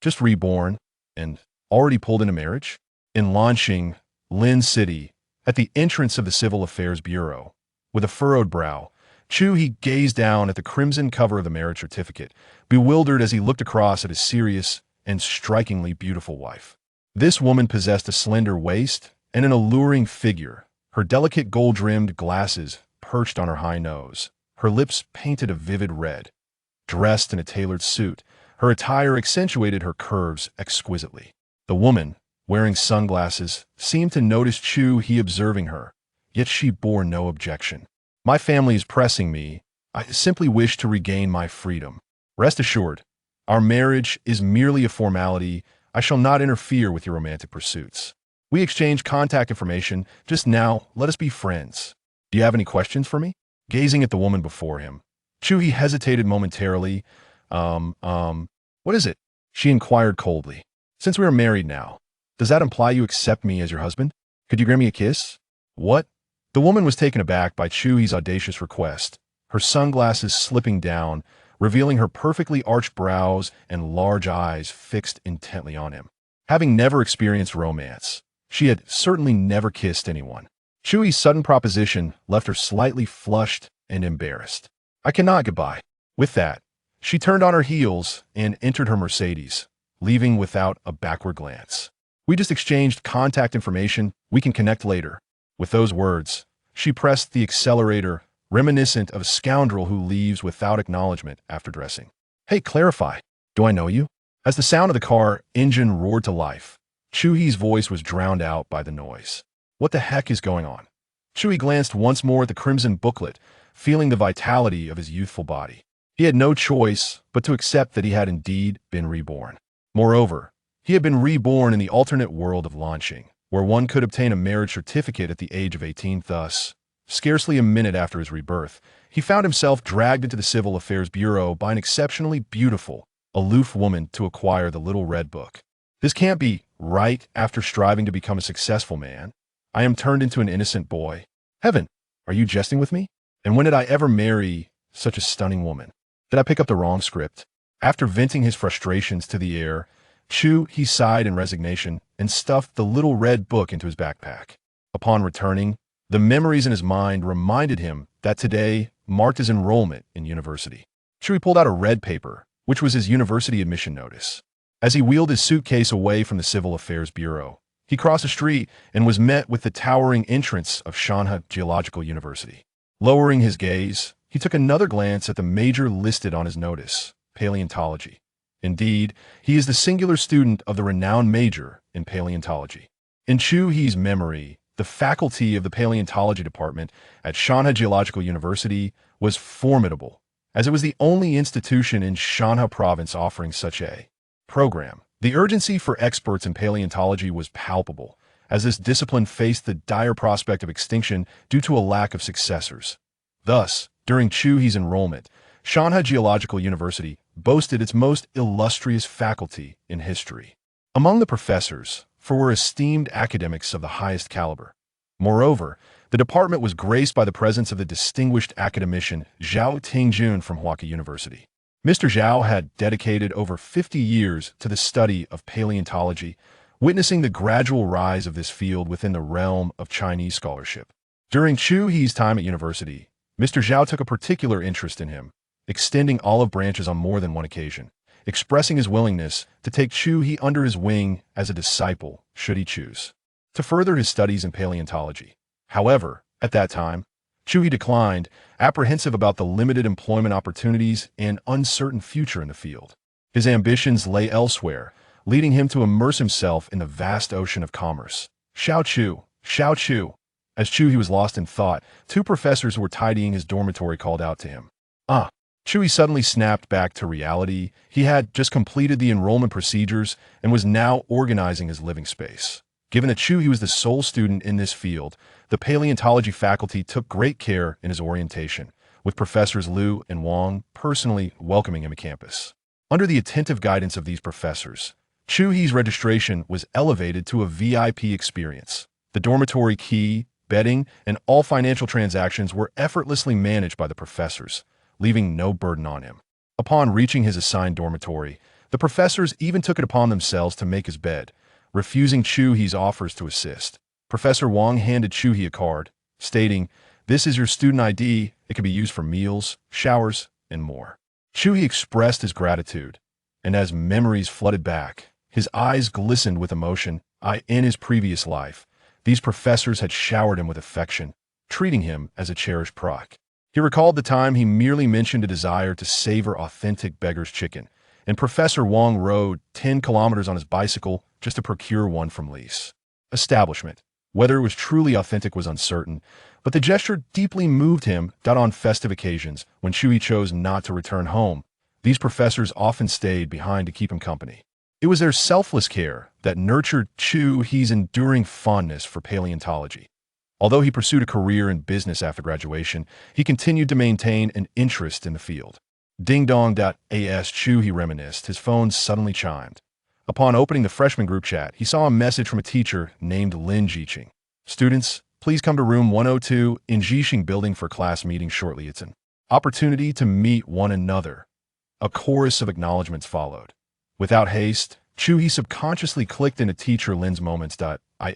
just reborn and already pulled into marriage? In launching Lin City, at the entrance of the Civil Affairs Bureau, with a furrowed brow, Chu he gazed down at the crimson cover of the marriage certificate, bewildered as he looked across at his serious and strikingly beautiful wife. This woman possessed a slender waist and an alluring figure, her delicate gold-rimmed glasses perched on her high nose, her lips painted a vivid red. Dressed in a tailored suit, her attire accentuated her curves exquisitely. The woman, wearing sunglasses, seemed to notice Chu he observing her, yet she bore no objection. "My family is pressing me. I simply wish to regain my freedom. Rest assured, our marriage is merely a formality. I shall not interfere with your romantic pursuits. We exchanged contact information. Just now, let us be friends. Do you have any questions for me?" Gazing at the woman before him, Chu he hesitated momentarily. What is it?" she inquired coldly. "Since we are married now, does that imply you accept me as your husband? Could you grant me a kiss?" "What?" The woman was taken aback by Chui's audacious request, her sunglasses slipping down, revealing her perfectly arched brows and large eyes fixed intently on him. Having never experienced romance, she had certainly never kissed anyone. Chui's sudden proposition left her slightly flushed and embarrassed. "I cannot, goodbye." With that, she turned on her heels and entered her Mercedes, leaving without a backward glance. "We just exchanged contact information. We can connect later." With those words, she pressed the accelerator, reminiscent of a scoundrel who leaves without acknowledgement after dressing. "Hey, clarify. Do I know you?" As the sound of the car engine roared to life, Chui's voice was drowned out by the noise. What the heck is going on? Chui glanced once more at the crimson booklet, feeling the vitality of his youthful body. He had no choice but to accept that he had indeed been reborn. Moreover, he had been reborn in the alternate world of launching, where one could obtain a marriage certificate at the age of 18. Thus, scarcely a minute after his rebirth, he found himself dragged into the Civil Affairs Bureau by an exceptionally beautiful, aloof woman to acquire the little red book. This can't be right. After striving to become a successful man, I am turned into an innocent boy. Heaven, are you jesting with me? And when did I ever marry such a stunning woman? Did I pick up the wrong script? After venting his frustrations to the air, Chu he sighed in resignation and stuffed the little red book into his backpack. Upon returning, the memories in his mind reminded him that today marked his enrollment in university. Chu pulled out a red paper, which was his university admission notice. As he wheeled his suitcase away from the Civil Affairs Bureau, he crossed the street and was met with the towering entrance of Shanha Geological University. Lowering his gaze, he took another glance at the major listed on his notice, paleontology. Indeed, he is the singular student of the renowned major in paleontology. In Chu He's memory, the faculty of the paleontology department at Shanha Geological University was formidable, as it was the only institution in Shanha province offering such a program. The urgency for experts in paleontology was palpable, as this discipline faced the dire prospect of extinction due to a lack of successors. Thus, during Chu He's enrollment, Shanha Geological University boasted its most illustrious faculty in history. Among the professors, for were esteemed academics of the highest caliber. Moreover, the department was graced by the presence of the distinguished academician Zhao Tingjun from Huaqa University. Mr. Zhao had dedicated over 50 years to the study of paleontology, witnessing the gradual rise of this field within the realm of Chinese scholarship. During Chu He's time at university, Mr. Zhao took a particular interest in him, extending olive branches on more than one occasion, expressing his willingness to take Chu He under his wing as a disciple, should he choose, to further his studies in paleontology. However, at that time, Chu He declined, apprehensive about the limited employment opportunities and uncertain future in the field. His ambitions lay elsewhere, leading him to immerse himself in the vast ocean of commerce. Xiao Chu, Xiao Chu. As Chu He was lost in thought, two professors who were tidying his dormitory called out to him. Chu He suddenly snapped back to reality. He had just completed the enrollment procedures and was now organizing his living space. Given that Chu He was the sole student in this field, the paleontology faculty took great care in his orientation, with Professors Liu and Wang personally welcoming him at campus. Under the attentive guidance of these professors, Chu He's registration was elevated to a VIP experience. The dormitory key, bedding, and all financial transactions were effortlessly managed by the professors, leaving no burden on him. Upon reaching his assigned dormitory, The professors even took it upon themselves to make his bed, refusing Chu-hee's offers to assist. Professor Wang handed Chu-hee a card, stating, "This is your student ID. It can be used for meals, showers, and more." Chu-hee expressed his gratitude, and as memories flooded back, his eyes glistened with emotion. In his previous life, these professors had showered him with affection, treating him as a cherished product. He recalled the time he merely mentioned a desire to savor authentic beggar's chicken, and Professor Wang rode 10 kilometers on his bicycle just to procure one from Lee's establishment. Whether it was truly authentic was uncertain, but the gesture deeply moved him. On festive occasions, when Chu-hee chose not to return home, these professors often stayed behind to keep him company. It was their selfless care that nurtured Chu-hee's enduring fondness for paleontology. Although he pursued a career in business after graduation, he continued to maintain an interest in the field. Ding dong. As Chu-hee reminisced, his phone suddenly chimed. Upon opening the freshman group chat, he saw a message from a teacher named Lin Jiqing. "Students, please come to room 102 in Jiqing building for class meeting shortly. It's an opportunity to meet one another." A chorus of acknowledgments followed. Without haste, Chu-hee subconsciously clicked into teacher Lin's moments.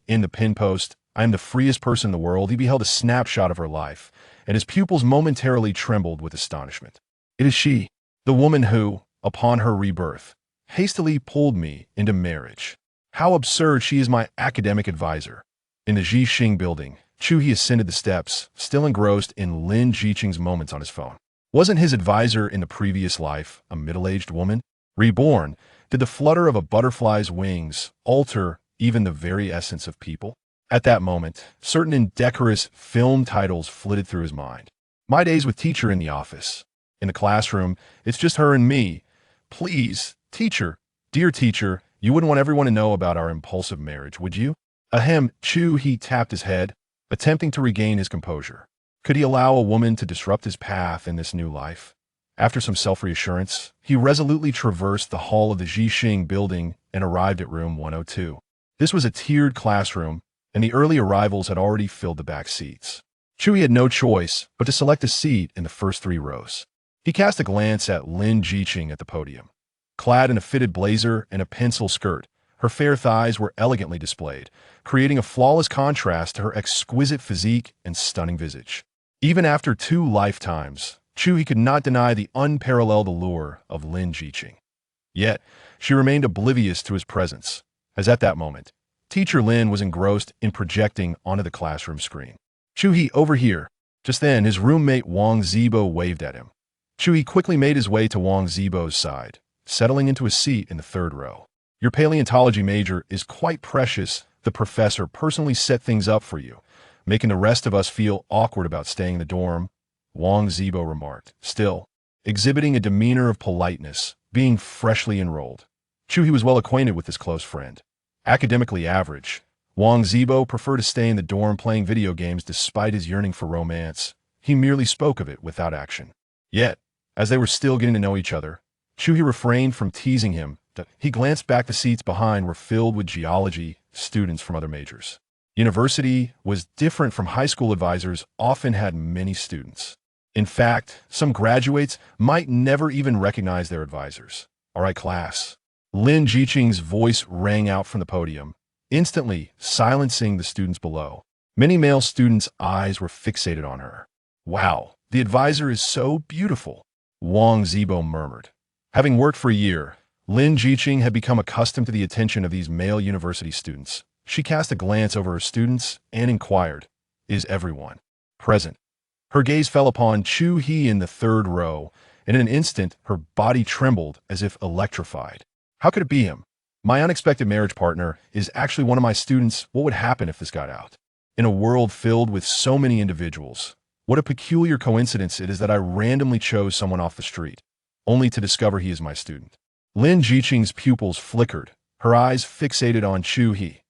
In the pin post, "I am the freest person in the world." He beheld a snapshot of her life, and his pupils momentarily trembled with astonishment. "It is she, the woman who, upon her rebirth, hastily pulled me into marriage. How absurd! She is my academic advisor." In the Jiqing building, Chu-hee ascended the steps, still engrossed in Lin Jiqing's moments on his phone. Wasn't his advisor in the previous life a middle-aged woman? Reborn, did the flutter of a butterfly's wings alter even the very essence of people? At that moment, certain indecorous film titles flitted through his mind. "My days with teacher in the office. In the classroom, it's just her and me. Please, teacher, dear teacher, you wouldn't want everyone to know about our impulsive marriage, would you?" Ahem. Chu-hee tapped his head, attempting to regain his composure. Could he allow a woman to disrupt his path in this new life? After some self-reassurance, he resolutely traversed the hall of the Jiqing building and arrived at room 102. This was a tiered classroom, and the early arrivals had already filled the back seats. Chu-hee had no choice but to select a seat in the first 3 rows. He cast a glance at Lin Jiqing at the podium. Clad in a fitted blazer and a pencil skirt, her fair thighs were elegantly displayed, creating a flawless contrast to her exquisite physique and stunning visage. Even after 2 lifetimes, Chu-hee could not deny the unparalleled allure of Lin Jiqing. Yet, she remained oblivious to his presence, as at that moment, Teacher Lin was engrossed in projecting onto the classroom screen. "Chu-hee, over here." Just then, his roommate Wang Zibo waved at him. Chu-hee quickly made his way to Wang Zibo's side, settling into a seat in the 3rd row. "Your paleontology major is quite precious. The professor personally set things up for you, making the rest of us feel awkward about staying in the dorm," Wang Zibo remarked, still exhibiting a demeanor of politeness, being freshly enrolled. Chu-hee was well acquainted with his close friend. Academically average, Wang Zibo preferred to stay in the dorm playing video games despite his yearning for romance. He merely spoke of it without action. Yet, as they were still getting to know each other, Chu-hee refrained from teasing him. He glanced back. The seats behind were filled with geology students from other majors. University was different from high school. Advisors often had many students. In fact, some graduates might never even recognize their advisors. "All right, class." Lin Jiqing's voice rang out from the podium, instantly silencing the students below. Many male students' eyes were fixated on her. "Wow, the advisor is so beautiful," Wang Zibo murmured. Having worked for a year, Lin Jiqing had become accustomed to the attention of these male university students. She cast a glance over her students and inquired, "Is everyone present?" Her gaze fell upon Chu-hee in the 3rd row, and in an instant her body trembled as if electrified. How could it be him? My unexpected marriage partner is actually one of my students. What would happen if this got out? In a world filled with so many individuals, what a peculiar coincidence it is that I randomly chose someone off the street, only to discover he is my student. Lin Jiqing's pupils flickered, her eyes fixated on Chu-hee.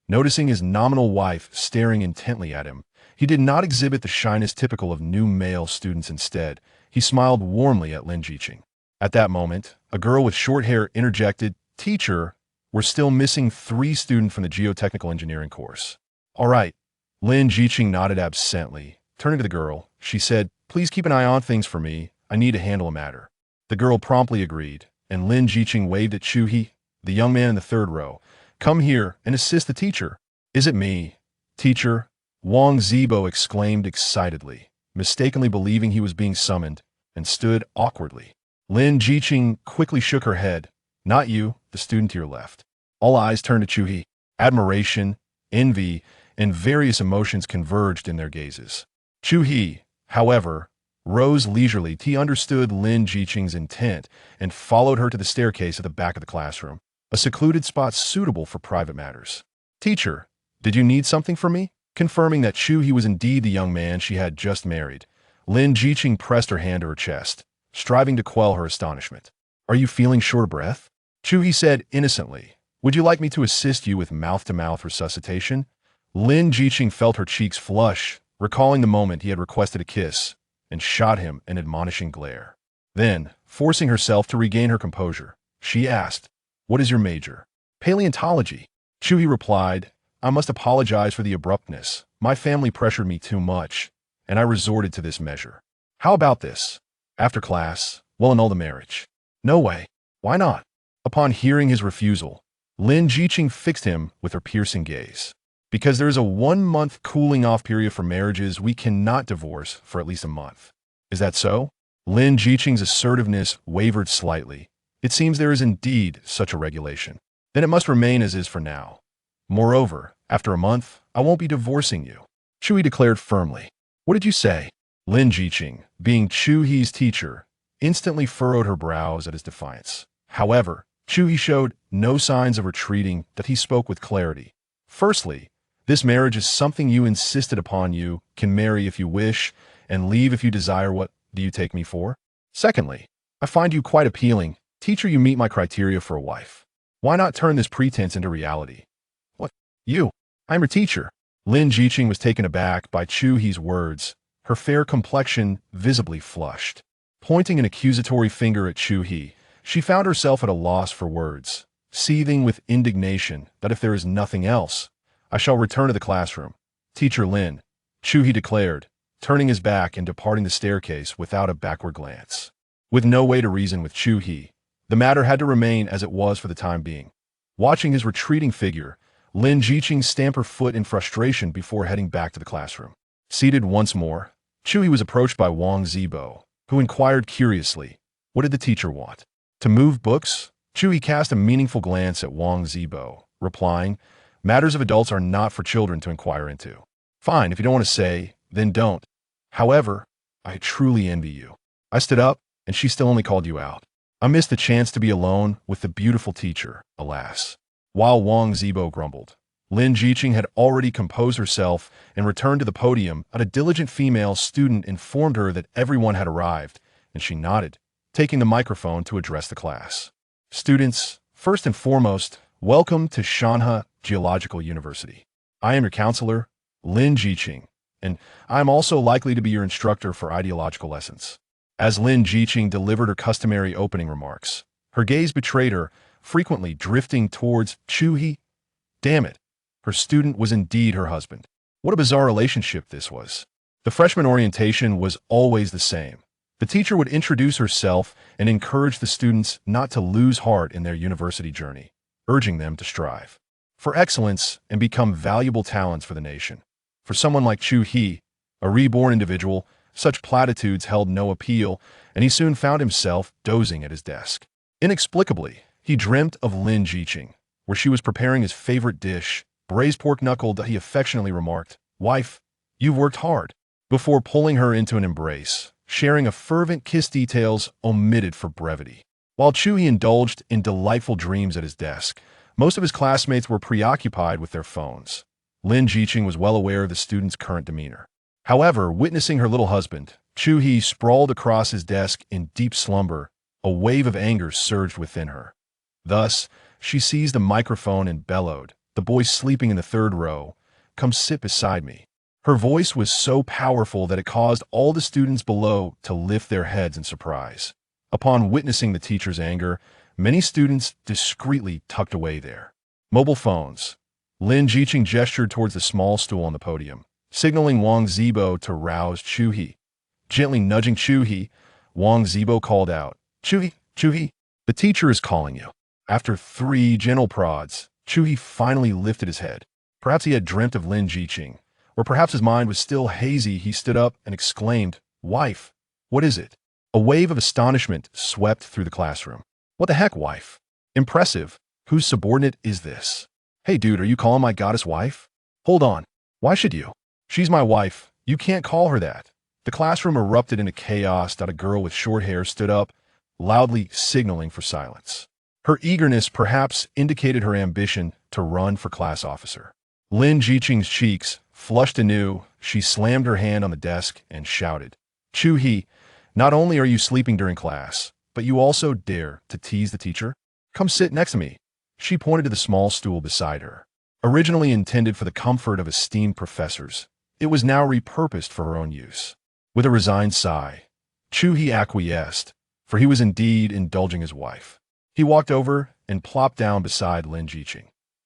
Noticing his nominal wife staring intently at him, he did not exhibit the shyness typical of new male students. Instead, he smiled warmly at Lin Jiqing. At that moment, a girl with short hair interjected, "Teacher, we're still missing 3 students from the geotechnical engineering course." "All right." Lin Jiqing nodded absently. Turning to the girl, she said, "Please keep an eye on things for me. I need to handle a matter." The girl promptly agreed, and Lin Jiqing waved at Chu He, the young man in the third row. "Come here and assist the teacher." "Is it me, teacher?" Wang Zibo exclaimed excitedly, mistakenly believing he was being summoned, and stood awkwardly. Lin Jiqing quickly shook her head. "Not you, the student to your left." All eyes turned to Chu He. Admiration, envy, and various emotions converged in their gazes. Chu He, however, rose leisurely. He understood Lin Jiqing's intent and followed her to the staircase at the back of the classroom, a secluded spot suitable for private matters. "Teacher, did you need something from me?" Confirming that Chu He was indeed the young man she had just married, Lin Jiqing pressed her hand to her chest, striving to quell her astonishment. "Are you feeling short of breath?" Chu He said innocently. "Would you like me to assist you with mouth-to-mouth resuscitation?" Lin Jiqing felt her cheeks flush, recalling the moment he had requested a kiss, and shot him an admonishing glare. Then, forcing herself to regain her composure, she asked, "What is your major?" "Paleontology." Chu He replied, "I must apologize for the abruptness. My family pressured me too much, and I resorted to this measure. How about this? After class, we'll annul the marriage." "No way." "Why not?" Upon hearing his refusal, Lin Jiqing fixed him with her piercing gaze. "Because there is a 1-month cooling-off period for marriages, we cannot divorce for at least a month." "Is that so?" Lin Jiqing's assertiveness wavered slightly. "It seems there is indeed such a regulation. Then it must remain as is for now. Moreover, after a month, I won't be divorcing you," Chu He declared firmly. "What did you say?" Lin Jiqing, being Chu He's teacher, instantly furrowed her brows at his defiance. However, Chu He showed no signs of retreating. That he spoke with clarity. "Firstly, this marriage is something you insisted upon. You can marry if you wish, and leave if you desire. What do you take me for? Secondly, I find you quite appealing. Teacher, you meet my criteria for a wife. Why not turn this pretense into reality?" "What? You? I'm your teacher." Lin Jiqing was taken aback by Chu He's words, her fair complexion visibly flushed. Pointing an accusatory finger at Chu He, she found herself at a loss for words, seething with indignation that if there is nothing else, "I shall return to the classroom." "Teacher Lin," Chu He declared, turning his back and departing the staircase without a backward glance. With no way to reason with Chu He, the matter had to remain as it was for the time being. Watching his retreating figure, Lin Jiqing stamped her foot in frustration before heading back to the classroom. Seated once more, Chu He was approached by Wang Zibo, who inquired curiously, what did the teacher want? To move books? Chu He cast a meaningful glance at Wang Zibo, replying, "Matters of adults are not for children to inquire into." "Fine, if you don't want to say, then don't. However, I truly envy you." I stood up, and she still only called you out. I missed the chance to be alone with the beautiful teacher, alas. While Wang Zibo grumbled, Lin Jiqing had already composed herself and returned to the podium. A diligent female student informed her that everyone had arrived, and she nodded, taking the microphone to address the class. "Students, first and foremost, welcome to Shanhe Geological University. I am your counselor, Lin Jiqing, and I am also likely to be your instructor for ideological lessons." As Lin Jiqing delivered her customary opening remarks, her gaze betrayed her, frequently drifting towards Chu He. Damn it, her student was indeed her husband. What a bizarre relationship this was. The freshman orientation was always the same. The teacher would introduce herself and encourage the students not to lose heart in their university journey, urging them to strive for excellence and become valuable talents for the nation. For someone like Chu He, a reborn individual, such platitudes held no appeal, and he soon found himself dozing at his desk. Inexplicably, he dreamt of Lin Jiqing, where she was preparing his favorite dish, braised pork knuckle, that he affectionately remarked, "Wife, you've worked hard," before pulling her into an embrace, sharing a fervent kiss, details omitted for brevity. While Chu He indulged in delightful dreams at his desk, most of his classmates were preoccupied with their phones. Lin Jiqing was well aware of the student's current demeanor. However, witnessing her little husband, Chu He sprawled across his desk in deep slumber, a wave of anger surged within her. Thus, she seized the microphone and bellowed, "The boy sleeping in the third row, come sit beside me." Her voice was so powerful that it caused all the students below to lift their heads in surprise. Upon witnessing the teacher's anger, many students discreetly tucked away their mobile phones. Lin Jiqing gestured towards the small stool on the podium, signaling Wang Zibo to rouse Chu He. Gently nudging Chu He, Wang Zibo called out, Chu He, Chu He." The teacher is calling you. After 3 gentle prods, Chuhi finally lifted his head. Perhaps he had dreamt of Lin Jiqing, or perhaps his mind was still hazy. He stood up and exclaimed, "Wife, what is it?" A wave of astonishment swept through the classroom. "What the heck, wife? Impressive. Whose subordinate is this? Hey dude, are you calling my goddess wife? Hold on. Why should you? She's my wife. You can't call her that." The classroom erupted into chaos. A girl with short hair stood up, loudly signaling for silence. Her eagerness perhaps indicated her ambition to run for class officer. Lin Jiqing's cheeks flushed anew. She slammed her hand on the desk and shouted, "Chuhi, not only are you sleeping during class, but you also dare to tease the teacher? Come sit next to me." She pointed to the small stool beside her. Originally intended for the comfort of esteemed professors, it was now repurposed for her own use. With a resigned sigh, Chuhi acquiesced, for he was indeed indulging his wife. He walked over and plopped down beside Lin Jiqing.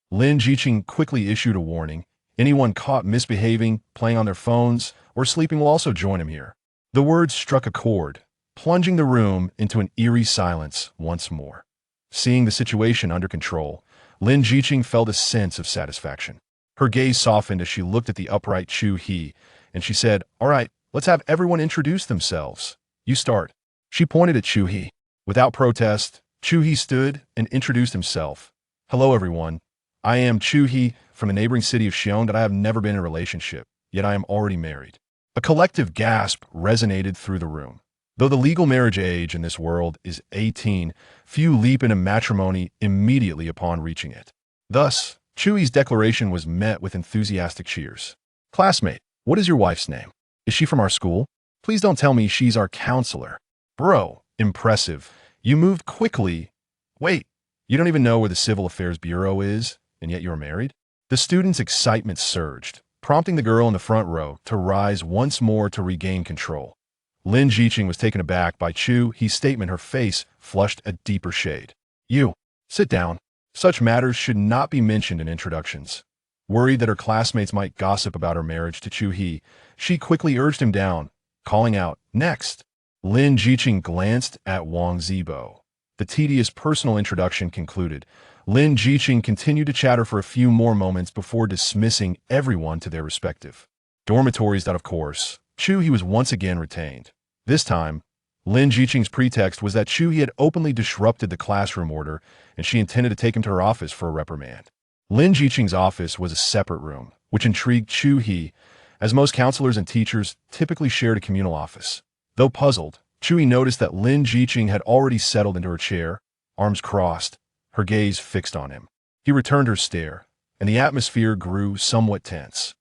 Lin Jiqing quickly issued a warning. Anyone caught misbehaving, playing on their phones, or sleeping will also join him here. The words struck a chord, plunging the room into an eerie silence once more. Seeing the situation under control, Lin Jiqing felt a sense of satisfaction. Her gaze softened as she looked at the upright Chuhi, and she said, "All right, let's have everyone introduce themselves. You start." She pointed at Chuhi. Without protest, Chuhi stood and introduced himself. "Hello, everyone. I am Chuhi from the neighboring city of Xiong. That I have never been in a relationship, yet I am already married." A collective gasp resonated through the room. Though the legal marriage age in this world is 18, few leap into matrimony immediately upon reaching it. Thus, Chuhi's declaration was met with enthusiastic cheers. "Classmate, what is your wife's name? Is she from our school? Please don't tell me she's our counselor." "Bro, impressive. You moved quickly. Wait, you don't even know where the Civil Affairs Bureau is, and yet you're married?" The students' excitement surged, prompting the girl in the front row to rise once more to regain control. Lin Jiqing was taken aback by Chuhi's statement. Her face flushed a deeper shade. "You, sit down. Such matters should not be mentioned in introductions." Worried that her classmates might gossip about her marriage to Chuhi, she quickly urged him down, calling out, "Next." Lin Jiqing glanced at Wang Zibo. The tedious personal introduction concluded. Lin Jiqing continued to chatter for a few more moments before dismissing everyone to their respective dormitories. Of course, Chuhi was once again retained. This time, Lin Jiqing's pretext was that Chuhi had openly disrupted the classroom order, and she intended to take him to her office for a reprimand. Lin Jiqing's office was a separate room, which intrigued Chuhi, as most counselors and teachers typically shared a communal office. Though puzzled, Chuhi noticed that Lin Jiqing had already settled into her chair, arms crossed, her gaze fixed on him. He returned her stare, and the atmosphere grew somewhat tense.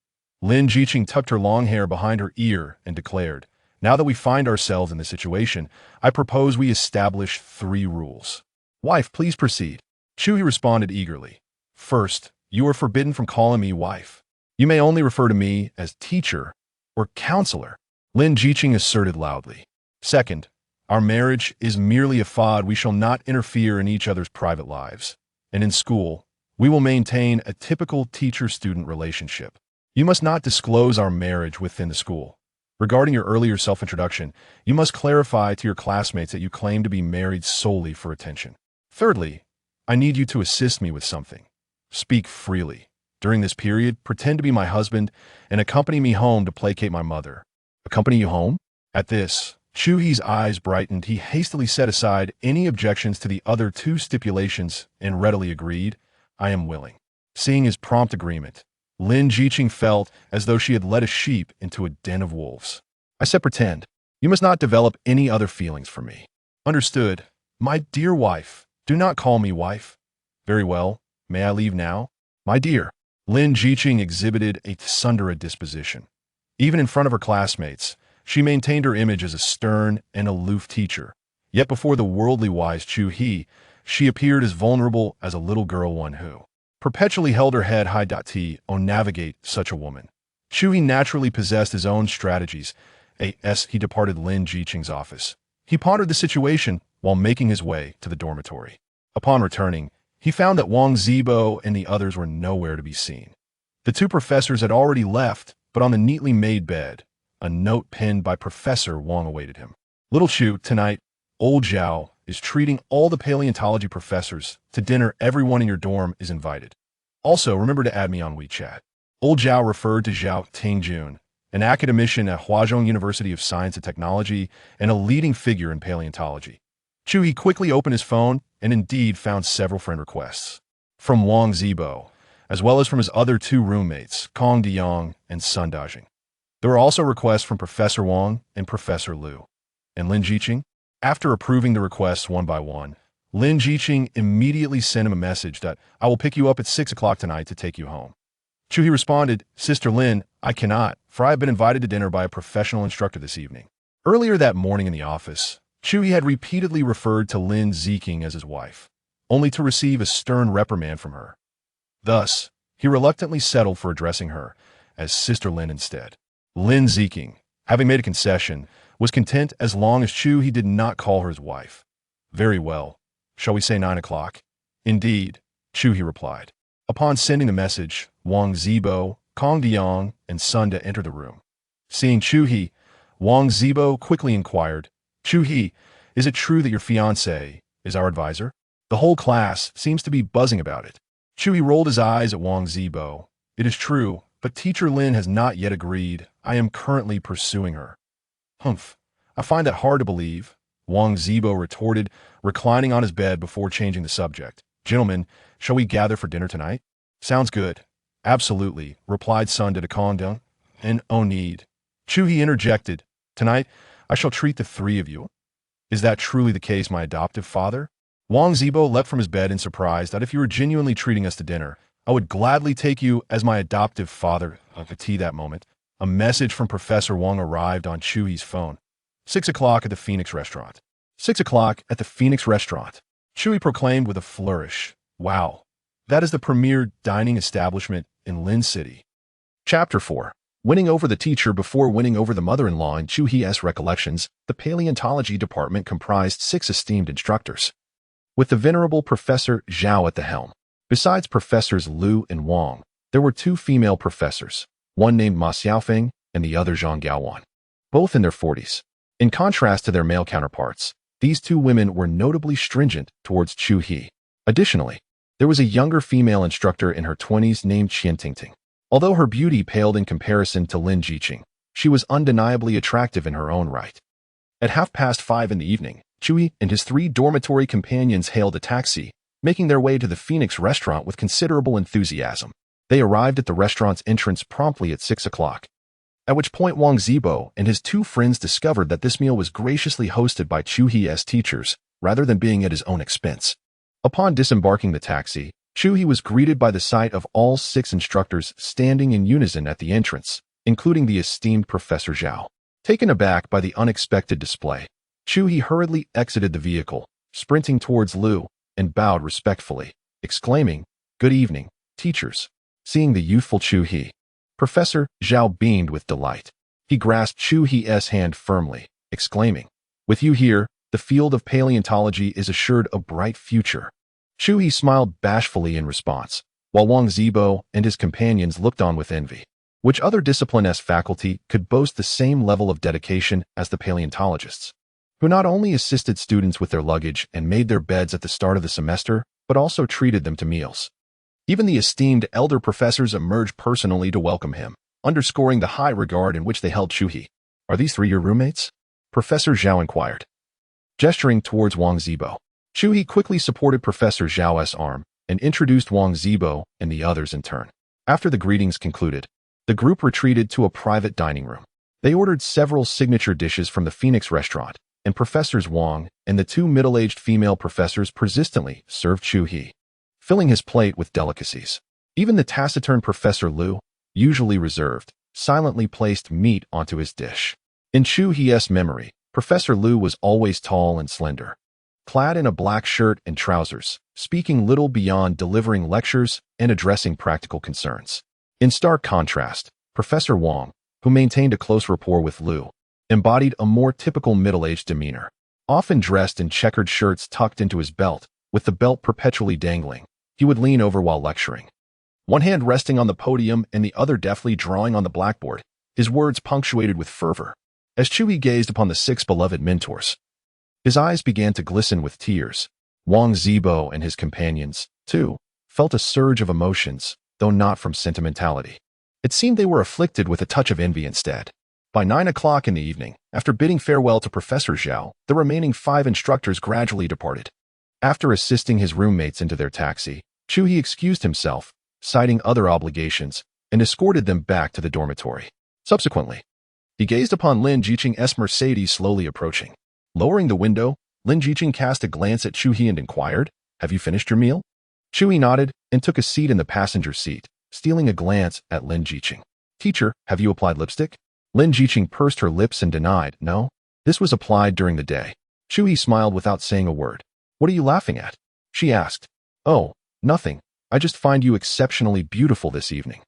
Lin Jiqing tucked her long hair behind her ear and declared, "Now that we find ourselves in this situation, I propose we establish 3 rules." "Wife, please proceed." Chuhi responded eagerly. "First, you are forbidden from calling me wife. You may only refer to me as teacher or counselor," Lin Jiqing asserted loudly. "Second, our marriage is merely a facade. We shall not interfere in each other's private lives. And in school, we will maintain a typical teacher-student relationship. You must not disclose our marriage within the school. Regarding your earlier self-introduction, you must clarify to your classmates that you claim to be married solely for attention. Thirdly, I need you to assist me with something. Speak freely. During this period, pretend to be my husband and accompany me home to placate my mother." "Accompany you home?" At this, Chuhi's eyes brightened. He hastily set aside any objections to the other 2 stipulations and readily agreed, "I am willing." Seeing his prompt agreement, Lin Jiqing felt as though she had led a sheep into a den of wolves. "I said pretend. You must not develop any other feelings for me." "Understood. My dear wife, do not call me wife." "Very well. May I leave now?" "My dear." Lin Jiqing exhibited a tsundere disposition. Even in front of her classmates, she maintained her image as a stern and aloof teacher. Yet before the worldly wise Chuhi, she appeared as vulnerable as a little girl, one who perpetually held her head high. To navigate such a woman, Chuhi naturally possessed his own strategies. He departed Lin Jiqing's office. He pondered the situation while making his way to the dormitory. Upon returning, he found that Wang Zibo and the others were nowhere to be seen. The 2 professors had already left, but on the neatly made bed, a note penned by Professor Wang awaited him. "Little Chu, tonight, old Zhao is treating all the paleontology professors to dinner. Everyone in your dorm is invited. Also, remember to add me on WeChat. Old Zhao referred to Zhao Tingjun, an academician at Huazhong University of Science and Technology and a leading figure in paleontology. Chu He quickly opened his phone and indeed found several friend requests from Wang Zibo, as well as from his other two roommates, Kong Diyang and Sun Dajing. There were also requests from Professor Wang and Professor Liu. And Lin Jiqing? After approving the requests one by one, Lin Jiqing immediately sent him a message that I will pick you up at 6 o'clock tonight to take you home. Chu He responded, Sister Lin, I cannot, for I have been invited to dinner by a professional instructor this evening. Earlier that morning in the office, Chu He had repeatedly referred to Lin Ziqing as his wife, only to receive a stern reprimand from her. Thus, he reluctantly settled for addressing her as Sister Lin instead. Lin Ziqing, having made a concession, was content as long as Chu He did not call her his wife. Very well. Shall we say 9 o'clock? Indeed, Chu He replied. Upon sending the message, Wang Zibo, Kong Diyang, and Sunda entered the room. Seeing Chu He, Wang Zibo quickly inquired, Chu He, is it true that your fiancé is our advisor? The whole class seems to be buzzing about it. Chu He rolled his eyes at Wang Zibo. It is true, but Teacher Lin has not yet agreed. I am currently pursuing her. Humph, I find that hard to believe, Wang Zibo retorted, reclining on his bed before changing the subject. Gentlemen, shall we gather for dinner tonight? Sounds good. Absolutely, replied Sunda to Kong Diyang. And oh need. Chu He interjected, Tonight, I shall treat the three of you. Is that truly the case, my adoptive father? Wang Zibo leapt from his bed in surprise that if you were genuinely treating us to dinner, I would gladly take you as my adoptive father. At that moment, a message from Professor Wang arrived on Chu He's phone. 6 o'clock at the Phoenix restaurant. 6 o'clock at the Phoenix restaurant. Chu He proclaimed with a flourish. Wow, that is the premier dining establishment in Lin City. Chapter 4. Winning over the teacher before winning over the mother-in-law. In Chu He's recollections, the paleontology department comprised 6 esteemed instructors, with the venerable Professor Zhao at the helm. Besides Professors Liu and Wang, there were 2 female professors, one named Ma Xiaofeng and the other Zhang Gaowan, both in their 40s. In contrast to their male counterparts, these 2 women were notably stringent towards Chu He. Additionally, there was a younger female instructor in her 20s named Qian Tingting. Although her beauty paled in comparison to Lin Jiqing, she was undeniably attractive in her own right. At 5:30 in the evening, Chu He and his 3 dormitory companions hailed a taxi, making their way to the Phoenix restaurant with considerable enthusiasm. They arrived at the restaurant's entrance promptly at 6 o'clock, at which point Wang Zibo and his 2 friends discovered that this meal was graciously hosted by Chu He's teachers, rather than being at his own expense. Upon disembarking the taxi, Chu He was greeted by the sight of all 6 instructors standing in unison at the entrance, including the esteemed Professor Zhao. Taken aback by the unexpected display, Chu He hurriedly exited the vehicle, sprinting towards Liu, and bowed respectfully, exclaiming, Good evening, teachers. Seeing the youthful Chu He, Professor Zhao beamed with delight. He grasped Chu He's hand firmly, exclaiming, With you here, the field of paleontology is assured a bright future. Chu He smiled bashfully in response, while Wang Zibo and his companions looked on with envy. Which other discipline-s faculty could boast the same level of dedication as the paleontologists, who not only assisted students with their luggage and made their beds at the start of the semester, but also treated them to meals? Even the esteemed elder professors emerged personally to welcome him, underscoring the high regard in which they held Chu He. Are these 3 your roommates? Professor Zhao inquired, gesturing towards Wang Zibo. Chu He quickly supported Professor Zhao's arm and introduced Wang Zibo and the others in turn. After the greetings concluded, the group retreated to a private dining room. They ordered several signature dishes from the Phoenix restaurant, and Professors Wang and the 2 middle-aged female professors persistently served Chu He, filling his plate with delicacies. Even the taciturn Professor Liu, usually reserved, silently placed meat onto his dish. In Chu He's memory, Professor Liu was always tall and slender, clad in a black shirt and trousers, speaking little beyond delivering lectures and addressing practical concerns. In stark contrast, Professor Wang, who maintained a close rapport with Liu, embodied a more typical middle-aged demeanor, often dressed in checkered shirts tucked into his belt, with the belt perpetually dangling. He would lean over while lecturing, one hand resting on the podium and the other deftly drawing on the blackboard, his words punctuated with fervor. As Chu He gazed upon the 6 beloved mentors, His eyes began to glisten with tears. Wang Zibo and his companions, too, felt a surge of emotions, though not from sentimentality. It seemed they were afflicted with a touch of envy instead. By 9 o'clock in the evening, after bidding farewell to Professor Zhao, the remaining 5 instructors gradually departed. After assisting his roommates into their taxi, Chu He excused himself, citing other obligations, and escorted them back to the dormitory. Subsequently, he gazed upon Lin Jiqing's Mercedes slowly approaching. Lowering the window, Lin Jiqing cast a glance at Chu He and inquired, "Have you finished your meal?" Chu He nodded and took a seat in the passenger seat, stealing a glance at Lin Jiqing. "Teacher, have you applied lipstick?" Lin Jiqing pursed her lips and denied, "No. This was applied during the day." Chu He smiled without saying a word. "What are you laughing at?" she asked. "Oh, nothing. I just find you exceptionally beautiful this evening."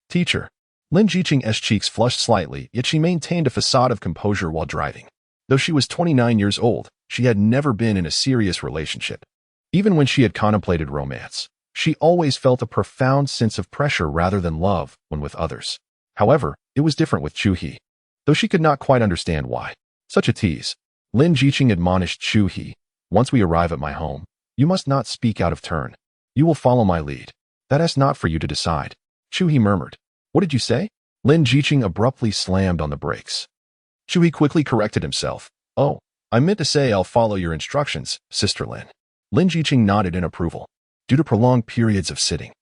"Teacher." Lin Jiqing's cheeks flushed slightly, yet she maintained a facade of composure while driving. Though she was 29 years old, she had never been in a serious relationship. Even when she had contemplated romance, she always felt a profound sense of pressure rather than love when with others. However, it was different with Chu He. Though she could not quite understand why. Such a tease. Lin Jiqing admonished Chu He, "Once we arrive at my home, you must not speak out of turn. You will follow my lead. That is not for you to decide." Chu He murmured. "What did you say?" Lin Jiqing abruptly slammed on the brakes. Chu He quickly corrected himself. "Oh, I meant to say I'll follow your instructions, Sister Lin." Lin Jiqing nodded in approval. Due to prolonged periods of sitting,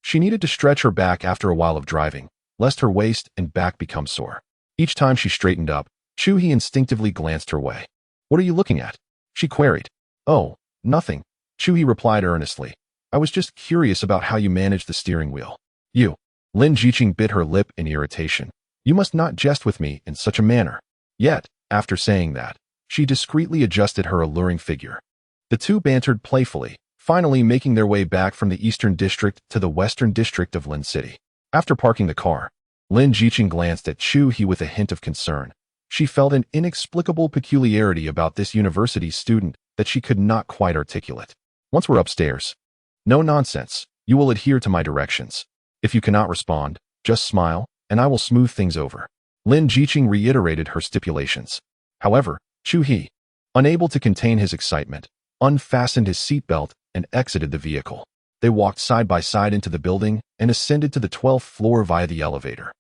she needed to stretch her back after a while of driving, lest her waist and back become sore. Each time she straightened up, Chu He instinctively glanced her way. "What are you looking at?" she queried. "Oh, nothing," Chu He replied earnestly. "I was just curious about how you manage the steering wheel." "You." Lin Jiqing bit her lip in irritation. "You must not jest with me in such a manner." Yet, after saying that, she discreetly adjusted her alluring figure. The two bantered playfully, finally making their way back from the eastern district to the western district of Lin City. After parking the car, Lin Jiqing glanced at Chu He with a hint of concern. She felt an inexplicable peculiarity about this university student that she could not quite articulate. "Once we're upstairs." "No nonsense. You will adhere to my directions. If you cannot respond, just smile, and I will smooth things over." Lin Jiqing reiterated her stipulations. However, Chu He, unable to contain his excitement, unfastened his seatbelt and exited the vehicle. They walked side by side into the building and ascended to the 12th floor via the elevator.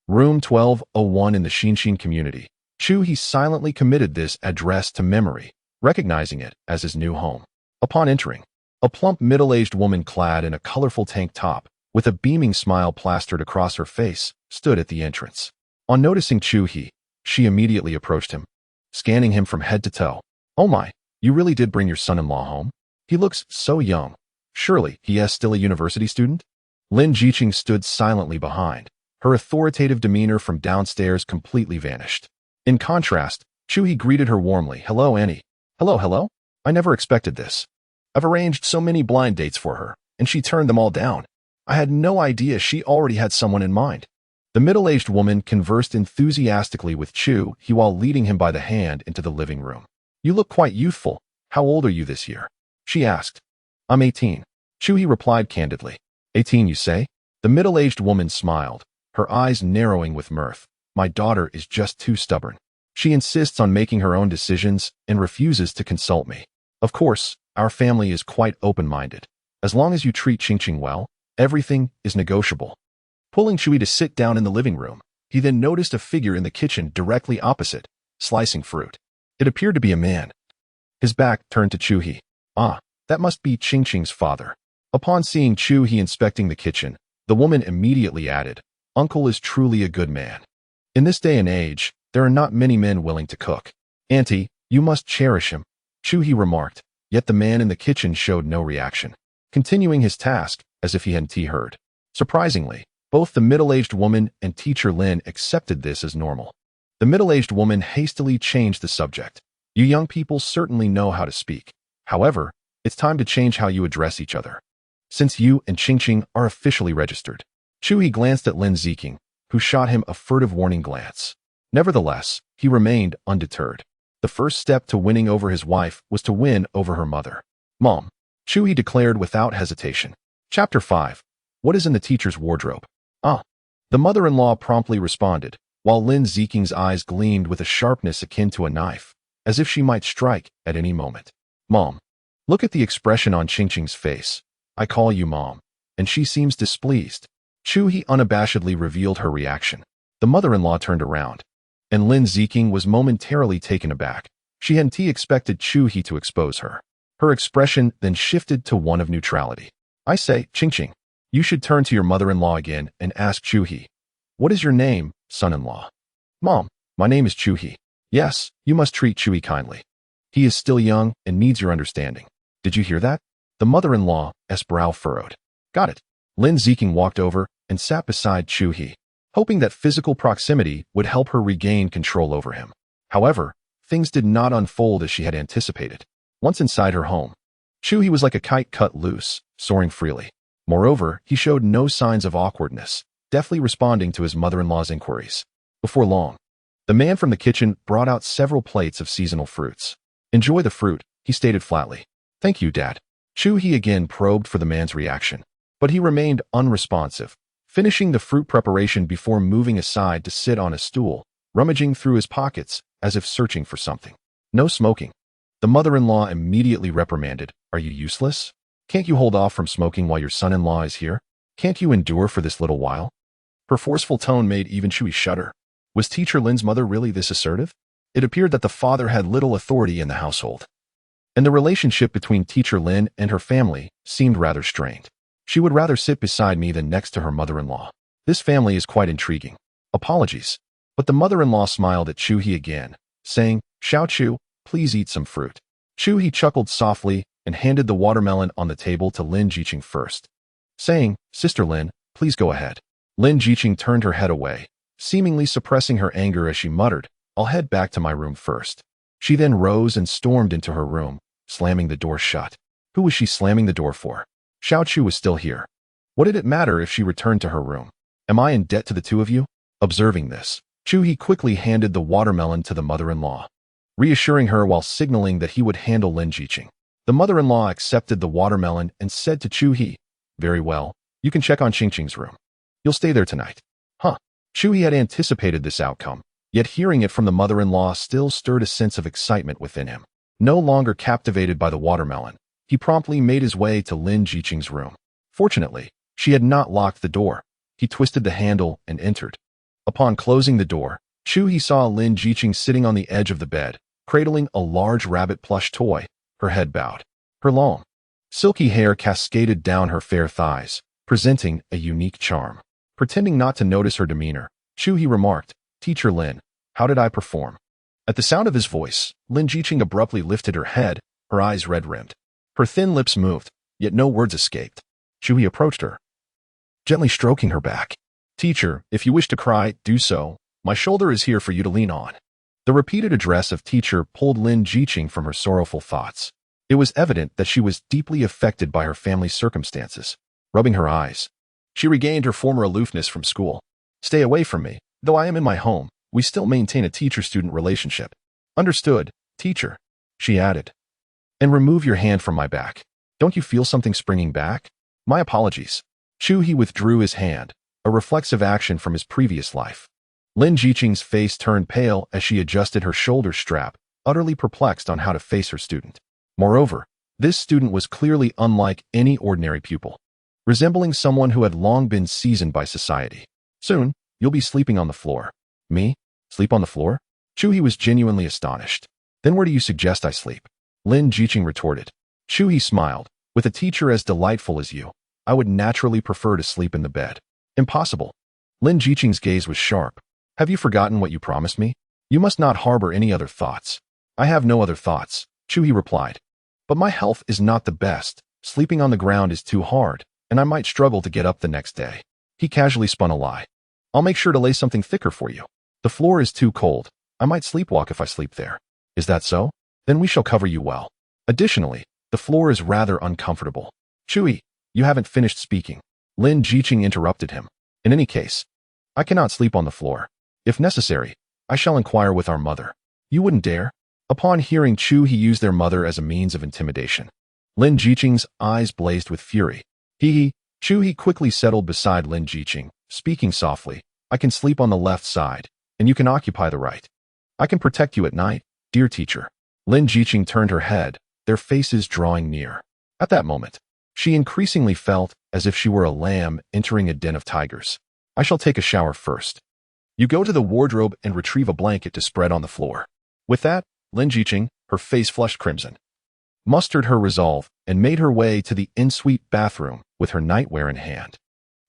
Room 1201 in the Xinshin community. Chu He silently committed this address to memory, recognizing it as his new home. Upon entering, a plump middle-aged woman clad in a colorful tank top, with a beaming smile plastered across her face, stood at the entrance. On noticing Chu He, she immediately approached him, scanning him from head to toe. "Oh my, you really did bring your son-in-law home? He looks so young. Surely he is still a university student?" Lin Jiqing stood silently behind. Her authoritative demeanor from downstairs completely vanished. In contrast, Chu He greeted her warmly. "Hello, Annie." Hello. I never expected this. I've arranged so many blind dates for her, and she turned them all down. I had no idea she already had someone in mind." The middle-aged woman conversed enthusiastically with Chu He while leading him by the hand into the living room. "You look quite youthful. How old are you this year?" she asked. "I'm 18. Chu He replied candidly. 18, you say?" The middle-aged woman smiled, her eyes narrowing with mirth. "My daughter is just too stubborn. She insists on making her own decisions and refuses to consult me. Of course, our family is quite open-minded. As long as you treat Qingqing well, everything is negotiable." Pulling Chu He to sit down in the living room, he then noticed a figure in the kitchen directly opposite, slicing fruit. It appeared to be a man. His back turned to Chu He. "Ah, that must be Qingqing's father." Upon seeing Chu He inspecting the kitchen, the woman immediately added, "Uncle is truly a good man. In this day and age, there are not many men willing to cook. Auntie, you must cherish him," Chu He remarked, yet the man in the kitchen showed no reaction, continuing his task as if he hadn't heard. Surprisingly, both the middle-aged woman and teacher Lin accepted this as normal. The middle-aged woman hastily changed the subject. "You young people certainly know how to speak. However, it's time to change how you address each other, since you and Qingqing are officially registered." Chu He glanced at Lin Ziqing, who shot him a furtive warning glance. Nevertheless, he remained undeterred. The first step to winning over his wife was to win over her mother. "Mom," Chu He declared without hesitation. Chapter 5. What is in the teacher's wardrobe? "Ah." The mother-in-law promptly responded, while Lin Ziqing's eyes gleamed with a sharpness akin to a knife. as if she might strike at any moment. Mom. Look at the expression on Qingqing's face. I call you Mom, and she seems displeased. Chu-hee unabashedly revealed her reaction. The mother-in-law turned around, and Lin Ziqing was momentarily taken aback. She hadn't expected Chu-hee to expose her. Her expression then shifted to one of neutrality. I say, Qingqing, you should turn to your mother-in-law again and ask Chu-hee. What is your name, son-in-law? Mom, my name is Chu-hee. Yes, you must treat Chu-hee kindly. He is still young and needs your understanding. Did you hear that? The mother-in-law's brow furrowed. Got it. Lin Ziqing walked over and sat beside Chu-hee, hoping that physical proximity would help her regain control over him. However, things did not unfold as she had anticipated. Once inside her home, Chu-hee was like a kite cut loose, soaring freely. Moreover, he showed no signs of awkwardness, deftly responding to his mother-in-law's inquiries. Before long, the man from the kitchen brought out several plates of seasonal fruits. Enjoy the fruit, he stated flatly. Thank you, Dad. Chu-hee again probed for the man's reaction, but he remained unresponsive, finishing the fruit preparation before moving aside to sit on a stool, rummaging through his pockets as if searching for something. No smoking. The mother-in-law immediately reprimanded. Are you useless? Can't you hold off from smoking while your son-in-law is here? Can't you endure for this little while? Her forceful tone made even Chu-hee shudder. Was Teacher Lin's mother really this assertive? It appeared that the father had little authority in the household, and the relationship between Teacher Lin and her family seemed rather strained. She would rather sit beside me than next to her mother-in-law. This family is quite intriguing. Apologies. But the mother-in-law smiled at Chu-hee again, saying, Xiao Chu, please eat some fruit. Chu-hee chuckled softly and handed the watermelon on the table to Lin Ziqing first, saying, Sister Lin, please go ahead. Lin Ziqing turned her head away, seemingly suppressing her anger as she muttered, I'll head back to my room first. She then rose and stormed into her room, slamming the door shut. Who was she slamming the door for? Xiao Chu was still here. What did it matter if she returned to her room? Am I in debt to the two of you? Observing this, Chu-hee quickly handed the watermelon to the mother-in-law, reassuring her while signaling that he would handle Lin Ziqing. The mother-in-law accepted the watermelon and said to Chu-hee, Very well, you can check on Qingqing's room. You'll stay there tonight. Huh. Chu-hee had anticipated this outcome, yet hearing it from the mother-in-law still stirred a sense of excitement within him. No longer captivated by the watermelon, he promptly made his way to Lin Ziqing's room. Fortunately, she had not locked the door. He twisted the handle and entered. Upon closing the door, Chu-hee saw Lin Ziqing sitting on the edge of the bed, cradling a large rabbit plush toy, her head bowed. Her long, silky hair cascaded down her fair thighs, presenting a unique charm. Pretending not to notice her demeanor, Chu-hee remarked, Teacher Lin, how did I perform? At the sound of his voice, Lin Ziqing abruptly lifted her head, her eyes red-rimmed. Her thin lips moved, yet no words escaped. Chu-hee approached her, gently stroking her back. Teacher, if you wish to cry, do so. My shoulder is here for you to lean on. The repeated address of teacher pulled Lin Ziqing from her sorrowful thoughts. It was evident that she was deeply affected by her family's circumstances. Rubbing her eyes, she regained her former aloofness from school. Stay away from me. Though I am in my home, we still maintain a teacher-student relationship. Understood, teacher, she added. And remove your hand from my back. Don't you feel something springing back? My apologies. Chu-hee withdrew his hand, a reflexive action from his previous life. Lin Ziqing's face turned pale as she adjusted her shoulder strap, utterly perplexed on how to face her student. Moreover, this student was clearly unlike any ordinary pupil, resembling someone who had long been seasoned by society. Soon, you'll be sleeping on the floor. Me? Sleep on the floor? Chu-hee was genuinely astonished. Then where do you suggest I sleep? Lin Ziqing retorted. Chu-hee smiled. With a teacher as delightful as you, I would naturally prefer to sleep in the bed. Impossible. Lin Ziqing's gaze was sharp. Have you forgotten what you promised me? You must not harbor any other thoughts. I have no other thoughts, Chu-hee replied. But my health is not the best. Sleeping on the ground is too hard, and I might struggle to get up the next day. He casually spun a lie. I'll make sure to lay something thicker for you. The floor is too cold. I might sleepwalk if I sleep there. Is that so? Then we shall cover you well. Additionally, the floor is rather uncomfortable. Chu-hee, you haven't finished speaking. Lin Ziqing interrupted him. In any case, I cannot sleep on the floor. If necessary, I shall inquire with our mother. You wouldn't dare? Upon hearing Chu-hee use their mother as a means of intimidation, Lin Ziqing's eyes blazed with fury. Hee. Chu-hee quickly settled beside Lin Ziqing, speaking softly. I can sleep on the left side, and you can occupy the right. I can protect you at night, dear teacher. Lin Jiqing turned her head, their faces drawing near. At that moment, she increasingly felt as if she were a lamb entering a den of tigers. I shall take a shower first. You go to the wardrobe and retrieve a blanket to spread on the floor. With that, Lin Jiqing, her face flushed crimson, mustered her resolve and made her way to the ensuite bathroom with her nightwear in hand.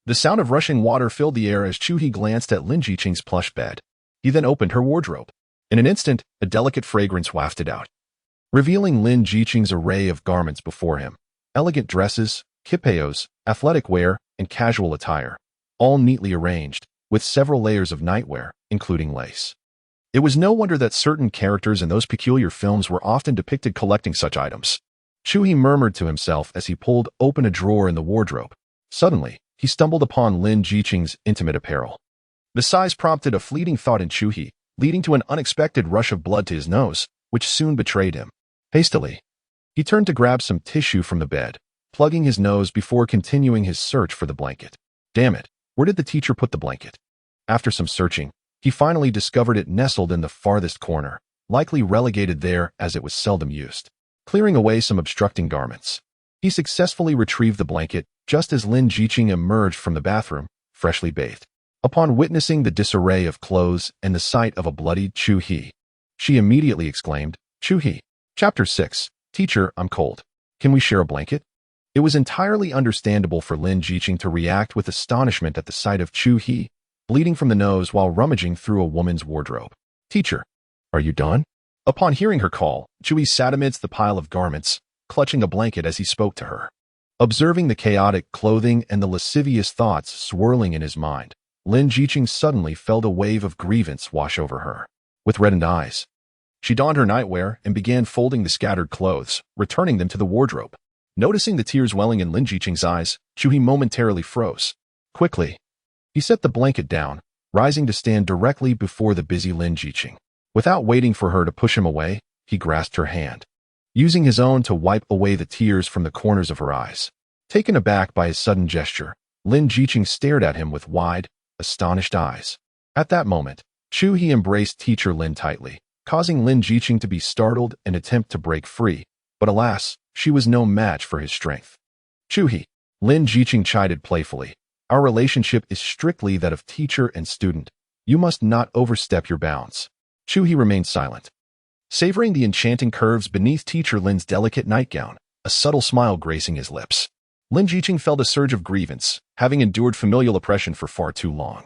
The sound of rushing water filled the air as Chu He glanced at Lin Jiqing's plush bed. He then opened her wardrobe. In an instant, a delicate fragrance wafted out, revealing Lin Jiqing's array of garments before him. Elegant dresses, kipayos, athletic wear, and casual attire, all neatly arranged, with several layers of nightwear, including lace. It was no wonder that certain characters in those peculiar films were often depicted collecting such items. Chu He murmured to himself as he pulled open a drawer in the wardrobe. Suddenly, he stumbled upon Lin Jiqing's intimate apparel. The size prompted a fleeting thought in Chu He, leading to an unexpected rush of blood to his nose, which soon betrayed him. Hastily, he turned to grab some tissue from the bed, plugging his nose before continuing his search for the blanket. Damn it, where did the teacher put the blanket? After some searching, he finally discovered it nestled in the farthest corner, likely relegated there as it was seldom used. Clearing away some obstructing garments, he successfully retrieved the blanket just as Lin Jiqing emerged from the bathroom, freshly bathed. Upon witnessing the disarray of clothes and the sight of a bloodied Chu He, she immediately exclaimed, Chu He. Chapter 6. Teacher, I'm cold. Can we share a blanket? It was entirely understandable for Lin Jiqing to react with astonishment at the sight of Chu He, bleeding from the nose while rummaging through a woman's wardrobe. Teacher, are you done? Upon hearing her call, Chu He sat amidst the pile of garments, clutching a blanket as he spoke to her. Observing the chaotic clothing and the lascivious thoughts swirling in his mind, Lin Jiqing suddenly felt a wave of grievance wash over her. With reddened eyes, she donned her nightwear and began folding the scattered clothes, returning them to the wardrobe. Noticing the tears welling in Lin Jiqing's eyes, Chu He momentarily froze. Quickly, he set the blanket down, rising to stand directly before the busy Lin Jiqing. Without waiting for her to push him away, he grasped her hand, using his own to wipe away the tears from the corners of her eyes. Taken aback by his sudden gesture, Lin Jiqing stared at him with wide, astonished eyes. At that moment, Chu He embraced Teacher Lin tightly, causing Lin Jiqing to be startled and attempt to break free, but alas, she was no match for his strength. Chu He, Lin Jiqing chided playfully, our relationship is strictly that of teacher and student. You must not overstep your bounds. Chu He remained silent, savoring the enchanting curves beneath Teacher Lin's delicate nightgown, a subtle smile gracing his lips. Lin Jiqing felt a surge of grievance, having endured familial oppression for far too long.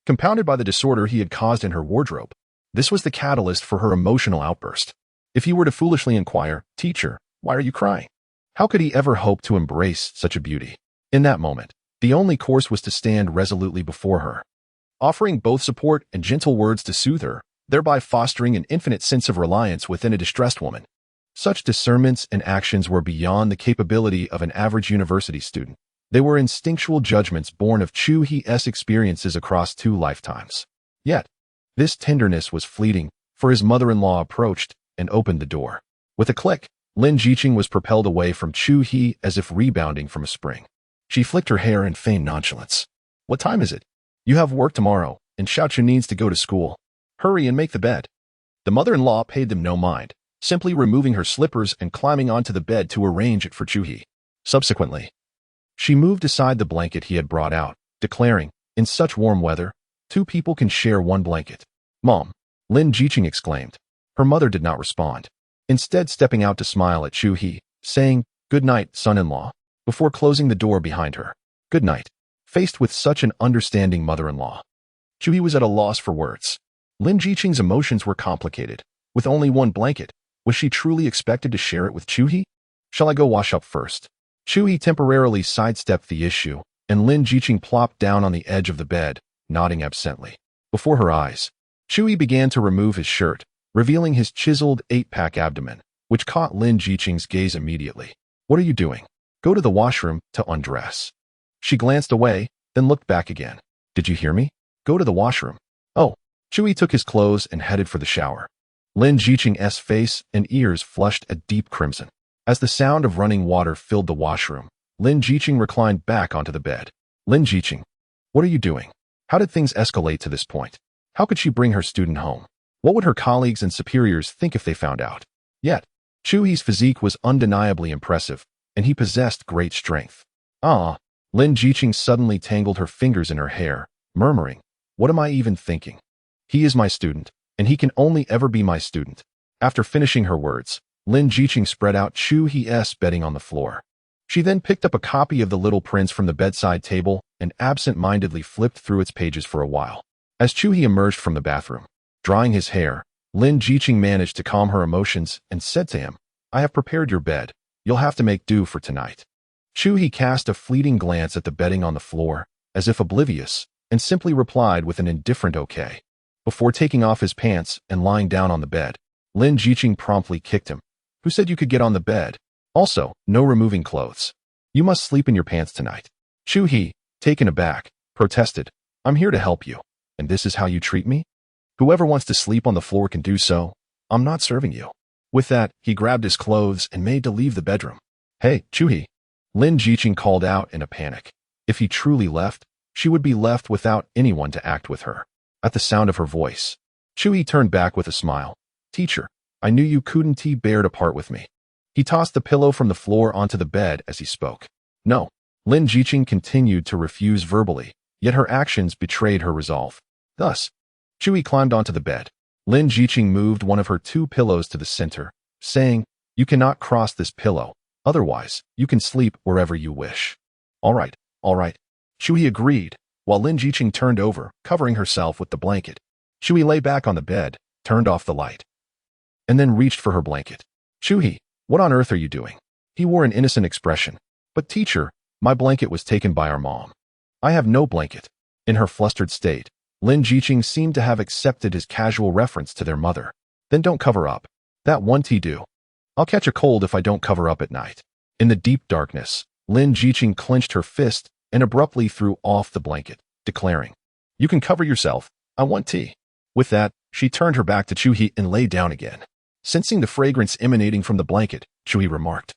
Compounded by the disorder he had caused in her wardrobe, this was the catalyst for her emotional outburst. If he were to foolishly inquire, Teacher, why are you crying? How could he ever hope to embrace such a beauty? In that moment, the only course was to stand resolutely before her, offering both support and gentle words to soothe her, thereby fostering an infinite sense of reliance within a distressed woman. Such discernments and actions were beyond the capability of an average university student. They were instinctual judgments born of Chu He's experiences across 2 lifetimes. Yet, this tenderness was fleeting, for his mother-in-law approached and opened the door. With a click, Lin Jiqing was propelled away from Chu He as if rebounding from a spring. She flicked her hair in feigned nonchalance. What time is it? You have work tomorrow, and Xiaochu needs to go to school. Hurry and make the bed. The mother-in-law paid them no mind, simply removing her slippers and climbing onto the bed to arrange it for Chu He. Subsequently, she moved aside the blanket he had brought out, declaring, in such warm weather, 2 people can share 1 blanket. Mom, Lin Jiqing exclaimed. Her mother did not respond, instead stepping out to smile at Chu He, saying, Good night, son-in-law, before closing the door behind her. Good night. Faced with such an understanding mother-in-law, Chu He was at a loss for words. Lin Jiqing's emotions were complicated. With only 1 blanket, was she truly expected to share it with Chu He? Shall I go wash up first? Chu He temporarily sidestepped the issue, and Lin Jiqing plopped down on the edge of the bed, nodding absently. Before her eyes, Chu He began to remove his shirt, revealing his chiseled 8-pack abdomen, which caught Lin Jiqing's gaze immediately. What are you doing? Go to the washroom to undress. She glanced away, then looked back again. Did you hear me? Go to the washroom. Oh. Chu He took his clothes and headed for the shower. Lin Jiqing's face and ears flushed a deep crimson. As the sound of running water filled the washroom, Lin Jiqing reclined back onto the bed. Lin Jiqing, what are you doing? How did things escalate to this point? How could she bring her student home? What would her colleagues and superiors think if they found out? Yet, Chu He's physique was undeniably impressive, and he possessed great strength. Ah, Lin Jiqing suddenly tangled her fingers in her hair, murmuring, "What am I even thinking? He is my student, and he can only ever be my student." After finishing her words, Lin Jiqing spread out Chu He's bedding on the floor. She then picked up a copy of The Little Prince from the bedside table and absent-mindedly flipped through its pages for a while. As Chu He emerged from the bathroom, drying his hair, Lin Jiqing managed to calm her emotions and said to him, "I have prepared your bed. You'll have to make do for tonight." Chu He cast a fleeting glance at the bedding on the floor, as if oblivious, and simply replied with an indifferent okay. Before taking off his pants and lying down on the bed, Lin Jiqing promptly kicked him. "Who said you could get on the bed? Also, no removing clothes. You must sleep in your pants tonight." Chu He, taken aback, protested, "I'm here to help you, and this is how you treat me? Whoever wants to sleep on the floor can do so. I'm not serving you." With that, he grabbed his clothes and made to leave the bedroom. "Hey, Chu He," Lin Jiqing called out in a panic. If he truly left, she would be left without anyone to act with her. At the sound of her voice, Chu He turned back with a smile. "Teacher, I knew you couldn't bear to part with me." He tossed the pillow from the floor onto the bed as he spoke. "No." Lin Jiqing continued to refuse verbally, yet her actions betrayed her resolve. Thus, Chu He climbed onto the bed. Lin Jiqing moved one of her two pillows to the center, saying, "You cannot cross this pillow, otherwise, you can sleep wherever you wish." All right. Chu He agreed, while Lin Jiqing turned over, covering herself with the blanket. Chu He lay back on the bed, turned off the light, and then reached for her blanket. "Chu He, what on earth are you doing?" He wore an innocent expression. "But teacher, my blanket was taken by our mom." "I have no blanket." In her flustered state, Lin Jiqing seemed to have accepted his casual reference to their mother. "Then don't cover up. That won't do. I'll catch a cold if I don't cover up at night." In the deep darkness, Lin Jiqing clenched her fist and abruptly threw off the blanket, declaring, "You can cover yourself. I want tea." With that, she turned her back to Chu He and lay down again. Sensing the fragrance emanating from the blanket, Chu He remarked,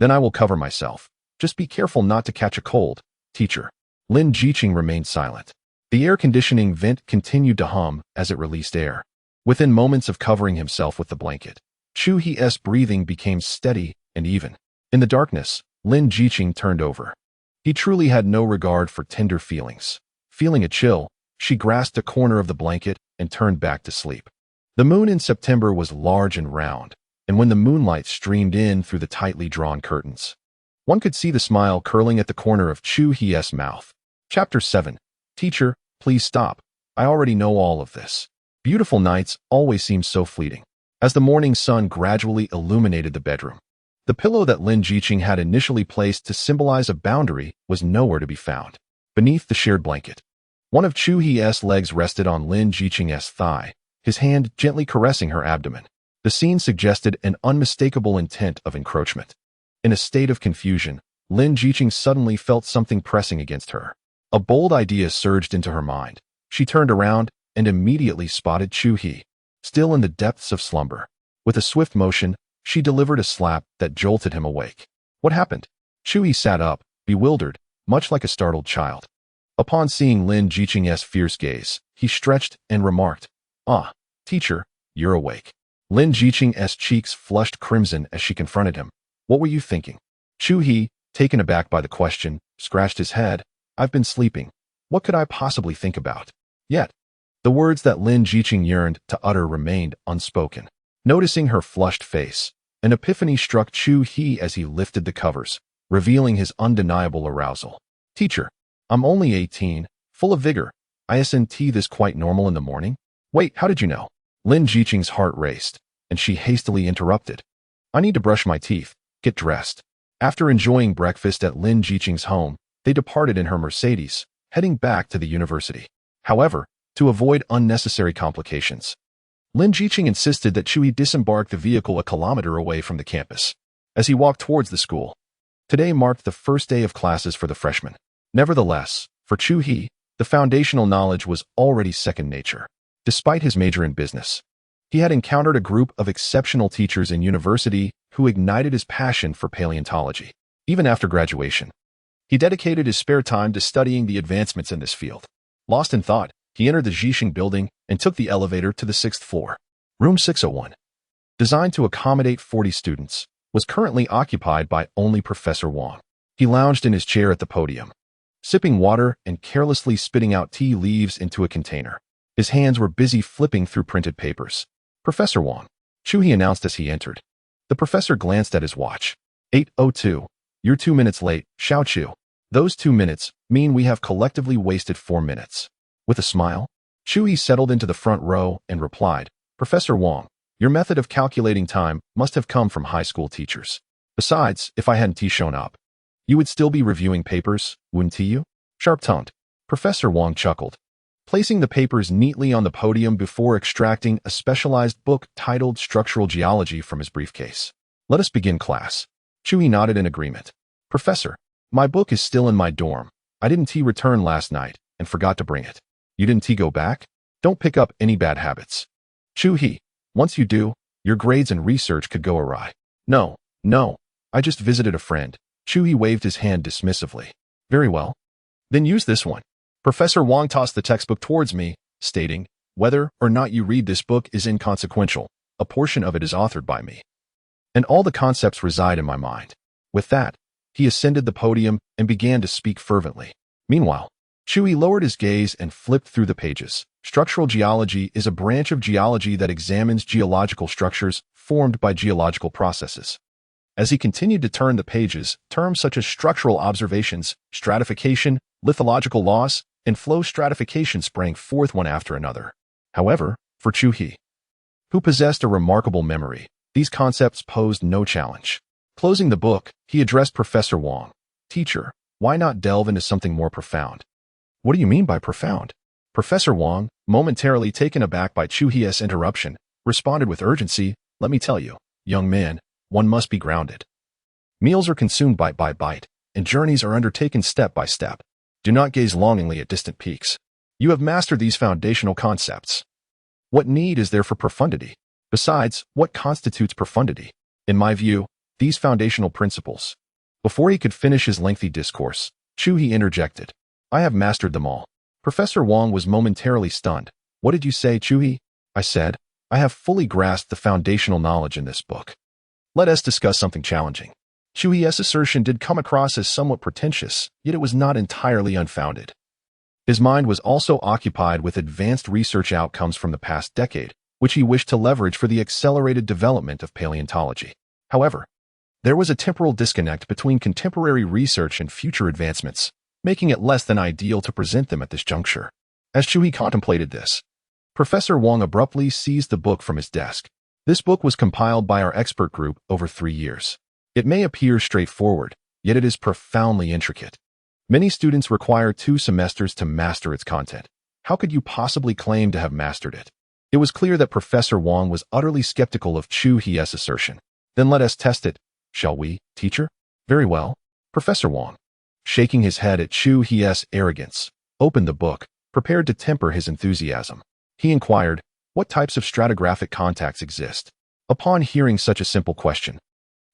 "Then I will cover myself. Just be careful not to catch a cold, teacher." Lin Jiqing remained silent. The air conditioning vent continued to hum as it released air. Within moments of covering himself with the blanket, Chu He's breathing became steady and even. In the darkness, Lin Jiqing turned over. He truly had no regard for tender feelings. Feeling a chill, she grasped a corner of the blanket and turned back to sleep. The moon in September was large and round, and when the moonlight streamed in through the tightly drawn curtains, one could see the smile curling at the corner of Chu He's mouth. Chapter 7. Teacher, please stop. I already know all of this. Beautiful nights always seem so fleeting. As the morning sun gradually illuminated the bedroom, the pillow that Lin Jiqing had initially placed to symbolize a boundary was nowhere to be found. Beneath the shared blanket, one of Chu He's legs rested on Lin Jiqing's thigh, his hand gently caressing her abdomen. The scene suggested an unmistakable intent of encroachment. In a state of confusion, Lin Jiqing suddenly felt something pressing against her. A bold idea surged into her mind. She turned around and immediately spotted Chu He, still in the depths of slumber. With a swift motion, she delivered a slap that jolted him awake. What happened? Chu He sat up, bewildered, much like a startled child. Upon seeing Lin Jiqing's fierce gaze, he stretched and remarked, "Ah, teacher, you're awake." Lin Jiqing's cheeks flushed crimson as she confronted him. "What were you thinking?" Chu He, taken aback by the question, scratched his head. "I've been sleeping. What could I possibly think about?" Yet, the words that Lin Jiqing yearned to utter remained unspoken. Noticing her flushed face, an epiphany struck Chu He as he lifted the covers, revealing his undeniable arousal. "Teacher, I'm only 18, full of vigor. Isn't this quite normal in the morning?" "Wait, how did you know?" Lin Jiqing's heart raced, and she hastily interrupted. "I need to brush my teeth, get dressed." After enjoying breakfast at Lin Jiqing's home, they departed in her Mercedes, heading back to the university. However, to avoid unnecessary complications, Lin Jiqing insisted that Chu He disembark the vehicle a kilometer away from the campus. As he walked towards the school, today marked the first day of classes for the freshmen. Nevertheless, for Chu He, the foundational knowledge was already second nature. Despite his major in business, he had encountered a group of exceptional teachers in university who ignited his passion for paleontology. Even after graduation, he dedicated his spare time to studying the advancements in this field. Lost in thought, he entered the Zhixing building and took the elevator to the 6th floor. Room 601. designed to accommodate 40 students, was currently occupied by only Professor Wang. He lounged in his chair at the podium, sipping water and carelessly spitting out tea leaves into a container. His hands were busy flipping through printed papers. Professor Wang, Chu He announced as he entered. The professor glanced at his watch. 8:02. You're 2 minutes late, Xiao Chu. Those 2 minutes mean we have collectively wasted 4 minutes. With a smile, Chu He settled into the front row and replied, Professor Wang, your method of calculating time must have come from high school teachers. Besides, if I hadn't shown up, you would still be reviewing papers, wouldn't you? Sharp-tongued, Professor Wang chuckled, placing the papers neatly on the podium before extracting a specialized book titled Structural Geology from his briefcase. Let us begin class. Chu He nodded in agreement. Professor, my book is still in my dorm. I didn't return last night and forgot to bring it. You didn't go back? Don't pick up any bad habits. Chu He, once you do, your grades and research could go awry. No, I just visited a friend. Chu He waved his hand dismissively. Very well. Then use this one. Professor Wang tossed the textbook towards me, stating, whether or not you read this book is inconsequential. A portion of it is authored by me, and all the concepts reside in my mind. With that, he ascended the podium and began to speak fervently. Meanwhile, Chu He lowered his gaze and flipped through the pages. Structural geology is a branch of geology that examines geological structures formed by geological processes. As he continued to turn the pages, terms such as structural observations, stratification, lithological laws, and flow stratification sprang forth one after another. However, for Chu He, who possessed a remarkable memory, these concepts posed no challenge. Closing the book, he addressed Professor Wang. Teacher, why not delve into something more profound? What do you mean by profound? Professor Wang, momentarily taken aback by Chu He's interruption, responded with urgency, let me tell you, young man, one must be grounded. Meals are consumed bite by bite, and journeys are undertaken step by step. Do not gaze longingly at distant peaks. You have mastered these foundational concepts. What need is there for profundity? Besides, what constitutes profundity? In my view, these foundational principles. Before he could finish his lengthy discourse, Chu He interjected. I have mastered them all. Professor Wang was momentarily stunned. What did you say, Chu He? I said, I have fully grasped the foundational knowledge in this book. Let us discuss something challenging. Chu He's assertion did come across as somewhat pretentious, yet it was not entirely unfounded. His mind was also occupied with advanced research outcomes from the past decade, which he wished to leverage for the accelerated development of paleontology. However, there was a temporal disconnect between contemporary research and future advancements, making it less than ideal to present them at this juncture. As Chu He contemplated this, Professor Wang abruptly seized the book from his desk. This book was compiled by our expert group over 3 years. It may appear straightforward, yet it is profoundly intricate. Many students require 2 semesters to master its content. How could you possibly claim to have mastered it? It was clear that Professor Wang was utterly skeptical of Chu He's assertion. Then let us test it, shall we, teacher? Very well. Professor Wang, shaking his head at Chu He's arrogance, opened the book, prepared to temper his enthusiasm. He inquired, what types of stratigraphic contacts exist? Upon hearing such a simple question,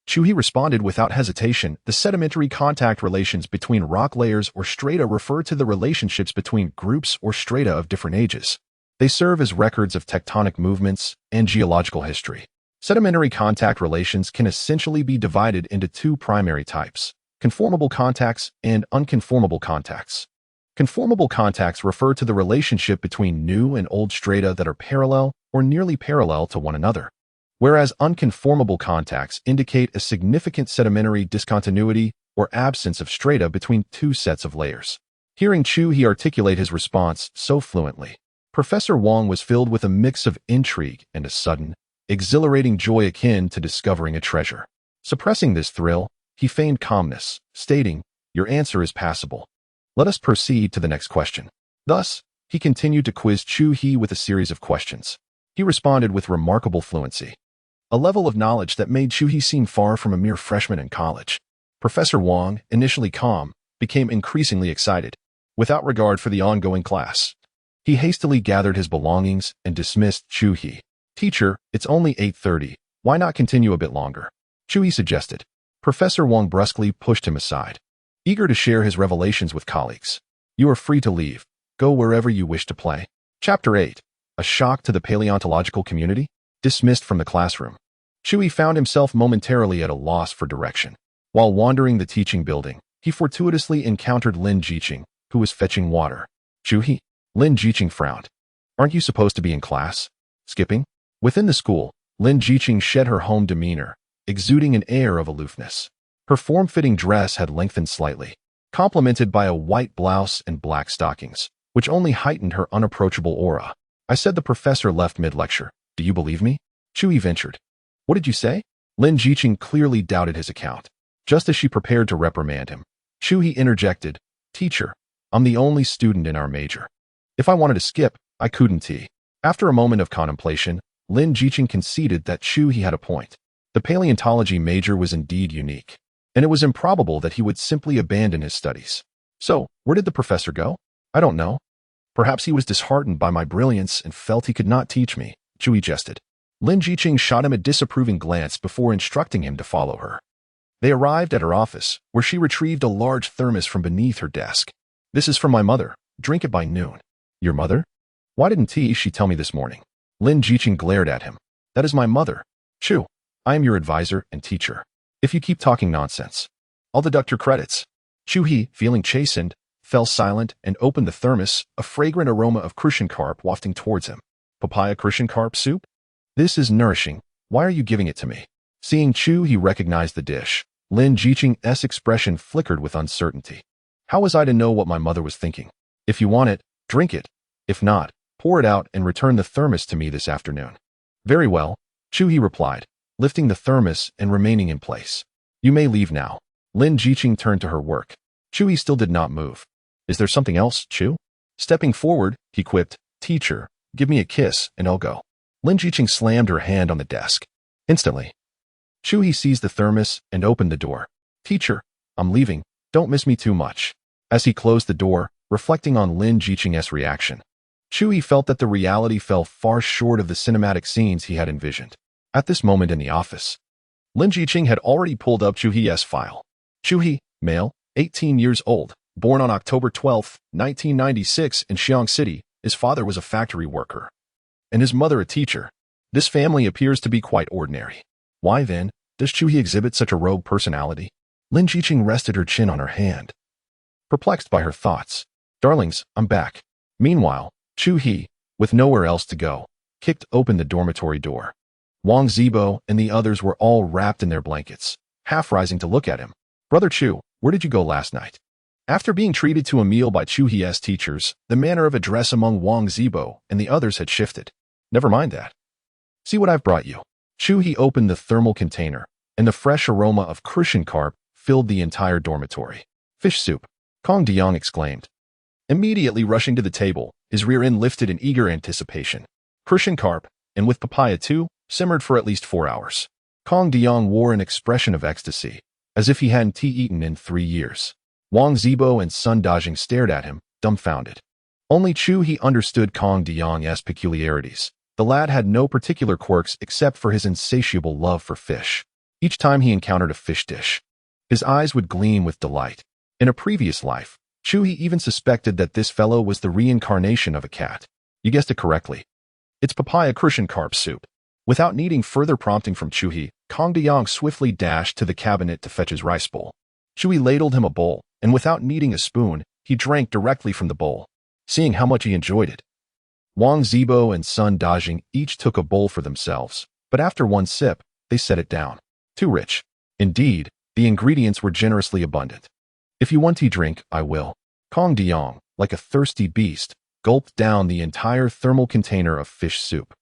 Chu He responded without hesitation, the sedimentary contact relations between rock layers or strata refer to the relationships between groups or strata of different ages. They serve as records of tectonic movements and geological history. Sedimentary contact relations can essentially be divided into 2 primary types: conformable contacts and unconformable contacts. Conformable contacts refer to the relationship between new and old strata that are parallel or nearly parallel to one another, whereas unconformable contacts indicate a significant sedimentary discontinuity or absence of strata between 2 sets of layers. Hearing Chu He articulate his response so fluently, Professor Wang was filled with a mix of intrigue and a sudden, exhilarating joy akin to discovering a treasure. Suppressing this thrill, he feigned calmness, stating, your answer is passable. Let us proceed to the next question. Thus, he continued to quiz Chu He with a series of questions. He responded with remarkable fluency, a level of knowledge that made Chu He seem far from a mere freshman in college. Professor Wang, initially calm, became increasingly excited. Without regard for the ongoing class, he hastily gathered his belongings and dismissed Chu He. Teacher, it's only 8:30. Why not continue a bit longer? Chu He suggested. Professor Wang brusquely pushed him aside, eager to share his revelations with colleagues. You are free to leave. Go wherever you wish to play. Chapter 8. A shock to the paleontological community? Dismissed from the classroom. Chui found himself momentarily at a loss for direction. While wandering the teaching building, he fortuitously encountered Lin Jiqing, who was fetching water. Chui? Lin Jiqing frowned. Aren't you supposed to be in class? Skipping? Within the school, Lin Jiqing shed her home demeanor, exuding an air of aloofness. Her form-fitting dress had lengthened slightly, complemented by a white blouse and black stockings, which only heightened her unapproachable aura. I said the professor left mid-lecture. Do you believe me? Chui ventured. What did you say? Lin Jiqing clearly doubted his account. Just as she prepared to reprimand him, Chui interjected, Teacher, I'm the only student in our major. If I wanted to skip, I couldn't. After a moment of contemplation, Lin Jiqing conceded that Chui had a point. The paleontology major was indeed unique, and it was improbable that he would simply abandon his studies. So, where did the professor go? I don't know. Perhaps he was disheartened by my brilliance and felt he could not teach me, Chui jested. Lin Jiqing shot him a disapproving glance before instructing him to follow her. They arrived at her office, where she retrieved a large thermos from beneath her desk. This is from my mother. Drink it by noon. Your mother? Why didn't she tell me this morning? Lin Jiqing glared at him. That is my mother. Chu, I am your advisor and teacher. If you keep talking nonsense, I'll deduct your credits. Chui, feeling chastened, fell silent and opened the thermos, a fragrant aroma of crucian carp wafting towards him. Papaya crucian carp soup? This is nourishing. Why are you giving it to me? Seeing Chui recognized the dish, Lin Jiqing's expression flickered with uncertainty. How was I to know what my mother was thinking? If you want it, drink it. If not, pour it out and return the thermos to me this afternoon. Very well, Chui replied, lifting the thermos and remaining in place. You may leave now. Lin Jiqing turned to her work. Chui still did not move. Is there something else, Chu? Stepping forward, he quipped, Teacher, give me a kiss and I'll go. Lin Jiqing slammed her hand on the desk. Instantly, Chui seized the thermos and opened the door. Teacher, I'm leaving. Don't miss me too much. As he closed the door, reflecting on Lin Jiqing's reaction, Chui felt that the reality fell far short of the cinematic scenes he had envisioned. At this moment in the office, Lin Jiqing had already pulled up Chui's file. Chui, male, 18 years old, born on October 12, 1996 in Xiang City. His father was a factory worker, and his mother a teacher. This family appears to be quite ordinary. Why, then, does Chui exhibit such a rogue personality? Lin Jiqing rested her chin on her hand, perplexed by her thoughts. Darlings, I'm back. Meanwhile, Chui, with nowhere else to go, kicked open the dormitory door. Wang Zibo and the others were all wrapped in their blankets, half rising to look at him. Brother Chu, where did you go last night? After being treated to a meal by Chui's teachers, the manner of address among Wang Zibo and the others had shifted. Never mind that. See what I've brought you. Chui opened the thermal container, and the fresh aroma of crucian carp filled the entire dormitory. Fish soup, Kong Diang exclaimed. Immediately rushing to the table, his rear end lifted in eager anticipation. Crucian carp, and with papaya too, simmered for at least 4 hours. Kong Diang wore an expression of ecstasy, as if he hadn't eaten in 3 years. Wang Zibo and Sun Dajing stared at him, dumbfounded. Only Chui understood Kong Diang's peculiarities. The lad had no particular quirks except for his insatiable love for fish. Each time he encountered a fish dish, his eyes would gleam with delight. In a previous life, Chui even suspected that this fellow was the reincarnation of a cat. You guessed it correctly. It's papaya crucian carp soup. Without needing further prompting from Chui, Kong Diang swiftly dashed to the cabinet to fetch his rice bowl. Chui ladled him a bowl, and without needing a spoon, he drank directly from the bowl, seeing how much he enjoyed it. Wang Zibo and Sun Dajing each took a bowl for themselves, but after one sip, they set it down. Too rich. Indeed, the ingredients were generously abundant. If you want tea drink, I will. Kong Diang, like a thirsty beast, gulped down the entire thermal container of fish soup,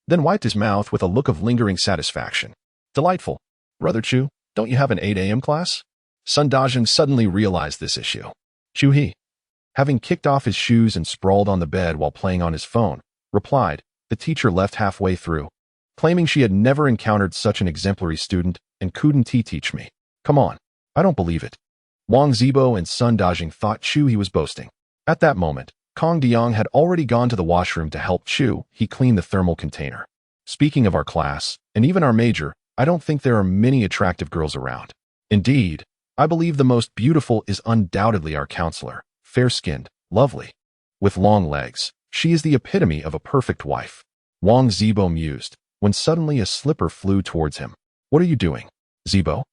then wiped his mouth with a look of lingering satisfaction. Delightful. Brother Chu, don't you have an 8 a.m. class? Sun Dajing suddenly realized this issue. Chui, having kicked off his shoes and sprawled on the bed while playing on his phone, replied. The teacher left halfway through, claiming she had never encountered such an exemplary student and couldn't teach me. Come on, I don't believe it. Wang Zibo and Sun Dajing thought Chui was boasting. At that moment, Kong Diang had already gone to the washroom to help Chui clean the thermal container. Speaking of our class, and even our major, I don't think there are many attractive girls around. Indeed, I believe the most beautiful is undoubtedly our counselor, fair-skinned, lovely, with long legs. She is the epitome of a perfect wife. Wang Zibo mused, when suddenly a slipper flew towards him. "What are you doing, Zibo?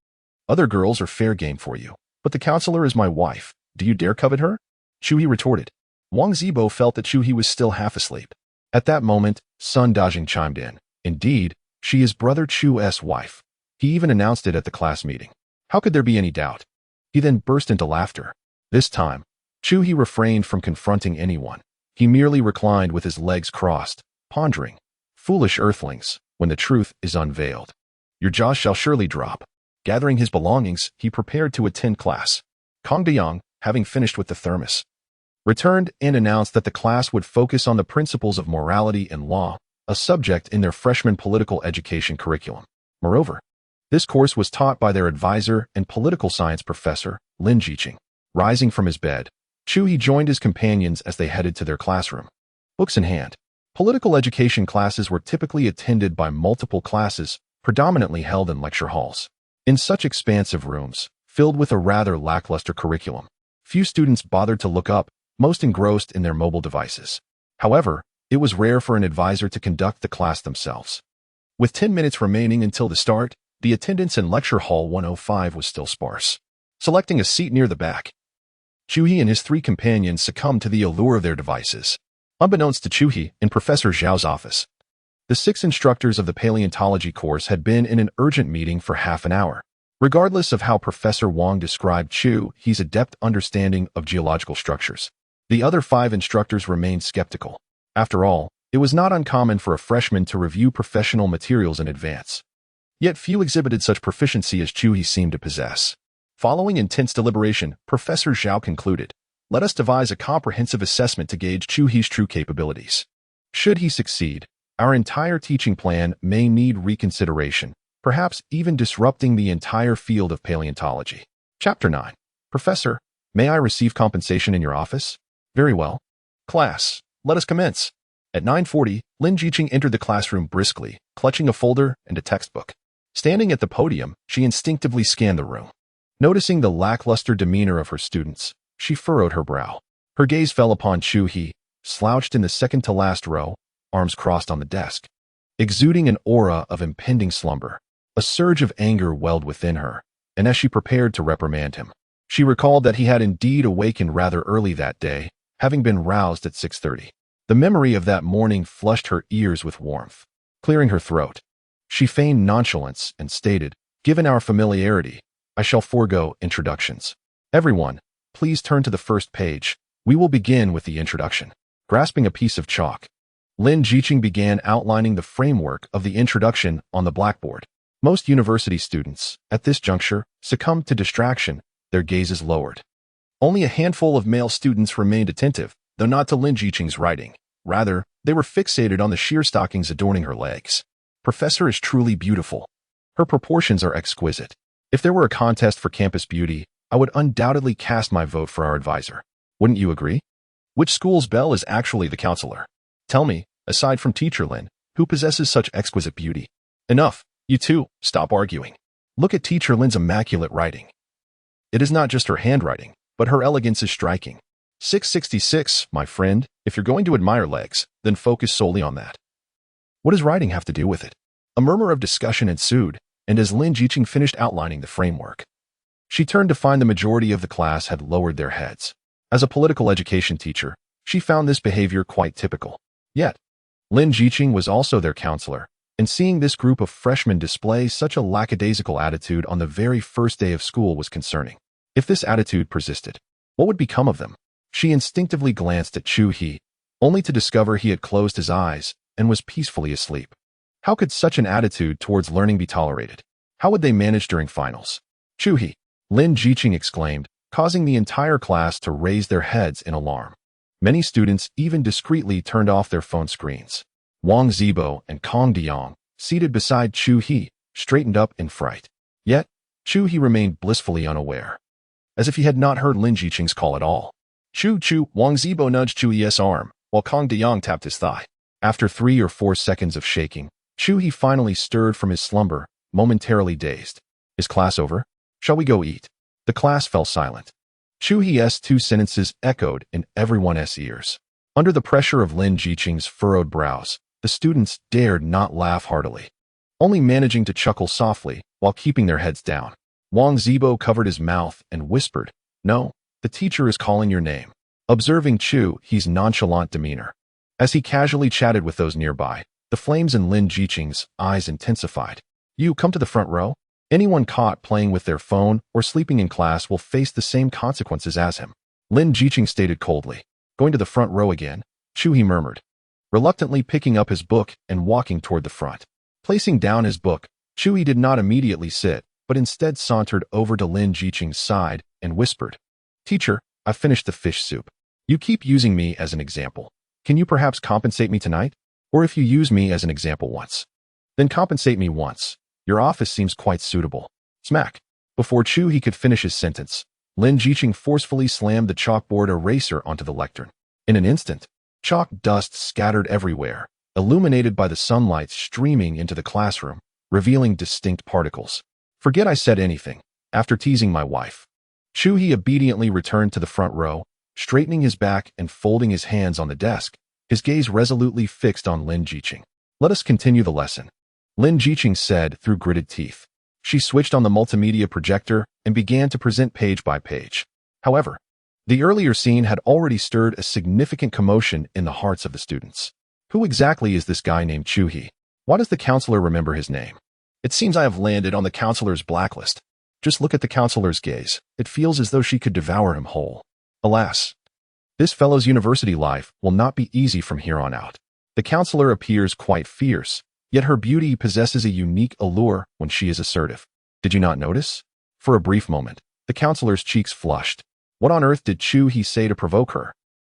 Other girls are fair game for you, but the counselor is my wife. Do you dare covet her?" Chuhi retorted. Wang Zibo felt that Chuhi was still half asleep. At that moment, Sun Dajing chimed in. "Indeed, she is Brother Chu's wife. He even announced it at the class meeting. How could there be any doubt?" He then burst into laughter. This time, Chuhi refrained from confronting anyone. He merely reclined with his legs crossed, pondering. Foolish earthlings, when the truth is unveiled, your jaws shall surely drop. Gathering his belongings, he prepared to attend class. Kong Deyang, having finished with the thermos, returned and announced that the class would focus on the principles of morality and law, a subject in their freshman political education curriculum. Moreover, this course was taught by their advisor and political science professor, Lin Jiqing. Rising from his bed, Chuhi joined his companions as they headed to their classroom. Books in hand. Political education classes were typically attended by multiple classes, predominantly held in lecture halls. In such expansive rooms, filled with a rather lackluster curriculum, few students bothered to look up, most engrossed in their mobile devices. However, it was rare for an advisor to conduct the class themselves. With 10 minutes remaining until the start, the attendance in Lecture Hall 105 was still sparse. Selecting a seat near the back, Chuhi and his 3 companions succumbed to the allure of their devices. Unbeknownst to Chuhi, in Professor Zhao's office, the 6 instructors of the paleontology course had been in an urgent meeting for half an hour. Regardless of how Professor Wang described Chuhi's adept understanding of geological structures, the other 5 instructors remained skeptical. After all, it was not uncommon for a freshman to review professional materials in advance. Yet few exhibited such proficiency as Chuhi seemed to possess. Following intense deliberation, Professor Zhao concluded, "Let us devise a comprehensive assessment to gauge Chuhi's true capabilities. Should he succeed, our entire teaching plan may need reconsideration, perhaps even disrupting the entire field of paleontology." Chapter 9. Professor, may I receive compensation in your office? Very well. Class, let us commence. At 9:40, Lin Jiqing entered the classroom briskly, clutching a folder and a textbook. Standing at the podium, she instinctively scanned the room. Noticing the lackluster demeanor of her students, she furrowed her brow. Her gaze fell upon Chuhi, slouched in the second-to-last row, arms crossed on the desk. Exuding an aura of impending slumber, a surge of anger welled within her, and as she prepared to reprimand him, she recalled that he had indeed awakened rather early that day, having been roused at 6:30. The memory of that morning flushed her ears with warmth. Clearing her throat, she feigned nonchalance and stated, "Given our familiarity, I shall forego introductions. Everyone, please turn to the first page. We will begin with the introduction." Grasping a piece of chalk, Lin Jiqing began outlining the framework of the introduction on the blackboard. Most university students, at this juncture, succumbed to distraction, their gazes lowered. Only a handful of male students remained attentive, though not to Lin Jiqing's writing. Rather, they were fixated on the sheer stockings adorning her legs. Professor is truly beautiful. Her proportions are exquisite. If there were a contest for campus beauty, I would undoubtedly cast my vote for our advisor. Wouldn't you agree? Which school's belle is actually the counselor? Tell me, aside from Teacher Lin, who possesses such exquisite beauty? Enough, you two, stop arguing. Look at Teacher Lin's immaculate writing. It is not just her handwriting, but her elegance is striking. 666, my friend, if you're going to admire legs, then focus solely on that. What does writing have to do with it? A murmur of discussion ensued, and as Lin Jiqing finished outlining the framework, she turned to find the majority of the class had lowered their heads. As a political education teacher, she found this behavior quite typical. Yet, Lin Jiqing was also their counselor, and seeing this group of freshmen display such a lackadaisical attitude on the very first day of school was concerning. If this attitude persisted, what would become of them? She instinctively glanced at Chuhi, only to discover he had closed his eyes and was peacefully asleep. How could such an attitude towards learning be tolerated? How would they manage during finals? Chuhi, Lin Jiqing exclaimed, causing the entire class to raise their heads in alarm. Many students even discreetly turned off their phone screens. Wang Zibo and Kong Deyang, seated beside Chuhi, straightened up in fright. Yet, Chuhi remained blissfully unaware, as if he had not heard Lin Jiqing's call at all. Chu, Wang Zibo nudged Chuhi's arm, while Kong Deyang tapped his thigh. After 3 or 4 seconds of shaking, Chuhi finally stirred from his slumber, momentarily dazed. Is class over? Shall we go eat? The class fell silent. Chuhi's 2 sentences echoed in everyone's ears. Under the pressure of Lin Jiqing's furrowed brows, The students dared not laugh heartily, only managing to chuckle softly while keeping their heads down. Wang Zibo covered his mouth and whispered, "No, the teacher is calling your name," observing Chu He's nonchalant demeanor. As he casually chatted with those nearby, the flames in Lin Jiqing's eyes intensified. "You come to the front row? Anyone caught playing with their phone or sleeping in class will face the same consequences as him," Lin Jiqing stated coldly. "Going to the front row again?" Chu He murmured, reluctantly picking up his book and walking toward the front. Placing down his book, Chu He did not immediately sit, but instead sauntered over to Lin Jiqing's side and whispered, "Teacher, I've finished the fish soup. You keep using me as an example. Can you perhaps compensate me tonight? Or if you use me as an example once, then compensate me once. Your office seems quite suitable." Smack. Before Chu He could finish his sentence, Lin Jiqing forcefully slammed the chalkboard eraser onto the lectern. In an instant, chalk dust scattered everywhere, illuminated by the sunlight streaming into the classroom, revealing distinct particles. "Forget I said anything," after teasing my wife. Chu He obediently returned to the front row, straightening his back and folding his hands on the desk, his gaze resolutely fixed on Lin Jiqing. "Let us continue the lesson," Lin Jiqing said through gritted teeth. She switched on the multimedia projector and began to present page by page. However, the earlier scene had already stirred a significant commotion in the hearts of the students. Who exactly is this guy named Chu He? Why does the counselor remember his name? It seems I have landed on the counselor's blacklist. Just look at the counselor's gaze. It feels as though she could devour him whole. Alas, this fellow's university life will not be easy from here on out. The counselor appears quite fierce, yet her beauty possesses a unique allure when she is assertive. Did you not notice? For a brief moment, the counselor's cheeks flushed. What on earth did Chu He say to provoke her?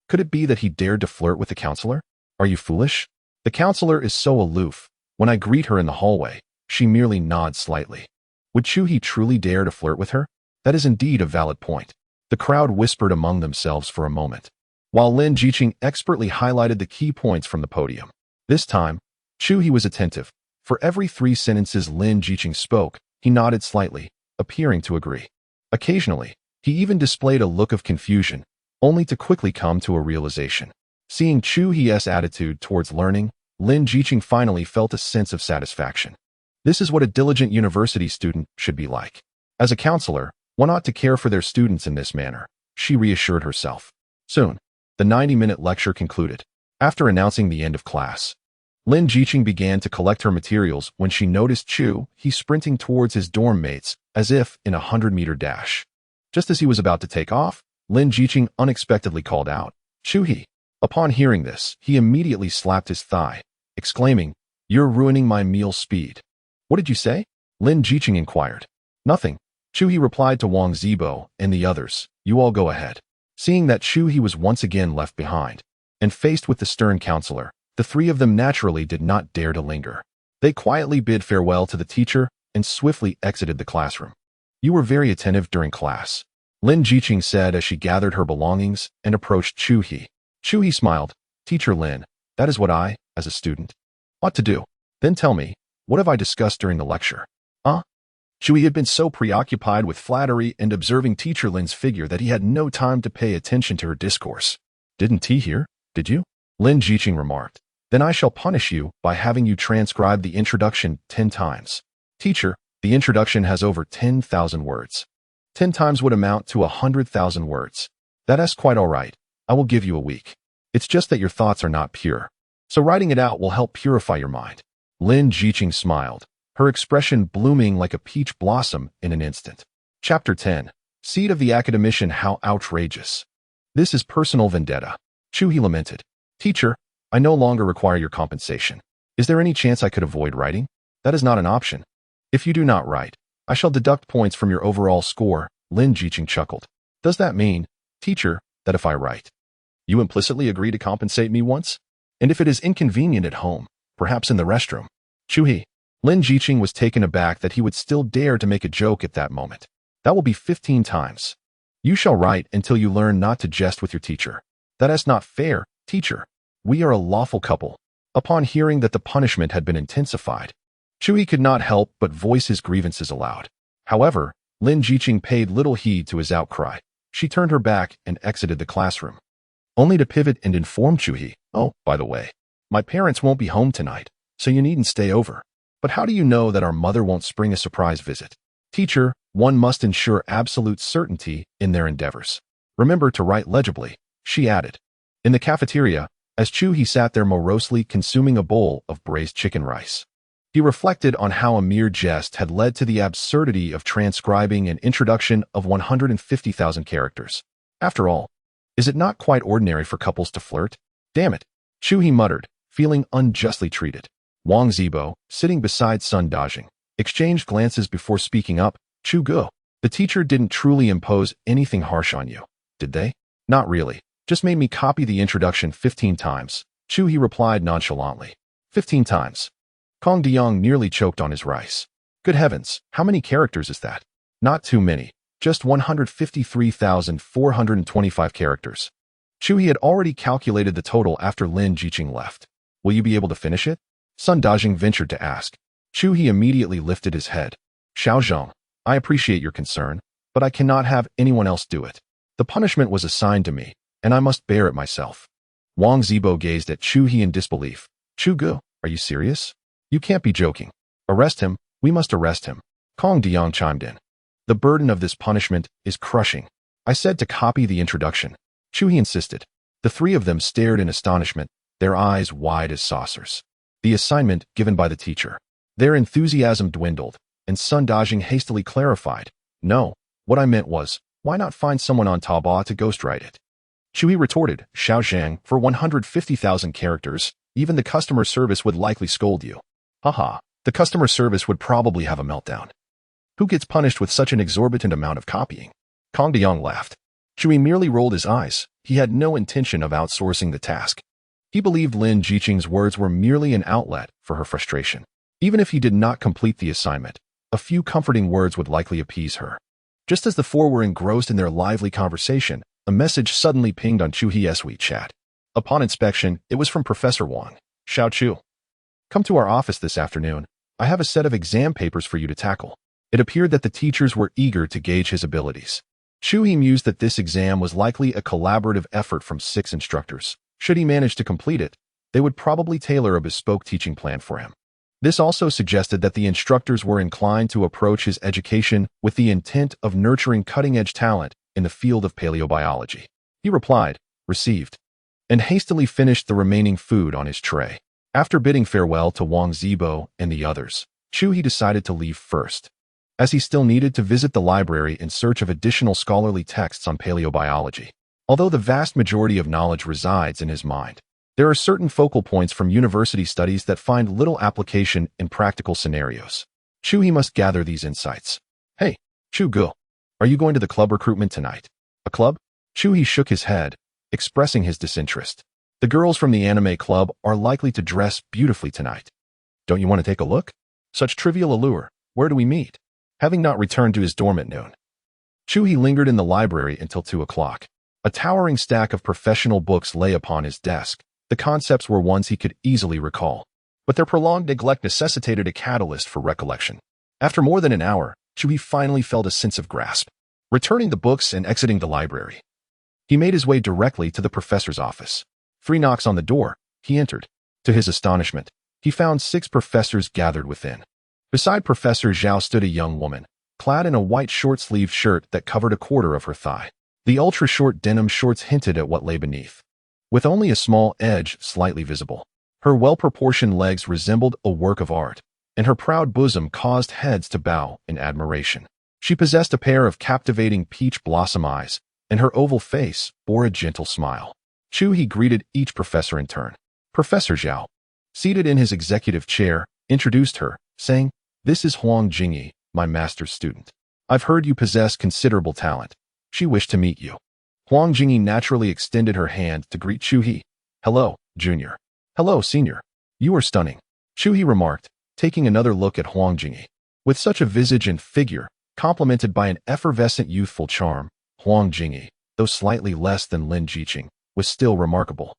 Could it be that he dared to flirt with the counselor? Are you foolish? The counselor is so aloof. When I greet her in the hallway, she merely nods slightly. Would Chu He truly dare to flirt with her? That is indeed a valid point. The crowd whispered among themselves for a moment, while Lin Jiqing expertly highlighted the key points from the podium. This time, Chu He was attentive. For every 3 sentences Lin Jiqing spoke, he nodded slightly, appearing to agree. Occasionally, he even displayed a look of confusion, only to quickly come to a realization. Seeing Chu He's attitude towards learning, Lin Jiqing finally felt a sense of satisfaction. This is what a diligent university student should be like. As a counselor, one ought to care for their students in this manner, she reassured herself. Soon, the 90-minute lecture concluded. After announcing the end of class, Lin Jiqing began to collect her materials when she noticed Chu He sprinting towards his dorm mates as if in a 100-meter dash. Just as he was about to take off, Lin Jiqing unexpectedly called out, "Chu He." Upon hearing this, he immediately slapped his thigh, exclaiming, "You're ruining my meal speed." "What did you say?" Lin Jiqing inquired. "Nothing," Chu He replied to Wang Zibo and the others. "You all go ahead." Seeing that Chu He was once again left behind, and faced with the stern counselor, the 3 of them naturally did not dare to linger. They quietly bid farewell to the teacher and swiftly exited the classroom. "You were very attentive during class," Lin Jiqing said as she gathered her belongings and approached Chu He. Chu He smiled. "Teacher Lin, that is what I, as a student, ought to do." "Then tell me, what have I discussed during the lecture?" Chu He had been so preoccupied with flattery and observing Teacher Lin's figure that he had no time to pay attention to her discourse. "Didn't he hear? Did you?" Lin Jiqing remarked. "Then I shall punish you by having you transcribe the introduction 10 times. Teacher, the introduction has over 10,000 words. 10 times would amount to 100,000 words. That's quite all right. I will give you a week. It's just that your thoughts are not pure. So writing it out will help purify your mind." Lin Jiqing smiled, her expression blooming like a peach blossom in an instant. Chapter 10. Seed of the Academician. How outrageous. This is personal vendetta. Chu He lamented. "Teacher, I no longer require your compensation. Is there any chance I could avoid writing? That is not an option. If you do not write, I shall deduct points from your overall score." Lin Jiqing chuckled. "Does that mean, teacher, that if I write, you implicitly agree to compensate me once? And if it is inconvenient at home, perhaps in the restroom?" Chu He. Lin Jiqing was taken aback that he would still dare to make a joke at that moment. "That will be 15 times. You shall write until you learn not to jest with your teacher." "That is not fair, teacher. We are a lawful couple." Upon hearing that the punishment had been intensified, Chu He could not help but voice his grievances aloud. However, Lin Jiqing paid little heed to his outcry. She turned her back and exited the classroom, only to pivot and inform Chu He, "Oh, by the way, My parents won't be home tonight, so you needn't stay over. But how do you know that our mother won't spring a surprise visit? Teacher, one must ensure absolute certainty in their endeavors. Remember to write legibly, she added. In the cafeteria, as Chu-hee sat there morosely consuming a bowl of braised chicken rice, he reflected on how a mere jest had led to the absurdity of transcribing an introduction of 150,000 characters. After all, is it not quite ordinary for couples to flirt? Damn it, Chu-hee muttered, feeling unjustly treated. Wang Zibo, sitting beside Sun Dajing, exchanged glances before speaking up. Chu-go, the teacher didn't truly impose anything harsh on you, did they? Not really. Just made me copy the introduction 15 times, Chu-hee replied nonchalantly. 15 times. Kong Diyang nearly choked on his rice. Good heavens, how many characters is that? Not too many, just 153,425 characters. Chu-hee had already calculated the total after Lin Jiqing left. Will you be able to finish it? Sun Dajing ventured to ask. Chu-hee immediately lifted his head. Xiaozhong, I appreciate your concern, but I cannot have anyone else do it. The punishment was assigned to me, and I must bear it myself. Wang Zibo gazed at Chu-hee in disbelief. Chu-go, are you serious? You can't be joking. Arrest him, we must arrest him. Kong Diyang chimed in. The burden of this punishment is crushing. I said to copy the introduction. Chu-hee insisted. The three of them stared in astonishment, their eyes wide as saucers. The assignment given by the teacher. Their enthusiasm dwindled, and Sun Dajing hastily clarified. No, what I meant was, why not find someone on Taobao to ghostwrite it? Chu-hee retorted, Xiaozhang, for 150,000 characters, even the customer service would likely scold you. Haha, the customer service would probably have a meltdown. Who gets punished with such an exorbitant amount of copying? Kong Diyang laughed. Chu-hee merely rolled his eyes. He had no intention of outsourcing the task. He believed Lin Jiqing's words were merely an outlet for her frustration. Even if he did not complete the assignment, a few comforting words would likely appease her. Just as the four were engrossed in their lively conversation, a message suddenly pinged on Chu-hee's WeChat. Upon inspection, it was from Professor Wang. Xiao Chu. Come to our office this afternoon. I have a set of exam papers for you to tackle. It appeared that the teachers were eager to gauge his abilities. Chu-hee mused that this exam was likely a collaborative effort from 6 instructors. Should he manage to complete it, they would probably tailor a bespoke teaching plan for him. This also suggested that the instructors were inclined to approach his education with the intent of nurturing cutting-edge talent in the field of paleobiology. He replied, received, and hastily finished the remaining food on his tray. After bidding farewell to Wang Zibo and the others, Chu-hee decided to leave first, as he still needed to visit the library in search of additional scholarly texts on paleobiology. Although the vast majority of knowledge resides in his mind, there are certain focal points from university studies that find little application in practical scenarios. Chu-hee must gather these insights. Hey, Chu-go, are you going to the club recruitment tonight? A club? Chu-hee shook his head, expressing his disinterest. The girls from the anime club are likely to dress beautifully tonight. Don't you want to take a look? Such trivial allure. Where do we meet? Having not returned to his dorm at noon, Chu-hee lingered in the library until 2 o'clock. A towering stack of professional books lay upon his desk. The concepts were ones he could easily recall, but their prolonged neglect necessitated a catalyst for recollection. After more than an hour, Chu-hee finally felt a sense of grasp. Returning the books and exiting the library, he made his way directly to the professor's office. 3 knocks on the door, he entered. To his astonishment, he found 6 professors gathered within. Beside Professor Zhao stood a young woman, clad in a white short-sleeved shirt that covered a quarter of her thigh. The ultra-short denim shorts hinted at what lay beneath, with only a small edge slightly visible. Her well-proportioned legs resembled a work of art, and her proud bosom caused heads to bow in admiration. She possessed a pair of captivating peach blossom eyes, and her oval face bore a gentle smile. Chu-hee greeted each professor in turn. Professor Zhao, seated in his executive chair, introduced her, saying, "This is Huang Jingyi, my master's student. I've heard you possess considerable talent. She wished to meet you." Huang Jingyi naturally extended her hand to greet Chu-hee. "Hello, Junior." "Hello, Senior. You are stunning," Chu-hee remarked, taking another look at Huang Jingyi. With such a visage and figure, complemented by an effervescent youthful charm, Huang Jingyi, though slightly less than Lin Jiqing, was still remarkable.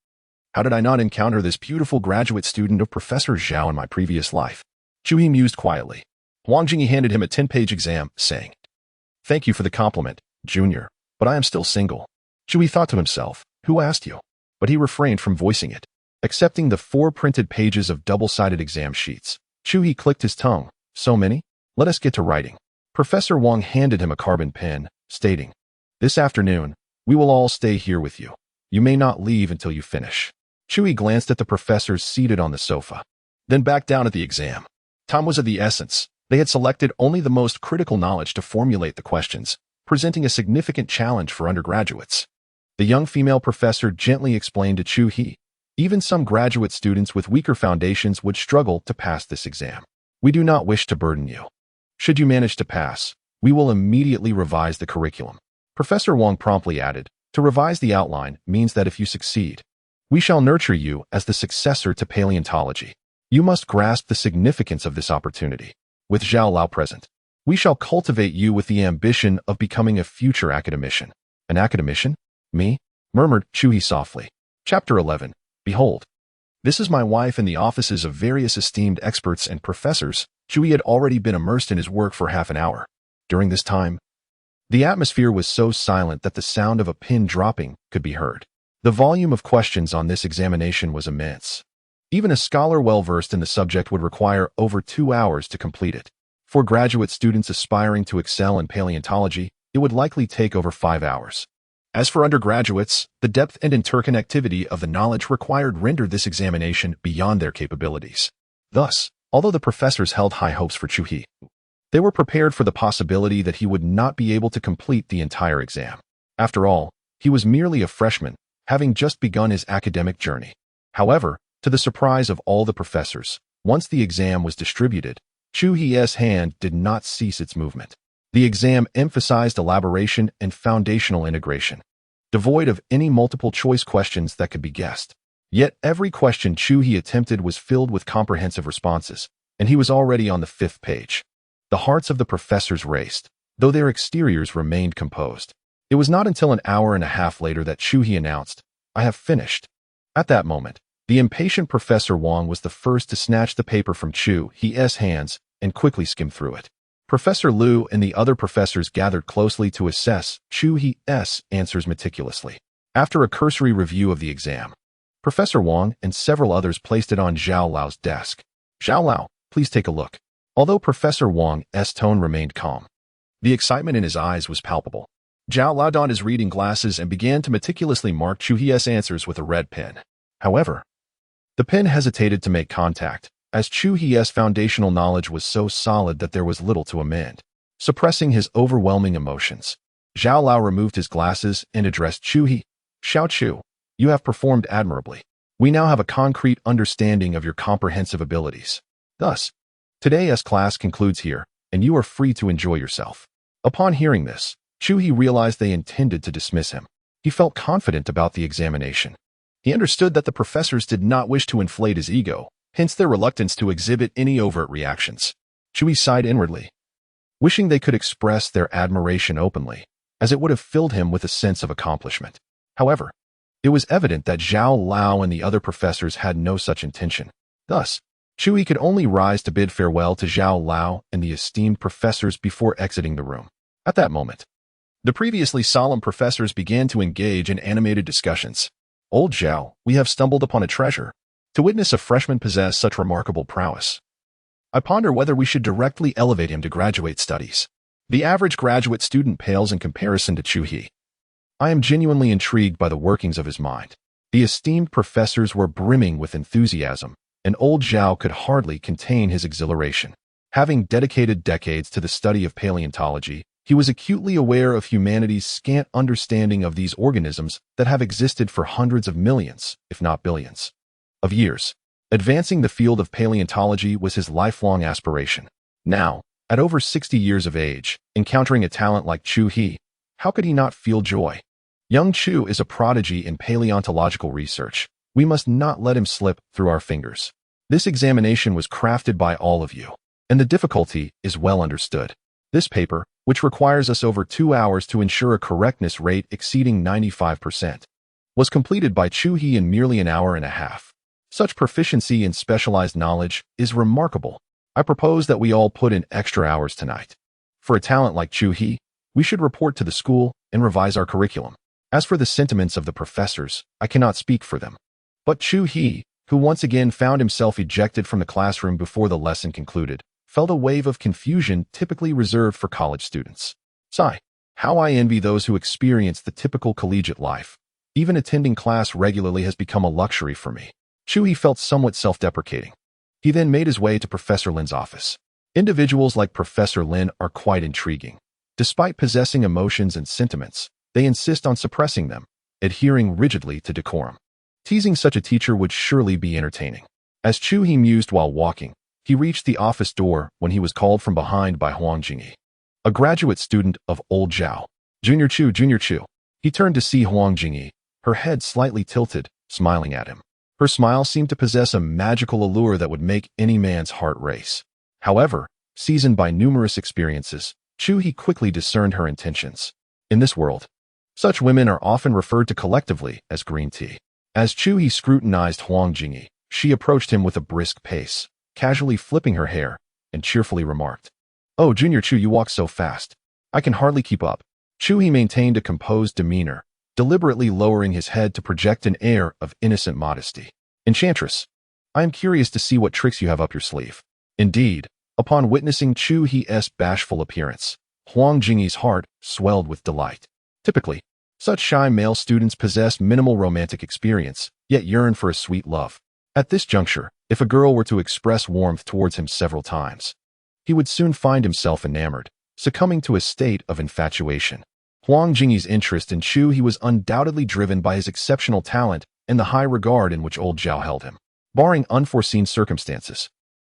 How did I not encounter this beautiful graduate student of Professor Zhao in my previous life? Chu-hee mused quietly. Huang Jingyi handed him a 10-page exam, saying, "Thank you for the compliment, Junior, but I am still single." Chu-hee thought to himself, "Who asked you?" But he refrained from voicing it. Accepting the 4 printed pages of double-sided exam sheets, Chu He clicked his tongue. So many? Let us get to writing. Professor Wang handed him a carbon pen, stating, "This afternoon, we will all stay here with you. You may not leave until you finish." Chu He glanced at the professors seated on the sofa, then back down at the exam. Time was of the essence. They had selected only the most critical knowledge to formulate the questions, presenting a significant challenge for undergraduates. The young female professor gently explained to Chu He, even some graduate students with weaker foundations would struggle to pass this exam. We do not wish to burden you. Should you manage to pass, we will immediately revise the curriculum. Professor Wang promptly added, to revise the outline means that if you succeed, we shall nurture you as the successor to paleontology. You must grasp the significance of this opportunity. With Zhao Lao present, we shall cultivate you with the ambition of becoming a future academician. An academician? Me? Murmured Chu He softly. Chapter 11. Behold, this is my wife in the offices of various esteemed experts and professors. Chu He had already been immersed in his work for half an hour. During this time, the atmosphere was so silent that the sound of a pin dropping could be heard. The volume of questions on this examination was immense. Even a scholar well-versed in the subject would require over 2 hours to complete it. For graduate students aspiring to excel in paleontology, it would likely take over 5 hours. As for undergraduates, the depth and interconnectivity of the knowledge required rendered this examination beyond their capabilities. Thus, although the professors held high hopes for Chu He, they were prepared for the possibility that he would not be able to complete the entire exam. After all, he was merely a freshman, having just begun his academic journey. However, to the surprise of all the professors, once the exam was distributed, Chu He's hand did not cease its movement. The exam emphasized elaboration and foundational integration, devoid of any multiple-choice questions that could be guessed. Yet every question Chu He attempted was filled with comprehensive responses, and he was already on the 5th page. The hearts of the professors raced, though their exteriors remained composed. It was not until an hour and a half later that Chu He announced, "I have finished." At that moment, the impatient Professor Wang was the first to snatch the paper from Chu He's hands and quickly skim through it. Professor Liu and the other professors gathered closely to assess Chu He's answers meticulously. After a cursory review of the exam, Professor Wang and several others placed it on Zhao Lao's desk. "Zhao Lao, please take a look." Although Professor Wang's tone remained calm, the excitement in his eyes was palpable. Zhao Lao donned his reading glasses and began to meticulously mark Chu He's answers with a red pen. However, the pen hesitated to make contact, as Chu He's foundational knowledge was so solid that there was little to amend. Suppressing his overwhelming emotions, Zhao Lao removed his glasses and addressed Chu He. "Xiao Chu, you have performed admirably. We now have a concrete understanding of your comprehensive abilities. Thus, today's class concludes here, and you are free to enjoy yourself." Upon hearing this, Chu He realized they intended to dismiss him. He felt confident about the examination. He understood that the professors did not wish to inflate his ego, hence their reluctance to exhibit any overt reactions. Chu He sighed inwardly, wishing they could express their admiration openly, as it would have filled him with a sense of accomplishment. However, it was evident that Zhao Lao and the other professors had no such intention. Thus, Chu He could only rise to bid farewell to Zhao Lao and the esteemed professors before exiting the room. At that moment, the previously solemn professors began to engage in animated discussions. "Old Zhao, we have stumbled upon a treasure. To witness a freshman possess such remarkable prowess, I ponder whether we should directly elevate him to graduate studies. The average graduate student pales in comparison to Chu He. I am genuinely intrigued by the workings of his mind." The esteemed professors were brimming with enthusiasm, and old Zhao could hardly contain his exhilaration. Having dedicated decades to the study of paleontology, he was acutely aware of humanity's scant understanding of these organisms that have existed for hundreds of millions, if not billions, of years. Advancing the field of paleontology was his lifelong aspiration. Now, at over 60 years of age, encountering a talent like Chu He, how could he not feel joy? Young Chu is a prodigy in paleontological research. We must not let him slip through our fingers. This examination was crafted by all of you, and the difficulty is well understood. This paper, which requires us over 2 hours to ensure a correctness rate exceeding 95%, was completed by Chu He in merely an hour and a half. Such proficiency in specialized knowledge is remarkable. I propose that we all put in extra hours tonight. For a talent like Chu He, we should report to the school and revise our curriculum. As for the sentiments of the professors, I cannot speak for them. But Chu He, who once again found himself ejected from the classroom before the lesson concluded, felt a wave of confusion typically reserved for college students. Sigh. How I envy those who experience the typical collegiate life. Even attending class regularly has become a luxury for me. Chuhee felt somewhat self-deprecating. He then made his way to Professor Lin's office. Individuals like Professor Lin are quite intriguing. Despite possessing emotions and sentiments, they insist on suppressing them, adhering rigidly to decorum. Teasing such a teacher would surely be entertaining. As Chuhee mused while walking, he reached the office door when he was called from behind by Huang Jingyi, a graduate student of Old Zhao. Junior Chu. He turned to see Huang Jingyi, her head slightly tilted, smiling at him. Her smile seemed to possess a magical allure that would make any man's heart race. However, seasoned by numerous experiences, Chuhee quickly discerned her intentions. In this world, such women are often referred to collectively as green tea. As Chuhee scrutinized Huang Jingyi, she approached him with a brisk pace, casually flipping her hair, and cheerfully remarked, "Oh, Junior Chu, you walk so fast. I can hardly keep up." Chuhee maintained a composed demeanor, deliberately lowering his head to project an air of innocent modesty. "Enchantress, I am curious to see what tricks you have up your sleeve." Indeed, upon witnessing Chuhee's bashful appearance, Huang Jingyi's heart swelled with delight. Typically, such shy male students possess minimal romantic experience, yet yearn for a sweet love. At this juncture, if a girl were to express warmth towards him several times, he would soon find himself enamored, succumbing to a state of infatuation. Huang Jingyi's interest in Chuhee was undoubtedly driven by his exceptional talent and the high regard in which Old Zhao held him. Barring unforeseen circumstances,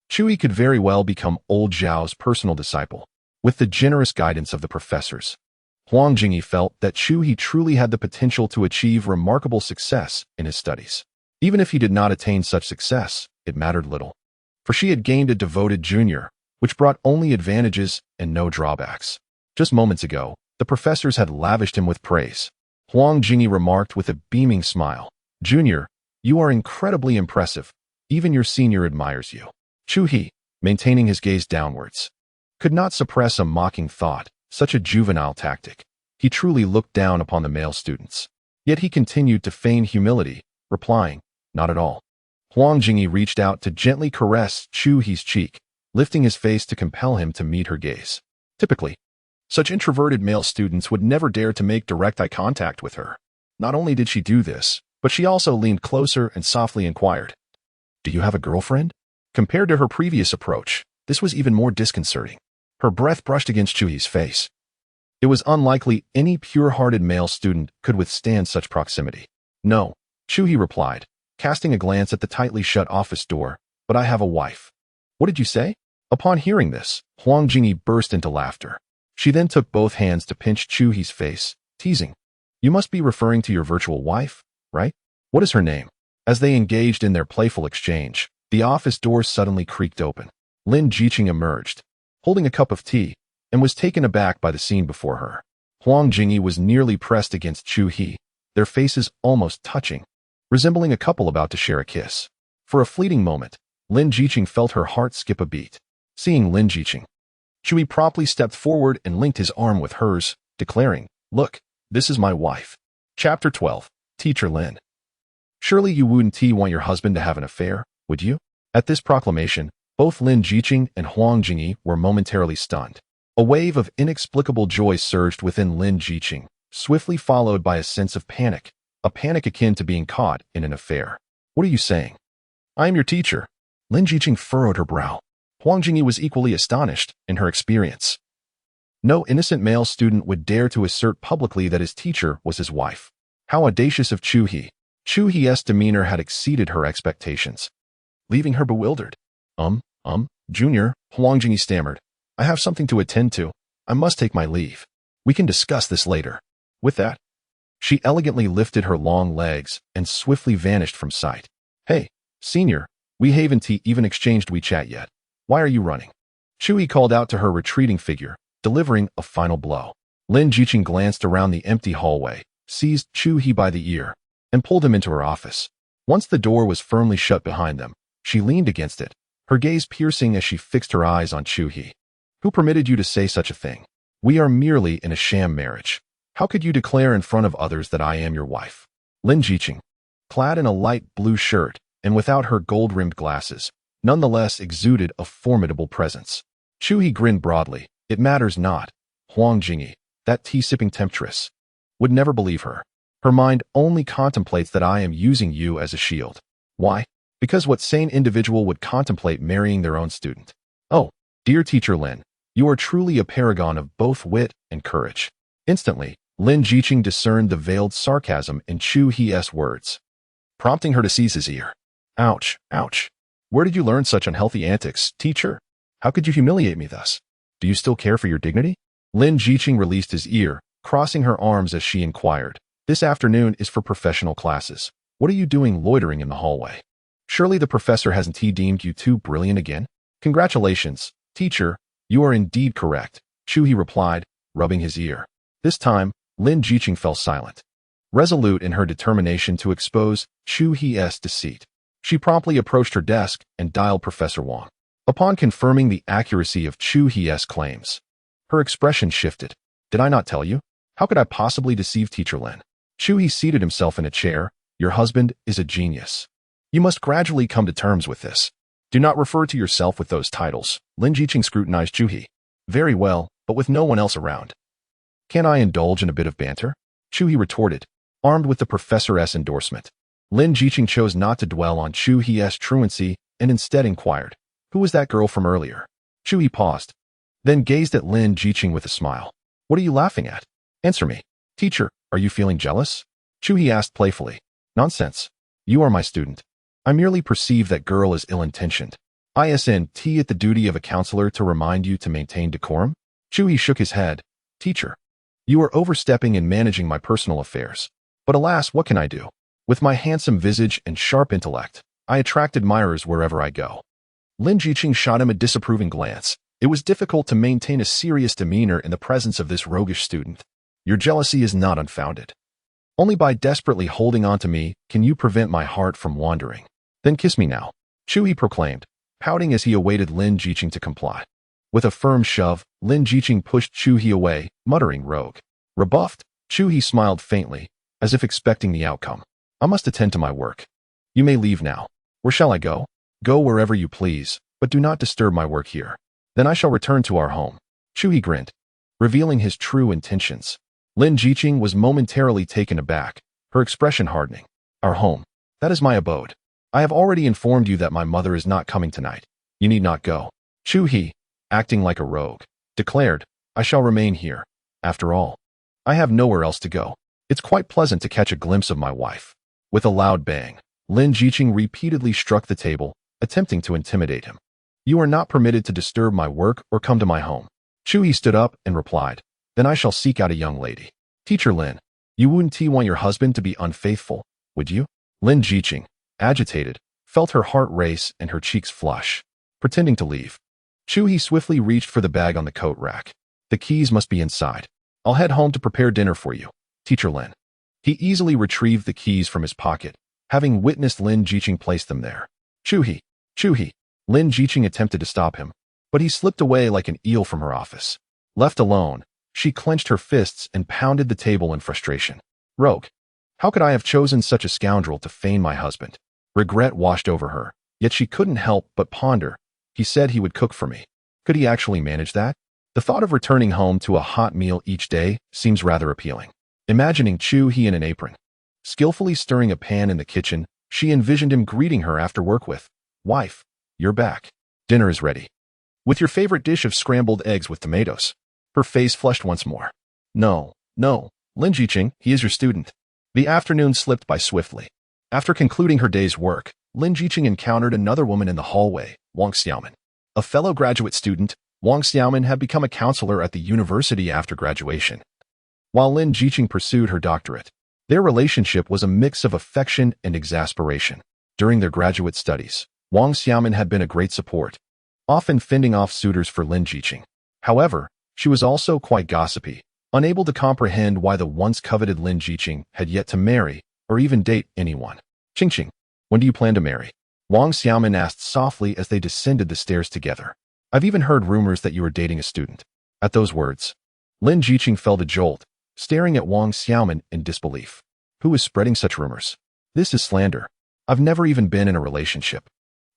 Chuhee could very well become Old Zhao's personal disciple, with the generous guidance of the professors. Huang Jingyi felt that Chuhee truly had the potential to achieve remarkable success in his studies. Even if he did not attain such success, it mattered little, for she had gained a devoted junior, which brought only advantages and no drawbacks. Just moments ago, the professors had lavished him with praise. Huang Jingyi remarked with a beaming smile, "Junior, you are incredibly impressive. Even your senior admires you." Chuhee, maintaining his gaze downwards, could not suppress a mocking thought, such a juvenile tactic. He truly looked down upon the male students. Yet he continued to feign humility, replying, "Not at all." Huang Jingyi reached out to gently caress Chuhee's cheek, lifting his face to compel him to meet her gaze. Typically, such introverted male students would never dare to make direct eye contact with her. Not only did she do this, but she also leaned closer and softly inquired, "Do you have a girlfriend?" Compared to her previous approach, this was even more disconcerting. Her breath brushed against Chuhee's face. It was unlikely any pure-hearted male student could withstand such proximity. "No," Chuhee replied, casting a glance at the tightly shut office door, "but I have a wife." "What did you say?" Upon hearing this, Huang Jingyi burst into laughter. She then took both hands to pinch Chuhee's face, teasing, "You must be referring to your virtual wife, right? What is her name?" As they engaged in their playful exchange, the office door suddenly creaked open. Lin Jiqing emerged, holding a cup of tea, and was taken aback by the scene before her. Huang Jingyi was nearly pressed against Chuhee, their faces almost touching, resembling a couple about to share a kiss. For a fleeting moment, Lin Jiqing felt her heart skip a beat. Seeing Lin Jiqing, Chuhee promptly stepped forward and linked his arm with hers, declaring, "Look, this is my wife." Chapter 12. Teacher Lin. "Surely you wouldn't want your husband to have an affair, would you?" At this proclamation, both Lin Jiqing and Huang Jingyi were momentarily stunned. A wave of inexplicable joy surged within Lin Jiqing, swiftly followed by a sense of panic, a panic akin to being caught in an affair. "What are you saying?" "I am your teacher." Lin Jiqing furrowed her brow. Huang Jingyi was equally astonished in her experience. No innocent male student would dare to assert publicly that his teacher was his wife. How audacious of Chuhee. Chuhee's demeanor had exceeded her expectations, leaving her bewildered. Junior," Huang Jingyi stammered. "I have something to attend to. I must take my leave. We can discuss this later." With that, she elegantly lifted her long legs and swiftly vanished from sight. "Hey, senior, we haven't even exchanged WeChat yet. Why are you running?" Chuhee called out to her retreating figure, delivering a final blow. Lin Jiqing glanced around the empty hallway, seized Chuhee by the ear, and pulled him into her office. Once the door was firmly shut behind them, she leaned against it, her gaze piercing as she fixed her eyes on Chuhee. "Who permitted you to say such a thing? We are merely in a sham marriage. How could you declare in front of others that I am your wife?" Lin Jiqing, clad in a light blue shirt, and without her gold-rimmed glasses, nonetheless exuded a formidable presence. Chu He grinned broadly. It matters not. Huang Jingyi, that tea-sipping temptress, would never believe her. Her mind only contemplates that I am using you as a shield. Why? Because what sane individual would contemplate marrying their own student? Oh, dear teacher Lin, you are truly a paragon of both wit and courage. Instantly, Lin Jiqing discerned the veiled sarcasm in Chu He's words, prompting her to seize his ear. Ouch, ouch. Where did you learn such unhealthy antics, teacher? How could you humiliate me thus? Do you still care for your dignity? Lin Jiqing released his ear, crossing her arms as she inquired. This afternoon is for professional classes. What are you doing loitering in the hallway? Surely the professor hasn't he deemed you too brilliant again? Congratulations, teacher. You are indeed correct, Chu He replied, rubbing his ear. This time, Lin Jiqing fell silent. Resolute in her determination to expose Chu He's deceit, she promptly approached her desk and dialed Professor Wang. Upon confirming the accuracy of Chu He's claims, her expression shifted. Did I not tell you? How could I possibly deceive Teacher Lin? Chu He seated himself in a chair. Your husband is a genius. You must gradually come to terms with this. Do not refer to yourself with those titles. Lin Jiqing scrutinized Chu He. Very well, but with no one else around. Can I indulge in a bit of banter? Chu He retorted, armed with the professor's endorsement. Lin Jiqing chose not to dwell on Chu He's truancy and instead inquired, who was that girl from earlier? Chu He paused, then gazed at Lin Jiqing with a smile. What are you laughing at? Answer me. Teacher, are you feeling jealous? Chu He asked playfully. Nonsense. You are my student. I merely perceive that girl as ill-intentioned. Isn't it the duty of a counselor to remind you to maintain decorum? Chu He shook his head. Teacher, you are overstepping in managing my personal affairs. But alas, what can I do? With my handsome visage and sharp intellect, I attract admirers wherever I go. Lin Jiqing shot him a disapproving glance. It was difficult to maintain a serious demeanor in the presence of this roguish student. Your jealousy is not unfounded. Only by desperately holding on to me can you prevent my heart from wandering. Then kiss me now, Chu He proclaimed, pouting as he awaited Lin Jiqing to comply. With a firm shove, Lin Jiqing pushed Chu He away, muttering rogue. Rebuffed, Chu He smiled faintly, as if expecting the outcome. I must attend to my work. You may leave now. Where shall I go? Go wherever you please, but do not disturb my work here. Then I shall return to our home. Chu He grinned, revealing his true intentions. Lin Jiqing was momentarily taken aback, her expression hardening. Our home. That is my abode. I have already informed you that my mother is not coming tonight. You need not go. Chu He, acting like a rogue, declared, I shall remain here. After all, I have nowhere else to go. It's quite pleasant to catch a glimpse of my wife. With a loud bang, Lin Jiqing repeatedly struck the table, attempting to intimidate him. You are not permitted to disturb my work or come to my home. Chu He stood up and replied, Then I shall seek out a young lady. Teacher Lin, you wouldn't want your husband to be unfaithful, would you? Lin Jiqing, agitated, felt her heart race and her cheeks flush. Pretending to leave, Chu He swiftly reached for the bag on the coat rack. The keys must be inside. I'll head home to prepare dinner for you, Teacher Lin. He easily retrieved the keys from his pocket, having witnessed Lin Jiqing place them there. Chu He, Lin Jiqing attempted to stop him, but he slipped away like an eel from her office. Left alone, she clenched her fists and pounded the table in frustration. Rogue. How could I have chosen such a scoundrel to feign my husband? Regret washed over her, yet she couldn't help but ponder. He said he would cook for me. Could he actually manage that? The thought of returning home to a hot meal each day seems rather appealing. Imagining Chu He in an apron, skillfully stirring a pan in the kitchen, she envisioned him greeting her after work with, Wife, you're back. Dinner is ready. With your favorite dish of scrambled eggs with tomatoes. Her face flushed once more. No, Lin Jiqing, he is your student. The afternoon slipped by swiftly. After concluding her day's work, Lin Jiqing encountered another woman in the hallway, Wang Xiaomin. A fellow graduate student, Wang Xiaomin had become a counselor at the university after graduation, while Lin Jiqing pursued her doctorate. Their relationship was a mix of affection and exasperation. During their graduate studies, Wang Xiaomin had been a great support, often fending off suitors for Lin Jiqing. However, she was also quite gossipy, unable to comprehend why the once coveted Lin Jiqing had yet to marry or even date anyone. Qingqing, when do you plan to marry? Wang Xiaomin asked softly as they descended the stairs together. I've even heard rumors that you are dating a student. At those words, Lin Jiqing felt a jolt, staring at Wang Xiaomin in disbelief. Who is spreading such rumors? This is slander. I've never even been in a relationship,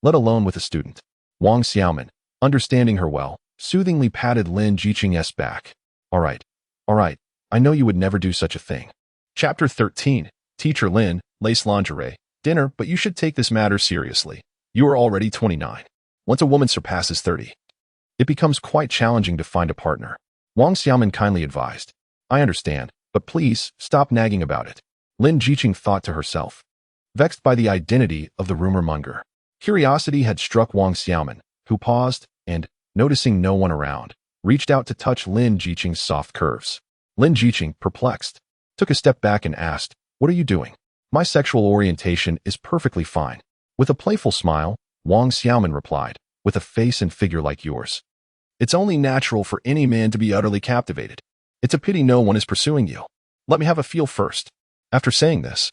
let alone with a student. Wang Xiaoman, understanding her well, soothingly patted Lin Jiqing's back. All right, I know you would never do such a thing. Chapter 13, Teacher Lin, Lace Lingerie, Dinner, but you should take this matter seriously. You are already 29. Once a woman surpasses 30, it becomes quite challenging to find a partner. Wang Xiaoman kindly advised. I understand, but please, stop nagging about it. Lin Jiqing thought to herself, vexed by the identity of the rumor monger. Curiosity had struck Wang Xiaoman, who paused and, noticing no one around, reached out to touch Lin Jiqing's soft curves. Lin Jiqing, perplexed, took a step back and asked, What are you doing? My sexual orientation is perfectly fine. With a playful smile, Wang Xiaoman replied, with a face and figure like yours. It's only natural for any man to be utterly captivated. It's a pity no one is pursuing you. Let me have a feel first. After saying this,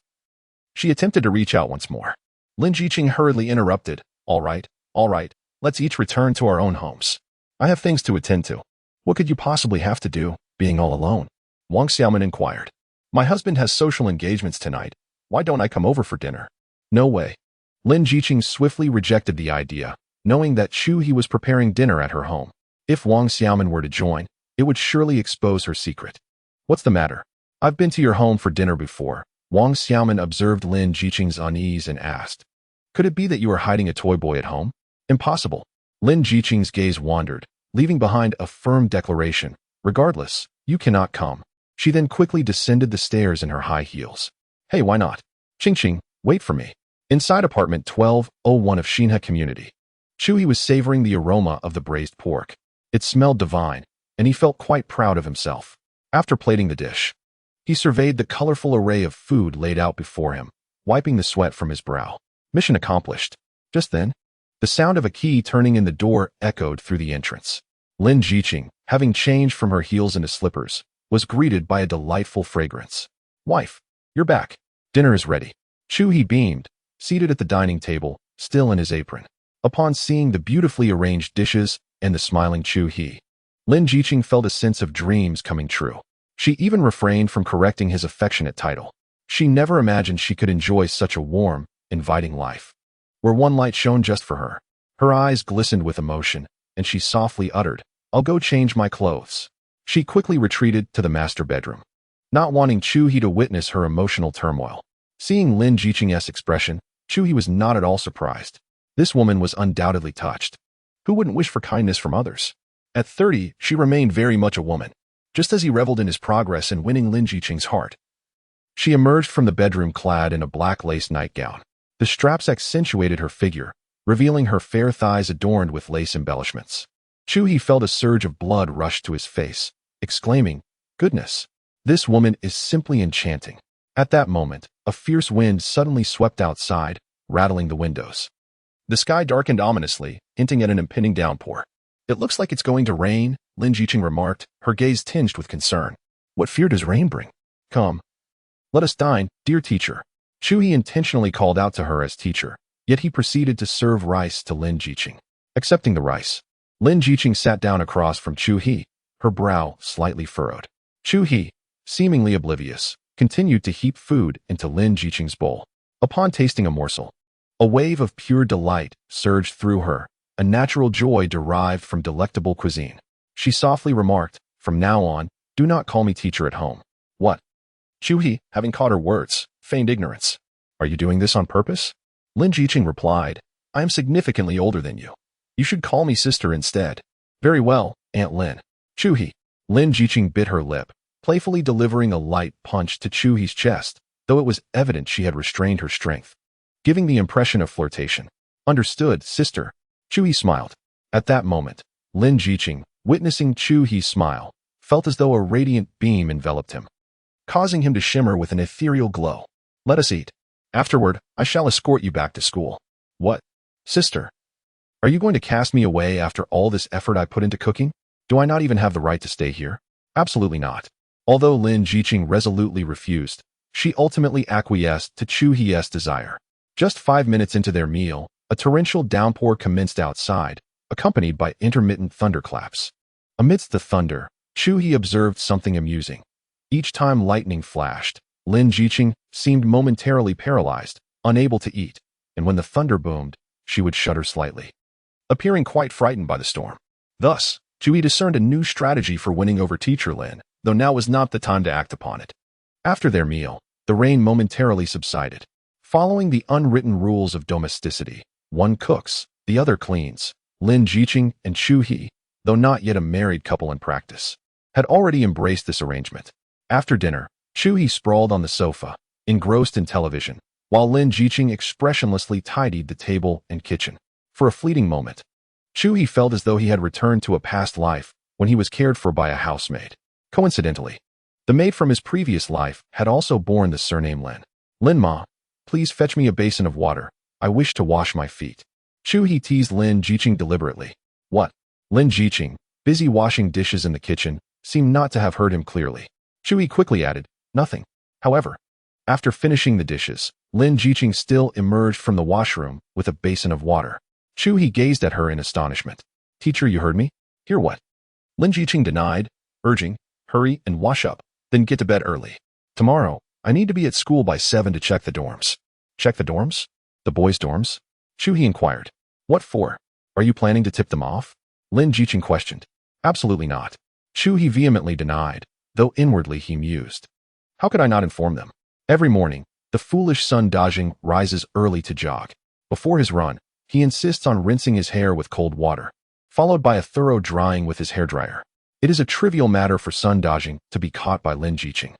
she attempted to reach out once more. Lin Jiqing hurriedly interrupted. All right, let's each return to our own homes. I have things to attend to. What could you possibly have to do, being all alone? Wang Xiaoman inquired. My husband has social engagements tonight. Why don't I come over for dinner? No way. Lin Jiqing swiftly rejected the idea, knowing that Chu He was preparing dinner at her home. If Wang Xiaoman were to join, it would surely expose her secret. What's the matter? I've been to your home for dinner before. Wang Xiaoman observed Lin Jiqing's unease and asked, Could it be that you are hiding a toy boy at home? Impossible. Lin Jiqing's gaze wandered, leaving behind a firm declaration. Regardless, you cannot come. She then quickly descended the stairs in her high heels. Hey, why not? Ching, wait for me. Inside apartment 1201 of Xinhe Community, Chu He was savoring the aroma of the braised pork. It smelled divine, and he felt quite proud of himself. After plating the dish, he surveyed the colorful array of food laid out before him, wiping the sweat from his brow. Mission accomplished. Just then, the sound of a key turning in the door echoed through the entrance. Lin Jiqing, having changed from her heels into slippers, was greeted by a delightful fragrance. Wife, you're back. Dinner is ready. Chu He beamed, seated at the dining table, still in his apron. Upon seeing the beautifully arranged dishes and the smiling Chu He, Lin Jiqing felt a sense of dreams coming true. She even refrained from correcting his affectionate title. She never imagined she could enjoy such a warm, inviting life, where one light shone just for her. Her eyes glistened with emotion, and she softly uttered, I'll go change my clothes. She quickly retreated to the master bedroom, not wanting Chu He to witness her emotional turmoil. Seeing Lin Jiqing's expression, Chu He was not at all surprised. This woman was undoubtedly touched. Who wouldn't wish for kindness from others? At 30, she remained very much a woman, just as he reveled in his progress in winning Lin Jiqing's heart. She emerged from the bedroom clad in a black lace nightgown. The straps accentuated her figure, revealing her fair thighs adorned with lace embellishments. Chu He felt a surge of blood rush to his face, exclaiming, Goodness, this woman is simply enchanting. At that moment, a fierce wind suddenly swept outside, rattling the windows. The sky darkened ominously, hinting at an impending downpour. It looks like it's going to rain, Lin Jiqing remarked, her gaze tinged with concern. What fear does rain bring? Come. Let us dine, dear teacher. Chu He intentionally called out to her as teacher, yet he proceeded to serve rice to Lin Jiqing. Accepting the rice, Lin Jiqing sat down across from Chu He, her brow slightly furrowed. Chu He, seemingly oblivious, continued to heap food into Lin Jiqing's bowl. Upon tasting a morsel, a wave of pure delight surged through her, a natural joy derived from delectable cuisine. She softly remarked, From now on, do not call me teacher at home. What? Chu He, having caught her words, feigned ignorance. Are you doing this on purpose? Lin Jiqing replied, I am significantly older than you. You should call me sister instead. Very well, Aunt Lin. Chu He. Lin Jiqing bit her lip, playfully delivering a light punch to Chu He's chest, though it was evident she had restrained her strength, giving the impression of flirtation. Understood, sister. Chu He smiled. At that moment, Lin Jiqing, witnessing Chu He's smile, felt as though a radiant beam enveloped him, causing him to shimmer with an ethereal glow. Let us eat. Afterward, I shall escort you back to school. What? Sister? Are you going to cast me away after all this effort I put into cooking? Do I not even have the right to stay here? Absolutely not. Although Lin Jiqing resolutely refused, she ultimately acquiesced to Chu He's desire. Just 5 minutes into their meal, a torrential downpour commenced outside, accompanied by intermittent thunderclaps. Amidst the thunder, Chu He observed something amusing. Each time lightning flashed, Lin Jiqing seemed momentarily paralyzed, unable to eat. and when the thunder boomed, she would shudder slightly, appearing quite frightened by the storm. Thus, Chewie discerned a new strategy for winning over Teacher Lin, though now was not the time to act upon it. After their meal, the rain momentarily subsided. Following the unwritten rules of domesticity, one cooks, the other cleans. Lin Jiqing and Chu He, though not yet a married couple in practice, had already embraced this arrangement. After dinner, Chu He sprawled on the sofa, engrossed in television, while Lin Jiqing expressionlessly tidied the table and kitchen. For a fleeting moment, Chu He felt as though he had returned to a past life when he was cared for by a housemaid. Coincidentally, the maid from his previous life had also borne the surname Lin. Lin Ma, please fetch me a basin of water. I wish to wash my feet. Chu He teased Lin Jiqing deliberately. What? Lin Jiqing, busy washing dishes in the kitchen, seemed not to have heard him clearly. Chu He quickly added, nothing. However, after finishing the dishes, Lin Jiqing still emerged from the washroom with a basin of water. Chu He gazed at her in astonishment. Teacher, you heard me? Hear what? Lin Jiqing denied, urging, hurry and wash up, then get to bed early. Tomorrow, I need to be at school by 7 to check the dorms. Check the dorms? The boys' dorms? Chu He inquired. What for? Are you planning to tip them off? Lin Jiqing questioned. Absolutely not. Chu He vehemently denied, though inwardly he mused. How could I not inform them? Every morning, the foolish Sun Dajing rises early to jog. Before his run, he insists on rinsing his hair with cold water, followed by a thorough drying with his hairdryer. It is a trivial matter for Sun Dajing to be caught by Lin Jiqing,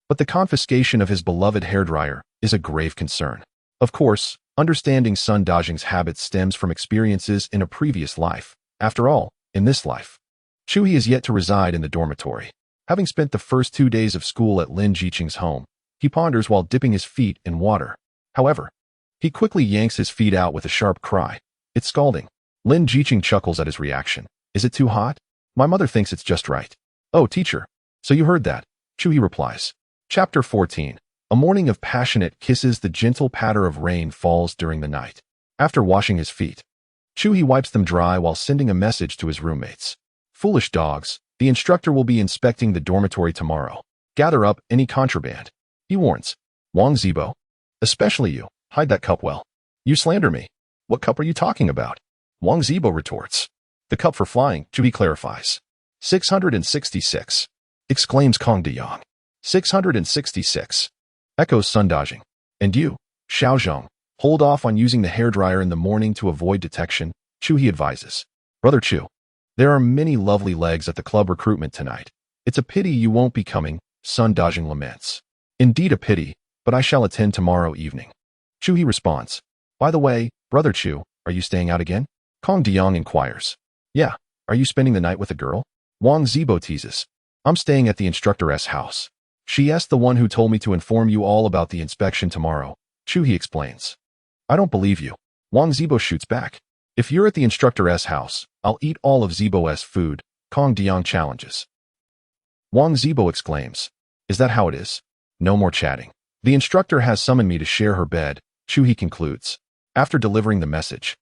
but the confiscation of his beloved hairdryer is a grave concern. Of course, understanding Sun Dajing's habits stems from experiences in a previous life. After all, in this life, Chu He is yet to reside in the dormitory. Having spent the first 2 days of school at Lin Jiqing's home, he ponders while dipping his feet in water. However, he quickly yanks his feet out with a sharp cry. It's scalding. Lin Jiqing chuckles at his reaction. Is it too hot? My mother thinks it's just right. Oh, teacher. So you heard that. Chu He replies. Chapter 14. A morning of passionate kisses. The gentle patter of rain falls during the night. After washing his feet, Chu He wipes them dry while sending a message to his roommates. Foolish dogs, the instructor will be inspecting the dormitory tomorrow. Gather up any contraband. He warns. Wang Zibo, especially you, hide that cup well. You slander me. What cup are you talking about? Wang Zibo retorts. The cup for flying, Chu He clarifies. 666. Exclaims Kong DeYoung. 666. Echoes Sun Dajing. And you, Xiao Zhong, hold off on using the hairdryer in the morning to avoid detection, Chu He advises. Brother Chu, there are many lovely legs at the club recruitment tonight. It's a pity you won't be coming, Sun Dajing laments. Indeed a pity, but I shall attend tomorrow evening. Chu He responds. By the way, Brother Chu, are you staying out again? Kong DeYoung inquires. Yeah, are you spending the night with a girl? Wang Zibo teases. I'm staying at the instructoress house. She's the one who told me to inform you all about the inspection tomorrow, Chu He explains. I don't believe you. Wang Zibo shoots back. If you're at the instructoress house, I'll eat all of Zibo's food, Kong DeYoung challenges. Wang Zibo exclaims. Is that how it is? No more chatting. The instructor has summoned me to share her bed, Chu He concludes. After delivering the message,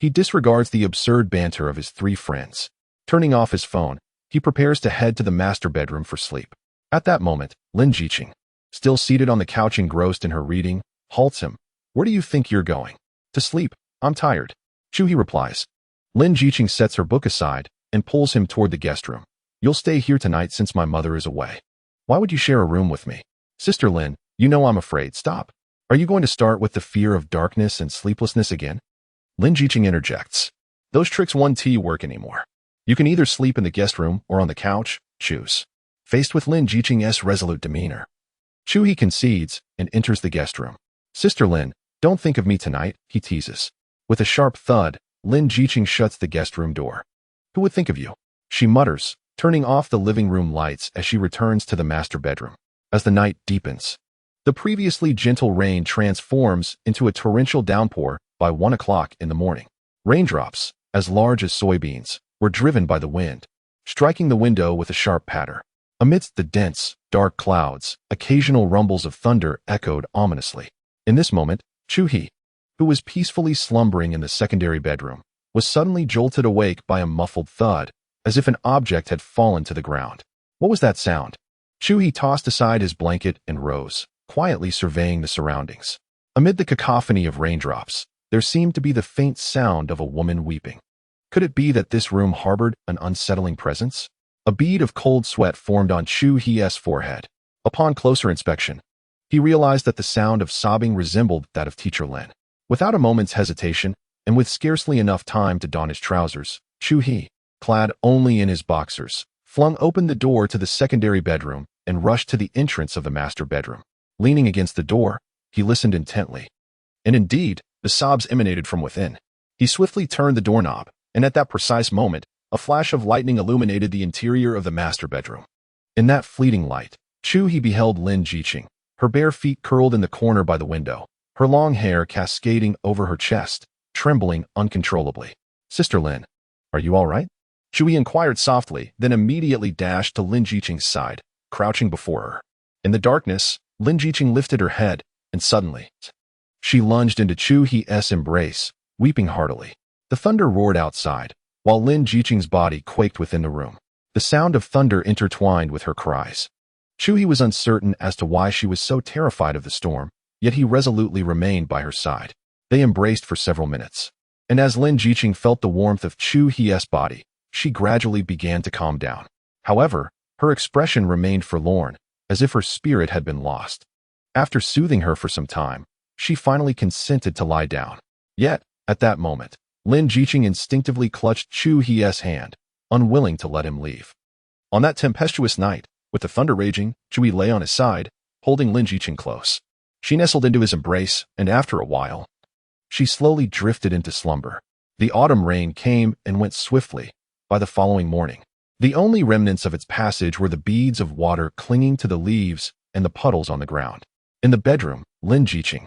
he disregards the absurd banter of his 3 friends. Turning off his phone, he prepares to head to the master bedroom for sleep. At that moment, Lin Jiqing, still seated on the couch engrossed in her reading, halts him. Where do you think you're going? To sleep. I'm tired. Chu He replies. Lin Jiqing sets her book aside and pulls him toward the guest room. You'll stay here tonight since my mother is away. Why would you share a room with me? Sister Lin, you know I'm afraid. Stop. Are you going to start with the fear of darkness and sleeplessness again? Lin Jiqing interjects. Those tricks 1T work anymore. You can either sleep in the guest room or on the couch. Choose. Faced with Lin Jiqing's resolute demeanor, Chu He concedes and enters the guest room. Sister Lin, don't think of me tonight, he teases. With a sharp thud, Lin Jiqing shuts the guest room door. Who would think of you? She mutters, turning off the living room lights as she returns to the master bedroom. As the night deepens, the previously gentle rain transforms into a torrential downpour by 1 o'clock in the morning. Raindrops, as large as soybeans, were driven by the wind, striking the window with a sharp patter. Amidst the dense, dark clouds, occasional rumbles of thunder echoed ominously. In this moment, Chu He, who was peacefully slumbering in the secondary bedroom, was suddenly jolted awake by a muffled thud, as if an object had fallen to the ground. What was that sound? Chu He tossed aside his blanket and rose, quietly surveying the surroundings. Amid the cacophony of raindrops, there seemed to be the faint sound of a woman weeping. Could it be that this room harbored an unsettling presence? A bead of cold sweat formed on Chu Hie's forehead. Upon closer inspection, he realized that the sound of sobbing resembled that of Teacher Lin. Without a moment's hesitation, and with scarcely enough time to don his trousers, Chu Hie, clad only in his boxers, flung open the door to the secondary bedroom and rushed to the entrance of the master bedroom. Leaning against the door, he listened intently. And indeed, the sobs emanated from within. He swiftly turned the doorknob, and at that precise moment, a flash of lightning illuminated the interior of the master bedroom. In that fleeting light, Chu Hie beheld Lin Jiqing, her bare feet curled in the corner by the window, her long hair cascading over her chest, trembling uncontrollably. "Sister Lin, are you all right?" Chu Hie inquired softly, then immediately dashed to Lin Jiqing's side, crouching before her. In the darkness, Lin Jiqing lifted her head, and suddenly, she lunged into Chu Hie's embrace, weeping heartily. The thunder roared outside, while Lin Jiqing's body quaked within the room. The sound of thunder intertwined with her cries. Chu Hie was uncertain as to why she was so terrified of the storm, yet he resolutely remained by her side. They embraced for several minutes, and as Lin Jiqing felt the warmth of Chu Hie's body, she gradually began to calm down. However, her expression remained forlorn, as if her spirit had been lost. After soothing her for some time, she finally consented to lie down. Yet, at that moment, Lin Jiqing instinctively clutched Chu Hie's hand, unwilling to let him leave. On that tempestuous night, with the thunder raging, Chu Hie lay on his side, holding Lin Jiqing close. She nestled into his embrace, and after a while, she slowly drifted into slumber. The autumn rain came and went swiftly. By the following morning, the only remnants of its passage were the beads of water clinging to the leaves and the puddles on the ground. In the bedroom, Lin Jiqing,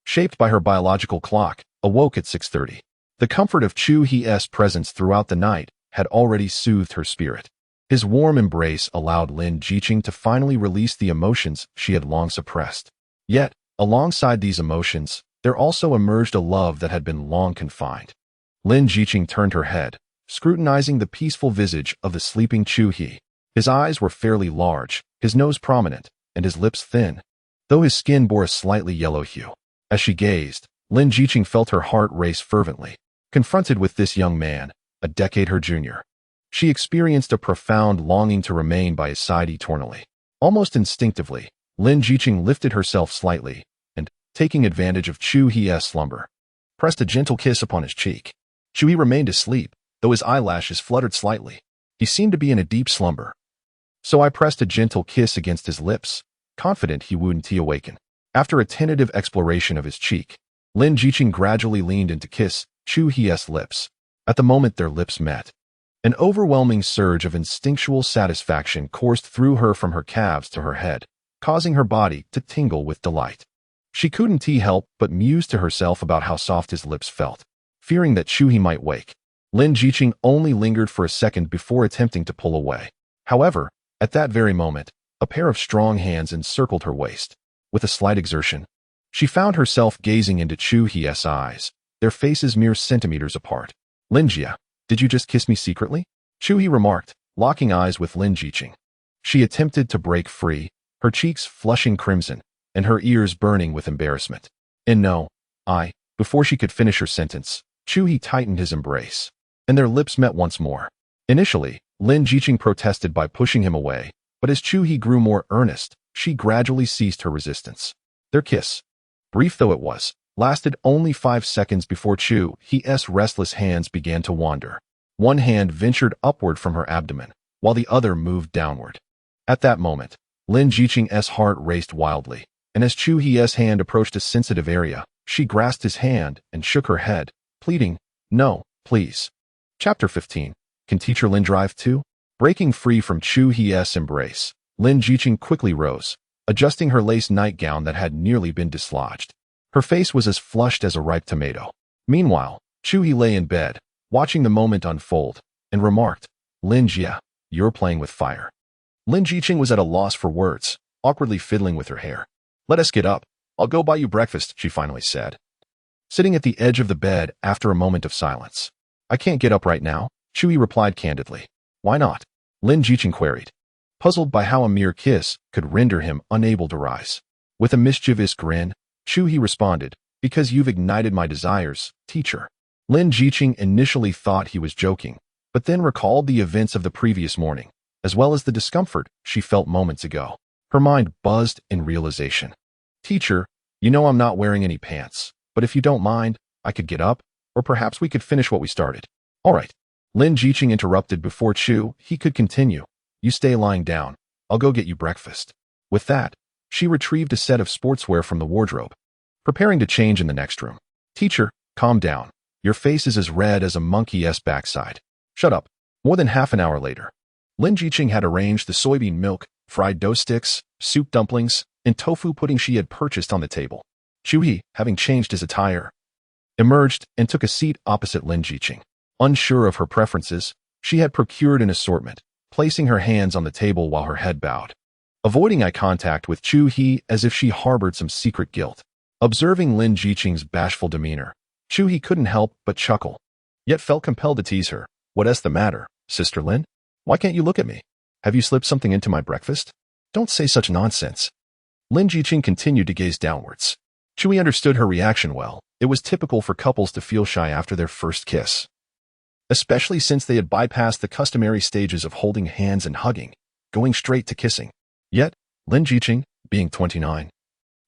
shaped by her biological clock, awoke at 6:30. The comfort of Chu Hie's presence throughout the night had already soothed her spirit. His warm embrace allowed Lin Jiqing to finally release the emotions she had long suppressed. Yet, alongside these emotions, there also emerged a love that had been long confined. Lin Jiqing turned her head, scrutinizing the peaceful visage of the sleeping Chu Hie. His eyes were fairly large, his nose prominent, and his lips thin, though his skin bore a slightly yellow hue. As she gazed, Lin Jiqing felt her heart race fervently. Confronted with this young man, a decade her junior, she experienced a profound longing to remain by his side eternally. Almost instinctively, Lin Jiqing lifted herself slightly, and, taking advantage of Chu Hie's slumber, pressed a gentle kiss upon his cheek. Chu Hie remained asleep, though his eyelashes fluttered slightly. He seemed to be in a deep slumber. So I pressed a gentle kiss against his lips, confident he wouldn't awaken. After a tentative exploration of his cheek, Lin Jiqing gradually leaned in to kiss Chu Hie's lips. At the moment their lips met, an overwhelming surge of instinctual satisfaction coursed through her from her calves to her head, causing her body to tingle with delight. She couldn't help but muse to herself about how soft his lips felt. Fearing that Chu Hie might wake, Lin Jiqing only lingered for a second before attempting to pull away. However, at that very moment, a pair of strong hands encircled her waist. With a slight exertion, she found herself gazing into Chu Hie's eyes, their faces mere centimeters apart. "Lin Jia, did you just kiss me secretly?" Chu Hie remarked, locking eyes with Lin Jiqing. She attempted to break free, her cheeks flushing crimson, and her ears burning with embarrassment. "And no, Before she could finish her sentence, Chu Hie tightened his embrace, and their lips met once more. Initially, Lin Jiqing protested by pushing him away, but as Chu Hie grew more earnest, she gradually ceased her resistance. Their kiss, brief though it was, lasted only 5 seconds before Chu Hie's restless hands began to wander. One hand ventured upward from her abdomen, while the other moved downward. At that moment, Lin Jiqing's heart raced wildly, and as Chu Hie's hand approached a sensitive area, she grasped his hand and shook her head, pleading, "No, please." Chapter 15. Can Teacher Lin drive too? Breaking free from Chu Hie's embrace, Lin Jiqing quickly rose, adjusting her lace nightgown that had nearly been dislodged. Her face was as flushed as a ripe tomato. Meanwhile, Chu Hie lay in bed, watching the moment unfold, and remarked, "Lin Jia, you're playing with fire." Lin Jiqing was at a loss for words, awkwardly fiddling with her hair. "Let us get up. I'll go buy you breakfast," she finally said, sitting at the edge of the bed after a moment of silence. "I can't get up right now," Chu Hie replied candidly. "Why not?" Lin Jiqing queried, puzzled by how a mere kiss could render him unable to rise. With a mischievous grin, Chu Hie responded, Because you've ignited my desires, teacher. Lin Jiqing initially thought he was joking, but then recalled the events of the previous morning, as well as the discomfort she felt moments ago. Her mind buzzed in realization. Teacher, you know I'm not wearing any pants, but if you don't mind, I could get up, or perhaps we could finish what we started. All right. Lin Jiqing interrupted before he could continue. You stay lying down. I'll go get you breakfast. With that, she retrieved a set of sportswear from the wardrobe, preparing to change in the next room. Teacher, calm down. Your face is as red as a monkey's backside. Shut up. More than half an hour later, Lin Jiqing had arranged the soybean milk, fried dough sticks, soup dumplings, and tofu pudding she had purchased on the table. Chu He, having changed his attire, emerged and took a seat opposite Lin Jiqing. Unsure of her preferences, she had procured an assortment, placing her hands on the table while her head bowed, avoiding eye contact with Chu He as if she harbored some secret guilt. Observing Lin Jiqing's bashful demeanor, Chu He couldn't help but chuckle, yet felt compelled to tease her. What's the matter, Sister Lin? Why can't you look at me? Have you slipped something into my breakfast? Don't say such nonsense. Lin Jiqing continued to gaze downwards. Chu He understood her reaction well. It was typical for couples to feel shy after their first kiss, especially since they had bypassed the customary stages of holding hands and hugging, going straight to kissing. Yet, Lin Jiqing, being 29,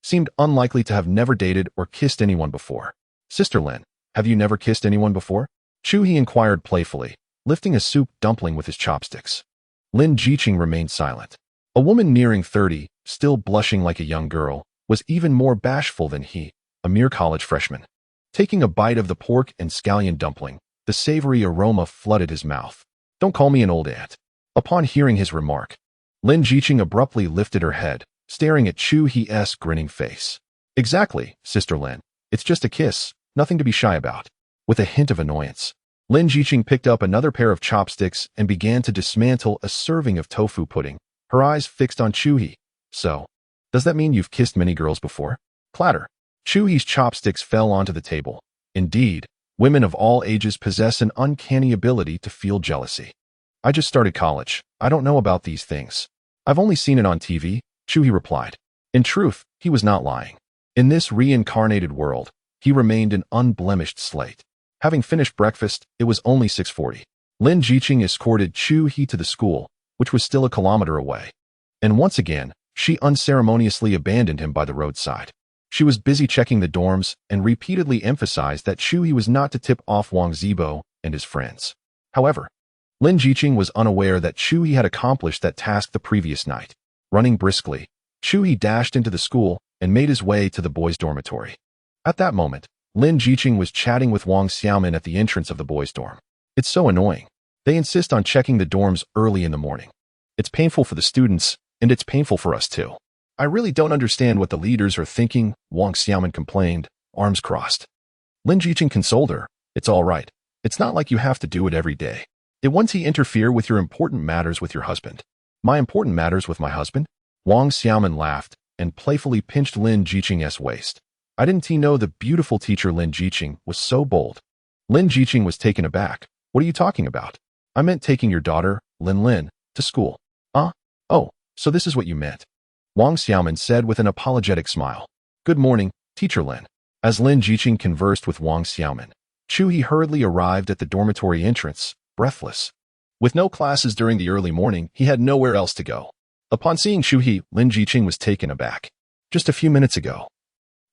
seemed unlikely to have never dated or kissed anyone before. Sister Lin, have you never kissed anyone before? Chu He inquired playfully, lifting a soup dumpling with his chopsticks. Lin Jiqing remained silent. A woman nearing 30, still blushing like a young girl, was even more bashful than he, a mere college freshman. Taking a bite of the pork and scallion dumpling, the savory aroma flooded his mouth. Don't call me an old aunt. Upon hearing his remark, Lin Jiqing abruptly lifted her head, staring at Chu He's grinning face. Exactly, Sister Lin. It's just a kiss, nothing to be shy about. With a hint of annoyance, Lin Jiqing picked up another pair of chopsticks and began to dismantle a serving of tofu pudding, her eyes fixed on Chu He. So, does that mean you've kissed many girls before? Clatter. Chu He's chopsticks fell onto the table. Indeed, women of all ages possess an uncanny ability to feel jealousy. I just started college. I don't know about these things. I've only seen it on TV, Chu He replied. In truth, he was not lying. In this reincarnated world, he remained an unblemished slate. Having finished breakfast, it was only 6:40. Lin Jiqing escorted Chu He to the school, which was still a kilometer away. And once again, she unceremoniously abandoned him by the roadside. She was busy checking the dorms and repeatedly emphasized that Chu He was not to tip off Wang Zibo and his friends. However, Lin Jiqing was unaware that Chu He had accomplished that task the previous night. Running briskly, Chu He dashed into the school and made his way to the boys' dormitory. At that moment, Lin Jiqing was chatting with Wang Xiaomin at the entrance of the boys' dorm. It's so annoying. They insist on checking the dorms early in the morning. It's painful for the students, and it's painful for us too. I really don't understand what the leaders are thinking, Wang Xiaomin complained, arms crossed. Lin Jiqing consoled her. It's all right. It's not like you have to do it every day. It won't interfere with your important matters with your husband. My important matters with my husband? Wang Xiaomin laughed and playfully pinched Lin Jiqing's waist. I didn't know the beautiful teacher Lin Jiqing was so bold. Lin Jiqing was taken aback. What are you talking about? I meant taking your daughter, Lin, to school. Oh, so this is what you meant. Wang Xiaomin said with an apologetic smile. Good morning, Teacher Lin. As Lin Jiqing conversed with Wang Xiaomin, Chu He hurriedly arrived at the dormitory entrance, breathless. With no classes during the early morning, he had nowhere else to go. Upon seeing Chu He, Lin Jiqing was taken aback. Just a few minutes ago,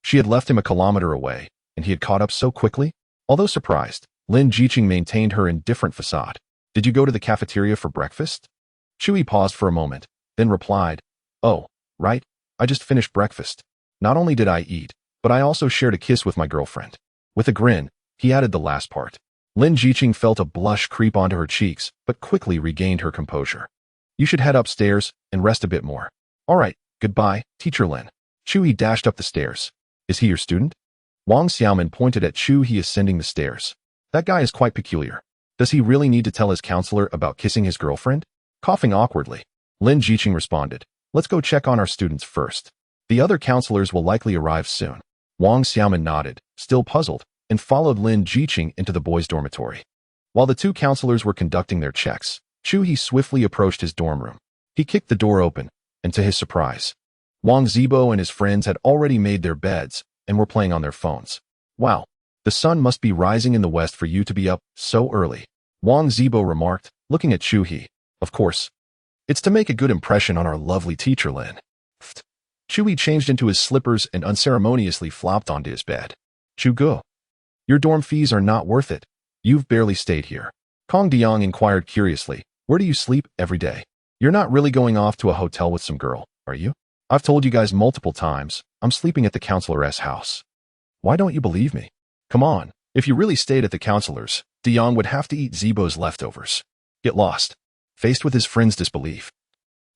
she had left him a kilometer away, and he had caught up so quickly? Although surprised, Lin Jiqing maintained her indifferent facade. Did you go to the cafeteria for breakfast? Chu He paused for a moment, then replied, Oh, right, I just finished breakfast. Not only did I eat, but I also shared a kiss with my girlfriend. With a grin, he added the last part. Lin Jiqing felt a blush creep onto her cheeks, but quickly regained her composure. You should head upstairs and rest a bit more. All right, goodbye, Teacher Lin. Chu He dashed up the stairs. Is he your student? Wang Xiaomin pointed at Chu He ascending the stairs. That guy is quite peculiar. Does he really need to tell his counselor about kissing his girlfriend? Coughing awkwardly, Lin Jiqing responded. Let's go check on our students first. The other counselors will likely arrive soon. Wang Xiaomin nodded, still puzzled, and followed Lin Jiqing into the boys' dormitory. While the two counselors were conducting their checks, Chu He swiftly approached his dorm room. He kicked the door open, and to his surprise, Wang Zibo and his friends had already made their beds, and were playing on their phones. Wow, the sun must be rising in the west for you to be up so early, Wang Zibo remarked, looking at Chu He. Of course. It's to make a good impression on our lovely teacher Lin. Chu He changed into his slippers and unceremoniously flopped onto his bed. Chu Ge, your dorm fees are not worth it. You've barely stayed here. Kong Diang inquired curiously, where do you sleep every day? You're not really going off to a hotel with some girl, are you? I've told you guys multiple times, I'm sleeping at the counselor's house. Why don't you believe me? Come on, if you really stayed at the counselor's, Diang would have to eat Zibo's leftovers. Get lost. Faced with his friend's disbelief,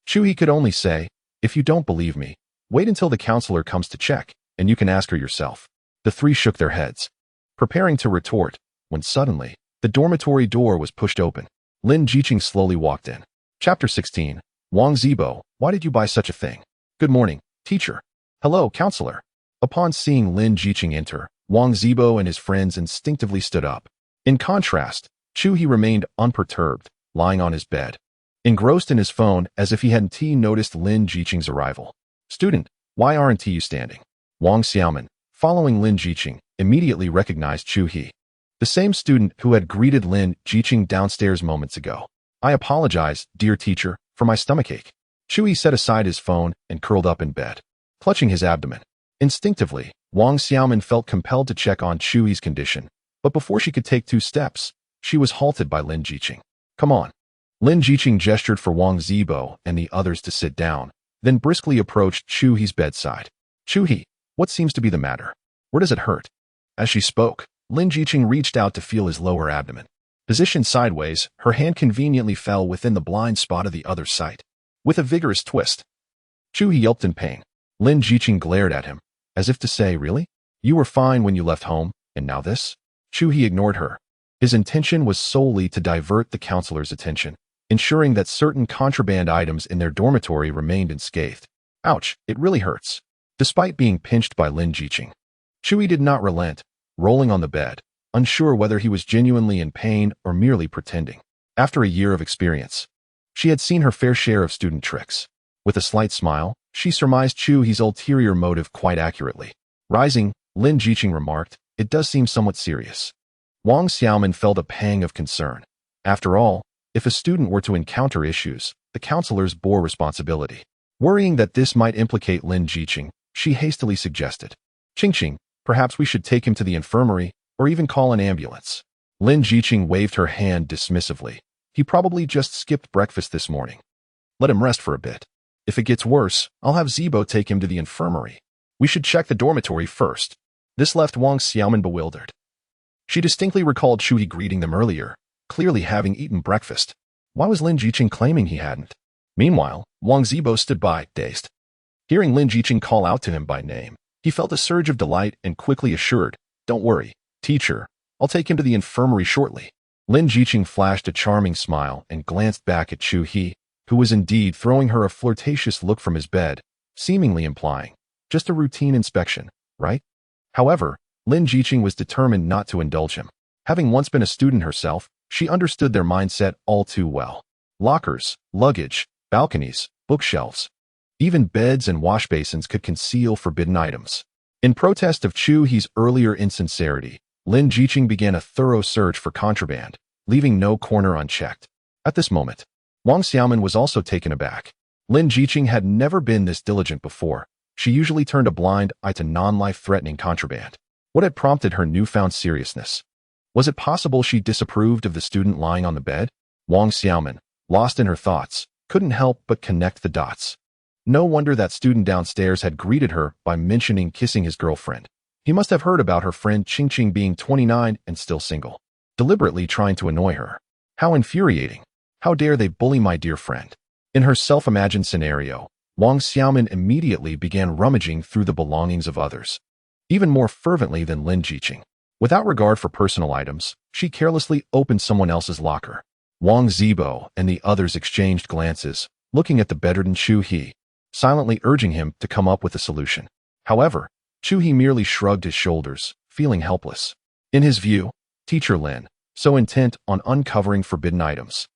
Chu He could only say, if you don't believe me, wait until the counselor comes to check, and you can ask her yourself. The three shook their heads, preparing to retort, when suddenly, the dormitory door was pushed open. Lin Jiqing slowly walked in. Chapter 16. Wang Zibo, why did you buy such a thing? Good morning, teacher. Hello, counselor. Upon seeing Lin Jiqing enter, Wang Zibo and his friends instinctively stood up. In contrast, Chu He remained unperturbed, lying on his bed, engrossed in his phone as if he hadn't noticed Lin Jiqing's arrival. Student, why aren't you standing? Wang Xiaoman, following Lin Jiqing, immediately recognized Chu He, the same student who had greeted Lin Jiqing downstairs moments ago. I apologize, dear teacher, for my stomachache. Chu He set aside his phone and curled up in bed, clutching his abdomen. Instinctively, Wang Xiaoman felt compelled to check on Chu He's condition, but before she could take 2 steps, she was halted by Lin Jiqing. Come on. Lin Jiqing gestured for Wang Zibo and the others to sit down, then briskly approached Chu He's bedside. Chu He, what seems to be the matter? Where does it hurt? As she spoke, Lin Jiqing reached out to feel his lower abdomen. Positioned sideways, her hand conveniently fell within the blind spot of the other's sight. With a vigorous twist, Chu He yelped in pain. Lin Jiqing glared at him, as if to say, really? You were fine when you left home, and now this? Chu He ignored her. His intention was solely to divert the counselor's attention, ensuring that certain contraband items in their dormitory remained unscathed. Ouch, it really hurts. Despite being pinched by Lin Jiqing, Chu He did not relent, rolling on the bed, unsure whether he was genuinely in pain or merely pretending. After a year of experience, she had seen her fair share of student tricks. With a slight smile, she surmised Chu He's ulterior motive quite accurately. Rising, Lin Jiqing remarked, it does seem somewhat serious. Wang Xiaoman felt a pang of concern. After all, if a student were to encounter issues, the counselors bore responsibility. Worrying that this might implicate Lin Jiqing, she hastily suggested, Qingqing, perhaps we should take him to the infirmary, or even call an ambulance. Lin Jiqing waved her hand dismissively. He probably just skipped breakfast this morning. Let him rest for a bit. If it gets worse, I'll have Zibo take him to the infirmary. We should check the dormitory first. This left Wang Xiaoman bewildered. She distinctly recalled Chu He greeting them earlier, clearly having eaten breakfast. Why was Lin Jiqing claiming he hadn't? Meanwhile, Wang Zibo stood by, dazed. Hearing Lin Jiqing call out to him by name, he felt a surge of delight and quickly assured, don't worry, teacher, I'll take him to the infirmary shortly. Lin Jiqing flashed a charming smile and glanced back at Chu He, who was indeed throwing her a flirtatious look from his bed, seemingly implying, just a routine inspection, right? However, Lin Jiqing was determined not to indulge him. Having once been a student herself, she understood their mindset all too well. Lockers, luggage, balconies, bookshelves, even beds and wash basins could conceal forbidden items. In protest of Chu He's earlier insincerity, Lin Jiqing began a thorough search for contraband, leaving no corner unchecked. At this moment, Wang Xiaoman was also taken aback. Lin Jiqing had never been this diligent before. She usually turned a blind eye to non-life-threatening contraband. What had prompted her newfound seriousness? Was it possible she disapproved of the student lying on the bed? Wang Xiaoman, lost in her thoughts, couldn't help but connect the dots. No wonder that student downstairs had greeted her by mentioning kissing his girlfriend. He must have heard about her friend Qingqing being 29 and still single, deliberately trying to annoy her. How infuriating. How dare they bully my dear friend? In her self-imagined scenario, Wang Xiaoman immediately began rummaging through the belongings of others, even more fervently than Lin Jiqing. Without regard for personal items, she carelessly opened someone else's locker. Wang Zibo and the others exchanged glances, looking at the bedridden Chu He, silently urging him to come up with a solution. However, Chu He merely shrugged his shoulders, feeling helpless. In his view, Teacher Lin, so intent on uncovering forbidden items,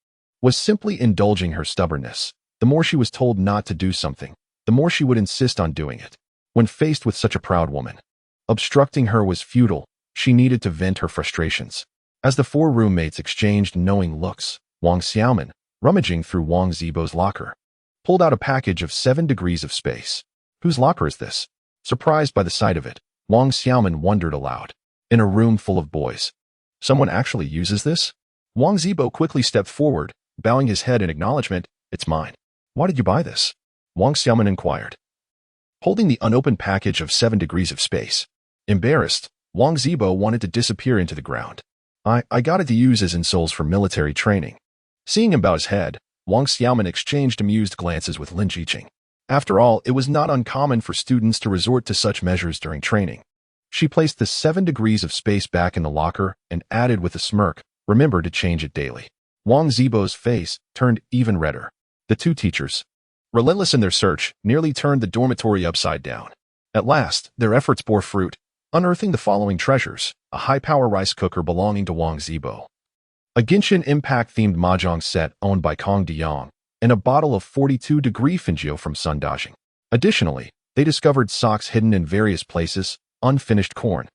was simply indulging her stubbornness. The more she was told not to do something, the more she would insist on doing it. When faced with such a proud woman, Obstructing her was futile. She needed to vent her frustrations. As the four roommates exchanged knowing looks, Wang Xiaoman, rummaging through Wang Zibo's locker, pulled out a package of 7 degrees of space. Whose locker is this? Surprised by the sight of it, Wang Xiaoman wondered aloud. In a room full of boys, someone actually uses this? Wang Zibo quickly stepped forward, bowing his head in acknowledgement. It's mine. Why did you buy this? Wang Xiaoman inquired, holding the unopened package of 7 degrees of space. Embarrassed, Wang Zibo wanted to disappear into the ground. I got it to use as insoles for military training. Seeing him bow his head, Wang Xiaoman exchanged amused glances with Lin Jiqing. After all, it was not uncommon for students to resort to such measures during training. She placed the 7 degrees of space back in the locker and added with a smirk, remember to change it daily. Wang Zibo's face turned even redder. The two teachers, relentless in their search, nearly turned the dormitory upside down. At last, their efforts bore fruit, unearthing the following treasures: a high-power rice cooker belonging to Wang Zibo, a Genshin Impact-themed mahjong set owned by Kong DeYong, and a bottle of 42-degree Fingio from Sun Dajing. Additionally, they discovered socks hidden in various places, unfinished corn,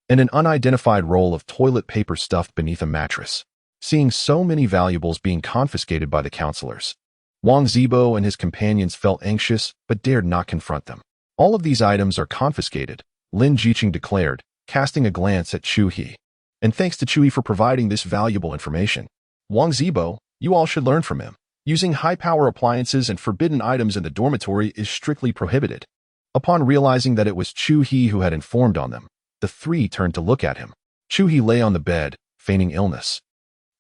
and an unidentified roll of toilet paper stuffed beneath a mattress. Seeing so many valuables being confiscated by the counselors, Wang Zibo and his companions felt anxious but dared not confront them. All of these items are confiscated, Lin Jiqing declared, casting a glance at Chu He. And thanks to Chu He for providing this valuable information. Wang Zibo, you all should learn from him. Using high-power appliances and forbidden items in the dormitory is strictly prohibited. Upon realizing that it was Chu He who had informed on them, the three turned to look at him. Chu He lay on the bed, feigning illness,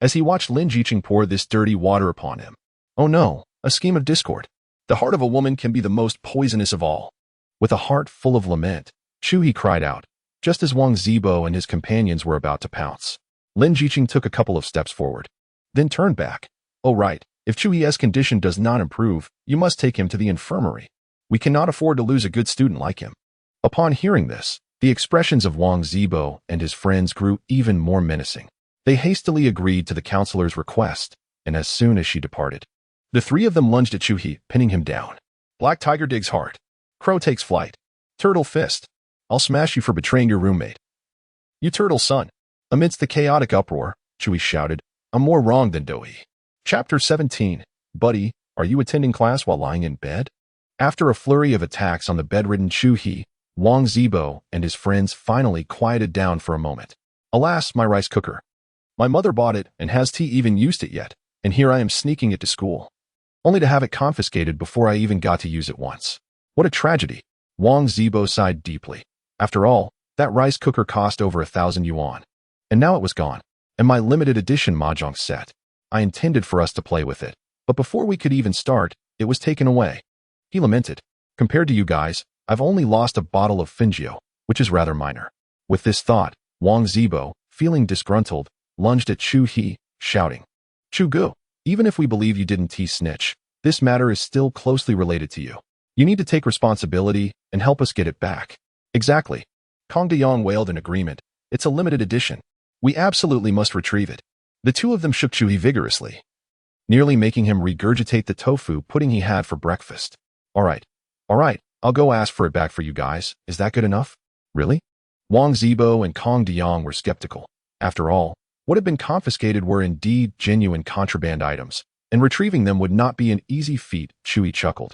as he watched Lin Jiqing pour this dirty water upon him. Oh no, a scheme of discord. The heart of a woman can be the most poisonous of all. With a heart full of lament, Chu He cried out, just as Wang Zibo and his companions were about to pounce. Lin Jiqing took a couple of steps forward, then turned back. Oh right, if Chu He's condition does not improve, you must take him to the infirmary. We cannot afford to lose a good student like him. Upon hearing this, the expressions of Wang Zibo and his friends grew even more menacing. They hastily agreed to the counselor's request, and as soon as she departed, the three of them lunged at Chu He, pinning him down. Black Tiger digs heart. Crow takes flight. Turtle fist. I'll smash you for betraying your roommate. You turtle son. Amidst the chaotic uproar, Chu He shouted, I'm more wrong than Doi. Chapter 17. Buddy, are you attending class while lying in bed? After a flurry of attacks on the bedridden Chu He, Wang Zibo and his friends finally quieted down for a moment. Alas, my rice cooker. My mother bought it, and has T even used it yet, and here I am sneaking it to school, only to have it confiscated before I even got to use it once. What a tragedy. Wang Zibo sighed deeply. After all, that rice cooker cost over 1,000 yuan. And now it was gone. And my limited edition mahjong set. I intended for us to play with it, but before we could even start, it was taken away. He lamented. Compared to you guys, I've only lost a bottle of Fingio, which is rather minor. With this thought, Wang Zibo, feeling disgruntled, lunged at Chu He, shouting, Chu Gu, even if we believe you didn't snitch, this matter is still closely related to you. You need to take responsibility and help us get it back. Exactly. Kong DeYong wailed in agreement. It's a limited edition. We absolutely must retrieve it. The two of them shook Chu He vigorously, nearly making him regurgitate the tofu pudding he had for breakfast. All right, I'll go ask for it back for you guys. Is that good enough? Really? Wang Zibo and Kong DeYong were skeptical. After all, what had been confiscated were indeed genuine contraband items, and retrieving them would not be an easy feat. Chu He chuckled.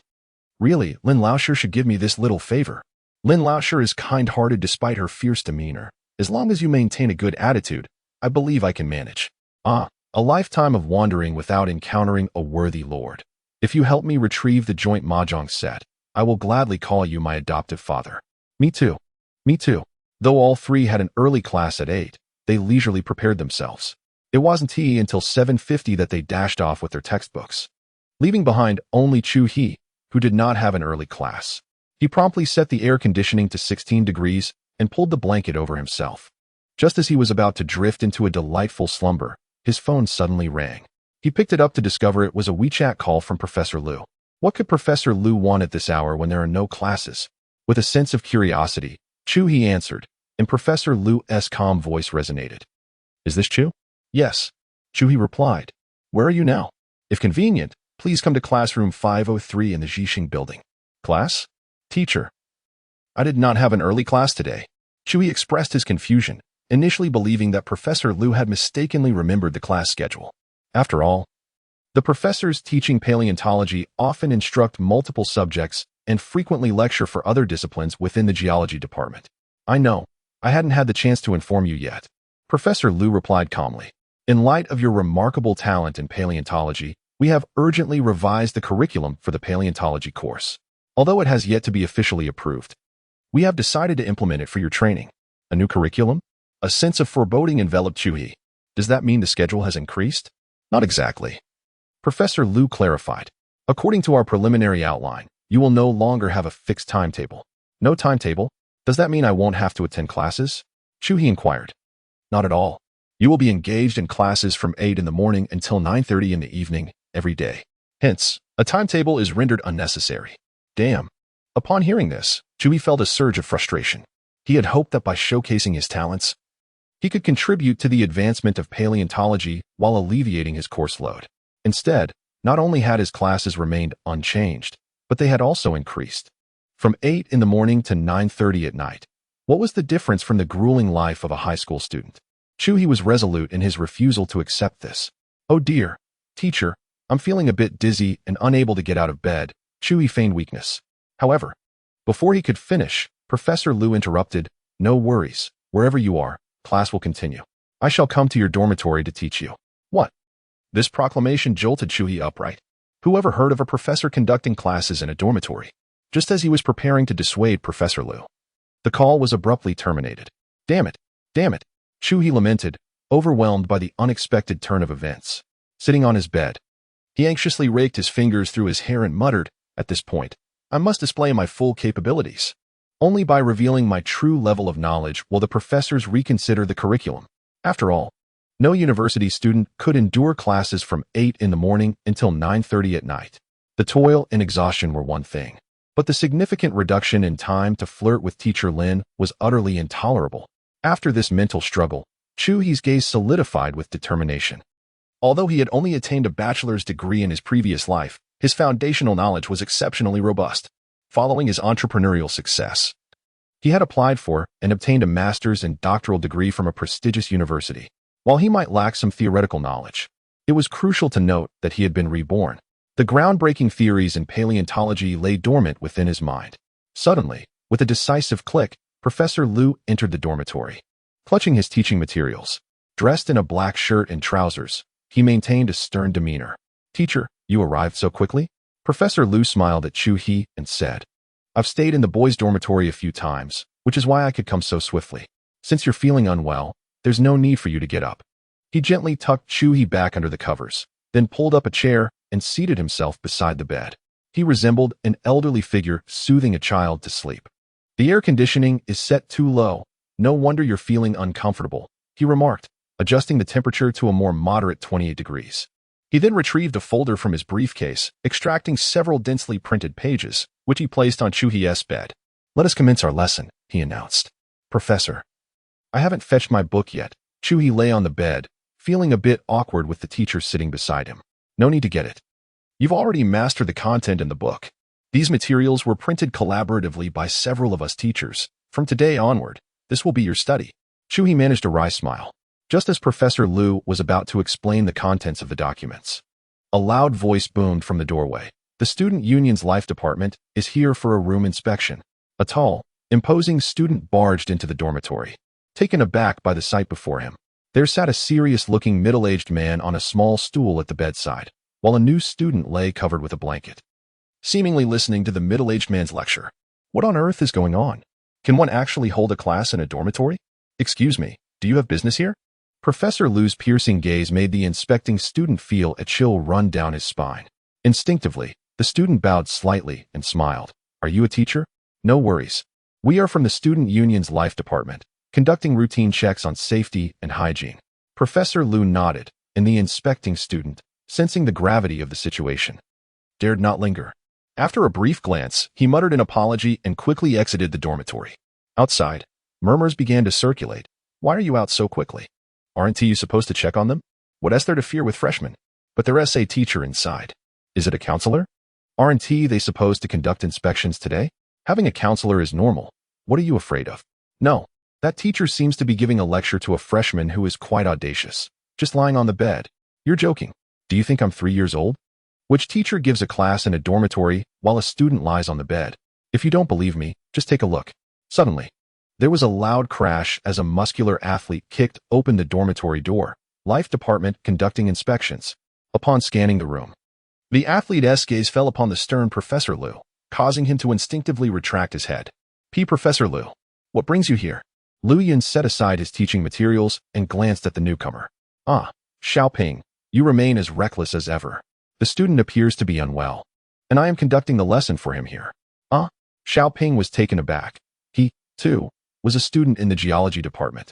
Really, Lin Laoshi should give me this little favor. Lin Laoshi is kind-hearted despite her fierce demeanor. As long as you maintain a good attitude, I believe I can manage. A lifetime of wandering without encountering a worthy lord. If you help me retrieve the joint mahjong set, I will gladly call you my adoptive father. Me too. Me too. Though all three had an early class at 8, they leisurely prepared themselves. It wasn't until 7:50 that they dashed off with their textbooks, leaving behind only Chu He, who did not have an early class. He promptly set the air conditioning to 16 degrees and pulled the blanket over himself. Just as he was about to drift into a delightful slumber, his phone suddenly rang. He picked it up to discover it was a WeChat call from Professor Liu. What could Professor Liu want at this hour when there are no classes? With a sense of curiosity, Chu He answered, and Professor Liu's calm voice resonated. Is this Chu? Yes. Chu He replied. Where are you now? If convenient, please come to classroom 503 in the Jixing building. Class? Teacher. I did not have an early class today. Chewie expressed his confusion, initially believing that Professor Lu had mistakenly remembered the class schedule. After all, the professors teaching paleontology often instruct multiple subjects and frequently lecture for other disciplines within the geology department. I know, I hadn't had the chance to inform you yet. Professor Lu replied calmly. In light of your remarkable talent in paleontology, we have urgently revised the curriculum for the paleontology course. Although it has yet to be officially approved, we have decided to implement it for your training. A new curriculum? A sense of foreboding enveloped Chewie. Does that mean the schedule has increased? Not exactly. Professor Lu clarified. According to our preliminary outline, you will no longer have a fixed timetable. No timetable? Does that mean I won't have to attend classes? Chewie inquired. Not at all. You will be engaged in classes from 8 in the morning until 9:30 in the evening, every day. Hence, a timetable is rendered unnecessary. Damn. Upon hearing this, Chewie felt a surge of frustration. He had hoped that by showcasing his talents, he could contribute to the advancement of paleontology while alleviating his course load. Instead, not only had his classes remained unchanged, but they had also increased. From 8 in the morning to 9:30 at night. What was the difference from the grueling life of a high school student? Chewie was resolute in his refusal to accept this. Oh dear, teacher, I'm feeling a bit dizzy and unable to get out of bed. Chewie feigned weakness. However, before he could finish, Professor Lu interrupted. No worries, wherever you are, class will continue. I shall come to your dormitory to teach you. What? This proclamation jolted Chewie upright. Who ever heard of a professor conducting classes in a dormitory? Just as he was preparing to dissuade Professor Lu, the call was abruptly terminated. Damn it, damn it, Chewie lamented, overwhelmed by the unexpected turn of events. Sitting on his bed, he anxiously raked his fingers through his hair and muttered, at this point, I must display my full capabilities. Only by revealing my true level of knowledge will the professors reconsider the curriculum. After all, no university student could endure classes from 8 in the morning until 9:30 at night. The toil and exhaustion were one thing, but the significant reduction in time to flirt with Teacher Lin was utterly intolerable. After this mental struggle, Chewie's gaze solidified with determination. Although he had only attained a bachelor's degree in his previous life, his foundational knowledge was exceptionally robust. Following his entrepreneurial success, he had applied for and obtained a master's and doctoral degree from a prestigious university. While he might lack some theoretical knowledge, it was crucial to note that he had been reborn. The groundbreaking theories in paleontology lay dormant within his mind. Suddenly, with a decisive click, Professor Lu entered the dormitory. Clutching his teaching materials, dressed in a black shirt and trousers, he maintained a stern demeanor. Teacher, you arrived so quickly? Professor Lu smiled at Chewie and said, I've stayed in the boys' dormitory a few times, which is why I could come so swiftly. Since you're feeling unwell, there's no need for you to get up. He gently tucked Chewie back under the covers, then pulled up a chair and seated himself beside the bed. He resembled an elderly figure soothing a child to sleep. The air conditioning is set too low. No wonder you're feeling uncomfortable, he remarked, adjusting the temperature to a more moderate 28 degrees. He then retrieved a folder from his briefcase, extracting several densely printed pages, which he placed on Chewie's bed. Let us commence our lesson, he announced. Professor, I haven't fetched my book yet. Chewie lay on the bed, feeling a bit awkward with the teacher sitting beside him. No need to get it. You've already mastered the content in the book. These materials were printed collaboratively by several of us teachers. From today onward, this will be your study. Chewie managed a wry smile. Just as Professor Lu was about to explain the contents of the documents, a loud voice boomed from the doorway. The Student Union's Life Department is here for a room inspection. A tall, imposing student barged into the dormitory. Taken aback by the sight before him, there sat a serious-looking middle-aged man on a small stool at the bedside, while a new student lay covered with a blanket, seemingly listening to the middle-aged man's lecture. What on earth is going on? Can one actually hold a class in a dormitory? Excuse me, do you have business here? Professor Lu's piercing gaze made the inspecting student feel a chill run down his spine. Instinctively, the student bowed slightly and smiled. Are you a teacher? No worries. We are from the Student Union's Life Department, conducting routine checks on safety and hygiene. Professor Lu nodded, and the inspecting student, sensing the gravity of the situation, dared not linger. After a brief glance, he muttered an apology and quickly exited the dormitory. Outside, murmurs began to circulate. Why are you out so quickly? Aren't you supposed to check on them? What is there to fear with freshmen? But there's a teacher inside. Is it a counselor? Aren't they supposed to conduct inspections today? Having a counselor is normal. What are you afraid of? No, That teacher seems to be giving a lecture to a freshman who is quite audacious, just lying on the bed. You're joking. Do you think I'm 3 years old? Which teacher gives a class in a dormitory while a student lies on the bed? If you don't believe me, just take a look. Suddenly, there was a loud crash as a muscular athlete kicked open the dormitory door. Life department conducting inspections. Upon scanning the room, the athlete's gaze fell upon the stern Professor Liu, causing him to instinctively retract his head. Professor Liu, what brings you here? Liu Yun set aside his teaching materials and glanced at the newcomer. Ah, Xiaoping, you remain as reckless as ever. The student appears to be unwell, and I am conducting the lesson for him here. Xiaoping was taken aback. He, too, was a student in the geology department,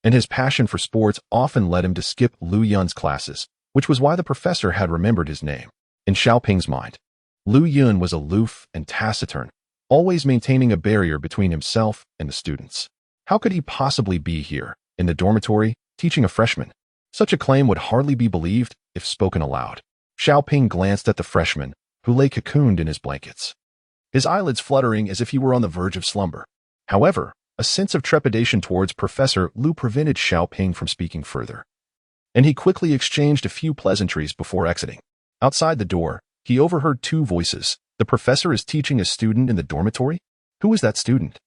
and his passion for sports often led him to skip Liu Yun's classes, which was why the professor had remembered his name. In Xiaoping's mind, Liu Yun was aloof and taciturn, always maintaining a barrier between himself and the students. How could he possibly be here, in the dormitory, teaching a freshman? Such a claim would hardly be believed if spoken aloud. Xiaoping glanced at the freshman, who lay cocooned in his blankets, his eyelids fluttering as if he were on the verge of slumber. However, a sense of trepidation towards Professor Liu prevented Xiaoping from speaking further, and he quickly exchanged a few pleasantries before exiting. Outside the door, he overheard two voices. The professor is teaching a student in the dormitory? Who is that student?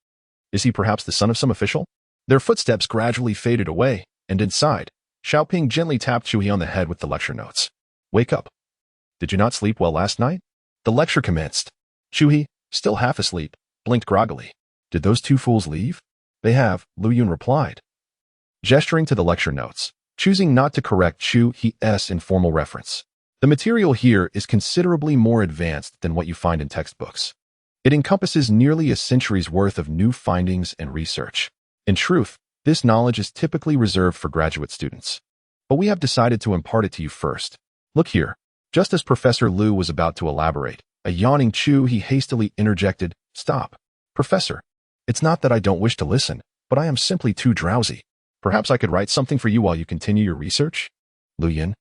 Is he perhaps the son of some official? Their footsteps gradually faded away, and inside, Xiaoping gently tapped Chuhi on the head with the lecture notes. Wake up. Did you not sleep well last night? The lecture commenced. Chuhi, still half asleep, blinked groggily. Did those two fools leave? They have, Liu Yun replied, gesturing to the lecture notes, choosing not to correct Chuhi's informal reference. The material here is considerably more advanced than what you find in textbooks. It encompasses nearly a century's worth of new findings and research. In truth, this knowledge is typically reserved for graduate students. But we have decided to impart it to you first. Look here. Just as Professor Liu was about to elaborate, a yawning Chuhi hastily interjected, Stop. Professor, it's not that I don't wish to listen, but I am simply too drowsy. Perhaps I could write something for you while you continue your research? Liu Yun.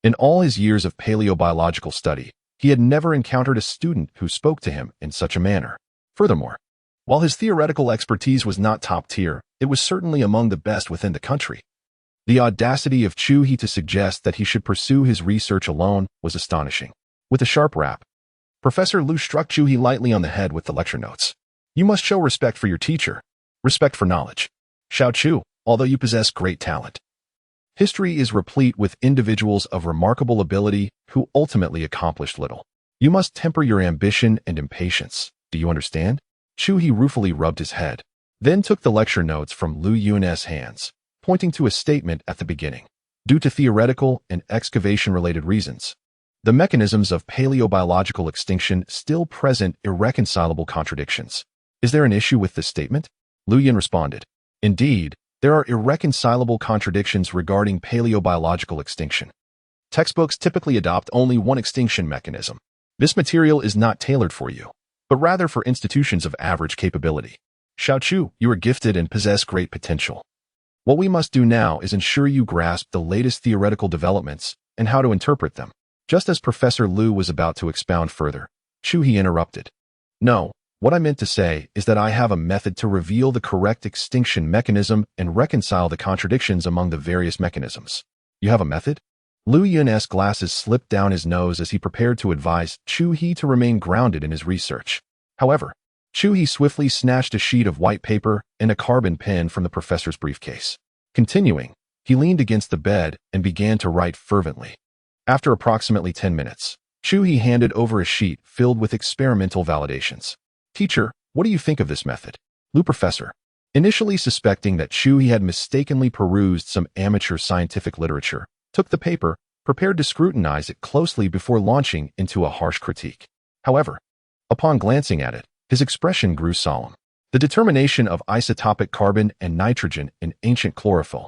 In all his years of paleobiological study, he had never encountered a student who spoke to him in such a manner. Furthermore, while his theoretical expertise was not top tier, it was certainly among the best within the country. The audacity of Chuhi to suggest that he should pursue his research alone was astonishing. With a sharp rap, Professor Liu struck Chuhi lightly on the head with the lecture notes. You must show respect for your teacher, respect for knowledge. Xiao Chu, although you possess great talent, history is replete with individuals of remarkable ability who ultimately accomplished little. You must temper your ambition and impatience. Do you understand? Chuhi ruefully rubbed his head, then took the lecture notes from Liu Yun's hands, pointing to a statement at the beginning. Due to theoretical and excavation-related reasons, the mechanisms of paleobiological extinction still present irreconcilable contradictions. Is there an issue with this statement? Liu Yun responded. Indeed, there are irreconcilable contradictions regarding paleobiological extinction. Textbooks typically adopt only one extinction mechanism. This material is not tailored for you, but rather for institutions of average capability. Xiao Chu, you are gifted and possess great potential. What we must do now is ensure you grasp the latest theoretical developments and how to interpret them. Just as Professor Liu was about to expound further, Chuhi interrupted. No, what I meant to say is that I have a method to reveal the correct extinction mechanism and reconcile the contradictions among the various mechanisms. You have a method? Liu Yun's glasses slipped down his nose as he prepared to advise Chuhi to remain grounded in his research. However, Chuhi swiftly snatched a sheet of white paper and a carbon pen from the professor's briefcase. Continuing, he leaned against the bed and began to write fervently. After approximately 10 minutes, Chuhi handed over a sheet filled with experimental validations. Teacher, what do you think of this method? Liu Professor, initially suspecting that Chuhi had mistakenly perused some amateur scientific literature, took the paper, prepared to scrutinize it closely before launching into a harsh critique. However, upon glancing at it, his expression grew solemn. The determination of isotopic carbon and nitrogen in ancient chlorophyll,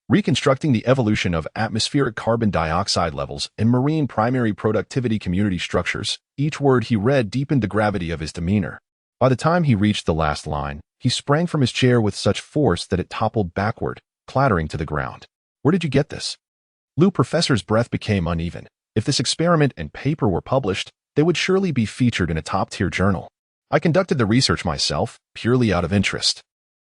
reconstructing the evolution of atmospheric carbon dioxide levels in marine primary productivity community structures, each word he read deepened the gravity of his demeanor. By the time he reached the last line, he sprang from his chair with such force that it toppled backward, clattering to the ground. Where did you get this? Liu Professor's breath became uneven. If this experiment and paper were published, they would surely be featured in a top-tier journal. I conducted the research myself, purely out of interest.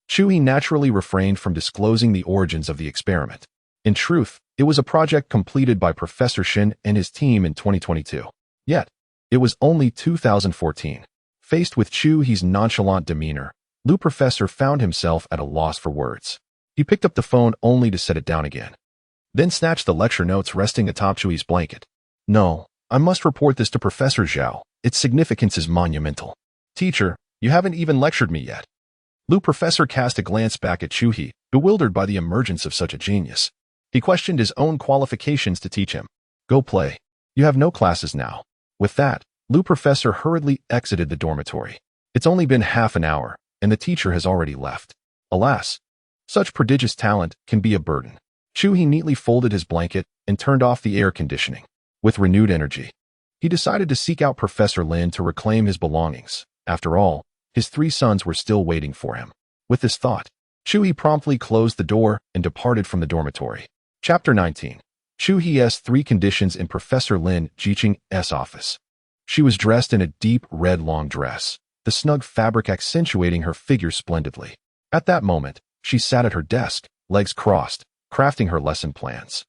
Chu He naturally refrained from disclosing the origins of the experiment. In truth, it was a project completed by Professor Shin and his team in 2022. Yet, it was only 2014. Faced with Chu He's nonchalant demeanor, Lu Professor found himself at a loss for words. He picked up the phone only to set it down again, then snatched the lecture notes resting atop Chu He's blanket. No, I must report this to Professor Zhao. Its significance is monumental. Teacher, you haven't even lectured me yet. Lu Professor cast a glance back at Chu He, bewildered by the emergence of such a genius. He questioned his own qualifications to teach him. Go play. You have no classes now. With that, Lu Professor hurriedly exited the dormitory. It's only been half an hour, and the teacher has already left. Alas, such prodigious talent can be a burden. Chu He neatly folded his blanket and turned off the air conditioning. With renewed energy, he decided to seek out Professor Lin to reclaim his belongings. After all, his 3 sons were still waiting for him. With this thought, Chu He promptly closed the door and departed from the dormitory. Chapter 19. Chu He's 3 conditions in Professor Lin Jiqing's office. She was dressed in a deep red long dress, the snug fabric accentuating her figure splendidly. At that moment, she sat at her desk, legs crossed, crafting her lesson plans.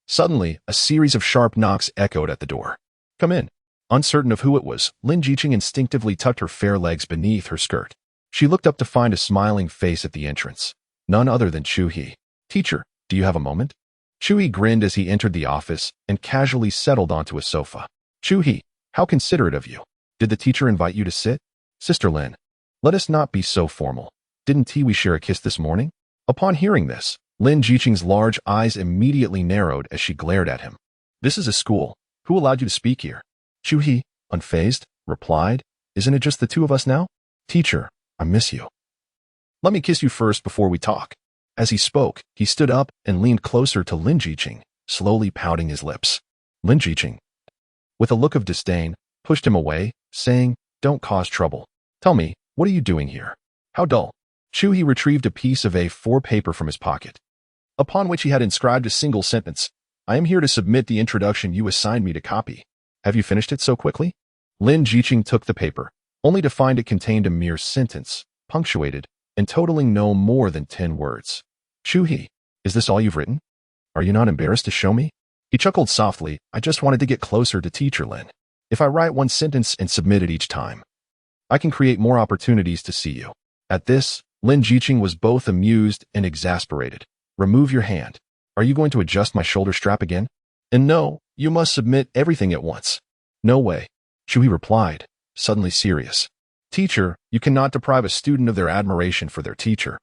Suddenly, a series of sharp knocks echoed at the door. Come in. Uncertain of who it was, Lin Jiqing instinctively tucked her fair legs beneath her skirt. She looked up to find a smiling face at the entrance. None other than Chu He. Teacher, do you have a moment? Chu He grinned as he entered the office and casually settled onto a sofa. Chu He, how considerate of you. Did the teacher invite you to sit? Sister Lin, let us not be so formal. Didn't we share a kiss this morning? Upon hearing this, Lin Jiqing's large eyes immediately narrowed as she glared at him. This is a school. Who allowed you to speak here? Chu He, unfazed, replied, Isn't it just the 2 of us now? Teacher, I miss you. Let me kiss you first before we talk. As he spoke, he stood up and leaned closer to Lin Jiqing, slowly pouting his lips. Lin Jiqing, with a look of disdain, pushed him away, saying, Don't cause trouble. Tell me, what are you doing here? How dull. Chu He retrieved a piece of A4 paper from his pocket, upon which he had inscribed a single sentence. I am here to submit the introduction you assigned me to copy. Have you finished it so quickly? Lin Jiqing took the paper, only to find it contained a mere sentence, punctuated, and totaling no more than 10 words. Chu He, is this all you've written? Are you not embarrassed to show me? He chuckled softly. I just wanted to get closer to Teacher Lin. If I write 1 sentence and submit it each time, I can create more opportunities to see you. At this, Lin Jiqing was both amused and exasperated. Remove your hand. Are you going to adjust my shoulder strap again? And no, you must submit everything at once. No way. Chu He replied, suddenly serious. Teacher, you cannot deprive a student of their admiration for their teacher.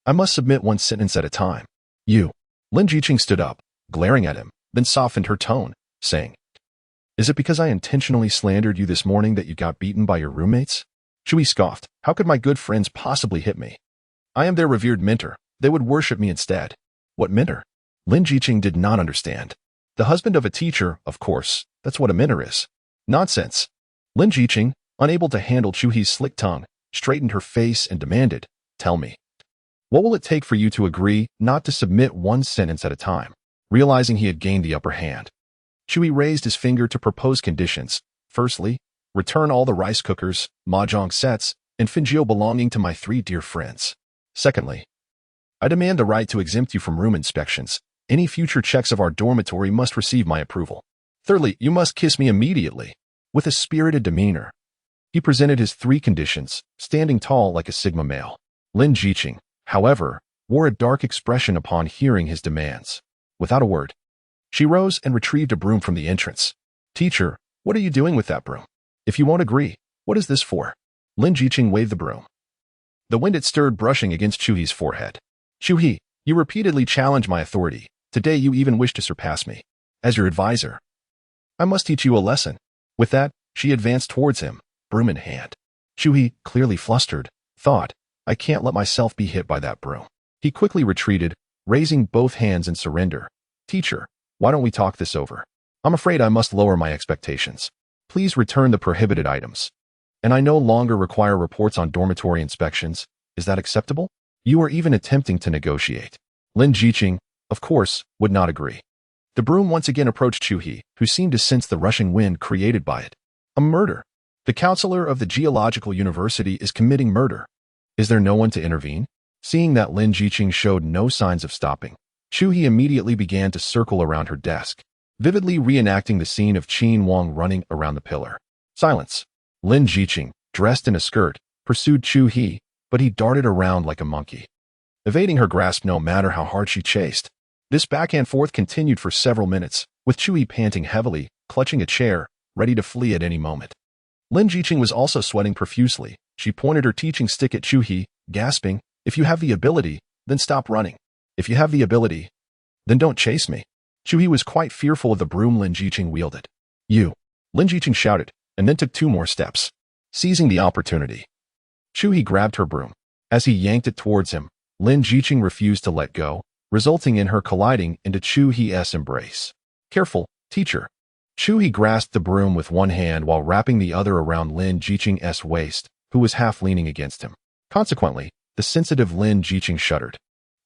I must submit 1 sentence at a time. You. Lin Jiqing stood up, glaring at him, then softened her tone, saying, Is it because I intentionally slandered you this morning that you got beaten by your roommates? Chu He scoffed. How could my good friends possibly hit me? I am their revered mentor. They would worship me instead. What mentor? Lin Jiqing did not understand. The husband of a teacher, of course. That's what a mentor is. Nonsense. Lin Jiqing, unable to handle Chu He's slick tongue, straightened her face and demanded, Tell me, what will it take for you to agree not to submit 1 sentence at a time? Realizing he had gained the upper hand, Chu He raised his finger to propose conditions. Firstly, return all the rice cookers, mahjong sets, and fingio belonging to my 3 dear friends. Secondly, I demand the right to exempt you from room inspections. Any future checks of our dormitory must receive my approval. Thirdly, you must kiss me immediately. With a spirited demeanor, he presented his 3 conditions, standing tall like a Sigma male. Lin Jiqing, however, wore a dark expression upon hearing his demands. Without a word, she rose and retrieved a broom from the entrance. Teacher, what are you doing with that broom? If you won't agree, what is this for? Lin Jiqing waved the broom. The wind it stirred brushing against Chu He's forehead. Chu He, you repeatedly challenge my authority. Today you even wish to surpass me. As your advisor, I must teach you a lesson. With that, she advanced towards him, broom in hand. Chu He, clearly flustered, thought, I can't let myself be hit by that broom. He quickly retreated, raising both hands in surrender. Teacher, why don't we talk this over? I'm afraid I must lower my expectations. Please return the prohibited items. And I no longer require reports on dormitory inspections. Is that acceptable? You are even attempting to negotiate. Lin Jiqing, of course, would not agree. The broom once again approached Chu He, who seemed to sense the rushing wind created by it. A murder. The counselor of the Geological University is committing murder. Is there no one to intervene? Seeing that Lin Jiqing showed no signs of stopping, Chu He immediately began to circle around her desk, vividly reenacting the scene of Qin Wang running around the pillar. Silence. Lin Jiqing, dressed in a skirt, pursued Chu He, but he darted around like a monkey, evading her grasp no matter how hard she chased. This back and forth continued for several minutes, with Chu He panting heavily, clutching a chair, ready to flee at any moment. Lin Jiqing was also sweating profusely. She pointed her teaching stick at Chu He, gasping, "If you have the ability, then stop running. If you have the ability, then don't chase me." Chu He was quite fearful of the broom Lin Jiqing wielded. "You!" Lin Jiqing shouted, and then took 2 more steps. Seizing the opportunity, Chu He grabbed her broom. As he yanked it towards him, Lin Jiqing refused to let go, resulting in her colliding into Chu He's embrace. "Careful, teacher." Chu He grasped the broom with one hand while wrapping the other around Lin Jiqing's waist, who was half leaning against him. Consequently, the sensitive Lin Jiqing shuddered,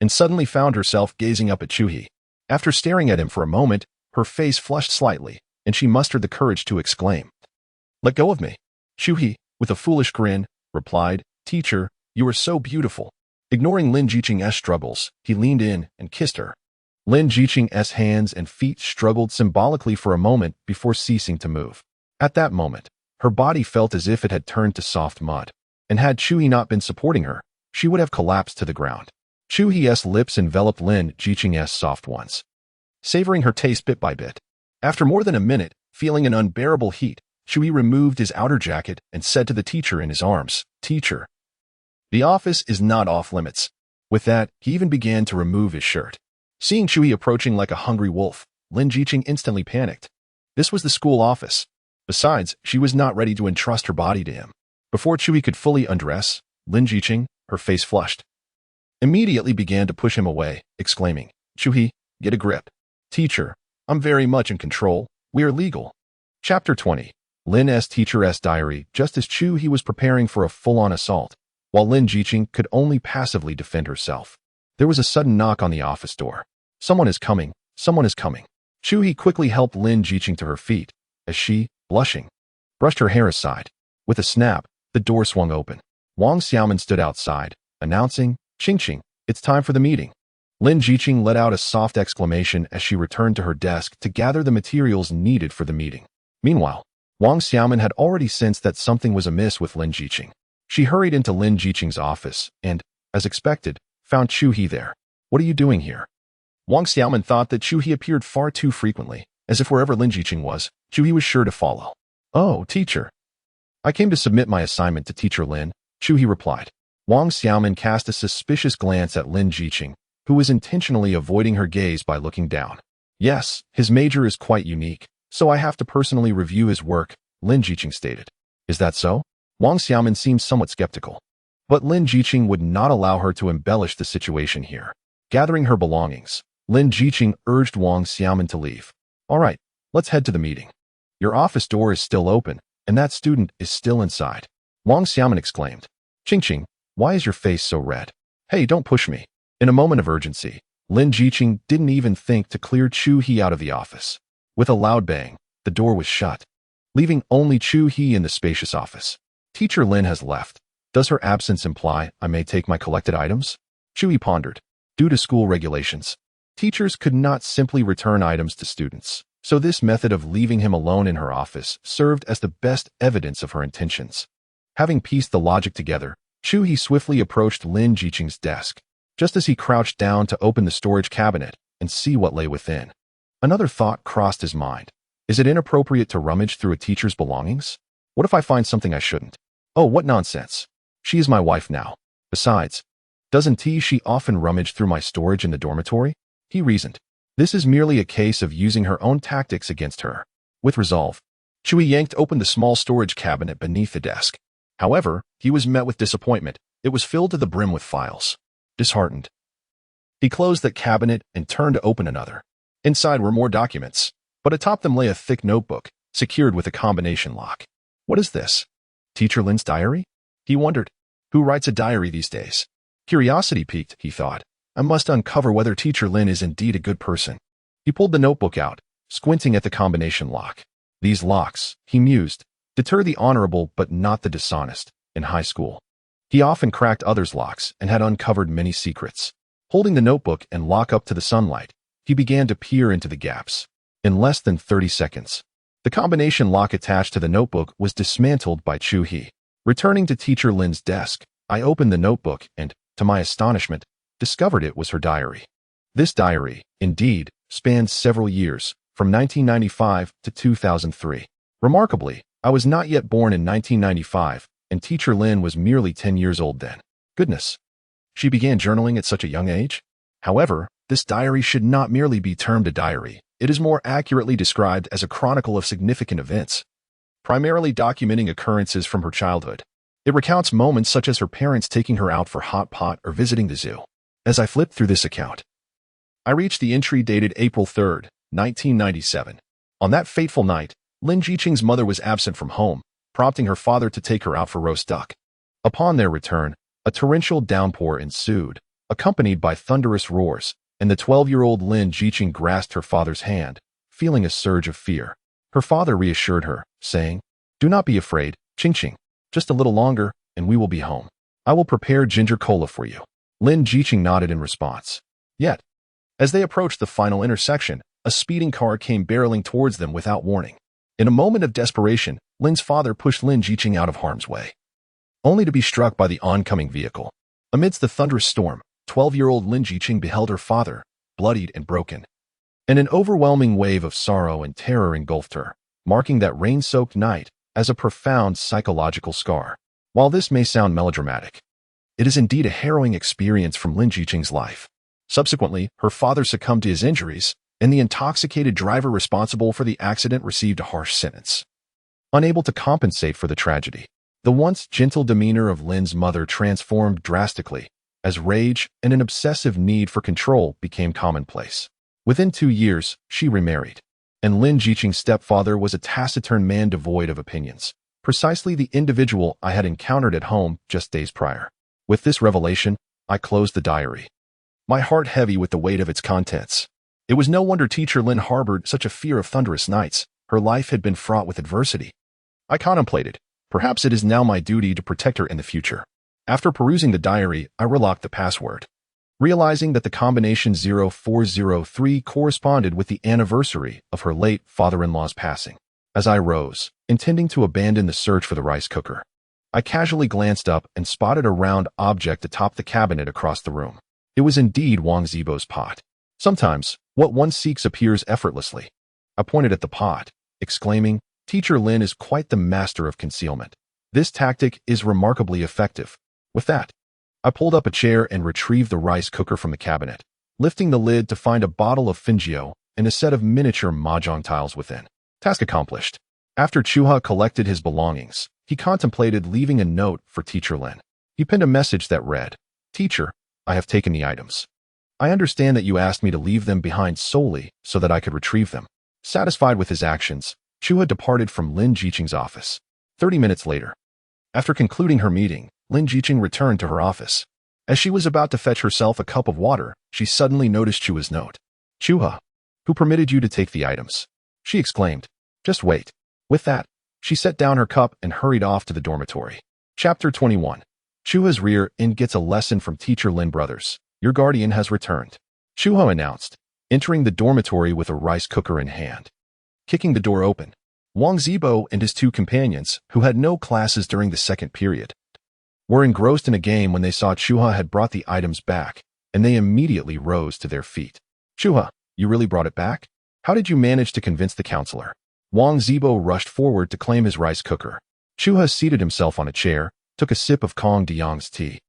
and suddenly found herself gazing up at Chu He. After staring at him for a moment, her face flushed slightly, and she mustered the courage to exclaim, "Let go of me." Chu He, with a foolish grin, replied, "Teacher, you are so beautiful." Ignoring Lin Jiqing's struggles, he leaned in and kissed her. Lin Jiqing's hands and feet struggled symbolically for a moment before ceasing to move. At that moment, her body felt as if it had turned to soft mud, and had Chu He not been supporting her, she would have collapsed to the ground. Chu He's lips enveloped Lin Jiqing's soft ones, savoring her taste bit by bit. After more than a minute, feeling an unbearable heat, Chu He removed his outer jacket and said to the teacher in his arms, "Teacher, the office is not off limits." With that, he even began to remove his shirt. Seeing Chu He approaching like a hungry wolf, Lin Jiqing instantly panicked. This was the school office. Besides, she was not ready to entrust her body to him. Before Chu He could fully undress, Lin Jiqing, her face flushed, immediately began to push him away, exclaiming, "Chu He, get a grip." "Teacher, I'm very much in control. We are legal." Chapter 20. Lin's teacher's diary. Just as Chu He was preparing for a full-on assault, while Lin Jiqing could only passively defend herself, there was a sudden knock on the office door. "Someone is coming. Someone is coming." Chu He quickly helped Lin Jiqing to her feet, as she, blushing, brushed her hair aside. With a snap, the door swung open. Wang Xiaoman stood outside, announcing, "Qing Qing, it's time for the meeting." Lin Jiqing let out a soft exclamation as she returned to her desk to gather the materials needed for the meeting. Meanwhile, Wang Xiaoman had already sensed that something was amiss with Lin Jiqing. She hurried into Lin Jiqing's office and, as expected, found Chu He there. "What are you doing here?" Wang Xiaoman thought that Chu He appeared far too frequently, as if wherever Lin Jiqing was, Chu He was sure to follow. "Oh, teacher. I came to submit my assignment to Teacher Lin," Chu He replied. Wang Xiaoman cast a suspicious glance at Lin Jiqing, who was intentionally avoiding her gaze by looking down. "Yes, his major is quite unique, so I have to personally review his work," Lin Jiqing stated. "Is that so?" Wang Xiaoman seemed somewhat skeptical. But Lin Jiqing would not allow her to embellish the situation here. Gathering her belongings, Lin Jiqing urged Wang Xiaoman to leave. "All right, let's head to the meeting. Your office door is still open, and that student is still inside," Wang Xiaoman exclaimed. "Qing Qing, why is your face so red? Hey, don't push me." In a moment of urgency, Lin Jiqing didn't even think to clear Chu He out of the office. With a loud bang, the door was shut, leaving only Chu He in the spacious office. "Teacher Lin has left. Does her absence imply I may take my collected items?" Chu He pondered. Due to school regulations, teachers could not simply return items to students, so this method of leaving him alone in her office served as the best evidence of her intentions. Having pieced the logic together, Chu He swiftly approached Lin Jiqing's desk, just as he crouched down to open the storage cabinet and see what lay within. Another thought crossed his mind. Is it inappropriate to rummage through a teacher's belongings? What if I find something I shouldn't? Oh, what nonsense. She is my wife now. Besides, doesn't she often rummage through my storage in the dormitory? He reasoned. This is merely a case of using her own tactics against her. With resolve, Chu He yanked open the small storage cabinet beneath the desk. However, he was met with disappointment. It was filled to the brim with files. Disheartened, he closed that cabinet and turned to open another. Inside were more documents, but atop them lay a thick notebook, secured with a combination lock. What is this? Teacher Lin's diary? He wondered. Who writes a diary these days? Curiosity piqued, he thought. I must uncover whether Teacher Lin is indeed a good person. He pulled the notebook out, squinting at the combination lock. These locks, he mused, deter the honorable but not the dishonest in high school. He often cracked others' locks and had uncovered many secrets. Holding the notebook and lock up to the sunlight, he began to peer into the gaps. In less than 30 seconds, the combination lock attached to the notebook was dismantled by Chu He. Returning to Teacher Lin's desk, I opened the notebook and, to my astonishment, discovered it was her diary. This diary, indeed, spanned several years, from 1995 to 2003. Remarkably, I was not yet born in 1995, and Teacher Lin was merely 10 years old then. Goodness. She began journaling at such a young age? However, this diary should not merely be termed a diary. It is more accurately described as a chronicle of significant events, primarily documenting occurrences from her childhood. It recounts moments such as her parents taking her out for hot pot or visiting the zoo. As I flipped through this account, I reached the entry dated April 3, 1997. On that fateful night, Lin Jiqing's mother was absent from home, prompting her father to take her out for roast duck. Upon their return, a torrential downpour ensued, accompanied by thunderous roars, and the 12-year-old Lin Jiqing grasped her father's hand, feeling a surge of fear. Her father reassured her, saying, "Do not be afraid, Qingqing. Just a little longer, and we will be home. I will prepare ginger cola for you." Lin Jiqing nodded in response. Yet, as they approached the final intersection, a speeding car came barreling towards them without warning. In a moment of desperation, Lin's father pushed Lin Jiqing out of harm's way, only to be struck by the oncoming vehicle. Amidst the thunderous storm, 12-year-old Lin Jiqing beheld her father, bloodied and broken, and an overwhelming wave of sorrow and terror engulfed her, marking that rain-soaked night as a profound psychological scar. While this may sound melodramatic, it is indeed a harrowing experience from Lin Jiqing's life. Subsequently, her father succumbed to his injuries, and the intoxicated driver responsible for the accident received a harsh sentence. Unable to compensate for the tragedy, the once gentle demeanor of Lin's mother transformed drastically, as rage and an obsessive need for control became commonplace. Within 2 years, she remarried, and Lin Jiqing's stepfather was a taciturn man devoid of opinions, precisely the individual I had encountered at home just days prior. With this revelation, I closed the diary, my heart heavy with the weight of its contents. It was no wonder Teacher Lin harbored such a fear of thunderous nights. Her life had been fraught with adversity. I contemplated, perhaps it is now my duty to protect her in the future. After perusing the diary, I relocked the password, realizing that the combination 0403 corresponded with the anniversary of her late father-in-law's passing. As I rose, intending to abandon the search for the rice cooker, I casually glanced up and spotted a round object atop the cabinet across the room. It was indeed Wang Zibo's pot. Sometimes, what one seeks appears effortlessly. I pointed at the pot, exclaiming, "Teacher Lin is quite the master of concealment. This tactic is remarkably effective." With that, I pulled up a chair and retrieved the rice cooker from the cabinet, lifting the lid to find a bottle of Fingio and a set of miniature mahjong tiles within. Task accomplished. After Chuha collected his belongings, he contemplated leaving a note for Teacher Lin. He penned a message that read, "Teacher, I have taken the items. I understand that you asked me to leave them behind solely so that I could retrieve them." Satisfied with his actions, Chuha departed from Lin Jiqing's office. 30 minutes later, after concluding her meeting, Lin Jiqing returned to her office. As she was about to fetch herself a cup of water, she suddenly noticed Chuha's note. "Chuha, who permitted you to take the items?" she exclaimed. "Just wait." With that, she set down her cup and hurried off to the dormitory. Chapter 21. Chuha's rear end gets a lesson from Teacher Lin Brothers. Your guardian has returned, Chuha announced, entering the dormitory with a rice cooker in hand. Kicking the door open, Wang Zibo and his 2 companions, who had no classes during the second period, were engrossed in a game when they saw Chuha had brought the items back, and they immediately rose to their feet. "Chuha, you really brought it back? How did you manage to convince the counselor?" Wang Zibo rushed forward to claim his rice cooker. Chuha seated himself on a chair, took a sip of Kong Diyang's tea,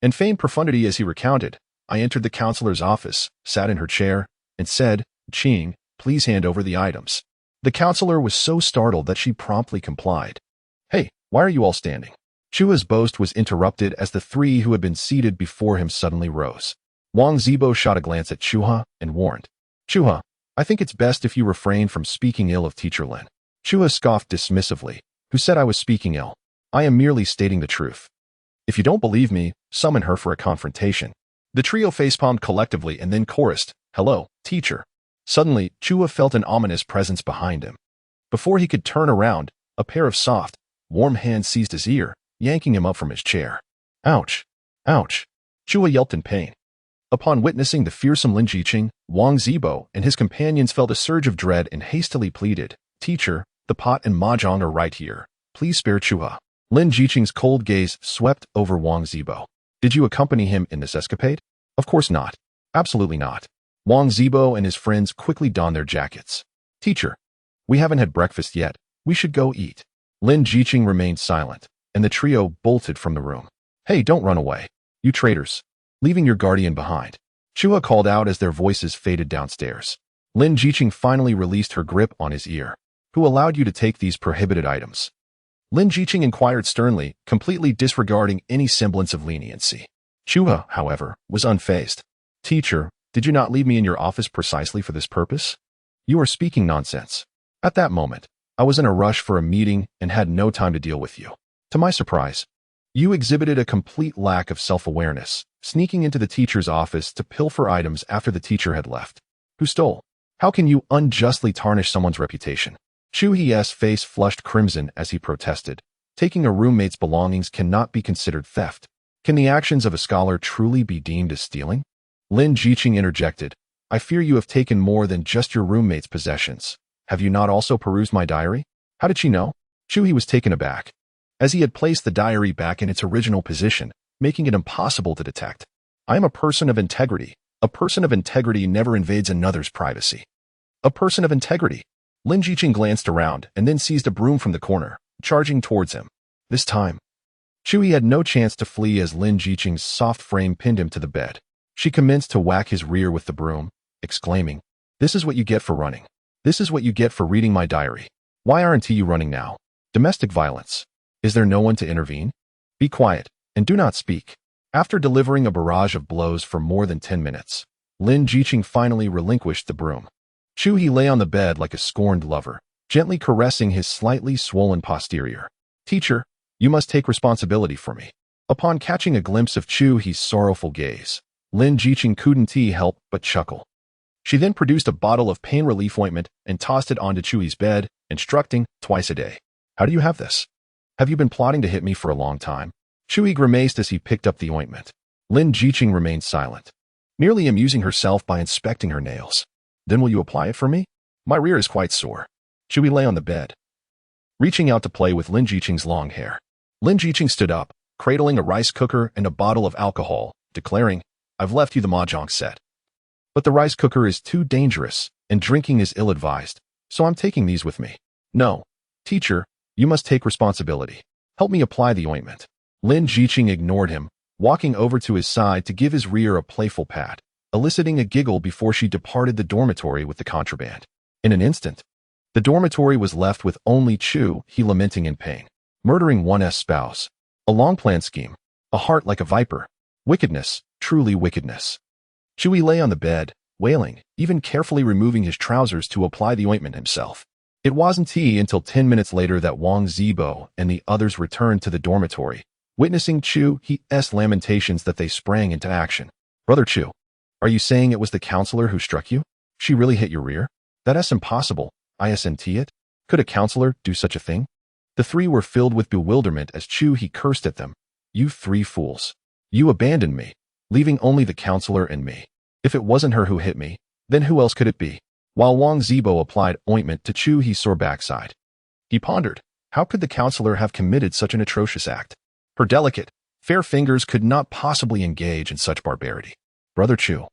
and feigned profundity as he recounted, "I entered the counselor's office, sat in her chair, and said, 'Qing, please hand over the items.' The counselor was so startled that she promptly complied. 'Hey, why are you all standing?' Chuha's boast was interrupted as the 3 who had been seated before him suddenly rose. Wang Zibo shot a glance at Chuha and warned, "Chuha, I think it's best if you refrain from speaking ill of Teacher Lin." Chuha scoffed dismissively. "Who said I was speaking ill? I am merely stating the truth. If you don't believe me, summon her for a confrontation." The trio facepalmed collectively and then chorused, "Hello, teacher." Suddenly, Chuha felt an ominous presence behind him. Before he could turn around, a pair of soft, warm hands seized his ear, yanking him up from his chair. Ouch! Ouch! Chua yelped in pain. Upon witnessing the fearsome Lin Jiqing, Wang Zibo and his companions felt a surge of dread and hastily pleaded, "Teacher, the pot and mahjong are right here. Please spare Chua." Lin Jiqing's cold gaze swept over Wang Zibo. "Did you accompany him in this escapade?" "Of course not. Absolutely not." Wang Zibo and his friends quickly donned their jackets. "Teacher, we haven't had breakfast yet. We should go eat." Lin Jiqing remained silent, and the trio bolted from the room. "Hey, don't run away, you traitors, leaving your guardian behind," Chua called out as their voices faded downstairs. Lin Jiqing finally released her grip on his ear. "Who allowed you to take these prohibited items?" Lin Jiqing inquired sternly, completely disregarding any semblance of leniency. Chua, however, was unfazed. "Teacher, did you not leave me in your office precisely for this purpose? You are speaking nonsense. At that moment, I was in a rush for a meeting and had no time to deal with you. To my surprise, you exhibited a complete lack of self-awareness, sneaking into the teacher's office to pilfer items after the teacher had left. Who stole? How can you unjustly tarnish someone's reputation?" Chu He's face flushed crimson as he protested. Taking a roommate's belongings cannot be considered theft. Can the actions of a scholar truly be deemed as stealing? Lin Jiqing interjected. "I fear you have taken more than just your roommate's possessions. Have you not also perused my diary?" "How did she know?" Chu He was taken aback, as he had placed the diary back in its original position, making it impossible to detect. "I am a person of integrity. A person of integrity never invades another's privacy." "A person of integrity." Lin Jiqing glanced around and then seized a broom from the corner, charging towards him. This time, Chu He had no chance to flee as Lin Jiqing's soft frame pinned him to the bed. She commenced to whack his rear with the broom, exclaiming, "This is what you get for running. This is what you get for reading my diary. Why aren't you running now? Domestic violence. Is there no one to intervene? Be quiet, and do not speak." After delivering a barrage of blows for more than 10 minutes, Lin Jiqing finally relinquished the broom. Chu He lay on the bed like a scorned lover, gently caressing his slightly swollen posterior. "Teacher, you must take responsibility for me." Upon catching a glimpse of Chu He's sorrowful gaze, Lin Jiqing couldn't help but chuckle. She then produced a bottle of pain relief ointment and tossed it onto Chu He's bed, instructing, "Twice a day." "How do you have this? Have you been plotting to hit me for a long time?" Chu He grimaced as he picked up the ointment. Lin Jiqing remained silent, nearly amusing herself by inspecting her nails. "Then will you apply it for me? My rear is quite sore." Chu He lay on the bed, reaching out to play with Lin Jiqing's long hair. Lin Jiqing stood up, cradling a rice cooker and a bottle of alcohol, declaring, "I've left you the mahjong set. But the rice cooker is too dangerous, and drinking is ill-advised, so I'm taking these with me." "No. Teacher, you must take responsibility. Help me apply the ointment." Lin Jiqing ignored him, walking over to his side to give his rear a playful pat, eliciting a giggle before she departed the dormitory with the contraband. In an instant, the dormitory was left with only Chu He lamenting in pain. Murdering one's spouse. A long-planned scheme. A heart like a viper. Wickedness, truly wickedness. Chu He lay on the bed, wailing, even carefully removing his trousers to apply the ointment himself. It wasn't until 10 minutes later that Wang Zibo and the others returned to the dormitory, witnessing Chu He's lamentations that they sprang into action. "Brother Chu, are you saying it was the counselor who struck you? She really hit your rear? That's impossible, isn't it? Could a counselor do such a thing?" The three were filled with bewilderment as Chu He cursed at them. "You three fools. You abandoned me, leaving only the counselor and me. If it wasn't her who hit me, then who else could it be?" While Wang Zibo applied ointment to Chu He's sore backside, he pondered, how could the counselor have committed such an atrocious act? Her delicate, fair fingers could not possibly engage in such barbarity. "Brother Chu,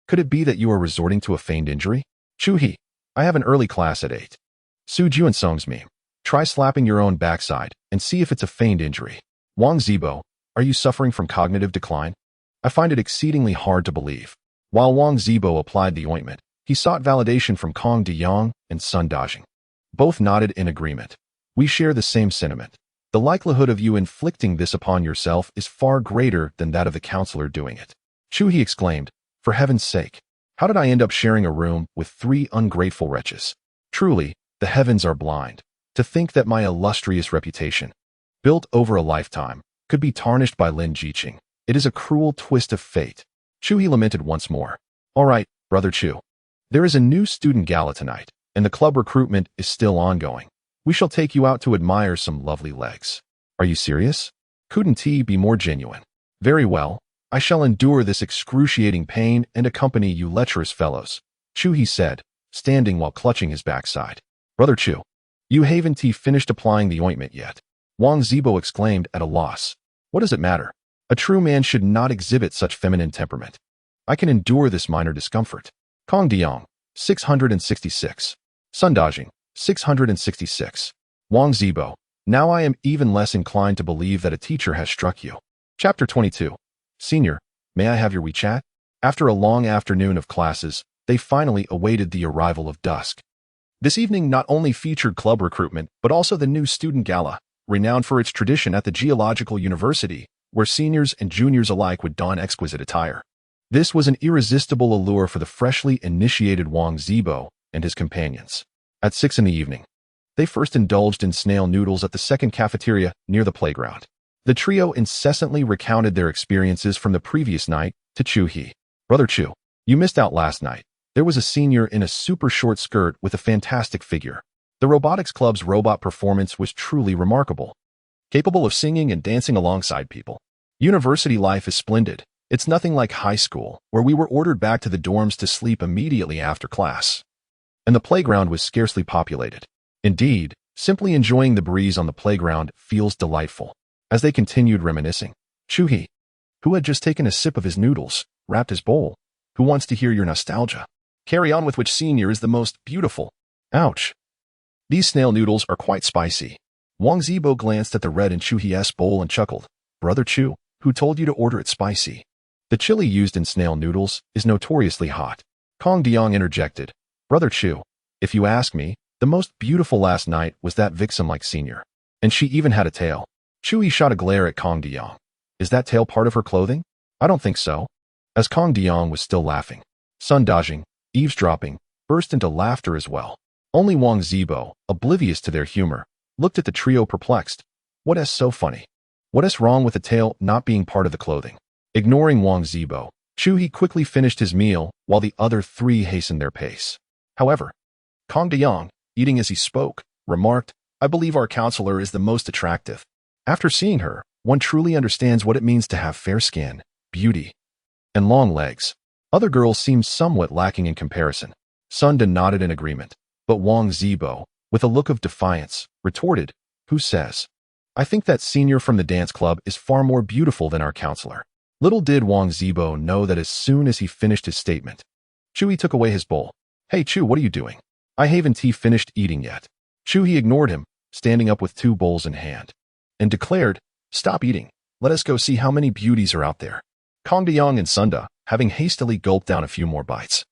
could it be that you are resorting to a feigned injury?" "Chu He, I have an early class at 8. Su Juansong's meme. Try slapping your own backside and see if it's a feigned injury." "Wang Zibo, are you suffering from cognitive decline? I find it exceedingly hard to believe." While Wang Zibo applied the ointment, he sought validation from Kong Deyong and Sun Dajing. Both nodded in agreement. "We share the same sentiment. The likelihood of you inflicting this upon yourself is far greater than that of the counselor doing it." Chu He exclaimed, "For heaven's sake, how did I end up sharing a room with 3 ungrateful wretches? Truly, the heavens are blind. To think that my illustrious reputation, built over a lifetime, could be tarnished by Lin Jiqing. It is a cruel twist of fate." Chu He lamented once more. "All right, Brother Chu. There is a new student gala tonight, and the club recruitment is still ongoing. We shall take you out to admire some lovely legs." "Are you serious? Couldn't he be more genuine?" Very well. I shall endure this excruciating pain and accompany you lecherous fellows, Chu-He said, standing while clutching his backside. Brother Chu, you haven't finished applying the ointment yet, Wang Zibo exclaimed at a loss. What does it matter? A true man should not exhibit such feminine temperament. I can endure this minor discomfort. Kong Diang, 666. Sun Dajing, 666. Wang Zibo, now I am even less inclined to believe that a teacher has struck you. Chapter 22. Senior, may I have your WeChat? After a long afternoon of classes, they finally awaited the arrival of dusk. This evening not only featured club recruitment, but also the new student gala, renowned for its tradition at the Geological University, where seniors and juniors alike would don exquisite attire. This was an irresistible allure for the freshly initiated Wang Zibo and his companions. At 6 in the evening, they first indulged in snail noodles at the second cafeteria near the playground. The trio incessantly recounted their experiences from the previous night to Chu-He. Brother Chu, you missed out last night. There was a senior in a super short skirt with a fantastic figure. The robotics club's robot performance was truly remarkable, capable of singing and dancing alongside people. University life is splendid. It's nothing like high school, where we were ordered back to the dorms to sleep immediately after class. And the playground was scarcely populated. Indeed, simply enjoying the breeze on the playground feels delightful. As they continued reminiscing, Chu-He, who had just taken a sip of his noodles, rapped his bowl. Who wants to hear your nostalgia? Carry on with which senior is the most beautiful. Ouch. These snail noodles are quite spicy. Wang Zibo glanced at the red in Chu-He's bowl and chuckled. Brother Chu, who told you to order it spicy? The chili used in snail noodles is notoriously hot. Kong Diang interjected. Brother Chu, if you ask me, the most beautiful last night was that vixen-like senior. And she even had a tail. Chu-He shot a glare at Kong Diang. Is that tail part of her clothing? I don't think so. As Kong Diang was still laughing, Sun Dajing, eavesdropping, burst into laughter as well. Only Wang Zibo, oblivious to their humor, looked at the trio perplexed. What is so funny? What is wrong with the tail not being part of the clothing? Ignoring Wang Zibo, Chu-He quickly finished his meal while the other three hastened their pace. However, Kong Diang, eating as he spoke, remarked, I believe our counselor is the most attractive. After seeing her, one truly understands what it means to have fair skin, beauty, and long legs. Other girls seemed somewhat lacking in comparison. Sun Da nodded in agreement, but Wang Zibo, with a look of defiance, retorted, Who says? I think that senior from the dance club is far more beautiful than our counselor. Little did Wang Zibo know that as soon as he finished his statement, Chu-He took away his bowl. Hey Chu, what are you doing? I haven't finished eating yet. Chu-He ignored him, standing up with 2 bowls in hand, and declared, Stop eating. Let us go see how many beauties are out there. Kong Diang and Sun Da, having hastily gulped down a few more bites,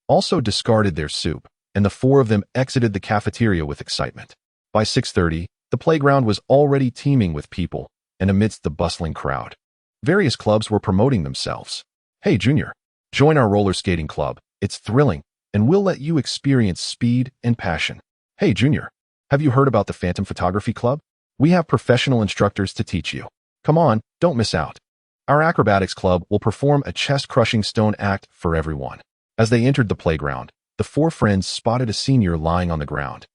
also discarded their soup, and the 4 of them exited the cafeteria with excitement. By 6:30, the playground was already teeming with people, and amidst the bustling crowd, various clubs were promoting themselves. Hey Junior, join our roller skating club. It's thrilling, and we'll let you experience speed and passion. Hey Junior, have you heard about the Phantom Photography Club? We have professional instructors to teach you. Come on, don't miss out. Our acrobatics club will perform a chest-crushing stone act for everyone. As they entered the playground, the 4 friends spotted a senior lying on the ground,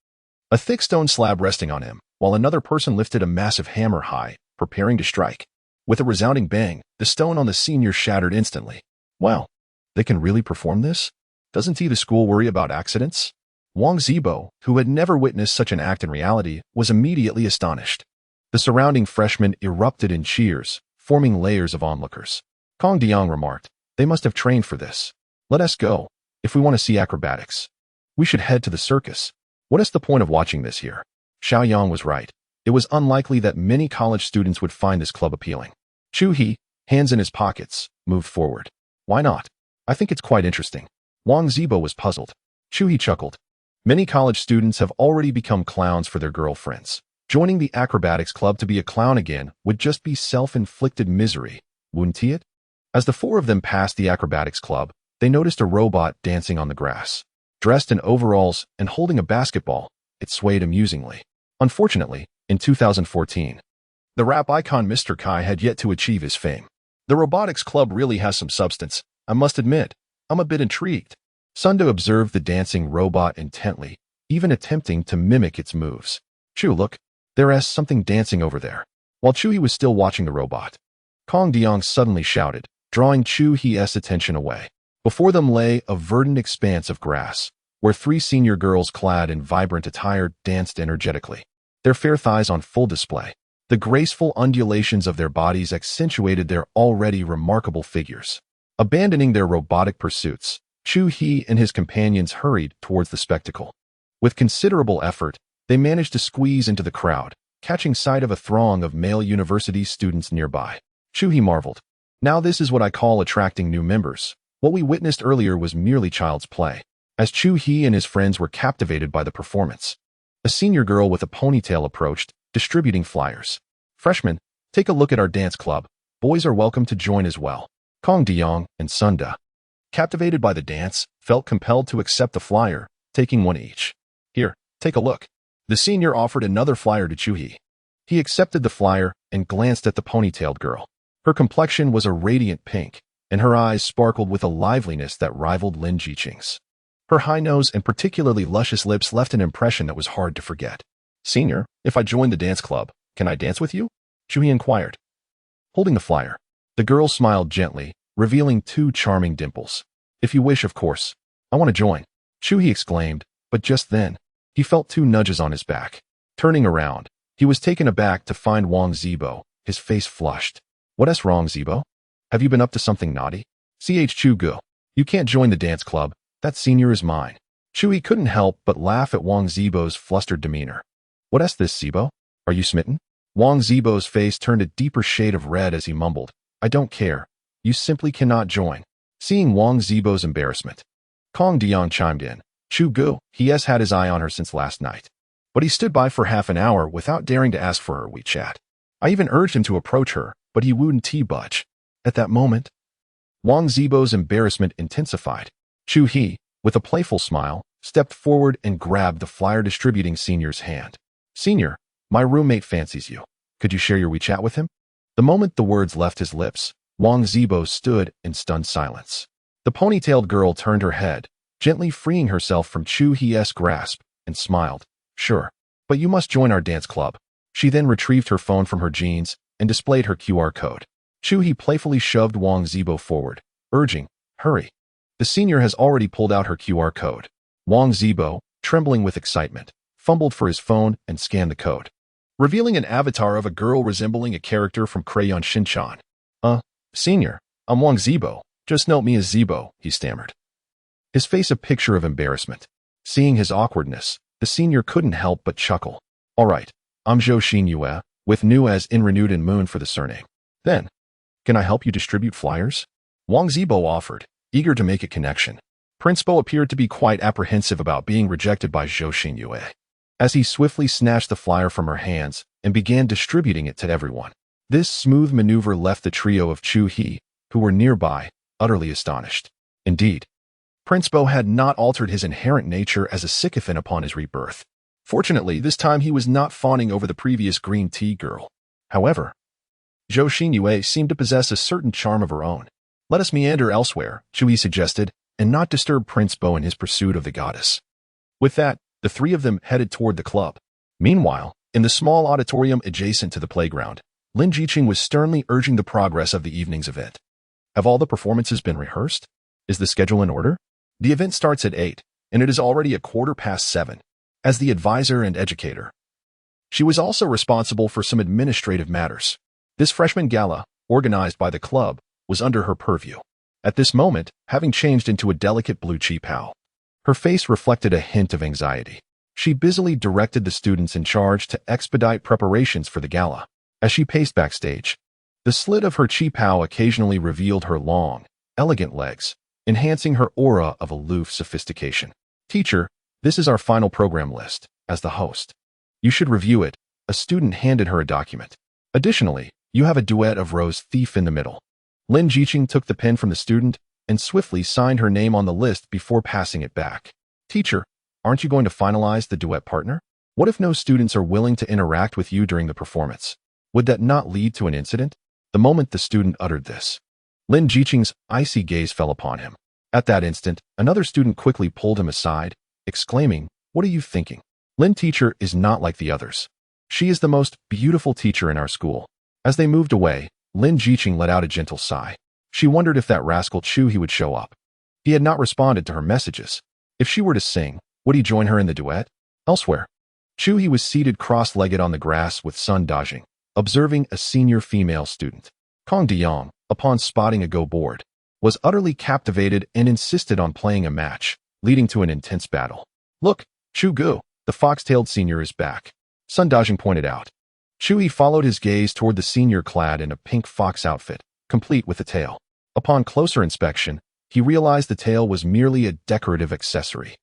a thick stone slab resting on him, while another person lifted a massive hammer high, preparing to strike. With a resounding bang, the stone on the senior shattered instantly. Wow, they can really perform this? Doesn't the school worry about accidents? Wang Zibo, who had never witnessed such an act in reality, was immediately astonished. The surrounding freshmen erupted in cheers, forming layers of onlookers. Kong Diang remarked, They must have trained for this. Let us go. If we want to see acrobatics, we should head to the circus. What is the point of watching this here? Xiaoyang was right. It was unlikely that many college students would find this club appealing. Chu-He, hands in his pockets, moved forward. Why not? I think it's quite interesting. Wang Zibo was puzzled. Chu-He chuckled. Many college students have already become clowns for their girlfriends. Joining the acrobatics club to be a clown again would just be self-inflicted misery, wouldn't it? As the 4 of them passed the acrobatics club, they noticed a robot dancing on the grass. Dressed in overalls and holding a basketball, it swayed amusingly. Unfortunately, in 2014, the rap icon Mr. Kai had yet to achieve his fame. The robotics club really has some substance, I must admit. I'm a bit intrigued. Sun Da observed the dancing robot intently, even attempting to mimic its moves. Chu, look, there is something dancing over there. While Chu-He was still watching the robot, Kong Deong suddenly shouted, drawing Chu He's attention away. Before them lay a verdant expanse of grass, where three senior girls clad in vibrant attire danced energetically, their fair thighs on full display. The graceful undulations of their bodies accentuated their already remarkable figures. Abandoning their robotic pursuits, Chu He and his companions hurried towards the spectacle. With considerable effort, they managed to squeeze into the crowd, catching sight of a throng of male university students nearby. Chu He marveled. Now this is what I call attracting new members. What we witnessed earlier was merely child's play. As Chu He and his friends were captivated by the performance, a senior girl with a ponytail approached, distributing flyers. Freshmen, take a look at our dance club. Boys are welcome to join as well. Kong Deong and Sunda, captivated by the dance, felt compelled to accept the flyer, taking one each. Here, take a look. The senior offered another flyer to Chu He. He accepted the flyer and glanced at the ponytailed girl. Her complexion was a radiant pink, and her eyes sparkled with a liveliness that rivaled Lin Jiqing's. Her high nose and particularly luscious lips left an impression that was hard to forget. Senior, if I join the dance club, can I dance with you? Chu He inquired. Holding the flyer, the girl smiled gently, revealing two charming dimples. If you wish, of course. I want to join, Chu He exclaimed, but just then, he felt two nudges on his back. Turning around, he was taken aback to find Wang Zibo, his face flushed. What's wrong, Zibo? Have you been up to something naughty? Chu Gu, you can't join the dance club. That senior is mine. Chu He couldn't help but laugh at Wang Zibo's flustered demeanor. What's this, Zibo? Are you smitten? Wang Zibo's face turned a deeper shade of red as he mumbled, I don't care. You simply cannot join. Seeing Wang Zibo's embarrassment, Kong Deong chimed in. Chu Gu, he has had his eye on her since last night. But he stood by for half an hour without daring to ask for her WeChat. I even urged him to approach her, but he wouldn't budge. At that moment, Wang Zibo's embarrassment intensified. Chu He, with a playful smile, stepped forward and grabbed the flyer-distributing senior's hand. Senior, my roommate fancies you. Could you share your WeChat with him? The moment the words left his lips, Wang Zibo stood in stunned silence. The ponytailed girl turned her head, gently freeing herself from Chu He's grasp, and smiled. Sure, but you must join our dance club. She then retrieved her phone from her jeans and displayed her QR code. Chu He playfully shoved Wang Zibo forward, urging, hurry. The senior has already pulled out her QR code. Wang Zibo, trembling with excitement, fumbled for his phone and scanned the code, revealing an avatar of a girl resembling a character from Crayon Shinchan. Senior, I'm Wang Zibo. Just note me as Zibo, he stammered, his face a picture of embarrassment. Seeing his awkwardness, the senior couldn't help but chuckle. All right, I'm Zhou Xinyue, with Nu as in Renewed and Moon for the surname. Then, can I help you distribute flyers? Wang Zibo offered, eager to make a connection. Prince Bo appeared to be quite apprehensive about being rejected by Zhou Xinyue, as he swiftly snatched the flyer from her hands and began distributing it to everyone. This smooth maneuver left the trio of Chu He, who were nearby, utterly astonished. Indeed, Prince Bo had not altered his inherent nature as a sycophant upon his rebirth. Fortunately, this time he was not fawning over the previous green tea girl. However, Zhou Xinyue seemed to possess a certain charm of her own. Let us meander elsewhere, Chu He suggested, and not disturb Prince Bo in his pursuit of the goddess. With that, the three of them headed toward the club. Meanwhile, in the small auditorium adjacent to the playground, Lin Jiqing was sternly urging the progress of the evening's event. Have all the performances been rehearsed? Is the schedule in order? The event starts at 8, and it is already 7:15. As the advisor and educator, she was also responsible for some administrative matters. This freshman gala, organized by the club, was under her purview. At this moment, having changed into a delicate blue qipao, her face reflected a hint of anxiety. She busily directed the students in charge to expedite preparations for the gala. As she paced backstage, the slit of her qipao occasionally revealed her long, elegant legs, enhancing her aura of aloof sophistication. Teacher, this is our final program list. As the host, you should review it. A student handed her a document. Additionally, you have a duet of Rose Thief in the middle. Lin Jiqing took the pen from the student and swiftly signed her name on the list before passing it back. Teacher, aren't you going to finalize the duet partner? What if no students are willing to interact with you during the performance? Would that not lead to an incident? The moment the student uttered this, Lin Jiqing's icy gaze fell upon him. At that instant, another student quickly pulled him aside, exclaiming, "What are you thinking? Lin teacher is not like the others. She is the most beautiful teacher in our school." As they moved away, Lin Jiqing let out a gentle sigh. She wondered if that rascal Chu He would show up. He had not responded to her messages. If she were to sing, would he join her in the duet? Elsewhere, Chu He was seated cross-legged on the grass with Sun Dajing, observing a senior female student. Kong Deyong, upon spotting a Go board, was utterly captivated and insisted on playing a match, leading to an intense battle. Look, Chu Gu, the fox-tailed senior is back, Sun Dajing pointed out. Chu He followed his gaze toward the senior clad in a pink fox outfit, complete with a tail. Upon closer inspection, he realized the tail was merely a decorative accessory,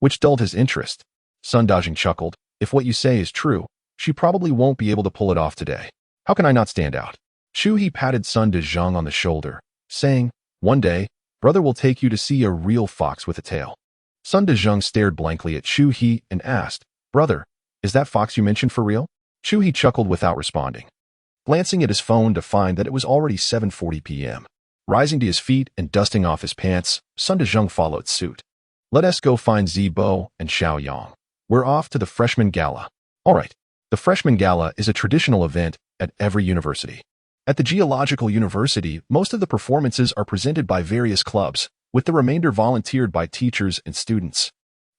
which dulled his interest. Sun Dajing chuckled. If what you say is true, she probably won't be able to pull it off today. How can I not stand out? Chu He patted Sun Dajing on the shoulder, saying, one day, brother will take you to see a real fox with a tail. Sun Dajing stared blankly at Chu He and asked, brother, is that fox you mentioned for real? Chu He chuckled without responding, glancing at his phone to find that it was already 7:40 p.m. Rising to his feet and dusting off his pants, Sun Dajing followed suit. Let us go find Zibo and Xiao Yang. We're off to the freshman gala. All right. The freshman gala is a traditional event at every university. At the Geological University, most of the performances are presented by various clubs, with the remainder volunteered by teachers and students.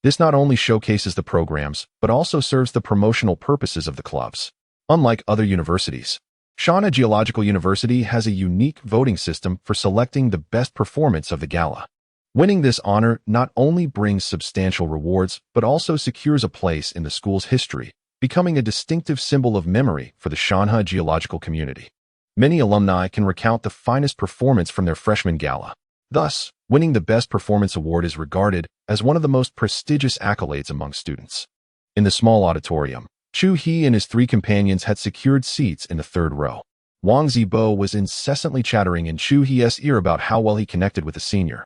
This not only showcases the programs, but also serves the promotional purposes of the clubs. Unlike other universities, Shanghai Geological University has a unique voting system for selecting the best performance of the gala. Winning this honor not only brings substantial rewards, but also secures a place in the school's history, becoming a distinctive symbol of memory for the Shanghai geological community. Many alumni can recount the finest performance from their freshman gala. Thus, winning the Best Performance Award is regarded as one of the most prestigious accolades among students. In the small auditorium, Chu He and his three companions had secured seats in the third row. Wang Zibo was incessantly chattering in Chu He's ear about how well he connected with the senior,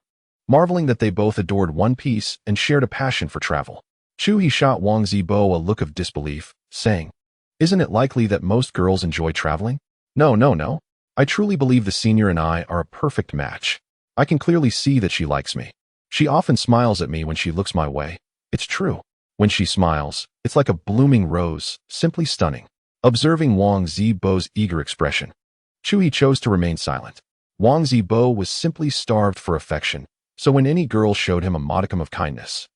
marveling that they both adored One Piece and shared a passion for travel. Chu He shot Wang Zibo a look of disbelief, saying, isn't it likely that most girls enjoy traveling? No. I truly believe the senior and I are a perfect match. I can clearly see that she likes me. She often smiles at me when she looks my way. It's true. When she smiles, it's like a blooming rose, simply stunning. Observing Wang Zibo's eager expression, Chu He chose to remain silent. Wang Zibo was simply starved for affection, so when any girl showed him a modicum of kindness,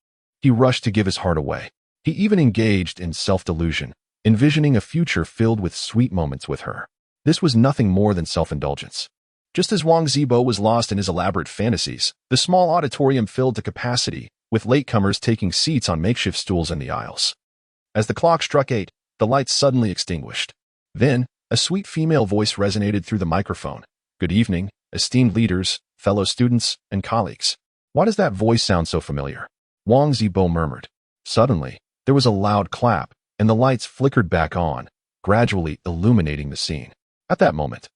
he rushed to give his heart away. He even engaged in self-delusion, envisioning a future filled with sweet moments with her. This was nothing more than self-indulgence. Just as Wang Zibo was lost in his elaborate fantasies, the small auditorium filled to capacity, with latecomers taking seats on makeshift stools in the aisles. As the clock struck 8, the lights suddenly extinguished. Then, a sweet female voice resonated through the microphone. Good evening, esteemed leaders, fellow students, and colleagues. Why does that voice sound so familiar? Wang Zibo murmured. Suddenly, there was a loud clap, and the lights flickered back on, gradually illuminating the scene. At that moment,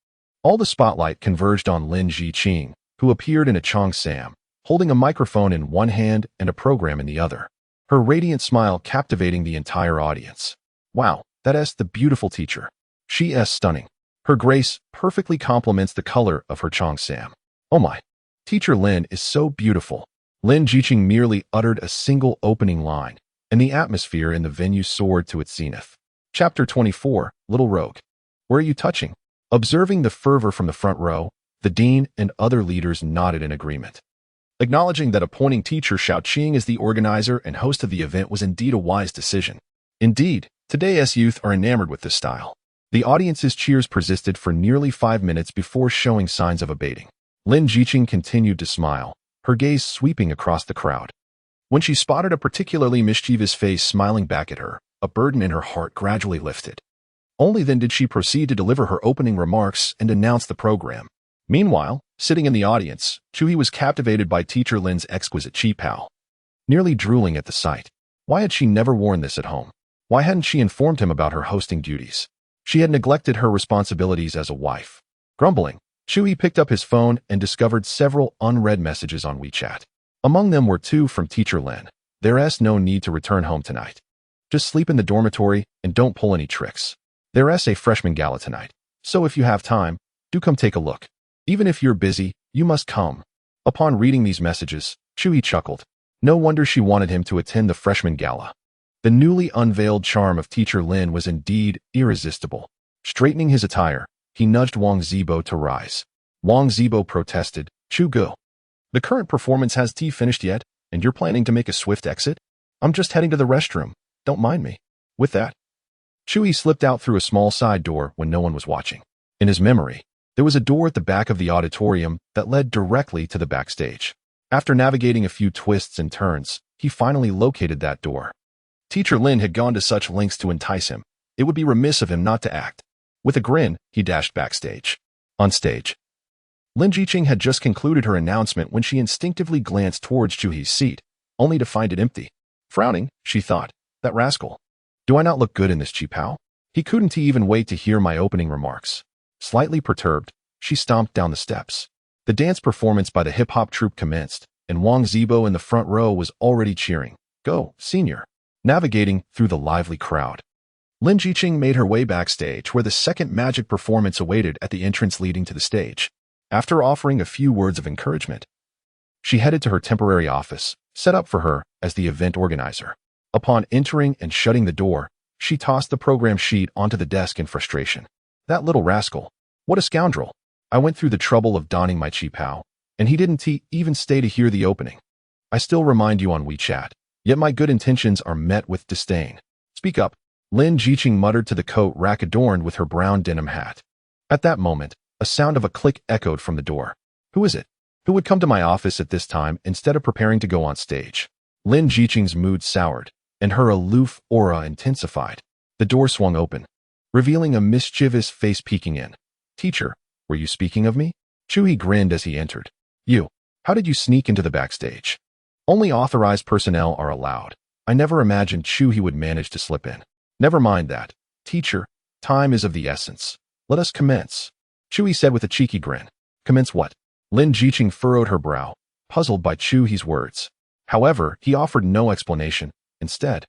all the spotlight converged on Lin Jiqing, who appeared in a cheongsam, holding a microphone in one hand and a program in the other, her radiant smile captivating the entire audience. Wow, that's the beautiful teacher. She is stunning. Her grace perfectly complements the color of her cheongsam. Oh my, Teacher Lin is so beautiful. Lin Jiqing merely uttered a single opening line, and the atmosphere in the venue soared to its zenith. Chapter 24, Little Rogue. Where are you touching? Observing the fervor from the front row, the dean and other leaders nodded in agreement, acknowledging that appointing teacher Xiao Qing as the organizer and host of the event was indeed a wise decision. Indeed, today's youth are enamored with this style. The audience's cheers persisted for nearly 5 minutes before showing signs of abating. Lin Jiqing continued to smile, her gaze sweeping across the crowd. When she spotted a particularly mischievous face smiling back at her, a burden in her heart gradually lifted. Only then did she proceed to deliver her opening remarks and announce the program. Meanwhile, sitting in the audience, Chu He was captivated by Teacher Lin's exquisite qipao, nearly drooling at the sight. Why had she never worn this at home? Why hadn't she informed him about her hosting duties? She had neglected her responsibilities as a wife. Grumbling, Chu He picked up his phone and discovered several unread messages on WeChat. Among them were 2 from Teacher Lin. There's no need to return home tonight. Just sleep in the dormitory and don't pull any tricks. There's a freshman gala tonight, so if you have time, do come take a look. Even if you're busy, you must come. Upon reading these messages, Chu He chuckled. No wonder she wanted him to attend the freshman gala. The newly unveiled charm of Teacher Lin was indeed irresistible. Straightening his attire, He nudged Wang Zibo to rise. Wang Zibo protested, Chu go. The current performance has tea finished yet, and you're planning to make a swift exit? I'm just heading to the restroom. Don't mind me. With that, Chu slipped out through a small side door when no one was watching. In his memory, there was a door at the back of the auditorium that led directly to the backstage. After navigating a few twists and turns, he finally located that door. Teacher Lin had gone to such lengths to entice him. It would be remiss of him not to act. With a grin, he dashed backstage. On stage, Lin Jiqing had just concluded her announcement when she instinctively glanced towards Chu-hee's seat, only to find it empty. Frowning, she thought, that rascal. Do I not look good in this qipao? He couldn't even wait to hear my opening remarks. Slightly perturbed, she stomped down the steps. The dance performance by the hip-hop troupe commenced, and Wang Zibo in the front row was already cheering, Go, senior! Navigating through the lively crowd, Lin Jiqing made her way backstage where the second magic performance awaited at the entrance leading to the stage. After offering a few words of encouragement, she headed to her temporary office, set up for her as the event organizer. Upon entering and shutting the door, she tossed the program sheet onto the desk in frustration. That little rascal. What a scoundrel. I went through the trouble of donning my qipao, and he didn't even stay to hear the opening. I still remind you on WeChat, yet my good intentions are met with disdain. Speak up, Lin Jiqing muttered to the coat rack adorned with her brown denim hat. At that moment, a sound of a click echoed from the door. Who is it? Who would come to my office at this time instead of preparing to go on stage? Lin Jiqing's mood soured, and her aloof aura intensified. The door swung open, revealing a mischievous face peeking in. Teacher, were you speaking of me? Chu-hee grinned as he entered. You. How did you sneak into the backstage? Only authorized personnel are allowed. I never imagined Chu-hee would manage to slip in. Never mind that. Teacher, time is of the essence. Let us commence. Chu-hee said with a cheeky grin. Commence what? Lin Jiqing furrowed her brow, puzzled by Chu-hee's words. However, he offered no explanation. Instead,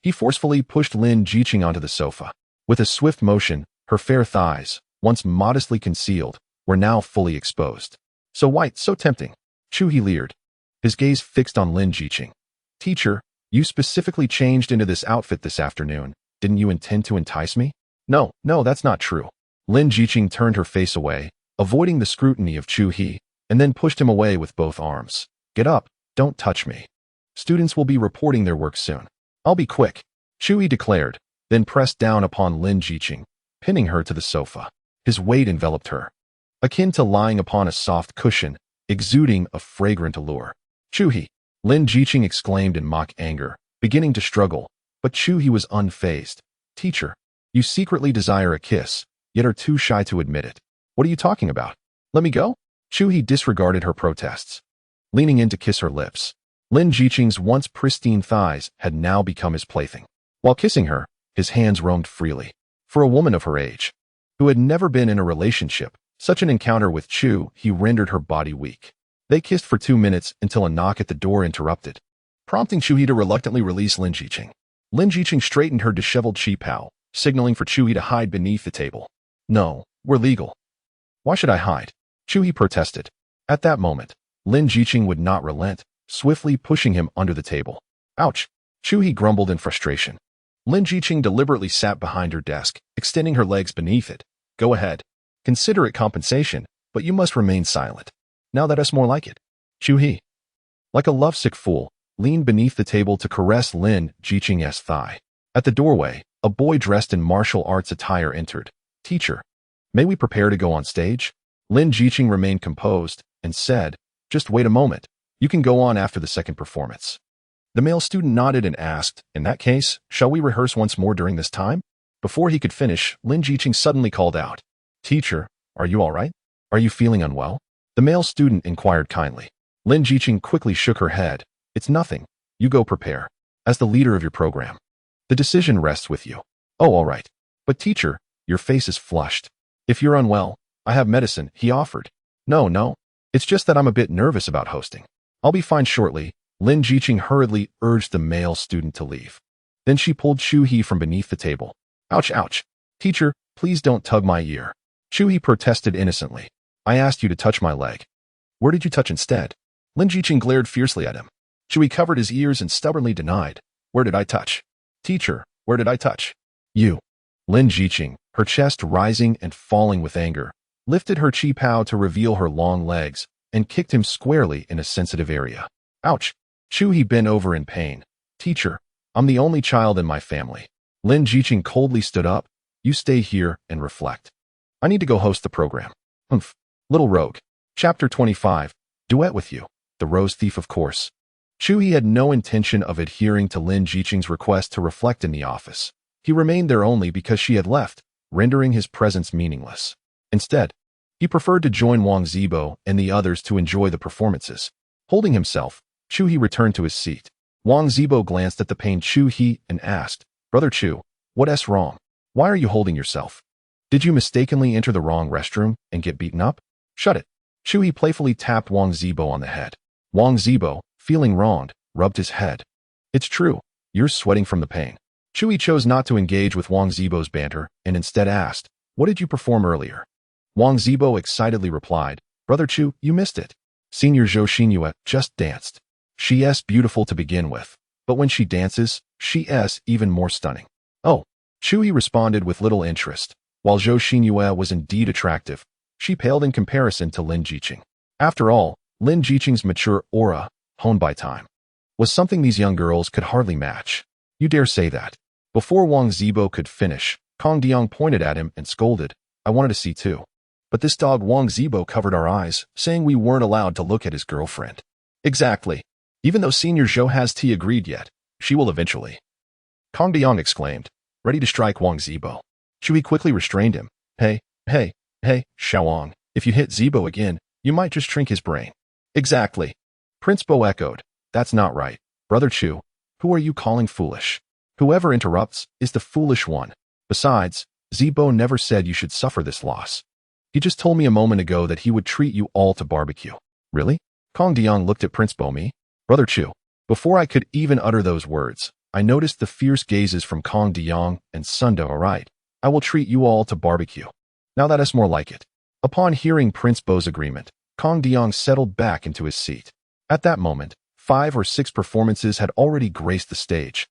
he forcefully pushed Lin Jiqing onto the sofa. With a swift motion, her fair thighs, once modestly concealed, were now fully exposed. So white, so tempting. Chu-hee leered, his gaze fixed on Lin Jiqing. Teacher, you specifically changed into this outfit this afternoon. Didn't you intend to entice me? No, that's not true. Lin Jiqing turned her face away, avoiding the scrutiny of Chu-hee, and then pushed him away with both arms. Get up, don't touch me. Students will be reporting their work soon. I'll be quick, Chu-hee declared, then pressed down upon Lin Jiqing, pinning her to the sofa. His weight enveloped her, akin to lying upon a soft cushion, exuding a fragrant allure. Chu-hee, Lin Jiqing exclaimed in mock anger, beginning to struggle, but Chu-hee was unfazed. Teacher, you secretly desire a kiss, yet are too shy to admit it. What are you talking about? Let me go? Chu-hee disregarded her protests. Leaning in to kiss her lips, Lin Jiqing's once pristine thighs had now become his plaything. While kissing her, his hands roamed freely. For a woman of her age, who had never been in a relationship, such an encounter with Chu-hee rendered her body weak. They kissed for 2 minutes until a knock at the door interrupted, prompting Chu-hee to reluctantly release Lin Jiqing. Lin Jiqing straightened her disheveled qipao, signaling for Chu-hee to hide beneath the table. No, we're legal. Why should I hide? Chu-hee protested. At that moment, Lin Jiqing would not relent, swiftly pushing him under the table. Ouch! Chu-hee grumbled in frustration. Lin Jiqing deliberately sat behind her desk, extending her legs beneath it. Go ahead. Consider it compensation, but you must remain silent. Now that us more like it. Chu-hee, like a lovesick fool, leaned beneath the table to caress Lin Jiqing's thigh. At the doorway, a boy dressed in martial arts attire entered. Teacher, may we prepare to go on stage? Lin Jiqing remained composed and said, just wait a moment. You can go on after the second performance. The male student nodded and asked, in that case, shall we rehearse once more during this time? Before he could finish, Lin Jiqing suddenly called out, Teacher, are you all right? Are you feeling unwell? The male student inquired kindly. Lin Jiqing quickly shook her head. It's nothing. You go prepare. As the leader of your program, the decision rests with you. Oh, all right. But teacher, your face is flushed. If you're unwell, I have medicine, he offered. No. It's just that I'm a bit nervous about hosting. I'll be fine shortly. Lin Jiqing hurriedly urged the male student to leave. Then she pulled Chu-hee from beneath the table. Ouch. Teacher, please don't tug my ear. Chu-hee protested innocently. I asked you to touch my leg. Where did you touch instead? Lin Jiqing glared fiercely at him. Chu-hee covered his ears and stubbornly denied. Where did I touch? Teacher, where did I touch? You. Lin Jiqing, her chest rising and falling with anger, lifted her chi pao to reveal her long legs, and kicked him squarely in a sensitive area. Ouch! Chu-hee bent over in pain. Teacher, I'm the only child in my family. Lin Jiqing coldly stood up. You stay here and reflect. I need to go host the program. Humph. Little rogue. Chapter 25. Duet with you. The Rose Thief, of course. Chu-hee had no intention of adhering to Lin Jiqing's request to reflect in the office. He remained there only because she had left, rendering his presence meaningless. Instead, he preferred to join Wang Zibo and the others to enjoy the performances. Holding himself, Chu-hee returned to his seat. Wang Zibo glanced at the pained Chu-hee and asked, Brother Chu, what's wrong? Why are you holding yourself? Did you mistakenly enter the wrong restroom and get beaten up? Shut it. Chu-hee playfully tapped Wang Zibo on the head. Wang Zibo, feeling wronged, rubbed his head. It's true, you're sweating from the pain. Chu-hee chose not to engage with Wang Zibo's banter and instead asked, What did you perform earlier? Wang Zibo excitedly replied, Brother Chu, you missed it. Senior Zhou Xinyue just danced. She's beautiful to begin with, but when she dances, she's even more stunning. Oh, Chu-hee responded with little interest. While Zhou Xinyue was indeed attractive, she paled in comparison to Lin Jiqing. After all, Lin Jiqing's mature aura, honed by time, was something these young girls could hardly match. You dare say that? Before Wang Zibo could finish, Kong Diang pointed at him and scolded, I wanted to see too. But this dog Wang Zibo covered our eyes, saying we weren't allowed to look at his girlfriend. Exactly. Even though Senior Zhou has agreed yet, she will eventually. Kong Diang exclaimed, ready to strike Wang Zibo. Chu-hee quickly restrained him. Hey, Xiaowang, if you hit Zibo again, you might just shrink his brain. Exactly. Prince Bo echoed, that's not right. Brother Chu, who are you calling foolish? Whoever interrupts is the foolish one. Besides, Zibo never said you should suffer this loss. He just told me a moment ago that he would treat you all to barbecue. Really? Kong Diang looked at Prince Bo Mi. Brother Chu. Before I could even utter those words, I noticed the fierce gazes from Kong Diang and Sundo. Alright, I will treat you all to barbecue. Now that is more like it. Upon hearing Prince Bo's agreement, Kong Diang settled back into his seat. At that moment, 5 or 6 performances had already graced the stage,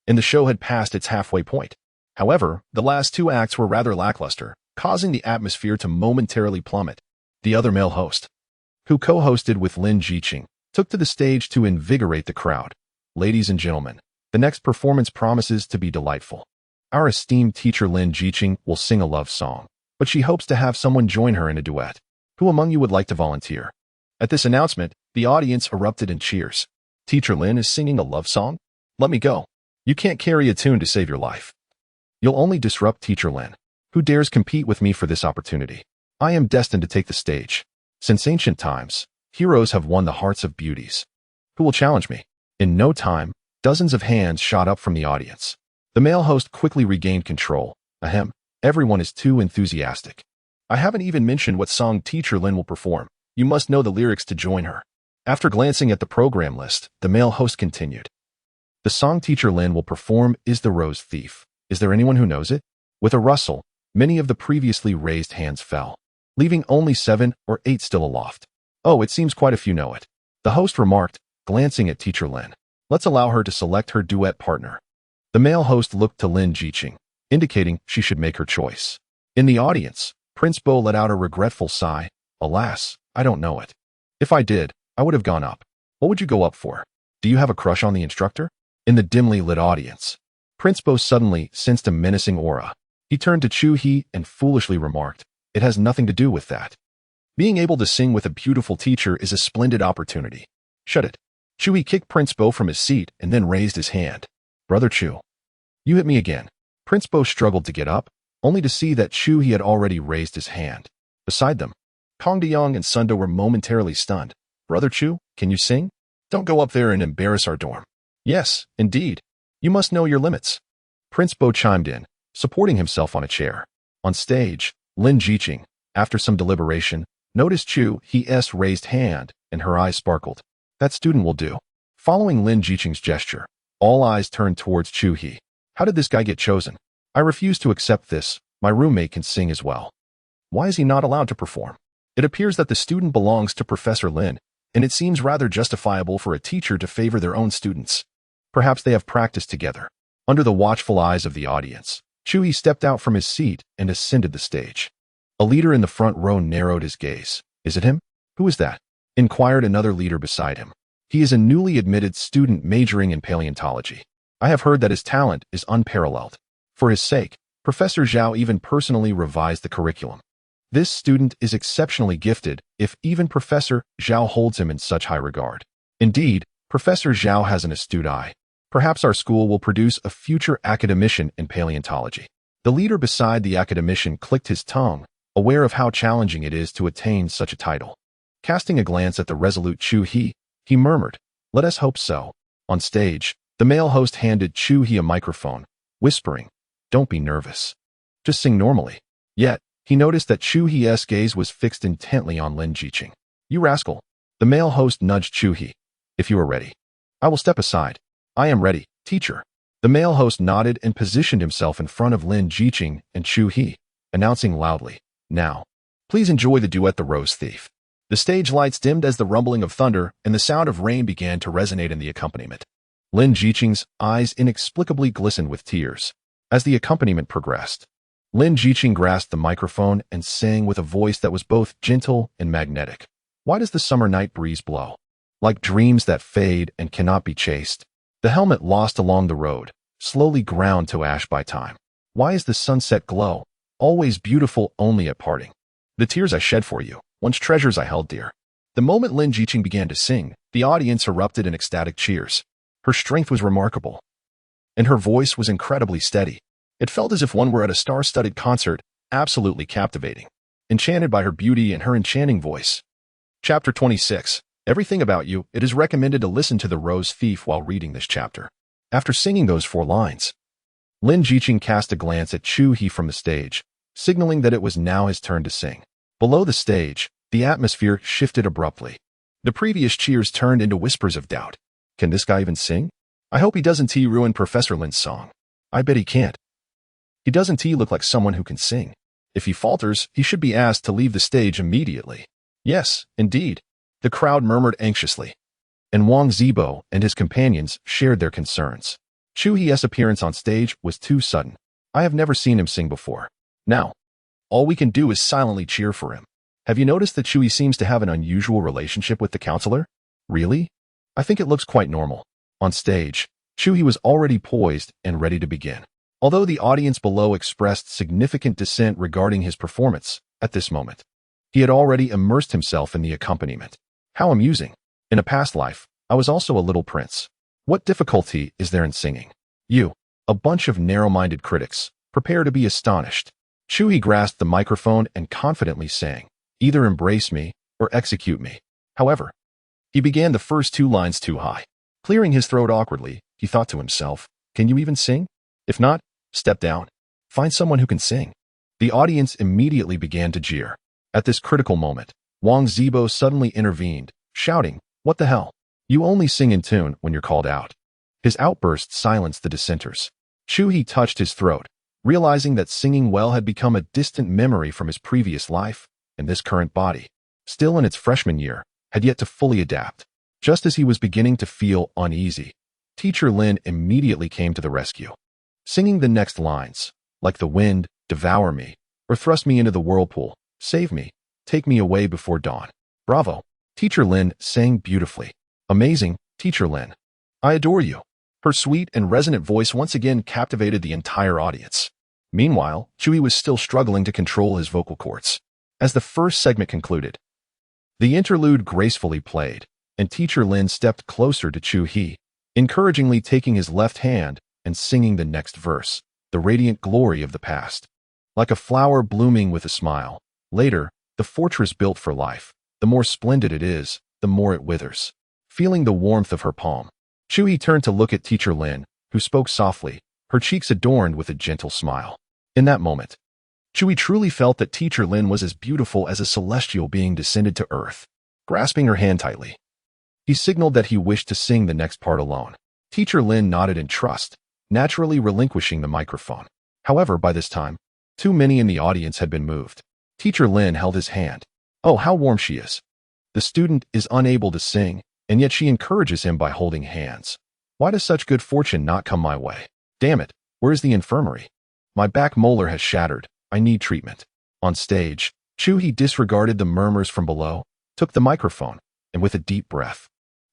and the show had passed its halfway point. However, the last 2 acts were rather lackluster, causing the atmosphere to momentarily plummet. The other male host, who co-hosted with Lin Jiqing, took to the stage to invigorate the crowd. Ladies and gentlemen, the next performance promises to be delightful. Our esteemed teacher Lin Jiqing will sing a love song, but she hopes to have someone join her in a duet. Who among you would like to volunteer? At this announcement, the audience erupted in cheers. Teacher Lin is singing a love song? Let me go. You can't carry a tune to save your life. You'll only disrupt Teacher Lin. Who dares compete with me for this opportunity? I am destined to take the stage. Since ancient times, heroes have won the hearts of beauties. Who will challenge me? In no time, dozens of hands shot up from the audience. The male host quickly regained control. Ahem, everyone is too enthusiastic. I haven't even mentioned what song Teacher Lin will perform. You must know the lyrics to join her. After glancing at the program list, the male host continued. The song Teacher Lin will perform is The Rose Thief. Is there anyone who knows it? With a rustle, many of the previously raised hands fell, leaving only 7 or 8 still aloft. Oh, it seems quite a few know it. The host remarked, glancing at Teacher Lin. Let's allow her to select her duet partner. The male host looked to Lin Jiqing, indicating she should make her choice. In the audience, Prince Bo let out a regretful sigh. Alas, I don't know it. If I did, I would have gone up. What would you go up for? Do you have a crush on the instructor? In the dimly lit audience, Prince Bo suddenly sensed a menacing aura. He turned to Chu-hee and foolishly remarked, it has nothing to do with that. Being able to sing with a beautiful teacher is a splendid opportunity. Shut it. Chu-hee kicked Prince Bo from his seat and then raised his hand. Brother Chu, you hit me again. Prince Bo struggled to get up, only to see that Chu-hee had already raised his hand. Beside them, Kong Diang and Sundo were momentarily stunned. Brother Chu, can you sing? Don't go up there and embarrass our dorm. Yes, indeed. You must know your limits. Prince Bo chimed in, supporting himself on a chair. On stage, Lin Jiqing, after some deliberation, noticed Chu-hee's raised hand, and her eyes sparkled. That student will do. Following Lin Jiqing's gesture, all eyes turned towards Chu-hee. How did this guy get chosen? I refuse to accept this. My roommate can sing as well. Why is he not allowed to perform? It appears that the student belongs to Professor Lin, and it seems rather justifiable for a teacher to favor their own students. Perhaps they have practiced together. Under the watchful eyes of the audience, Chu He stepped out from his seat and ascended the stage. A leader in the front row narrowed his gaze. Is it him? Who is that? Inquired another leader beside him. He is a newly admitted student majoring in paleontology. I have heard that his talent is unparalleled. For his sake, Professor Zhao even personally revised the curriculum. This student is exceptionally gifted, if even Professor Zhao holds him in such high regard. Indeed, Professor Zhao has an astute eye. Perhaps our school will produce a future academician in paleontology. The leader beside the academician clicked his tongue, aware of how challenging it is to attain such a title. Casting a glance at the resolute Chu He, he murmured, "Let us hope so." On stage, the male host handed Chu He a microphone, whispering, "Don't be nervous. Just sing normally." Yet, he noticed that Chu He's gaze was fixed intently on Lin Jiqing. "You rascal." The male host nudged Chu He. "If you are ready, I will step aside." "I am ready, teacher." The male host nodded and positioned himself in front of Lin Jiqing and Chu He, announcing loudly, "Now, please enjoy the duet The Rose Thief." The stage lights dimmed as the rumbling of thunder and the sound of rain began to resonate in the accompaniment. Lin Jiqing's eyes inexplicably glistened with tears. As the accompaniment progressed, Lin Jiqing grasped the microphone and sang with a voice that was both gentle and magnetic. "Why does the summer night breeze blow? Like dreams that fade and cannot be chased. The helmet lost along the road, slowly ground to ash by time. Why is the sunset glow, always beautiful only at parting? The tears I shed for you, once treasures I held dear." The moment Lin Jiqing began to sing, the audience erupted in ecstatic cheers. Her strength was remarkable, and her voice was incredibly steady. It felt as if one were at a star-studded concert, absolutely captivating. Enchanted by her beauty and her enchanting voice. Chapter 26. Everything About You. It is recommended to listen to The Rose Thief while reading this chapter. After singing those 4 lines, Lin Jiqing cast a glance at Chu He from the stage, signaling that it was now his turn to sing. Below the stage, the atmosphere shifted abruptly. The previous cheers turned into whispers of doubt. Can this guy even sing? I hope he doesn't ruin Professor Lin's song. I bet he can't. He doesn't look like someone who can sing. If he falters, he should be asked to leave the stage immediately. Yes, indeed, the crowd murmured anxiously. And Wang Zibo and his companions shared their concerns. Chu He's appearance on stage was too sudden. I have never seen him sing before. Now, all we can do is silently cheer for him. Have you noticed that Chu He seems to have an unusual relationship with the counselor? Really? I think it looks quite normal. On stage, Chu He was already poised and ready to begin. Although the audience below expressed significant dissent regarding his performance at this moment, he had already immersed himself in the accompaniment. How amusing. In a past life, I was also a little prince. What difficulty is there in singing? You, a bunch of narrow-minded critics, prepare to be astonished. Chu He grasped the microphone and confidently sang, "Either embrace me or execute me." However, he began the first 2 lines too high. Clearing his throat awkwardly, he thought to himself, "Can you even sing? If not, step down. Find someone who can sing." The audience immediately began to jeer. At this critical moment, Wang Zibo suddenly intervened, shouting, "What the hell? You only sing in tune when you're called out." His outburst silenced the dissenters. Chu He touched his throat, realizing that singing well had become a distant memory from his previous life, and this current body, still in its freshman year, had yet to fully adapt. Just as he was beginning to feel uneasy, Teacher Lin immediately came to the rescue. Singing the next lines, "Like the wind, devour me, or thrust me into the whirlpool, save me, take me away before dawn." Bravo! Teacher Lin sang beautifully. Amazing, Teacher Lin. I adore you. Her sweet and resonant voice once again captivated the entire audience. Meanwhile, Chu He was still struggling to control his vocal cords. As the first segment concluded, the interlude gracefully played, and Teacher Lin stepped closer to Chu He, encouragingly taking his left hand and singing the next verse, "The radiant glory of the past. Like a flower blooming with a smile. Later, the fortress built for life. The more splendid it is, the more it withers." Feeling the warmth of her palm, Chu He turned to look at Teacher Lin, who spoke softly, her cheeks adorned with a gentle smile. In that moment, Chu He truly felt that Teacher Lin was as beautiful as a celestial being descended to earth. Grasping her hand tightly, he signaled that he wished to sing the next part alone. Teacher Lin nodded in trust, naturally relinquishing the microphone. However, by this time, too many in the audience had been moved. Teacher Lin held his hand. Oh, how warm she is. The student is unable to sing, and yet she encourages him by holding hands. Why does such good fortune not come my way? Damn it, where is the infirmary? My back molar has shattered. I need treatment. On stage, Chuhee disregarded the murmurs from below, took the microphone, and with a deep breath,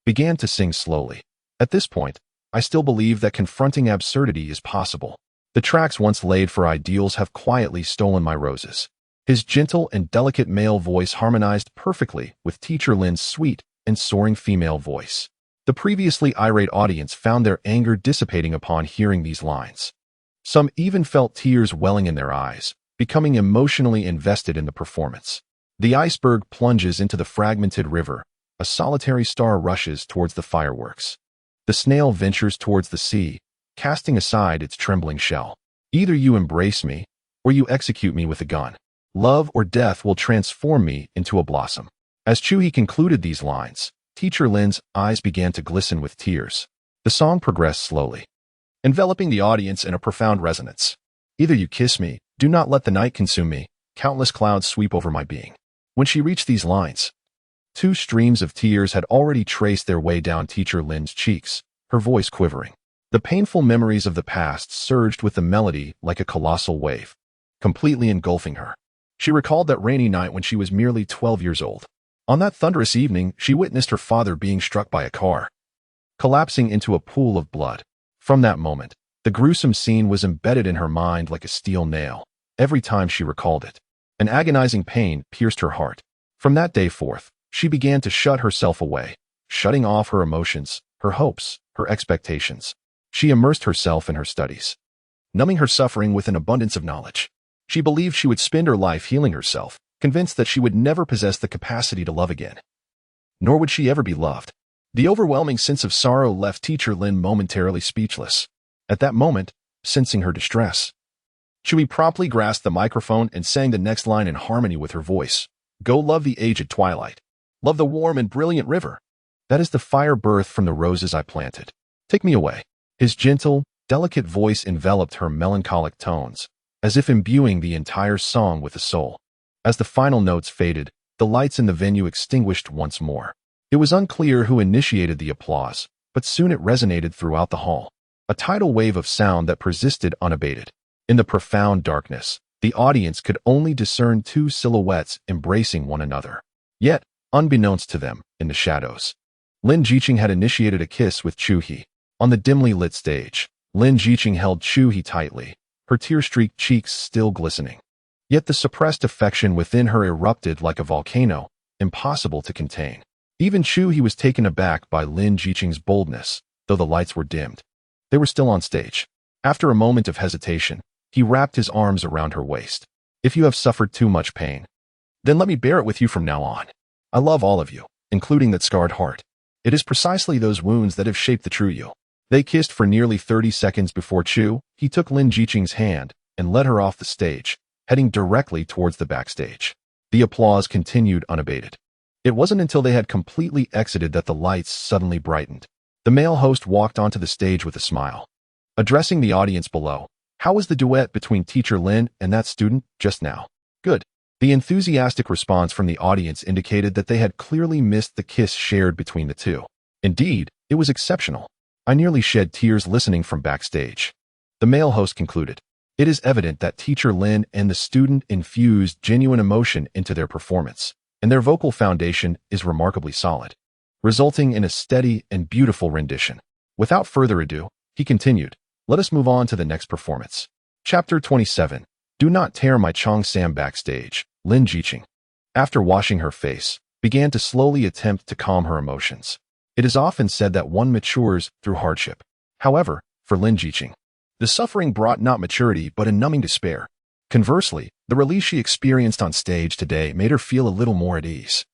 began to sing slowly. At this point, I still believe that confronting absurdity is possible. The tracks once laid for ideals have quietly stolen my roses. His gentle and delicate male voice harmonized perfectly with Teacher Lin's sweet and soaring female voice. The previously irate audience found their anger dissipating upon hearing these lines. Some even felt tears welling in their eyes, becoming emotionally invested in the performance. The iceberg plunges into the fragmented river. A solitary star rushes towards the fireworks. The snail ventures towards the sea, casting aside its trembling shell. Either you embrace me, or you execute me with a gun. Love or death will transform me into a blossom. As Chuhee concluded these lines, Teacher Lin's eyes began to glisten with tears. The song progressed slowly, enveloping the audience in a profound resonance. Either you kiss me, do not let the night consume me, countless clouds sweep over my being. When she reached these lines, 2 streams of tears had already traced their way down Teacher Lin's cheeks, her voice quivering. The painful memories of the past surged with the melody like a colossal wave, completely engulfing her. She recalled that rainy night when she was merely 12 years old. On that thunderous evening, she witnessed her father being struck by a car, collapsing into a pool of blood. From that moment, the gruesome scene was embedded in her mind like a steel nail. Every time she recalled it, an agonizing pain pierced her heart. From that day forth, she began to shut herself away, shutting off her emotions, her hopes, her expectations. She immersed herself in her studies, numbing her suffering with an abundance of knowledge. She believed she would spend her life healing herself, convinced that she would never possess the capacity to love again. Nor would she ever be loved. The overwhelming sense of sorrow left Teacher Lin momentarily speechless. At that moment, sensing her distress, Chuhee promptly grasped the microphone and sang the next line in harmony with her voice. Go love the aged twilight. Love the warm and brilliant river. That is the fire birthed from the roses I planted. Take me away. His gentle, delicate voice enveloped her melancholic tones, as if imbuing the entire song with a soul. As the final notes faded, the lights in the venue extinguished once more. It was unclear who initiated the applause, but soon it resonated throughout the hall, a tidal wave of sound that persisted unabated. In the profound darkness, the audience could only discern 2 silhouettes embracing one another. Yet, unbeknownst to them, in the shadows, Lin Jiqing had initiated a kiss with Chuhee. On the dimly lit stage, Lin Jiqing held Chuhee tightly, her tear-streaked cheeks still glistening. Yet the suppressed affection within her erupted like a volcano, impossible to contain. Even Chuhee was taken aback by Lin Jiqing's boldness, though the lights were dimmed. They were still on stage. After a moment of hesitation, he wrapped his arms around her waist. If you have suffered too much pain, then let me bear it with you from now on. I love all of you, including that scarred heart. It is precisely those wounds that have shaped the true you. They kissed for nearly 30 seconds before he took Lin Jiqing's hand and led her off the stage, heading directly towards the backstage. The applause continued unabated. It wasn't until they had completely exited that the lights suddenly brightened. The male host walked onto the stage with a smile. Addressing the audience below, how was the duet between Teacher Lin and that student just now? Good. The enthusiastic response from the audience indicated that they had clearly missed the kiss shared between the two. Indeed, it was exceptional. I nearly shed tears listening from backstage. The male host concluded. It is evident that Teacher Lin and the student infused genuine emotion into their performance, and their vocal foundation is remarkably solid, resulting in a steady and beautiful rendition. Without further ado, he continued, let us move on to the next performance. Chapter 27. Do not tear my Cheongsam. Backstage, Lin Jiqing, after washing her face, began to slowly attempt to calm her emotions. It is often said that one matures through hardship. However, for Lin Jiqing, the suffering brought not maturity but a numbing despair. Conversely, the release she experienced on stage today made her feel a little more at ease,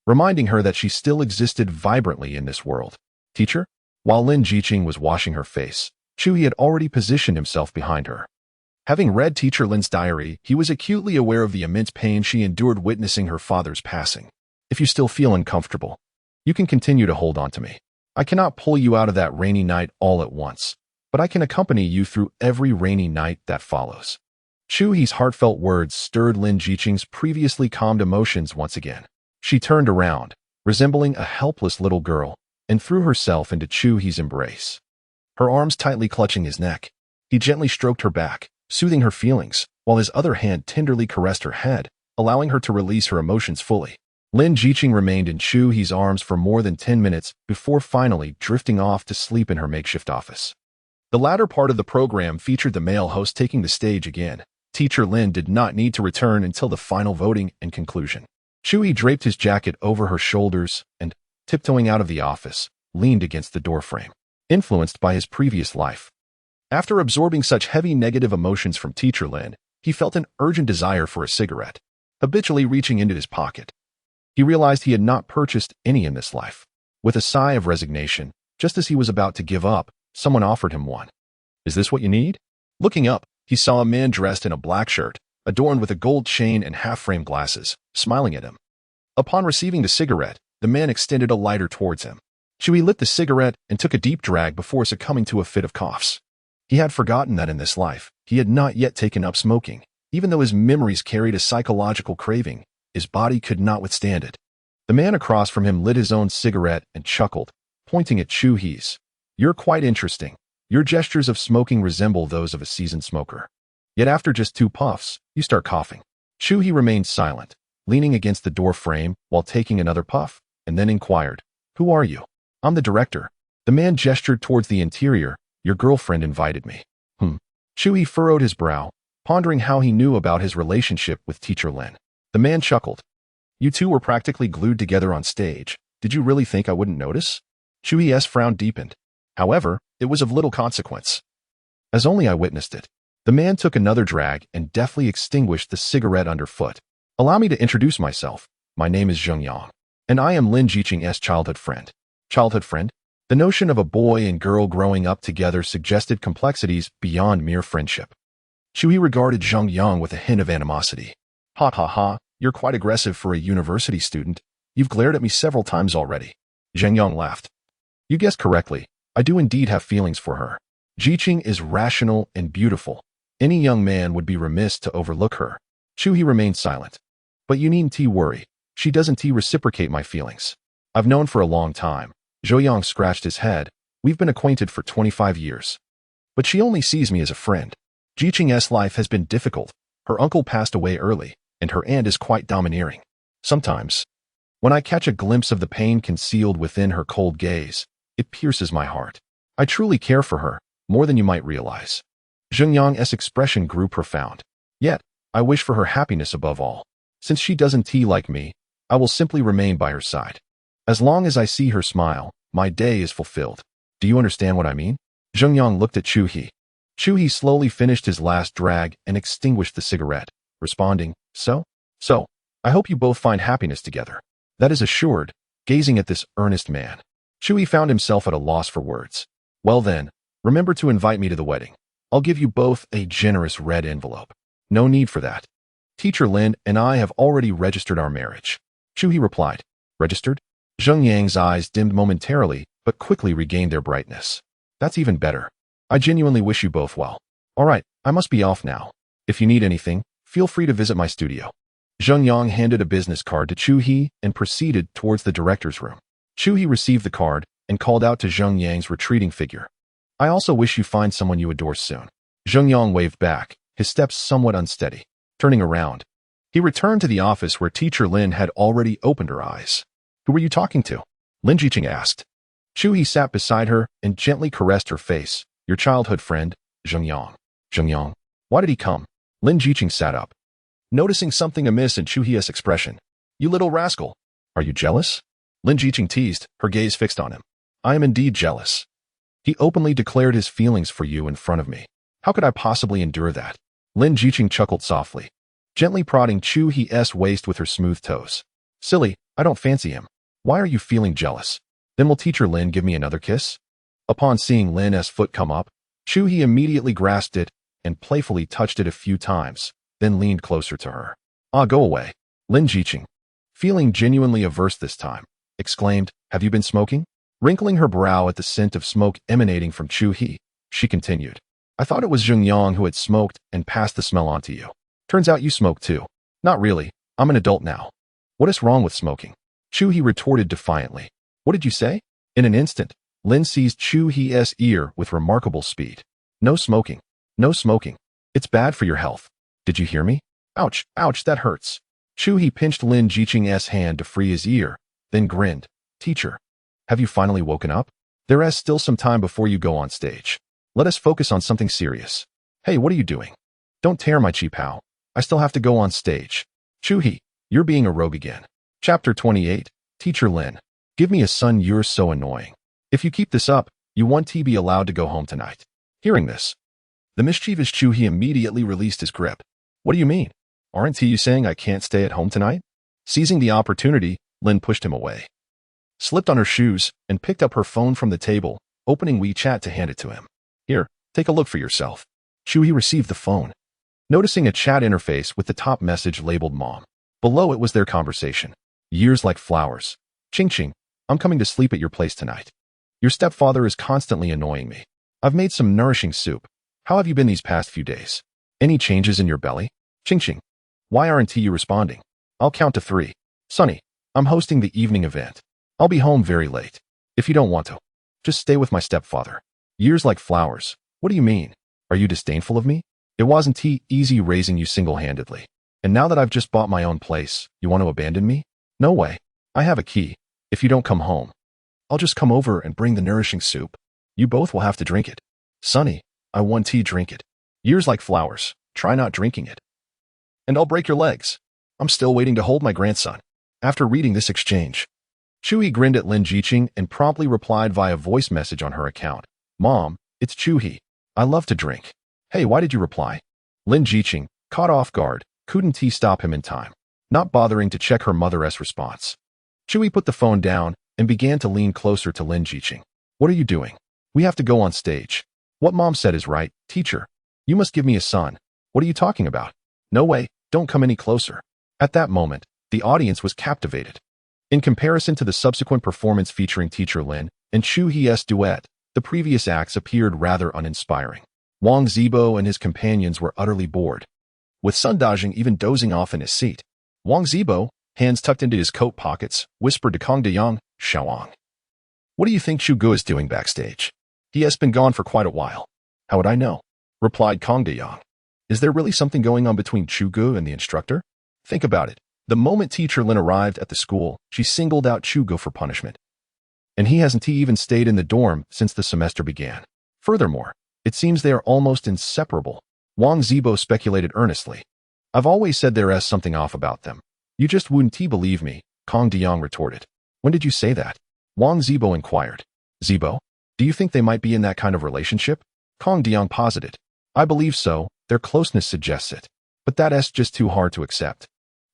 reminding her that she still existed vibrantly in this world. Teacher? While Lin Jiqing was washing her face, Chuhee had already positioned himself behind her. Having read Teacher Lin's diary, he was acutely aware of the immense pain she endured witnessing her father's passing. If you still feel uncomfortable, you can continue to hold on to me. I cannot pull you out of that rainy night all at once, but I can accompany you through every rainy night that follows. Chuhee's heartfelt words stirred Lin Jiqing's previously calmed emotions once again. She turned around, resembling a helpless little girl, and threw herself into Chuhee's embrace. Her arms tightly clutching his neck, he gently stroked her back, soothing her feelings, while his other hand tenderly caressed her head, allowing her to release her emotions fully. Lin Jiqing remained in Chu He's arms for more than 10 minutes before finally drifting off to sleep in her makeshift office. The latter part of the program featured the male host taking the stage again. Teacher Lin did not need to return until the final voting and conclusion. Chu He draped his jacket over her shoulders and, tiptoeing out of the office, leaned against the doorframe, influenced by his previous life. After absorbing such heavy negative emotions from Teacher Lin, he felt an urgent desire for a cigarette, habitually reaching into his pocket. He realized he had not purchased any in this life. With a sigh of resignation, just as he was about to give up, someone offered him one. "Is this what you need?" Looking up, he saw a man dressed in a black shirt, adorned with a gold chain and half-frame glasses, smiling at him. Upon receiving the cigarette, the man extended a lighter towards him. Chewie lit the cigarette and took a deep drag before succumbing to a fit of coughs. He had forgotten that in this life, he had not yet taken up smoking. Even though his memories carried a psychological craving, his body could not withstand it. The man across from him lit his own cigarette and chuckled, pointing at Chu He's. "You're quite interesting. Your gestures of smoking resemble those of a seasoned smoker. Yet after just 2 puffs, you start coughing." Chu He remained silent, leaning against the door frame while taking another puff, and then inquired, "Who are you?" "I'm the director." The man gestured towards the interior. "Your girlfriend invited me." Chu He furrowed his brow, pondering how he knew about his relationship with Teacher Lin. The man chuckled. "You two were practically glued together on stage. Did you really think I wouldn't notice?" Chu He's frown deepened. However, it was of little consequence, as only I witnessed it. The man took another drag and deftly extinguished the cigarette underfoot. "Allow me to introduce myself. My name is Zheng Yang, and I am Lin Jiqing's childhood friend." Childhood friend? The notion of a boy and girl growing up together suggested complexities beyond mere friendship. Chu He regarded Zheng Yang with a hint of animosity. "Ha ha ha, you're quite aggressive for a university student. You've glared at me several times already." Zheng Yang laughed. "You guessed correctly. I do indeed have feelings for her. Jiqing is rational and beautiful. Any young man would be remiss to overlook her." Chu He remained silent. "But you needn't worry. She doesn't reciprocate my feelings. I've known for a long time." Zhou Yang scratched his head. "We've been acquainted for 25 years. But she only sees me as a friend. Jiqing's life has been difficult. Her uncle passed away early, and her aunt is quite domineering. Sometimes, when I catch a glimpse of the pain concealed within her cold gaze, it pierces my heart. I truly care for her, more than you might realize." Zheng Yang's expression grew profound. "Yet, I wish for her happiness above all. Since she doesn't like me, I will simply remain by her side. As long as I see her smile, my day is fulfilled. Do you understand what I mean?" Zheng Yang looked at Chu He. Chu He slowly finished his last drag and extinguished the cigarette, responding, So, I hope you both find happiness together." That is assured, gazing at this earnest man. Chu He found himself at a loss for words. "Well then, remember to invite me to the wedding. I'll give you both a generous red envelope." "No need for that. Teacher Lin and I have already registered our marriage." Chu He replied. "Registered?" Zheng Yang's eyes dimmed momentarily, but quickly regained their brightness. "That's even better. I genuinely wish you both well. All right, I must be off now. If you need anything, feel free to visit my studio." Zheng Yang handed a business card to Chu He and proceeded towards the director's room. Chu He received the card and called out to Zheng Yang's retreating figure. "I also wish you find someone you adore soon." Zheng Yang waved back, his steps somewhat unsteady. Turning around, he returned to the office where Teacher Lin had already opened her eyes. "Who were you talking to?" Lin Jiqing asked. Chu He sat beside her and gently caressed her face. "Your childhood friend, Zheng Yang." "Zheng Yang? Why did he come?" Lin Jiqing sat up, noticing something amiss in Chu He's expression. "You little rascal. Are you jealous?" Lin Jiqing teased, her gaze fixed on him. "I am indeed jealous. He openly declared his feelings for you in front of me. How could I possibly endure that?" Lin Jiqing chuckled softly, gently prodding Chu He's waist with her smooth toes. "Silly, I don't fancy him. Why are you feeling jealous? Then will Teacher Lin give me another kiss?" Upon seeing Lin's foot come up, Chu He immediately grasped it and playfully touched it a few times, then leaned closer to her. "Ah, go away." Lin Jiqing, feeling genuinely averse this time, exclaimed, "Have you been smoking?" Wrinkling her brow at the scent of smoke emanating from Chu He, she continued, "I thought it was Zheng Yang who had smoked and passed the smell on to you. Turns out you smoke too." "Not really. I'm an adult now. What is wrong with smoking?" Chu He retorted defiantly. "What did you say?" In an instant, Lin seized Chu He's ear with remarkable speed. "No smoking. No smoking." It's bad for your health. Did you hear me? Ouch, ouch, that hurts. Chu He pinched Lin Jiqing's hand to free his ear, then grinned. Teacher, have you finally woken up? There is still some time before you go on stage. Let us focus on something serious. Hey, what are you doing? Don't tear my chi pao. I still have to go on stage. Chu He, you're being a rogue again. Chapter 28, Teacher Lin. Give me a son, you're so annoying. If you keep this up, you won't be allowed to go home tonight. Hearing this, the mischievous Chu He immediately released his grip. What do you mean? Aren't you saying I can't stay at home tonight? Seizing the opportunity, Lin pushed him away, slipped on her shoes, and picked up her phone from the table, opening WeChat to hand it to him. Here, take a look for yourself. Chu He received the phone, noticing a chat interface with the top message labeled Mom. Below it was their conversation. Years like flowers. Ching Ching, I'm coming to sleep at your place tonight. Your stepfather is constantly annoying me. I've made some nourishing soup. How have you been these past few days? Any changes in your belly? Ching Ching, why aren't you responding? I'll count to 3. Sonny, I'm hosting the evening event. I'll be home very late. If you don't want to, just stay with my stepfather. Years like flowers. What do you mean? Are you disdainful of me? It wasn't easy raising you single-handedly. And now that I've just bought my own place, you want to abandon me? No way. I have a key. If you don't come home, I'll just come over and bring the nourishing soup. You both will have to drink it. Sonny, I want tea, drink it. Years like flowers. Try not drinking it, and I'll break your legs. I'm still waiting to hold my grandson. After reading this exchange, Chu He grinned at Lin Jiqing and promptly replied via voice message on her account. Mom, it's Chu He. I love to drink. Hey, why did you reply? Lin Jiqing, caught off guard, couldn't stop him in time, not bothering to check her mother's response. Chu He put the phone down and began to lean closer to Lin Jiqing. What are you doing? We have to go on stage. What Mom said is right, teacher. You must give me a son. What are you talking about? No way, don't come any closer. At that moment, the audience was captivated. In comparison to the subsequent performance featuring Teacher Lin and Chu He's duet, the previous acts appeared rather uninspiring. Wang Zibo and his companions were utterly bored, with Sun Dajing even dozing off in his seat. Wang Zibo, hands tucked into his coat pockets, whispered to Kong Dayang, Xiaowang, what do you think Chu Gu is doing backstage? He has been gone for quite a while. How would I know? Replied Kong Dayang. Is there really something going on between Chu Gu and the instructor? Think about it. The moment Teacher Lin arrived at the school, she singled out Chu Gu for punishment. And he hasn't even stayed in the dorm since the semester began. Furthermore, it seems they are almost inseparable. Wang Zibo speculated earnestly. I've always said there is something off about them. You just wouldn't believe me, Kong Dayang retorted. When did you say that? Wang Zibo inquired. Zibo, do you think they might be in that kind of relationship? Kong Dayang posited. I believe so. Their closeness suggests it. But that is just too hard to accept.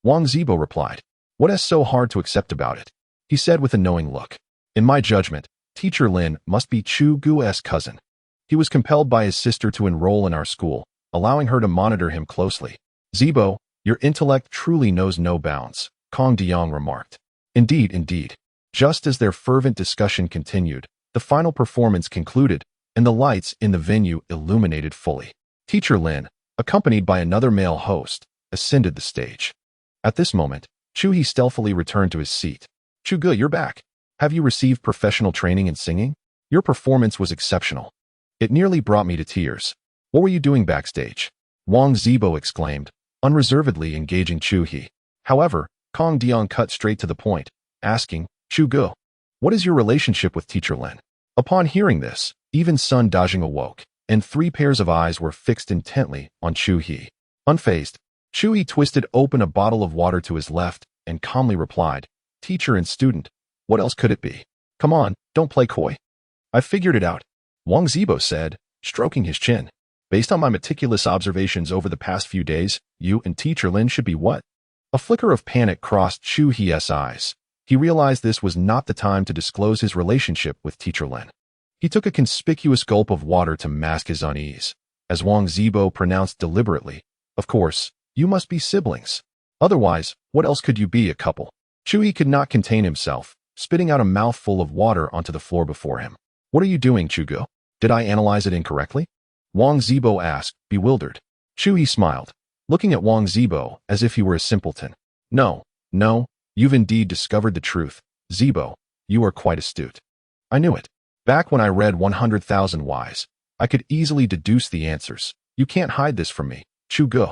Wang Zibo replied. What is so hard to accept about it? He said with a knowing look. In my judgment, Teacher Lin must be Chu Gu's cousin. He was compelled by his sister to enroll in our school, allowing her to monitor him closely. Zibo, your intellect truly knows no bounds, Kong Dayang remarked. Indeed, indeed. Just as their fervent discussion continued, the final performance concluded, and the lights in the venue illuminated fully. Teacher Lin, accompanied by another male host, ascended the stage. At this moment, Chu He stealthily returned to his seat. Chu Gu, you're back. Have you received professional training in singing? Your performance was exceptional. It nearly brought me to tears. What were you doing backstage? Wang Zibo exclaimed, unreservedly engaging Chu He. However, Kong Dayang cut straight to the point, asking, Chu Gu, what is your relationship with Teacher Lin? Upon hearing this, even Sun Dajing awoke, and 3 pairs of eyes were fixed intently on Chu He. Unfazed, Chu He twisted open a bottle of water to his left and calmly replied, Teacher and student, what else could it be? Come on, don't play coy. I figured it out, Wang Zibo said, stroking his chin. Based on my meticulous observations over the past few days, you and Teacher Lin should be what? A flicker of panic crossed Chu He's eyes. He realized this was not the time to disclose his relationship with Teacher Lin. He took a conspicuous gulp of water to mask his unease, as Wang Zibo pronounced deliberately, of course, you must be siblings. Otherwise, what else could you be, a couple? Chu He could not contain himself, spitting out a mouthful of water onto the floor before him. What are you doing, Chu Gu? Did I analyze it incorrectly? Wang Zibo asked, bewildered. Chu He smiled, looking at Wang Zibo as if he were a simpleton. No, you've indeed discovered the truth. Zibo, you are quite astute. I knew it. Back when I read 100,000 Whys, I could easily deduce the answers. You can't hide this from me. Chu Ge.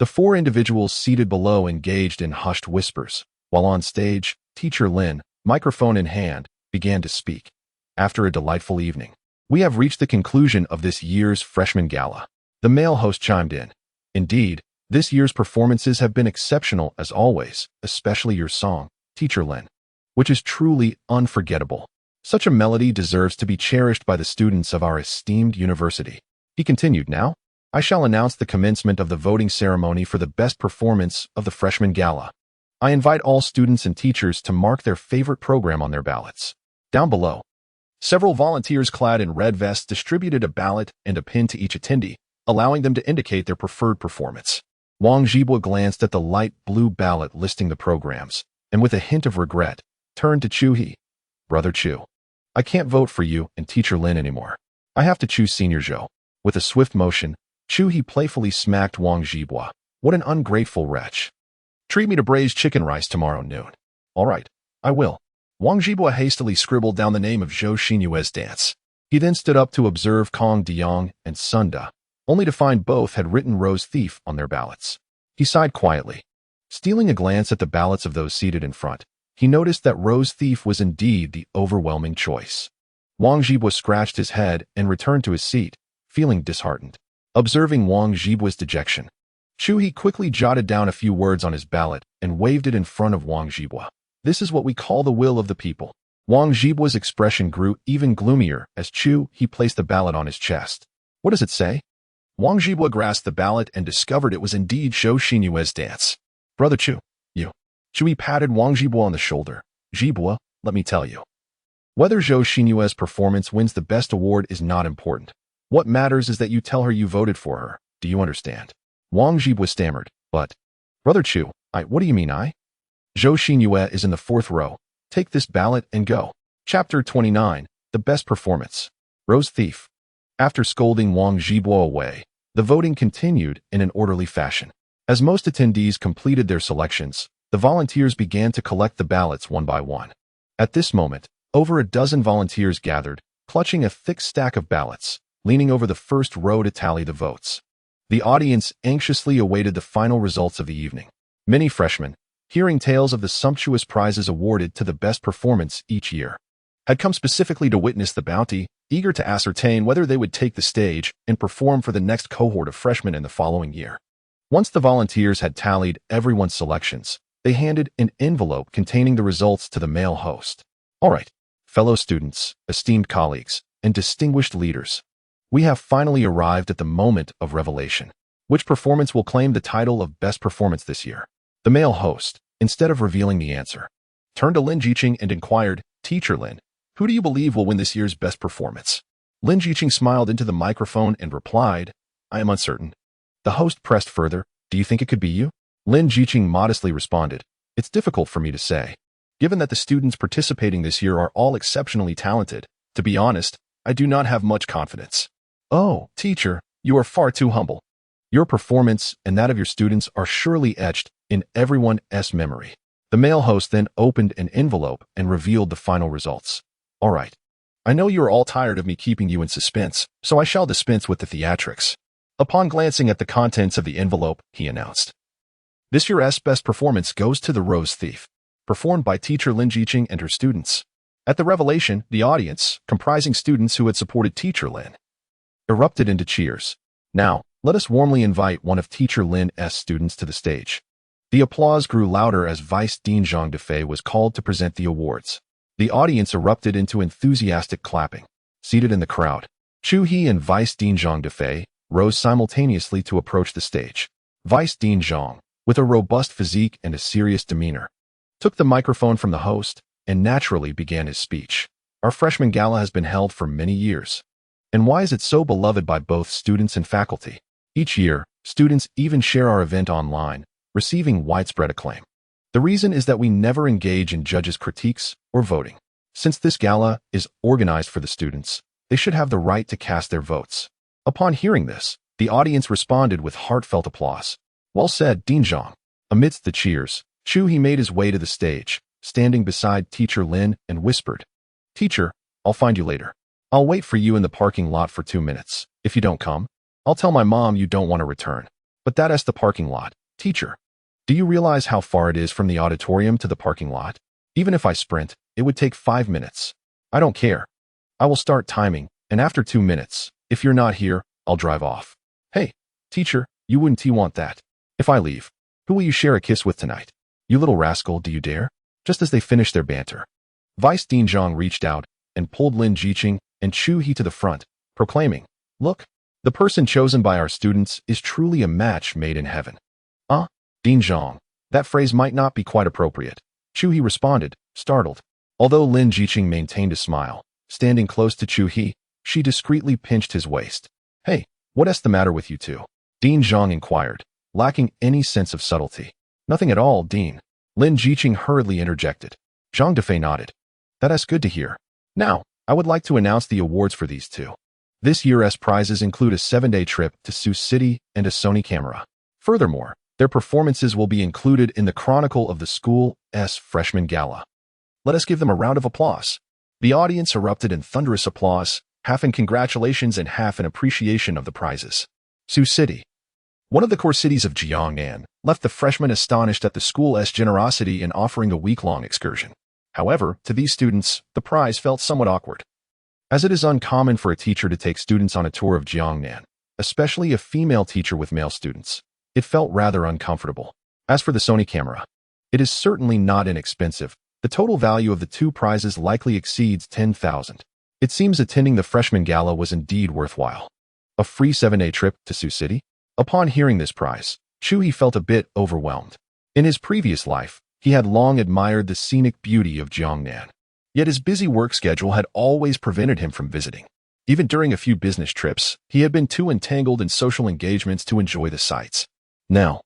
The four individuals seated below engaged in hushed whispers, while on stage, Teacher Lin, microphone in hand, began to speak. After a delightful evening, we have reached the conclusion of this year's freshman gala. The male host chimed in. Indeed, this year's performances have been exceptional as always, especially your song, Teacher Lin, which is truly unforgettable. Such a melody deserves to be cherished by the students of our esteemed university. He continued, now, I shall announce the commencement of the voting ceremony for the best performance of the freshman gala. I invite all students and teachers to mark their favorite program on their ballots. Down below, several volunteers clad in red vests distributed a ballot and a pin to each attendee, allowing them to indicate their preferred performance. Wang Zhibua glanced at the light blue ballot listing the programs, and with a hint of regret, turned to Chu He. Brother Chu, I can't vote for you and Teacher Lin anymore. I have to choose Senior Zhou. With a swift motion, Chu He playfully smacked Wang Zhibua. What an ungrateful wretch. Treat me to braised chicken rice tomorrow noon. All right, I will. Wang Zhibua hastily scribbled down the name of Zhou Xinyue's dance. He then stood up to observe Kong Diong and Sunda, only to find both had written Rose Thief on their ballots. He sighed quietly. Stealing a glance at the ballots of those seated in front, he noticed that Rose Thief was indeed the overwhelming choice. Wang Zhibua scratched his head and returned to his seat, feeling disheartened. Observing Wang Zhibua's dejection, Chu He quickly jotted down a few words on his ballot and waved it in front of Wang Zhibua. This is what we call the will of the people. Wang Zhibua's expression grew even gloomier as Chu He placed the ballot on his chest. What does it say? Wang Zhibua grasped the ballot and discovered it was indeed Zhou Xinyue's dance. Brother Chu, you. Chu He patted Wang Zhibua on the shoulder. Zhibua, let me tell you. Whether Zhou Xinyue's performance wins the best award is not important. What matters is that you tell her you voted for her. Do you understand? Wang Zhibua stammered. But, Brother Chu, what do you mean I? Zhou Xinyue is in the fourth row. Take this ballot and go. Chapter 29, The Best Performance. Rose Thief. After scolding Wang Zhibua away, the voting continued in an orderly fashion. As most attendees completed their selections, the volunteers began to collect the ballots one by one. At this moment, over a dozen volunteers gathered, clutching a thick stack of ballots, leaning over the first row to tally the votes. The audience anxiously awaited the final results of the evening. Many freshmen, hearing tales of the sumptuous prizes awarded to the best performance each year, had come specifically to witness the bounty, eager to ascertain whether they would take the stage and perform for the next cohort of freshmen in the following year. Once the volunteers had tallied everyone's selections, they handed an envelope containing the results to the male host. All right, fellow students, esteemed colleagues, and distinguished leaders, we have finally arrived at the moment of revelation. Which performance will claim the title of best performance this year? The male host, instead of revealing the answer, turned to Lin Jiqing and inquired, Teacher Lin, who do you believe will win this year's best performance? Lin Jiqing smiled into the microphone and replied, I am uncertain. The host pressed further, do you think it could be you? Lin Jiqing modestly responded, it's difficult for me to say. Given that the students participating this year are all exceptionally talented, to be honest, I do not have much confidence. Oh, teacher, you are far too humble. Your performance and that of your students are surely etched in everyone's memory. The male host then opened an envelope and revealed the final results. All right. I know you are all tired of me keeping you in suspense, so I shall dispense with the theatrics. Upon glancing at the contents of the envelope, he announced, this year's best performance goes to the Rose Thief, performed by Teacher Lin Jiqing and her students. At the revelation, the audience, comprising students who had supported Teacher Lin, erupted into cheers. Now, let us warmly invite one of Teacher Lin's students to the stage. The applause grew louder as Vice Dean Zhang Defei was called to present the awards. The audience erupted into enthusiastic clapping. Seated in the crowd, Chu He and Vice Dean Zhang Defei rose simultaneously to approach the stage. Vice Dean Zhang, with a robust physique and a serious demeanor, took the microphone from the host and naturally began his speech. Our freshman gala has been held for many years. And why is it so beloved by both students and faculty? Each year, students even share our event online, receiving widespread acclaim. The reason is that we never engage in judges' critiques or voting. Since this gala is organized for the students, they should have the right to cast their votes. Upon hearing this, the audience responded with heartfelt applause. Well said, Dean Zhang. Amidst the cheers, Chu He made his way to the stage, standing beside Teacher Lin and whispered, Teacher, I'll find you later. I'll wait for you in the parking lot for 2 minutes. If you don't come, I'll tell my mom you don't want to return. But that's the parking lot. Teacher, do you realize how far it is from the auditorium to the parking lot? Even if I sprint, it would take 5 minutes. I don't care. I will start timing, and after 2 minutes, if you're not here, I'll drive off. Hey, teacher, you wouldn't want that. If I leave, who will you share a kiss with tonight? You little rascal, do you dare? Just as they finished their banter, Vice Dean Zhang reached out and pulled Lin Jiqing and Chu He to the front, proclaiming, "Look, the person chosen by our students is truly a match made in heaven." Dean Zhang, that phrase might not be quite appropriate. Chu He responded, startled. Although Lin Jiqing maintained a smile, standing close to Chu He, she discreetly pinched his waist. Hey, what's the matter with you two? Dean Zhang inquired, lacking any sense of subtlety. Nothing at all, Dean. Lin Jiqing hurriedly interjected. Zhang Dafei nodded. That's good to hear. Now, I would like to announce the awards for these two. This year's prizes include a 7-day trip to Sioux City and a Sony camera. Furthermore, their performances will be included in the Chronicle of the School's Freshman Gala. Let us give them a round of applause. The audience erupted in thunderous applause, half in congratulations and half in appreciation of the prizes. Sioux City, one of the core cities of Jiangnan, left the freshmen astonished at the school's generosity in offering a week-long excursion. However, to these students, the prize felt somewhat awkward. As it is uncommon for a teacher to take students on a tour of Jiangnan, especially a female teacher with male students, it felt rather uncomfortable. As for the Sony camera, it is certainly not inexpensive. The total value of the two prizes likely exceeds 10,000. It seems attending the freshman gala was indeed worthwhile. A free 7-day trip to Sioux City? Upon hearing this prize, Chu He felt a bit overwhelmed. In his previous life, he had long admired the scenic beauty of Jiangnan. Yet his busy work schedule had always prevented him from visiting. Even during a few business trips, he had been too entangled in social engagements to enjoy the sights. Now,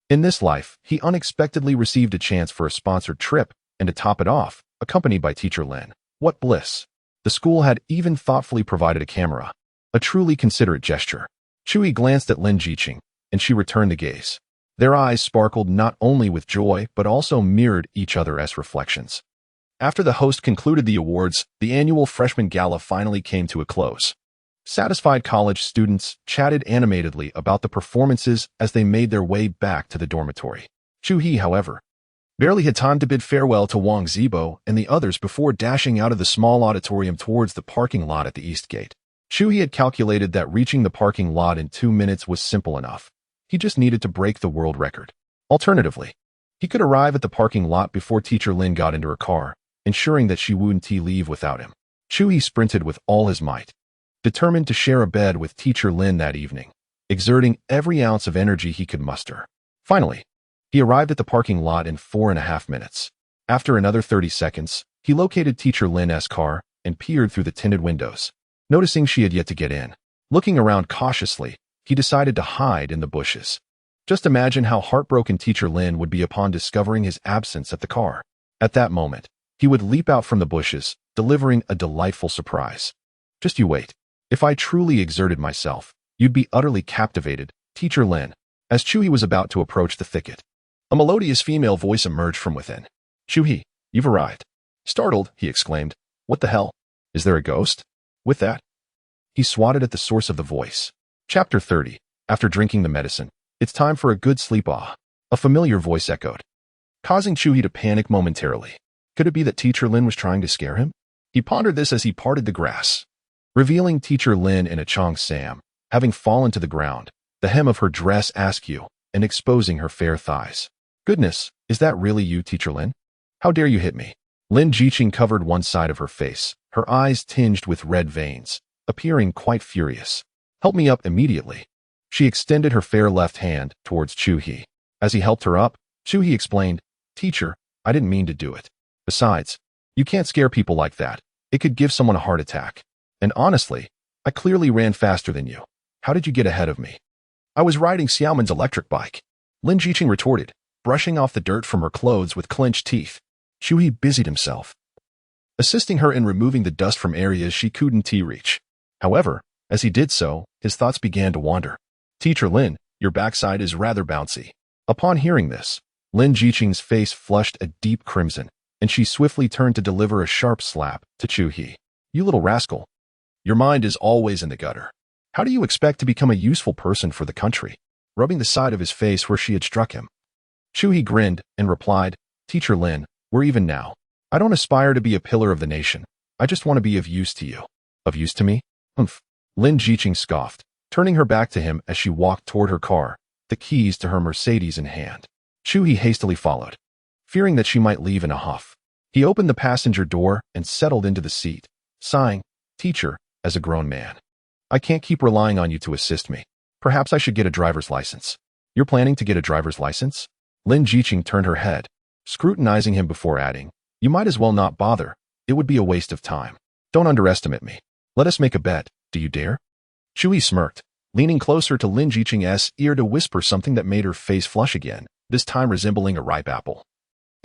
in this life, he unexpectedly received a chance for a sponsored trip, and to top it off, accompanied by Teacher Lin. What bliss! The school had even thoughtfully provided a camera, a truly considerate gesture. Chu He glanced at Lin Jiqing, and she returned the gaze. Their eyes sparkled not only with joy, but also mirrored each other's reflections. After the host concluded the awards, the annual freshman gala finally came to a close. Satisfied college students chatted animatedly about the performances as they made their way back to the dormitory. Chu He, however, barely had time to bid farewell to Wang Zibo and the others before dashing out of the small auditorium towards the parking lot at the east gate. Chu He had calculated that reaching the parking lot in 2 minutes was simple enough. He just needed to break the world record. Alternatively, he could arrive at the parking lot before Teacher Lin got into her car, ensuring that she wouldn't leave without him. Chu He sprinted with all his might, determined to share a bed with Teacher Lin that evening, exerting every ounce of energy he could muster. Finally, he arrived at the parking lot in 4.5 minutes. After another 30 seconds, he located Teacher Lin's car and peered through the tinted windows. Noticing she had yet to get in, looking around cautiously, he decided to hide in the bushes. Just imagine how heartbroken Teacher Lin would be upon discovering his absence at the car. At that moment, he would leap out from the bushes, delivering a delightful surprise. Just you wait. If I truly exerted myself, you'd be utterly captivated, Teacher Lin. As Chu He was about to approach the thicket, a melodious female voice emerged from within. Chu He, you've arrived. Startled, he exclaimed, "What the hell? Is there a ghost?" With that, he swatted at the source of the voice. Chapter 30. After drinking the medicine, it's time for a good sleep. A familiar voice echoed, causing Chu He to panic momentarily. Could it be that Teacher Lin was trying to scare him? He pondered this as he parted the grass, revealing Teacher Lin in a Chong Sam, having fallen to the ground, the hem of her dress askew, and exposing her fair thighs. Goodness, is that really you, Teacher Lin? How dare you hit me? Lin Jiqing covered one side of her face, her eyes tinged with red veins, appearing quite furious. Help me up immediately. She extended her fair left hand towards Chu He. As he helped her up, Chu He explained, Teacher, I didn't mean to do it. Besides, you can't scare people like that. It could give someone a heart attack. And honestly, I clearly ran faster than you. How did you get ahead of me? I was riding Xiaoman's electric bike. Lin Jiqing retorted, brushing off the dirt from her clothes with clenched teeth. Chu He busied himself, assisting her in removing the dust from areas she couldn't reach. However, as he did so, his thoughts began to wander. Teacher Lin, your backside is rather bouncy. Upon hearing this, Lin Jiqing's face flushed a deep crimson, and she swiftly turned to deliver a sharp slap to Chu He. You little rascal. Your mind is always in the gutter. How do you expect to become a useful person for the country? Rubbing the side of his face where she had struck him. Chu-hee grinned and replied, Teacher Lin, we're even now. I don't aspire to be a pillar of the nation. I just want to be of use to you. Of use to me? Humph. Lin Jiqing scoffed, turning her back to him as she walked toward her car, the keys to her Mercedes in hand. Chu-hee hastily followed, fearing that she might leave in a huff. He opened the passenger door and settled into the seat, sighing, Teacher, as a grown man. I can't keep relying on you to assist me. Perhaps I should get a driver's license. You're planning to get a driver's license? Lin Jiqing turned her head, scrutinizing him before adding, You might as well not bother. It would be a waste of time. Don't underestimate me. Let us make a bet. Do you dare? Chu-hee smirked, leaning closer to Lin Jiqing's ear to whisper something that made her face flush again, this time resembling a ripe apple.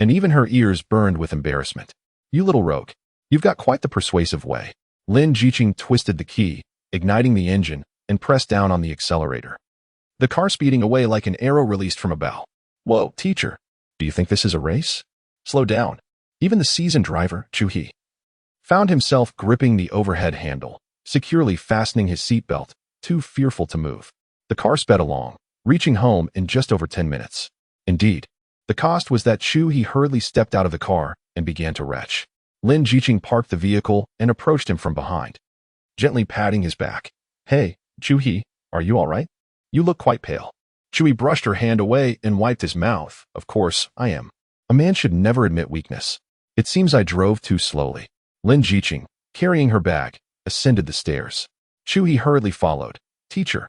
And even her ears burned with embarrassment. You little rogue. You've got quite the persuasive way. Lin Jiqing twisted the key, igniting the engine, and pressed down on the accelerator. The car speeding away like an arrow released from a bow. Whoa, teacher. Do you think this is a race? Slow down. Even the seasoned driver, Chu-hee, found himself gripping the overhead handle, securely fastening his seatbelt, too fearful to move. The car sped along, reaching home in just over 10 minutes. Indeed, the cost was that Chu-hee hurriedly stepped out of the car and began to retch. Lin Jiqing parked the vehicle and approached him from behind, gently patting his back. Hey, Chu-hee, are you all right? You look quite pale. Chu-hee brushed her hand away and wiped his mouth. Of course, I am. A man should never admit weakness. It seems I drove too slowly. Lin Jiqing, carrying her bag, ascended the stairs. Chu-hee hurriedly followed. Teacher,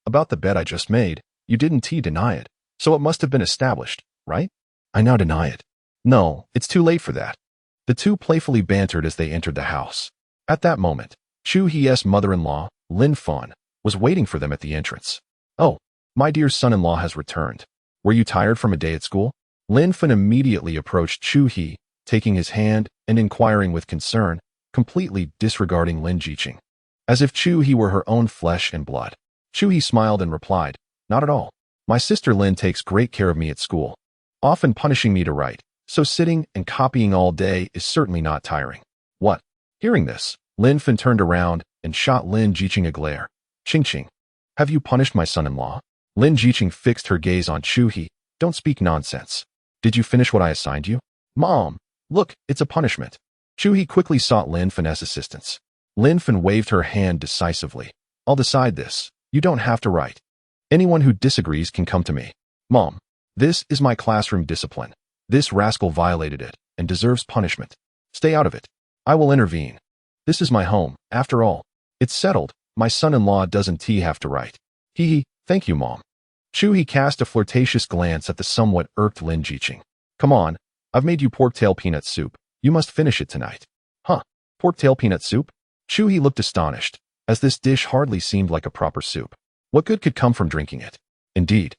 about the bet I just made, you didn't deny it, so it must have been established, right? I now deny it. No, it's too late for that. The two playfully bantered as they entered the house. At that moment, Chu-hee's mother-in-law, Lin Fun, was waiting for them at the entrance. Oh, my dear son-in-law has returned. Were you tired from a day at school? Lin Fun immediately approached Chu-hee, taking his hand and inquiring with concern, completely disregarding Lin Jiqing, as if Chu-hee were her own flesh and blood. Chu-hee smiled and replied, Not at all. My sister Lin takes great care of me at school, often punishing me to write, so sitting and copying all day is certainly not tiring. What? Hearing this, Lin Fun turned around and shot Lin Jiqing a glare. Ching. Have you punished my son-in-law? Lin Jiqing fixed her gaze on Chu-hee. Don't speak nonsense. Did you finish what I assigned you? Mom, look, it's a punishment. Chu-hee quickly sought Lin Fun's assistance. Lin Fun waved her hand decisively. I'll decide this. You don't have to write. Anyone who disagrees can come to me. Mom, this is my classroom discipline. This rascal violated it and deserves punishment. Stay out of it. I will intervene. This is my home, after all. It's settled. My son-in-law doesn't have to write. Thank you, Mom. Chu-hee cast a flirtatious glance at the somewhat irked Lin Jiqing. Come on, I've made you pork-tail peanut soup. You must finish it tonight. Huh, pork-tail peanut soup? Chu-hee looked astonished, as this dish hardly seemed like a proper soup. What good could come from drinking it? Indeed.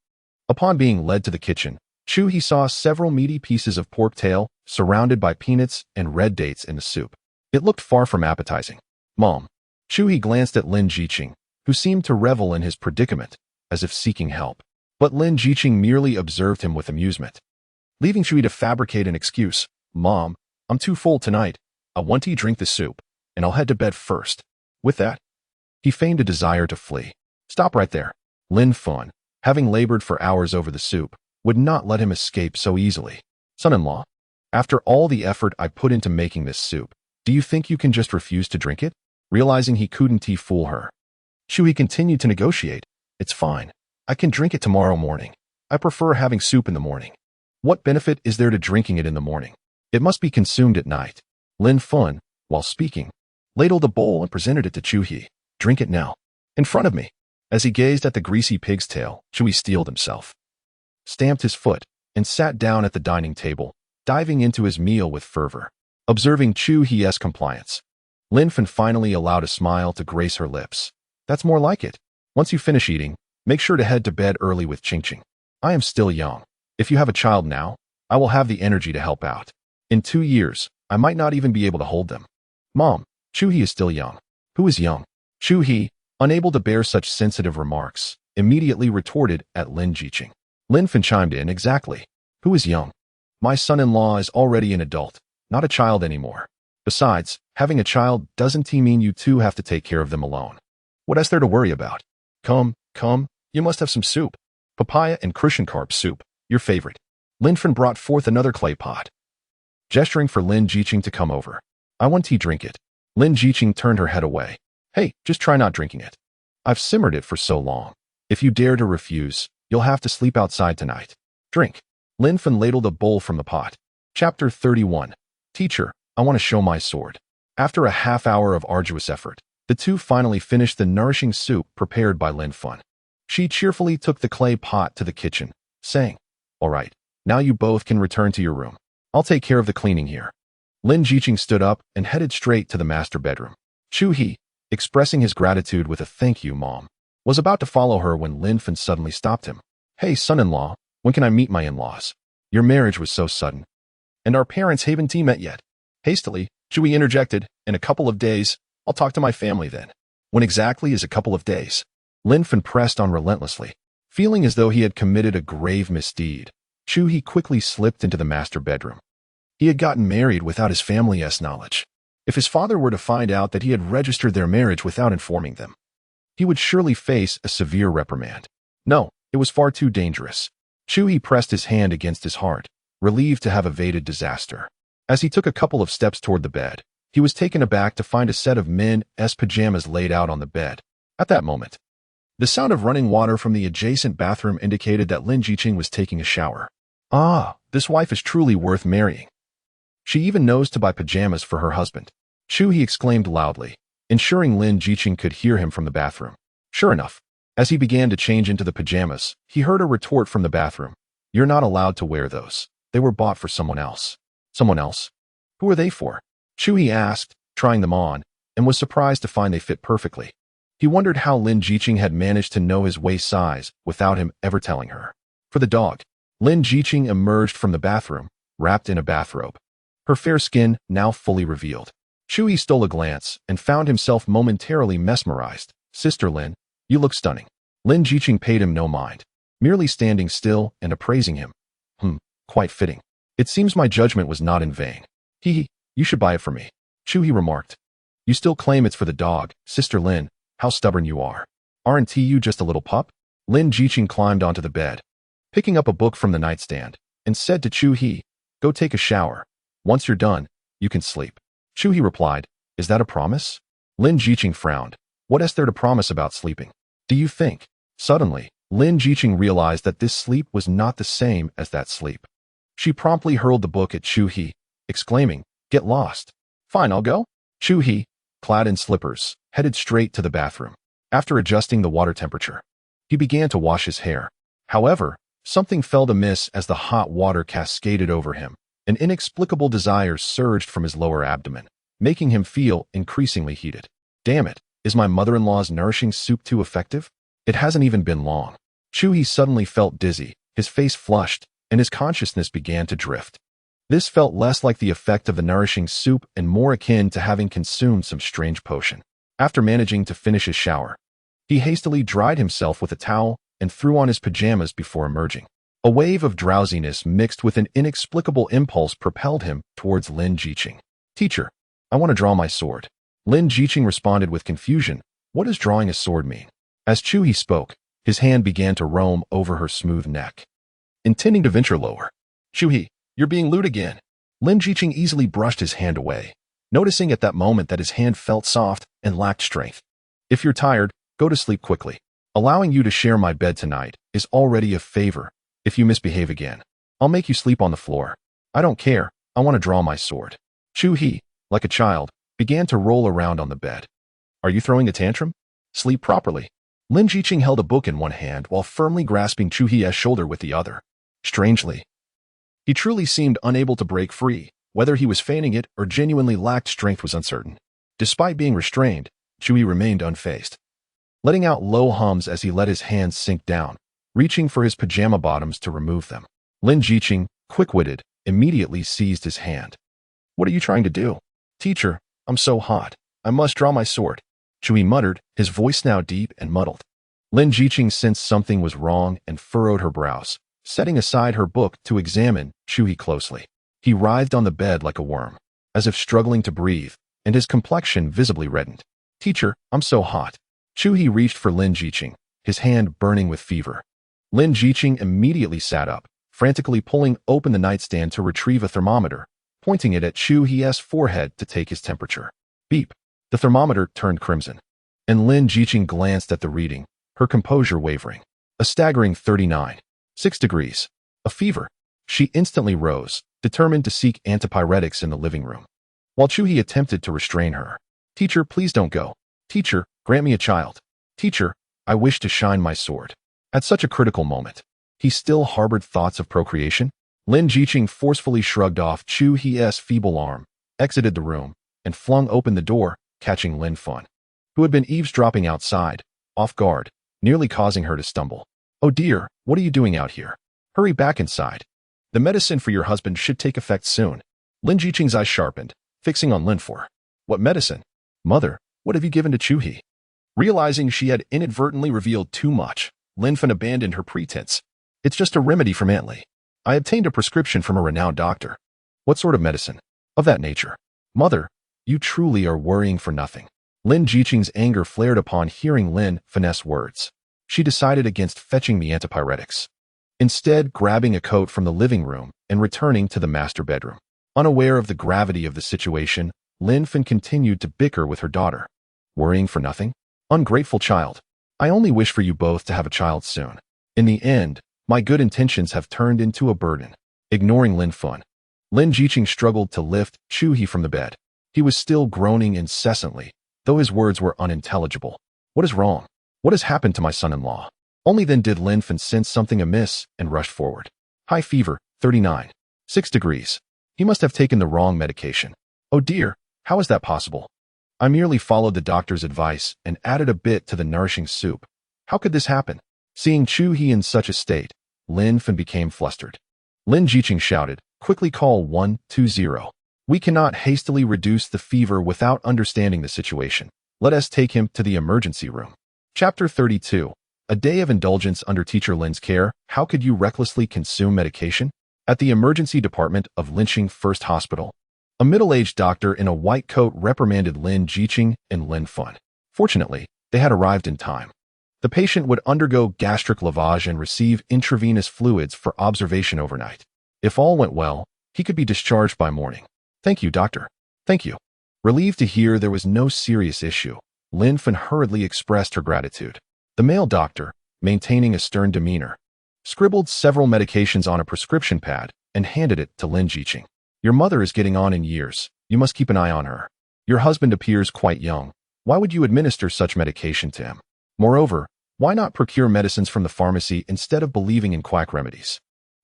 Upon being led to the kitchen, Chu-hee saw several meaty pieces of pork tail surrounded by peanuts and red dates in the soup. It looked far from appetizing. Mom. Chu-hee glanced at Lin Jiqing, who seemed to revel in his predicament, as if seeking help. But Lin Jiqing merely observed him with amusement, leaving Chu-hee to fabricate an excuse. Mom, I'm too full tonight. I want to drink the soup, and I'll head to bed first. With that, he feigned a desire to flee. Stop right there. Lin Fun, having labored for hours over the soup, would not let him escape so easily. Son-in-law, after all the effort I put into making this soup, do you think you can just refuse to drink it? Realizing he couldn't fool her, Chu-hee continued to negotiate. It's fine. I can drink it tomorrow morning. I prefer having soup in the morning. What benefit is there to drinking it in the morning? It must be consumed at night. Lin Fun, while speaking, ladled a bowl and presented it to Chu-hee. Drink it now. In front of me. As he gazed at the greasy pig's tail, Chu-hee steeled himself, stamped his foot, and sat down at the dining table, diving into his meal with fervor. Observing Chu-hee's compliance, Lin Fun finally allowed a smile to grace her lips. That's more like it. Once you finish eating, make sure to head to bed early with Ching. I am still young. If you have a child now, I will have the energy to help out. In 2 years, I might not even be able to hold them. Mom, Chu-hee is still young. Who is young? Chu-hee, unable to bear such sensitive remarks, immediately retorted at Lin Jiqing. Lin Fun chimed in, exactly. Who is young? My son-in-law is already an adult, not a child anymore. Besides, having a child doesn't mean you two have to take care of them alone. What is there to worry about? Come, come, you must have some soup. Papaya and Crucian soup, your favorite. Lin Fen brought forth another clay pot, gesturing for Lin Jiqing to come over. I want tea, drink it. Lin Jiqing turned her head away. Hey, just try not drinking it. I've simmered it for so long. If you dare to refuse, you'll have to sleep outside tonight. Drink. Lin Fen ladled a bowl from the pot. Chapter 31. Teacher, I want to show my sword. After a half hour of arduous effort, the two finally finished the nourishing soup prepared by Lin Fen. She cheerfully took the clay pot to the kitchen, saying, All right, now you both can return to your room. I'll take care of the cleaning here. Lin Jiqing stood up and headed straight to the master bedroom. Chu He, expressing his gratitude with a thank you, Mom, was about to follow her when Lin Fen suddenly stopped him. Hey, son-in-law, when can I meet my in-laws? Your marriage was so sudden. And our parents haven't met yet. Hastily, Chu He interjected, In a couple of days, I'll talk to my family then. When exactly is a couple of days? Lin Fen pressed on relentlessly. Feeling as though he had committed a grave misdeed, Chu He quickly slipped into the master bedroom. He had gotten married without his family's knowledge. If his father were to find out that he had registered their marriage without informing them, he would surely face a severe reprimand. No, it was far too dangerous. Chu He pressed his hand against his heart, relieved to have evaded disaster. As he took a couple of steps toward the bed, he was taken aback to find a set of men's pajamas laid out on the bed. At that moment, the sound of running water from the adjacent bathroom indicated that Lin Jiqing was taking a shower. Ah, this wife is truly worth marrying. She even knows to buy pajamas for her husband. Chu He exclaimed loudly, ensuring Lin Jiqing could hear him from the bathroom. Sure enough, as he began to change into the pajamas, he heard a retort from the bathroom. You're not allowed to wear those. They were bought for someone else. Someone else? Who are they for? Chu He asked, trying them on, and was surprised to find they fit perfectly. He wondered how Lin Jiqing had managed to know his waist size without him ever telling her. For the dog, Lin Jiqing emerged from the bathroom, wrapped in a bathrobe, her fair skin now fully revealed. Chu He stole a glance and found himself momentarily mesmerized. Sister Lin, you look stunning. Lin Jiqing paid him no mind, merely standing still and appraising him. Quite fitting. It seems my judgment was not in vain. You should buy it for me. Chu He remarked. You still claim it's for the dog, Sister Lin. How stubborn you are. Aren't you just a little pup? Lin Jiqing climbed onto the bed, picking up a book from the nightstand, and said to Chu He, Go take a shower. Once you're done, you can sleep. Chu He replied, Is that a promise? Lin Jiqing frowned. What is there to promise about sleeping? Do you think? Suddenly, Lin Jiqing realized that this sleep was not the same as that sleep. She promptly hurled the book at Chu He, exclaiming, Get lost. Fine, I'll go. Chu He, clad in slippers, headed straight to the bathroom. After adjusting the water temperature, he began to wash his hair. However, something felt amiss as the hot water cascaded over him. An inexplicable desire surged from his lower abdomen, making him feel increasingly heated. Damn it, is my mother-in-law's nourishing soup too effective? It hasn't even been long. Chu He suddenly felt dizzy, his face flushed, and his consciousness began to drift. This felt less like the effect of the nourishing soup and more akin to having consumed some strange potion. After managing to finish his shower, he hastily dried himself with a towel and threw on his pajamas before emerging. A wave of drowsiness mixed with an inexplicable impulse propelled him towards Lin Jiqing. Teacher, I want to draw my sword. Lin Jiqing responded with confusion. What does drawing a sword mean? As Chu He spoke, his hand began to roam over her smooth neck, intending to venture lower. Chu He, you're being lewd again. Lin Jiqing easily brushed his hand away, noticing at that moment that his hand felt soft and lacked strength. If you're tired, go to sleep quickly. Allowing you to share my bed tonight is already a favor. If you misbehave again, I'll make you sleep on the floor. I don't care. I want to draw my sword. Chu He, like a child, began to roll around on the bed. Are you throwing a tantrum? Sleep properly. Lin Jiqing held a book in one hand while firmly grasping Chu He's shoulder with the other. Strangely, he truly seemed unable to break free. Whether he was feigning it or genuinely lacked strength was uncertain. Despite being restrained, Chu He remained unfazed, letting out low hums as he let his hands sink down, reaching for his pajama bottoms to remove them. Lin Jiqing, quick-witted, immediately seized his hand. What are you trying to do? Teacher, I'm so hot. I must draw my sword. Chu He muttered, his voice now deep and muddled. Lin Jiqing sensed something was wrong and furrowed her brows, setting aside her book to examine Chu He closely. He writhed on the bed like a worm, as if struggling to breathe, and his complexion visibly reddened. Teacher, I'm so hot. Chu He reached for Lin Jiqing, his hand burning with fever. Lin Jiqing immediately sat up, frantically pulling open the nightstand to retrieve a thermometer, pointing it at Chu He's forehead to take his temperature. Beep. The thermometer turned crimson, and Lin Jiqing glanced at the reading, her composure wavering. A staggering 39.6 degrees. A fever. She instantly rose, determined to seek antipyretics in the living room. While Chu He attempted to restrain her. Teacher, please don't go. Teacher, grant me a child. Teacher, I wish to shine my sword. At such a critical moment, he still harbored thoughts of procreation. Lin Jiqing forcefully shrugged off Chu He's feeble arm, exited the room, and flung open the door, catching Lin Fun, who had been eavesdropping outside, off guard, nearly causing her to stumble. Oh dear, what are you doing out here? Hurry back inside. The medicine for your husband should take effect soon. Lin Jiqing's eyes sharpened, fixing on Lin Fu. What medicine? Mother, what have you given to Chu He? Realizing she had inadvertently revealed too much, Lin Fen abandoned her pretense. It's just a remedy from Aunt Li. I obtained a prescription from a renowned doctor. What sort of medicine? Of that nature. Mother, you truly are worrying for nothing. Lin Jiqing's anger flared upon hearing Lin Fen's words. She decided against fetching the antipyretics, instead grabbing a coat from the living room and returning to the master bedroom. Unaware of the gravity of the situation, Lin Fen continued to bicker with her daughter. Worrying for nothing? Ungrateful child. I only wish for you both to have a child soon. In the end, my good intentions have turned into a burden. Ignoring Lin Fen, Lin Jiqing struggled to lift Chu He from the bed. He was still groaning incessantly, though his words were unintelligible. What is wrong? What has happened to my son-in-law? Only then did Lin Fen sense something amiss and rushed forward. High fever, 39.6 degrees. He must have taken the wrong medication. Oh dear, how is that possible? I merely followed the doctor's advice and added a bit to the nourishing soup. How could this happen? Seeing Chu He in such a state, Lin Fen became flustered. Lin Jiqing shouted, quickly call 120. We cannot hastily reduce the fever without understanding the situation. Let us take him to the emergency room. Chapter 32. A day of indulgence under Teacher Lin's care. How could you recklessly consume medication? At the emergency department of Linqing First Hospital, a middle-aged doctor in a white coat reprimanded Lin Jiqing and Lin Fen. Fortunately, they had arrived in time. The patient would undergo gastric lavage and receive intravenous fluids for observation overnight. If all went well, he could be discharged by morning. Thank you, doctor. Thank you. Relieved to hear there was no serious issue, Lin Fen hurriedly expressed her gratitude. The male doctor, maintaining a stern demeanor, scribbled several medications on a prescription pad and handed it to Lin Jiqing. Your mother is getting on in years. You must keep an eye on her. Your husband appears quite young. Why would you administer such medication to him? Moreover, why not procure medicines from the pharmacy instead of believing in quack remedies?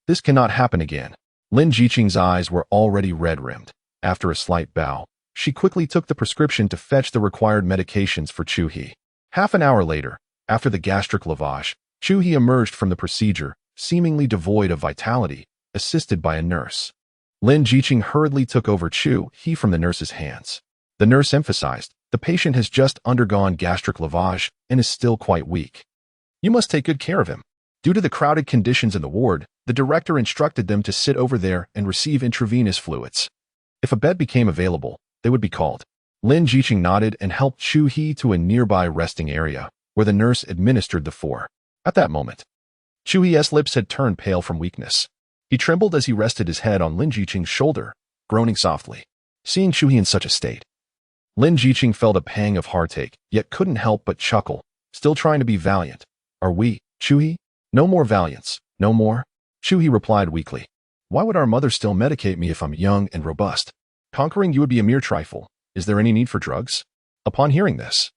This cannot happen again. Lin Jiqing's eyes were already red-rimmed. After a slight bow, she quickly took the prescription to fetch the required medications for Chu He. Half an hour later, after the gastric lavage, Chu He emerged from the procedure, seemingly devoid of vitality, assisted by a nurse. Lin Jiqing hurriedly took over Chu He from the nurse's hands. The nurse emphasized, the patient has just undergone gastric lavage and is still quite weak. You must take good care of him. Due to the crowded conditions in the ward, the director instructed them to sit over there and receive intravenous fluids. If a bed became available, they would be called. Lin Jiqing nodded and helped Chu He to a nearby resting area, where the nurse administered the four. At that moment, Chu He's lips had turned pale from weakness. He trembled as he rested his head on Lin Jiqing's shoulder, groaning softly. Seeing Chu He in such a state, Lin Jiqing felt a pang of heartache, yet couldn't help but chuckle, still trying to be valiant. Are we, Chu He? No more valiance, no more? Chu He replied weakly. Why would our mother still medicate me if I'm young and robust? Conquering you would be a mere trifle. Is there any need for drugs? Upon hearing this,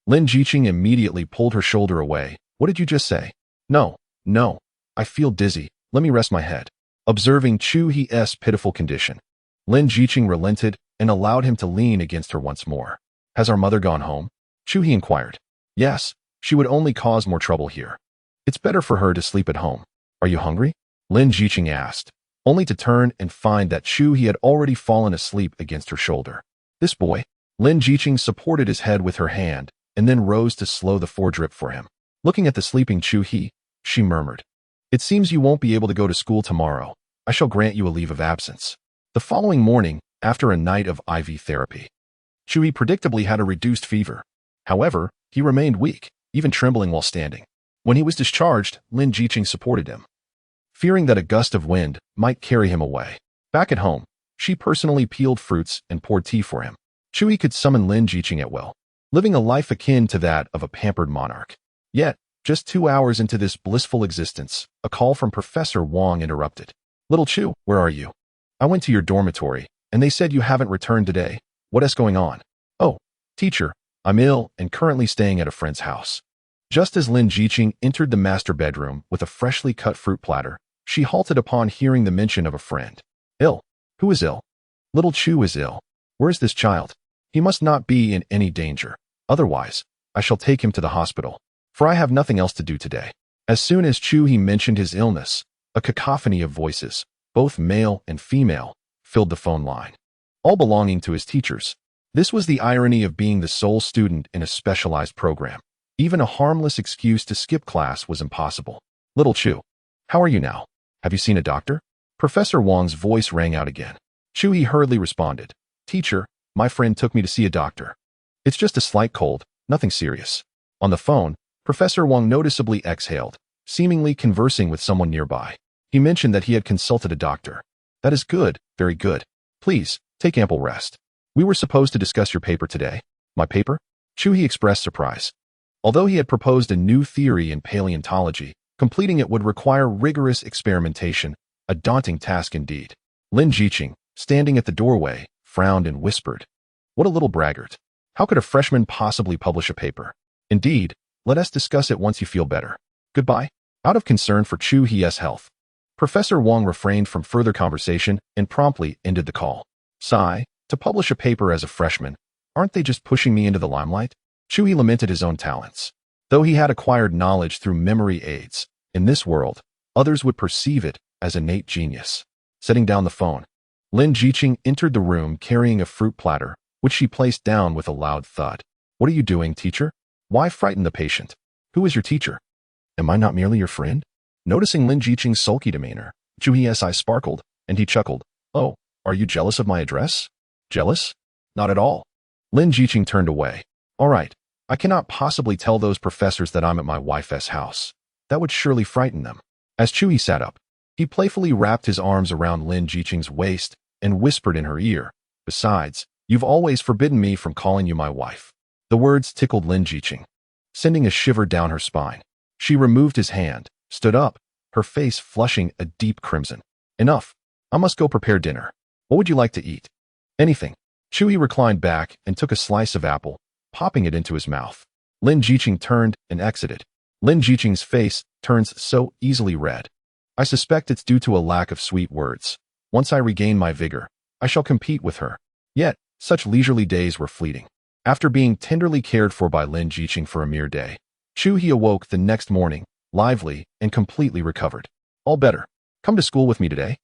Lin Jiqing immediately pulled her shoulder away. What did you just say? No, I feel dizzy. Let me rest my head. Observing Chu He's pitiful condition, Lin Jiqing relented and allowed him to lean against her once more. Has our mother gone home? Chu He inquired. Yes, she would only cause more trouble here. It's better for her to sleep at home. Are you hungry? Lin Jiqing asked, only to turn and find that Chu He had already fallen asleep against her shoulder. This boy? Lin Jiqing supported his head with her hand and then rose to slow the foredrip for him. Looking at the sleeping Chu He, she murmured, It seems you won't be able to go to school tomorrow. I shall grant you a leave of absence. The following morning, after a night of IV therapy, Chu He predictably had a reduced fever. However, He remained weak, even trembling while standing. When he was discharged, Lin Jiqing supported him, fearing that a gust of wind might carry him away. Back at home, she personally peeled fruits and poured tea for him. Chu He could summon Lin Jiqing at will, living a life akin to that of a pampered monarch. Yet, just 2 hours into this blissful existence, a call from Professor Wang interrupted. Little Chu, where are you? I went to your dormitory, and they said you haven't returned today. What is going on? Oh, teacher, I'm ill and currently staying at a friend's house. Just as Lin Jiqing entered the master bedroom with a freshly cut fruit platter, she halted upon hearing the mention of a friend. Ill? Who is ill? Little Chu is ill. Where is this child? He must not be in any danger. Otherwise, I shall take him to the hospital, for I have nothing else to do today. As soon as Chu He mentioned his illness, a cacophony of voices, both male and female, filled the phone line, all belonging to his teachers. This was the irony of being the sole student in a specialized program. Even a harmless excuse to skip class was impossible. Little Chu, how are you now? Have you seen a doctor? Professor Wang's voice rang out again. Chu He hurriedly responded. Teacher, my friend took me to see a doctor. It's just a slight cold, nothing serious. On the phone, Professor Wang noticeably exhaled, seemingly conversing with someone nearby. He mentioned that he had consulted a doctor. That is good, very good. Please, take ample rest. We were supposed to discuss your paper today. My paper? Chu He expressed surprise. Although he had proposed a new theory in paleontology, completing it would require rigorous experimentation, a daunting task indeed. Lin Jiqing, standing at the doorway, frowned and whispered. What a little braggart. How could a freshman possibly publish a paper? Indeed, let us discuss it once you feel better. Goodbye. Out of concern for Chu He's health, Professor Wang refrained from further conversation and promptly ended the call. Sigh, to publish a paper as a freshman, aren't they just pushing me into the limelight? Chu He lamented his own talents. Though he had acquired knowledge through memory aids, in this world, others would perceive it as innate genius. Setting down the phone, Lin Jiqing entered the room carrying a fruit platter, which she placed down with a loud thud. What are you doing, teacher? Why frighten the patient? Who is your teacher? Am I not merely your friend? Noticing Lin Jiqing's sulky demeanor, Chu He's eyes sparkled, and he chuckled. Oh, are you jealous of my address? Jealous? Not at all. Lin Jiqing turned away. All right, I cannot possibly tell those professors that I'm at my wife's house. That would surely frighten them. As Chu He sat up, he playfully wrapped his arms around Lin Jiqing's waist and whispered in her ear. Besides, you've always forbidden me from calling you my wife. The words tickled Lin Jiqing, sending a shiver down her spine. She removed his hand, stood up, her face flushing a deep crimson. Enough. I must go prepare dinner. What would you like to eat? Anything. Chu He reclined back and took a slice of apple, popping it into his mouth. Lin Jiqing turned and exited. Lin Jiqing's face turns so easily red. I suspect it's due to a lack of sweet words. Once I regain my vigor, I shall compete with her. Yet, such leisurely days were fleeting. After being tenderly cared for by Lin Jiqing for a mere day, Chu He awoke the next morning, lively and completely recovered. All better. Come to school with me today.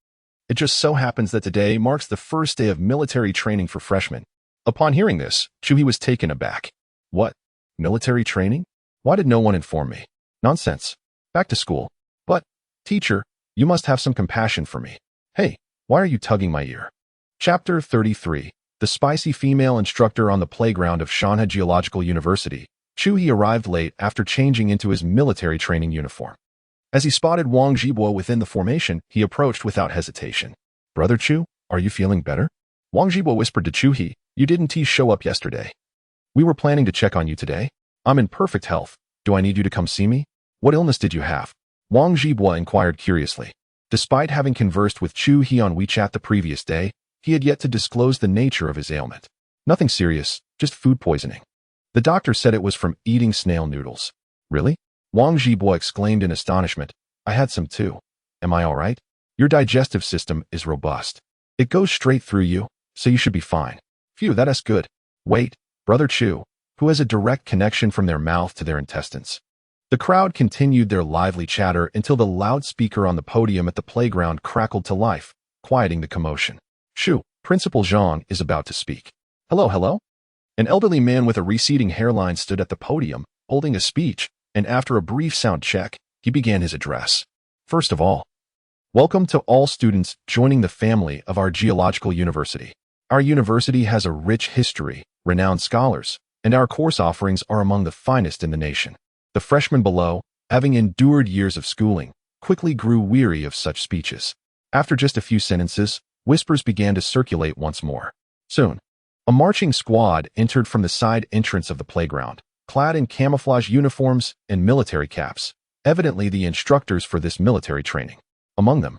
It just so happens that today marks the first day of military training for freshmen. Upon hearing this, Chu He was taken aback. What? Military training? Why did no one inform me? Nonsense. Back to school. But, teacher, you must have some compassion for me. Hey, why are you tugging my ear? Chapter 33. The spicy female instructor on the playground of Shanhe Geological University. Chu He arrived late after changing into his military training uniform. As he spotted Wang Zhibo within the formation, he approached without hesitation. Brother Chu, are you feeling better? Wang Zhibo whispered to Chu He, you didn't show up yesterday. We were planning to check on you today. I'm in perfect health. Do I need you to come see me? What illness did you have? Wang Zhibo inquired curiously. Despite having conversed with Chu He on WeChat the previous day, he had yet to disclose the nature of his ailment. Nothing serious, just food poisoning. The doctor said it was from eating snail noodles. Really? Wang Zhibo exclaimed in astonishment. I had some too. Am I all right? Your digestive system is robust. It goes straight through you, so you should be fine. Phew, that is good. Wait, Brother Chu, who has a direct connection from their mouth to their intestines. The crowd continued their lively chatter until the loudspeaker on the podium at the playground crackled to life, quieting the commotion. Shu, Principal Zhang is about to speak. Hello, hello? An elderly man with a receding hairline stood at the podium, holding a speech, and after a brief sound check, he began his address. First of all, welcome to all students joining the family of our geological university. Our university has a rich history, renowned scholars, and our course offerings are among the finest in the nation. The freshmen below, having endured years of schooling, quickly grew weary of such speeches. After just a few sentences, whispers began to circulate once more. Soon, a marching squad entered from the side entrance of the playground, clad in camouflage uniforms and military caps, evidently the instructors for this military training. Among them,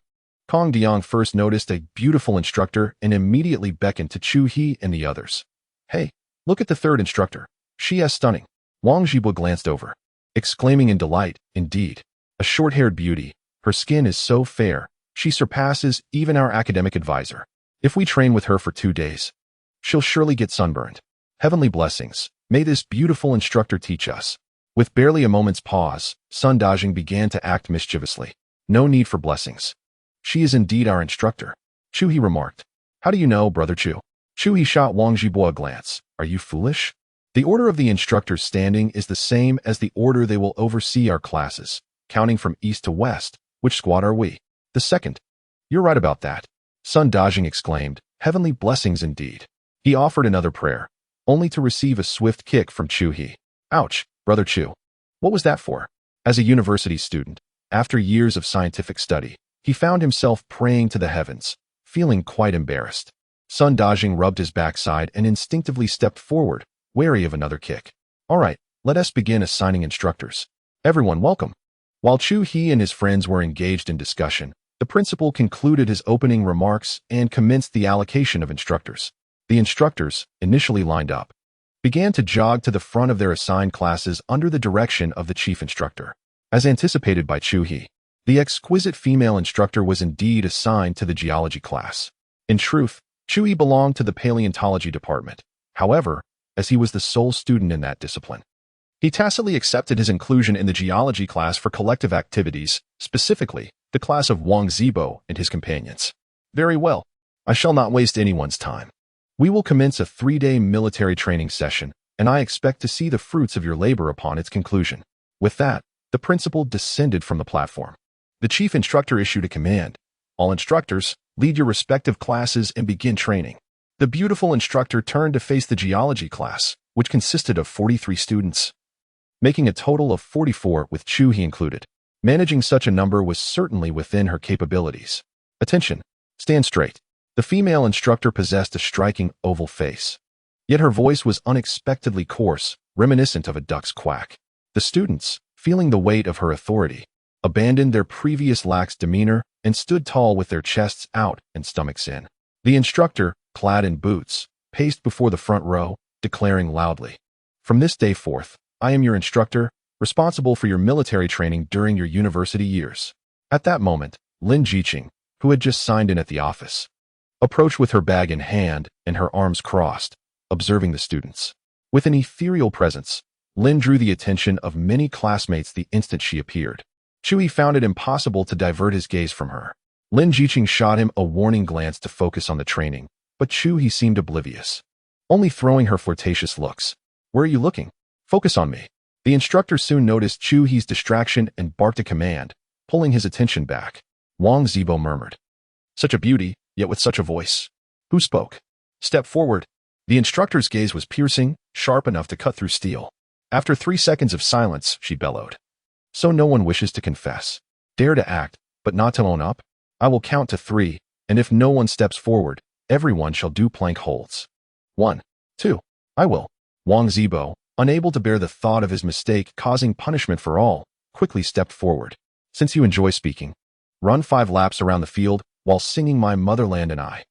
Kong Diong first noticed a beautiful instructor and immediately beckoned to Chu He and the others. "Hey, look at the third instructor. She is stunning." Wang Zhibo glanced over, exclaiming in delight, "Indeed, a short-haired beauty. Her skin is so fair, she surpasses even our academic advisor. If we train with her for 2 days, she'll surely get sunburned. Heavenly blessings. May this beautiful instructor teach us." With barely a moment's pause, Sun Dajing began to act mischievously. "No need for blessings. She is indeed our instructor," Chu He remarked. "How do you know, Brother Chu?" Chu He shot Wang Zhibo a glance. "Are you foolish? The order of the instructor's standing is the same as the order they will oversee our classes, counting from east to west. Which squad are we? The second." "You're right about that," Sun Dajing exclaimed. "Heavenly blessings indeed." He offered another prayer, only to receive a swift kick from Chu He. "Ouch, Brother Chu. What was that for?" As a university student, after years of scientific study, he found himself praying to the heavens, feeling quite embarrassed. Sun Dajing rubbed his backside and instinctively stepped forward, wary of another kick. "All right, let us begin assigning instructors. Everyone welcome." While Chu He and his friends were engaged in discussion, the principal concluded his opening remarks and commenced the allocation of instructors. The instructors, initially lined up, began to jog to the front of their assigned classes under the direction of the chief instructor. As anticipated by Chu He, the exquisite female instructor was indeed assigned to the geology class. In truth, Chu He belonged to the paleontology department. However, as he was the sole student in that discipline, he tacitly accepted his inclusion in the geology class for collective activities, specifically the class of Wang Zhibo and his companions. "Very well. I shall not waste anyone's time. We will commence a 3-day military training session, and I expect to see the fruits of your labor upon its conclusion." With that, the principal descended from the platform. The chief instructor issued a command. "All instructors, lead your respective classes and begin training." The beautiful instructor turned to face the geology class, which consisted of 43 students, making a total of 44 with Chu He included. Managing such a number was certainly within her capabilities. "Attention! Stand straight." The female instructor possessed a striking oval face, yet her voice was unexpectedly coarse, reminiscent of a duck's quack. The students, feeling the weight of her authority, abandoned their previous lax demeanor and stood tall with their chests out and stomachs in. The instructor, clad in boots, paced before the front row, declaring loudly, "From this day forth, I am your instructor, responsible for your military training during your university years." At that moment, Lin Jiqing, who had just signed in at the office, approached with her bag in hand and her arms crossed, observing the students. With an ethereal presence, Lin drew the attention of many classmates the instant she appeared. Chu He found it impossible to divert his gaze from her. Lin Jiqing shot him a warning glance to focus on the training, but Chu He seemed oblivious, only throwing her flirtatious looks. "Where are you looking? Focus on me." The instructor soon noticed Chu He's distraction and barked a command, pulling his attention back. Wang Zhibo murmured, "Such a beauty, yet with such a voice. Who spoke?" "Step forward." The instructor's gaze was piercing, sharp enough to cut through steel. After 3 seconds of silence, she bellowed, "So no one wishes to confess. Dare to act, but not to own up? I will count to 3, and if no one steps forward, everyone shall do plank holds. 1, 2, I will." Wang Zhibo, unable to bear the thought of his mistake causing punishment for all, quickly stepped forward. "Since you enjoy speaking, run 5 laps around the field while singing My Motherland and I."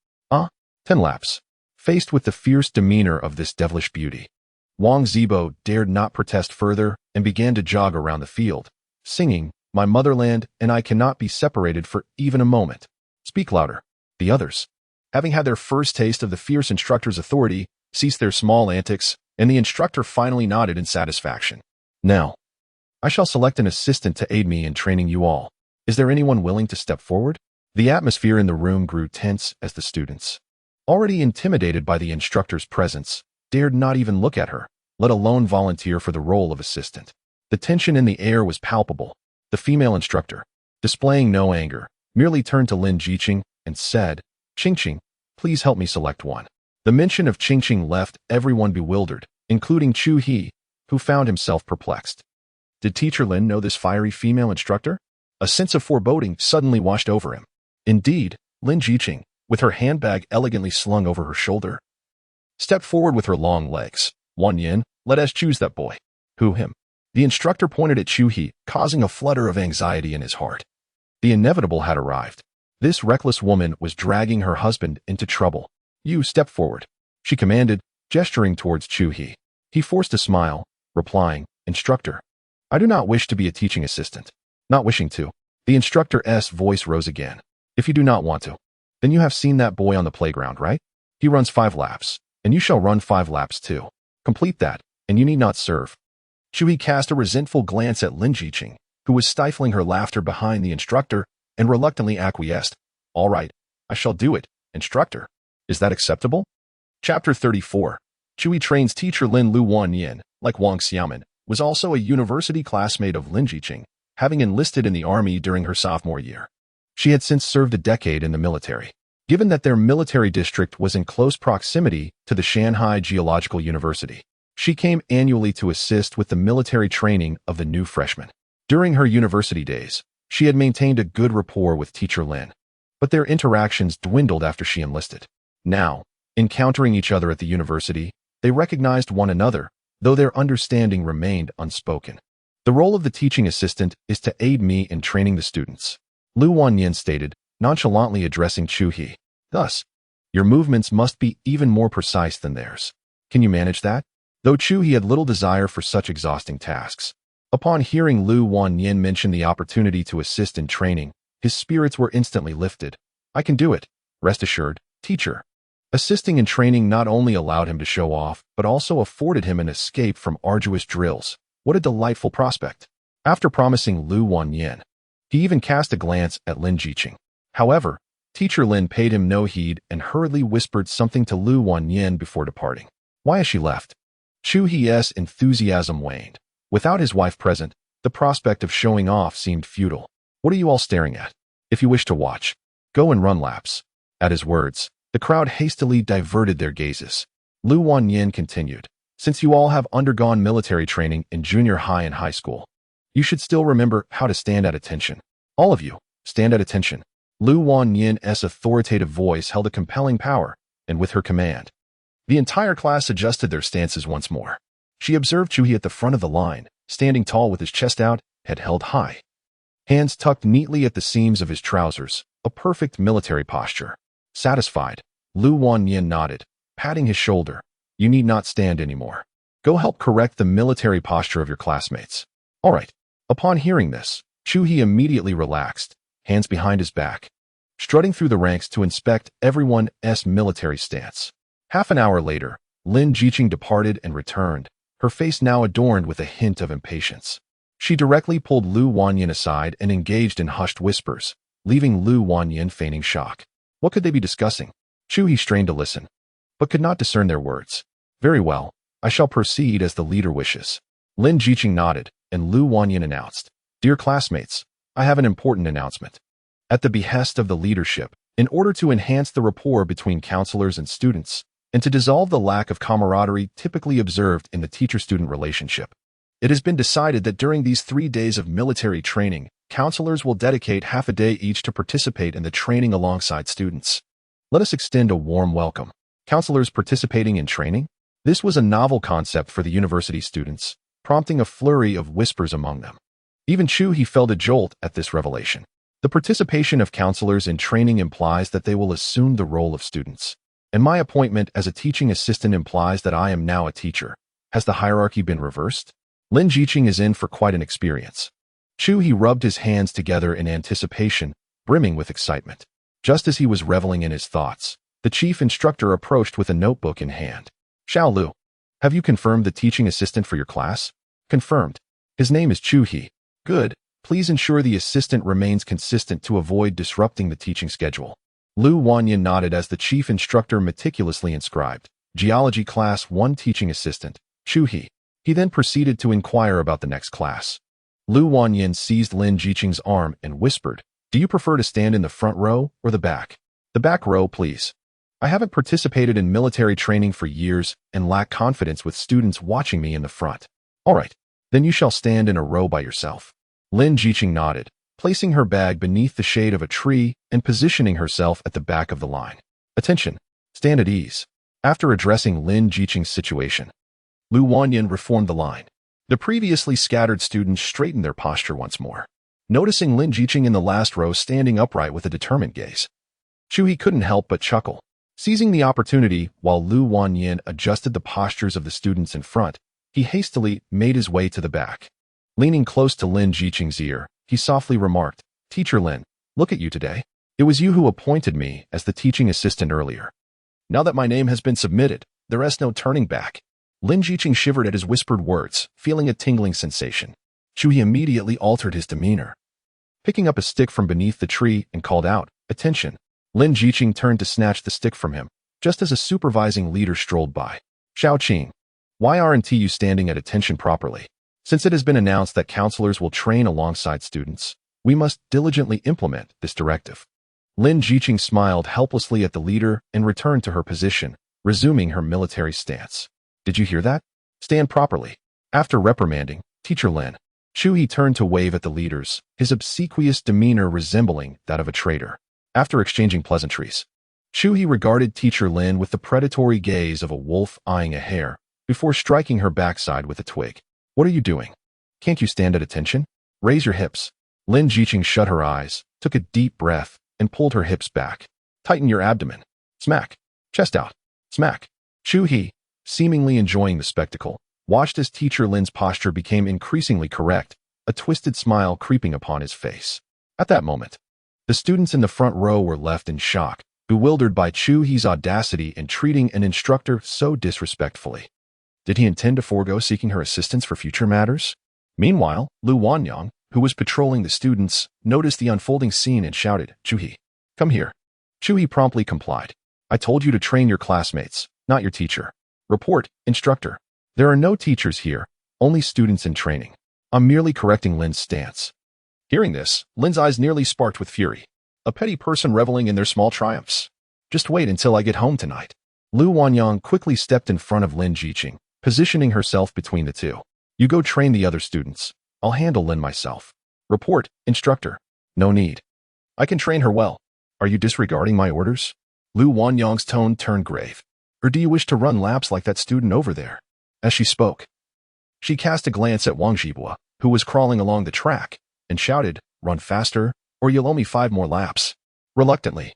10 laps. Faced with the fierce demeanor of this devilish beauty, Wang Zhibo dared not protest further and began to jog around the field, singing, "My motherland and I cannot be separated for even a moment." "Speak louder." The others, having had their first taste of the fierce instructor's authority, ceased their small antics, and the instructor finally nodded in satisfaction. "Now, I shall select an assistant to aid me in training you all. Is there anyone willing to step forward?" The atmosphere in the room grew tense as the students, already intimidated by the instructor's presence, dared not even look at her, let alone volunteer for the role of assistant. The tension in the air was palpable. The female instructor, displaying no anger, merely turned to Lin Jiqing and said, "Qingqing, please help me select one." The mention of Qingqing left everyone bewildered, including Chu He, who found himself perplexed. Did Teacher Lin know this fiery female instructor? A sense of foreboding suddenly washed over him. Indeed, Lin Jiqing, with her handbag elegantly slung over her shoulder, stepped forward with her long legs. Wan Yin, let us choose that boy. Who him? The instructor pointed at Chu He, causing a flutter of anxiety in his heart. The inevitable had arrived. This reckless woman was dragging her husband into trouble. You step forward, she commanded, gesturing towards Chu He. He forced a smile, replying, Instructor, I do not wish to be a teaching assistant. Not wishing to. The instructor's voice rose again. If you do not want to, then you have seen that boy on the playground, right? He runs 5 laps, and you shall run 5 laps too. Complete that, and you need not serve. Chu He cast a resentful glance at Lin Jiqing, who was stifling her laughter behind the instructor, and reluctantly acquiesced. All right, I shall do it, instructor. Is that acceptable? Chapter 34. Chu He trains teacher Lin Lu Wan Yin, like Wang Xiaoman, was also a university classmate of Lin Jiqing, having enlisted in the army during her sophomore year. She had since served a decade in the military. Given that their military district was in close proximity to the Shanghai Geological University, she came annually to assist with the military training of the new freshmen. During her university days, she had maintained a good rapport with teacher Lin, but their interactions dwindled after she enlisted. Now, encountering each other at the university, they recognized one another, though their understanding remained unspoken. The role of the teaching assistant is to aid me in training the students, Lu Wan Yin stated, nonchalantly addressing Chu He. Thus, your movements must be even more precise than theirs. Can you manage that? Though Chu He had little desire for such exhausting tasks, upon hearing Lu Wan Yin mention the opportunity to assist in training, his spirits were instantly lifted. I can do it. Rest assured, teacher. Assisting in training not only allowed him to show off, but also afforded him an escape from arduous drills. What a delightful prospect. After promising Lu Wan Yin, he even cast a glance at Lin Jiqing. However, teacher Lin paid him no heed and hurriedly whispered something to Lu Wan Yin before departing. Why has she left? Chu He's enthusiasm waned. Without his wife present, the prospect of showing off seemed futile. What are you all staring at? If you wish to watch, go and run laps. At his words, the crowd hastily diverted their gazes. Lu Wan Yin continued. Since you all have undergone military training in junior high and high school, you should still remember how to stand at attention. All of you, stand at attention. Lu Wan Yin's authoritative voice held a compelling power, and with her command, the entire class adjusted their stances once more. She observed Chu He at the front of the line, standing tall with his chest out, head held high, hands tucked neatly at the seams of his trousers, a perfect military posture. Satisfied, Lu Wan Yin nodded, patting his shoulder. You need not stand anymore. Go help correct the military posture of your classmates. All right. Upon hearing this, Chu He immediately relaxed, hands behind his back, strutting through the ranks to inspect everyone's military stance. Half an hour later, Lin Jiqing departed and returned, her face now adorned with a hint of impatience. She directly pulled Lu Wan Yin aside and engaged in hushed whispers, leaving Lu Wan Yin feigning shock. What could they be discussing? Chu He strained to listen, but could not discern their words. Very well, I shall proceed as the leader wishes. Lin Jiqing nodded, and Lu Wan Yin announced, Dear classmates, I have an important announcement. At the behest of the leadership, in order to enhance the rapport between counselors and students, and to dissolve the lack of camaraderie typically observed in the teacher-student relationship, it has been decided that during these 3 days of military training, counselors will dedicate half a day each to participate in the training alongside students. Let us extend a warm welcome. Counselors participating in training? This was a novel concept for the university students, prompting a flurry of whispers among them. Even Chu He felt a jolt at this revelation. The participation of counselors in training implies that they will assume the role of students. And my appointment as a teaching assistant implies that I am now a teacher. Has the hierarchy been reversed? Lin Jiqing is in for quite an experience. Chu He rubbed his hands together in anticipation, brimming with excitement. Just as he was reveling in his thoughts, the chief instructor approached with a notebook in hand. Xiao Lu, have you confirmed the teaching assistant for your class? Confirmed. His name is Chu He. Good. Please ensure the assistant remains consistent to avoid disrupting the teaching schedule. Lu Wan Yin nodded as the chief instructor meticulously inscribed, Geology Class 1 Teaching Assistant, Chu He. He then proceeded to inquire about the next class. Lu Wan Yin seized Lin Jiqing's arm and whispered, Do you prefer to stand in the front row or the back? The back row, please. I haven't participated in military training for years and lack confidence with students watching me in the front. All right, then you shall stand in a row by yourself. Lin Jiqing nodded, placing her bag beneath the shade of a tree and positioning herself at the back of the line. Attention, stand at ease. After addressing Lin Jiqing's situation, Lu Wanyan reformed the line. The previously scattered students straightened their posture once more. Noticing Lin Jiqing in the last row standing upright with a determined gaze, Chu He couldn't help but chuckle. Seizing the opportunity while Lu Wanyan adjusted the postures of the students in front, he hastily made his way to the back. Leaning close to Lin Jiqing's ear, he softly remarked, "Teacher Lin, look at you today. It was you who appointed me as the teaching assistant earlier. Now that my name has been submitted, there is no turning back." Lin Jiqing shivered at his whispered words, feeling a tingling sensation. Chu He immediately altered his demeanor. Picking up a stick from beneath the tree and called out, "Attention." Lin Jiqing turned to snatch the stick from him, just as a supervising leader strolled by. "Xiao Qing, why aren't you standing at attention properly? Since it has been announced that counselors will train alongside students, we must diligently implement this directive." Lin Jiqing smiled helplessly at the leader and returned to her position, resuming her military stance. "Did you hear that? Stand properly." After reprimanding Teacher Lin, Chu He turned to wave at the leaders, his obsequious demeanor resembling that of a traitor. After exchanging pleasantries, Chu He regarded Teacher Lin with the predatory gaze of a wolf eyeing a hare, before striking her backside with a twig. "What are you doing? Can't you stand at attention? Raise your hips." Lin Jiqing shut her eyes, took a deep breath, and pulled her hips back. "Tighten your abdomen. Smack. Chest out. Smack." Chu He, seemingly enjoying the spectacle, watched as Teacher Lin's posture became increasingly correct, a twisted smile creeping upon his face. At that moment, the students in the front row were left in shock, bewildered by Chu He's audacity in treating an instructor so disrespectfully. Did he intend to forego seeking her assistance for future matters? Meanwhile, Lu Wanyang, who was patrolling the students, noticed the unfolding scene and shouted, "Chu He, come here." Chu He promptly complied. "I told you to train your classmates, not your teacher." Report, instructor. "There are no teachers here, only students in training. I'm merely correcting Lin's stance." Hearing this, Lin's eyes nearly sparked with fury. A petty person reveling in their small triumphs. "Just wait until I get home tonight." Lu Wanyang quickly stepped in front of Lin Jiqing, positioning herself between the two. "You go train the other students. I'll handle Lin myself." Report, instructor. "No need. I can train her well." "Are you disregarding my orders?" Lu Wanyang's tone turned grave. "Or do you wish to run laps like that student over there?" As she spoke, she cast a glance at Wang Zhibua, who was crawling along the track, and shouted, "Run faster, or you'll owe me 5 more laps." Reluctantly,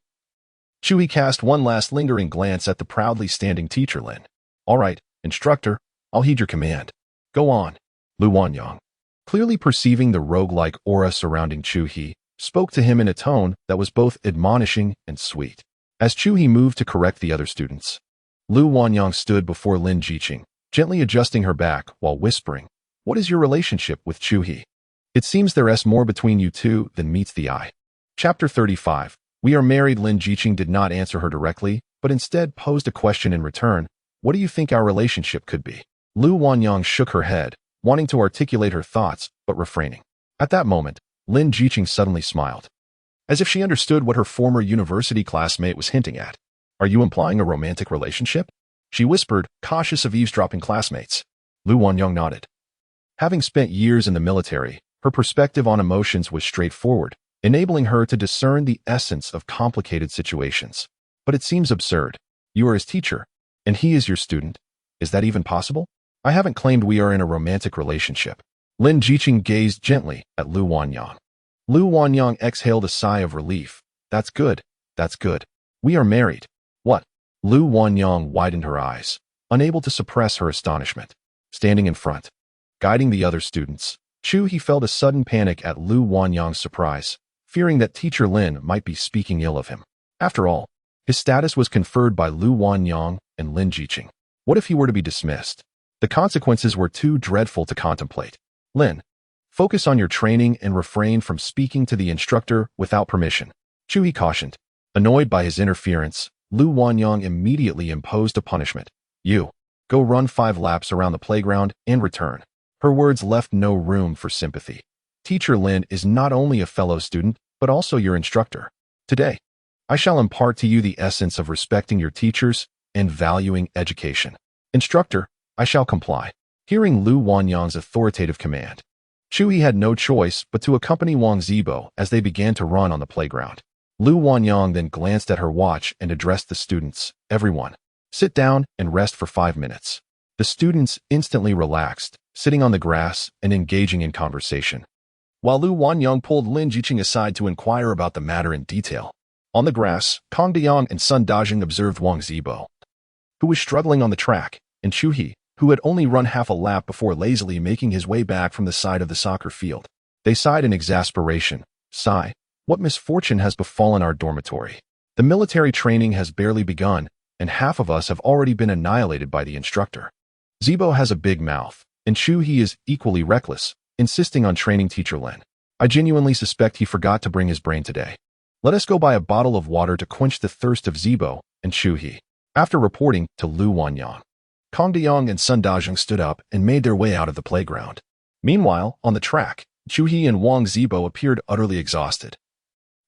Chu He cast one last lingering glance at the proudly standing Teacher Lin. "All right, instructor, I'll heed your command. Go on." Lu Wanyang, clearly perceiving the roguelike aura surrounding Chu He, spoke to him in a tone that was both admonishing and sweet. As Chu He moved to correct the other students, Lu Wanyang stood before Lin Jiqing, gently adjusting her back while whispering, "What is your relationship with Chu He? It seems there's more between you two than meets the eye." Chapter 35. We are married. Lin Jiqing did not answer her directly, but instead posed a question in return. "What do you think our relationship could be?" Lu Wanyang shook her head, wanting to articulate her thoughts, but refraining. At that moment, Lin Jiqing suddenly smiled, as if she understood what her former university classmate was hinting at. "Are you implying a romantic relationship?" she whispered, cautious of eavesdropping classmates. Lu Wanyang nodded. Having spent years in the military, her perspective on emotions was straightforward, enabling her to discern the essence of complicated situations. "But it seems absurd. You are his teacher, and he is your student. Is that even possible?" "I haven't claimed we are in a romantic relationship." Lin Jiqing gazed gently at Lu Wanyang. Lu Wanyang exhaled a sigh of relief. "That's good. That's good. We are married." "What?" Lu Wanyang widened her eyes, unable to suppress her astonishment. Standing in front, guiding the other students, Chu He felt a sudden panic at Lu Wanyang's surprise, fearing that Teacher Lin might be speaking ill of him. After all, his status was conferred by Lu Wanyang and Lin Jiqing. What if he were to be dismissed? The consequences were too dreadful to contemplate. "Lin, focus on your training and refrain from speaking to the instructor without permission," Chu He cautioned. Annoyed by his interference, Lu Wanyang immediately imposed a punishment. "You, go run 5 laps around the playground and return." Her words left no room for sympathy. "Teacher Lin is not only a fellow student, but also your instructor. Today, I shall impart to you the essence of respecting your teachers and valuing education. Instructor, I shall comply. Hearing Lu Wanyang's authoritative command, Chu He had no choice but to accompany Wang Zibo as they began to run on the playground. Lu Wanyang then glanced at her watch and addressed the students. Everyone, sit down and rest for 5 minutes. The students instantly relaxed, sitting on the grass and engaging in conversation, while Lu Wanyang pulled Lin Jiqing aside to inquire about the matter in detail. On the grass, Kang Dayang and Sun Dajing observed Wang Zibo, who was struggling on the track, and Chu He, who had only run half a lap before lazily making his way back from the side of the soccer field. They sighed in exasperation. Sigh, what misfortune has befallen our dormitory? The military training has barely begun, and half of us have already been annihilated by the instructor. Zibo has a big mouth, and Chu He is equally reckless, insisting on training teacher Lin. I genuinely suspect he forgot to bring his brain today. Let us go buy a bottle of water to quench the thirst of Zibo and Chu He. After reporting to Lu Wanyang, Kang Dayang and Sun Dajing stood up and made their way out of the playground. Meanwhile, on the track, Chu He and Wang Zibo appeared utterly exhausted,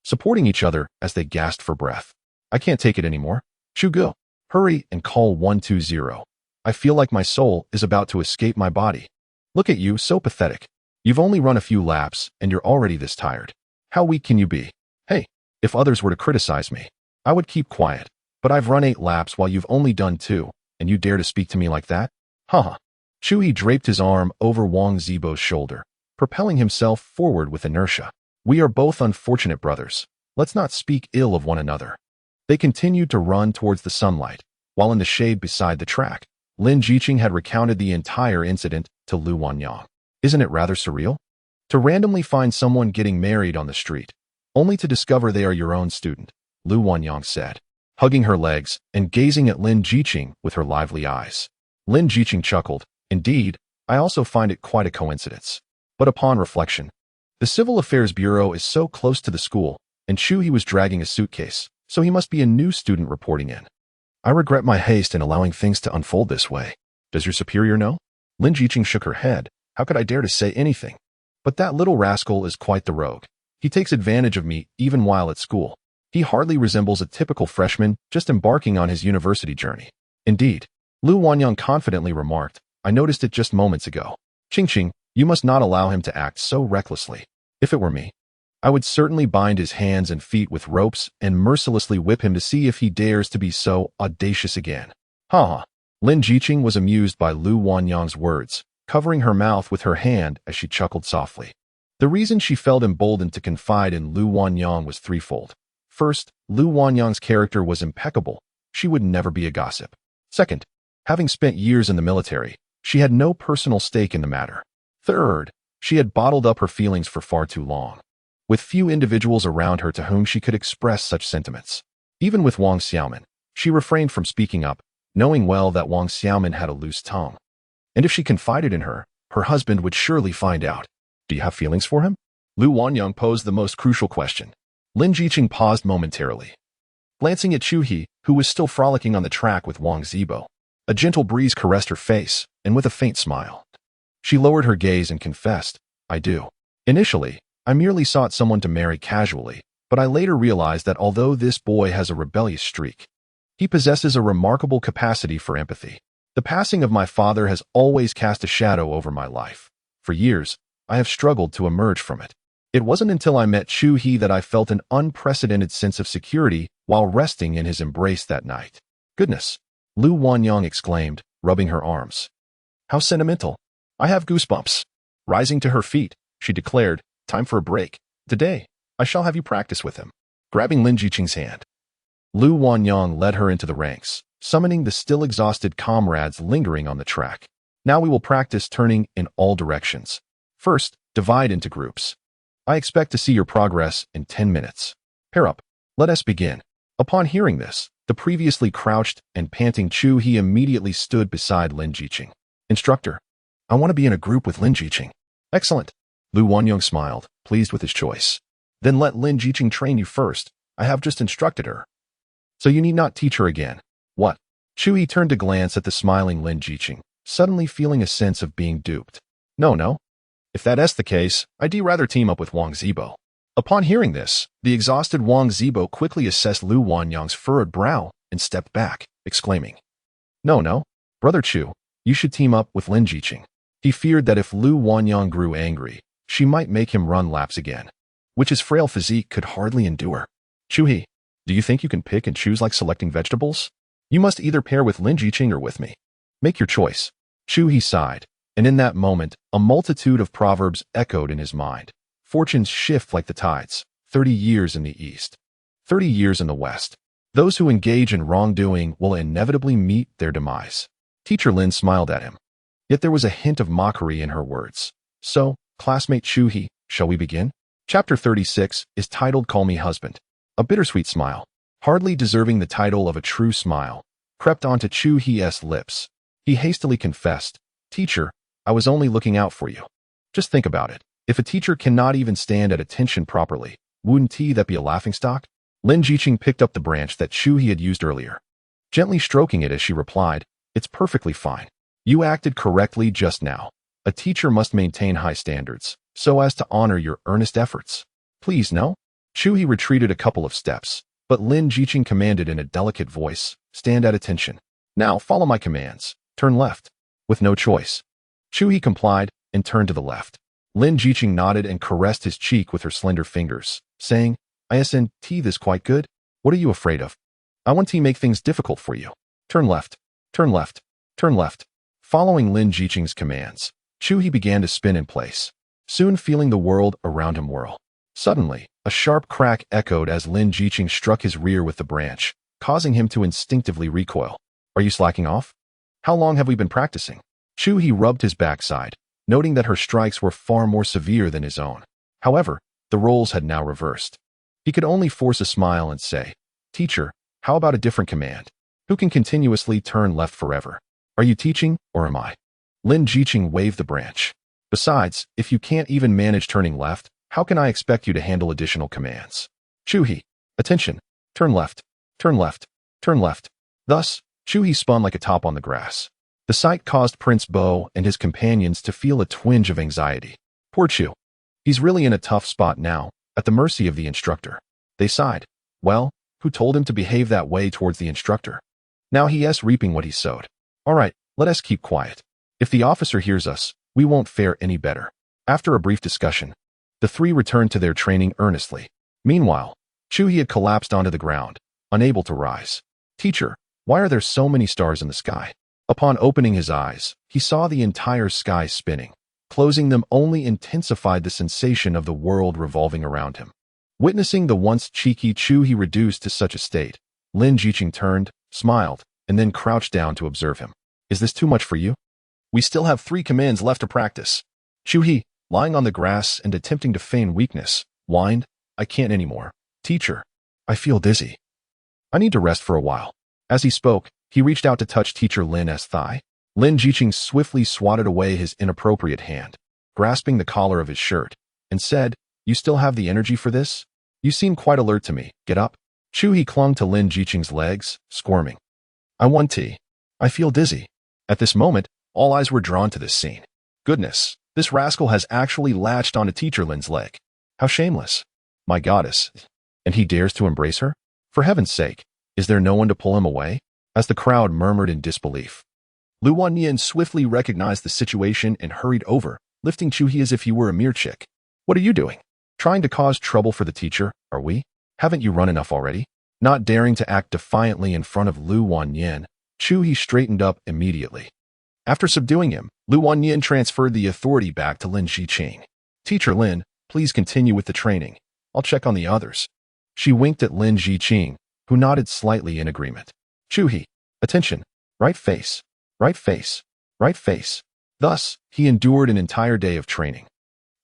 supporting each other as they gasped for breath. I can't take it anymore. Chu Go, hurry and call 120. I feel like my soul is about to escape my body. Look at you, so pathetic. You've only run a few laps and you're already this tired. How weak can you be? Hey, if others were to criticize me, I would keep quiet, but I've run 8 laps while you've only done 2, and you dare to speak to me like that? Haha. Chu He draped his arm over Wang Zibo's shoulder, propelling himself forward with inertia. We are both unfortunate brothers. Let's not speak ill of one another. They continued to run towards the sunlight, while in the shade beside the track, Lin Jiqing had recounted the entire incident to Lu Wanyang. Isn't it rather surreal? To randomly find someone getting married on the street, only to discover they are your own student, Lu Wanyang said, hugging her legs and gazing at Lin Jiqing with her lively eyes. Lin Jiqing chuckled. Indeed, I also find it quite a coincidence. But upon reflection, the Civil Affairs Bureau is so close to the school, and Chu He was dragging a suitcase, so he must be a new student reporting in. I regret my haste in allowing things to unfold this way. Does your superior know? Lin Jiqing shook her head. How could I dare to say anything? But that little rascal is quite the rogue. He takes advantage of me even while at school. He hardly resembles a typical freshman just embarking on his university journey. Indeed, Lu Wanyang confidently remarked, I noticed it just moments ago. Qingqing, you must not allow him to act so recklessly. If it were me, I would certainly bind his hands and feet with ropes and mercilessly whip him to see if he dares to be so audacious again. Ha! Lin Jiqing was amused by Lu Wanyang's words, covering her mouth with her hand as she chuckled softly. The reason she felt emboldened to confide in Lu Wanyang was threefold. First, Lu Wanyang's character was impeccable. She would never be a gossip. Second, having spent years in the military, she had no personal stake in the matter. Third, she had bottled up her feelings for far too long, with few individuals around her to whom she could express such sentiments. Even with Wang Xiaoman, she refrained from speaking up, knowing well that Wang Xiaoman had a loose tongue. And if she confided in her, her husband would surely find out. Do you have feelings for him? Lu Wanyang posed the most crucial question. Lin Jiqing paused momentarily, glancing at Chu He, who was still frolicking on the track with Wang Zibo. A gentle breeze caressed her face, and with a faint smile, she lowered her gaze and confessed, I do. Initially, I merely sought someone to marry casually, but I later realized that although this boy has a rebellious streak, he possesses a remarkable capacity for empathy. The passing of my father has always cast a shadow over my life. For years, I have struggled to emerge from it. It wasn't until I met Chu He that I felt an unprecedented sense of security while resting in his embrace that night. Goodness, Lu Wanyang exclaimed, rubbing her arms. How sentimental. I have goosebumps. Rising to her feet, she declared, time for a break. Today, I shall have you practice with him. Grabbing Lin Jiqing's hand, Lu Wanyang led her into the ranks, summoning the still exhausted comrades lingering on the track. Now we will practice turning in all directions. First, divide into groups. I expect to see your progress in 10 minutes. Pair up. Let us begin. Upon hearing this, the previously crouched and panting Chu He immediately stood beside Lin Jiqing. Instructor, I want to be in a group with Lin Jiqing. Excellent. Lu Wanyang smiled, pleased with his choice. Then let Lin Jiqing train you first. I have just instructed her, so you need not teach her again. What? Chu He turned to glance at the smiling Lin Jiqing, suddenly feeling a sense of being duped. No. If that's the case, I'd rather team up with Wang Zibo. Upon hearing this, the exhausted Wang Zibo quickly assessed Lu Wanyang's furrowed brow and stepped back, exclaiming, No, Brother Chu, you should team up with Lin Jiqing. He feared that if Lu Wanyang grew angry, she might make him run laps again, which his frail physique could hardly endure. Chu-hee, do you think you can pick and choose like selecting vegetables? You must either pair with Lin Jiqing or with me. Make your choice. Chu-hee sighed, and in that moment, a multitude of proverbs echoed in his mind. Fortunes shift like the tides, 30 years in the east, 30 years in the west. Those who engage in wrongdoing will inevitably meet their demise. Teacher Lin smiled at him. Yet there was a hint of mockery in her words. So, classmate Chu-hee, shall we begin? Chapter 36 is titled Call Me Husband. A bittersweet smile, hardly deserving the title of a true smile, crept onto Chu-hee's lips. He hastily confessed, Teacher, I was only looking out for you. Just think about it. If a teacher cannot even stand at attention properly, wouldn't that be a laughingstock? Lin Jiqing picked up the branch that Chu-hee had used earlier, gently stroking it as she replied, It's perfectly fine. You acted correctly just now. A teacher must maintain high standards, so as to honor your earnest efforts. Please, no? Chu-hee retreated a couple of steps, but Lin Jiqing commanded in a delicate voice, Stand at attention. Now follow my commands. Turn left. With no choice. Chu-hee complied and turned to the left. Lin Jiqing nodded and caressed his cheek with her slender fingers, saying, Isn't this quite good? What are you afraid of? I want to make things difficult for you. Turn left. Turn left. Turn left. Following Lin Jiqing's commands, Chu-hee began to spin in place, soon feeling the world around him whirl. Suddenly, a sharp crack echoed as Lin Jiqing struck his rear with the branch, causing him to instinctively recoil. Are you slacking off? How long have we been practicing? Chu-hee rubbed his backside, noting that her strikes were far more severe than his own. However, the roles had now reversed. He could only force a smile and say, Teacher, how about a different command? Who can continuously turn left forever? Are you teaching, or am I? Lin Jiqing waved the branch. Besides, if you can't even manage turning left, how can I expect you to handle additional commands? Chu-hee, attention, turn left, turn left, turn left. Thus, Chu-hee spun like a top on the grass. The sight caused Prince Bo and his companions to feel a twinge of anxiety. Poor Chu. He's really in a tough spot now, at the mercy of the instructor. They sighed. Well, who told him to behave that way towards the instructor? Now he is reaping what he sowed. All right, let us keep quiet. If the officer hears us, we won't fare any better. After a brief discussion, the three returned to their training earnestly. Meanwhile, Chu-hee had collapsed onto the ground, unable to rise. Teacher, why are there so many stars in the sky? Upon opening his eyes, he saw the entire sky spinning. Closing them only intensified the sensation of the world revolving around him. Witnessing the once cheeky Chu-hee reduced to such a state, Lin Jiqing turned, smiled, and then crouched down to observe him. Is this too much for you? We still have 3 commands left to practice. Chu-hee, lying on the grass and attempting to feign weakness, whined, I can't anymore. Teacher, I feel dizzy. I need to rest for a while. As he spoke, he reached out to touch Teacher Lin's thigh. Lin Jiqing swiftly swatted away his inappropriate hand, grasping the collar of his shirt, and said, You still have the energy for this? You seem quite alert to me. Get up. Chu-hee clung to Lin Jiqing's legs, squirming. I want tea. I feel dizzy. At this moment, all eyes were drawn to this scene. Goodness, this rascal has actually latched onto Teacher Lin's leg. How shameless. My goddess. And he dares to embrace her? For heaven's sake, is there no one to pull him away? As the crowd murmured in disbelief, Lu Wanyan swiftly recognized the situation and hurried over, lifting Chu-hee as if he were a mere chick. What are you doing? Trying to cause trouble for the teacher, are we? Haven't you run enough already? Not daring to act defiantly in front of Lu Wanyan, Chu-hee straightened up immediately. After subduing him, Lu Wanyan transferred the authority back to Lin Jiqing. Teacher Lin, please continue with the training. I'll check on the others. She winked at Lin Jiqing, who nodded slightly in agreement. Chu-hee, attention, right face, right face, right face. Thus, he endured an entire day of training.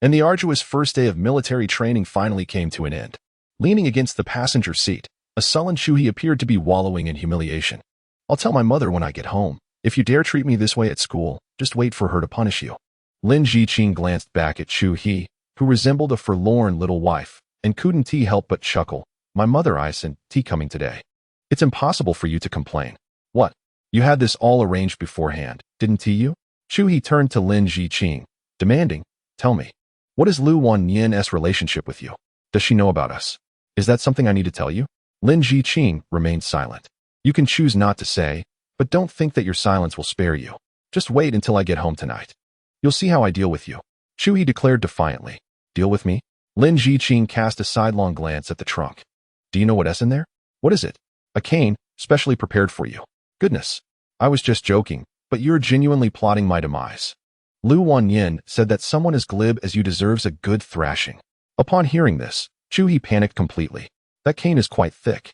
And the arduous first day of military training finally came to an end. Leaning against the passenger seat, a sullen Chu-hee appeared to be wallowing in humiliation. I'll tell my mother when I get home. If you dare treat me this way at school, just wait for her to punish you. Lin Jiqing glanced back at Chu-hee, who resembled a forlorn little wife, and couldn't help but chuckle. My mother sent tea coming today. It's impossible for you to complain. What? You had this all arranged beforehand, didn't you? Chu-hee turned to Lin Jiqing, demanding, Tell me, what is Lu Wanyan's relationship with you? Does she know about us? Is that something I need to tell you? Lin Jiqing remained silent. You can choose not to say, but don't think that your silence will spare you. Just wait until I get home tonight. You'll see how I deal with you. Chu He declared defiantly. Deal with me? Lin Jiqing cast a sidelong glance at the trunk. Do you know what's in there? What is it? A cane, specially prepared for you. Goodness. I was just joking, but you're genuinely plotting my demise. Lu Wanyin said that someone as glib as you deserves a good thrashing. Upon hearing this, Chu He panicked completely. That cane is quite thick.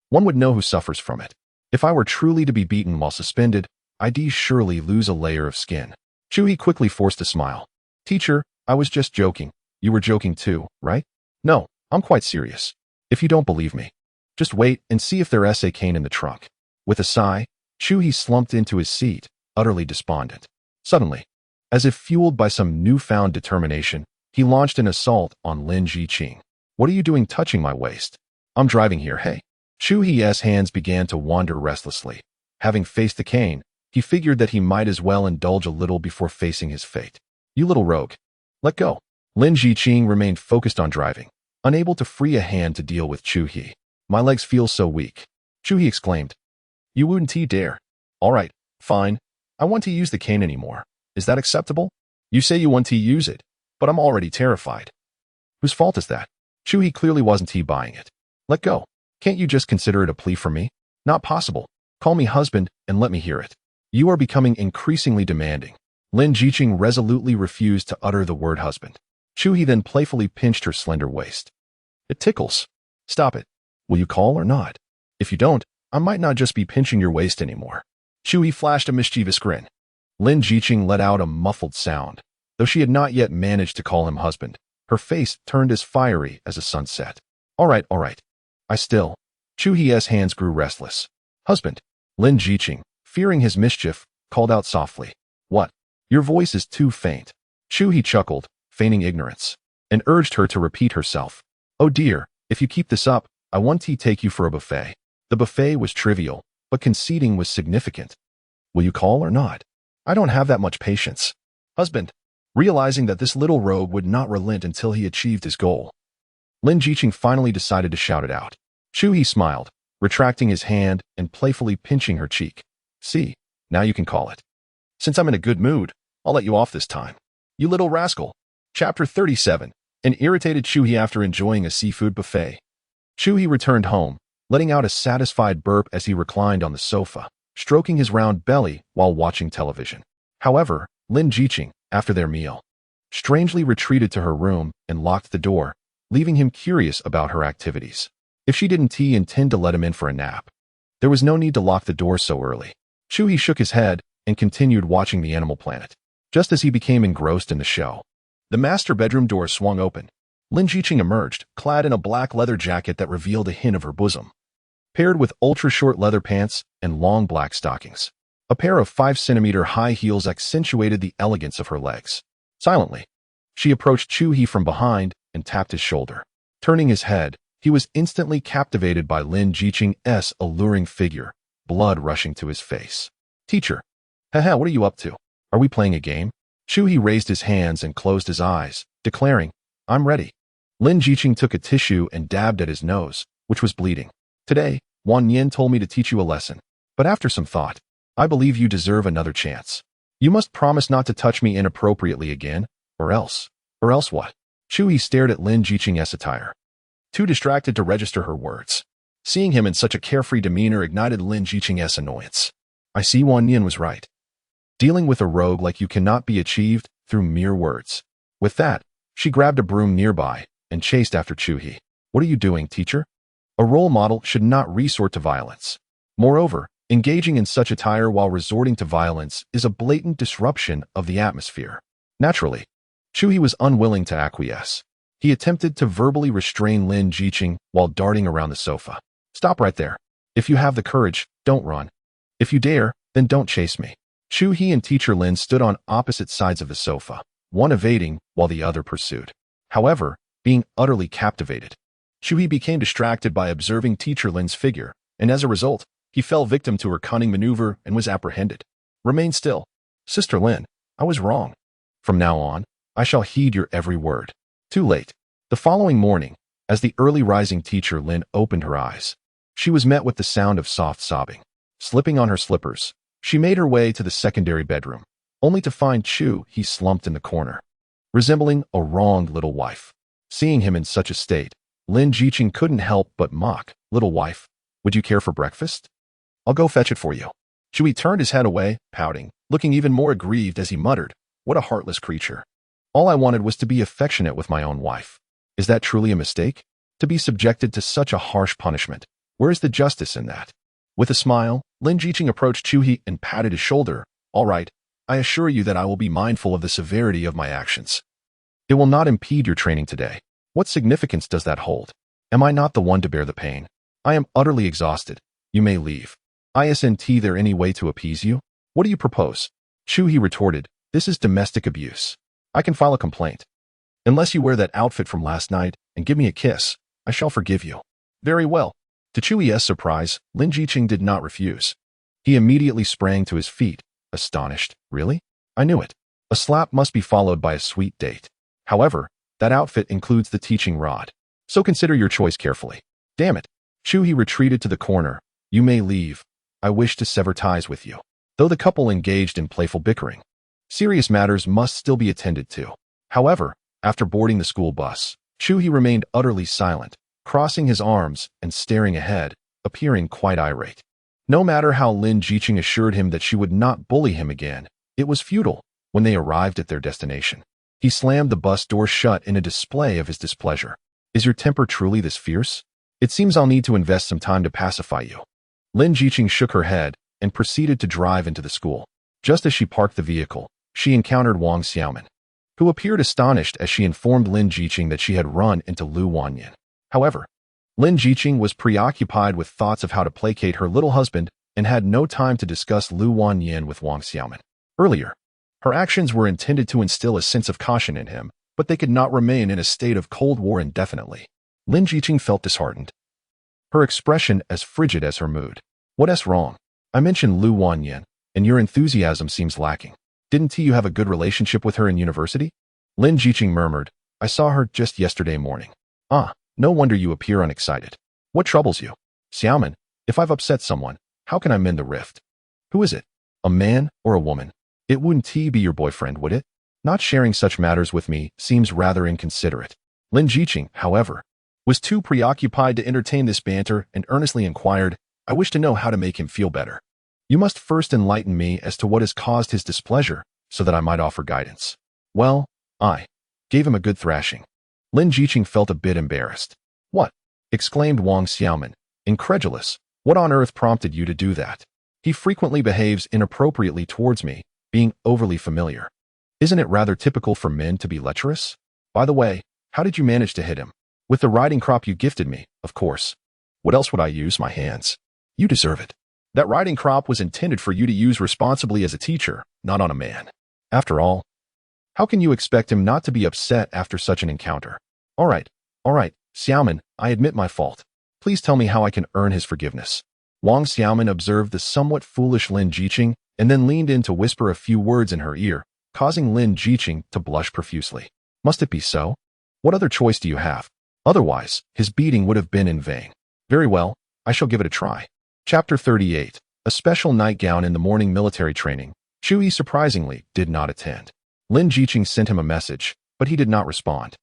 One would know who suffers from it. If I were truly to be beaten while suspended, I'd surely lose a layer of skin. Chu He quickly forced a smile. Teacher, I was just joking. You were joking too, right? No, I'm quite serious. If you don't believe me, just wait and see if there's a cane in the trunk. With a sigh, Chu He slumped into his seat, utterly despondent. Suddenly, as if fueled by some newfound determination, he launched an assault on Lin Jiqing. What are you doing touching my waist? I'm driving here, hey. Chu He's hands began to wander restlessly. Having faced the cane, he figured that he might as well indulge a little before facing his fate. You little rogue. Let go. Lin Jiqing remained focused on driving, unable to free a hand to deal with Chu He. My legs feel so weak. Chu He exclaimed. You wouldn't dare. All right, fine. I want to use the cane anymore. Is that acceptable? You say you want to use it, but I'm already terrified. Whose fault is that? Chu He clearly wasn't buying it. Let go. Can't you just consider it a plea from me? Not possible. Call me husband and let me hear it. You are becoming increasingly demanding. Lin Jiqing resolutely refused to utter the word husband. Chu He then playfully pinched her slender waist. It tickles. Stop it. Will you call or not? If you don't, I might not just be pinching your waist anymore. Chu He flashed a mischievous grin. Lin Jiqing let out a muffled sound. Though she had not yet managed to call him husband, her face turned as fiery as a sunset. All right. Chu He's hands grew restless. Husband. Lin Jiqing, fearing his mischief, called out softly. What? Your voice is too faint. Chu He chuckled, feigning ignorance, and urged her to repeat herself. Oh dear, if you keep this up, I want to take you for a buffet. The buffet was trivial, but conceding was significant. Will you call or not? I don't have that much patience. Husband. Realizing that this little rogue would not relent until he achieved his goal, Lin Jiqing finally decided to shout it out. Chu He smiled, retracting his hand and playfully pinching her cheek. See, now you can call it. Since I'm in a good mood, I'll let you off this time. You little rascal. Chapter 37. An irritated Chu He after enjoying a seafood buffet. Chu He returned home, letting out a satisfied burp as he reclined on the sofa, stroking his round belly while watching television. However, Lin Jiqing, after their meal, strangely retreated to her room and locked the door, leaving him curious about her activities. If she didn't intend to let him in for a nap, there was no need to lock the door so early. Chu He shook his head and continued watching the Animal Planet. Just as he became engrossed in the show, the master bedroom door swung open. Lin Jiqing emerged, clad in a black leather jacket that revealed a hint of her bosom, paired with ultra-short leather pants and long black stockings. A pair of 5-centimeter high heels accentuated the elegance of her legs. Silently, she approached Chu He from behind and tapped his shoulder. Turning his head, he was instantly captivated by Lin Jiqing's alluring figure, blood rushing to his face. Teacher. Haha, what are you up to? Are we playing a game? Chu He raised his hands and closed his eyes, declaring, I'm ready. Lin Jiqing took a tissue and dabbed at his nose, which was bleeding. Today, Wanyin told me to teach you a lesson, but after some thought, I believe you deserve another chance. You must promise not to touch me inappropriately again, or else. Or else what? Chu He stared at Lin Jiqing's attire, too distracted to register her words. Seeing him in such a carefree demeanor ignited Lin Jiqing's annoyance. I see Wanyin was right. Dealing with a rogue like you cannot be achieved through mere words. With that, she grabbed a broom nearby and chased after Chu He. What are you doing, teacher? A role model should not resort to violence. Moreover, engaging in such attire while resorting to violence is a blatant disruption of the atmosphere. Naturally, Chu He was unwilling to acquiesce. He attempted to verbally restrain Lin Jiqing while darting around the sofa. Stop right there. If you have the courage, don't run. If you dare, then don't chase me. Chu He and Teacher Lin stood on opposite sides of the sofa, one evading while the other pursued. However, being utterly captivated, Chu He became distracted by observing Teacher Lin's figure, and as a result, he fell victim to her cunning maneuver and was apprehended. Remain still. Sister Lin, I was wrong. From now on, I shall heed your every word. Too late. The following morning, As the early rising teacher Lin opened her eyes, she was met with the sound of soft sobbing. Slipping on her slippers, she made her way to the secondary bedroom, only to find Chu He slumped in the corner, resembling a wronged little wife. Seeing him in such a state, Lin Jiqing couldn't help but mock. "Little wife, would you care for breakfast? I'll go fetch it for you." Chu He turned his head away, pouting, looking even more aggrieved as he muttered, "What a heartless creature. All I wanted was to be affectionate with my own wife. Is that truly a mistake? To be subjected to such a harsh punishment? Where is the justice in that?" With a smile, Lin Jiqing approached Chu He and patted his shoulder. "All right, I assure you that I will be mindful of the severity of my actions. It will not impede your training today. What significance does that hold? Am I not the one to bear the pain? I am utterly exhausted. You may leave. Isn't there any way to appease you? What do you propose?" Chu He retorted, "This is domestic abuse. I can file a complaint. Unless you wear that outfit from last night and give me a kiss, I shall forgive you." "Very well." To Chu He's surprise, Lin Jiqing did not refuse. He immediately sprang to his feet, astonished. "Really? I knew it. A slap must be followed by a sweet date. However, that outfit includes the teaching rod. So consider your choice carefully." "Damn it." Chu He retreated to the corner. "You may leave. I wish to sever ties with you." Though the couple engaged in playful bickering, serious matters must still be attended to. However, after boarding the school bus, Chu He remained utterly silent, crossing his arms and staring ahead, appearing quite irate. No matter how Lin Jiqing assured him that she would not bully him again, it was futile. When they arrived at their destination, he slammed the bus door shut in a display of his displeasure. "Is your temper truly this fierce? It seems I'll need to invest some time to pacify you." Lin Jiqing shook her head and proceeded to drive into the school. Just as she parked the vehicle, she encountered Wang Xiaoman, who appeared astonished as she informed Lin Jiqing that she had run into Lu Wanyan. However, Lin Jiqing was preoccupied with thoughts of how to placate her little husband and had no time to discuss Lu Wanyan with Wang Xiaoman. Earlier, her actions were intended to instill a sense of caution in him, but they could not remain in a state of Cold War indefinitely. Lin Jiqing felt disheartened, her expression as frigid as her mood. "What's wrong? I mentioned Lu Wanyan, and your enthusiasm seems lacking. Didn't you have a good relationship with her in university?" Lin Jiqing murmured, "I saw her just yesterday morning." "Ah, no wonder you appear unexcited. What troubles you?" "Xiaoman, if I've upset someone, how can I mend the rift?" "Who is it? A man or a woman? It wouldn't be your boyfriend, would it? Not sharing such matters with me seems rather inconsiderate." Lin Jiqing, however, was too preoccupied to entertain this banter and earnestly inquired, "I wish to know how to make him feel better. You must first enlighten me as to what has caused his displeasure, so that I might offer guidance." "Well, I gave him a good thrashing." Lin Jiqing felt a bit embarrassed. "What?" exclaimed Wang Xiaoman, incredulous. "What on earth prompted you to do that? He frequently behaves inappropriately towards me, being overly familiar. Isn't it rather typical for men to be lecherous? By the way, how did you manage to hit him?" "With the riding crop you gifted me, of course. What else would I use? My hands." "You deserve it. That riding crop was intended for you to use responsibly as a teacher, not on a man. After all, how can you expect him not to be upset after such an encounter?" All right, Xiaoman, I admit my fault. Please tell me how I can earn his forgiveness." Wang Xiaoman observed the somewhat foolish Lin Jiqing and then leaned in to whisper a few words in her ear, causing Lin Jiqing to blush profusely. "Must it be so? What other choice do you have? Otherwise, his beating would have been in vain." "Very well, I shall give it a try." Chapter 38. A special nightgown in the morning military training. Chu He surprisingly did not attend. Lin Jiqing sent him a message, but he did not respond.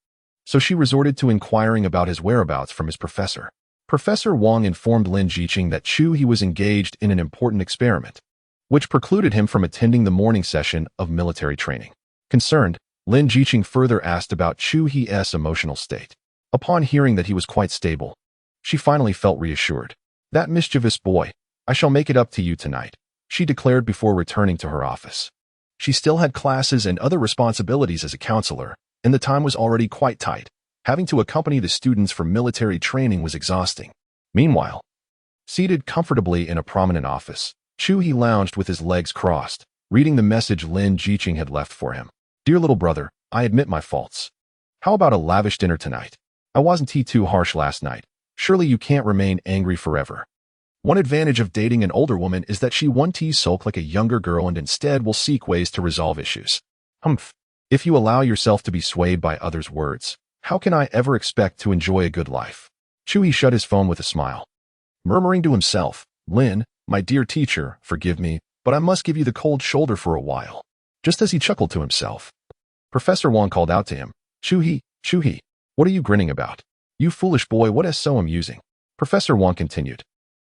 So she resorted to inquiring about his whereabouts from his professor. Professor Wang informed Lin Jiqing that Chu He was engaged in an important experiment, which precluded him from attending the morning session of military training. Concerned, Lin Jiqing further asked about Chu He's emotional state. Upon hearing that he was quite stable, she finally felt reassured. "That mischievous boy, I shall make it up to you tonight," she declared before returning to her office. She still had classes and other responsibilities as a counselor, and the time was already quite tight. Having to accompany the students for military training was exhausting. Meanwhile, seated comfortably in a prominent office, Chu He lounged with his legs crossed, reading the message Lin Jiqing had left for him. "Dear little brother, I admit my faults. How about a lavish dinner tonight? I wasn't too harsh last night. Surely you can't remain angry forever. One advantage of dating an older woman is that she won't sulk like a younger girl and instead will seek ways to resolve issues. Humph. If you allow yourself to be swayed by others' words, How can I ever expect to enjoy a good life? Chu He shut his phone with a smile. Murmuring to himself, Lin, my dear teacher, forgive me, but I must give you the cold shoulder for a while. Just as he chuckled to himself, Professor Wang called out to him, Chu He, what are you grinning about? You foolish boy, what is so amusing? Professor Wang continued.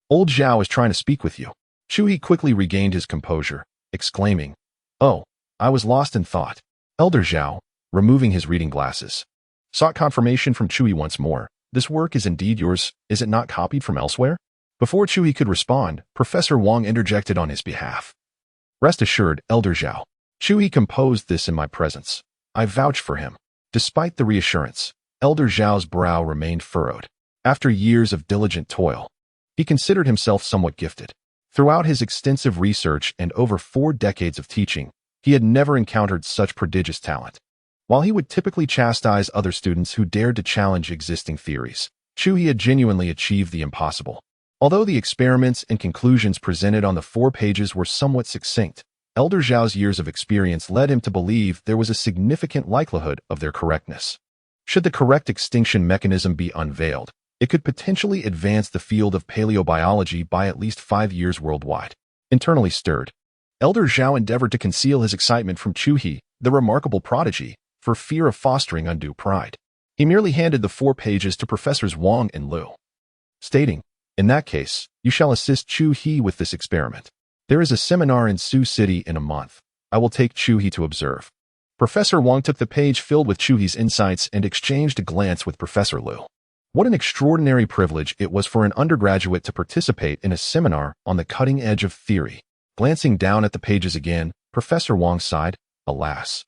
Old Zhao is trying to speak with you. Chu He quickly regained his composure, exclaiming, Oh, I was lost in thought. Elder Zhao, removing his reading glasses, sought confirmation from Chu He once more. This work is indeed yours, is it not copied from elsewhere? Before Chu He could respond, Professor Wang interjected on his behalf. Rest assured, Elder Zhao. Chu He composed this in my presence. I vouch for him. Despite the reassurance, Elder Zhao's brow remained furrowed. After years of diligent toil, he considered himself somewhat gifted. Throughout his extensive research and over 4 decades of teaching, he had never encountered such prodigious talent. While he would typically chastise other students who dared to challenge existing theories, Chu He had genuinely achieved the impossible. Although the experiments and conclusions presented on the 4 pages were somewhat succinct, Elder Zhao's years of experience led him to believe there was a significant likelihood of their correctness. Should the correct extinction mechanism be unveiled, it could potentially advance the field of paleobiology by at least 5 years worldwide. Internally stirred, Elder Zhao endeavored to conceal his excitement from Chu He, the remarkable prodigy, for fear of fostering undue pride. He merely handed the 4 pages to Professors Wang and Lu, stating, In that case, you shall assist Chu He with this experiment. There is a seminar in Sioux City in a month. I will take Chu He to observe. Professor Wang took the page filled with Chu He's insights and exchanged a glance with Professor Lu. What an extraordinary privilege it was for an undergraduate to participate in a seminar on the cutting edge of theory. Glancing down at the pages again, Professor Wang sighed, Alas,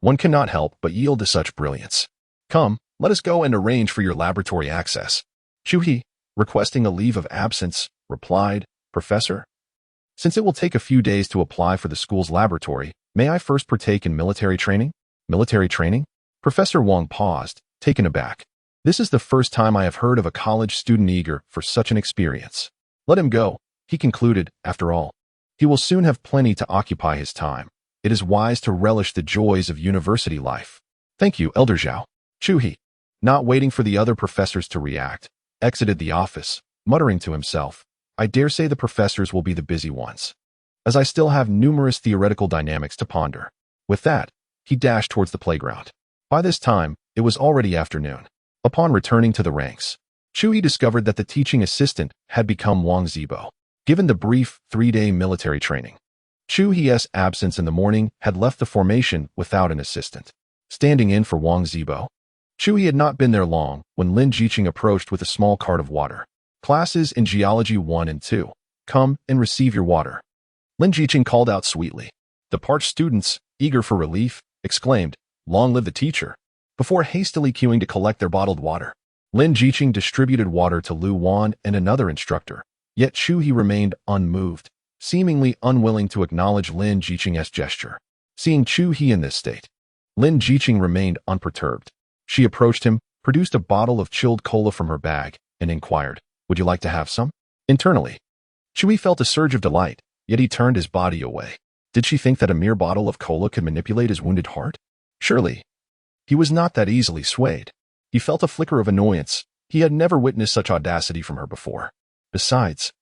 one cannot help but yield to such brilliance. Come, let us go and arrange for your laboratory access. Chu He, requesting a leave of absence, replied, Professor, since it will take a few days to apply for the school's laboratory, may I first partake in military training? Military training? Professor Wang paused, taken aback. This is the first time I have heard of a college student eager for such an experience. Let him go, he concluded, after all. He will soon have plenty to occupy his time. It is wise to relish the joys of university life. Thank you, Elder Zhao. Chu He, not waiting for the other professors to react, exited the office, muttering to himself, I dare say the professors will be the busy ones, as I still have numerous theoretical dynamics to ponder. With that, he dashed towards the playground. By this time, it was already afternoon. Upon returning to the ranks, Chu He discovered that the teaching assistant had become Wang Zibo. Given the brief 3-day military training, Chu He's absence in the morning had left the formation without an assistant. Standing in for Wang Zibo, Chu He had not been there long when Lin Jiqing approached with a small cart of water. Classes in Geology 1 and 2. Come and receive your water. Lin Jiqing called out sweetly. The parched students, eager for relief, exclaimed, Long live the teacher, before hastily queuing to collect their bottled water. Lin Jiqing distributed water to Lu Wan and another instructor, yet Chu He remained unmoved, seemingly unwilling to acknowledge Lin Jiqing's gesture. Seeing Chu He in this state, Lin Jiqing remained unperturbed. She approached him, produced a bottle of chilled cola from her bag, and inquired, Would you like to have some? Internally, Chu He felt a surge of delight, yet he turned his body away. Did she think that a mere bottle of cola could manipulate his wounded heart? Surely, he was not that easily swayed. He felt a flicker of annoyance. He had never witnessed such audacity from her before. Besides,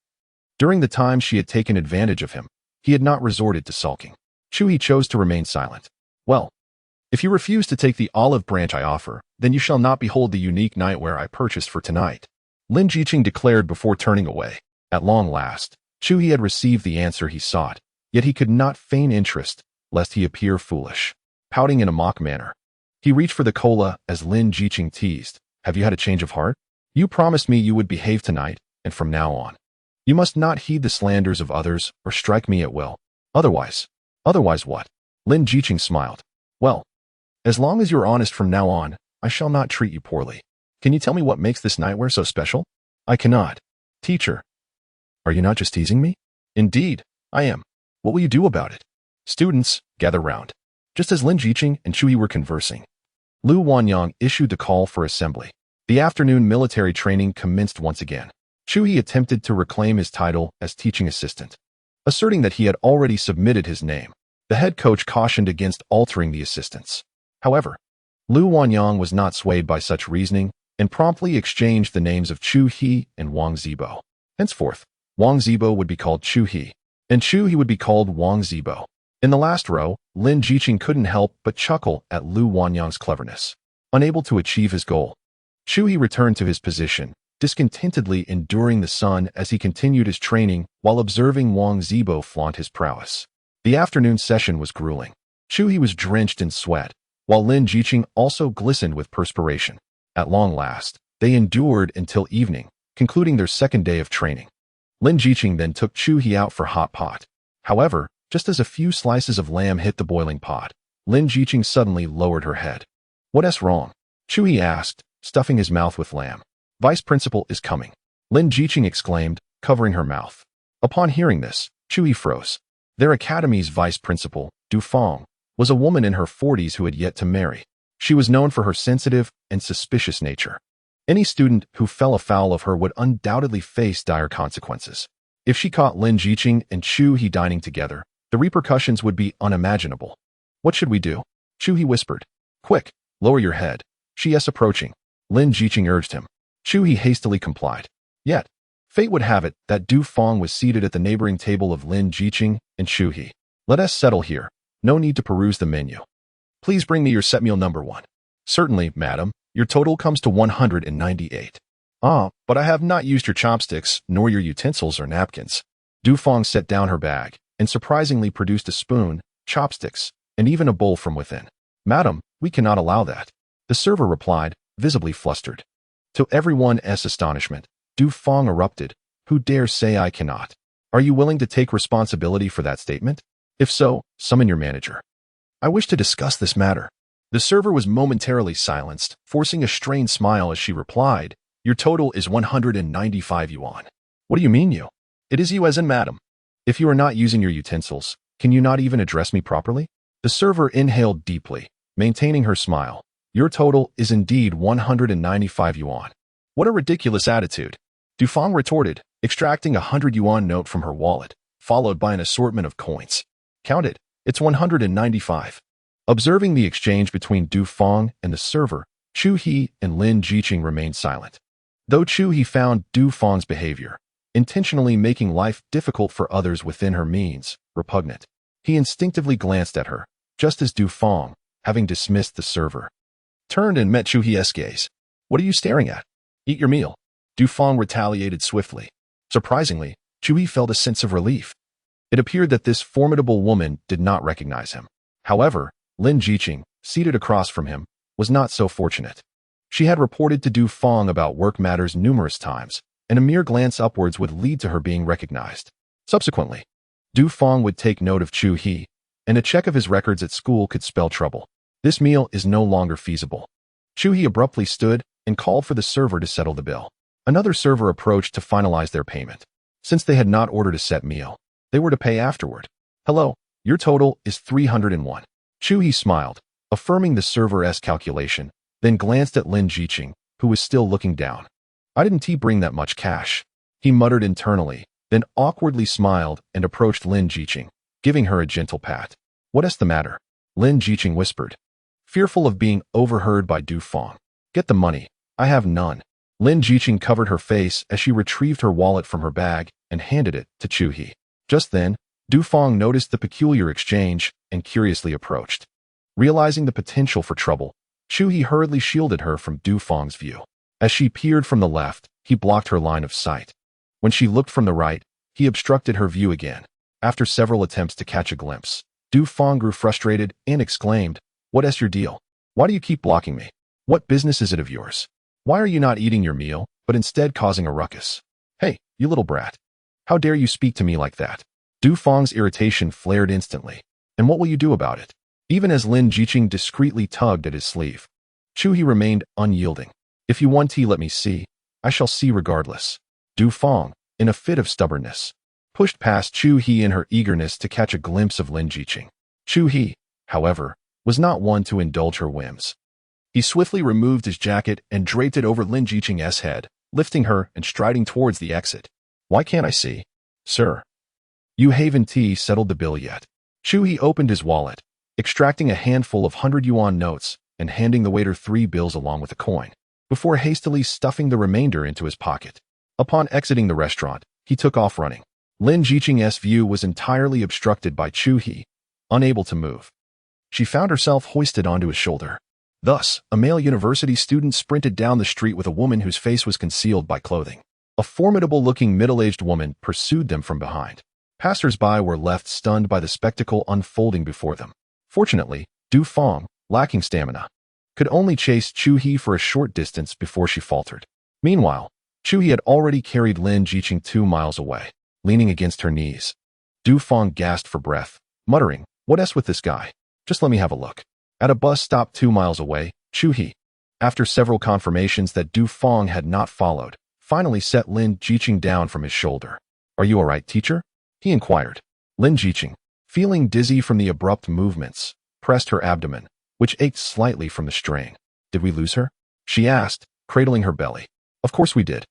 during the time she had taken advantage of him, he had not resorted to sulking. Chu He chose to remain silent. Well, if you refuse to take the olive branch I offer, then you shall not behold the unique nightwear I purchased for tonight, Lin Jiqing declared before turning away. At long last, Chu He had received the answer he sought, yet he could not feign interest, lest he appear foolish. Pouting in a mock manner, he reached for the cola as Lin Jiqing teased, Have you had a change of heart? You promised me you would behave tonight, and from now on, you must not heed the slanders of others or strike me at will. Otherwise what? Lin Jiqing smiled. Well, as long as you're honest from now on, I shall not treat you poorly. Can you tell me what makes this nightwear so special? I cannot. Teacher, are you not just teasing me? Indeed, I am. What will you do about it? Students, gather round. Just as Lin Jiqing and Chu He were conversing, Lu Wanyang issued the call for assembly. The afternoon military training commenced once again. Chu He attempted to reclaim his title as teaching assistant, asserting that he had already submitted his name. The head coach cautioned against altering the assistants. However, Lu Wanyang was not swayed by such reasoning and promptly exchanged the names of Chu He and Wang Zibo. Henceforth, Wang Zibo would be called Chu He, and Chu He would be called Wang Zibo. In the last row, Lin Jiqing couldn't help but chuckle at Lu Wanyang's cleverness. Unable to achieve his goal, Chu He returned to his position, discontentedly enduring the sun as he continued his training while observing Wang Zibo flaunt his prowess. The afternoon session was grueling. Chu He was drenched in sweat, while Lin Jiqing also glistened with perspiration. At long last, they endured until evening, concluding their second day of training. Lin Jiqing then took Chu He out for hot pot. However, just as a few slices of lamb hit the boiling pot, Lin Jiqing suddenly lowered her head. "What's wrong?" Chu He asked, stuffing his mouth with lamb. "Vice Principal is coming," Lin Jiqing exclaimed, covering her mouth. Upon hearing this, Chu He froze. Their academy's vice principal, Du Fong, was a woman in her 40s who had yet to marry. She was known for her sensitive and suspicious nature. Any student who fell afoul of her would undoubtedly face dire consequences. If she caught Lin Jiqing and Chu He dining together, the repercussions would be unimaginable. "What should we do?" Chu He whispered. "Quick, lower your head. She is approaching," Lin Jiqing urged him. Chu He hastily complied. Yet, fate would have it that Du Fong was seated at the neighboring table of Lin Jiqing and Chu He. "Let us settle here. No need to peruse the menu. Please bring me your set meal number 1. "Certainly, madam. Your total comes to 198. "Ah, but I have not used your chopsticks, nor your utensils or napkins." Du Fong set down her bag and surprisingly produced a spoon, chopsticks, and even a bowl from within. "Madam, we cannot allow that," the server replied, visibly flustered. To everyone's astonishment, Du Fong erupted. "Who dares say I cannot? Are you willing to take responsibility for that statement? If so, summon your manager. I wish to discuss this matter." The server was momentarily silenced, forcing a strained smile as she replied, "Your total is 195 yuan. "What do you mean, you?" "It is you as in madam. If you are not using your utensils, can you not even address me properly?" The server inhaled deeply, maintaining her smile. "Your total is indeed 195 yuan. "What a ridiculous attitude," Du Fong retorted, extracting a 100 yuan note from her wallet, followed by an assortment of coins. "Count it. It's 195. Observing the exchange between Du Fong and the server, Chu He and Lin Jiqing remained silent. Though Chu He found Du Fong's behavior, intentionally making life difficult for others within her means, repugnant, he instinctively glanced at her, just as Du Fong, having dismissed the server, turned and met Chu He's gaze. "What are you staring at? Eat your meal." Du Fong retaliated swiftly. Surprisingly, Chu He felt a sense of relief. It appeared that this formidable woman did not recognize him. However, Lin Jiqing, seated across from him, was not so fortunate. She had reported to Du Fong about work matters numerous times, and a mere glance upwards would lead to her being recognized. Subsequently, Du Fong would take note of Chu He, and a check of his records at school could spell trouble. This meal is no longer feasible. Chu He abruptly stood and called for the server to settle the bill. Another server approached to finalize their payment. Since they had not ordered a set meal, they were to pay afterward. "Hello, your total is 301. Chu He smiled, affirming the server's calculation, then glanced at Lin Jiqing, who was still looking down. "I didn't bring that much cash," he muttered internally, then awkwardly smiled and approached Lin Jiqing, giving her a gentle pat. "What's the matter?" Lin Jiqing whispered, fearful of being overheard by Du Fong. "Get the money. I have none." Lin Jiqing covered her face as she retrieved her wallet from her bag and handed it to Chu He. Just then, Du Fong noticed the peculiar exchange and curiously approached. Realizing the potential for trouble, Chu He hurriedly shielded her from Du Fong's view. As she peered from the left, he blocked her line of sight. When she looked from the right, he obstructed her view again. After several attempts to catch a glimpse, Du Fong grew frustrated and exclaimed, "What's your deal? Why do you keep blocking me? What business is it of yours? Why are you not eating your meal, but instead causing a ruckus? Hey, you little brat. How dare you speak to me like that?" Du Fong's irritation flared instantly. "And what will you do about it?" Even as Lin Jiqing discreetly tugged at his sleeve, Chu He remained unyielding. "If you want tea, let me see. I shall see regardless." Du Fong, in a fit of stubbornness, pushed past Chu He in her eagerness to catch a glimpse of Lin Jiqing. Chu He, however, was not one to indulge her whims. He swiftly removed his jacket and draped it over Lin Jiqing's head, lifting her and striding towards the exit. "Why can't I see?" "Sir, you haven't settled the bill yet." Chu He opened his wallet, extracting a handful of 100 yuan notes, and handing the waiter 3 bills along with a coin, before hastily stuffing the remainder into his pocket. Upon exiting the restaurant, he took off running. Lin Jiqing's view was entirely obstructed by Chu He, unable to move. She found herself hoisted onto his shoulder. Thus, a male university student sprinted down the street with a woman whose face was concealed by clothing. A formidable-looking middle-aged woman pursued them from behind. Passers-by were left stunned by the spectacle unfolding before them. Fortunately, Du Feng, lacking stamina, could only chase Chu He for a short distance before she faltered. Meanwhile, Chu He had already carried Lin Jiqing 2 miles away, leaning against her knees. Du Feng gasped for breath, muttering, "What s with this guy? Just let me have a look." At a bus stop 2 miles away, Chu He, after several confirmations that Du Feng had not followed, finally set Lin Jiqing down from his shoulder. "Are you all right, teacher?" he inquired. Lin Jiqing, feeling dizzy from the abrupt movements, pressed her abdomen, which ached slightly from the strain. "Did we lose her?" she asked, cradling her belly. "Of course we did.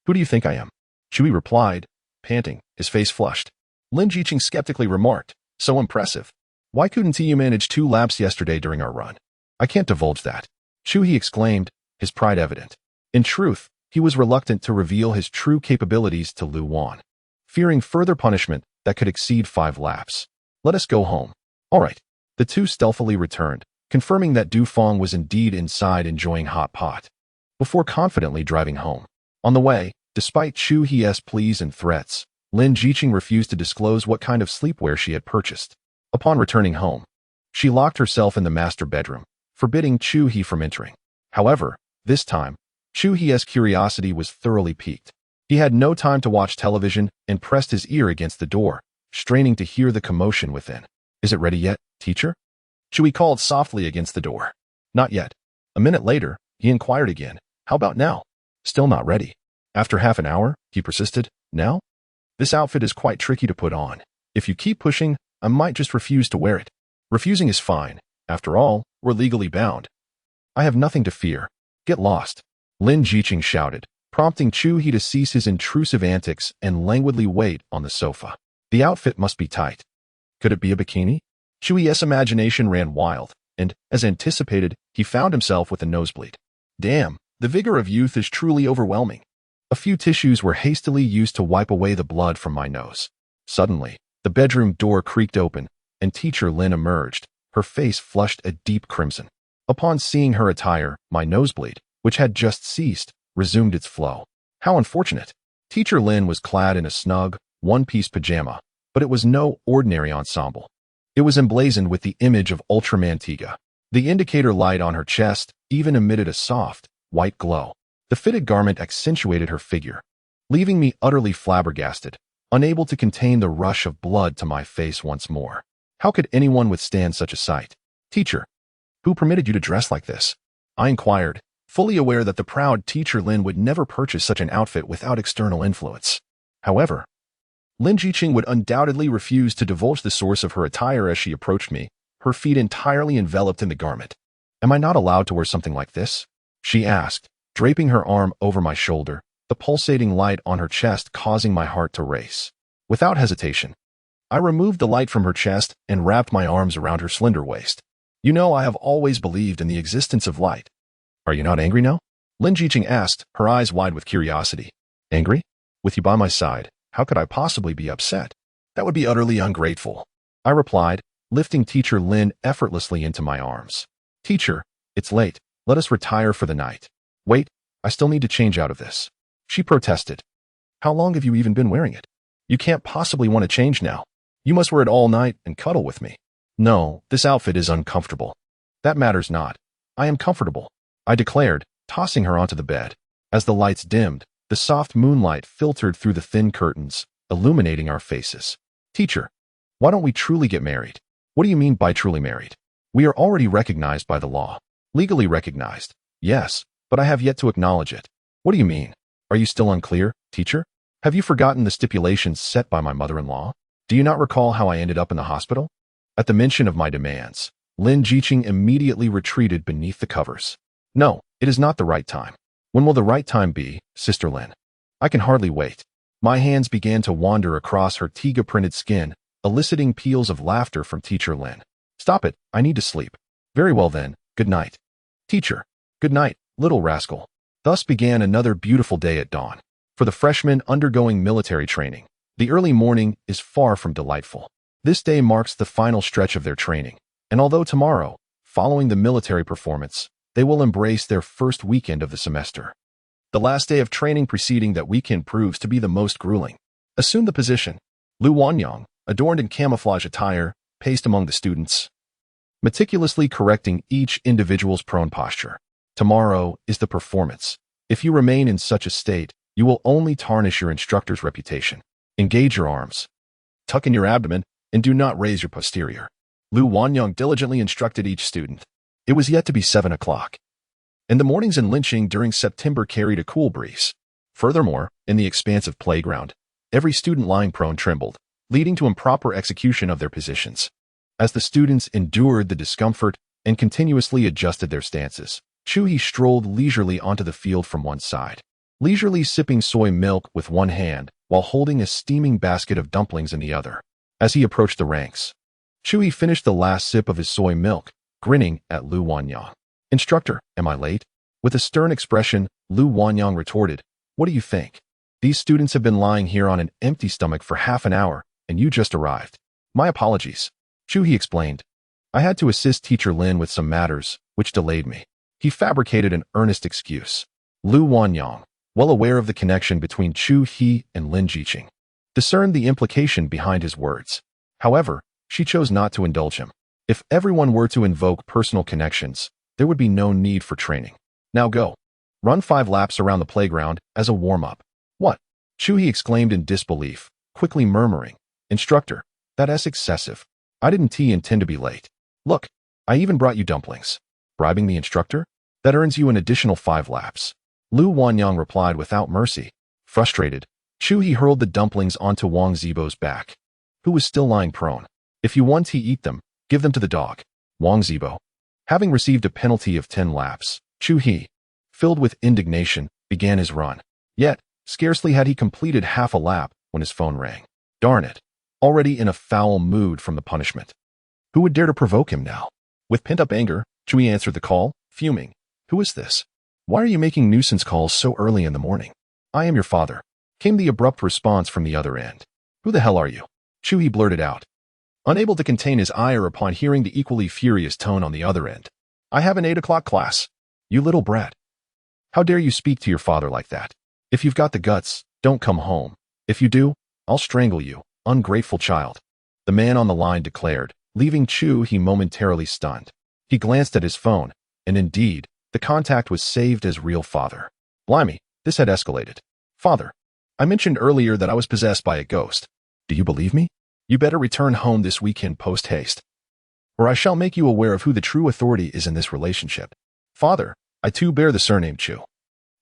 Who do you think I am?" Chu He replied, panting, his face flushed. Lin Jiqing skeptically remarked, "So impressive. Why couldn't you manage 2 laps yesterday during our run?" "I can't divulge that," Chu He exclaimed, his pride evident. In truth, he was reluctant to reveal his true capabilities to Lu Wan, fearing further punishment that could exceed 5 laps. "Let us go home." "All right." The two stealthily returned, confirming that Du Feng was indeed inside enjoying hot pot, before confidently driving home. On the way, despite Chu He's pleas and threats, Lin Jiqing refused to disclose what kind of sleepwear she had purchased. Upon returning home, she locked herself in the master bedroom, forbidding Chu He from entering. However, this time, Chu He's curiosity was thoroughly piqued. He had no time to watch television and pressed his ear against the door, straining to hear the commotion within. "Is it ready yet, teacher?" Chu He called softly against the door. "Not yet." A minute later, he inquired again, "How about now?" "Still not ready." After half an hour, he persisted, "Now?" "This outfit is quite tricky to put on. If you keep pushing, I might just refuse to wear it." "Refusing is fine. After all, we're legally bound." "I have nothing to fear. Get lost," Lin Jiqing shouted, prompting Chu He to cease his intrusive antics and languidly wait on the sofa. The outfit must be tight. Could it be a bikini? Chu He's imagination ran wild, and, as anticipated, he found himself with a nosebleed. Damn, the vigor of youth is truly overwhelming. A few tissues were hastily used to wipe away the blood from my nose. Suddenly, the bedroom door creaked open, and Teacher Lin emerged, her face flushed a deep crimson. Upon seeing her attire, my nosebleed, which had just ceased, resumed its flow. How unfortunate. Teacher Lin was clad in a snug, one-piece pajama, but it was no ordinary ensemble. It was emblazoned with the image of Ultraman Tiga. The indicator light on her chest even emitted a soft, white glow. The fitted garment accentuated her figure, leaving me utterly flabbergasted, unable to contain the rush of blood to my face once more. How could anyone withstand such a sight? "Teacher, who permitted you to dress like this?" I inquired, fully aware that the proud Teacher Lin would never purchase such an outfit without external influence. However, Lin Jiqing would undoubtedly refuse to divulge the source of her attire as she approached me, her feet entirely enveloped in the garment. "Am I not allowed to wear something like this?" she asked, draping her arm over my shoulder, the pulsating light on her chest causing my heart to race. Without hesitation, I removed the light from her chest and wrapped my arms around her slender waist. "You know, I have always believed in the existence of light." "Are you not angry now?" Lin Jiqing asked, her eyes wide with curiosity. "Angry? With you by my side, how could I possibly be upset? That would be utterly ungrateful," I replied, lifting Teacher Lin effortlessly into my arms. "Teacher, it's late. Let us retire for the night." "Wait, I still need to change out of this," she protested. "How long have you even been wearing it? You can't possibly want to change now. You must wear it all night and cuddle with me." "No, this outfit is uncomfortable." "That matters not. I am comfortable," I declared, tossing her onto the bed. As the lights dimmed, the soft moonlight filtered through the thin curtains, illuminating our faces. "Teacher, why don't we truly get married?" "What do you mean by truly married?" "We are already recognized by the law." "Legally recognized?" "Yes, but I have yet to acknowledge it." "What do you mean? Are you still unclear, teacher? Have you forgotten the stipulations set by my mother-in-law? Do you not recall how I ended up in the hospital?" At the mention of my demands, Lin Jiqing immediately retreated beneath the covers. "No, it is not the right time." "When will the right time be, Sister Lin?" "I can hardly wait." My hands began to wander across her Tiga-printed skin, eliciting peals of laughter from Teacher Lin. "Stop it, I need to sleep." "Very well then, good night." Teacher. Good night, little rascal. Thus began another beautiful day at dawn. For the freshmen undergoing military training, the early morning is far from delightful. This day marks the final stretch of their training, and although tomorrow, following the military performance, they will embrace their first weekend of the semester. The last day of training preceding that weekend proves to be the most grueling. Assume the position. Lu Wanyang, adorned in camouflage attire, paced among the students, meticulously correcting each individual's prone posture. Tomorrow is the performance. If you remain in such a state, you will only tarnish your instructor's reputation. Engage your arms. Tuck in your abdomen, and do not raise your posterior. Lu Wanyang diligently instructed each student. It was yet to be 7 o'clock. And the mornings in Linqing during September carried a cool breeze. Furthermore, in the expansive playground, every student lying prone trembled, leading to improper execution of their positions. As the students endured the discomfort and continuously adjusted their stances, Chu He strolled leisurely onto the field from one side, leisurely sipping soy milk with one hand while holding a steaming basket of dumplings in the other. As he approached the ranks, Chu He finished the last sip of his soy milk, grinning at Lu Wanyang. Instructor, am I late? With a stern expression, Lu Wanyang retorted, what do you think? These students have been lying here on an empty stomach for half an hour, and you just arrived. My apologies. Chu He explained. I had to assist Teacher Lin with some matters, which delayed me. He fabricated an earnest excuse. Lu Wanyang, well aware of the connection between Chu He and Lin Jiqing, discerned the implication behind his words. However, she chose not to indulge him. If everyone were to invoke personal connections, there would be no need for training. Now go. Run 5 laps around the playground as a warm-up. What? Chu He exclaimed in disbelief, quickly murmuring, Instructor, that's excessive. I didn't intend to be late. Look, I even brought you dumplings. Bribing the instructor? That earns you an additional 5 laps. Lu Wanyang replied without mercy. Frustrated, Chu He hurled the dumplings onto Wang Zibo's back, who was still lying prone. If you want to eat them, give them to the dog. Wang Zibo. Having received a penalty of 10 laps, Chu He, filled with indignation, began his run. Yet, scarcely had he completed half a lap when his phone rang. Darn it. Already in a foul mood from the punishment. Who would dare to provoke him now? With pent-up anger, Chu He answered the call, fuming. Who is this? Why are you making nuisance calls so early in the morning? I am your father, came the abrupt response from the other end. Who the hell are you? Chu He blurted out, unable to contain his ire upon hearing the equally furious tone on the other end. I have an 8 o'clock class. You little brat. How dare you speak to your father like that? If you've got the guts, don't come home. If you do, I'll strangle you, ungrateful child. The man on the line declared, leaving Chu He momentarily stunned. He glanced at his phone, and indeed, the contact was saved as real father. Blimey, this had escalated. Father, I mentioned earlier that I was possessed by a ghost. Do you believe me? You better return home this weekend post-haste, or I shall make you aware of who the true authority is in this relationship. Father, I too bear the surname Chu,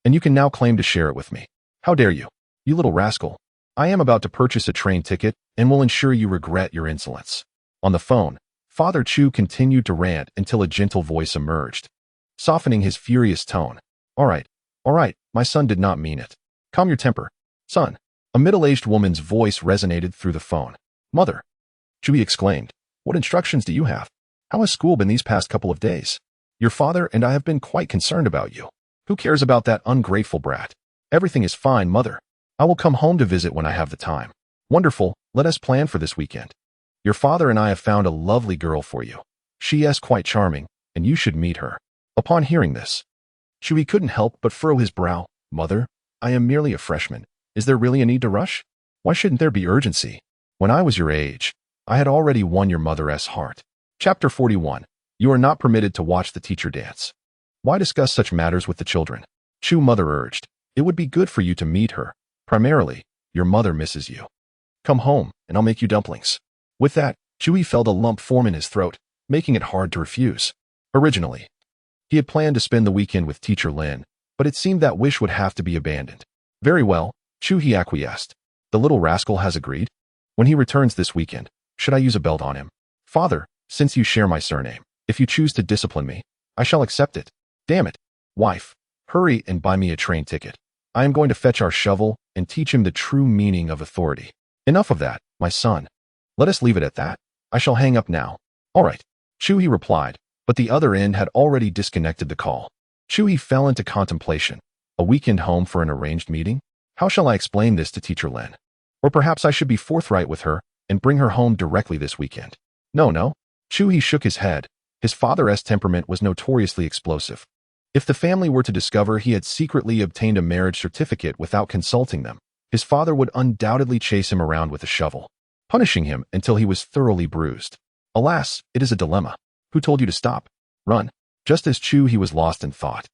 and you can now claim to share it with me. How dare you? You little rascal. I am about to purchase a train ticket and will ensure you regret your insolence. On the phone, Father Chu continued to rant until a gentle voice emerged, softening his furious tone. All right, my son did not mean it. Calm your temper. Son. A middle-aged woman's voice resonated through the phone. Mother. Chu He exclaimed. What instructions do you have? How has school been these past couple of days? Your father and I have been quite concerned about you. Who cares about that ungrateful brat? Everything is fine, Mother. I will come home to visit when I have the time. Wonderful, let us plan for this weekend. Your father and I have found a lovely girl for you. She is quite charming, and you should meet her. Upon hearing this, Chu He couldn't help but furrow his brow. Mother, I am merely a freshman. Is there really a need to rush? Why shouldn't there be urgency? When I was your age, I had already won your mother's heart. Chapter 41. You are not permitted to watch the teacher dance. Why discuss such matters with the children? Chu mother urged. It would be good for you to meet her. Primarily, your mother misses you. Come home, and I'll make you dumplings. With that, Chu He felt a lump form in his throat, making it hard to refuse. Originally, he had planned to spend the weekend with Teacher Lin, but it seemed that wish would have to be abandoned. Very well, Chu He acquiesced. The little rascal has agreed. When he returns this weekend, should I use a belt on him? Father, since you share my surname, if you choose to discipline me, I shall accept it. Damn it. Wife, hurry and buy me a train ticket. I am going to fetch our shovel and teach him the true meaning of authority. Enough of that, my son. Let us leave it at that. I shall hang up now. All right, Chu He replied, but the other end had already disconnected the call. Chu He fell into contemplation. A weekend home for an arranged meeting? How shall I explain this to Teacher Lin? Or perhaps I should be forthright with her and bring her home directly this weekend. No. Chu He shook his head. His father's temperament was notoriously explosive. If the family were to discover he had secretly obtained a marriage certificate without consulting them, his father would undoubtedly chase him around with a shovel, punishing him until he was thoroughly bruised. Alas, it is a dilemma. Who told you to stop? Run. Just as Chu He was lost in thought,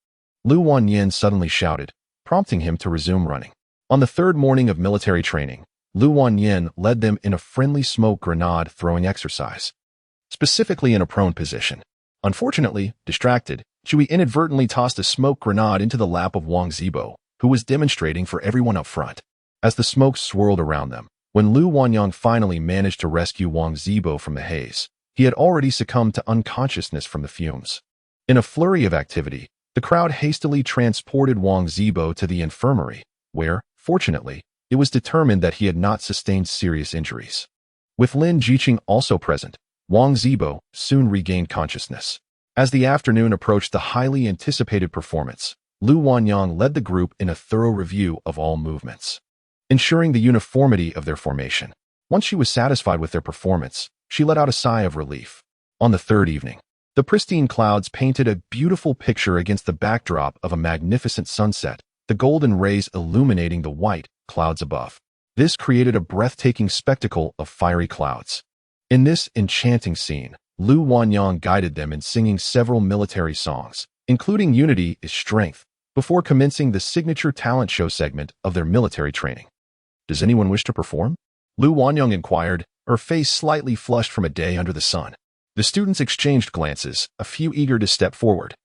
Lu Wanyin suddenly shouted, prompting him to resume running. On the third morning of military training, Lu Wanyin led them in a friendly smoke grenade throwing exercise, specifically in a prone position. Unfortunately, distracted, Chu He inadvertently tossed a smoke grenade into the lap of Wang Zibo, who was demonstrating for everyone up front. As the smoke swirled around them, when Lu Wanyang finally managed to rescue Wang Zibo from the haze, he had already succumbed to unconsciousness from the fumes. In a flurry of activity, the crowd hastily transported Wang Zibo to the infirmary, where, fortunately, it was determined that he had not sustained serious injuries. With Lin Jiqing also present, Wang Zibo soon regained consciousness. As the afternoon approached the highly anticipated performance, Lu Wanyang led the group in a thorough review of all movements, ensuring the uniformity of their formation. Once she was satisfied with their performance, she let out a sigh of relief. On the third evening, the pristine clouds painted a beautiful picture against the backdrop of a magnificent sunset, the golden rays illuminating the white clouds above. This created a breathtaking spectacle of fiery clouds. In this enchanting scene, Lu Wanyang guided them in singing several military songs, including Unity is Strength, before commencing the signature talent show segment of their military training. Does anyone wish to perform? Lu Wanyang inquired, her face slightly flushed from a day under the sun. The students exchanged glances, a few eager to step forward,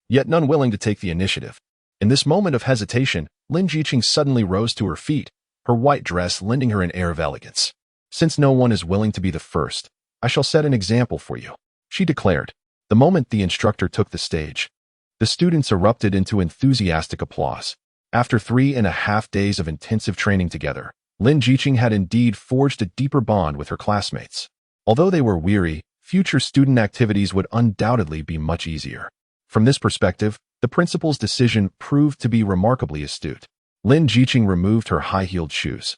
yet none willing to take the initiative. In this moment of hesitation, Lin Jiqing suddenly rose to her feet, her white dress lending her an air of elegance. Since no one is willing to be the first, I shall set an example for you, she declared. The moment the instructor took the stage, the students erupted into enthusiastic applause. After 3.5 days of intensive training together, Lin Jiqing had indeed forged a deeper bond with her classmates. Although they were weary, future student activities would undoubtedly be much easier. From this perspective, the principal's decision proved to be remarkably astute. Lin Jiqing removed her high-heeled shoes,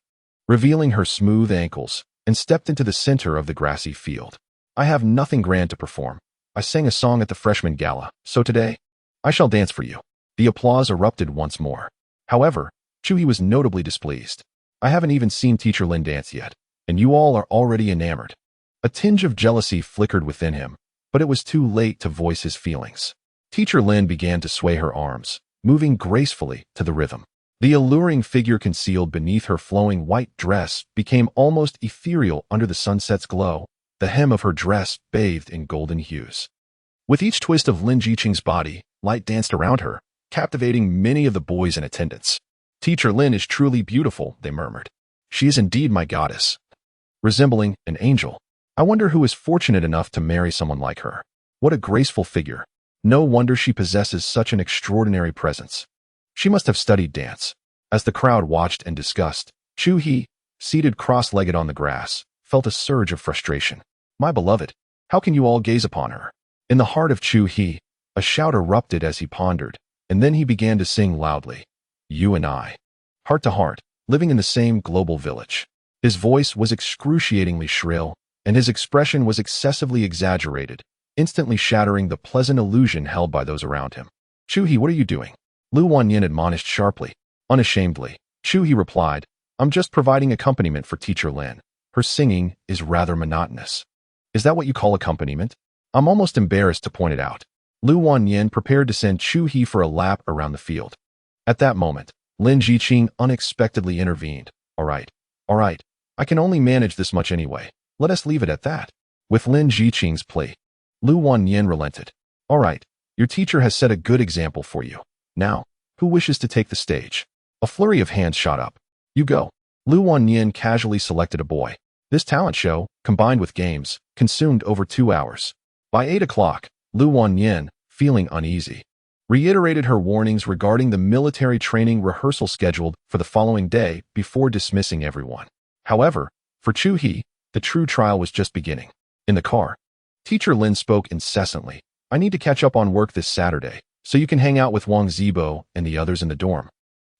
revealing her smooth ankles, and stepped into the center of the grassy field. I have nothing grand to perform. I sang a song at the freshman gala, so today, I shall dance for you. The applause erupted once more. However, Chu He was notably displeased. I haven't even seen Teacher Lin dance yet, and you all are already enamored. A tinge of jealousy flickered within him, but it was too late to voice his feelings. Teacher Lin began to sway her arms, moving gracefully to the rhythm. The alluring figure concealed beneath her flowing white dress became almost ethereal under the sunset's glow, the hem of her dress bathed in golden hues. With each twist of Lin Jiqing's body, light danced around her, captivating many of the boys in attendance. Teacher Lin is truly beautiful, they murmured. She is indeed my goddess, resembling an angel. I wonder who is fortunate enough to marry someone like her. What a graceful figure. No wonder she possesses such an extraordinary presence. She must have studied dance. As the crowd watched and discussed, Chu He, seated cross-legged on the grass, felt a surge of frustration. My beloved, how can you all gaze upon her? In the heart of Chu He, a shout erupted as he pondered, and then he began to sing loudly. You and I, heart to heart, living in the same global village. His voice was excruciatingly shrill, and his expression was excessively exaggerated, instantly shattering the pleasant illusion held by those around him. Chu He, what are you doing? Lu Wanyin admonished sharply. Unashamedly, Chu He replied, I'm just providing accompaniment for Teacher Lin. Her singing is rather monotonous. Is that what you call accompaniment? I'm almost embarrassed to point it out. Lu Wanyin prepared to send Chu He for a lap around the field. At that moment, Lin Jiqing unexpectedly intervened. All right, I can only manage this much anyway. Let us leave it at that. With Lin Jiqing's plea, Lu Wanyin relented. All right, your teacher has set a good example for you. Now, who wishes to take the stage? A flurry of hands shot up. You go. Lu Wanyin casually selected a boy. This talent show, combined with games, consumed over 2 hours. By 8 o'clock, Lu Wanyin, feeling uneasy, reiterated her warnings regarding the military training rehearsal scheduled for the following day before dismissing everyone. However, for Chu He, the true trial was just beginning. In the car, Teacher Lin spoke incessantly, I need to catch up on work this Saturday, so you can hang out with Wang Zibo and the others in the dorm.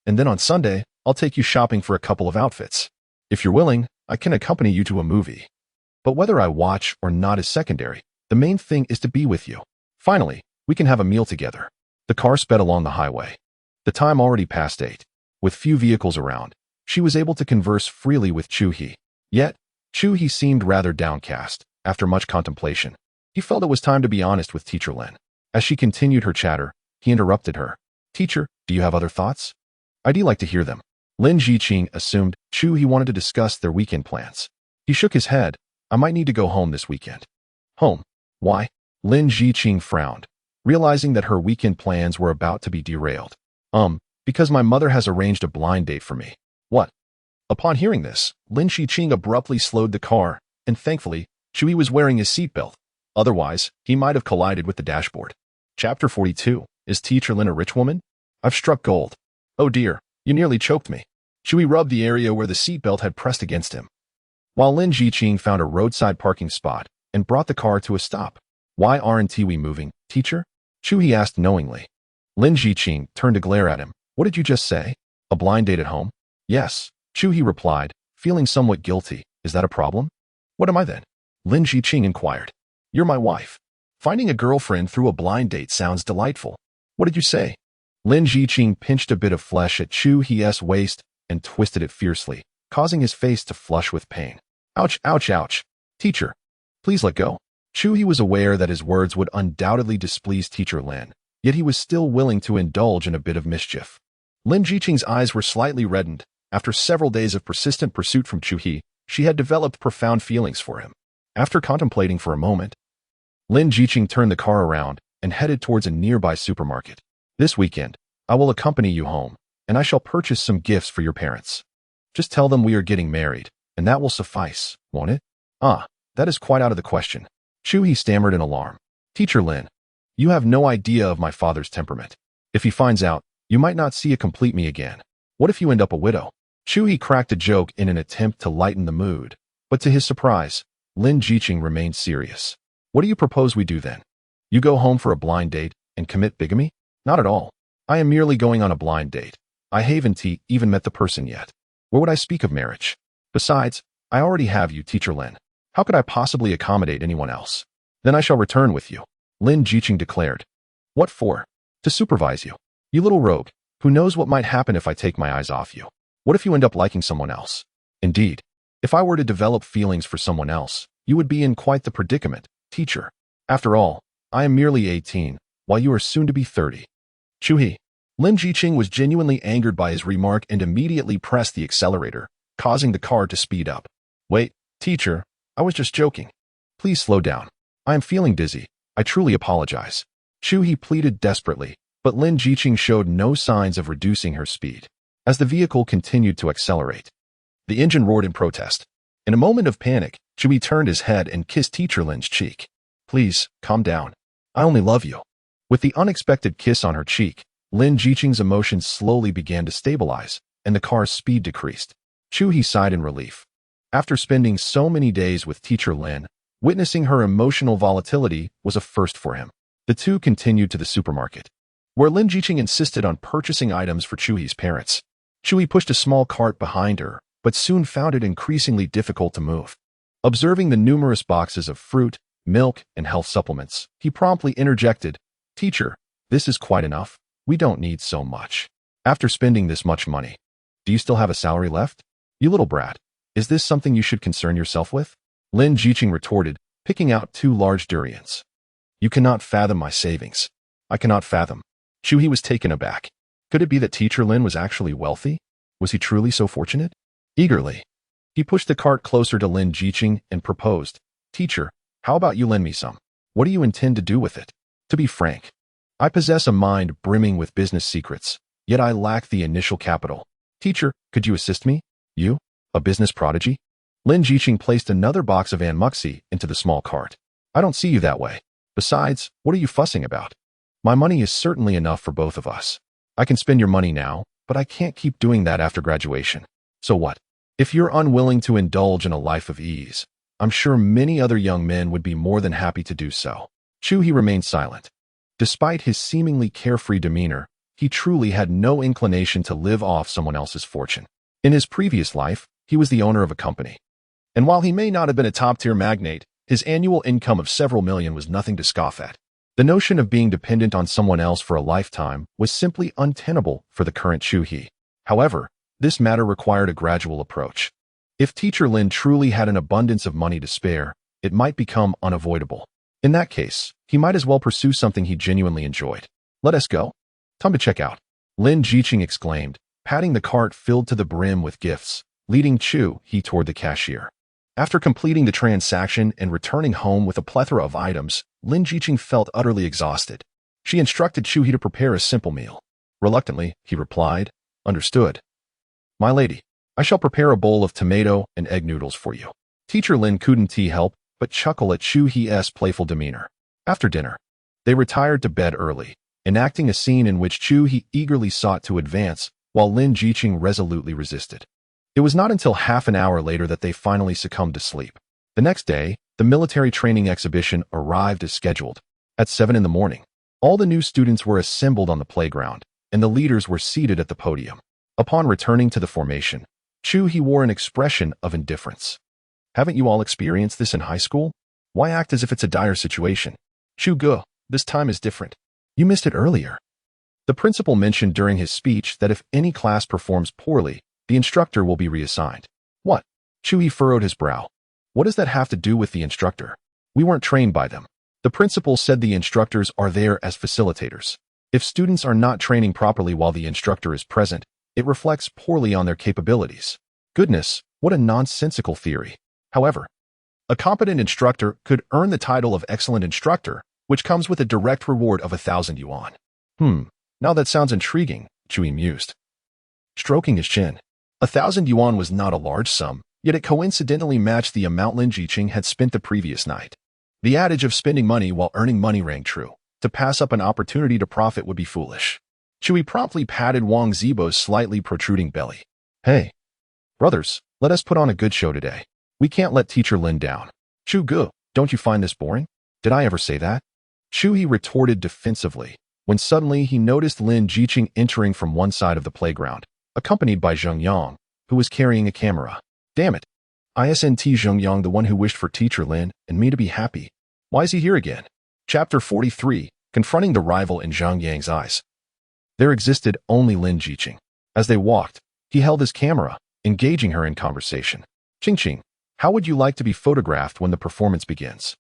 And then on Sunday, I'll take you shopping for a couple of outfits. If you're willing, I can accompany you to a movie. But whether I watch or not is secondary. The main thing is to be with you. Finally, we can have a meal together. The car sped along the highway. The time already past 8. With few vehicles around, she was able to converse freely with Chu He. Yet, Chu He seemed rather downcast. After much contemplation, he felt it was time to be honest with Teacher Lin. As she continued her chatter, he interrupted her. Teacher, do you have other thoughts? I'd like to hear them. Lin Jiqing assumed Chu He wanted to discuss their weekend plans. He shook his head. I might need to go home this weekend. Home? Why? Lin Jiqing frowned, realizing that her weekend plans were about to be derailed. Because my mother has arranged a blind date for me. What? Upon hearing this, Lin Jiqing abruptly slowed the car, and thankfully, Chu He was wearing his seatbelt. Otherwise, he might have collided with the dashboard. Chapter 42. Is Teacher Lin a rich woman? I've struck gold. Oh dear, you nearly choked me. Chu He rubbed the area where the seatbelt had pressed against him. While Lin Jiqing found a roadside parking spot and brought the car to a stop. Why aren't we moving, teacher? Chu He asked knowingly. Lin Jiqing turned to glare at him. What did you just say? A blind date at home? Yes, Chu He replied, feeling somewhat guilty. Is that a problem? What am I then? Lin Jiqing inquired. You're my wife. Finding a girlfriend through a blind date sounds delightful. What did you say? Lin Jiqing pinched a bit of flesh at Chu He's waist and twisted it fiercely, causing his face to flush with pain. Ouch, ouch, ouch. Teacher, please let go. Chu He was aware that his words would undoubtedly displease Teacher Lin, yet he was still willing to indulge in a bit of mischief. Lin Jiqing's eyes were slightly reddened. After several days of persistent pursuit from Chu He, she had developed profound feelings for him. After contemplating for a moment, Lin Jiqing turned the car around and headed towards a nearby supermarket. This weekend, I will accompany you home, and I shall purchase some gifts for your parents. Just tell them we are getting married, and that will suffice, won't it? That is quite out of the question. Chu He stammered in alarm. Teacher Lin, you have no idea of my father's temperament. If he finds out, you might not see a complete me again. What if you end up a widow? Chu He cracked a joke in an attempt to lighten the mood, but to his surprise, Lin Jiqing remained serious. What do you propose we do then? You go home for a blind date and commit bigamy? Not at all. I am merely going on a blind date. I haven't even met the person yet. Where would I speak of marriage? Besides, I already have you, Teacher Lin. How could I possibly accommodate anyone else? Then I shall return with you, Lin Jiqing declared. What for? To supervise you. You little rogue, who knows what might happen if I take my eyes off you? What if you end up liking someone else? Indeed, if I were to develop feelings for someone else, you would be in quite the predicament, teacher. After all, I am merely 18, while you are soon to be 30. Chu He. Lin Jiqing was genuinely angered by his remark and immediately pressed the accelerator, causing the car to speed up. Wait, teacher, I was just joking. Please slow down. I am feeling dizzy. I truly apologize. Chu He pleaded desperately, but Lin Jiqing showed no signs of reducing her speed. As the vehicle continued to accelerate, the engine roared in protest. In a moment of panic, Chu He turned his head and kissed Teacher Lin's cheek. Please, calm down. I only love you. With the unexpected kiss on her cheek, Lin Jiqing's emotions slowly began to stabilize, and the car's speed decreased. Chu He sighed in relief. After spending so many days with Teacher Lin, witnessing her emotional volatility was a first for him. The two continued to the supermarket, where Lin Jiqing insisted on purchasing items for Chu He's parents. Chu He pushed a small cart behind her, but soon found it increasingly difficult to move. Observing the numerous boxes of fruit, milk, and health supplements, he promptly interjected, Teacher, this is quite enough. We don't need so much. After spending this much money, do you still have a salary left? You little brat, is this something you should concern yourself with? Lin Jiqing retorted, picking out 2 large durians. You cannot fathom my savings. I cannot fathom. Chu He was taken aback. Could it be that Teacher Lin was actually wealthy? Was he truly so fortunate? Eagerly, he pushed the cart closer to Lin Jiqing and proposed, Teacher, how about you lend me some? What do you intend to do with it? To be frank, I possess a mind brimming with business secrets, yet I lack the initial capital. Teacher, could you assist me? You, a business prodigy? Lin Jiqing placed another box of anmuxi into the small cart. I don't see you that way. Besides, what are you fussing about? My money is certainly enough for both of us. I can spend your money now, but I can't keep doing that after graduation. So what? If you're unwilling to indulge in a life of ease, I'm sure many other young men would be more than happy to do so. Chu He remained silent. Despite his seemingly carefree demeanor, he truly had no inclination to live off someone else's fortune. In his previous life, he was the owner of a company. And while he may not have been a top-tier magnate, his annual income of several million was nothing to scoff at. The notion of being dependent on someone else for a lifetime was simply untenable for the current Chu He. However, this matter required a gradual approach. If Teacher Lin truly had an abundance of money to spare, it might become unavoidable. In that case, he might as well pursue something he genuinely enjoyed. Let us go. Time to check out, Lin Jiqing exclaimed, patting the cart filled to the brim with gifts, leading Chu He toward the cashier. After completing the transaction and returning home with a plethora of items, Lin Jiqing felt utterly exhausted. She instructed Chu He to prepare a simple meal. Reluctantly, he replied, "Understood. My lady, I shall prepare a bowl of tomato and egg noodles for you." Teacher Lin couldn't help but chuckle at Chu He's playful demeanor. After dinner, they retired to bed early, enacting a scene in which Chu He eagerly sought to advance, while Lin Jiqing resolutely resisted. It was not until half an hour later that they finally succumbed to sleep. The next day, the military training exhibition arrived as scheduled. At 7 in the morning, all the new students were assembled on the playground, and the leaders were seated at the podium. Upon returning to the formation, Chu He wore an expression of indifference. "Haven't you all experienced this in high school? Why act as if it's a dire situation? Chu Ge, this time is different. You missed it earlier." The principal mentioned during his speech that if any class performs poorly, the instructor will be reassigned. What? Chu He furrowed his brow. What does that have to do with the instructor? We weren't trained by them. The principal said the instructors are there as facilitators. If students are not training properly while the instructor is present, it reflects poorly on their capabilities. Goodness, what a nonsensical theory. However, a competent instructor could earn the title of excellent instructor, which comes with a direct reward of 1,000 yuan. Now that sounds intriguing, Chu He mused, stroking his chin. 1,000 yuan was not a large sum, yet it coincidentally matched the amount Lin Jiqing had spent the previous night. The adage of spending money while earning money rang true. To pass up an opportunity to profit would be foolish. Chu He promptly patted Wang Zibo's slightly protruding belly. "Hey, brothers, let us put on a good show today. We can't let Teacher Lin down." "Chu Ge, don't you find this boring? Did I ever say that?" Chu He retorted defensively, when suddenly he noticed Lin Jiqing entering from one side of the playground, accompanied by Zheng Yang, who was carrying a camera. Damn it. Isn't Zheng Yang the one who wished for Teacher Lin and me to be happy? Why is he here again? Chapter 43, Confronting the Rival in Zhang Yang's Eyes. There existed only Lin Jiqing. As they walked, he held his camera, engaging her in conversation. "Qing, how would you like to be photographed when the performance begins?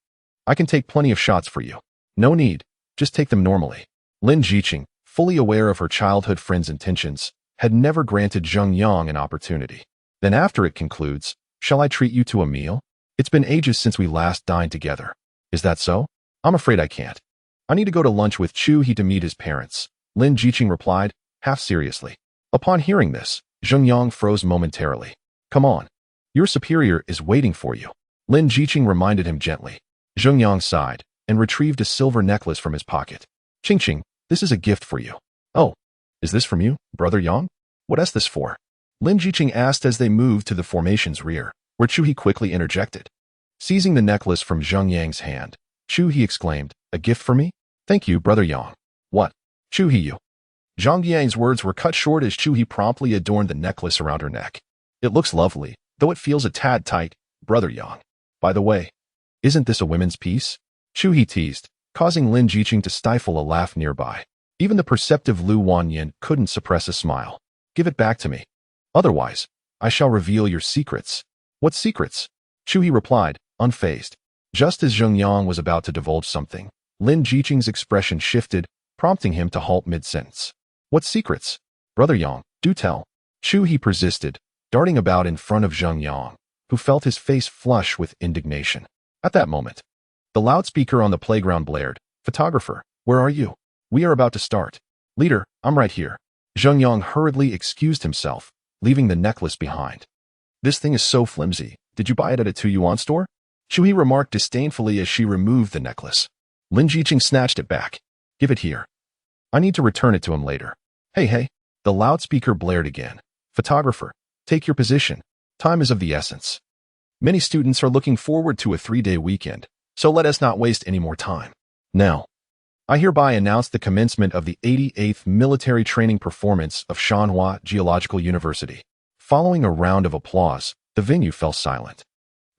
I can take plenty of shots for you." "No need, just take them normally." Lin Jiqing, fully aware of her childhood friend's intentions, had never granted Zheng Yang an opportunity. "Then after it concludes, shall I treat you to a meal? It's been ages since we last dined together." "Is that so? I'm afraid I can't. I need to go to lunch with Chu He to meet his parents," Lin Jiqing replied, half seriously. Upon hearing this, Zheng Yang froze momentarily. "Come on. Your superior is waiting for you," Lin Jiqing reminded him gently. Zheng Yang sighed and retrieved a silver necklace from his pocket. "Qing, this is a gift for you." "Oh, is this from you, Brother Yang? What is this for?" Lin Jiqing asked as they moved to the formation's rear, where Chu He quickly interjected. Seizing the necklace from Zheng Yang's hand, Chu He exclaimed, "A gift for me? Thank you, Brother Yang." "What? Chu He you?" Zhang Yang's words were cut short as Chu He promptly adorned the necklace around her neck. "It looks lovely, though it feels a tad tight, Brother Yang. By the way, isn't this a women's piece?" Chu He teased, causing Lin Jiqing to stifle a laugh nearby. Even the perceptive Lu Wanyin couldn't suppress a smile. "Give it back to me. Otherwise, I shall reveal your secrets." "What secrets?" Chu He replied, unfazed. Just as Zheng Yang was about to divulge something, Lin Jiqing's expression shifted, prompting him to halt mid-sentence. "What secrets? Brother Yang, do tell." Chu He persisted, darting about in front of Zheng Yang, who felt his face flush with indignation. At that moment, the loudspeaker on the playground blared. "Photographer, where are you? We are about to start." "Leader, I'm right here." Zheng Yang hurriedly excused himself, leaving the necklace behind. "This thing is so flimsy. Did you buy it at a 2 yuan store?" Chu He remarked disdainfully as she removed the necklace. Lin Jiqing snatched it back. "Give it here. I need to return it to him later." Hey. The loudspeaker blared again. "Photographer, take your position. Time is of the essence. Many students are looking forward to a 3-day weekend, so let us not waste any more time." Now, I hereby announce the commencement of the 88th Military Training Performance of Shanghua Geological University. Following a round of applause, the venue fell silent.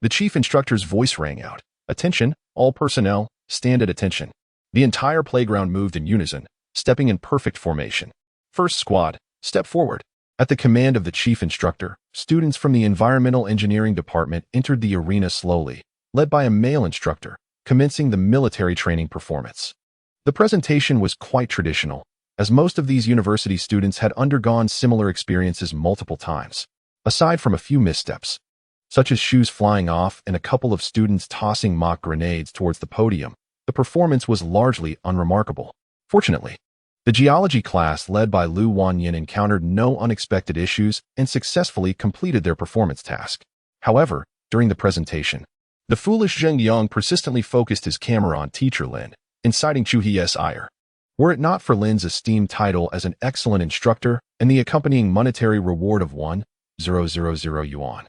The chief instructor's voice rang out. Attention, all personnel, stand at attention. The entire playground moved in unison, stepping in perfect formation. First squad, step forward. At the command of the chief instructor, students from the Environmental Engineering Department entered the arena slowly, led by a male instructor, commencing the military training performance. The presentation was quite traditional, as most of these university students had undergone similar experiences multiple times. Aside from a few missteps, such as shoes flying off and a couple of students tossing mock grenades towards the podium, the performance was largely unremarkable. Fortunately, the geology class led by Lu Wanyin encountered no unexpected issues and successfully completed their performance task. However, during the presentation, the foolish Zheng Yang persistently focused his camera on teacher Lin, inciting Chu He's ire. Were it not for Lin's esteemed title as an excellent instructor and the accompanying monetary reward of 1,000 yuan,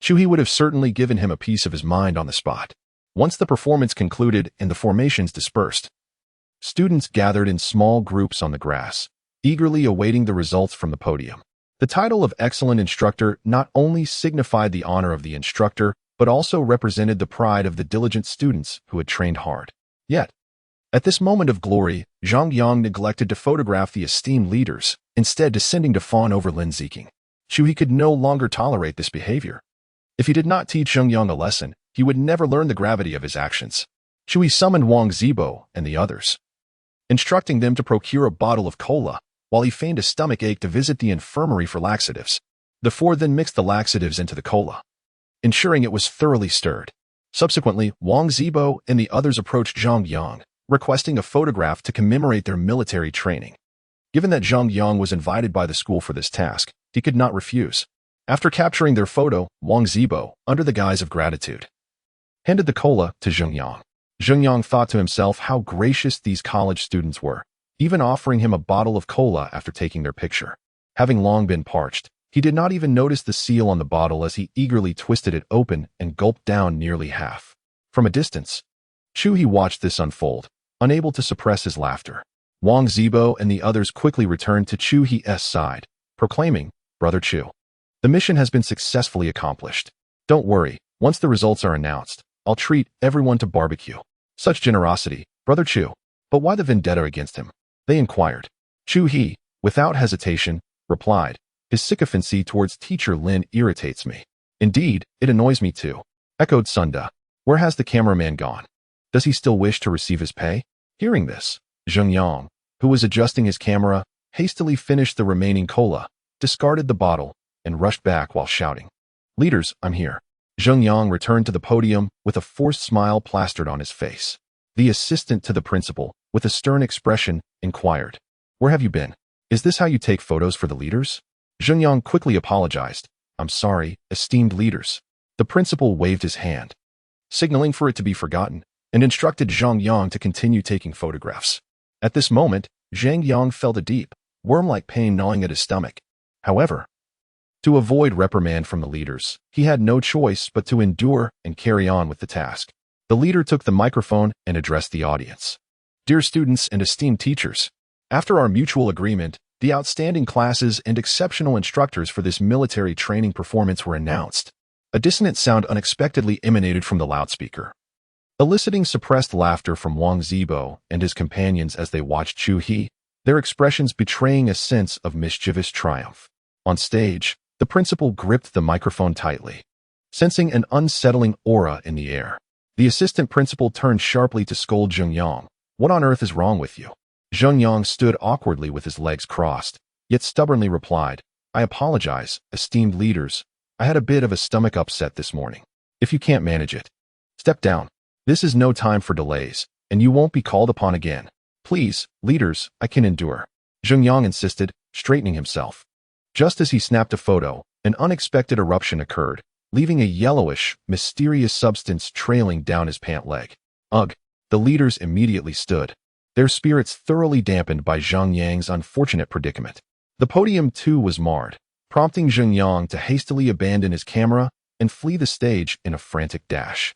Chu He would have certainly given him a piece of his mind on the spot. Once the performance concluded and the formations dispersed, students gathered in small groups on the grass, eagerly awaiting the results from the podium. The title of excellent instructor not only signified the honor of the instructor, but also represented the pride of the diligent students who had trained hard. Yet, at this moment of glory, Zhang Yang neglected to photograph the esteemed leaders, instead descending to fawn over Lin Ziking. Chu He could no longer tolerate this behavior. If he did not teach Zheng Yang a lesson, he would never learn the gravity of his actions. Chu He summoned Wang Zibo and the others, instructing them to procure a bottle of cola, while he feigned a stomach ache to visit the infirmary for laxatives. The four then mixed the laxatives into the cola, ensuring it was thoroughly stirred. Subsequently, Wang Zibo and the others approached Zhang Yang, requesting a photograph to commemorate their military training. Given that Zhang Yang was invited by the school for this task, he could not refuse. After capturing their photo, Wang Zibo, under the guise of gratitude, handed the cola to Zheng Yang. Zheng Yang thought to himself how gracious these college students were, even offering him a bottle of cola after taking their picture. Having long been parched, he did not even notice the seal on the bottle as he eagerly twisted it open and gulped down nearly half. From a distance, Chu He watched this unfold, unable to suppress his laughter. Wang Zibo and the others quickly returned to Chu He's side, proclaiming, "Brother Chu, the mission has been successfully accomplished. Don't worry, once the results are announced, I'll treat everyone to barbecue." Such generosity, Brother Chu. But why the vendetta against him? They inquired. Chu He, without hesitation, replied, "His sycophancy towards teacher Lin irritates me. Indeed, it annoys me too," echoed Sunda. "Where has the cameraman gone? Does he still wish to receive his pay?" Hearing this, Zheng Yang, who was adjusting his camera, hastily finished the remaining cola, discarded the bottle, and rushed back while shouting, "Leaders, I'm here." Zheng Yang returned to the podium with a forced smile plastered on his face. The assistant to the principal, with a stern expression, inquired, "Where have you been? Is this how you take photos for the leaders?" Zheng Yang quickly apologized. "I'm sorry, esteemed leaders." The principal waved his hand, signaling for it to be forgotten, and instructed Zhang Yang to continue taking photographs. At this moment, Zhang Yang felt a deep, worm-like pain gnawing at his stomach. However, to avoid reprimand from the leaders, he had no choice but to endure and carry on with the task. The leader took the microphone and addressed the audience. "Dear students and esteemed teachers, after our mutual agreement, the outstanding classes and exceptional instructors for this military training performance were announced." A dissonant sound unexpectedly emanated from the loudspeaker, eliciting suppressed laughter from Wang Zibo and his companions as they watched Chu He, their expressions betraying a sense of mischievous triumph. On stage, the principal gripped the microphone tightly, sensing an unsettling aura in the air. The assistant principal turned sharply to scold Zheng Yang. "What on earth is wrong with you?" Zheng Yang stood awkwardly with his legs crossed, yet stubbornly replied, "I apologize, esteemed leaders. I had a bit of a stomach upset this morning. If you can't manage it, step down. This is no time for delays, and you won't be called upon again. Please, leaders, I can endure." Zheng Yang insisted, straightening himself. Just as he snapped a photo, an unexpected eruption occurred, leaving a yellowish, mysterious substance trailing down his pant leg. Ugh! The leaders immediately stood, their spirits thoroughly dampened by Zhang Yang's unfortunate predicament. The podium too was marred, prompting Zheng Yang to hastily abandon his camera and flee the stage in a frantic dash.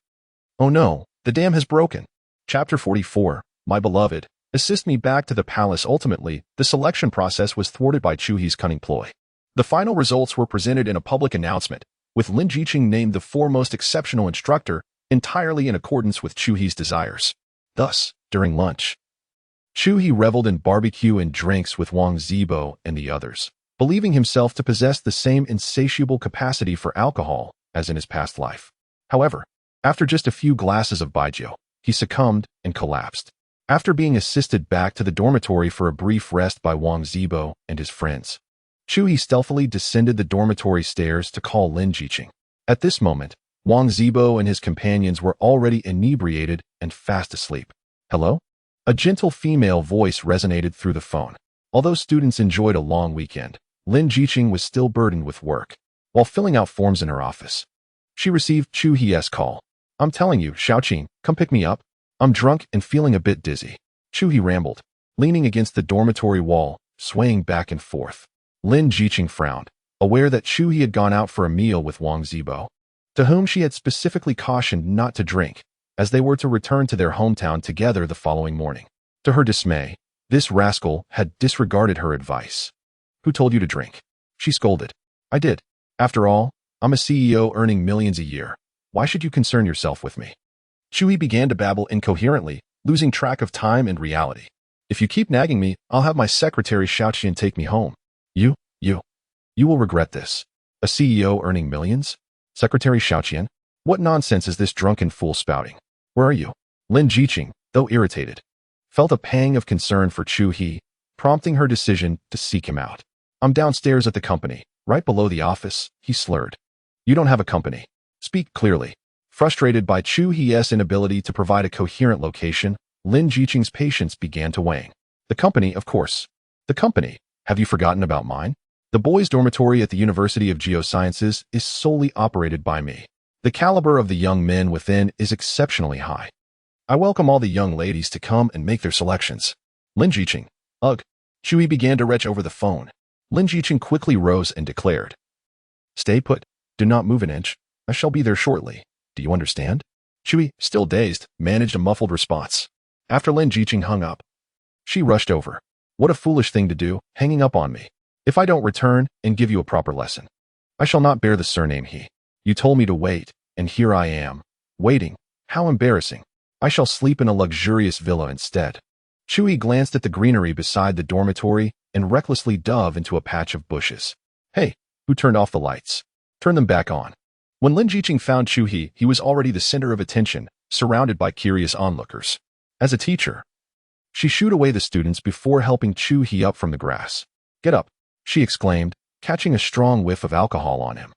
Oh no, the dam has broken. Chapter 44, My beloved, assist me back to the palace. Ultimately, the selection process was thwarted by Chu He's cunning ploy. The final results were presented in a public announcement, with Lin Jiqing named the foremost exceptional instructor, entirely in accordance with Chu He's desires. Thus, during lunch, Chu He reveled in barbecue and drinks with Wang Zibo and the others, believing himself to possess the same insatiable capacity for alcohol as in his past life. However, after just a few glasses of baijiu, he succumbed and collapsed. After being assisted back to the dormitory for a brief rest by Wang Zibo and his friends, Chu He stealthily descended the dormitory stairs to call Lin Jiqing. At this moment, Wang Zibo and his companions were already inebriated and fast asleep. Hello? A gentle female voice resonated through the phone. Although students enjoyed a long weekend, Lin Jiqing was still burdened with work. While filling out forms in her office, she received Chu He's call. I'm telling you, Xiaoqing, come pick me up. I'm drunk and feeling a bit dizzy. Chu He rambled, leaning against the dormitory wall, swaying back and forth. Lin Jiqing frowned, aware that Chu He had gone out for a meal with Wang Zibo, to whom she had specifically cautioned not to drink, as they were to return to their hometown together the following morning. To her dismay, this rascal had disregarded her advice. Who told you to drink? She scolded. I did. After all, I'm a CEO earning millions a year. Why should you concern yourself with me? Chu He began to babble incoherently, losing track of time and reality. If you keep nagging me, I'll have my secretary Xiaoqian take me home. You will regret this. A CEO earning millions? Secretary Xiaoqian? What nonsense is this drunken fool spouting? Where are you? Lin Jiqing, though irritated, felt a pang of concern for Chu He, prompting her decision to seek him out. I'm downstairs at the company, right below the office, he slurred. You don't have a company. Speak clearly. Frustrated by Chu He's inability to provide a coherent location, Lin Jiqing's patience began to wane. The company, of course. The company. Have you forgotten about mine? The boys' dormitory at the University of Geosciences is solely operated by me. The caliber of the young men within is exceptionally high. I welcome all the young ladies to come and make their selections. Lin Jiqing. Ugh. Chu He began to retch over the phone. Lin Jiqing quickly rose and declared. Stay put. Do not move an inch. I shall be there shortly. Do you understand? Chu He, still dazed, managed a muffled response. After Lin Jiqing hung up, she rushed over. What a foolish thing to do, hanging up on me. If I don't return and give you a proper lesson, I shall not bear the surname He. You told me to wait, and here I am, waiting. How embarrassing. I shall sleep in a luxurious villa instead. Chu He glanced at the greenery beside the dormitory and recklessly dove into a patch of bushes. Hey, who turned off the lights? Turn them back on. When Lin Jiqing found Chu He was already the center of attention, surrounded by curious onlookers. As a teacher, she shooed away the students before helping Chu He up from the grass. Get up, she exclaimed, catching a strong whiff of alcohol on him.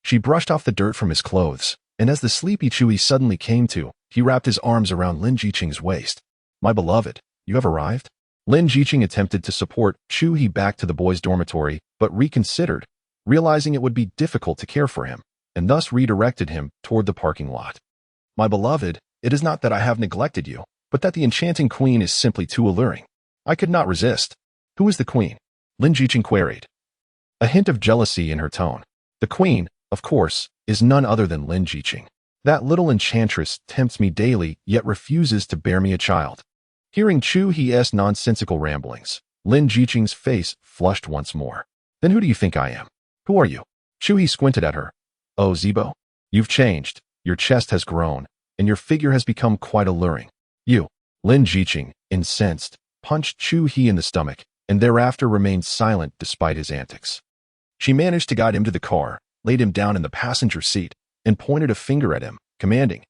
She brushed off the dirt from his clothes, and as the sleepy Chu He suddenly came to, he wrapped his arms around Lin Jiqing's waist. My beloved, you have arrived? Lin Jiqing attempted to support Chu He back to the boys' dormitory, but reconsidered, realizing it would be difficult to care for him, and thus redirected him toward the parking lot. My beloved, it is not that I have neglected you, but that the enchanting queen is simply too alluring. I could not resist. Who is the queen? Lin Jiqing queried, a hint of jealousy in her tone. The queen, of course, is none other than Lin Jiqing. That little enchantress tempts me daily, yet refuses to bear me a child. Hearing Chu He's nonsensical ramblings, Lin Jiqing's face flushed once more. Then who do you think I am? Who are you? Chu He squinted at her. Oh, Zibo, you've changed. Your chest has grown, and your figure has become quite alluring. You, Lin Jiqing, incensed, punched Chu He in the stomach, and thereafter remained silent despite his antics. She managed to guide him to the car, laid him down in the passenger seat, and pointed a finger at him, commanding,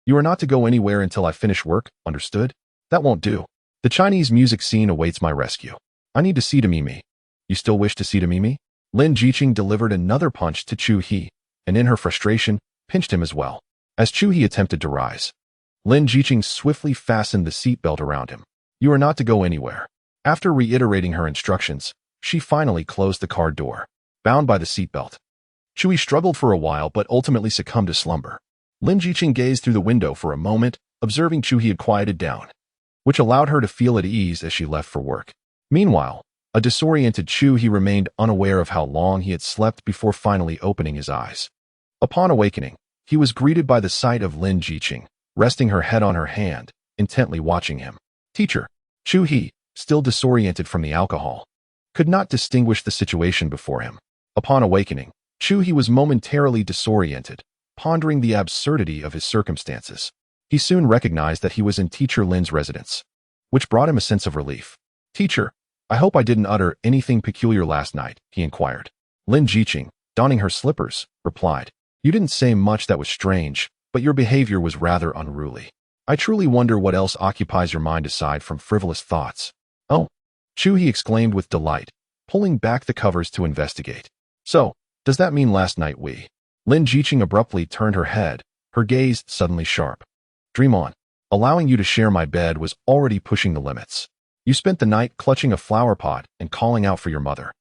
You are not to go anywhere until I finish work, understood? That won't do. The Chinese music scene awaits my rescue. I need to see to Mimi. You still wish to see to Mimi? Lin Jiqing delivered another punch to Chu He, and in her frustration, pinched him as well. As Chu He attempted to rise, Lin Jiqing swiftly fastened the seatbelt around him. You are not to go anywhere. After reiterating her instructions, she finally closed the car door, bound by the seatbelt. Chu He struggled for a while but ultimately succumbed to slumber. Lin Jiqing gazed through the window for a moment, observing Chu He had quieted down, which allowed her to feel at ease as she left for work. Meanwhile, a disoriented Chu He remained unaware of how long he had slept before finally opening his eyes. Upon awakening, he was greeted by the sight of Lin Jiqing, resting her head on her hand, intently watching him. Teacher. Chu He, still disoriented from the alcohol, could not distinguish the situation before him. Upon awakening, Chu He was momentarily disoriented, pondering the absurdity of his circumstances. He soon recognized that he was in Teacher Lin's residence, which brought him a sense of relief. Teacher, I hope I didn't utter anything peculiar last night, he inquired. Lin Jiqing, donning her slippers, replied, You didn't say much that was strange, but your behavior was rather unruly. I truly wonder what else occupies your mind aside from frivolous thoughts. Oh, Chu He exclaimed with delight, pulling back the covers to investigate. So, does that mean last night we? Lin Jiqing abruptly turned her head, her gaze suddenly sharp. Dream on. Allowing you to share my bed was already pushing the limits. You spent the night clutching a flower pot and calling out for your mother,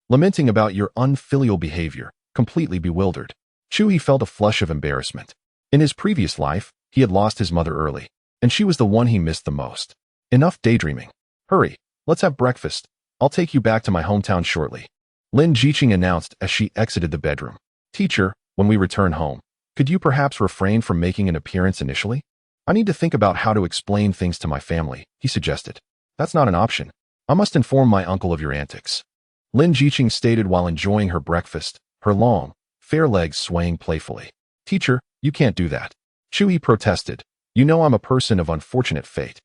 lamenting about your unfilial behavior, completely bewildered. Chu He felt a flush of embarrassment. In his previous life, he had lost his mother early, and she was the one he missed the most. Enough daydreaming. Hurry, let's have breakfast. I'll take you back to my hometown shortly. Lin Jiqing announced as she exited the bedroom. Teacher, when we return home, could you perhaps refrain from making an appearance initially? I need to think about how to explain things to my family, he suggested. That's not an option. I must inform my uncle of your antics. Lin Jiqing stated while enjoying her breakfast, her long, fair legs swaying playfully. Teacher, you can't do that. Chu He protested. You know I'm a person of unfortunate fate.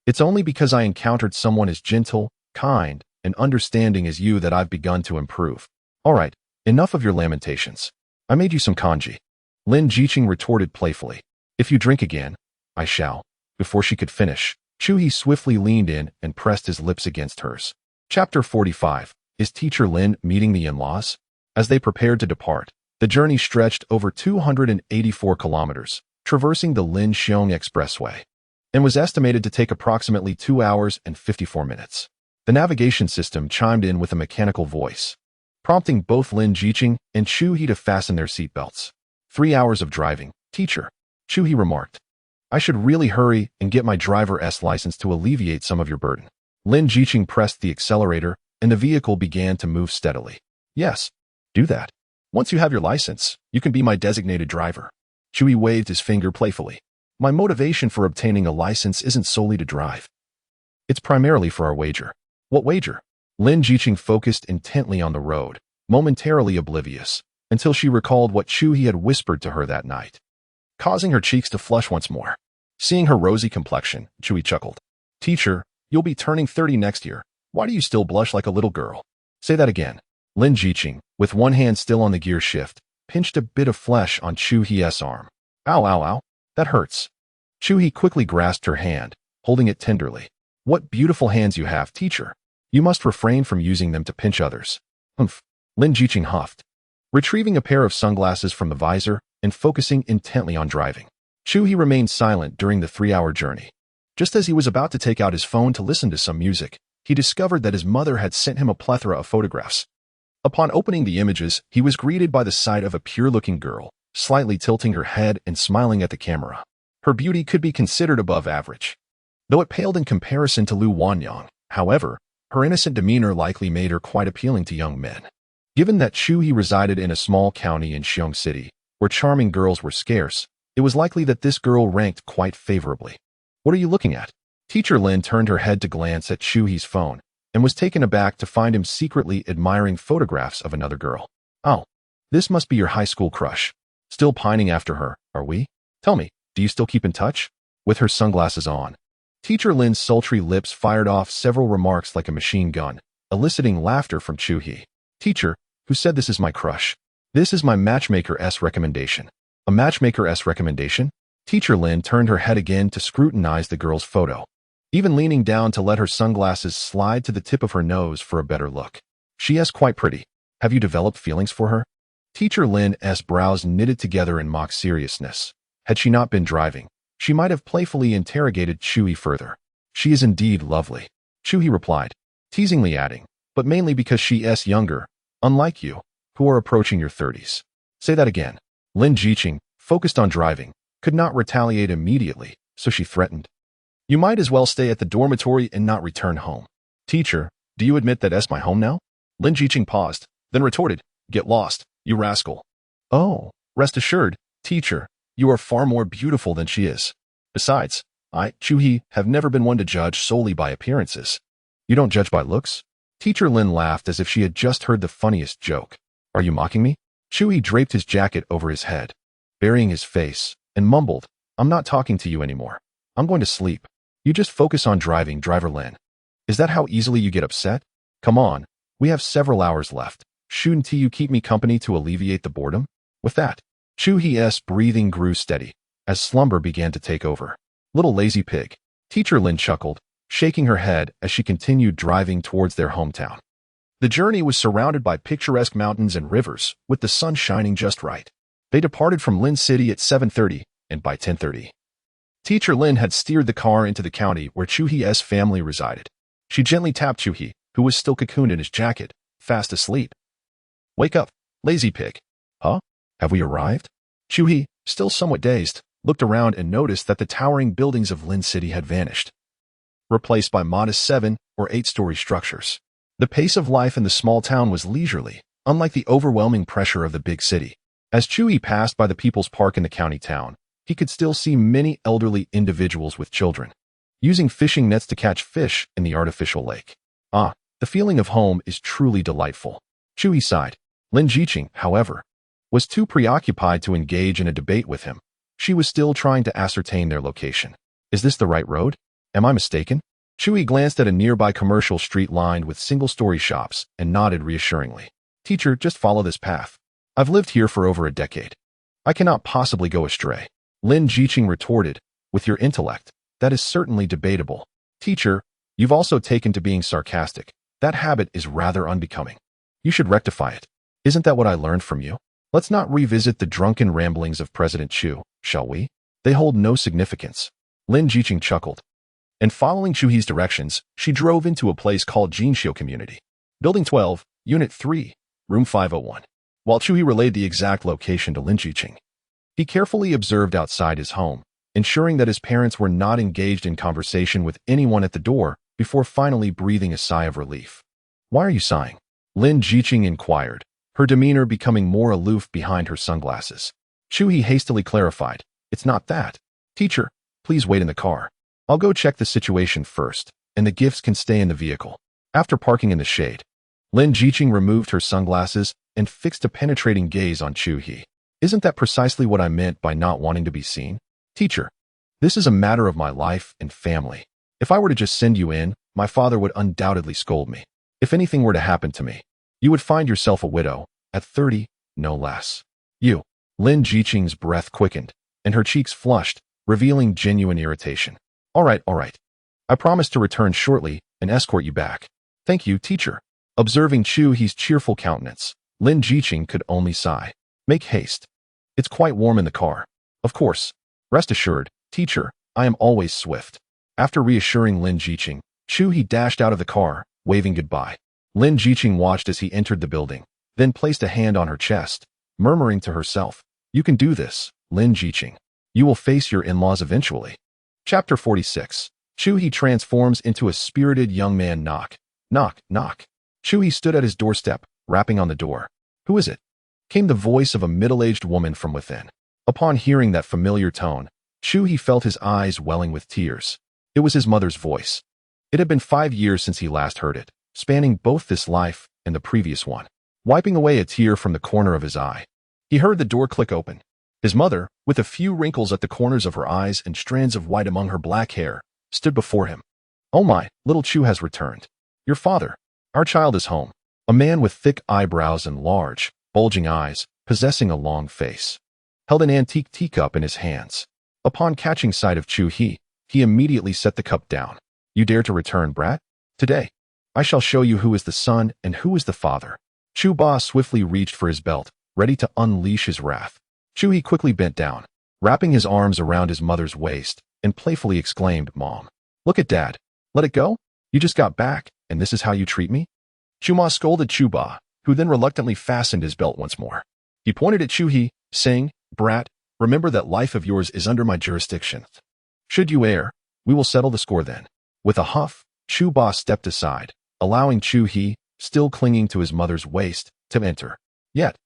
It's only because I encountered someone as gentle, kind, and understanding as you that I've begun to improve. All right, enough of your lamentations. I made you some congee. Lin Jiqing retorted playfully. If you drink again, I shall. Before she could finish, Chu He swiftly leaned in and pressed his lips against hers. Chapter 45. Is Teacher Lin meeting the in-laws? As they prepared to depart, the journey stretched over 284 kilometers, traversing the Linxiong Expressway, and was estimated to take approximately 2 hours and 54 minutes. The navigation system chimed in with a mechanical voice, prompting both Lin Jiqing and Chu He to fasten their seatbelts. 3 hours of driving, teacher, Chu He remarked. I should really hurry and get my driver's license to alleviate some of your burden. Lin Jiqing pressed the accelerator, and the vehicle began to move steadily. Yes, do that. Once you have your license, you can be my designated driver. Chu He waved his finger playfully. My motivation for obtaining a license isn't solely to drive. It's primarily for our wager. What wager? Lin Jiqing focused intently on the road, momentarily oblivious, until she recalled what Chu He had whispered to her that night, causing her cheeks to flush once more. Seeing her rosy complexion, Chu He chuckled. Teacher, you'll be turning 30 next year. Why do you still blush like a little girl? Say that again. Lin Jiqing, with one hand still on the gear shift, pinched a bit of flesh on Chu He's arm. Ow, ow, ow. That hurts. Chu He quickly grasped her hand, holding it tenderly. What beautiful hands you have, teacher. You must refrain from using them to pinch others. Humph. Lin Jiqing huffed, retrieving a pair of sunglasses from the visor and focusing intently on driving. Chu He remained silent during the 3-hour journey. Just as he was about to take out his phone to listen to some music, he discovered that his mother had sent him a plethora of photographs. Upon opening the images, he was greeted by the sight of a pure-looking girl, slightly tilting her head and smiling at the camera. Her beauty could be considered above average, though it paled in comparison to Lu Wanyang. However, her innocent demeanor likely made her quite appealing to young men. Given that Chu He resided in a small county in Xiong City, where charming girls were scarce, it was likely that this girl ranked quite favorably. What are you looking at? Teacher Lin turned her head to glance at Chu He's phone, and was taken aback to find him secretly admiring photographs of another girl. Oh, this must be your high school crush. Still pining after her, are we? Tell me, do you still keep in touch? With her sunglasses on, Teacher Lin's sultry lips fired off several remarks like a machine gun, eliciting laughter from Chu He. Teacher, who said this is my crush? This is my matchmaker's recommendation. A matchmaker's recommendation? Teacher Lin turned her head again to scrutinize the girl's photo, even leaning down to let her sunglasses slide to the tip of her nose for a better look. She is quite pretty. Have you developed feelings for her? Teacher Lin's brows knitted together in mock seriousness. Had she not been driving, she might have playfully interrogated Chu He further. She is indeed lovely, Chu He replied, teasingly adding, but mainly because she is younger, unlike you, who are approaching your 30s. Say that again. Lin Jiqing, focused on driving, could not retaliate immediately, so she threatened. You might as well stay at the dormitory and not return home. Teacher, do you admit that my home now? Lin Jiqing paused, then retorted, Get lost, you rascal. Oh, rest assured, teacher, you are far more beautiful than she is. Besides, I, Chu-hee, have never been one to judge solely by appearances. You don't judge by looks? Teacher Lin laughed as if she had just heard the funniest joke. Are you mocking me? Chu-hee draped his jacket over his head, burying his face, and mumbled, I'm not talking to you anymore. I'm going to sleep. You just focus on driving, Driver Lin. Is that how easily you get upset? Come on, we have several hours left. Shouldn't you keep me company to alleviate the boredom? With that, Chu-hee's breathing grew steady as slumber began to take over. Little lazy pig. Teacher Lin chuckled, shaking her head as she continued driving towards their hometown. The journey was surrounded by picturesque mountains and rivers, with the sun shining just right. They departed from Lin City at 7:30, and by 10:30, Teacher Lin had steered the car into the county where Chu-hee's family resided. She gently tapped Chu-hee, who was still cocooned in his jacket, fast asleep. Wake up, lazy pig. Huh? Have we arrived? Chu-hee, still somewhat dazed, looked around and noticed that the towering buildings of Lin City had vanished, replaced by modest 7- or 8-story structures. The pace of life in the small town was leisurely, unlike the overwhelming pressure of the big city. As Chu-hee passed by the People's Park in the county town, he could still see many elderly individuals with children, using fishing nets to catch fish in the artificial lake. Ah, the feeling of home is truly delightful. Chu-hee sighed. Lin Jiqing, however, was too preoccupied to engage in a debate with him. She was still trying to ascertain their location. Is this the right road? Am I mistaken? Chu-hee glanced at a nearby commercial street lined with single-story shops and nodded reassuringly. Teacher, just follow this path. I've lived here for over a decade. I cannot possibly go astray. Lin Jiqing retorted, with your intellect, that is certainly debatable. Teacher, you've also taken to being sarcastic. That habit is rather unbecoming. You should rectify it. Isn't that what I learned from you? Let's not revisit the drunken ramblings of President Chu, shall we? They hold no significance. Lin Jiqing chuckled. And following Chu-hee's directions, she drove into a place called Jinxiu Community. Building 12, Unit 3, Room 501. While Chu-hee relayed the exact location to Lin Jiqing, he carefully observed outside his home, ensuring that his parents were not engaged in conversation with anyone at the door before finally breathing a sigh of relief. Why are you sighing? Lin Jiqing inquired, her demeanor becoming more aloof behind her sunglasses. Chu-hee hastily clarified, it's not that. Teacher, please wait in the car. I'll go check the situation first, and the gifts can stay in the vehicle. After parking in the shade, Lin Jiqing removed her sunglasses and fixed a penetrating gaze on Chu-hee. Isn't that precisely what I meant by not wanting to be seen? Teacher, this is a matter of my life and family. If I were to just send you in, my father would undoubtedly scold me. If anything were to happen to me, you would find yourself a widow, at 30, no less. You. Lin Jiqing's breath quickened, and her cheeks flushed, revealing genuine irritation. All right. I promise to return shortly and escort you back. Thank you, teacher. Observing Chu-hee's cheerful countenance, Lin Jiqing could only sigh. Make haste. It's quite warm in the car. Of course. Rest assured, teacher, I am always swift. After reassuring Lin Jiqing, Chu-hee dashed out of the car, waving goodbye. Lin Jiqing watched as he entered the building, then placed a hand on her chest, murmuring to herself, You can do this, Lin Jiqing. You will face your in-laws eventually. Chapter 46. Chu-hee transforms into a spirited young man. Knock. Knock, knock. Chu-hee stood at his doorstep, rapping on the door. Who is it? Came the voice of a middle-aged woman from within. Upon hearing that familiar tone, Chu-hee felt his eyes welling with tears. It was his mother's voice. It had been 5 years since he last heard it, spanning both this life and the previous one. Wiping away a tear from the corner of his eye, he heard the door click open. His mother, with a few wrinkles at the corners of her eyes and strands of white among her black hair, stood before him. Oh my, little Chu has returned. Your father. Our child is home. A man with thick eyebrows and large, bulging eyes, possessing a long face, held an antique teacup in his hands. Upon catching sight of Chu-hee, he immediately set the cup down. You dare to return, brat? Today, I shall show you who is the son and who is the father. Chu-ba swiftly reached for his belt, ready to unleash his wrath. Chu-hee quickly bent down, wrapping his arms around his mother's waist, and playfully exclaimed, Mom, look at Dad. Let it go? You just got back, and this is how you treat me? Chu-ma scolded Chu-ba, who then reluctantly fastened his belt once more. He pointed at Chu-hee, saying, Brat, remember that life of yours is under my jurisdiction. Should you err, we will settle the score then. With a huff, Chu-ba stepped aside, allowing Chu-hee, still clinging to his mother's waist, to enter. Yet,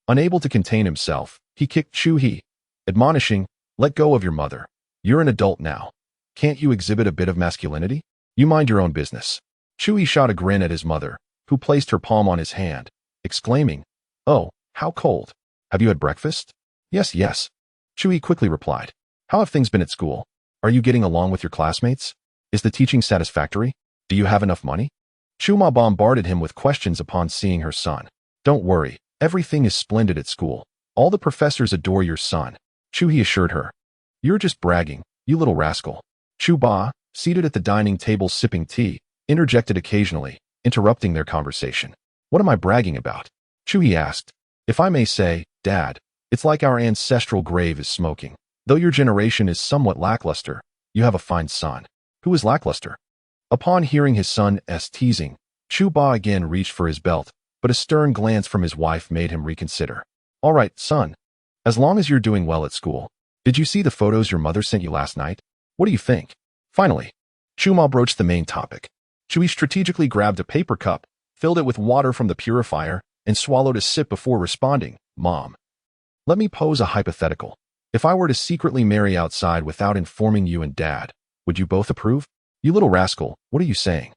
unable to contain himself, he kicked Chu-hee, admonishing, Let go of your mother. You're an adult now. Can't you exhibit a bit of masculinity? You mind your own business. Chewie shot a grin at his mother, who placed her palm on his hand, exclaiming, "Oh, how cold. Have you had breakfast?" "Yes, yes." Chewie quickly replied. "How have things been at school? Are you getting along with your classmates? Is the teaching satisfactory? Do you have enough money?" Chuma bombarded him with questions upon seeing her son. "Don't worry, everything is splendid at school. All the professors adore your son," Chewie assured her. "You're just bragging, you little rascal." Chuba, seated at the dining table sipping tea, interjected occasionally, interrupting their conversation. "What am I bragging about?" Chewie asked. "If I may say, Dad, it's like our ancestral grave is smoking. Though your generation is somewhat lackluster, you have a fine son." "Who is lackluster?" Upon hearing his son's teasing, Chuba again reached for his belt, but a stern glance from his wife made him reconsider. "All right, son. As long as you're doing well at school. Did you see the photos your mother sent you last night? What do you think?" Finally, Chuma broached the main topic. Chewie strategically grabbed a paper cup, filled it with water from the purifier, and swallowed a sip before responding, "Mom, let me pose a hypothetical. If I were to secretly marry outside without informing you and Dad, would you both approve?" "You little rascal, what are you saying?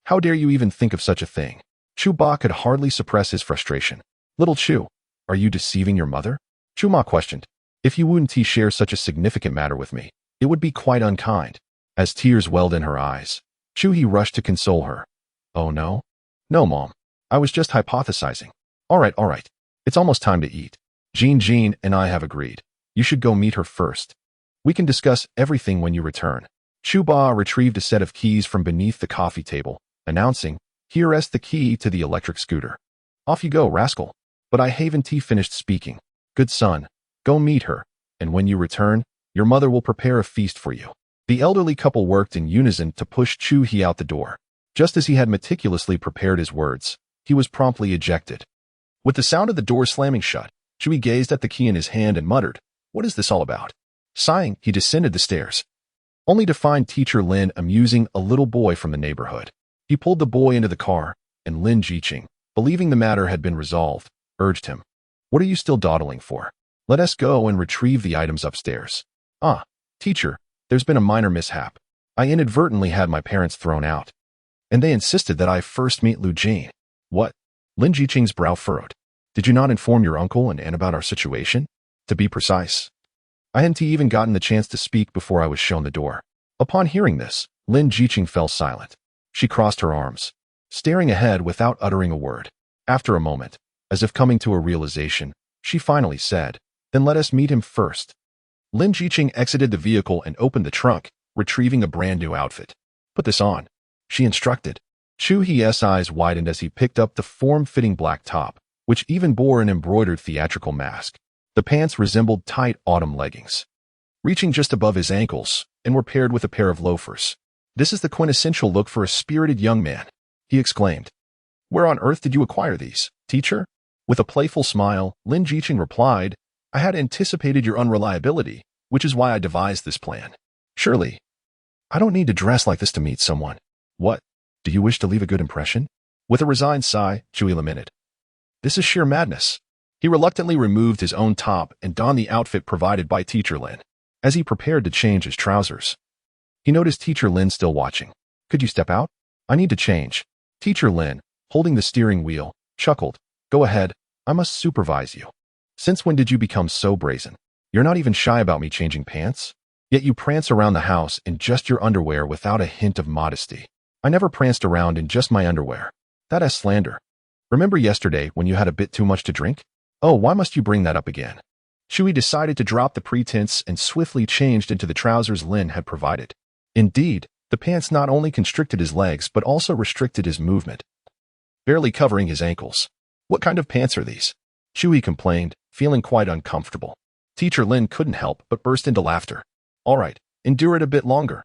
How dare you even think of such a thing?" Chuba could hardly suppress his frustration. "Little Chew, are you deceiving your mother?" Chuma questioned. "If you wouldn't share such a significant matter with me, it would be quite unkind." As tears welled in her eyes, Chewie rushed to console her. "Oh no? No, Mom. I was just hypothesizing. All right. It's almost time to eat. Jean and I have agreed. You should go meet her first. We can discuss everything when you return." Chuba retrieved a set of keys from beneath the coffee table, announcing, "Here's the key to the electric scooter. Off you go, rascal." But I haven't finished speaking. "Good son, go meet her, and when you return, your mother will prepare a feast for you." The elderly couple worked in unison to push Chewie out the door. Just as he had meticulously prepared his words, he was promptly ejected. With the sound of the door slamming shut, Chewie gazed at the key in his hand and muttered, "What is this all about?" Sighing, he descended the stairs, only to find Teacher Lin amusing a little boy from the neighborhood. He pulled the boy into the car, and Lin Jiqing, believing the matter had been resolved, urged him, "What are you still dawdling for? Let us go and retrieve the items upstairs." "Ah, teacher, there's been a minor mishap. I inadvertently had my parents thrown out, and they insisted that I first meet Lu Jane." "What?" Lin Jiqing's brow furrowed. "Did you not inform your uncle and aunt about our situation?" "To be precise, I hadn't even gotten the chance to speak before I was shown the door." Upon hearing this, Lin Jiqing fell silent. She crossed her arms, staring ahead without uttering a word. After a moment, as if coming to a realization, she finally said, "Then let us meet him first." Lin Jiqing exited the vehicle and opened the trunk, retrieving a brand new outfit. "Put this on," she instructed. Chewie eyes widened as he picked up the form-fitting black top, which even bore an embroidered theatrical mask. The pants resembled tight autumn leggings, reaching just above his ankles, and were paired with a pair of loafers. "This is the quintessential look for a spirited young man," he exclaimed. "Where on earth did you acquire these, teacher?" With a playful smile, Lin Jiqing replied, "I had anticipated your unreliability, which is why I devised this plan. Surely, I don't need to dress like this to meet someone." "What? Do you wish to leave a good impression?" With a resigned sigh, Chewie lamented. "This is sheer madness." He reluctantly removed his own top and donned the outfit provided by Teacher Lin. As he prepared to change his trousers, he noticed Teacher Lin still watching. "Could you step out? I need to change." Teacher Lin, holding the steering wheel, chuckled. "Go ahead, I must supervise you. Since when did you become so brazen? You're not even shy about me changing pants? Yet you prance around the house in just your underwear without a hint of modesty." "I never pranced around in just my underwear. That is slander. Remember yesterday when you had a bit too much to drink?" "Oh, why must you bring that up again?" Chewie decided to drop the pretense and swiftly changed into the trousers Lin had provided. Indeed, the pants not only constricted his legs but also restricted his movement, barely covering his ankles. "What kind of pants are these?" Chewie complained, feeling quite uncomfortable. Teacher Lin couldn't help but burst into laughter. "All right, endure it a bit longer.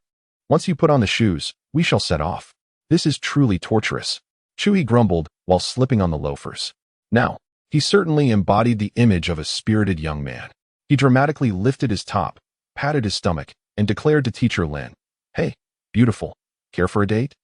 Once you put on the shoes, we shall set off. This is truly torturous," Chewie grumbled while slipping on the loafers. Now, he certainly embodied the image of a spirited young man. He dramatically lifted his top, patted his stomach, and declared to Teacher Lin, "Hey, beautiful, care for a date?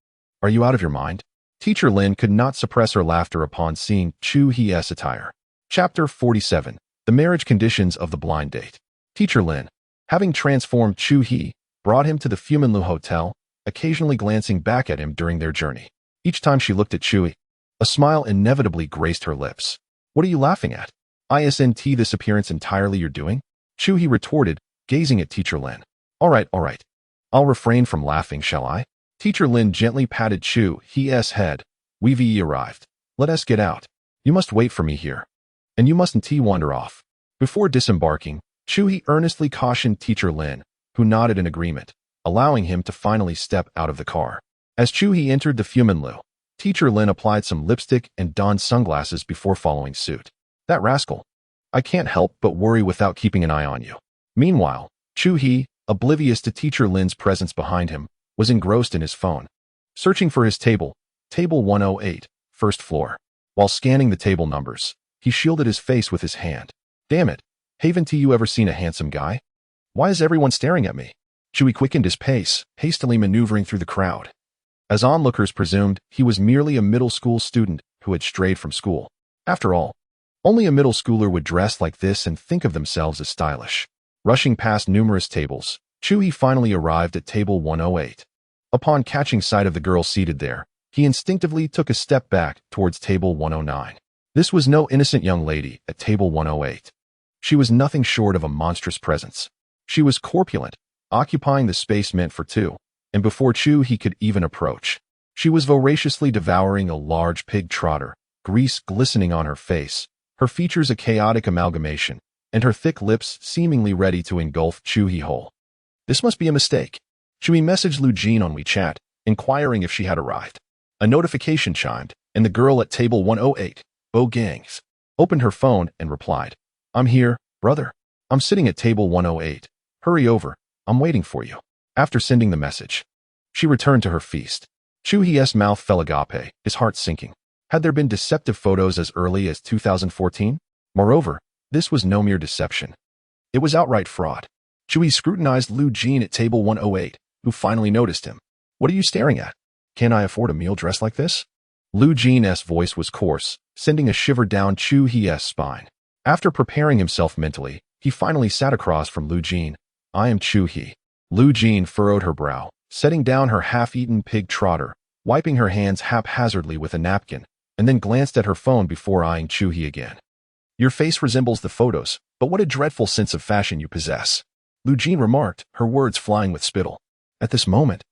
Are you out of your mind?" Teacher Lin could not suppress her laughter upon seeing Chu He's attire. Chapter 47. The Marriage Conditions of the Blind Date. Teacher Lin, having transformed Chu He, brought him to the Fuminlu Hotel, occasionally glancing back at him during their journey. Each time she looked at Chui, a smile inevitably graced her lips. What are you laughing at? Isn't this appearance entirely your doing? Chui retorted, gazing at Teacher Lin. All right. I'll refrain from laughing, shall I? Teacher Lin gently patted Chui's head. We've arrived. Let us get out. You must wait for me here. And you mustn't wander off. Before disembarking, Chui earnestly cautioned Teacher Lin, who nodded in agreement, allowing him to finally step out of the car. As Chui entered the Fuminlu, Teacher Lin applied some lipstick and donned sunglasses before following suit. That rascal. I can't help but worry without keeping an eye on you. Meanwhile, Chui, oblivious to Teacher Lin's presence behind him, was engrossed in his phone, searching for his table 108, first floor. While scanning the table numbers, he shielded his face with his hand. Damn it, haven't you ever seen a handsome guy? Why is everyone staring at me? Chui quickened his pace, hastily maneuvering through the crowd. As onlookers presumed, he was merely a middle school student who had strayed from school. After all, only a middle schooler would dress like this and think of themselves as stylish. Rushing past numerous tables, Chui finally arrived at table 108. Upon catching sight of the girl seated there, he instinctively took a step back towards table 109. This was no innocent young lady at table 108. She was nothing short of a monstrous presence. She was corpulent, occupying the space meant for two, and before Chui could even approach, she was voraciously devouring a large pig trotter, grease glistening on her face, her features a chaotic amalgamation, and her thick lips seemingly ready to engulf Chui whole. This must be a mistake. Chui messaged Lu Jin on WeChat, inquiring if she had arrived. A notification chimed, and the girl at table 108, Bo Gangs, opened her phone and replied, I'm here, brother. I'm sitting at table 108. Hurry over. I'm waiting for you. After sending the message, she returned to her feast. Chui's mouth fell agape, his heart sinking. Had there been deceptive photos as early as 2014? Moreover, this was no mere deception. It was outright fraud. Chui scrutinized Lu Jin at table 108, who finally noticed him. What are you staring at? Can I afford a meal dressed like this? Lu Jin's voice was coarse, sending a shiver down Chui's spine. After preparing himself mentally, he finally sat across from Lu Jin. I am Chui. Lu Jin furrowed her brow, setting down her half-eaten pig trotter, wiping her hands haphazardly with a napkin, and then glanced at her phone before eyeing Chui again. Your face resembles the photos, but what a dreadful sense of fashion you possess, Lu Jin remarked, her words flying with spittle. At this moment,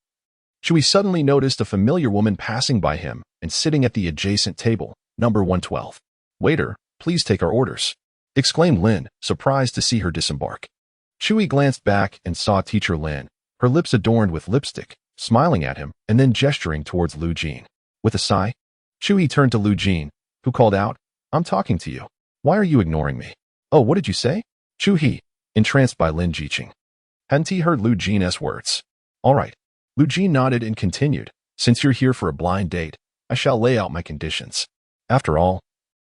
Chui suddenly noticed a familiar woman passing by him and sitting at the adjacent table, number 112. Waiter, please take our orders, exclaimed Lin, surprised to see her disembark. Chui glanced back and saw Teacher Lin, her lips adorned with lipstick, smiling at him and then gesturing towards Lu Jin. With a sigh, Chui turned to Lu Jin, who called out, I'm talking to you. Why are you ignoring me? Oh, what did you say? Chui, entranced by Lin Jiqing. Hadn't he heard Lu Jin's words? All right. Lu Jin nodded and continued, since you're here for a blind date, I shall lay out my conditions. After all,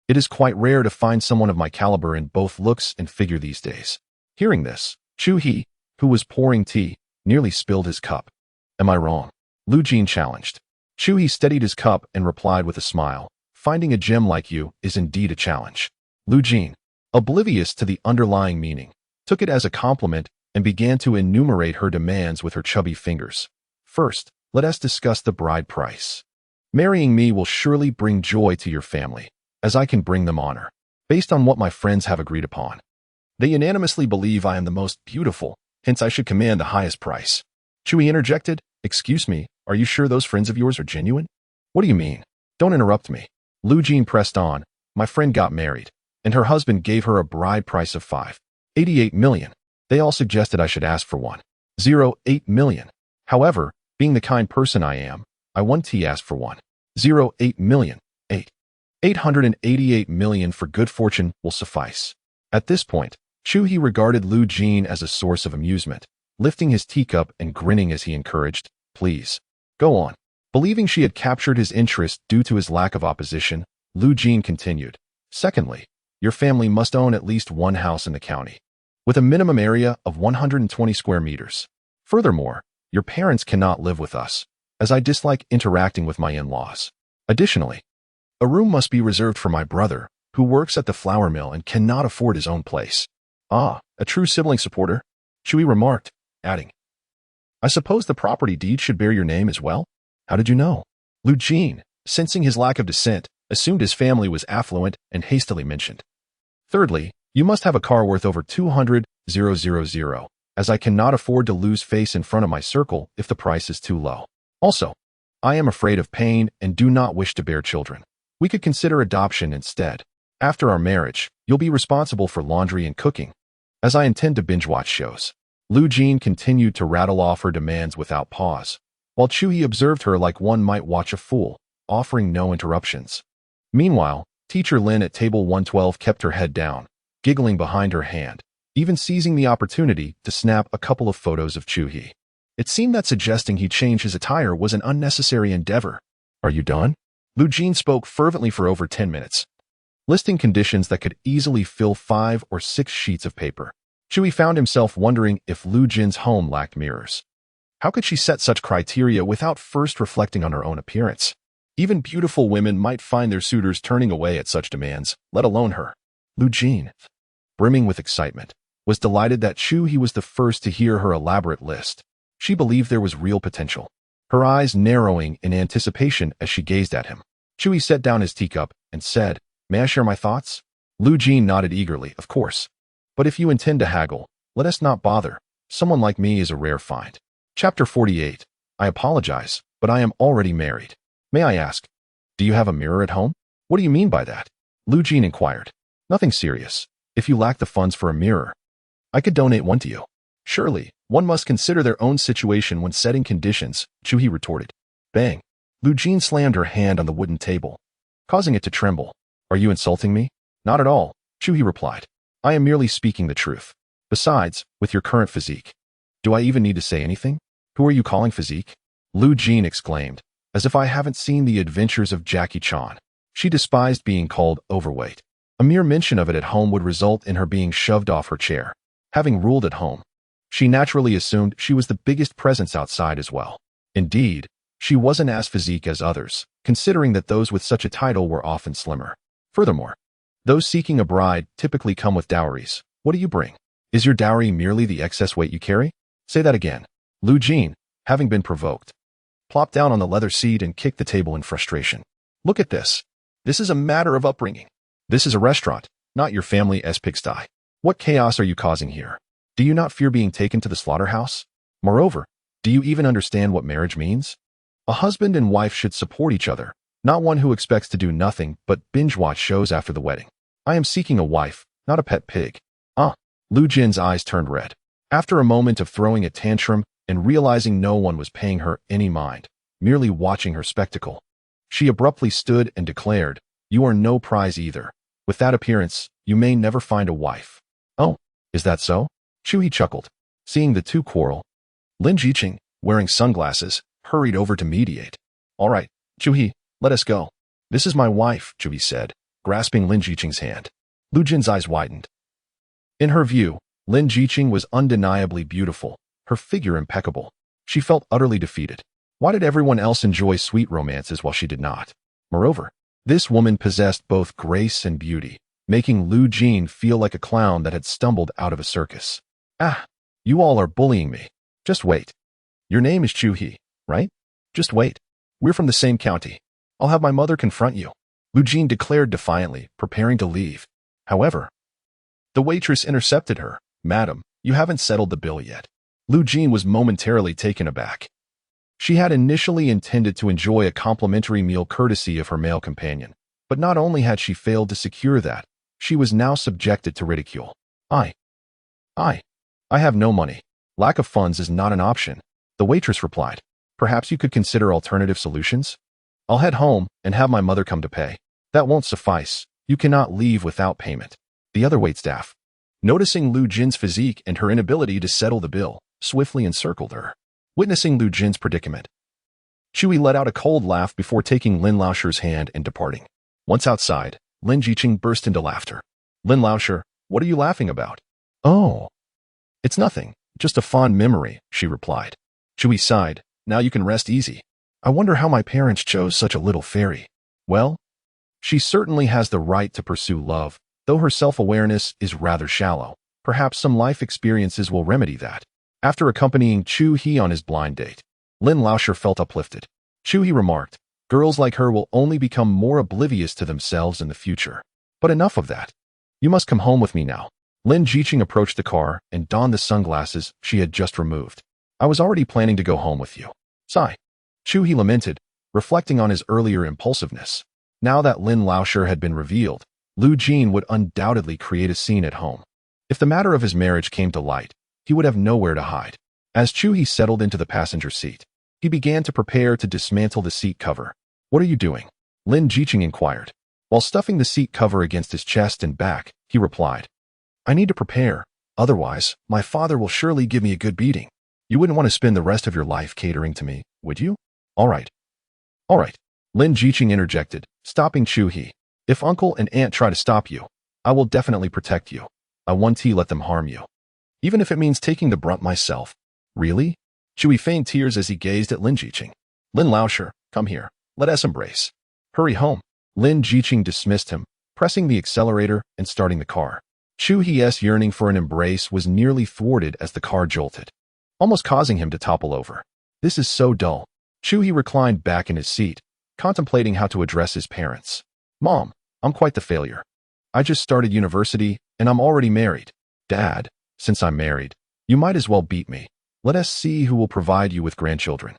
it is quite rare to find someone of my caliber in both looks and figure these days. Hearing this, Chui, who was pouring tea, nearly spilled his cup. Am I wrong? Lu Jin challenged. Chui steadied his cup and replied with a smile, finding a gem like you is indeed a challenge. Lu Jin, oblivious to the underlying meaning, took it as a compliment and began to enumerate her demands with her chubby fingers. First, let us discuss the bride price. Marrying me will surely bring joy to your family, as I can bring them honor, based on what my friends have agreed upon. They unanimously believe I am the most beautiful, hence I should command the highest price. Chui interjected, excuse me, are you sure those friends of yours are genuine? What do you mean? Don't interrupt me. Lu Jin pressed on, my friend got married, and her husband gave her a bride price of 5.88 million. They all suggested I should ask for 1.08 million. However, being the kind person I am, I asked for 1.08 million. 888 million for good fortune will suffice. At this point, Chui regarded Lu Jin as a source of amusement, lifting his teacup and grinning as he encouraged, please, go on. Believing she had captured his interest due to his lack of opposition, Lu Jin continued, secondly, your family must own at least one house in the county, with a minimum area of 120 square meters. Furthermore, your parents cannot live with us, as I dislike interacting with my in-laws. Additionally, a room must be reserved for my brother, who works at the flour mill and cannot afford his own place. Ah, a true sibling supporter, Chui remarked, adding, I suppose the property deed should bear your name as well? How did you know? Lu Jin, sensing his lack of dissent, assumed his family was affluent and hastily mentioned. Thirdly, you must have a car worth over 200,000, as I cannot afford to lose face in front of my circle if the price is too low. Also, I am afraid of pain and do not wish to bear children. We could consider adoption instead. After our marriage, you'll be responsible for laundry and cooking, as I intend to binge-watch shows. Lu Jin continued to rattle off her demands without pause, while Chuhi observed her like one might watch a fool, offering no interruptions. Meanwhile, Teacher Lin at table 112 kept her head down, giggling behind her hand, even seizing the opportunity to snap a couple of photos of Chuhi. It seemed that suggesting he change his attire was an unnecessary endeavor. Are you done? Lu Jin spoke fervently for over 10 minutes, listing conditions that could easily fill 5 or 6 sheets of paper. Chuhi found himself wondering if Lu Jin's home lacked mirrors. How could she set such criteria without first reflecting on her own appearance? Even beautiful women might find their suitors turning away at such demands, let alone her. Lu Jin, brimming with excitement, was delighted that Chuhi was the first to hear her elaborate list. She believed there was real potential, her eyes narrowing in anticipation as she gazed at him. Chuhi set down his teacup and said, "May I share my thoughts?" Lu Jin nodded eagerly, "Of course. But if you intend to haggle, let us not bother. Someone like me is a rare find." Chapter 48. I apologize, but I am already married. May I ask, do you have a mirror at home? What do you mean by that? Lu Jin inquired. Nothing serious. If you lack the funds for a mirror, I could donate one to you. Surely, one must consider their own situation when setting conditions, Chuhi retorted. Bang. Lu Jin slammed her hand on the wooden table, causing it to tremble. Are you insulting me? Not at all, Chuhi replied. I am merely speaking the truth. Besides, with your current physique, do I even need to say anything? Who are you calling physique? Lu Jin exclaimed, as if I haven't seen the adventures of Jackie Chan. She despised being called overweight. A mere mention of it at home would result in her being shoved off her chair. Having ruled at home, she naturally assumed she was the biggest presence outside as well. Indeed, she wasn't as physique as others, considering that those with such a title were often slimmer. Furthermore, those seeking a bride typically come with dowries. What do you bring? Is your dowry merely the excess weight you carry? Say that again. Lu Jin, having been provoked, plopped down on the leather seat and kicked the table in frustration. Look at this. This is a matter of upbringing. This is a restaurant, not your family's pigsty. What chaos are you causing here? Do you not fear being taken to the slaughterhouse? Moreover, do you even understand what marriage means? A husband and wife should support each other, not one who expects to do nothing but binge-watch shows after the wedding. I am seeking a wife, not a pet pig. Lu Jin's eyes turned red. After a moment of throwing a tantrum and realizing no one was paying her any mind, merely watching her spectacle, she abruptly stood and declared, "You are no prize either. With that appearance, you may never find a wife." Oh, is that so? Chuhi chuckled. Seeing the two quarrel, Lin Jiqing, wearing sunglasses, hurried over to mediate. All right, Chuhi, let us go. This is my wife, Chuhi said, grasping Lin Jiqing's hand. Lu Jin's eyes widened. In her view, Lin Jiqing was undeniably beautiful, her figure impeccable. She felt utterly defeated. Why did everyone else enjoy sweet romances while she did not? Moreover, this woman possessed both grace and beauty, making Lu Jin feel like a clown that had stumbled out of a circus. Ah, you all are bullying me. Just wait. Your name is Chuhi, right? Just wait. We're from the same county. I'll have my mother confront you. Lu Jin declared defiantly, preparing to leave. However, the waitress intercepted her. Madam, you haven't settled the bill yet. Lu Jin was momentarily taken aback. She had initially intended to enjoy a complimentary meal courtesy of her male companion, but not only had she failed to secure that, she was now subjected to ridicule. I have no money. Lack of funds is not an option, the waitress replied. Perhaps you could consider alternative solutions? I'll head home and have my mother come to pay. That won't suffice. You cannot leave without payment. The other waitstaff, noticing Lu Jin's physique and her inability to settle the bill, swiftly encircled her. Witnessing Lu Jin's predicament, Chuhi let out a cold laugh before taking Lin Laosher's hand and departing. Once outside, Lin Jiqing burst into laughter. Lin Laosher, what are you laughing about? Oh, it's nothing, just a fond memory, she replied. Chuhi sighed. Now you can rest easy. I wonder how my parents chose such a little fairy. Well, she certainly has the right to pursue love, though her self-awareness is rather shallow. Perhaps some life experiences will remedy that. After accompanying Chu He on his blind date, Lin Laoshi felt uplifted. Chu He remarked, "Girls like her will only become more oblivious to themselves in the future. But enough of that. You must come home with me now." Lin Jiqing approached the car and donned the sunglasses she had just removed. "I was already planning to go home with you." Sigh. Chu He lamented, reflecting on his earlier impulsiveness. Now that Lin Laoshi had been revealed, Lu Jin would undoubtedly create a scene at home. If the matter of his marriage came to light, he would have nowhere to hide. As Chu He settled into the passenger seat, he began to prepare to dismantle the seat cover. "What are you doing?" Lin Jiqing inquired. While stuffing the seat cover against his chest and back, he replied, "I need to prepare. Otherwise, my father will surely give me a good beating. You wouldn't want to spend the rest of your life catering to me, would you?" All right. Lin Jiqing interjected, stopping Chu He. "If uncle and aunt try to stop you, I will definitely protect you. I won't let them harm you. Even if it means taking the brunt myself." "Really?" Chu He feigned tears as he gazed at Lin Jiqing. "Lin Laoshi, come here. Let us embrace." "Hurry home." Lin Jiqing dismissed him, pressing the accelerator and starting the car. Chu He's yearning for an embrace was nearly thwarted as the car jolted, almost causing him to topple over. This is so dull. Chu He reclined back in his seat, contemplating how to address his parents. "Mom, I'm quite the failure. I just started university, and I'm already married. Dad, since I'm married, you might as well beat me. Let us see who will provide you with grandchildren."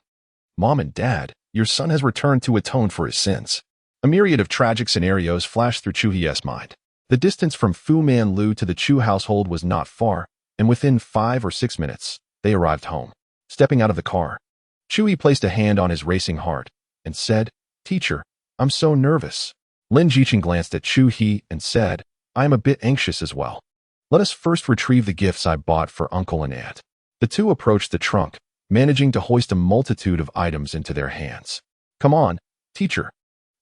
"Mom and Dad, your son has returned to atone for his sins." A myriad of tragic scenarios flashed through Chu He's mind. The distance from Fu Manlu to the Chu household was not far, and within 5 or 6 minutes, they arrived home. Stepping out of the car, Chu He placed a hand on his racing heart and said, "Teacher, I'm so nervous." Lin Jiqing glanced at Chu He and said, "I am a bit anxious as well. Let us first retrieve the gifts I bought for uncle and aunt." The two approached the trunk, managing to hoist a multitude of items into their hands. "Come on, teacher.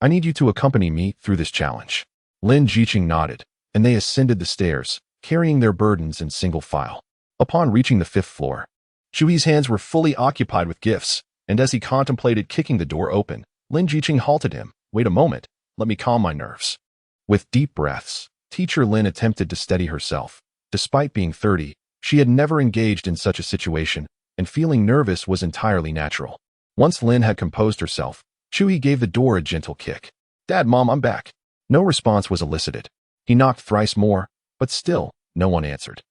I need you to accompany me through this challenge." Lin Jiqing nodded, and they ascended the stairs, carrying their burdens in single file. Upon reaching the 5th floor, Chu He's hands were fully occupied with gifts, and as he contemplated kicking the door open, Lin Jiqing halted him. "Wait a moment, let me calm my nerves." With deep breaths, teacher Lin attempted to steady herself. Despite being 30, she had never engaged in such a situation, and feeling nervous was entirely natural. Once Lin had composed herself, Chu He gave the door a gentle kick. "Dad, Mom, I'm back." No response was elicited. He knocked thrice more, but still, no one answered.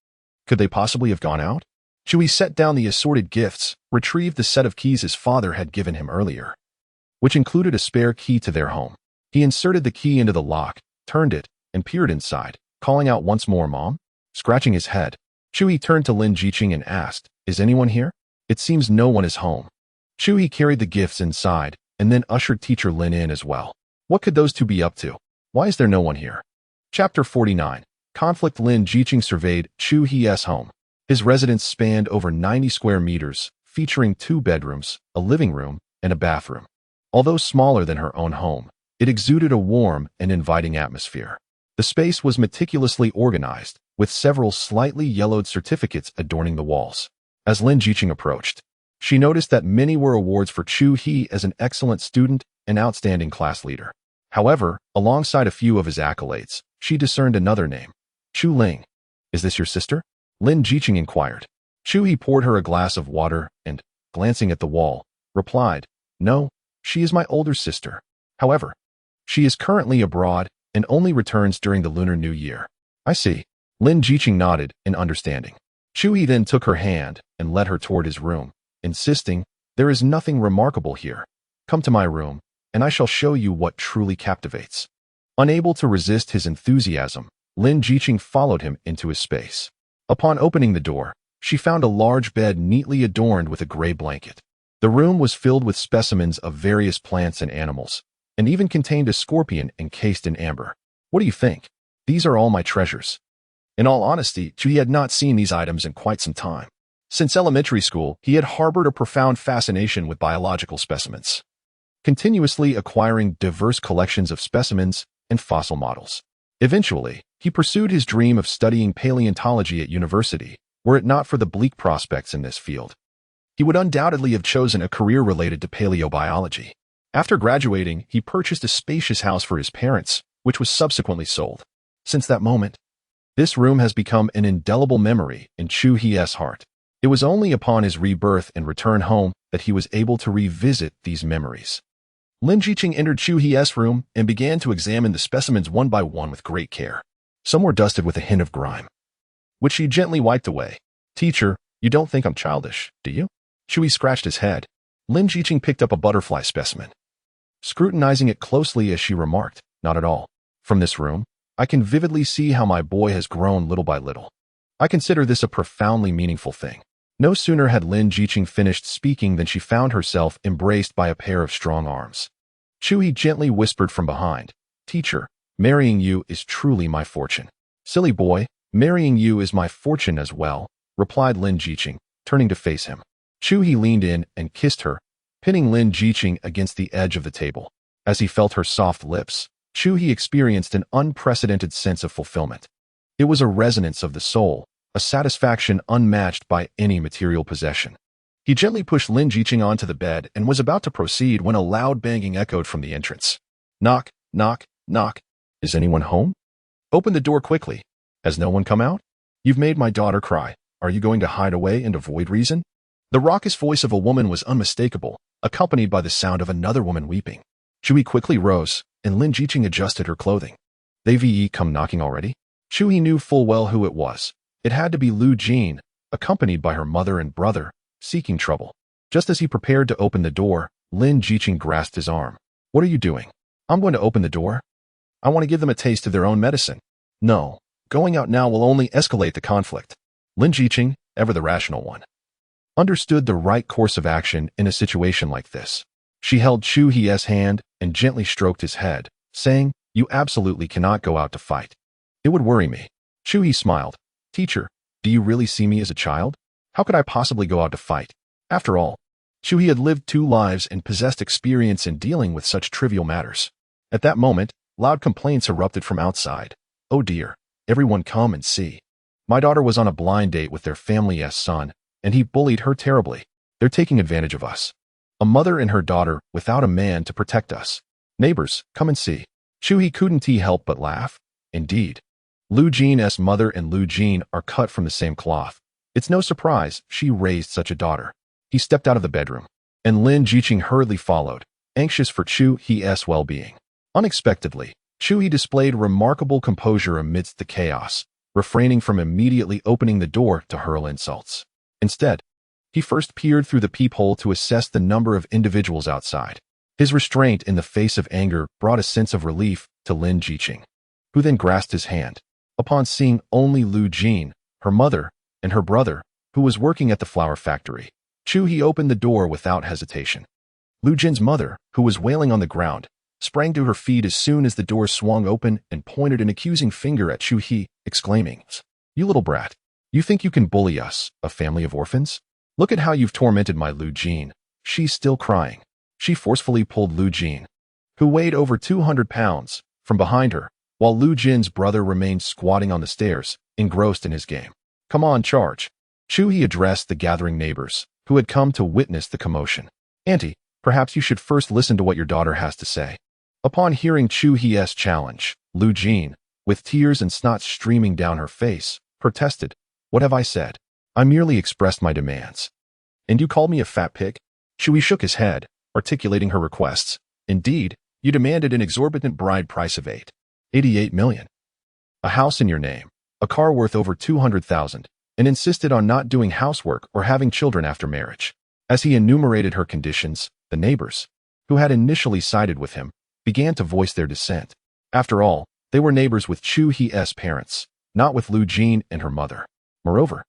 Could they possibly have gone out? Chu He set down the assorted gifts, retrieved the set of keys his father had given him earlier, which included a spare key to their home. He inserted the key into the lock, turned it, and peered inside, calling out once more, "Mom?" Scratching his head, Chu He turned to Lin Jiqing and asked, "Is anyone here?" "It seems no one is home." Chu He carried the gifts inside, and then ushered teacher Lin in as well. What could those two be up to? Why is there no one here? Chapter 49. Conflict. Lin Jiqing surveyed Chu He's home. His residence spanned over 90 square meters, featuring 2 bedrooms, a living room, and a bathroom. Although smaller than her own home, it exuded a warm and inviting atmosphere. The space was meticulously organized, with several slightly yellowed certificates adorning the walls. As Lin Jiqing approached, she noticed that many were awards for Chu He as an excellent student and outstanding class leader. However, alongside a few of his accolades, she discerned another name, Chu Ling. "Is this your sister?" Lin Jiqing inquired. Chu He poured her a glass of water and, glancing at the wall, replied, "No, she is my older sister. However, she is currently abroad and only returns during the Lunar New Year." "I see." Lin Jiqing nodded in understanding. Chu He then took her hand and led her toward his room, insisting, "There is nothing remarkable here. Come to my room, and I shall show you what truly captivates." Unable to resist his enthusiasm, Lin Jiqing followed him into his space. Upon opening the door, she found a large bed neatly adorned with a gray blanket. The room was filled with specimens of various plants and animals, and even contained a scorpion encased in amber. "What do you think? These are all my treasures." In all honesty, Chu He had not seen these items in quite some time. Since elementary school, he had harbored a profound fascination with biological specimens, continuously acquiring diverse collections of specimens and fossil models. Eventually, he pursued his dream of studying paleontology at university. Were it not for the bleak prospects in this field, he would undoubtedly have chosen a career related to paleobiology. After graduating, he purchased a spacious house for his parents, which was subsequently sold. Since that moment, this room has become an indelible memory in Chu He's heart. It was only upon his rebirth and return home that he was able to revisit these memories. Lin Jiqing entered Chu He's room and began to examine the specimens one by one with great care. Some were dusted with a hint of grime, which she gently wiped away. "Teacher, you don't think I'm childish, do you?" Chui scratched his head. Lin Jiqing picked up a butterfly specimen, scrutinizing it closely as she remarked, "Not at all. From this room, I can vividly see how my boy has grown little by little. I consider this a profoundly meaningful thing." No sooner had Lin Jiqing finished speaking than she found herself embraced by a pair of strong arms. Chui gently whispered from behind, "Teacher, marrying you is truly my fortune." "Silly boy, marrying you is my fortune as well," replied Lin Jiqing, turning to face him. Chui leaned in and kissed her, pinning Lin Jiqing against the edge of the table. As he felt her soft lips, Chui experienced an unprecedented sense of fulfillment. It was a resonance of the soul, a satisfaction unmatched by any material possession. He gently pushed Lin Jiqing onto the bed and was about to proceed when a loud banging echoed from the entrance. "Knock, knock, knock. Is anyone home? Open the door quickly. Has no one come out? You've made my daughter cry. Are you going to hide away and avoid reason?" The raucous voice of a woman was unmistakable, accompanied by the sound of another woman weeping. Chui quickly rose, and Lin Jiqing adjusted her clothing. "They've come knocking already?" Chui knew full well who it was. It had to be Lu Jin, accompanied by her mother and brother, seeking trouble. Just as he prepared to open the door, Lin Jiqing grasped his arm. "What are you doing?" "I'm going to open the door. I want to give them a taste of their own medicine." "No, going out now will only escalate the conflict." Lin Jiqing, ever the rational one, understood the right course of action in a situation like this. She held Chu He's hand and gently stroked his head, saying, "You absolutely cannot go out to fight. It would worry me." Chu He smiled. "Teacher, do you really see me as a child? How could I possibly go out to fight?" After all, Chu He had lived 2 lives and possessed experience in dealing with such trivial matters. At that moment, loud complaints erupted from outside. "Oh dear, everyone come and see. My daughter was on a blind date with their family's son, and he bullied her terribly. They're taking advantage of us. A mother and her daughter without a man to protect us. Neighbors, come and see." Chu He couldn't help but laugh. Indeed, Lu Jin's mother and Lu Jin are cut from the same cloth. It's no surprise she raised such a daughter. He stepped out of the bedroom, and Lin Jiqing hurriedly followed, anxious for Chu He's well-being. Unexpectedly, Chu He displayed remarkable composure amidst the chaos, refraining from immediately opening the door to hurl insults. Instead, he first peered through the peephole to assess the number of individuals outside. His restraint in the face of anger brought a sense of relief to Lin Jiqing, who then grasped his hand. Upon seeing only Lu Jin, her mother, and her brother, who was working at the flower factory, Chu He opened the door without hesitation. Lu Jin's mother, who was wailing on the ground, sprang to her feet as soon as the door swung open and pointed an accusing finger at Chu He, exclaiming, "You little brat, you think you can bully us, a family of orphans? Look at how you've tormented my Lu Jin. She's still crying." She forcefully pulled Lu Jin, who weighed over 200 pounds, from behind her, while Lu Jin's brother remained squatting on the stairs, engrossed in his game. "Come on, charge." Chu He addressed the gathering neighbors, who had come to witness the commotion. "Auntie, perhaps you should first listen to what your daughter has to say." Upon hearing Chu He's challenge, Lu Jin, with tears and snot streaming down her face, protested, "What have I said? I merely expressed my demands." "And you called me a fat pig?" Chu He shook his head, articulating her requests. "Indeed, you demanded an exorbitant bride price of 88 million, a house in your name, a car worth over 200,000, and insisted on not doing housework or having children after marriage." As he enumerated her conditions, the neighbors, who had initially sided with him, began to voice their dissent. After all, they were neighbors with Chu He's parents, not with Lu Jin and her mother. Moreover,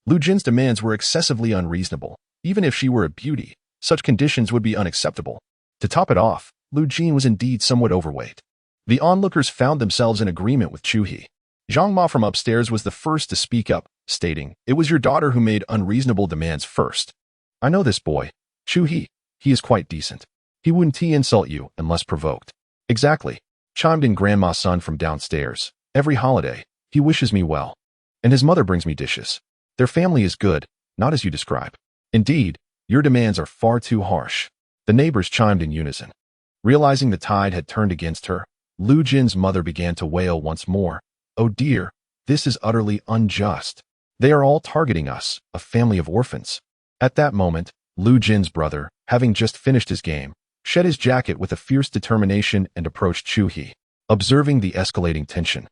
Lu Jin's demands were excessively unreasonable. Even if she were a beauty, such conditions would be unacceptable. To top it off, Lu Jin was indeed somewhat overweight. The onlookers found themselves in agreement with Chu He. Zhang Ma from upstairs was the first to speak up, stating, "It was your daughter who made unreasonable demands first. I know this boy, Chu He. He is quite decent. He wouldn't insult you unless provoked." "Exactly," chimed in Grandma's son from downstairs. "Every holiday, he wishes me well. And his mother brings me dishes. Their family is good, not as you describe." "Indeed, your demands are far too harsh." The neighbors chimed in unison. Realizing the tide had turned against her, Lu Jin's mother began to wail once more. "Oh dear, this is utterly unjust. They are all targeting us, a family of orphans. At that moment, Lu Jin's brother, having just finished his game, shed his jacket with a fierce determination and approached Chu He. Observing the escalating tension,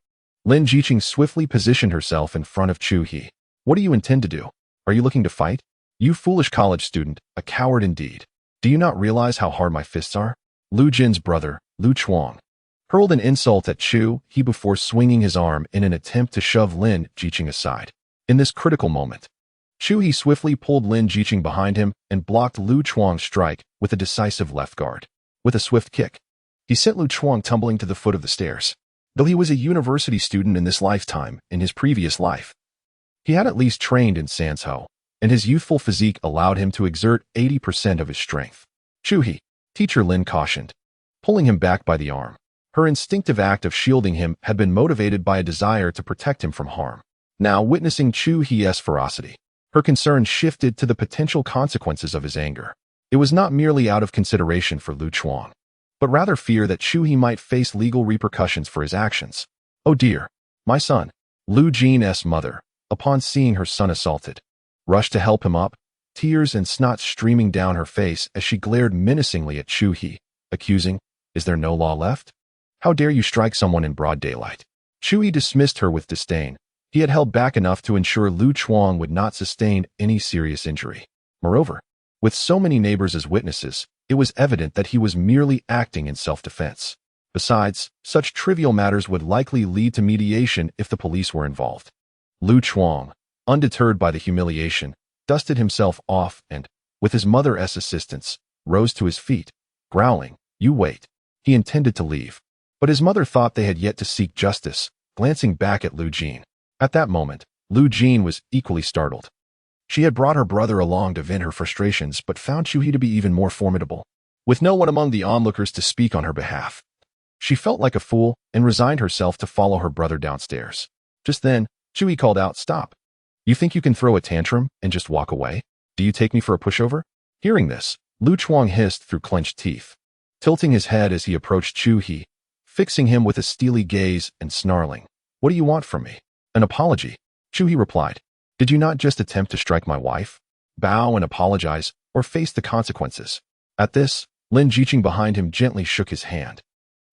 Lin Jiqing swiftly positioned herself in front of Chu He. What do you intend to do? Are you looking to fight? You foolish college student, a coward indeed. Do you not realize how hard my fists are? Lu Jin's brother, Lu Chuang, hurled an insult at Chu He before swinging his arm in an attempt to shove Lin Jiqing aside. In this critical moment, Chu He swiftly pulled Lin Jiqing behind him and blocked Lu Chuang's strike with a decisive left guard. With a swift kick, he sent Lu Chuang tumbling to the foot of the stairs. Though he was a university student in this lifetime, in his previous life, he had at least trained in Sanzhou, and his youthful physique allowed him to exert 80% of his strength. Chu He, teacher Lin cautioned, pulling him back by the arm. Her instinctive act of shielding him had been motivated by a desire to protect him from harm. Now, witnessing Chu He's ferocity, her concern shifted to the potential consequences of his anger. It was not merely out of consideration for Lu Chuang, but rather fear that Chu He might face legal repercussions for his actions. Oh dear, my son. Lu Jin's mother, upon seeing her son assaulted, rushed to help him up, tears and snot streaming down her face as she glared menacingly at Chu He, accusing, "Is there no law left? How dare you strike someone in broad daylight?" Chu He dismissed her with disdain. He had held back enough to ensure Lu Chuang would not sustain any serious injury. Moreover, with so many neighbors as witnesses, it was evident that he was merely acting in self-defense. Besides, such trivial matters would likely lead to mediation if the police were involved. Lu Chuang, undeterred by the humiliation, dusted himself off and, with his mother's assistance, rose to his feet, growling, "You wait." He intended to leave, but his mother thought they had yet to seek justice, glancing back at Lu Jin. At that moment, Lu Jin was equally startled. She had brought her brother along to vent her frustrations but found Chu He to be even more formidable. With no one among the onlookers to speak on her behalf, she felt like a fool and resigned herself to follow her brother downstairs. Just then, Chu He called out, "Stop. You think you can throw a tantrum and just walk away? Do you take me for a pushover?" Hearing this, Lu Chuang hissed through clenched teeth, tilting his head as he approached Chu He, fixing him with a steely gaze and snarling, "What do you want from me?" "An apology," Chu He replied. "Did you not just attempt to strike my wife? Bow and apologize, or face the consequences." At this, Lin Jiqing behind him gently shook his hand.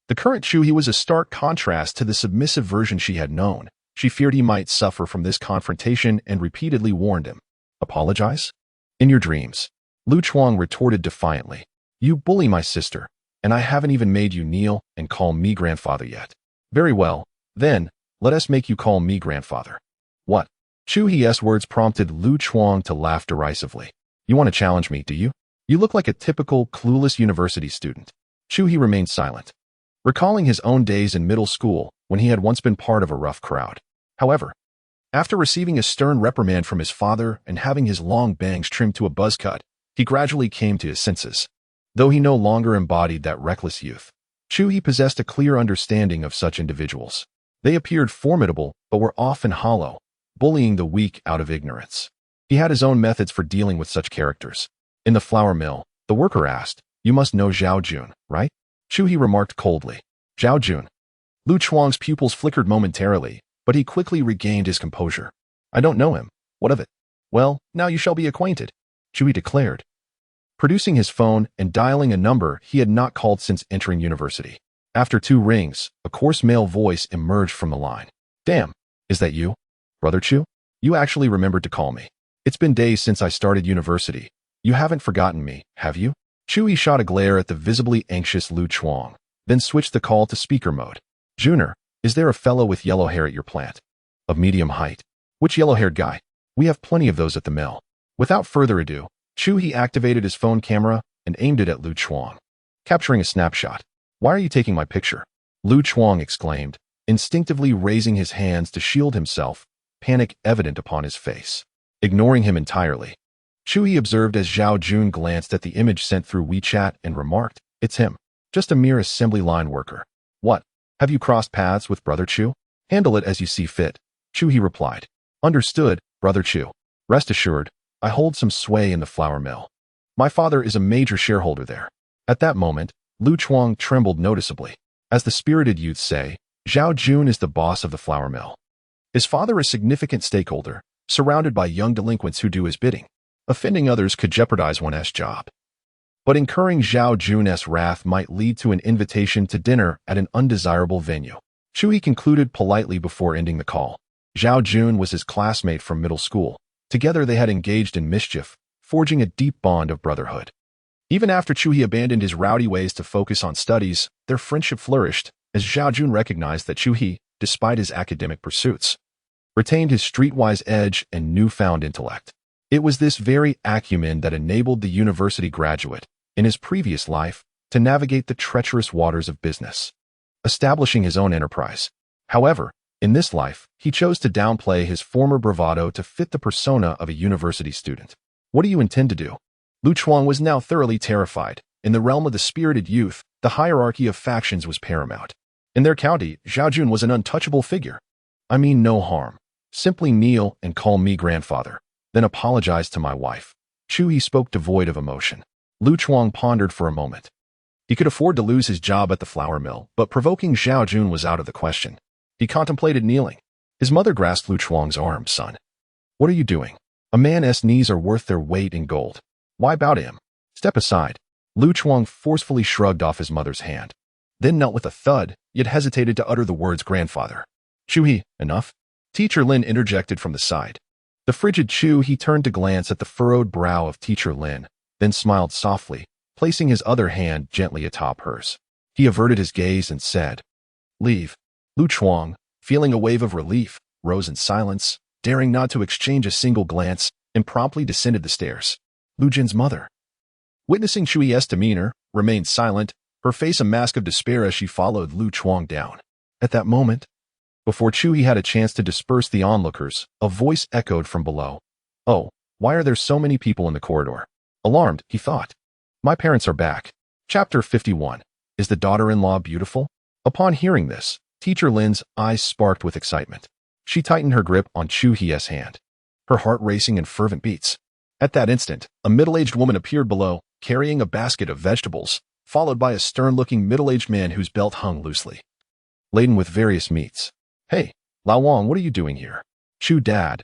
The current Chu He was a stark contrast to the submissive version she had known. She feared he might suffer from this confrontation and repeatedly warned him. "Apologize? In your dreams," Lu Chuang retorted defiantly. "You bully my sister, and I haven't even made you kneel and call me grandfather yet." "Very well, then, let us make you call me grandfather." "What?" Chu He's words prompted Lu Chuang to laugh derisively. "You want to challenge me, do you? You look like a typical, clueless university student." Chu He remained silent, recalling his own days in middle school when he had once been part of a rough crowd. However, after receiving a stern reprimand from his father and having his long bangs trimmed to a buzz cut, he gradually came to his senses. Though he no longer embodied that reckless youth, Chu He possessed a clear understanding of such individuals. They appeared formidable, but were often hollow, bullying the weak out of ignorance. He had his own methods for dealing with such characters. In the flour mill, the worker asked, "You must know Zhao Jun, right?" Chu He remarked coldly, "Zhao Jun." Lu Chuang's pupils flickered momentarily, but he quickly regained his composure. "I don't know him. What of it?" "Well, now you shall be acquainted," Chu He declared, producing his phone and dialing a number he had not called since entering university. After 2 rings, a coarse male voice emerged from the line. "Damn, is that you? Brother Chu? You actually remembered to call me. It's been days since I started university. You haven't forgotten me, have you?" Chu He shot a glare at the visibly anxious Lu Chuang, then switched the call to speaker mode. "Juner, is there a fellow with yellow hair at your plant? Of medium height? Which yellow-haired guy? We have plenty of those at the mill." Without further ado, Chu He activated his phone camera and aimed it at Lu Chuang, capturing a snapshot. "Why are you taking my picture?" Lu Chuang exclaimed, instinctively raising his hands to shield himself, panic evident upon his face. Ignoring him entirely, Chu He observed as Zhao Jun glanced at the image sent through WeChat and remarked, "It's him. Just a mere assembly line worker." "What? Have you crossed paths with Brother Chu?" "Handle it as you see fit," Chu He replied. "Understood, Brother Chu. Rest assured, I hold some sway in the flour mill. My father is a major shareholder there." At that moment, Lu Chuang trembled noticeably. As the spirited youths say, Zhao Jun is the boss of the flour mill. His father a significant stakeholder, surrounded by young delinquents who do his bidding. Offending others could jeopardize one's job. But incurring Zhao Jun's wrath might lead to an invitation to dinner at an undesirable venue. Chu concluded politely before ending the call. Zhao Jun was his classmate from middle school. Together they had engaged in mischief, forging a deep bond of brotherhood. Even after Chu abandoned his rowdy ways to focus on studies, their friendship flourished, as Zhao Jun recognized that Chu, despite his academic pursuits, retained his streetwise edge and newfound intellect. It was this very acumen that enabled the university graduate, in his previous life, to navigate the treacherous waters of business, establishing his own enterprise. However, in this life, he chose to downplay his former bravado to fit the persona of a university student. What do you intend to do? Lu Chuang was now thoroughly terrified. In the realm of the spirited youth, the hierarchy of factions was paramount. In their county, Zhao Jun was an untouchable figure. I mean no harm. Simply kneel and call me grandfather, then apologize to my wife. Chu spoke devoid of emotion. Lu Chuang pondered for a moment. He could afford to lose his job at the flour mill, but provoking Zhao Jun was out of the question. He contemplated kneeling. His mother grasped Lu Chuang's arm. Son, what are you doing? A man's knees are worth their weight in gold. Why bow to him? Step aside. Lu Chuang forcefully shrugged off his mother's hand, then knelt with a thud, yet hesitated to utter the words grandfather. Chu, enough? Teacher Lin interjected from the side. The frigid Chu turned to glance at the furrowed brow of Teacher Lin, then smiled softly, placing his other hand gently atop hers. He averted his gaze and said, Leave. Lu Chuang, feeling a wave of relief, rose in silence, daring not to exchange a single glance, and promptly descended the stairs. Lu Jin's mother, witnessing Chu's demeanor, remained silent, her face a mask of despair as she followed Lu Chuang down. At that moment, before Chu had a chance to disperse the onlookers, a voice echoed from below. Oh, why are there so many people in the corridor? Alarmed, he thought. My parents are back. Chapter 51. Is the daughter-in-law beautiful? Upon hearing this, Teacher Lin's eyes sparked with excitement. She tightened her grip on Chu's hand, her heart racing in fervent beats. At that instant, a middle-aged woman appeared below, carrying a basket of vegetables, followed by a stern-looking middle-aged man whose belt hung loosely, laden with various meats. Hey, Lao Wang, what are you doing here? Chu Dad,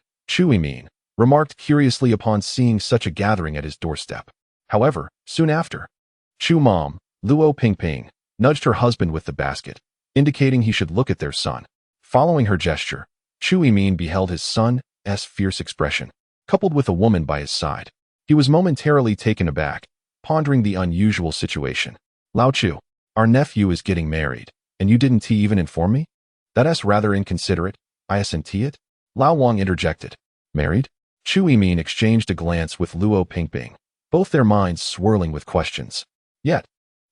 remarked curiously upon seeing such a gathering at his doorstep. However, soon after, Chu Mom, Luo Pingping, nudged her husband with the basket, indicating he should look at their son. Following her gesture, Chu beheld his son's fierce expression, coupled with a woman by his side. He was momentarily taken aback, pondering the unusual situation. Lao Chu, our nephew is getting married, and you didn't even inform me? That's rather inconsiderate, isn't it? Lao Wang interjected. Married? Chu exchanged a glance with Luo Pingping, both their minds swirling with questions. Yet,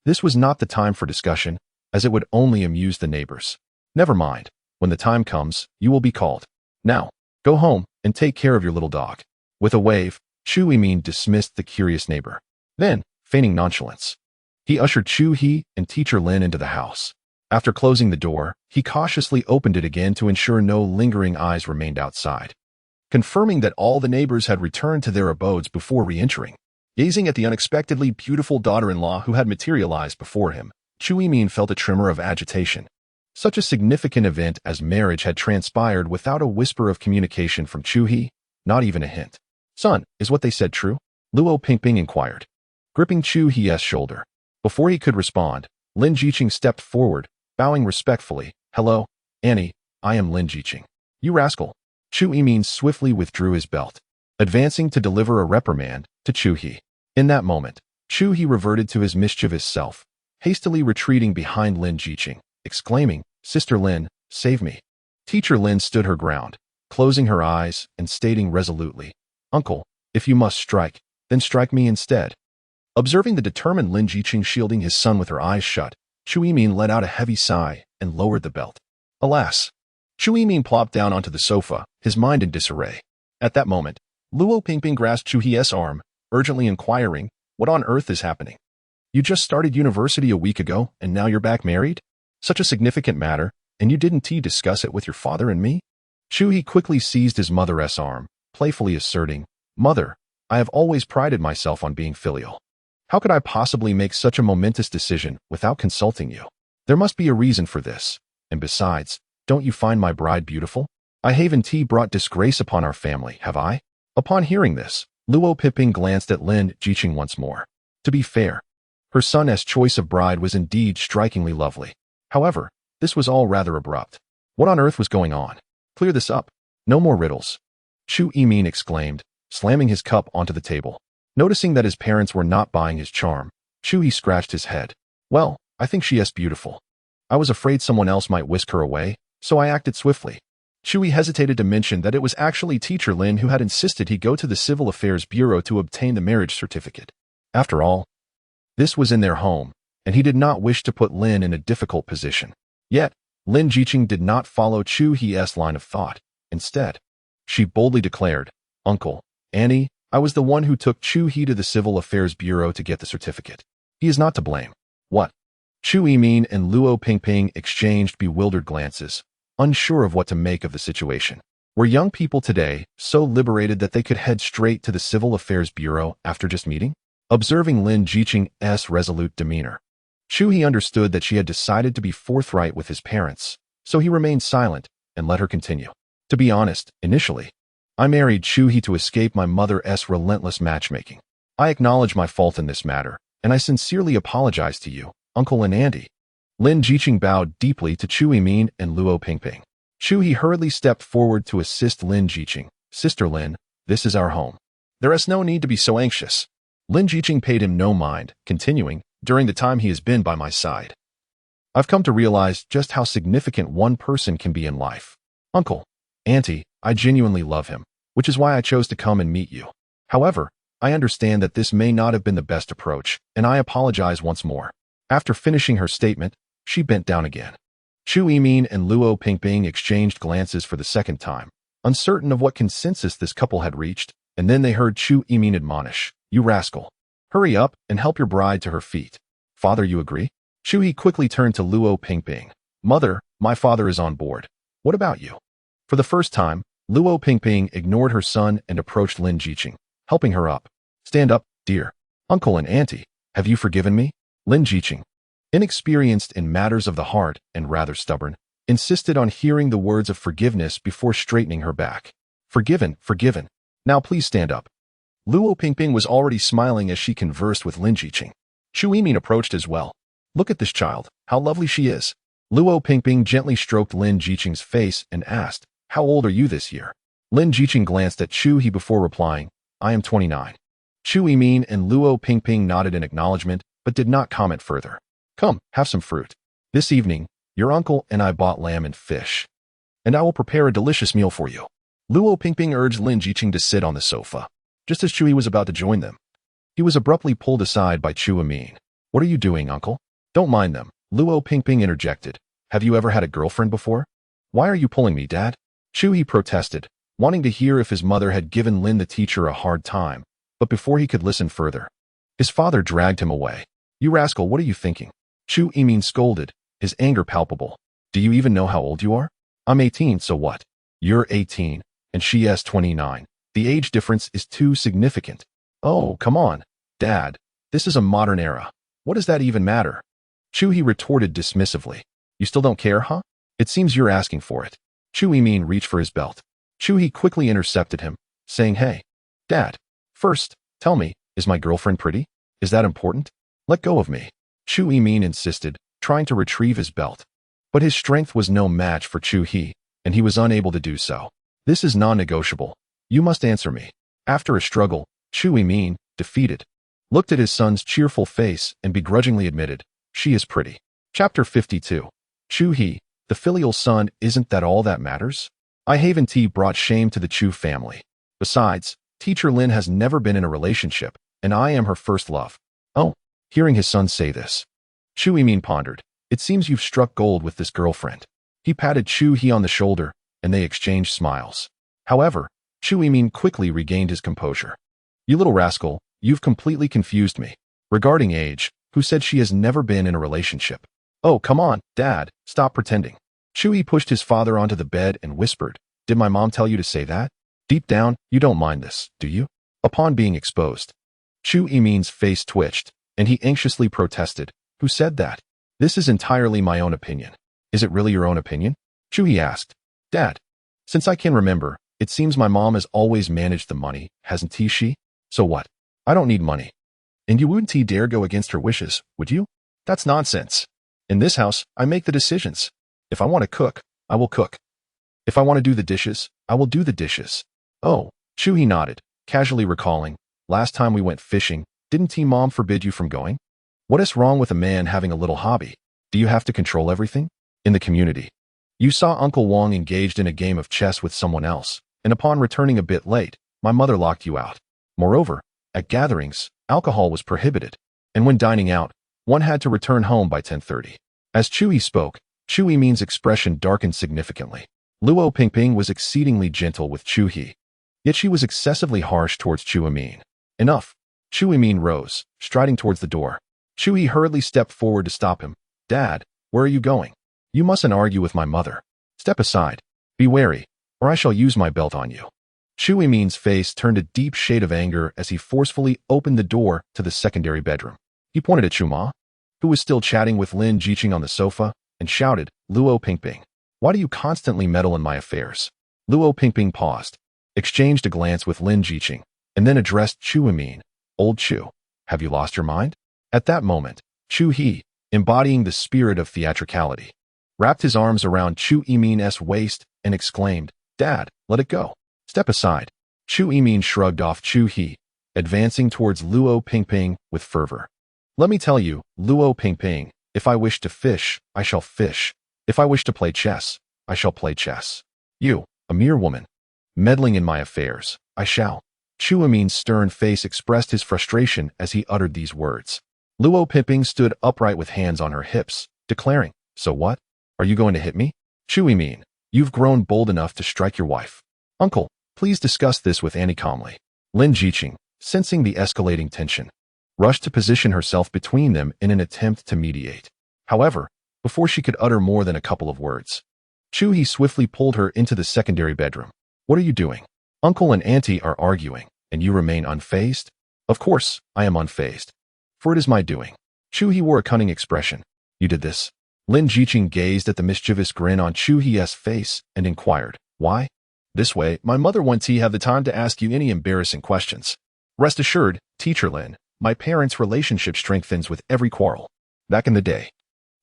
this was not the time for discussion, as it would only amuse the neighbors. Never mind. When the time comes, you will be called. Now, go home and take care of your little dog. With a wave, Chu dismissed the curious neighbor. Then, feigning nonchalance, he ushered Chu and Teacher Lin into the house. After closing the door, he cautiously opened it again to ensure no lingering eyes remained outside, confirming that all the neighbors had returned to their abodes before re-entering. Gazing at the unexpectedly beautiful daughter-in-law who had materialized before him, Chu felt a tremor of agitation. Such a significant event as marriage had transpired without a whisper of communication from Chu, not even a hint. Son, is what they said true? Luo Pingping inquired, gripping Chu's shoulder. Before he could respond, Lin Jiqing stepped forward, bowing respectfully. Hello, Annie, I am Lin Jiqing. You rascal. Chu swiftly withdrew his belt, advancing to deliver a reprimand to Chu. In that moment, Chu reverted to his mischievous self, hastily retreating behind Lin Jiqing, exclaiming, Sister Lin, save me. Teacher Lin stood her ground, closing her eyes and stating resolutely, Uncle, if you must strike, then strike me instead. Observing the determined Lin Jiqing shielding his son with her eyes shut, Chu let out a heavy sigh and lowered the belt. Alas! Chu plopped down onto the sofa, his mind in disarray. At that moment, Luo Pingping grasped Chu's arm, urgently inquiring, What on earth is happening? You just started university a week ago, and now you're back married? Such a significant matter, and you didn't discuss it with your father and me? Chu quickly seized his mother's arm, playfully asserting, Mother, I have always prided myself on being filial. How could I possibly make such a momentous decision without consulting you? There must be a reason for this. And besides, don't you find my bride beautiful? I haven't brought disgrace upon our family, have I? Upon hearing this, Luo Piping glanced at Lin Jiqing once more. To be fair, her son's choice of bride was indeed strikingly lovely. However, this was all rather abrupt. What on earth was going on? Clear this up. No more riddles. Chu Yimin exclaimed, slamming his cup onto the table. Noticing that his parents were not buying his charm, Chu Yi scratched his head. Well, I think she is beautiful. I was afraid someone else might whisk her away, so I acted swiftly. Chu Yi hesitated to mention that it was actually teacher Lin who had insisted he go to the Civil Affairs Bureau to obtain the marriage certificate. After all, this was in their home, and he did not wish to put Lin in a difficult position. Yet, Lin Jiqing did not follow Chu Yi's line of thought. Instead, she boldly declared, Uncle, Annie, I was the one who took Chu Yi to the Civil Affairs Bureau to get the certificate. He is not to blame. What? Chu Yimin and Luo Pingping exchanged bewildered glances, unsure of what to make of the situation. Were young people today so liberated that they could head straight to the Civil Affairs Bureau after just meeting? Observing Lin Jiqing's resolute demeanor, Chu Yi understood that she had decided to be forthright with his parents, so he remained silent and let her continue. To be honest, initially, I married Chu Yi to escape my mother's relentless matchmaking. I acknowledge my fault in this matter, and I sincerely apologize to you, Uncle and Auntie. Lin Jiqing bowed deeply to Chu Yimin and Luo Pingping. Chu Yi hurriedly stepped forward to assist Lin Jiqing. Sister Lin, this is our home. There is no need to be so anxious. Lin Jiqing paid him no mind, continuing, during the time he has been by my side, I've come to realize just how significant one person can be in life. Uncle, Auntie, I genuinely love him, which is why I chose to come and meet you. However, I understand that this may not have been the best approach, and I apologize once more. After finishing her statement, she bent down again. Chu Yimin and Luo Pingping exchanged glances for the second time, uncertain of what consensus this couple had reached, and then they heard Chu Yimin admonish, You rascal. Hurry up and help your bride to her feet. Father, you agree? Chu Yi quickly turned to Luo Pingping. Mother, my father is on board. What about you? For the first time, Luo Pingping ignored her son and approached Lin Jiqing, helping her up. Stand up, dear. Uncle and Auntie, have you forgiven me? Lin Jiqing, inexperienced in matters of the heart and rather stubborn, insisted on hearing the words of forgiveness before straightening her back. Forgiven, forgiven. Now please stand up. Luo Pingping was already smiling as she conversed with Lin Jiqing. Chu Yimin approached as well. Look at this child, how lovely she is. Luo Pingping gently stroked Lin Jiqing's face and asked, How old are you this year? Lin Jiqing glanced at Chu Yi before replying, I am 29. Chu Yimin and Luo Pingping nodded in acknowledgement, but did not comment further. Come, have some fruit. This evening, your uncle and I bought lamb and fish, and I will prepare a delicious meal for you. Luo Pingping urged Lin Jiqing to sit on the sofa, just as Chu Yi was about to join them. He was abruptly pulled aside by Chu Yimin. What are you doing, uncle? Don't mind them, Luo Pingping interjected. Have you ever had a girlfriend before? Why are you pulling me, Dad? Chu Yi protested, wanting to hear if his mother had given Lin the teacher a hard time, but before he could listen further, his father dragged him away. You rascal, what are you thinking? Chu Yimin scolded, his anger palpable. Do you even know how old you are? I'm 18, so what? You're 18, and she is 29. The age difference is too significant. Oh, come on, Dad. This is a modern era. What does that even matter? Chu Yi retorted dismissively. You still don't care, huh? It seems you're asking for it. Chu Yimin reached for his belt. Chu Yi quickly intercepted him, saying, Hey, Dad, first, tell me, is my girlfriend pretty? Is that important? Let go of me. Chu Yimin insisted, trying to retrieve his belt. But his strength was no match for Chu Yi, and he was unable to do so. This is non-negotiable. You must answer me. After a struggle, Chu Yimin, defeated, looked at his son's cheerful face and begrudgingly admitted, She is pretty. Chapter 52. Chu Yi, the filial son, isn't that all that matters? I haven't brought shame to the Chu family. Besides, teacher Lin has never been in a relationship, and I am her first love. Oh, hearing his son say this, Chu Yimin pondered. It seems you've struck gold with this girlfriend. He patted Chu Yi on the shoulder, and they exchanged smiles. However, Chu Yimin quickly regained his composure. You little rascal, you've completely confused me. Regarding age, who said she has never been in a relationship? Oh, come on, Dad, stop pretending. Chu Yi pushed his father onto the bed and whispered, Did my mom tell you to say that? Deep down, you don't mind this, do you? Upon being exposed, Chu Yimin's face twitched, and he anxiously protested, Who said that? This is entirely my own opinion. Is it really your own opinion? Chu Yi asked. Dad, Since I can remember, it seems my mom has always managed the money, hasn't she? So what? I don't need money. And you wouldn't dare go against her wishes, would you? That's nonsense. In this house, I make the decisions. If I want to cook, I will cook. If I want to do the dishes, I will do the dishes. Oh, Chuhee nodded, casually recalling, last time we went fishing, didn't Mom forbid you from going? What is wrong with a man having a little hobby? Do you have to control everything? In the community, you saw Uncle Wong engaged in a game of chess with someone else, and upon returning a bit late, my mother locked you out. Moreover, at gatherings, alcohol was prohibited, and when dining out, one had to return home by 10:30. As Chuhee spoke, Chuhee Min's expression darkened significantly. Luo Pingping was exceedingly gentle with Chuhee, yet she was excessively harsh towards Chuhee Min. Enough. Chuhee Min rose, striding towards the door. Chuhee hurriedly stepped forward to stop him. Dad, where are you going? You mustn't argue with my mother. Step aside. Be wary, or I shall use my belt on you. Chuhee Min's face turned a deep shade of anger as he forcefully opened the door to the secondary bedroom. He pointed at Chuma, who was still chatting with Lin Jiqing on the sofa, and shouted, Luo Pingping, why do you constantly meddle in my affairs? Luo Pingping paused, exchanged a glance with Lin Jiqing, and then addressed Chuhee Min. Old Chu, have you lost your mind? At that moment, Chuhee, embodying the spirit of theatricality, wrapped his arms around Chuhee Min's waist and exclaimed, Dad, let it go. Step aside. Chuhee Min shrugged off Chuhee, advancing towards Luo Pingping with fervor. Let me tell you, Luo Pingping, if I wish to fish, I shall fish. If I wish to play chess, I shall play chess. You, a mere woman, meddling in my affairs, I shall. Chuhee Min's stern face expressed his frustration as he uttered these words. Luo Pingping stood upright with hands on her hips, declaring, So what? Are you going to hit me? Chuhee Min, you've grown bold enough to strike your wife. Uncle, please discuss this with Annie calmly. Lin Jiqing, sensing the escalating tension, rushed to position herself between them in an attempt to mediate. However, before she could utter more than a couple of words, Chuhee swiftly pulled her into the secondary bedroom. What are you doing? Uncle and Auntie are arguing, and you remain unfazed? Of course, I am unfazed. For it is my doing. Chuhee wore a cunning expression. You did this? Lin Jiqing gazed at the mischievous grin on Chuhee's face and inquired, Why? This way, my mother won't have the time to ask you any embarrassing questions. Rest assured, Teacher Lin, my parents' relationship strengthens with every quarrel. Back in the day,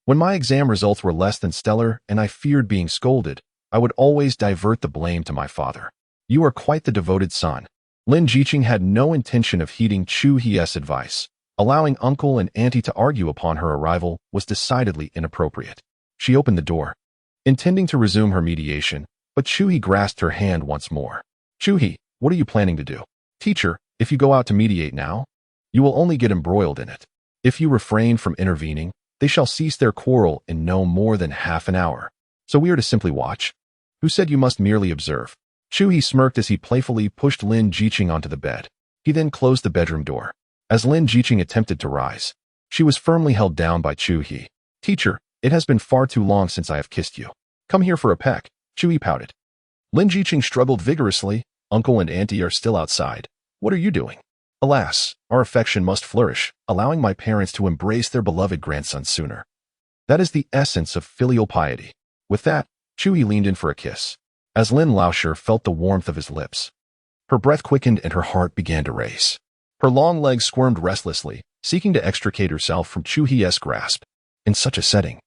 when my exam results were less than stellar and I feared being scolded, I would always divert the blame to my father. You are quite the devoted son. Lin Jiqing had no intention of heeding Chuhee's advice. Allowing Uncle and Auntie to argue upon her arrival was decidedly inappropriate. She opened the door, intending to resume her mediation, but Chuhee grasped her hand once more. Chuhee, what are you planning to do? Teacher, if you go out to mediate now, you will only get embroiled in it. If you refrain from intervening, they shall cease their quarrel in no more than half an hour. So we are to simply watch? Who said you must merely observe? Chuhee smirked as he playfully pushed Lin Jiqing onto the bed. He then closed the bedroom door. As Lin Jiqing attempted to rise, she was firmly held down by Chuhee. Teacher, it has been far too long since I have kissed you. Come here for a peck. Chuhee pouted. Lin Jiqing struggled vigorously. Uncle and Auntie are still outside. What are you doing? Alas, our affection must flourish, allowing my parents to embrace their beloved grandson sooner. That is the essence of filial piety. With that, Chuhee leaned in for a kiss. As Lin Laosher felt the warmth of his lips, her breath quickened and her heart began to race. Her long legs squirmed restlessly, seeking to extricate herself from Chuhee's grasp. In such a setting,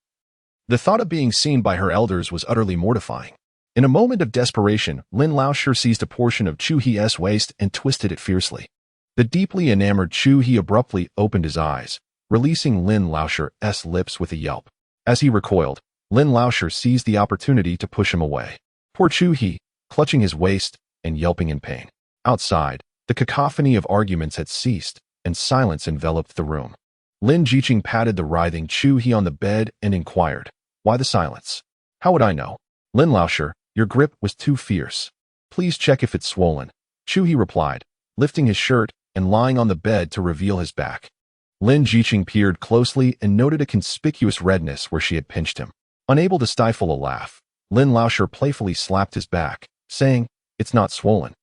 the thought of being seen by her elders was utterly mortifying. In a moment of desperation, Lin Laosher seized a portion of Chuhee's waist and twisted it fiercely. The deeply enamored Chuhee abruptly opened his eyes, releasing Lin Laosher's lips with a yelp. As he recoiled, Lin Laosher seized the opportunity to push him away. Poor Chuhee, clutching his waist and yelping in pain. Outside, the cacophony of arguments had ceased, and silence enveloped the room. Lin Jiqing patted the writhing Chuhee on the bed and inquired, Why the silence? How would I know? Lin Laosher, your grip was too fierce. Please check if it's swollen. Chuhee replied, lifting his shirt and lying on the bed to reveal his back. Lin Jiqing peered closely and noted a conspicuous redness where she had pinched him. Unable to stifle a laugh, Lin Laosher playfully slapped his back, saying, It's not swollen.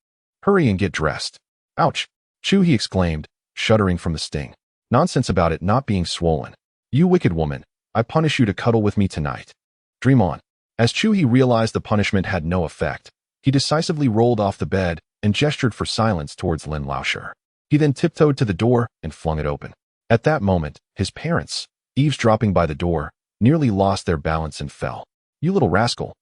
Hurry and get dressed. Ouch! Chuhee exclaimed, shuddering from the sting. Nonsense about it not being swollen. You wicked woman, I punish you to cuddle with me tonight. Dream on. As Chuhee realized the punishment had no effect, He decisively rolled off the bed and gestured for silence towards Lin Laoshi. He then tiptoed to the door and flung it open. At that moment, his parents, eavesdropping by the door, nearly lost their balance and fell. "You little rascal!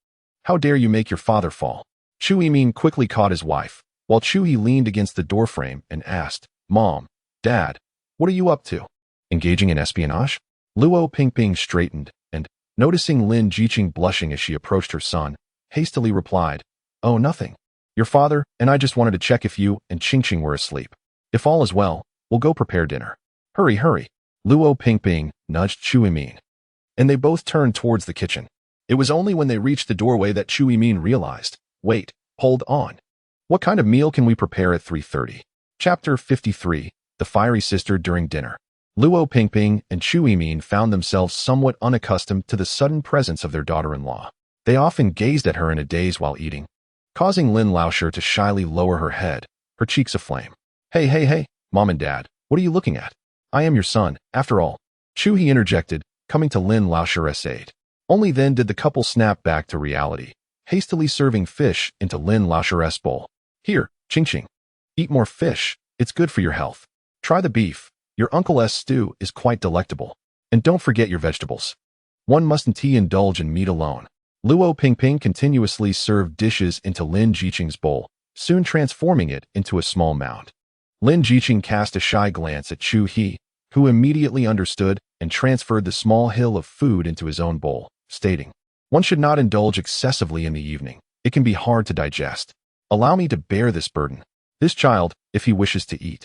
How dare you make your father fall?" Chu Yimin quickly caught his wife, while Chu He leaned against the doorframe and asked, "Mom, Dad, what are you up to? Engaging in espionage?" Luo Pingping straightened and, noticing Lin Jiqing blushing as she approached her son, hastily replied, "Oh, nothing. Your father and I just wanted to check if you and Qingqing were asleep. If all is well, we'll go prepare dinner. Hurry, hurry." Luo Pingping nudged Chu Yimin, and they both turned towards the kitchen. It was only when they reached the doorway that Chu Yimin realized, "Wait, hold on. What kind of meal can we prepare at 3:30? Chapter 53, The Fiery Sister During Dinner. Luo Pingping and Chu Yimin found themselves somewhat unaccustomed to the sudden presence of their daughter-in-law. They often gazed at her in a daze while eating, causing Lin Laoshi to shyly lower her head, her cheeks aflame. Hey, hey, hey, Mom and Dad, what are you looking at? I am your son, after all." Chu He interjected, coming to Lin Laoshi's aid. Only then did the couple snap back to reality, hastily serving fish into Lin Laoshi's bowl. "Here, Qingqing. Eat more fish, it's good for your health. Try the beef, your uncle's stew is quite delectable. And don't forget your vegetables. One mustn't indulge in meat alone." Luo Pingping continuously served dishes into Lin Jiqing's bowl, soon transforming it into a small mound. Lin Jiqing cast a shy glance at Chu He, who immediately understood and transferred the small hill of food into his own bowl, stating, "One should not indulge excessively in the evening. It can be hard to digest. Allow me to bear this burden. This child, if he wishes to eat,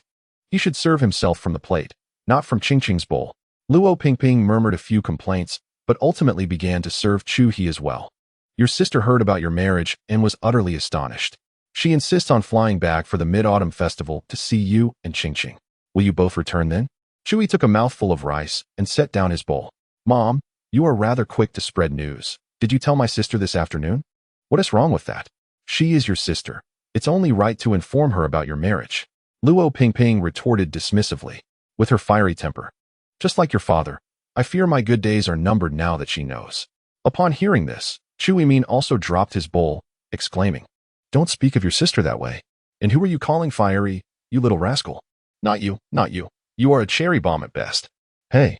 he should serve himself from the plate, not from Qingqing's bowl." Luo Pingping murmured a few complaints, but ultimately began to serve Chu He as well. "Your sister heard about your marriage and was utterly astonished. She insists on flying back for the Mid-Autumn Festival to see you and Qingqing. Will you both return then?" Chu He took a mouthful of rice and set down his bowl. "Mom, you are rather quick to spread news. Did you tell my sister this afternoon? What is wrong with that? She is your sister. It's only right to inform her about your marriage." Luo Pingping retorted dismissively, with her fiery temper. "Just like your father, I fear my good days are numbered now that she knows." Upon hearing this, Chu Yimin also dropped his bowl, exclaiming, "Don't speak of your sister that way. And who are you calling fiery, you little rascal? Not you, not you. You are a cherry bomb at best." "Hey,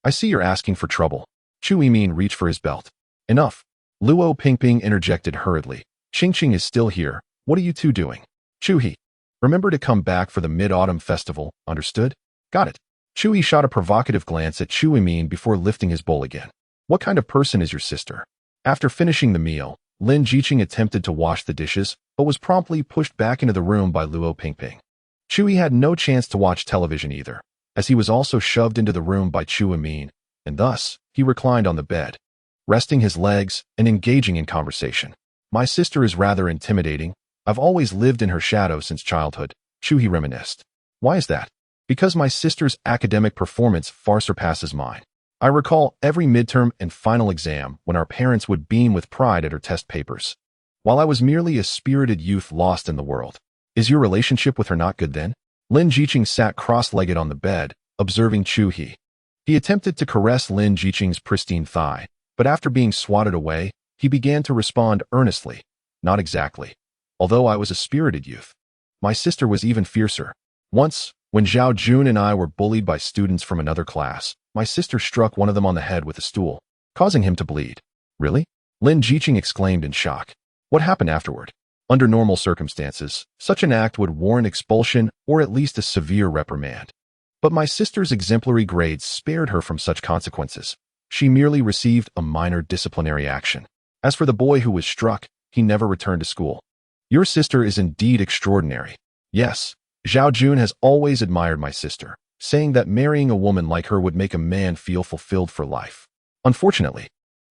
I see you're asking for trouble." Chu Yimin reached for his belt. "Enough." Luo Pingping interjected hurriedly. "Qingqing is still here. What are you two doing?" "Chu He, remember to come back for the Mid-Autumn Festival, understood?" "Got it." Chu He shot a provocative glance at Chu Yimin before lifting his bowl again. "What kind of person is your sister?" After finishing the meal, Lin Jiqing attempted to wash the dishes, but was promptly pushed back into the room by Luo Pingping. Chu He had no chance to watch television either, as he was also shoved into the room by Chu Yimin, and thus he reclined on the bed, resting his legs and engaging in conversation. "My sister is rather intimidating. I've always lived in her shadow since childhood," Chu He reminisced. "Why is that?" "Because my sister's academic performance far surpasses mine. I recall every midterm and final exam when our parents would beam with pride at her test papers, while I was merely a spirited youth lost in the world." "Is your relationship with her not good then?" Lin Jiqing sat cross-legged on the bed, observing Chu He. He attempted to caress Lin Jiqing's pristine thigh, but after being swatted away, he began to respond earnestly, "Not exactly. Although I was a spirited youth, my sister was even fiercer. Once, when Zhao Jun and I were bullied by students from another class, my sister struck one of them on the head with a stool, causing him to bleed." "Really?" Lin Jiqing exclaimed in shock. "What happened afterward?" "Under normal circumstances, such an act would warrant expulsion or at least a severe reprimand. But my sister's exemplary grades spared her from such consequences. She merely received a minor disciplinary action. As for the boy who was struck, he never returned to school." "Your sister is indeed extraordinary." "Yes, Zhao Jun has always admired my sister, saying that marrying a woman like her would make a man feel fulfilled for life. Unfortunately,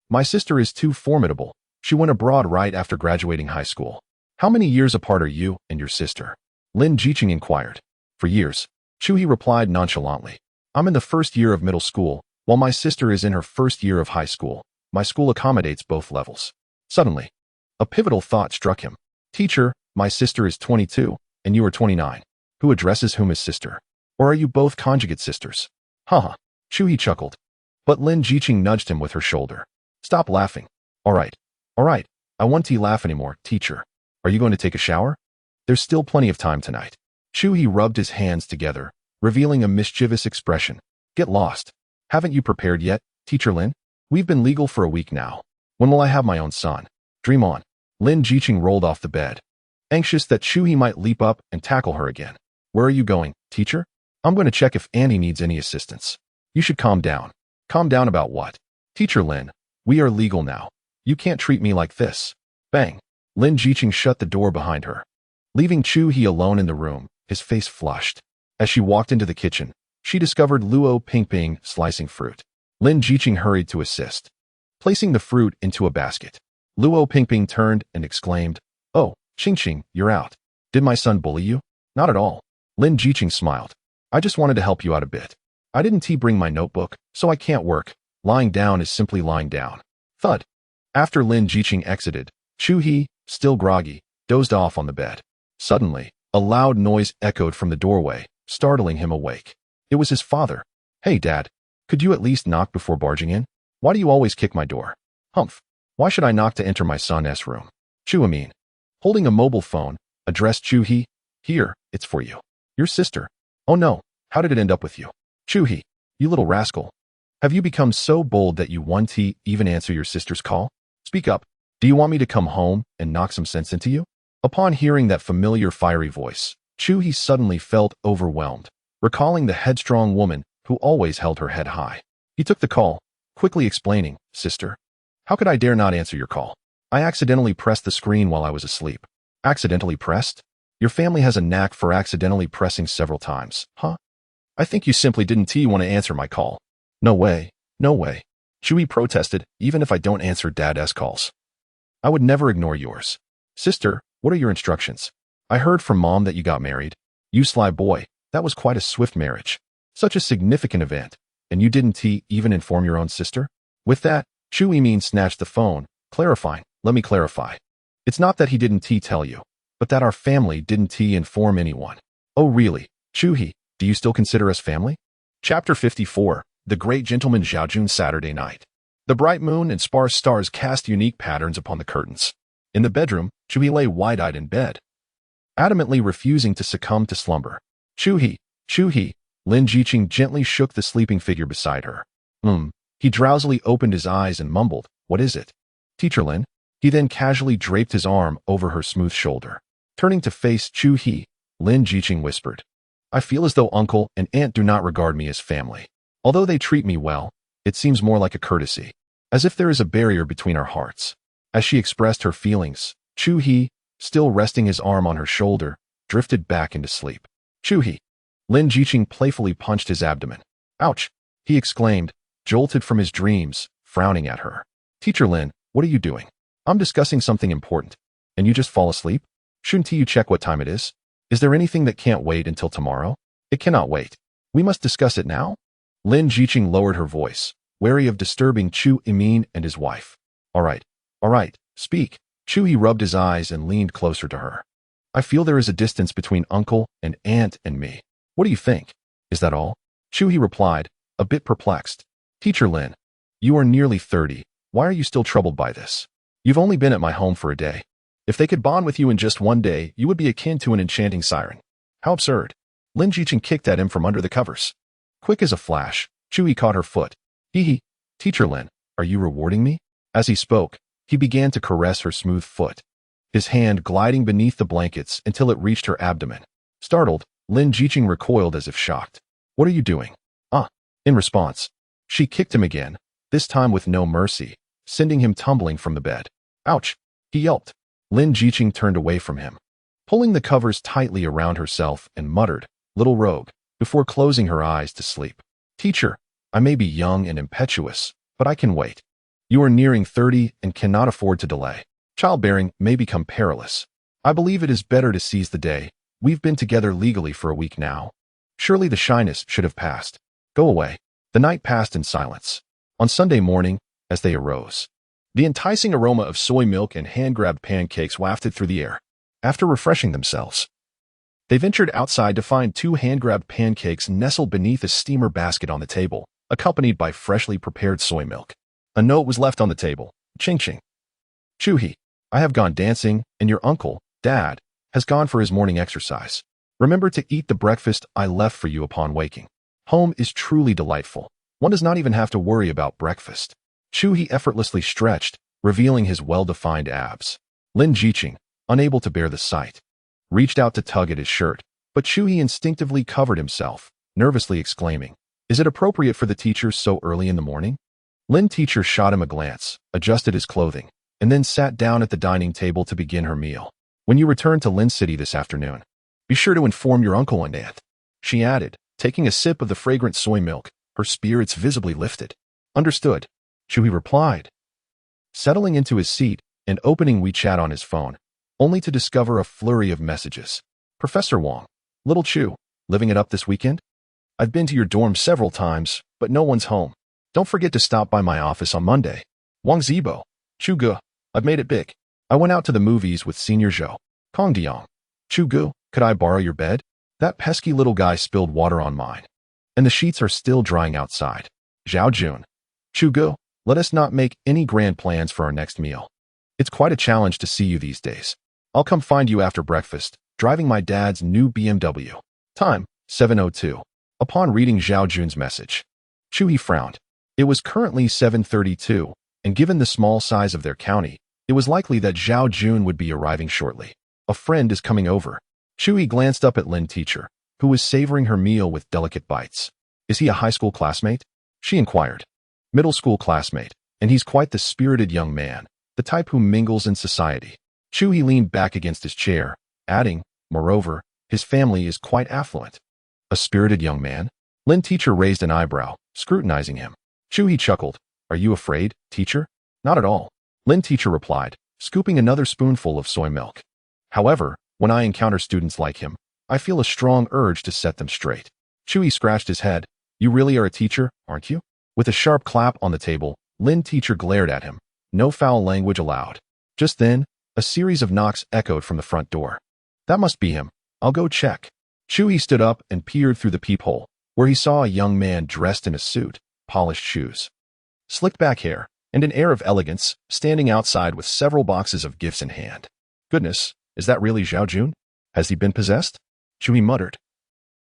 my sister is too formidable. She went abroad right after graduating high school." "How many years apart are you and your sister?" Lin Jiqing inquired. "For years," Chu He replied nonchalantly. "I'm in the first year of middle school, while my sister is in her first year of high school. My school accommodates both levels." Suddenly, a pivotal thought struck him. "Teacher, my sister is 22, and you are 29. Who addresses whom as sister? Or are you both conjugate sisters?" "Haha," Chu He chuckled. But Lin Jiqing nudged him with her shoulder. "Stop laughing. All right, I won't laugh anymore, teacher. Are you going to take a shower? There's still plenty of time tonight. Chu-hee rubbed his hands together, revealing a mischievous expression. Get lost. Haven't you prepared yet, Teacher Lin? We've been legal for a week now. When will I have my own son? Dream on. Lin Jiqing rolled off the bed, anxious that Chu-hee might leap up and tackle her again. Where are you going, teacher? I'm going to check if Andy needs any assistance. You should calm down. Calm down about what? Teacher Lin, we are legal now. You can't treat me like this. Bang. Lin Jiqing shut the door behind her, leaving Chu-hee alone in the room, his face flushed. As she walked into the kitchen, she discovered Luo Pingping slicing fruit. Lin Jiqing hurried to assist, placing the fruit into a basket. Luo Pingping turned and exclaimed, Oh, Qingqing, you're out. Did my son bully you? Not at all. Lin Jiqing smiled. I just wanted to help you out a bit. I didn't bring my notebook, so I can't work. Lying down is simply lying down. Thud. After Lin Jiqing exited, Chu-hee, still groggy, dozed off on the bed. Suddenly, a loud noise echoed from the doorway, startling him awake. It was his father. Hey, Dad. Could you at least knock before barging in? Why do you always kick my door? Humph. Why should I knock to enter my son's room? Chu-amin, holding a mobile phone, addressed Chu-hee. Here, it's for you. Your sister. Oh no, how did it end up with you? Chu-hee, you little rascal. Have you become so bold that you won't even answer your sister's call? Speak up. Do you want me to come home and knock some sense into you? Upon hearing that familiar fiery voice, Chu-hee suddenly felt overwhelmed, recalling the headstrong woman who always held her head high. He took the call, quickly explaining, Sister, how could I dare not answer your call? I accidentally pressed the screen while I was asleep. Accidentally pressed? Your family has a knack for accidentally pressing several times, huh? I think you simply didn't want to answer my call. No way, no way. Chu-hee protested, even if I don't answer Dad's calls. I would never ignore yours. Sister, what are your instructions? I heard from Mom that you got married. You sly boy, that was quite a swift marriage. Such a significant event, and you didn't even inform your own sister? With that, Chu-hee snatched the phone, clarifying, let me clarify. It's not that he didn't tell you, but that our family didn't inform anyone. Oh really, Chu-hee, do you still consider us family? Chapter 54, The Great Gentleman Zhaojun Saturday Night. The bright moon and sparse stars cast unique patterns upon the curtains. In the bedroom, Chu-hee lay wide-eyed in bed, adamantly refusing to succumb to slumber. Chu-hee, Chu-hee, Lin Jiqing gently shook the sleeping figure beside her. He drowsily opened his eyes and mumbled, what is it? Teacher Lin. He then casually draped his arm over her smooth shoulder. Turning to face Chu-hee, Lin Jiqing whispered, I feel as though uncle and aunt do not regard me as family. Although they treat me well, it seems more like a courtesy, as if there is a barrier between our hearts. As she expressed her feelings, Chu-hee, still resting his arm on her shoulder, drifted back into sleep. Chu-hee. Lin Jiqing playfully punched his abdomen. Ouch, he exclaimed, jolted from his dreams, frowning at her. Teacher Lin, what are you doing? I'm discussing something important, and you just fall asleep? Shouldn't you check what time it is? Is there anything that can't wait until tomorrow? It cannot wait. We must discuss it now? Lin Jiqing lowered her voice, wary of disturbing Chu-amin and his wife. All right, speak. Chu-hee rubbed his eyes and leaned closer to her. I feel there is a distance between uncle and aunt and me. What do you think? Is that all? Chu-hee replied, a bit perplexed. Teacher Lin, you are nearly 30. Why are you still troubled by this? You've only been at my home for a day. If they could bond with you in just one day, you would be akin to an enchanting siren. How absurd. Lin Jiqing kicked at him from under the covers. Quick as a flash, Chu-hee caught her foot. Hee. Teacher Lin, are you rewarding me? As he spoke, he began to caress her smooth foot, his hand gliding beneath the blankets until it reached her abdomen. Startled, Lin Jiqing recoiled as if shocked. What are you doing? In response, she kicked him again, this time with no mercy, sending him tumbling from the bed. Ouch, he yelped. Lin Jiqing turned away from him, pulling the covers tightly around herself and muttered, little rogue, before closing her eyes to sleep. Teacher, I may be young and impetuous, but I can wait. You are nearing 30 and cannot afford to delay. Childbearing may become perilous. I believe it is better to seize the day. We've been together legally for a week now. Surely the shyness should have passed. Go away. The night passed in silence. On Sunday morning, as they arose, the enticing aroma of soy milk and hand-grabbed pancakes wafted through the air. After refreshing themselves, they ventured outside to find 2 hand-grabbed pancakes nestled beneath a steamer basket on the table, accompanied by freshly prepared soy milk. A note was left on the table. Qingqing. Chu-hee, I have gone dancing, and your uncle, Dad has gone for his morning exercise. Remember to eat the breakfast I left for you upon waking. Home is truly delightful. One does not even have to worry about breakfast. Chu-hee effortlessly stretched, revealing his well-defined abs. Lin Jiqing, unable to bear the sight, reached out to tug at his shirt, but Chu-hee instinctively covered himself, nervously exclaiming, "Is it appropriate for the teacher so early in the morning?" Lin Teacher shot him a glance, adjusted his clothing, and then sat down at the dining table to begin her meal. "When you return to Lin City this afternoon, be sure to inform your uncle and aunt," she added, taking a sip of the fragrant soy milk, her spirits visibly lifted. "Understood," Chu-hee replied, settling into his seat and opening WeChat on his phone, only to discover a flurry of messages. "Professor Wang, little Chu, living it up this weekend? I've been to your dorm several times, but no one's home. Don't forget to stop by my office on Monday. Wang Zibo, Chu Ge, I've made it big. I went out to the movies with Senior Zhou. Kong Diong. Chu Ge, could I borrow your bed? That pesky little guy spilled water on mine. And the sheets are still drying outside. Zhao Jun. Chu Ge, let us not make any grand plans for our next meal. It's quite a challenge to see you these days. I'll come find you after breakfast, driving my dad's new BMW. Time, 7:02. Upon reading Zhao Jun's message, Chu-hee frowned. It was currently 7:32, and given the small size of their county, it was likely that Zhao Jun would be arriving shortly. A friend is coming over. Chu-hee glanced up at Lin Teacher, who was savoring her meal with delicate bites. "Is he a high school classmate?" she inquired. "Middle school classmate, and he's quite the spirited young man, the type who mingles in society." Chu-hee leaned back against his chair, adding, "Moreover, his family is quite affluent." "A spirited young man?" Lin Teacher raised an eyebrow, scrutinizing him. Chu-hee chuckled. "Are you afraid, teacher?" "Not at all," Lin Teacher replied, scooping another spoonful of soy milk. "However, when I encounter students like him, I feel a strong urge to set them straight." Chu-hee scratched his head. "You really are a teacher, aren't you?" With a sharp clap on the table, Lin Teacher glared at him. No foul language allowed. Just then, a series of knocks echoed from the front door. "That must be him. I'll go check." Chu-hee stood up and peered through the peephole, where he saw a young man dressed in a suit, polished shoes, slicked back hair, and an air of elegance, standing outside with several boxes of gifts in hand. "Goodness, is that really Zhao Jun? Has he been possessed?" Chu-hee muttered.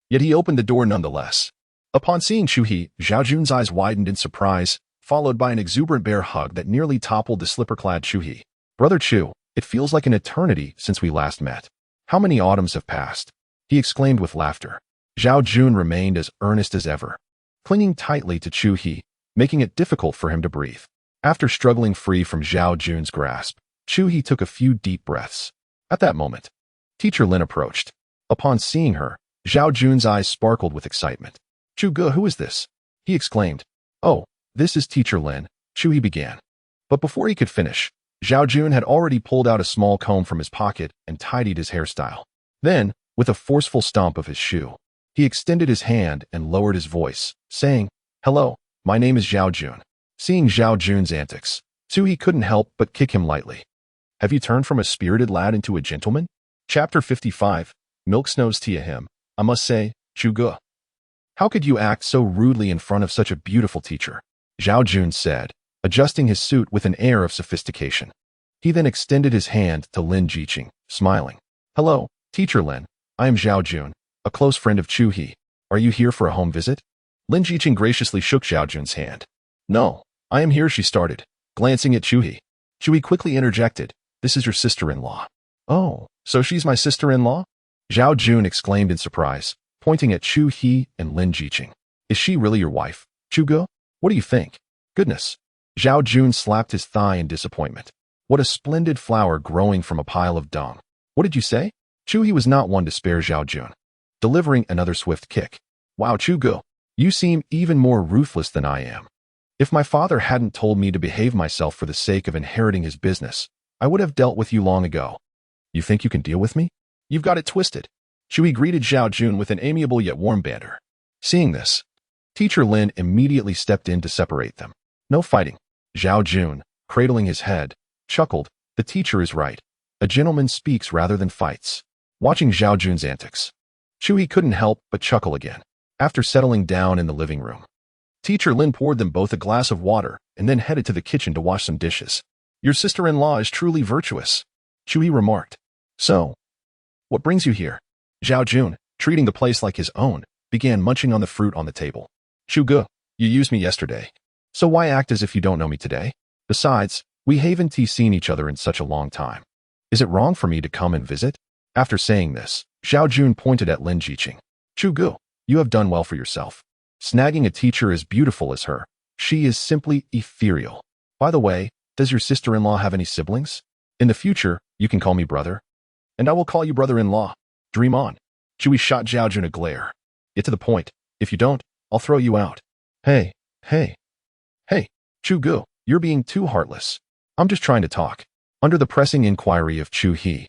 Yet he opened the door nonetheless. Upon seeing Chu-hee, Zhao Jun's eyes widened in surprise, followed by an exuberant bear hug that nearly toppled the slipper-clad Chu-hee. "Brother Chu, it feels like an eternity since we last met. How many autumns have passed?" he exclaimed with laughter. Zhao Jun remained as earnest as ever, clinging tightly to Chu-hee, making it difficult for him to breathe. After struggling free from Zhao Jun's grasp, Chu-hee took a few deep breaths. At that moment, Teacher Lin approached. Upon seeing her, Zhao Jun's eyes sparkled with excitement. "Chu Ge, who is this?" he exclaimed. "Oh, this is Teacher Lin," Chu-hee began. But before he could finish, Zhao Jun had already pulled out a small comb from his pocket and tidied his hairstyle. Then, with a forceful stomp of his shoe, he extended his hand and lowered his voice, saying, "Hello, my name is Zhao Jun." Seeing Zhao Jun's antics, Chu-hee couldn't help but kick him lightly. "Have you turned from a spirited lad into a gentleman?" Chapter 55, Milk Snows Tia him. "I must say, Chu Ge, how could you act so rudely in front of such a beautiful teacher?" Zhao Jun said, adjusting his suit with an air of sophistication. He then extended his hand to Lin Jiqing, smiling. "Hello, Teacher Lin. I am Zhao Jun, a close friend of Chu-hee. Are you here for a home visit?" Lin Jiqing graciously shook Zhao Jun's hand. "No, I am here," she started, glancing at Chu-hee. Chu-hee quickly interjected, "This is your sister-in-law." "Oh, so she's my sister-in-law?" Zhao Jun exclaimed in surprise, pointing at Chu-hee and Lin Jiqing. "Is she really your wife, Chu Ge? What do you think?" "Goodness." Zhao Jun slapped his thigh in disappointment. "What a splendid flower growing from a pile of dung." "What did you say?" Chu-hee was not one to spare Zhao Jun, delivering another swift kick. "Wow, Chu Ge, you seem even more ruthless than I am. If my father hadn't told me to behave myself for the sake of inheriting his business, I would have dealt with you long ago. You think you can deal with me?" "You've got it twisted." Chu-hee greeted Zhao Jun with an amiable yet warm banter. Seeing this, Teacher Lin immediately stepped in to separate them. "No fighting." Zhao Jun, cradling his head, chuckled. "The teacher is right. A gentleman speaks rather than fights." Watching Zhao Jun's antics, Chu-hee couldn't help but chuckle again. After settling down in the living room, Teacher Lin poured them both a glass of water and then headed to the kitchen to wash some dishes. "Your sister-in-law is truly virtuous," Chu-hee remarked. So, what brings you here? Zhao Jun, treating the place like his own, began munching on the fruit on the table. Chu Ge, you used me yesterday. So why act as if you don't know me today? Besides, we haven't seen each other in such a long time. Is it wrong for me to come and visit? After saying this, Zhao Jun pointed at Lin Jiqing. Chu Ge, you have done well for yourself. Snagging a teacher as beautiful as her, she is simply ethereal. By the way, does your sister-in-law have any siblings? In the future, you can call me brother. And I will call you brother-in-law. Dream on. Chui shot Zhao Jun a glare. Get to the point. If you don't, I'll throw you out. Hey, Chu Ge, you're being too heartless. I'm just trying to talk. Under the pressing inquiry of Chu He,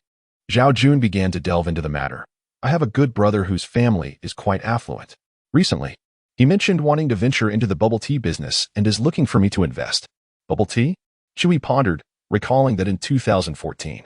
Zhao Jun began to delve into the matter. I have a good brother whose family is quite affluent. Recently, he mentioned wanting to venture into the bubble tea business and is looking for me to invest. Bubble tea? Chui pondered, recalling that in 2014,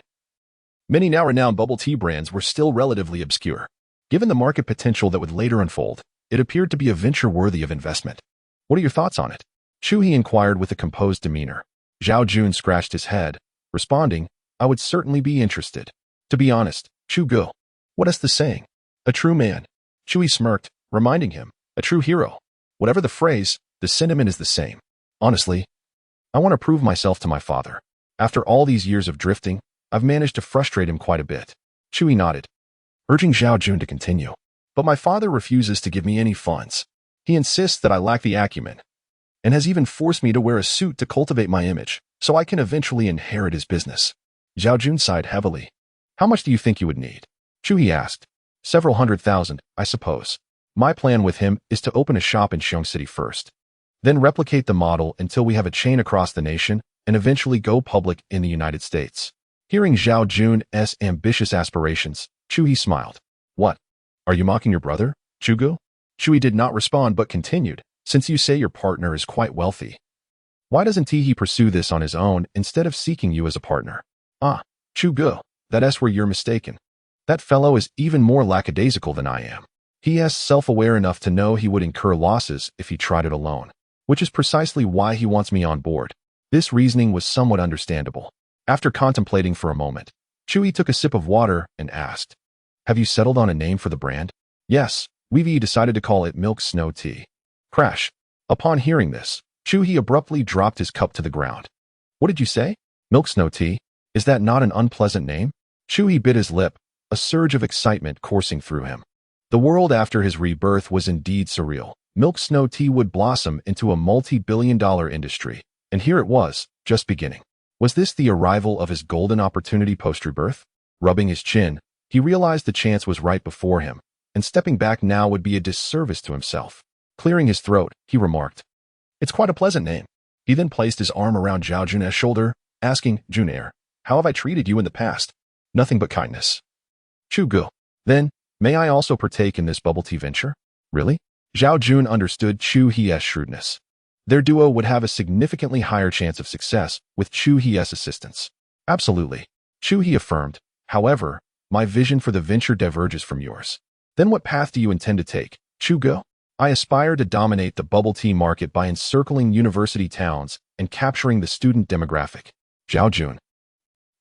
many now renowned bubble tea brands were still relatively obscure. Given the market potential that would later unfold, it appeared to be a venture worthy of investment. What are your thoughts on it? Chu He inquired with a composed demeanor. Zhao Jun scratched his head, responding, I would certainly be interested. To be honest, Chu Ge, what is the saying? A true man. Chui smirked, reminding him, a true hero. Whatever the phrase, the sentiment is the same. Honestly, I want to prove myself to my father. After all these years of drifting, I've managed to frustrate him quite a bit. Chui nodded, urging Zhao Jun to continue. But my father refuses to give me any funds. He insists that I lack the acumen, and has even forced me to wear a suit to cultivate my image, so I can eventually inherit his business. Zhao Jun sighed heavily. How much do you think you would need? Chui asked. Several 100,000, I suppose. My plan with him is to open a shop in Xiong City first, then replicate the model until we have a chain across the nation and eventually go public in the United States. Hearing Zhao Jun's ambitious aspirations, Chui smiled. What? Are you mocking your brother, Chu Ge? Chui did not respond but continued. Since you say your partner is quite wealthy, why doesn't he pursue this on his own instead of seeking you as a partner? Ah, Chu Ge, that's where you're mistaken. That fellow is even more lackadaisical than I am. He is self-aware enough to know he would incur losses if he tried it alone, which is precisely why he wants me on board. This reasoning was somewhat understandable. After contemplating for a moment, Chui took a sip of water and asked, have you settled on a name for the brand? Yes, we've decided to call it Milk Snow Tea. Crash. Upon hearing this, Chui abruptly dropped his cup to the ground. What did you say? Milk Snow Tea? Is that not an unpleasant name? Chui bit his lip, a surge of excitement coursing through him. The world after his rebirth was indeed surreal. Milk Snow Tea would blossom into a multi-billion-dollar industry, and here it was, just beginning. Was this the arrival of his golden opportunity post-rebirth? Rubbing his chin, he realized the chance was right before him, and stepping back now would be a disservice to himself. Clearing his throat, he remarked, it's quite a pleasant name. He then placed his arm around Zhao Jun's shoulder, asking, Junair, how have I treated you in the past? Nothing but kindness. Chu Ge, then, may I also partake in this bubble tea venture? Really? Zhao Jun understood Chu He's shrewdness. Their duo would have a significantly higher chance of success with Chu He's assistance. Absolutely. Chu He affirmed. However, my vision for the venture diverges from yours. Then what path do you intend to take, Chu Ge? I aspire to dominate the bubble tea market by encircling university towns and capturing the student demographic. Zhao Jun.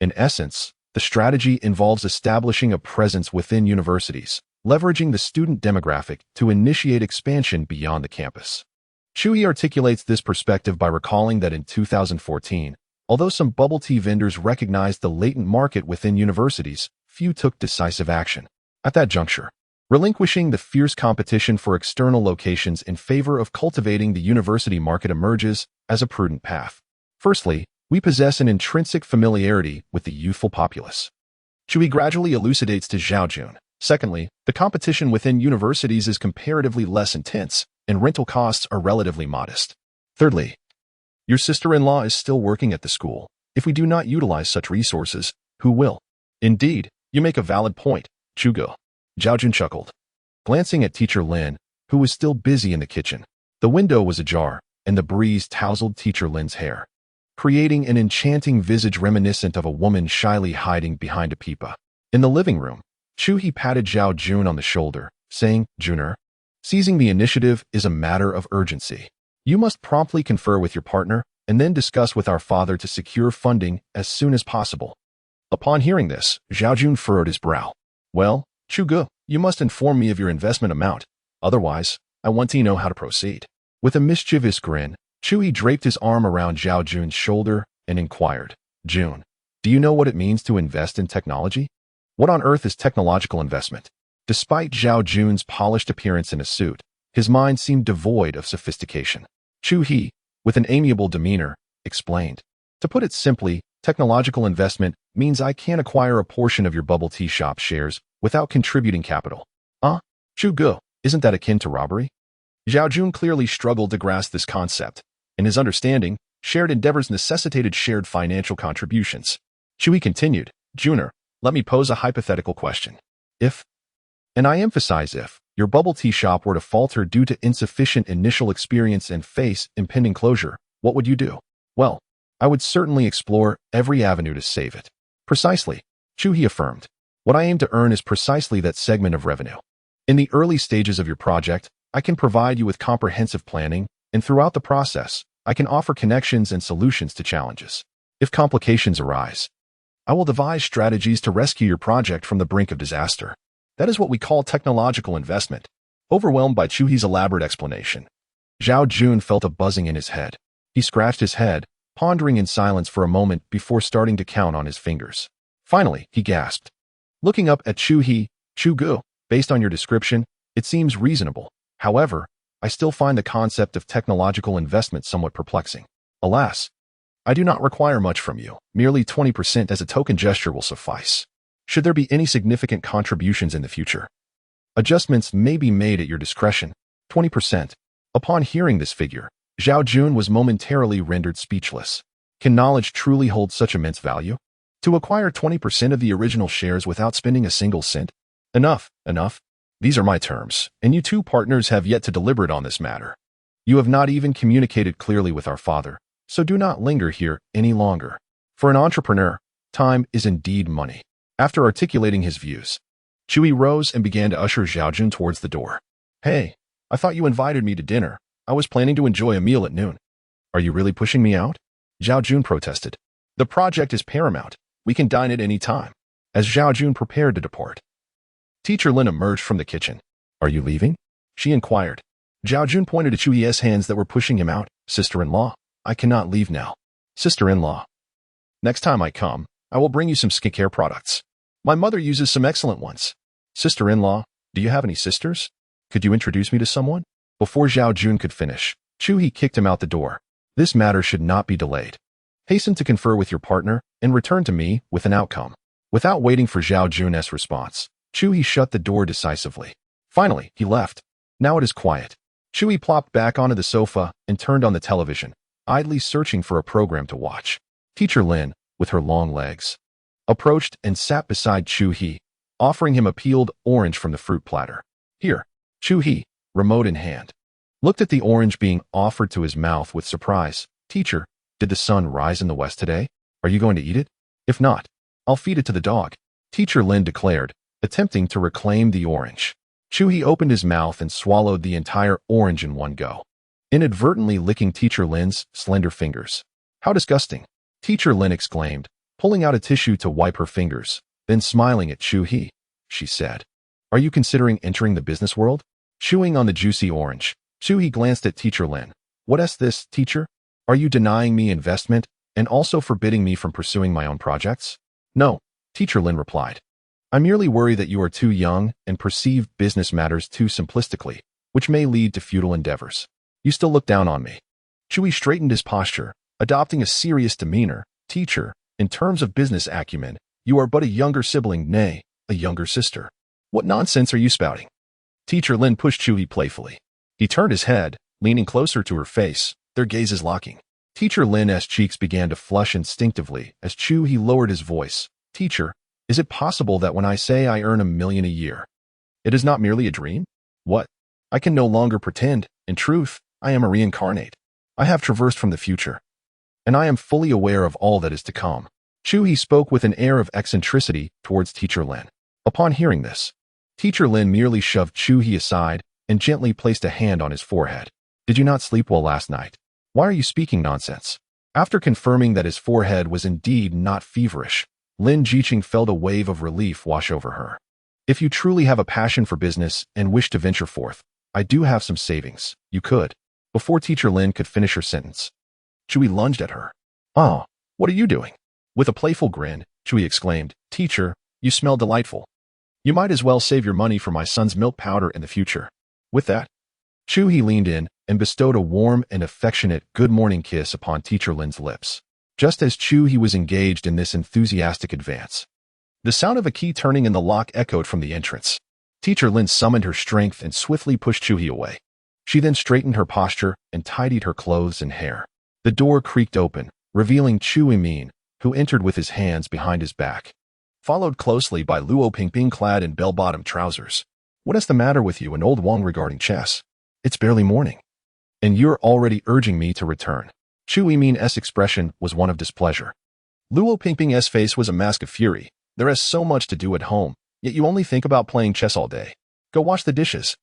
In essence, the strategy involves establishing a presence within universities, leveraging the student demographic to initiate expansion beyond the campus. Chui articulates this perspective by recalling that in 2014, although some bubble tea vendors recognized the latent market within universities, few took decisive action. At that juncture, relinquishing the fierce competition for external locations in favor of cultivating the university market emerges as a prudent path. Firstly, we possess an intrinsic familiarity with the youthful populace. Chui gradually elucidates to Zhao Jun. Secondly, the competition within universities is comparatively less intense, and rental costs are relatively modest. Thirdly, your sister-in-law is still working at the school. If we do not utilize such resources, who will? Indeed, you make a valid point, Chu Ge. Zhao Jun chuckled, glancing at Teacher Lin, who was still busy in the kitchen. The window was ajar, and the breeze tousled Teacher Lin's hair, creating an enchanting visage reminiscent of a woman shyly hiding behind a pipa. In the living room, Chui patted Zhao Jun on the shoulder, saying, Juner, seizing the initiative is a matter of urgency. You must promptly confer with your partner and then discuss with our father to secure funding as soon as possible. Upon hearing this, Zhao Jun furrowed his brow. Well, Chu Ge, you must inform me of your investment amount. Otherwise, I want to know how to proceed. With a mischievous grin, Chu He draped his arm around Zhao Jun's shoulder and inquired, Jun, do you know what it means to invest in technology? What on earth is technological investment? Despite Zhao Jun's polished appearance in a suit, his mind seemed devoid of sophistication. Chu He, with an amiable demeanor, explained, to put it simply, technological investment means I can acquire a portion of your bubble tea shop shares without contributing capital. Chu Ge, isn't that akin to robbery? Zhao Jun clearly struggled to grasp this concept. In his understanding, shared endeavors necessitated shared financial contributions. Chu He continued, Juner, let me pose a hypothetical question. If, and I emphasize if, your bubble tea shop were to falter due to insufficient initial experience and face impending closure, what would you do? Well, I would certainly explore every avenue to save it. Precisely, Chu He affirmed. What I aim to earn is precisely that segment of revenue. In the early stages of your project, I can provide you with comprehensive planning, and throughout the process, I can offer connections and solutions to challenges. If complications arise, I will devise strategies to rescue your project from the brink of disaster. That is what we call technological investment. Overwhelmed by Chu He's elaborate explanation, Zhao Jun felt a buzzing in his head. He scratched his head, pondering in silence for a moment before starting to count on his fingers. Finally, he gasped. Looking up at Chu He, Chu Ge, based on your description, it seems reasonable. However, I still find the concept of technological investment somewhat perplexing. Alas, I do not require much from you. Merely 20% as a token gesture will suffice. Should there be any significant contributions in the future, adjustments may be made at your discretion. 20%. Upon hearing this figure, Zhao Jun was momentarily rendered speechless. Can knowledge truly hold such immense value? To acquire 20% of the original shares without spending a single cent? Enough. These are my terms, and you two partners have yet to deliberate on this matter. You have not even communicated clearly with our father, so do not linger here any longer. For an entrepreneur, time is indeed money. After articulating his views, Chu He rose and began to usher Zhao Jun towards the door. Hey, I thought you invited me to dinner. I was planning to enjoy a meal at noon. Are you really pushing me out? Zhao Jun protested. The project is paramount. We can dine at any time. As Zhao Jun prepared to depart, Teacher Lin emerged from the kitchen. Are you leaving? She inquired. Zhao Jun pointed to Chu He's hands that were pushing him out. Sister-in-law, I cannot leave now. Sister-in-law, next time I come, I will bring you some skincare products. My mother uses some excellent ones. Sister-in-law, do you have any sisters? Could you introduce me to someone? Before Zhao Jun could finish, Chu He kicked him out the door. This matter should not be delayed. Hasten to confer with your partner and return to me with an outcome. Without waiting for Zhao Jun's response, Chu He shut the door decisively. Finally, he left. Now it is quiet. Chu He plopped back onto the sofa and turned on the television, idly searching for a program to watch. Teacher Lin, with her long legs, approached and sat beside Chu He, offering him a peeled orange from the fruit platter. Here, Chu He, remote in hand, looked at the orange being offered to his mouth with surprise. Teacher, did the sun rise in the west today? Are you going to eat it? If not, I'll feed it to the dog. Teacher Lin declared, attempting to reclaim the orange. Chu He opened his mouth and swallowed the entire orange in one go, inadvertently licking Teacher Lin's slender fingers. How disgusting! Teacher Lin exclaimed, pulling out a tissue to wipe her fingers, then smiling at Chu He. She said, are you considering entering the business world? Chewing on the juicy orange, Chu He glanced at Teacher Lin. What's this, teacher? Are you denying me investment and also forbidding me from pursuing my own projects? No, Teacher Lin replied. I merely worry that you are too young and perceive business matters too simplistically, which may lead to futile endeavors. You still look down on me. Chu He straightened his posture, adopting a serious demeanor. Teacher, in terms of business acumen, you are but a younger sibling, nay, a younger sister. What nonsense are you spouting? Teacher Lin pushed Chu He playfully. He turned his head, leaning closer to her face, their gazes locking. Teacher Lin's cheeks began to flush instinctively as Chu He lowered his voice. Teacher, is it possible that when I say I earn $1 million a year, it is not merely a dream? What? I can no longer pretend. In truth, I am a reincarnate. I have traversed from the future, and I am fully aware of all that is to come. Chu He spoke with an air of eccentricity towards Teacher Lin. Upon hearing this, Teacher Lin merely shoved Chu He aside and gently placed a hand on his forehead. Did you not sleep well last night? Why are you speaking nonsense? After confirming that his forehead was indeed not feverish, Lin Jiqing felt a wave of relief wash over her. If you truly have a passion for business and wish to venture forth, I do have some savings. You could. Before Teacher Lin could finish her sentence, Chui lunged at her. Oh, what are you doing? With a playful grin, Chui exclaimed, Teacher, you smell delightful. You might as well save your money for my son's milk powder in the future. With that, Chui leaned in and bestowed a warm and affectionate good morning kiss upon Teacher Lin's lips. Just as Chui was engaged in this enthusiastic advance, the sound of a key turning in the lock echoed from the entrance. Teacher Lin summoned her strength and swiftly pushed Chui away. She then straightened her posture and tidied her clothes and hair. The door creaked open, revealing Chui Min, who entered with his hands behind his back, followed closely by Luo Pingping clad in bell-bottom trousers. What is the matter with you and old Wang regarding chess? It's barely morning, and you're already urging me to return. Chui Min's expression was one of displeasure. Luo Pingping's face was a mask of fury. There is so much to do at home, yet you only think about playing chess all day. Go wash the dishes.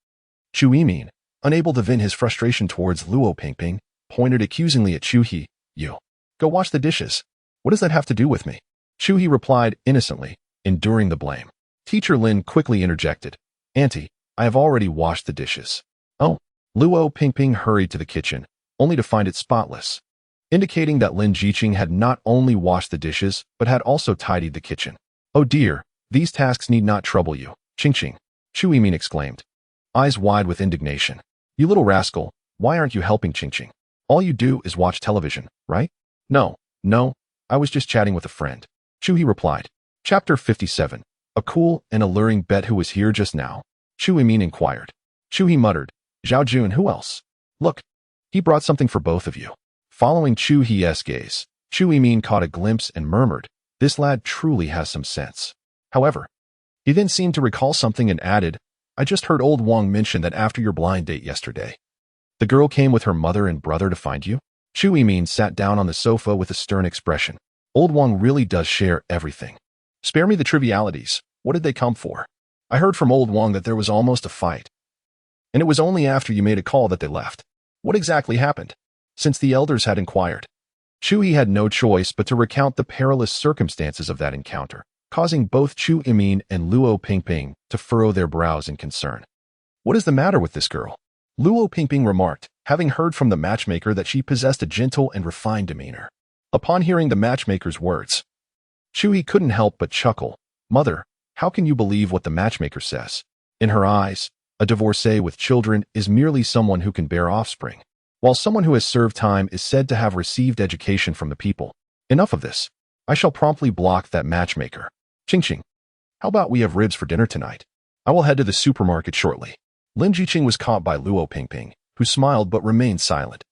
Chui Min, unable to vent his frustration towards Luo Pingping, pointed accusingly at Chui. You. Go wash the dishes. What does that have to do with me? Chui replied innocently, enduring the blame. Teacher Lin quickly interjected. Auntie, I have already washed the dishes. Oh. Luo Pingping hurried to the kitchen, only to find it spotless, indicating that Lin Jiqing had not only washed the dishes, but had also tidied the kitchen. Oh dear, these tasks need not trouble you, Qingqing, Chui Min exclaimed, eyes wide with indignation. You little rascal, why aren't you helping Qingqing? All you do is watch television, right? No, I was just chatting with a friend, Chui replied. Chapter 57. A cool and alluring bet who was here just now? Chui Min inquired. Chui muttered. Zhao Jun, who else? Look, he brought something for both of you. Following Chui's gaze, Chui Min caught a glimpse and murmured, this lad truly has some sense. However, he then seemed to recall something and added, I just heard old Wang mention that after your blind date yesterday, the girl came with her mother and brother to find you? Chui Min sat down on the sofa with a stern expression. Old Wang really does share everything. Spare me the trivialities. What did they come for? I heard from old Wang that there was almost a fight, and it was only after you made a call that they left. What exactly happened? Since the elders had inquired, Chui had no choice but to recount the perilous circumstances of that encounter, causing both Chui Min and Luo Pingping to furrow their brows in concern. What is the matter with this girl? Luo Pingping remarked, having heard from the matchmaker that she possessed a gentle and refined demeanor. Upon hearing the matchmaker's words, Chui couldn't help but chuckle. Mother, how can you believe what the matchmaker says? In her eyes, a divorcee with children is merely someone who can bear offspring, while someone who has served time is said to have received education from the people. Enough of this. I shall promptly block that matchmaker. Qingqing, how about we have ribs for dinner tonight? I will head to the supermarket shortly. Lin Jiqing was caught by Luo Pingping, who smiled but remained silent.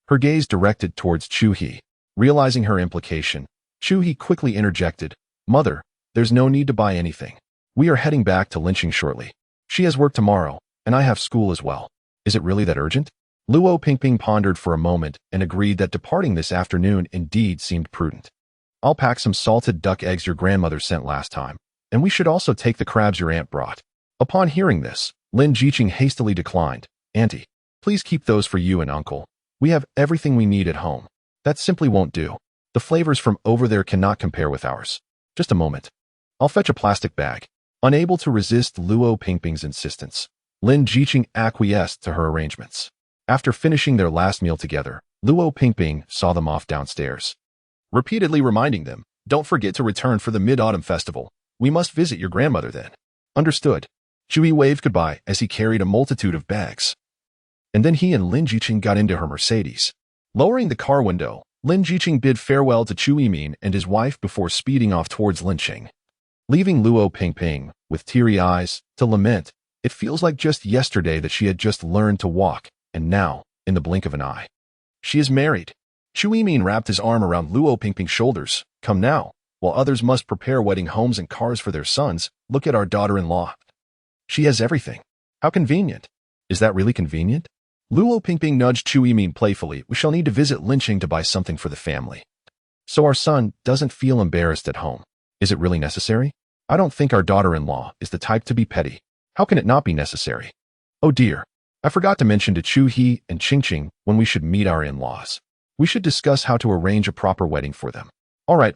Her gaze directed towards Chui. Realizing her implication, Chui quickly interjected, Mother, there's no need to buy anything. We are heading back to Linqing shortly. She has work tomorrow, and I have school as well. Is it really that urgent? Luo Pingping pondered for a moment and agreed that departing this afternoon indeed seemed prudent. I'll pack some salted duck eggs your grandmother sent last time, and we should also take the crabs your aunt brought. Upon hearing this, Lin Jiqing hastily declined. Auntie, please keep those for you and uncle. We have everything we need at home. That simply won't do. The flavors from over there cannot compare with ours. Just a moment. I'll fetch a plastic bag. Unable to resist Luo Pingping's insistence, Lin Jiqing acquiesced to her arrangements. After finishing their last meal together, Luo Pingping saw them off downstairs, repeatedly reminding them, don't forget to return for the Mid-Autumn Festival. We must visit your grandmother then. Understood. Chui waved goodbye as he carried a multitude of bags. And then he and Lin Jiqing got into her Mercedes. Lowering the car window, Lin Jiqing bid farewell to Chui Min and his wife before speeding off towards Linqing, leaving Luo Pingping with teary eyes to lament. It feels like just yesterday that she had just learned to walk, and now, in the blink of an eye, she is married. Chui Min wrapped his arm around Luo Pingping's shoulders. Come now, while others must prepare wedding homes and cars for their sons, look at our daughter-in-law. She has everything. How convenient. Is that really convenient? Luo Pingping nudged Chui Min playfully. We shall need to visit Linqing to buy something for the family, so our son doesn't feel embarrassed at home. Is it really necessary? I don't think our daughter-in-law is the type to be petty. How can it not be necessary? Oh dear, I forgot to mention to Chui and Qingqing when we should meet our in-laws. We should discuss how to arrange a proper wedding for them. All right.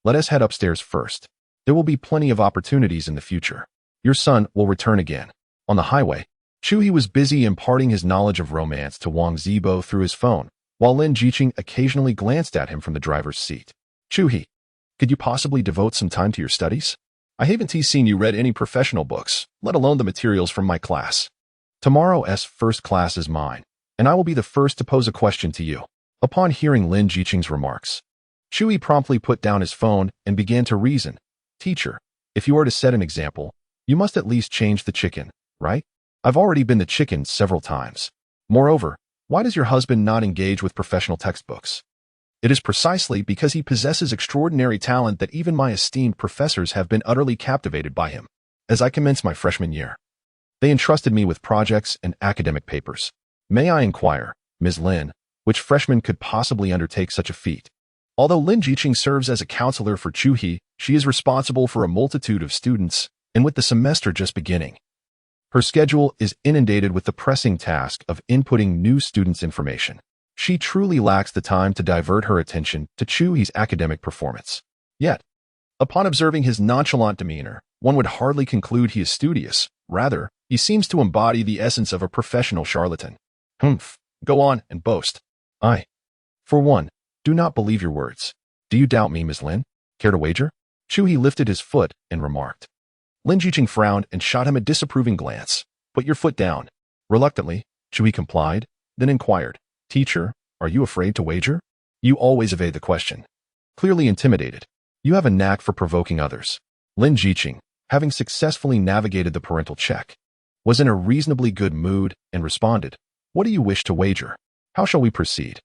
Let us head upstairs first. There will be plenty of opportunities in the future. Your son will return again. On the highway, Chu-hee was busy imparting his knowledge of romance to Wang Zibo through his phone, while Lin Jiqing occasionally glanced at him from the driver's seat. Chu-hee, could you possibly devote some time to your studies? I haven't seen you read any professional books, let alone the materials from my class. Tomorrow's first class is mine, and I will be the first to pose a question to you. Upon hearing Lin Jiqing's remarks, Chu-hee promptly put down his phone and began to reason. Teacher, if you are to set an example, you must at least change the chicken, right? I've already been the chicken several times. Moreover, why does your husband not engage with professional textbooks? It is precisely because he possesses extraordinary talent that even my esteemed professors have been utterly captivated by him. As I commenced my freshman year, they entrusted me with projects and academic papers. May I inquire, Ms. Lin, which freshman could possibly undertake such a feat? Although Lin Jiqing serves as a counselor for Chu-hee, she is responsible for a multitude of students, and with the semester just beginning, her schedule is inundated with the pressing task of inputting new students' information. She truly lacks the time to divert her attention to Chu-hee's academic performance. Yet, upon observing his nonchalant demeanor, one would hardly conclude he is studious. Rather, he seems to embody the essence of a professional charlatan. Humph, go on and boast. I, for one, do not believe your words. Do you doubt me, Ms. Lin? Care to wager? Chu-hee lifted his foot and remarked. Lin Jiqing frowned and shot him a disapproving glance. Put your foot down. Reluctantly, Chu-hee complied, then inquired, Teacher, are you afraid to wager? You always evade the question. Clearly intimidated, you have a knack for provoking others. Lin Jiqing, having successfully navigated the parental check, was in a reasonably good mood and responded, What do you wish to wager? How shall we proceed?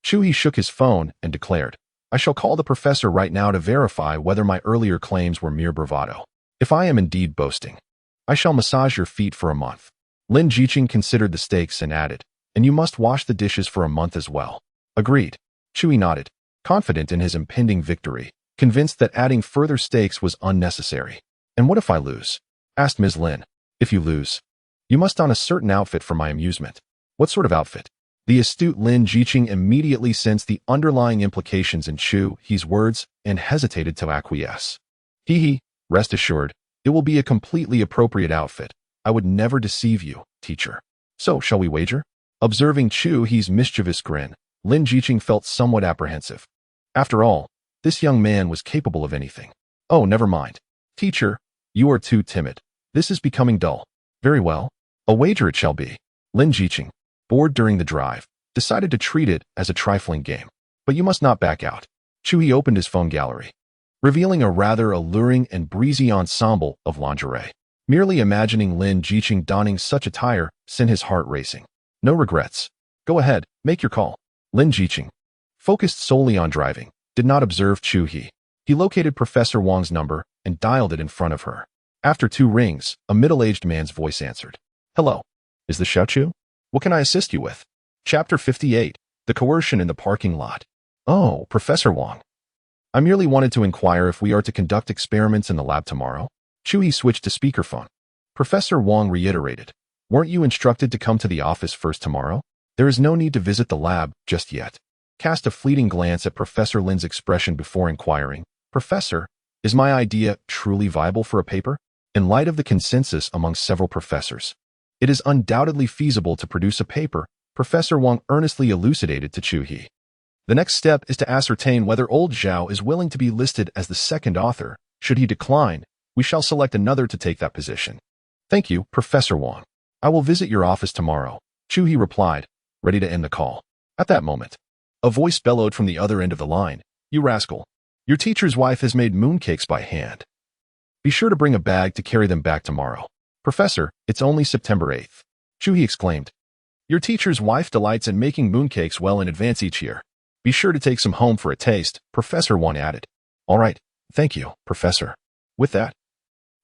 Chu-hee shook his phone and declared, I shall call the professor right now to verify whether my earlier claims were mere bravado. If I am indeed boasting, I shall massage your feet for a month. Lin Jiqing considered the stakes and added, And you must wash the dishes for a month as well. Agreed. Chu-hee nodded, confident in his impending victory, convinced that adding further stakes was unnecessary. And what if I lose? Asked Ms. Lin. If you lose, you must don a certain outfit for my amusement. What sort of outfit? The astute Lin Jiqing immediately sensed the underlying implications in Chu-hee's words and hesitated to acquiesce. Hee, rest assured, it will be a completely appropriate outfit. I would never deceive you, teacher. So, shall we wager? Observing Chu-hee's mischievous grin, Lin Jiqing felt somewhat apprehensive. After all, this young man was capable of anything. Oh, never mind. Teacher, you are too timid. This is becoming dull. Very well. A wager it shall be. Lin Jiqing, bored during the drive, decided to treat it as a trifling game. But you must not back out. Chu-hee opened his phone gallery, revealing a rather alluring and breezy ensemble of lingerie. Merely imagining Lin Jiqing donning such attire sent his heart racing. No regrets. Go ahead, make your call. Lin Jiqing, focused solely on driving, did not observe Chu-hee. He located Professor Wang's number and dialed it in front of her. After 2 rings, a middle-aged man's voice answered. Hello. Is this Xiaochu? What can I assist you with? Chapter 58. The Coercion in the Parking Lot. Oh, Professor Wang. I merely wanted to inquire if we are to conduct experiments in the lab tomorrow. Chu-hee switched to speakerphone. Professor Wang reiterated. Weren't you instructed to come to the office first tomorrow? There is no need to visit the lab just yet. Cast a fleeting glance at Professor Lin's expression before inquiring. Professor, is my idea truly viable for a paper? In light of the consensus among several professors, it is undoubtedly feasible to produce a paper, Professor Wang earnestly elucidated to Chu-hee. The next step is to ascertain whether old Zhao is willing to be listed as the second author. Should he decline, we shall select another to take that position. Thank you, Professor Wang. I will visit your office tomorrow, Chu-hee replied, ready to end the call. At that moment, a voice bellowed from the other end of the line. You rascal. Your teacher's wife has made mooncakes by hand. Be sure to bring a bag to carry them back tomorrow. Professor, it's only September 8th. Chu-hee exclaimed. Your teacher's wife delights in making mooncakes well in advance each year. Be sure to take some home for a taste, Professor Wang added. All right, thank you, Professor. With that,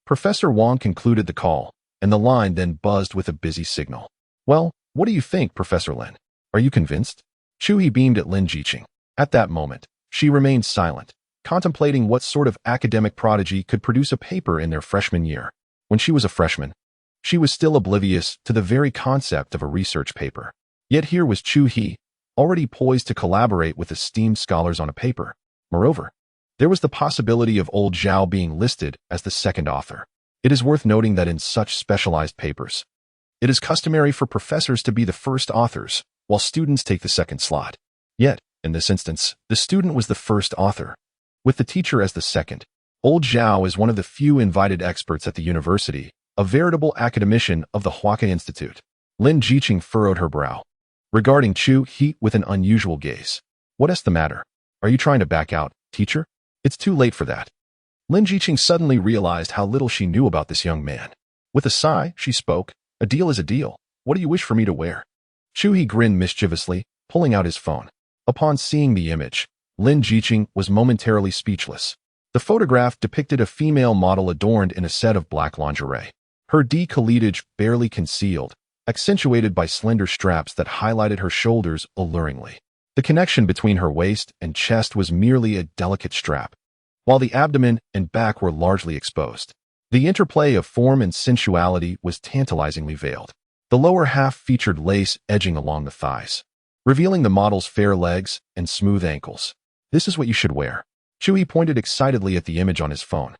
Professor Wang concluded the call, and the line then buzzed with a busy signal. Well, what do you think, Professor Lin? Are you convinced? Chu-hee beamed at Lin Jiqing. At that moment, she remained silent, contemplating what sort of academic prodigy could produce a paper in their freshman year. When she was a freshman, she was still oblivious to the very concept of a research paper. Yet here was Chu-hee, already poised to collaborate with esteemed scholars on a paper. Moreover, There was the possibility of old Zhao being listed as the second author. It is worth noting that in such specialized papers, it is customary for professors to be the first authors, while students take the second slot. Yet, in this instance, the student was the first author, with the teacher as the second. Old Zhao is one of the few invited experts at the university, a veritable academician of the Huaca Institute. Lin Jiqing furrowed her brow, regarding Chu He with an unusual gaze. What is the matter? Are you trying to back out, teacher? It's too late for that. Lin Jiqing suddenly realized how little she knew about this young man. With a sigh, she spoke, "A deal is a deal. What do you wish for me to wear?" Chu He grinned mischievously, pulling out his phone. Upon seeing the image, Lin Jiqing was momentarily speechless. The photograph depicted a female model adorned in a set of black lingerie. Her décolletage barely concealed, accentuated by slender straps that highlighted her shoulders alluringly. The connection between her waist and chest was merely a delicate strap, while the abdomen and back were largely exposed. The interplay of form and sensuality was tantalizingly veiled. The lower half featured lace edging along the thighs, revealing the model's fair legs and smooth ankles. "This is what you should wear." Chu He pointed excitedly at the image on his phone.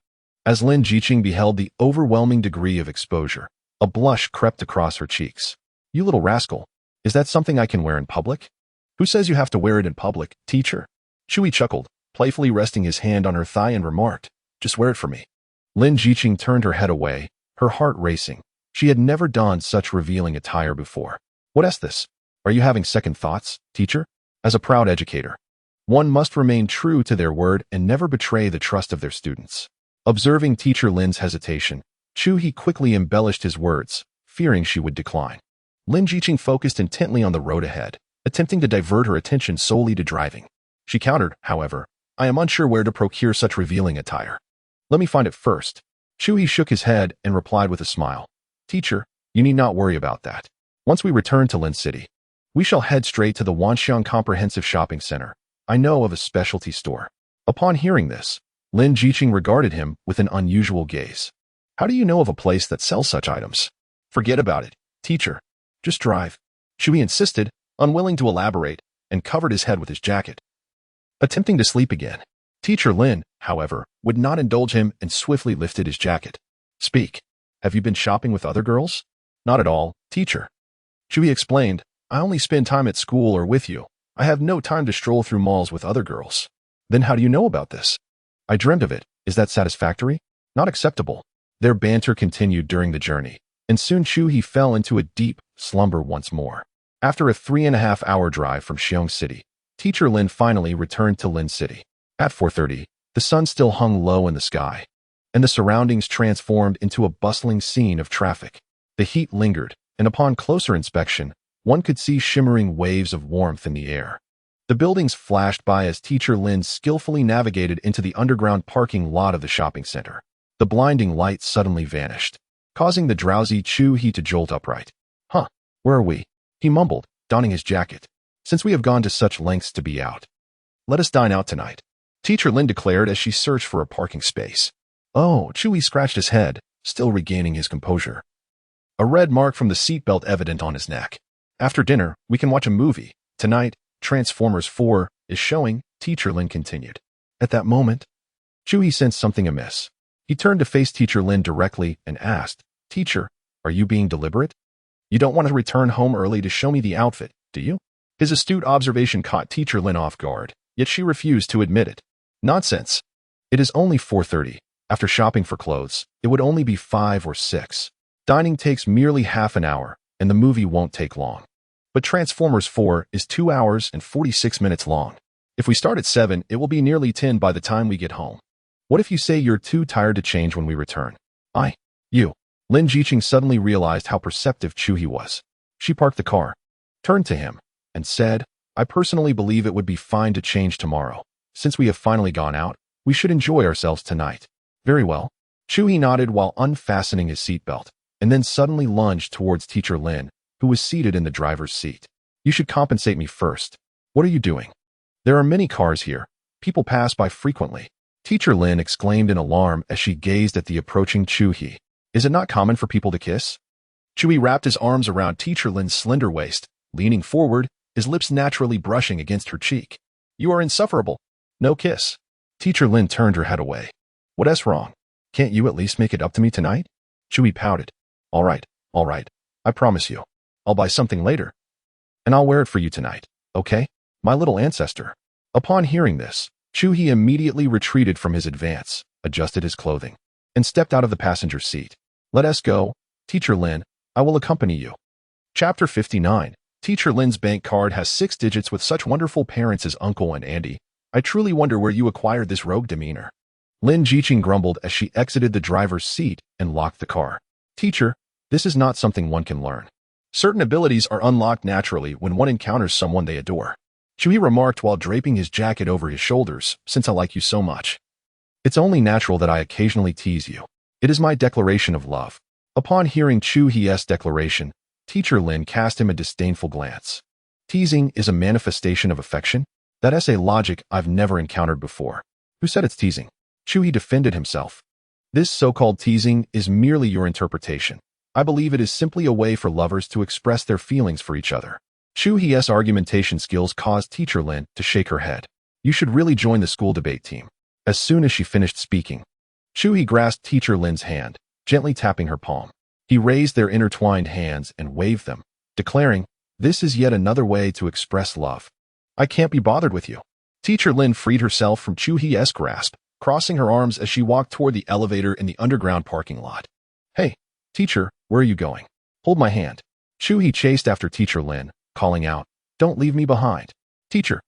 As Lin Jiqing beheld the overwhelming degree of exposure, a blush crept across her cheeks. "You little rascal, is that something I can wear in public?" "Who says you have to wear it in public, teacher?" Chu He chuckled, playfully resting his hand on her thigh and remarked, "Just wear it for me." Lin Jiqing turned her head away, her heart racing. She had never donned such revealing attire before. "What is this? Are you having second thoughts, teacher?" As a proud educator, one must remain true to their word and never betray the trust of their students. Observing teacher Lin's hesitation, Chu He quickly embellished his words, fearing she would decline. Lin Jiqing focused intently on the road ahead, attempting to divert her attention solely to driving. She countered, however, "I am unsure where to procure such revealing attire. Let me find it first." Chu He shook his head and replied with a smile, "Teacher, you need not worry about that. Once we return to Lin City, we shall head straight to the Wanxiang Comprehensive Shopping Center. I know of a specialty store." Upon hearing this, Lin Jiqing regarded him with an unusual gaze. "How do you know of a place that sells such items?" "Forget about it, teacher. Just drive." Chu He insisted, unwilling to elaborate, and covered his head with his jacket, attempting to sleep again. Teacher Lin, however, would not indulge him and swiftly lifted his jacket. "Speak. Have you been shopping with other girls?" "Not at all, teacher." Chu He explained, "I only spend time at school or with you. I have no time to stroll through malls with other girls." "Then how do you know about this?" "I dreamt of it. Is that satisfactory?" "Not acceptable." Their banter continued during the journey, and soon Chu He fell into a deep slumber once more. After a 3.5-hour drive from Xiong City, teacher Lin finally returned to Lin City. At 4:30, the sun still hung low in the sky, and the surroundings transformed into a bustling scene of traffic. The heat lingered, and upon closer inspection, one could see shimmering waves of warmth in the air. The buildings flashed by as teacher Lin skillfully navigated into the underground parking lot of the shopping center. The blinding light suddenly vanished, causing the drowsy Chu He to jolt upright. "Huh, where are we?" he mumbled, donning his jacket. "Since we have gone to such lengths to be out, let us dine out tonight," teacher Lin declared as she searched for a parking space. "Oh," Chu He scratched his head, still regaining his composure. A red mark from the seatbelt evident on his neck. "After dinner, we can watch a movie. Tonight, Transformers 4 is showing," teacher Lin continued. At that moment, Chu He sensed something amiss. He turned to face teacher Lin directly and asked, "Teacher, are you being deliberate? You don't want to return home early to show me the outfit, do you?" His astute observation caught teacher Lin off guard, yet she refused to admit it. "Nonsense. It is only 4:30. After shopping for clothes, it would only be 5 or 6. Dining takes merely half an hour, and the movie won't take long. But Transformers 4 is 2 hours and 46 minutes long. If we start at 7, it will be nearly 10 by the time we get home. What if you say you're too tired to change when we return?" You. Lin Jiqing suddenly realized how perceptive Chu He was. She parked the car, turned to him, and said, "I personally believe it would be fine to change tomorrow. Since we have finally gone out, we should enjoy ourselves tonight." "Very well." Chu He nodded while unfastening his seatbelt, and then suddenly lunged towards teacher Lin, who was seated in the driver's seat. "You should compensate me first." "What are you doing?" "There are many cars here. People pass by frequently." Teacher Lin exclaimed in alarm as she gazed at the approaching Chu He. "Is it not common for people to kiss?" Chu He wrapped his arms around teacher Lin's slender waist, leaning forward, his lips naturally brushing against her cheek. "You are insufferable. No kiss." Teacher Lin turned her head away. What's wrong? Can't you at least make it up to me tonight? Chu He pouted. All right. I promise you. I'll buy something later. And I'll wear it for you tonight, okay? My little ancestor. Upon hearing this, Chu He immediately retreated from his advance, adjusted his clothing, and stepped out of the passenger seat. Let us go. Teacher Lin, I will accompany you. Chapter 59. Teacher Lin's bank card has 6 digits with such wonderful parents as Uncle and Andy. I truly wonder where you acquired this rogue demeanor. Lin Jiqing grumbled as she exited the driver's seat and locked the car. Teacher, this is not something one can learn. Certain abilities are unlocked naturally when one encounters someone they adore. Chu He remarked while draping his jacket over his shoulders, since I like you so much. It's only natural that I occasionally tease you. It is my declaration of love. Upon hearing Chu He's declaration, Teacher Lin cast him a disdainful glance. Teasing is a manifestation of affection? That's a logic I've never encountered before. Who said it's teasing? Chu He defended himself. This so-called teasing is merely your interpretation. I believe it is simply a way for lovers to express their feelings for each other. Chu He's argumentation skills caused Teacher Lin to shake her head. You should really join the school debate team. As soon as she finished speaking, Chu He grasped Teacher Lin's hand, gently tapping her palm. He raised their intertwined hands and waved them, declaring, this is yet another way to express love. I can't be bothered with you. Teacher Lin freed herself from Chu He's grasp, crossing her arms as she walked toward the elevator in the underground parking lot. Hey, teacher, where are you going? Hold my hand. Chu He chased after Teacher Lin, calling out, don't leave me behind. Teacher.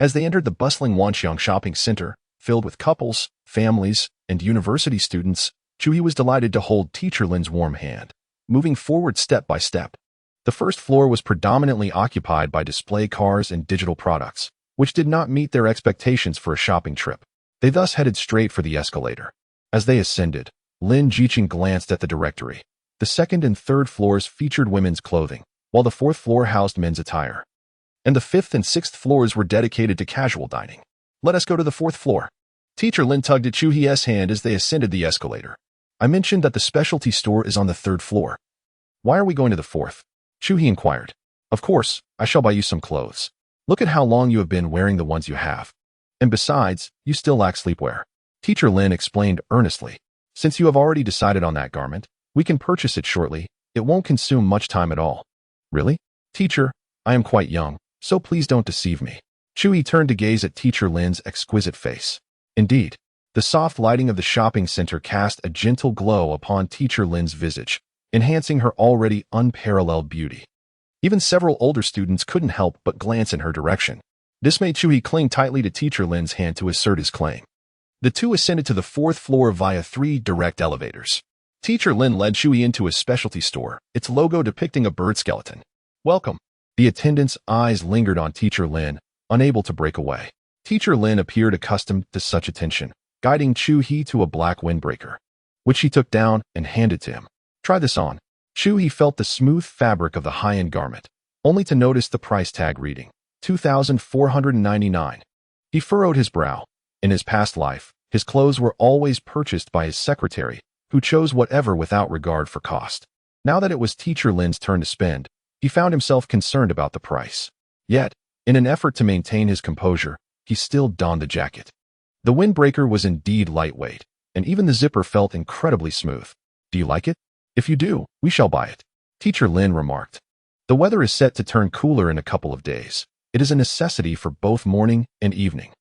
As they entered the bustling Wanxiang shopping center, filled with couples, families, and university students, Chu He was delighted to hold Teacher Lin's warm hand, moving forward step by step. The first floor was predominantly occupied by display cars and digital products, which did not meet their expectations for a shopping trip. They thus headed straight for the escalator. As they ascended, Lin Jiqing glanced at the directory. The second and third floors featured women's clothing, while the fourth floor housed men's attire. And the fifth and sixth floors were dedicated to casual dining. Let us go to the fourth floor. Teacher Lin tugged at Chu He's hand as they ascended the escalator. I mentioned that the specialty store is on the third floor. Why are we going to the fourth? Chu He inquired. Of course, I shall buy you some clothes. Look at how long you have been wearing the ones you have. And besides, you still lack sleepwear. Teacher Lin explained earnestly. Since you have already decided on that garment, we can purchase it shortly. It won't consume much time at all. Really? Teacher, I am quite young, so please don't deceive me. Chu He turned to gaze at Teacher Lin's exquisite face. Indeed, the soft lighting of the shopping center cast a gentle glow upon Teacher Lin's visage, enhancing her already unparalleled beauty. Even several older students couldn't help but glance in her direction. This made Chu He cling tightly to Teacher Lin's hand to assert his claim. The two ascended to the fourth floor via 3 direct elevators. Teacher Lin led Chu He into a specialty store, its logo depicting a bird skeleton. Welcome. The attendant's eyes lingered on Teacher Lin, unable to break away. Teacher Lin appeared accustomed to such attention, guiding Chu He to a black windbreaker, which she took down and handed to him. Try this on. Chu He felt the smooth fabric of the high-end garment, only to notice the price tag reading, $2,499. He furrowed his brow. In his past life, his clothes were always purchased by his secretary, who chose whatever without regard for cost. Now that it was Teacher Lin's turn to spend, he found himself concerned about the price. Yet, in an effort to maintain his composure, he still donned the jacket. The windbreaker was indeed lightweight, and even the zipper felt incredibly smooth. Do you like it? If you do, we shall buy it. Teacher Lin remarked. The weather is set to turn cooler in a couple of days. It is a necessity for both morning and evening.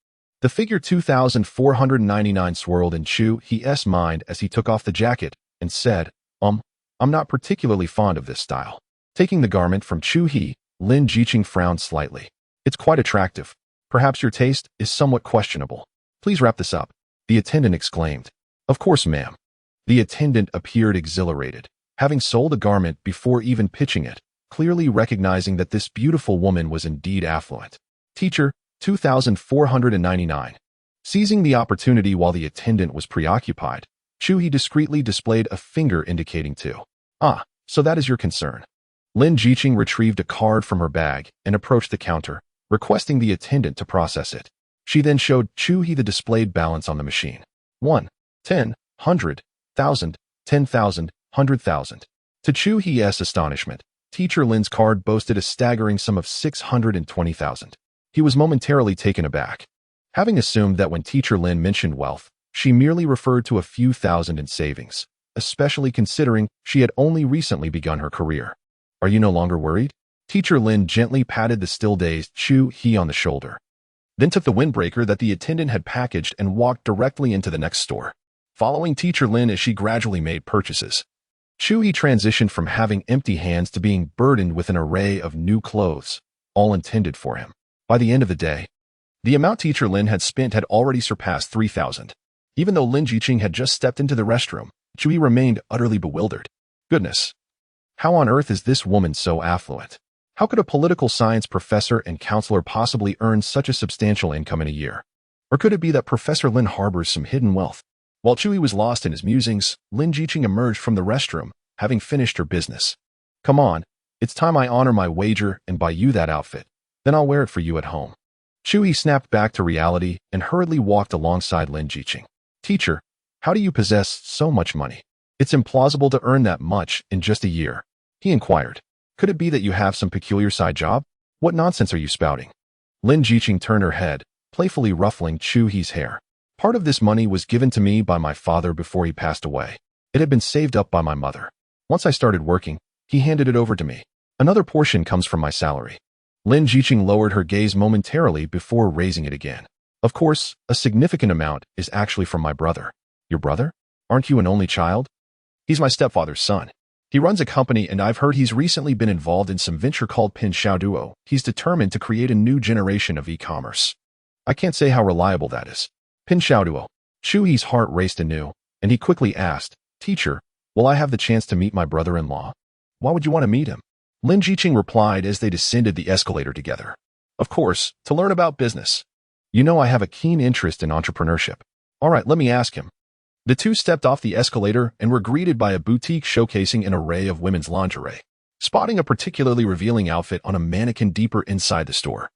The figure 2,499 swirled in Chu He's mind as he took off the jacket and said, I'm not particularly fond of this style. Taking the garment from Chu He, Lin Jiqing frowned slightly. It's quite attractive. Perhaps your taste is somewhat questionable. Please wrap this up, the attendant exclaimed. Of course, ma'am. The attendant appeared exhilarated, having sold a garment before even pitching it, clearly recognizing that this beautiful woman was indeed affluent. Teacher, 2,499. Seizing the opportunity while the attendant was preoccupied, Chu He discreetly displayed a finger indicating to. Ah, so that is your concern. Lin Jiqing retrieved a card from her bag and approached the counter, requesting the attendant to process it. She then showed Chu He the displayed balance on the machine. 1, 10, 100, 1,000, 10,000, 100,000. To Chu He's astonishment, Teacher Lin's card boasted a staggering sum of 620,000. He was momentarily taken aback. having assumed that when Teacher Lin mentioned wealth, she merely referred to a few thousand in savings, especially considering she had only recently begun her career. Are you no longer worried? Teacher Lin gently patted the still-dazed Chu He on the shoulder, then took the windbreaker that the attendant had packaged and walked directly into the next store, following Teacher Lin as she gradually made purchases. Chu He transitioned from having empty hands to being burdened with an array of new clothes, all intended for him. By the end of the day, the amount Teacher Lin had spent had already surpassed 3,000. Even though Lin Jiqing had just stepped into the restroom, Chu He remained utterly bewildered. Goodness, how on earth is this woman so affluent? How could a political science professor and counselor possibly earn such a substantial income in a year? Or could it be that Professor Lin harbors some hidden wealth? While Chu He was lost in his musings, Lin Jiqing emerged from the restroom, having finished her business. Come on, it's time I honor my wager and buy you that outfit. Then I'll wear it for you at home. Chu He snapped back to reality and hurriedly walked alongside Lin Jiqing. Teacher, how do you possess so much money? It's implausible to earn that much in just a year, he inquired. Could it be that you have some peculiar side job? What nonsense are you spouting? Lin Jiqing turned her head, playfully ruffling Chu He's hair. Part of this money was given to me by my father before he passed away. It had been saved up by my mother. Once I started working, he handed it over to me. Another portion comes from my salary. Lin Jiqing lowered her gaze momentarily before raising it again. Of course, a significant amount is actually from my brother. Your brother? Aren't you an only child? He's my stepfather's son. He runs a company and I've heard he's recently been involved in some venture called Pinduoduo. He's determined to create a new generation of e-commerce. I can't say how reliable that is. Pinduoduo. Chu He's heart raced anew, and he quickly asked, Teacher, will I have the chance to meet my brother-in-law? Why would you want to meet him? Lin Jiqing replied as they descended the escalator together. Of course, to learn about business. You know I have a keen interest in entrepreneurship. All right, let me ask him. The two stepped off the escalator and were greeted by a boutique showcasing an array of women's lingerie, spotting a particularly revealing outfit on a mannequin deeper inside the store.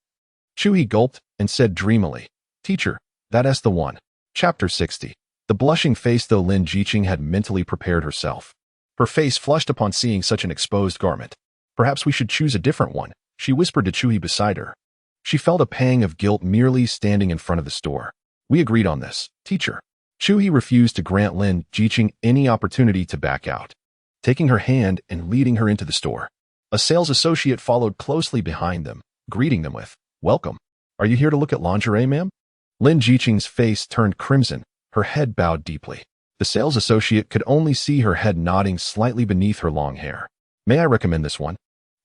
Chu He gulped and said dreamily, Teacher, that's the one. Chapter 60. The blushing face though Lin Jiqing had mentally prepared herself. Her face flushed upon seeing such an exposed garment. Perhaps we should choose a different one, she whispered to Chu He beside her. She felt a pang of guilt merely standing in front of the store. We agreed on this, teacher. Chu He refused to grant Lin Jiqing any opportunity to back out, taking her hand and leading her into the store. A sales associate followed closely behind them, greeting them with, Welcome. Are you here to look at lingerie, ma'am? Lin Jiqing's face turned crimson, her head bowed deeply. The sales associate could only see her head nodding slightly beneath her long hair. May I recommend this one?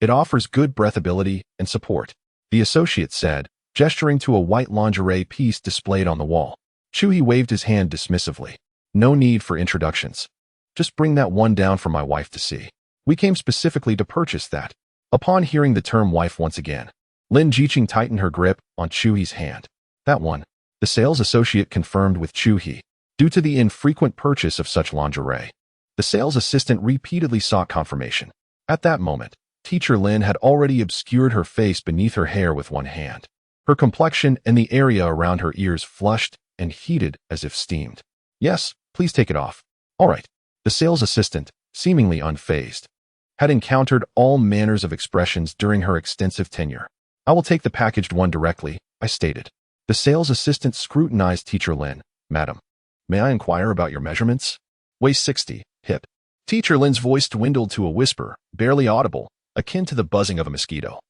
It offers good breathability and support, the associate said, gesturing to a white lingerie piece displayed on the wall. Chu He waved his hand dismissively. No need for introductions. Just bring that one down for my wife to see. We came specifically to purchase that. Upon hearing the term wife once again, Lin Jiqing tightened her grip on Chu He's hand. That one, the sales associate confirmed with Chu He. Due to the infrequent purchase of such lingerie, the sales assistant repeatedly sought confirmation. At that moment, Teacher Lin had already obscured her face beneath her hair with one hand. Her complexion and the area around her ears flushed and heated as if steamed. Yes, please take it off. All right. The sales assistant, seemingly unfazed, had encountered all manners of expressions during her extensive tenure. I will take the packaged one directly, I stated. The sales assistant scrutinized Teacher Lin. Madam, may I inquire about your measurements? Waist 60, hip. Teacher Lin's voice dwindled to a whisper, barely audible, akin to the buzzing of a mosquito.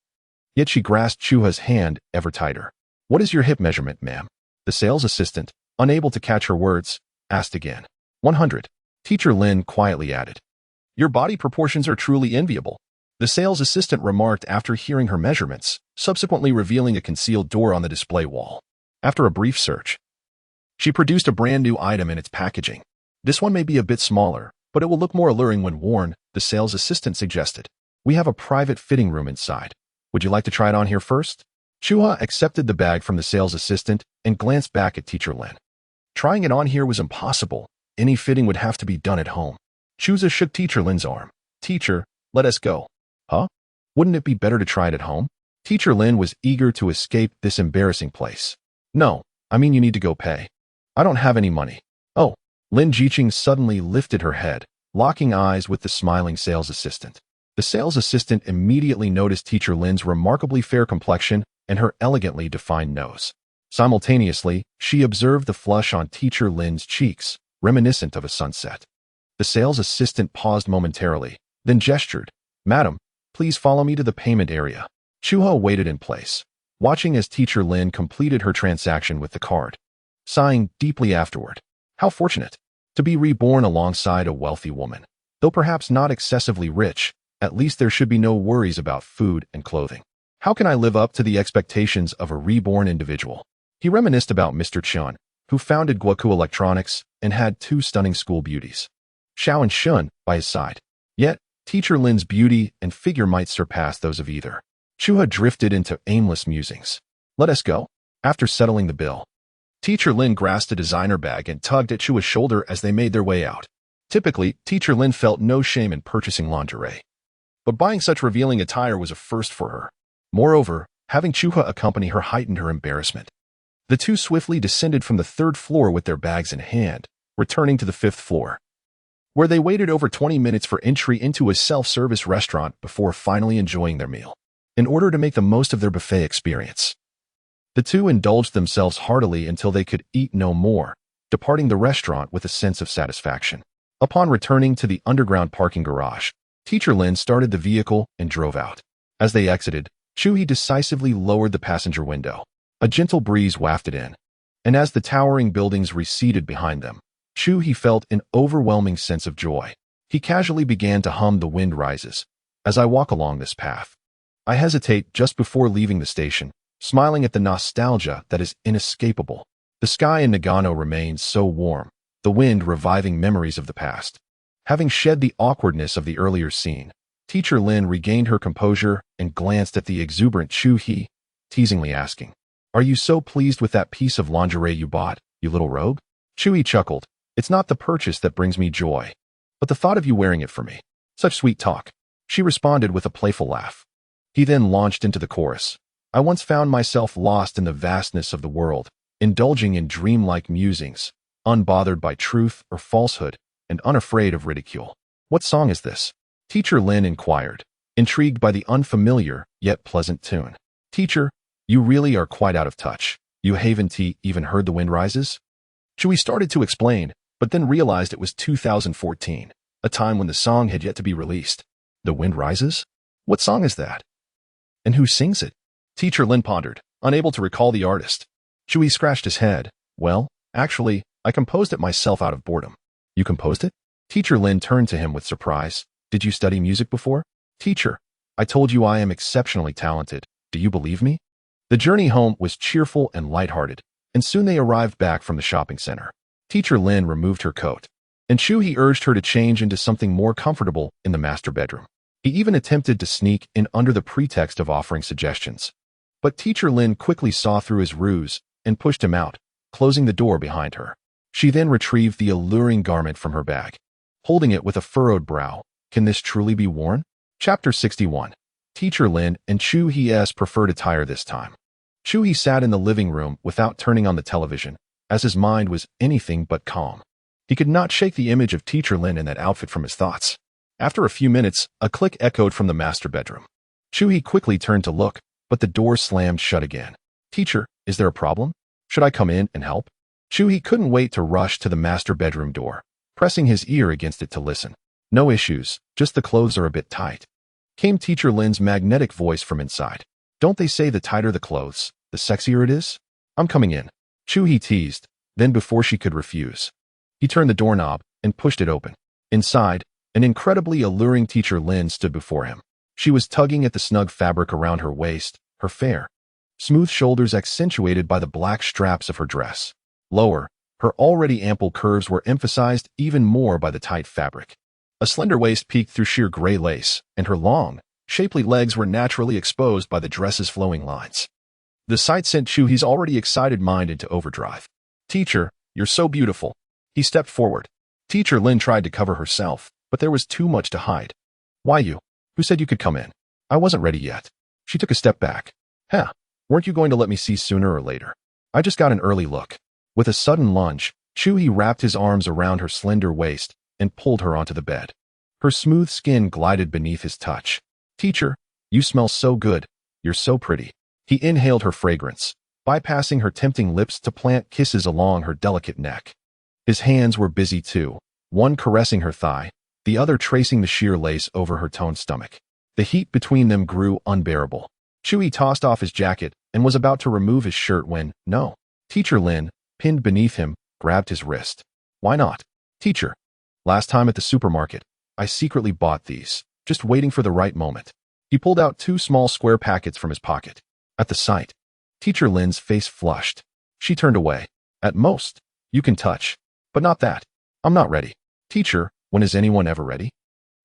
Yet she grasped Chu He's hand ever tighter. What is your hip measurement, ma'am? The sales assistant, unable to catch her words, asked again. 100. Teacher Lin quietly added. Your body proportions are truly enviable, the sales assistant remarked after hearing her measurements, subsequently revealing a concealed door on the display wall. After a brief search, she produced a brand new item in its packaging. This one may be a bit smaller, but it will look more alluring when worn, the sales assistant suggested. We have a private fitting room inside. Would you like to try it on here first? Chu He accepted the bag from the sales assistant and glanced back at Teacher Lin. Trying it on here was impossible. Any fitting would have to be done at home. Chu He shook Teacher Lin's arm. Teacher, let us go. Huh? Wouldn't it be better to try it at home? Teacher Lin was eager to escape this embarrassing place. No, I mean you need to go pay. I don't have any money. Oh, Lin Jiqing suddenly lifted her head, locking eyes with the smiling sales assistant. The sales assistant immediately noticed Teacher Lin's remarkably fair complexion and her elegantly defined nose. Simultaneously, she observed the flush on Teacher Lin's cheeks, reminiscent of a sunset. The sales assistant paused momentarily, then gestured. "Madam, please follow me to the payment area." Chuho waited in place, watching as Teacher Lin completed her transaction with the card, sighing deeply afterward. How fortunate to be reborn alongside a wealthy woman. Though perhaps not excessively rich, at least there should be no worries about food and clothing. How can I live up to the expectations of a reborn individual? He reminisced about Mr. Chun, who founded Guoku Electronics and had two stunning school beauties, Xiao and Shun, by his side. Yet, Teacher Lin's beauty and figure might surpass those of either. Chuha drifted into aimless musings. "Let us go." After settling the bill, Teacher Lin grasped a designer bag and tugged at Chua's shoulder as they made their way out. Typically, Teacher Lin felt no shame in purchasing lingerie, but buying such revealing attire was a first for her. Moreover, having Chuha accompany her heightened her embarrassment. The two swiftly descended from the third floor with their bags in hand, returning to the fifth floor, where they waited over 20 minutes for entry into a self-service restaurant before finally enjoying their meal. In order to make the most of their buffet experience, the two indulged themselves heartily until they could eat no more, departing the restaurant with a sense of satisfaction. Upon returning to the underground parking garage, Teacher Lin started the vehicle and drove out. As they exited, Chuhi decisively lowered the passenger window. A gentle breeze wafted in, and as the towering buildings receded behind them, Chuhi felt an overwhelming sense of joy. He casually began to hum "The Wind Rises." As I walk along this path, I hesitate just before leaving the station, smiling at the nostalgia that is inescapable. The sky in Nagano remains so warm, the wind reviving memories of the past. Having shed the awkwardness of the earlier scene, Teacher Lin regained her composure and glanced at the exuberant Chuhi, teasingly asking, "Are you so pleased with that piece of lingerie you bought, you little rogue?" Chuhi chuckled. "It's not the purchase that brings me joy, but the thought of you wearing it for me. Such sweet talk." She responded with a playful laugh. He then launched into the chorus. "I once found myself lost in the vastness of the world, indulging in dreamlike musings, unbothered by truth or falsehood, and unafraid of ridicule." "What song is this?" Teacher Lin inquired, intrigued by the unfamiliar yet pleasant tune. "Teacher, you really are quite out of touch. You haven't even heard The Wind Rises?" Chuhi started to explain, but then realized it was 2014, a time when the song had yet to be released. "The Wind Rises? What song is that? And who sings it?" Teacher Lin pondered, unable to recall the artist. Chuhi scratched his head. "Well, actually, I composed it myself out of boredom." "You composed it?" Teacher Lin turned to him with surprise. "Did you study music before?" "Teacher, I told you I am exceptionally talented. Do you believe me?" The journey home was cheerful and lighthearted, and soon they arrived back from the shopping center. Teacher Lin removed her coat, and Chuhi urged her to change into something more comfortable in the master bedroom. He even attempted to sneak in under the pretext of offering suggestions. But Teacher Lin quickly saw through his ruse and pushed him out, closing the door behind her. She then retrieved the alluring garment from her bag, holding it with a furrowed brow. Can this truly be worn? Chapter 61. Teacher Lin and Chuhi's preferred attire this time. Chuhi sat in the living room without turning on the television, as his mind was anything but calm. He could not shake the image of Teacher Lin in that outfit from his thoughts. After a few minutes, a click echoed from the master bedroom. Chuhi quickly turned to look, but the door slammed shut again. "Teacher, is there a problem? Should I come in and help?" Chuhi couldn't wait to rush to the master bedroom door, pressing his ear against it to listen. "No issues, just the clothes are a bit tight," came Teacher Lin's magnetic voice from inside. "Don't they say the tighter the clothes, the sexier it is?" "I'm coming in," Chuhi teased. Then before she could refuse, he turned the doorknob and pushed it open. Inside, an incredibly alluring Teacher Lin stood before him. She was tugging at the snug fabric around her waist, her fair, smooth shoulders accentuated by the black straps of her dress. Lower, her already ample curves were emphasized even more by the tight fabric. A slender waist peeked through sheer gray lace, and her long, shapely legs were naturally exposed by the dress's flowing lines. The sight sent Chuhi's already excited mind into overdrive. "Teacher, you're so beautiful." He stepped forward. Teacher Lin tried to cover herself, but there was too much to hide. "Why you? Who said you could come in? I wasn't ready yet." She took a step back. "Huh, weren't you going to let me see sooner or later? I just got an early look." With a sudden lunge, Chuhi wrapped his arms around her slender waist and pulled her onto the bed. Her smooth skin glided beneath his touch. "Teacher, you smell so good. You're so pretty." He inhaled her fragrance, bypassing her tempting lips to plant kisses along her delicate neck. His hands were busy too, one caressing her thigh, the other tracing the sheer lace over her toned stomach. The heat between them grew unbearable. Chewie tossed off his jacket and was about to remove his shirt when, no. Teacher Lin, pinned beneath him, grabbed his wrist. Why not? Teacher. Last time at the supermarket, I secretly bought these, just waiting for the right moment. He pulled out 2 small square packets from his pocket. At the sight, Teacher Lin's face flushed. She turned away. At most, you can touch. But not that. I'm not ready. Teacher, when is anyone ever ready?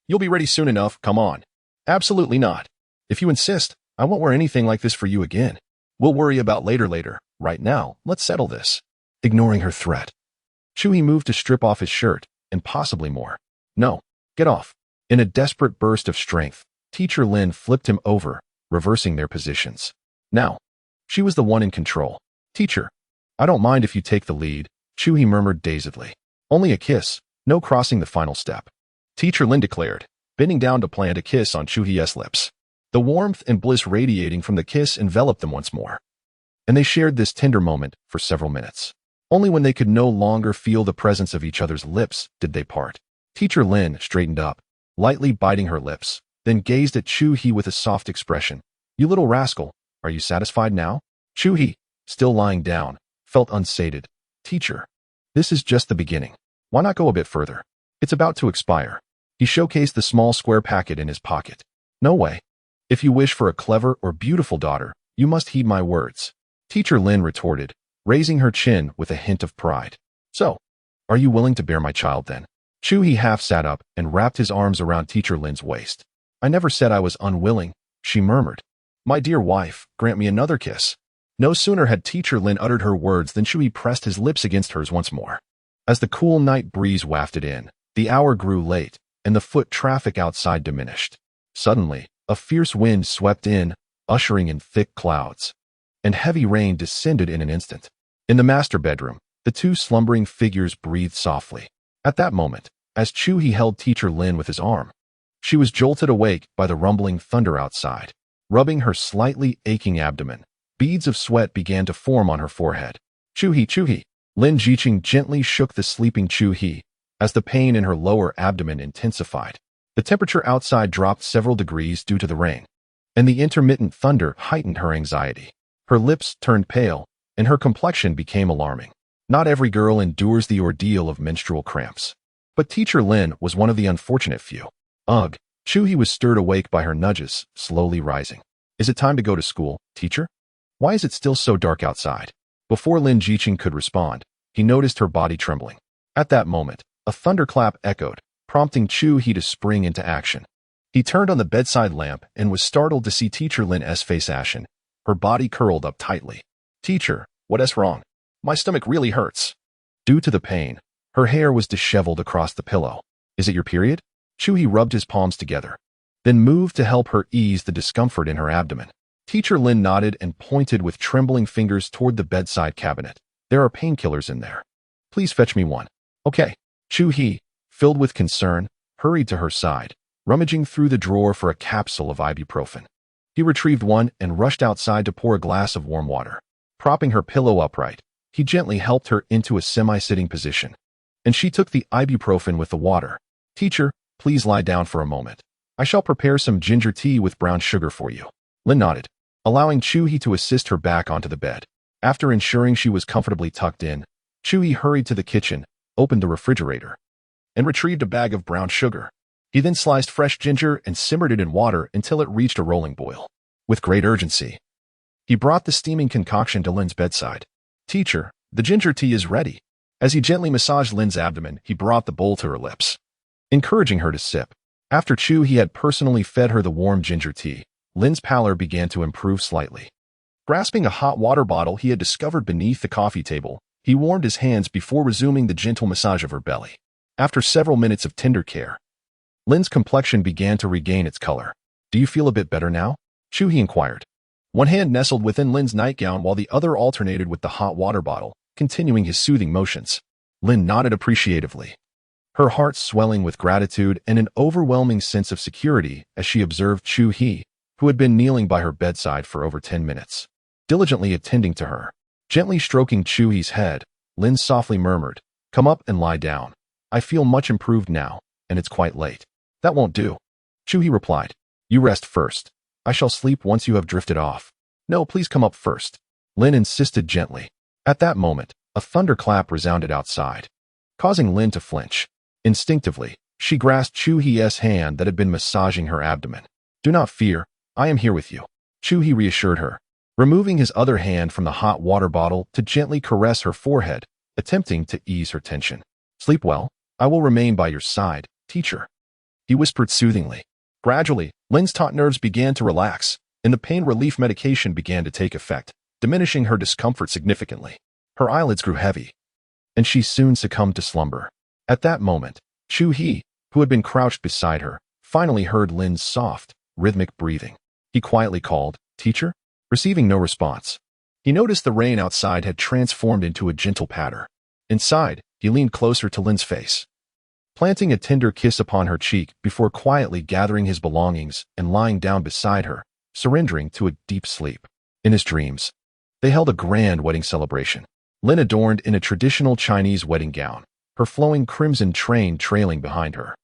You'll be ready soon enough, come on. Absolutely not. If you insist, I won't wear anything like this for you again. We'll worry about later. Right now, let's settle this. Ignoring her threat, Chewie moved to strip off his shirt, and possibly more. No, get off. In a desperate burst of strength, Teacher Lin flipped him over, reversing their positions. Now, she was the one in control. Teacher, I don't mind if you take the lead, Chewie murmured dazedly. Only a kiss, no crossing the final step. Teacher Lin declared, bending down to plant a kiss on Chewie's lips. The warmth and bliss radiating from the kiss enveloped them once more. And they shared this tender moment for several minutes. Only when they could no longer feel the presence of each other's lips did they part. Teacher Lin straightened up, lightly biting her lips, then gazed at Chu He with a soft expression. You little rascal, are you satisfied now? Chu He, still lying down, felt unsated. Teacher, this is just the beginning. Why not go a bit further? It's about to expire. He showcased the small square packet in his pocket. No way. If you wish for a clever or beautiful daughter, you must heed my words. Teacher Lin retorted, raising her chin with a hint of pride. So, are you willing to bear my child then? Chu He half sat up and wrapped his arms around Teacher Lin's waist. I never said I was unwilling, she murmured. My dear wife, grant me another kiss. No sooner had Teacher Lin uttered her words than Chu He pressed his lips against hers once more. As the cool night breeze wafted in, the hour grew late, and the foot traffic outside diminished. Suddenly, a fierce wind swept in, ushering in thick clouds, and heavy rain descended in an instant. In the master bedroom, the 2 slumbering figures breathed softly. At that moment, as Chu He held Teacher Lin with his arm, she was jolted awake by the rumbling thunder outside. Rubbing her slightly aching abdomen, beads of sweat began to form on her forehead. Chu He. Lin Jiqing gently shook the sleeping Chu He, as the pain in her lower abdomen intensified. The temperature outside dropped several degrees due to the rain, and the intermittent thunder heightened her anxiety. Her lips turned pale, and her complexion became alarming. Not every girl endures the ordeal of menstrual cramps. But Teacher Lin was one of the unfortunate few. Ugh, Chu He was stirred awake by her nudges, slowly rising. Is it time to go to school, teacher? Why is it still so dark outside? Before Lin Jiqing could respond, he noticed her body trembling. At that moment, a thunderclap echoed, prompting Chu He to spring into action. He turned on the bedside lamp and was startled to see Teacher Lin's face ashen, her body curled up tightly. Teacher, what's wrong? My stomach really hurts. Due to the pain, her hair was disheveled across the pillow. Is it your period? Chu He rubbed his palms together, then moved to help her ease the discomfort in her abdomen. Teacher Lin nodded and pointed with trembling fingers toward the bedside cabinet. There are painkillers in there. Please fetch me one. Okay. Chu He, filled with concern, hurried to her side, rummaging through the drawer for a capsule of ibuprofen. He retrieved one and rushed outside to pour a glass of warm water. Propping her pillow upright, he gently helped her into a semi-sitting position, and she took the ibuprofen with the water. Teacher, please lie down for a moment. I shall prepare some ginger tea with brown sugar for you. Lin nodded, allowing Chu He to assist her back onto the bed. After ensuring she was comfortably tucked in, Chu He hurried to the kitchen, opened the refrigerator, and retrieved a bag of brown sugar. He then sliced fresh ginger and simmered it in water until it reached a rolling boil. With great urgency, he brought the steaming concoction to Lin's bedside. Teacher, the ginger tea is ready. As he gently massaged Lin's abdomen, he brought the bowl to her lips, encouraging her to sip. After Chu He had personally fed her the warm ginger tea, Lin's pallor began to improve slightly. Grasping a hot water bottle he had discovered beneath the coffee table, he warmed his hands before resuming the gentle massage of her belly. After several minutes of tender care, Lin's complexion began to regain its color. Do you feel a bit better now? Chu He inquired. One hand nestled within Lin's nightgown while the other alternated with the hot water bottle, continuing his soothing motions. Lin nodded appreciatively, her heart swelling with gratitude and an overwhelming sense of security as she observed Chu He, who had been kneeling by her bedside for over 10 minutes. diligently attending to her. Gently stroking Chu-hee's head, Lin softly murmured, "Come up and lie down. I feel much improved now, and it's quite late." "That won't do," Chu-hee replied. "You rest first. I shall sleep once you have drifted off." "No, please come up first," Lin insisted gently. At that moment, a thunderclap resounded outside, causing Lin to flinch. Instinctively, she grasped Chu-hee's hand that had been massaging her abdomen. "Do not fear, I am here with you," Chu-hee reassured her, removing his other hand from the hot water bottle to gently caress her forehead, attempting to ease her tension. "Sleep well. I will remain by your side, teacher," he whispered soothingly. Gradually, Lin's taut nerves began to relax, and the pain relief medication began to take effect, diminishing her discomfort significantly. Her eyelids grew heavy, and she soon succumbed to slumber. At that moment, Chu-hee, who had been crouched beside her, finally heard Lin's soft, rhythmic breathing. He quietly called, "Teacher?" Receiving no response. He noticed the rain outside had transformed into a gentle patter. Inside, he leaned closer to Lin's face, planting a tender kiss upon her cheek before quietly gathering his belongings and lying down beside her, surrendering to a deep sleep. In his dreams, they held a grand wedding celebration. Lin adorned in a traditional Chinese wedding gown, her flowing crimson train trailing behind her,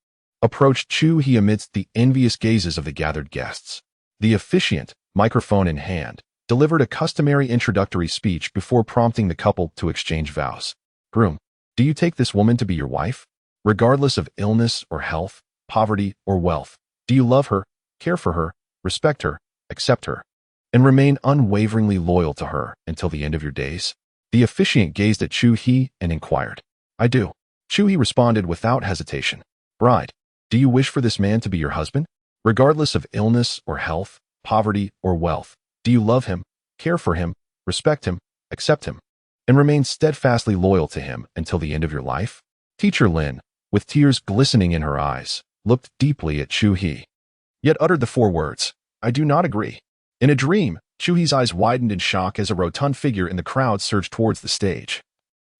approached Chu-hee amidst the envious gazes of the gathered guests. The officiant, microphone in hand, delivered a customary introductory speech before prompting the couple to exchange vows. "Groom, do you take this woman to be your wife? Regardless of illness or health, poverty or wealth, do you love her, care for her, respect her, accept her, and remain unwaveringly loyal to her until the end of your days?" The officiant gazed at Chu-hee and inquired. "I do." Chu-hee responded without hesitation. "Bride, do you wish for this man to be your husband? Regardless of illness or health, poverty or wealth, do you love him, care for him, respect him, accept him, and remain steadfastly loyal to him until the end of your life?" Teacher Lin, with tears glistening in her eyes, looked deeply at Chu-hee, yet uttered the four words, "I do not agree." In a dream, Chu-hee's eyes widened in shock as a rotund figure in the crowd surged towards the stage.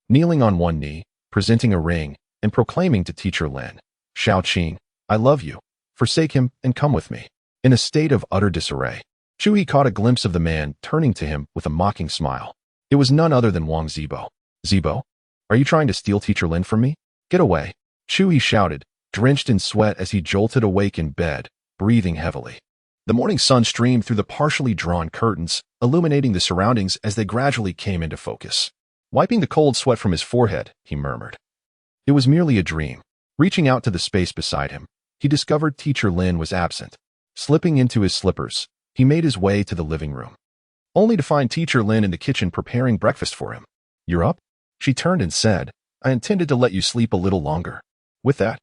Kneeling on one knee, presenting a ring, and proclaiming to Teacher Lin, "Shao-ching, I love you. Forsake him and come with me." In a state of utter disarray, Chu-hee caught a glimpse of the man turning to him with a mocking smile. It was none other than Wang Zibo. "Zibo, are you trying to steal Teacher Lin from me? Get away," Chu-hee shouted, drenched in sweat as he jolted awake in bed, breathing heavily. The morning sun streamed through the partially drawn curtains, illuminating the surroundings as they gradually came into focus. Wiping the cold sweat from his forehead, he murmured, "It was merely a dream." Reaching out to the space beside him, he discovered Teacher Lin was absent. Slipping into his slippers, he made his way to the living room, only to find Teacher Lin in the kitchen preparing breakfast for him. "You're up?" She turned and said, "I intended to let you sleep a little longer." With that,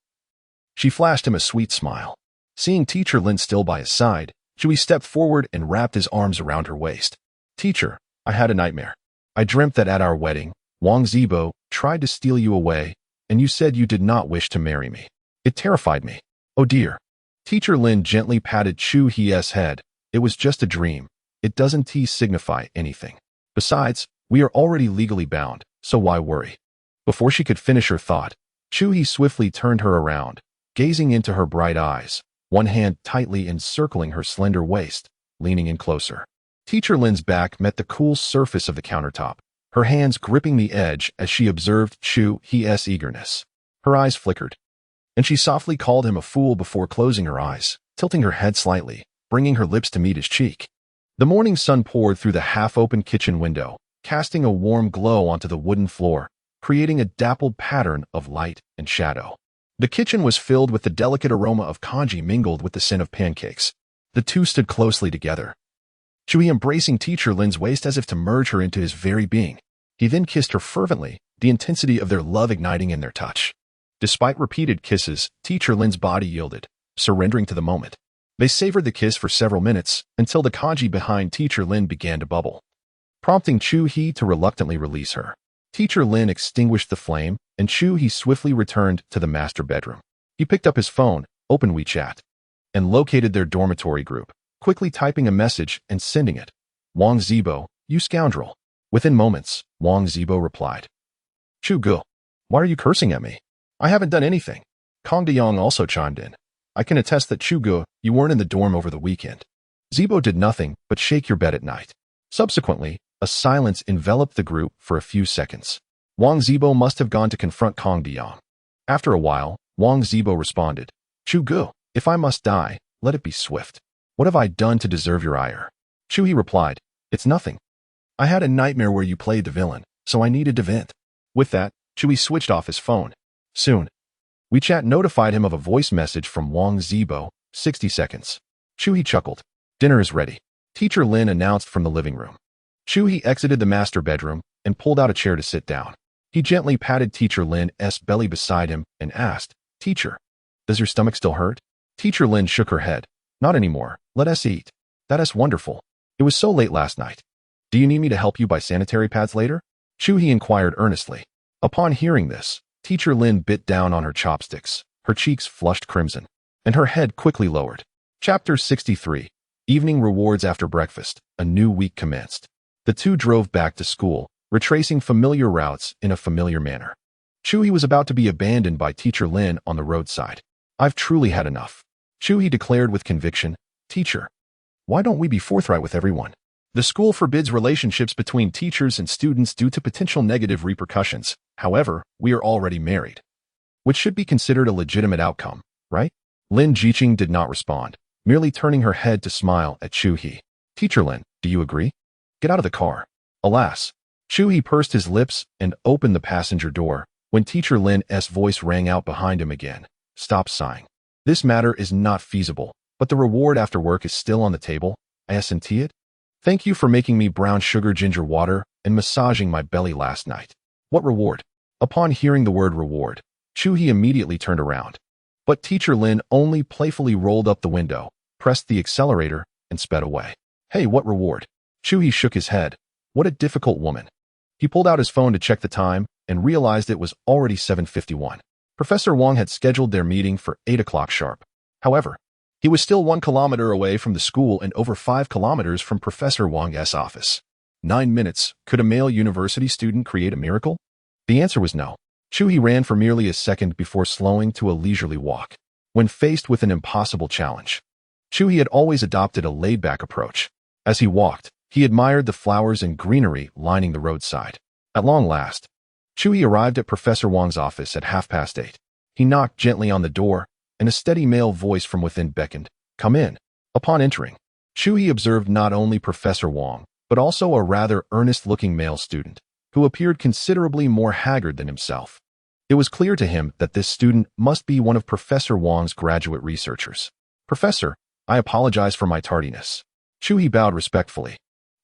she flashed him a sweet smile. Seeing Teacher Lin still by his side, Chu-hee stepped forward and wrapped his arms around her waist. "Teacher, I had a nightmare. I dreamt that at our wedding, Wang Zibo tried to steal you away, and you said you did not wish to marry me. It terrified me. Oh dear." Teacher Lin gently patted Chu-hee's head. "It was just a dream. It doesn't signify anything. Besides, we are already legally bound, so why worry?" Before she could finish her thought, Chu-hee swiftly turned her around, gazing into her bright eyes, one hand tightly encircling her slender waist, leaning in closer. Teacher Lin's back met the cool surface of the countertop, her hands gripping the edge as she observed Chu-hee's eagerness. Her eyes flickered, and she softly called him a fool before closing her eyes, tilting her head slightly, bringing her lips to meet his cheek. The morning sun poured through the half-open kitchen window, casting a warm glow onto the wooden floor, creating a dappled pattern of light and shadow. The kitchen was filled with the delicate aroma of congee mingled with the scent of pancakes. The two stood closely together, Chu-hee embracing Teacher Lin's waist as if to merge her into his very being. He then kissed her fervently, the intensity of their love igniting in their touch. Despite repeated kisses, Teacher Lin's body yielded, surrendering to the moment. They savored the kiss for several minutes until the congee behind Teacher Lin began to bubble, prompting Chu-hee to reluctantly release her. Teacher Lin extinguished the flame, and Chu-hee swiftly returned to the master bedroom. He picked up his phone, opened WeChat, and located their dormitory group, quickly typing a message and sending it. "Wang Zibo, you scoundrel." Within moments, Wang Zibo replied, "Chu-gu, why are you cursing at me? I haven't done anything." Kong DeYoung also chimed in. "I can attest that Chu-gu, you weren't in the dorm over the weekend. Zibo did nothing but shake your bed at night." Subsequently, a silence enveloped the group for a few seconds. Wang Zibo must have gone to confront Kong Diyang. After a while, Wang Zibo responded, Chu Gu, if I must die, let it be swift. What have I done to deserve your ire? Chu He replied, It's nothing. I had a nightmare where you played the villain, so I needed to vent. With that, Chu He switched off his phone. Soon, WeChat notified him of a voice message from Wang Zibo, 60 seconds. Chu He chuckled. Dinner is ready. Teacher Lin announced from the living room. Chu He exited the master bedroom and pulled out a chair to sit down. He gently patted Teacher Lin's belly beside him and asked, Teacher, does your stomach still hurt? Teacher Lin shook her head. Not anymore. Let us eat. That is wonderful. It was so late last night. Do you need me to help you buy sanitary pads later? Chu He inquired earnestly. Upon hearing this, Teacher Lin bit down on her chopsticks. Her cheeks flushed crimson, and her head quickly lowered. Chapter 63. Evening rewards after breakfast. A new week commenced. The two drove back to school, retracing familiar routes in a familiar manner. Chu He was about to be abandoned by Teacher Lin on the roadside. I've truly had enough. Chu He declared with conviction, Teacher, why don't we be forthright with everyone? The school forbids relationships between teachers and students due to potential negative repercussions. However, we are already married, which should be considered a legitimate outcome, right? Lin Jiqing did not respond, merely turning her head to smile at Chu He. Teacher Lin, do you agree? Get out of the car. Alas, Chu He pursed his lips and opened the passenger door when Teacher Lin's voice rang out behind him again. Stop sighing. This matter is not feasible, but the reward after work is still on the table. Isn't it? Thank you for making me brown sugar ginger water and massaging my belly last night. What reward? Upon hearing the word reward, Chu He immediately turned around. But Teacher Lin only playfully rolled up the window, pressed the accelerator, and sped away. Hey, what reward? Chu He shook his head. What a difficult woman. He pulled out his phone to check the time and realized it was already 7:51. Professor Wang had scheduled their meeting for 8 o'clock sharp. However, he was still 1 kilometer away from the school and over 5 kilometers from Professor Wang's office. 9 minutes. Could a male university student create a miracle? The answer was no. Chu He ran for merely a second before slowing to a leisurely walk. When faced with an impossible challenge, Chu He had always adopted a laid-back approach. As he walked, he admired the flowers and greenery lining the roadside. At long last, Chu He arrived at Professor Wang's office at 8:30. He knocked gently on the door, and a steady male voice from within beckoned, Come in. Upon entering, Chu He observed not only Professor Wang, but also a rather earnest-looking male student, who appeared considerably more haggard than himself. It was clear to him that this student must be one of Professor Wang's graduate researchers. Professor, I apologize for my tardiness. Chu He bowed respectfully.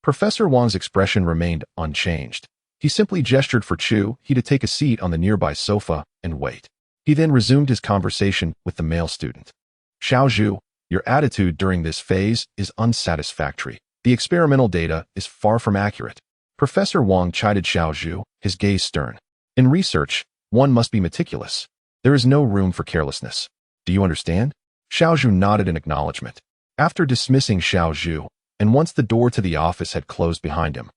Professor Wang's expression remained unchanged. He simply gestured for Chu He to take a seat on the nearby sofa and wait. He then resumed his conversation with the male student. Xiao Zhu, your attitude during this phase is unsatisfactory. The experimental data is far from accurate. Professor Wang chided Xiao Zhu, his gaze stern. In research, one must be meticulous. There is no room for carelessness. Do you understand? Xiao Zhu nodded in acknowledgement. After dismissing Xiao Zhu, and once the door to the office had closed behind him,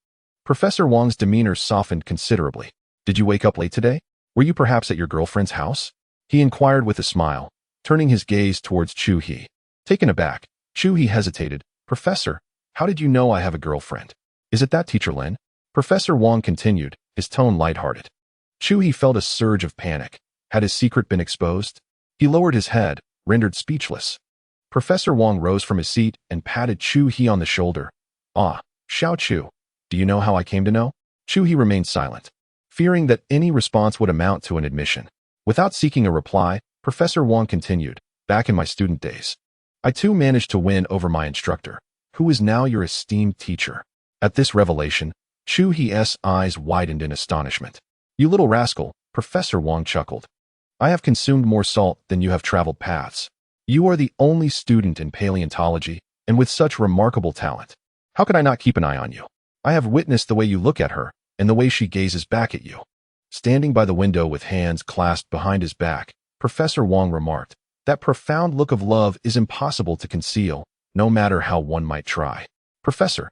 Professor Wang's demeanor softened considerably. Did you wake up late today? Were you perhaps at your girlfriend's house? He inquired with a smile, turning his gaze towards Chu He. Taken aback, Chu He hesitated. Professor, how did you know I have a girlfriend? Is it that, Teacher Lin? Professor Wang continued, his tone lighthearted. Chu He felt a surge of panic. Had his secret been exposed? He lowered his head, rendered speechless. Professor Wang rose from his seat and patted Chu He on the shoulder. Ah, Xiao Chu, do you know how I came to know? Chu He remained silent, fearing that any response would amount to an admission. Without seeking a reply, Professor Wang continued, back in my student days, I too managed to win over my instructor, who is now your esteemed teacher. At this revelation, Chu He's eyes widened in astonishment. You little rascal, Professor Wang chuckled. I have consumed more salt than you have traveled paths. You are the only student in paleontology, and with such remarkable talent. How could I not keep an eye on you? I have witnessed the way you look at her, and the way she gazes back at you. Standing by the window with hands clasped behind his back, Professor Wang remarked, that profound look of love is impossible to conceal, no matter how one might try. Professor,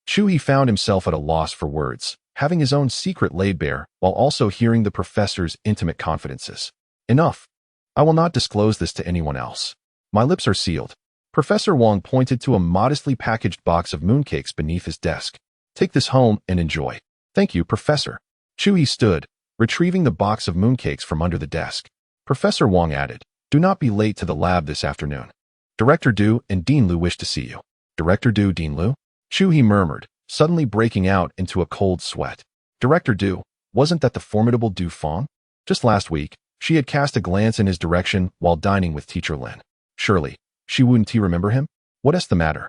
Chu He found himself at a loss for words, having his own secret laid bare, while also hearing the professor's intimate confidences. Enough. I will not disclose this to anyone else. My lips are sealed. Professor Wong pointed to a modestly packaged box of mooncakes beneath his desk. Take this home and enjoy. Thank you, Professor. Chu stood, retrieving the box of mooncakes from under the desk. Professor Wong added, do not be late to the lab this afternoon. Director Du and Dean Liu wish to see you. Director Du, Dean Liu? Chu murmured, suddenly breaking out into a cold sweat. Director Du, wasn't that the formidable Du Feng? Just last week, she had cast a glance in his direction while dining with Teacher Lin. Surely, wouldn't he remember him? What's the matter?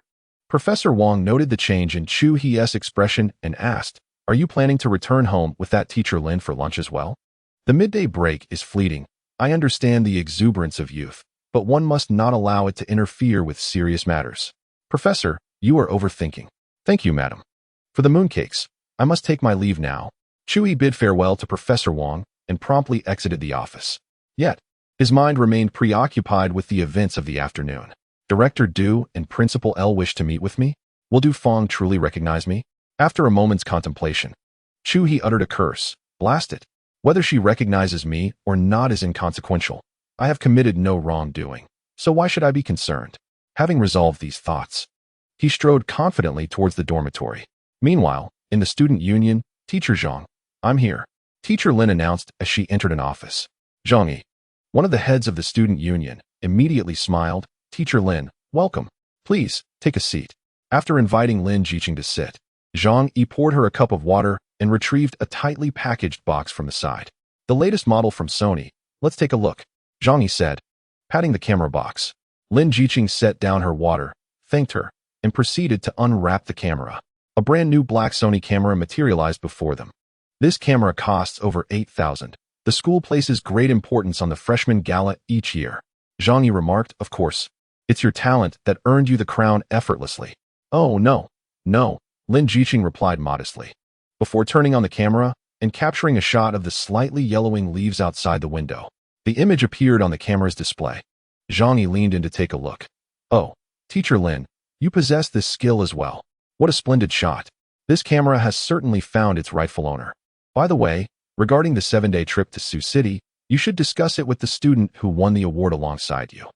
Professor Wong noted the change in Chu He's expression and asked, are you planning to return home with that Teacher Lin for lunch as well? The midday break is fleeting. I understand the exuberance of youth, but one must not allow it to interfere with serious matters. Professor, you are overthinking. Thank you, madam. For the mooncakes, I must take my leave now. Chu bid farewell to Professor Wong and promptly exited the office. Yet, his mind remained preoccupied with the events of the afternoon. Director Du and Principal L wish to meet with me? Will Du Feng truly recognize me? After a moment's contemplation, Chu uttered a curse. Blast it. Whether she recognizes me or not is inconsequential. I have committed no wrongdoing, so why should I be concerned? Having resolved these thoughts, he strode confidently towards the dormitory. Meanwhile, in the student union, Teacher Zhang, I'm here. Teacher Lin announced as she entered an office. Zhang Yi, one of the heads of the student union, immediately smiled. Teacher Lin, welcome. Please, take a seat. After inviting Lin Jiqing to sit, Zhang Yi poured her a cup of water and retrieved a tightly packaged box from the side. The latest model from Sony. Let's take a look, Zhang Yi said, patting the camera box. Lin Jiqing set down her water, thanked her, and proceeded to unwrap the camera. A brand new black Sony camera materialized before them. This camera costs over 8,000. The school places great importance on the freshman gala each year. Zhang Yi remarked, of course. It's your talent that earned you the crown effortlessly. Oh, no. Lin Jiqing replied modestly. Before turning on the camera and capturing a shot of the slightly yellowing leaves outside the window, the image appeared on the camera's display. Zhang Yi leaned in to take a look. Oh, Teacher Lin, you possess this skill as well. What a splendid shot. This camera has certainly found its rightful owner. By the way, regarding the 7-day trip to Sioux City, you should discuss it with the student who won the award alongside you.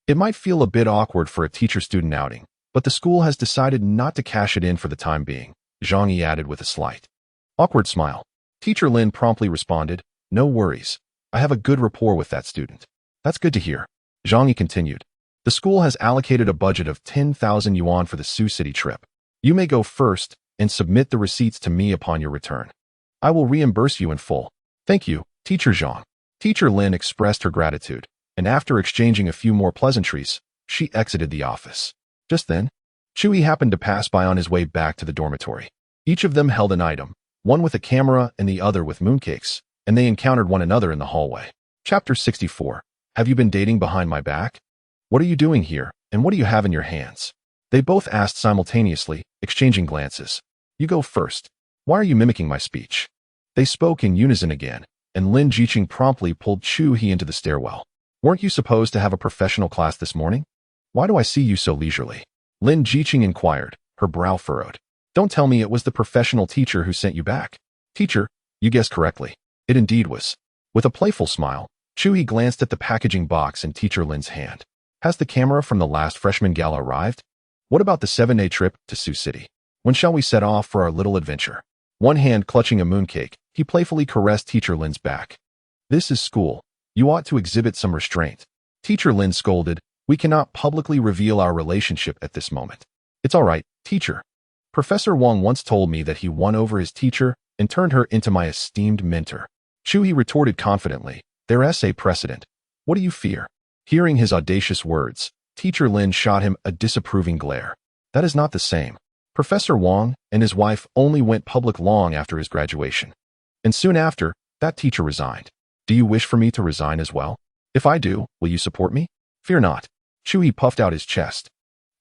It might feel a bit awkward for a teacher-student outing, but the school has decided not to cash it in for the time being, Zhang Yi added with a slight, awkward smile. Teacher Lin promptly responded, no worries. I have a good rapport with that student. That's good to hear. Zhang Yi continued. The school has allocated a budget of 10,000 yuan for the Sioux City trip. You may go first and submit the receipts to me upon your return. I will reimburse you in full. Thank you, Teacher Zhang. Teacher Lin expressed her gratitude, and after exchanging a few more pleasantries, she exited the office. Just then, Chu happened to pass by on his way back to the dormitory. Each of them held an item, one with a camera and the other with mooncakes, and they encountered one another in the hallway. Chapter 64. Have you been dating behind my back? What are you doing here, and what do you have in your hands? They both asked simultaneously, exchanging glances. You go first. Why are you mimicking my speech? They spoke in unison again, and Lin Jiqing promptly pulled Chu into the stairwell. Weren't you supposed to have a professional class this morning? Why do I see you so leisurely? Lin Jiqing inquired, her brow furrowed. Don't tell me it was the professional teacher who sent you back. Teacher, you guessed correctly. It indeed was. With a playful smile, Chu glanced at the packaging box in Teacher Lin's hand. Has the camera from the last freshman gala arrived? What about the 7-day trip to Sioux City? When shall we set off for our little adventure? One hand clutching a mooncake, he playfully caressed Teacher Lin's back. This is school. You ought to exhibit some restraint. Teacher Lin scolded, we cannot publicly reveal our relationship at this moment. It's all right, teacher. Professor Wong once told me that he won over his teacher and turned her into my esteemed mentor. Chu retorted confidently, there's a precedent. What do you fear? Hearing his audacious words, Teacher Lin shot him a disapproving glare. That is not the same. Professor Wong and his wife only went public long after his graduation. And soon after, that teacher resigned. Do you wish for me to resign as well? If I do, will you support me? Fear not. Chu puffed out his chest,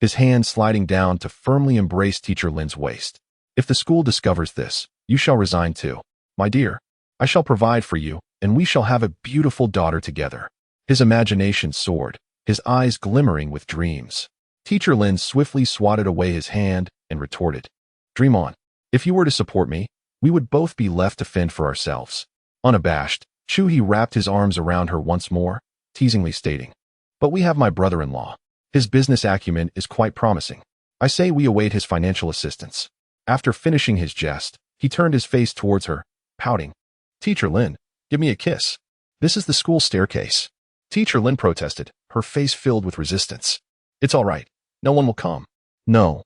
his hand sliding down to firmly embrace Teacher Lin's waist. If the school discovers this, you shall resign too. My dear, I shall provide for you, and we shall have a beautiful daughter together. His imagination soared, his eyes glimmering with dreams. Teacher Lin swiftly swatted away his hand and retorted, dream on. If you were to support me, we would both be left to fend for ourselves. Unabashed, Chu wrapped his arms around her once more, teasingly stating, but we have my brother-in-law. His business acumen is quite promising. I say we await his financial assistance. After finishing his jest, he turned his face towards her, pouting. Teacher Lin, give me a kiss. This is the school staircase. Teacher Lin protested, her face filled with resistance. It's all right. No one will come. No.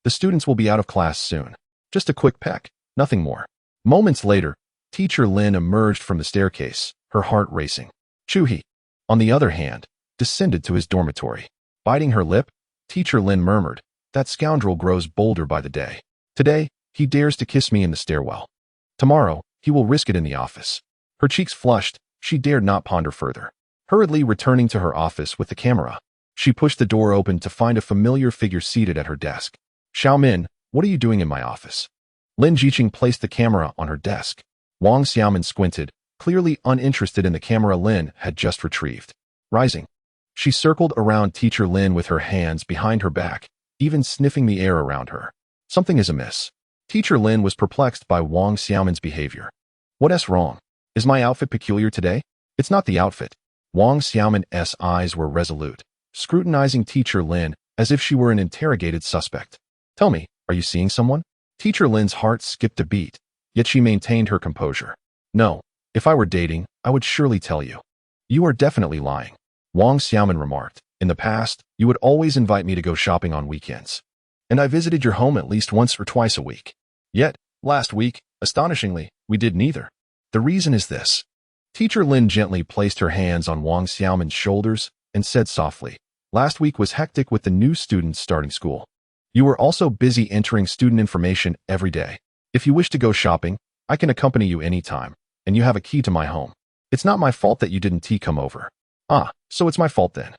The students will be out of class soon. Just a quick peck, nothing more. Moments later, Teacher Lin emerged from the staircase, her heart racing. Chu-hee, on the other hand, descended to his dormitory. Biting her lip, Teacher Lin murmured, that scoundrel grows bolder by the day. Today, he dares to kiss me in the stairwell. Tomorrow, he will risk it in the office. Her cheeks flushed, she dared not ponder further. Hurriedly returning to her office with the camera, she pushed the door open to find a familiar figure seated at her desk. Xiaomin, what are you doing in my office? Lin Jiqing placed the camera on her desk. Wang Xiaomin squinted, clearly uninterested in the camera Lin had just retrieved. Rising, she circled around Teacher Lin with her hands behind her back, even sniffing the air around her. Something is amiss. Teacher Lin was perplexed by Wang Xiaomin's behavior. What's wrong? Is my outfit peculiar today? It's not the outfit. Wang Xiaomin's eyes were resolute, scrutinizing Teacher Lin as if she were an interrogated suspect. Tell me, are you seeing someone? Teacher Lin's heart skipped a beat, yet she maintained her composure. No, if I were dating, I would surely tell you. You are definitely lying. Wang Xiaomin remarked. In the past, you would always invite me to go shopping on weekends. And I visited your home at least once or twice a week. Yet, last week, astonishingly, we did neither. The reason is this. Teacher Lin gently placed her hands on Wang Xiaomin's shoulders and said softly, last week was hectic with the new students starting school. You were also busy entering student information every day. If you wish to go shopping, I can accompany you anytime, and you have a key to my home. It's not my fault that you didn't come over. Ah, so it's my fault then.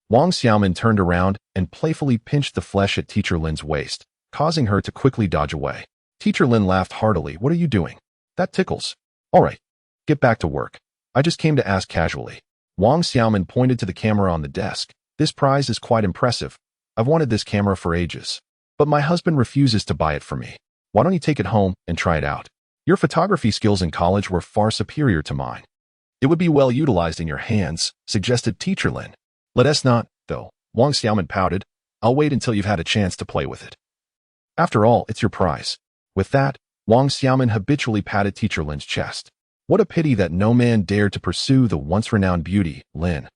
Wang Xiaomin turned around and playfully pinched the flesh at Teacher Lin's waist, causing her to quickly dodge away. Teacher Lin laughed heartily. What are you doing? That tickles. All right, get back to work. I just came to ask casually. Wang Xiaomin pointed to the camera on the desk. This prize is quite impressive. I've wanted this camera for ages. But my husband refuses to buy it for me. Why don't you take it home and try it out? Your photography skills in college were far superior to mine. It would be well utilized in your hands, suggested Teacher Lin. Let us not, though. Wang Xiaomin pouted. I'll wait until you've had a chance to play with it. After all, it's your prize. With that, Wang Xiaomin habitually patted Teacher Lin's chest. What a pity that no man dared to pursue the once-renowned beauty, Lin.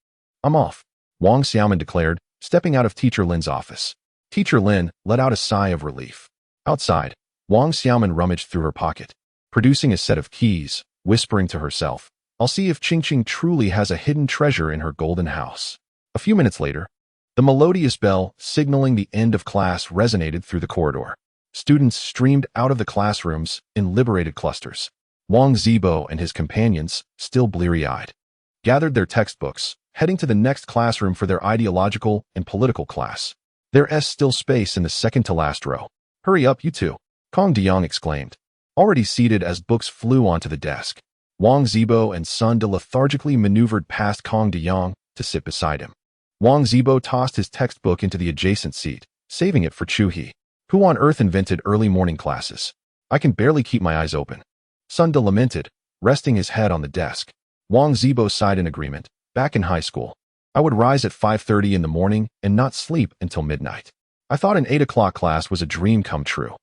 I'm off, Wang Xiaomin declared, stepping out of Teacher Lin's office. Teacher Lin let out a sigh of relief. Outside, Wang Xiaomin rummaged through her pocket, producing a set of keys, whispering to herself, I'll see if Qingqing truly has a hidden treasure in her golden house. A few minutes later, the melodious bell signaling the end of class resonated through the corridor. Students streamed out of the classrooms in liberated clusters. Wang Zibo and his companions, still bleary-eyed, gathered their textbooks, heading to the next classroom for their ideological and political class. There's still space in the second-to-last row. Hurry up, you two, Kong Diyang exclaimed. Already seated as books flew onto the desk, Wang Zibo and Sun De lethargically maneuvered past Kong Diyang to sit beside him. Wang Zibo tossed his textbook into the adjacent seat, saving it for Chu-hee. Who on earth invented early morning classes? I can barely keep my eyes open. Sun De lamented, resting his head on the desk. Wang Zibo sighed in agreement. Back in high school, I would rise at 5:30 in the morning and not sleep until midnight. I thought an 8 o'clock class was a dream come true.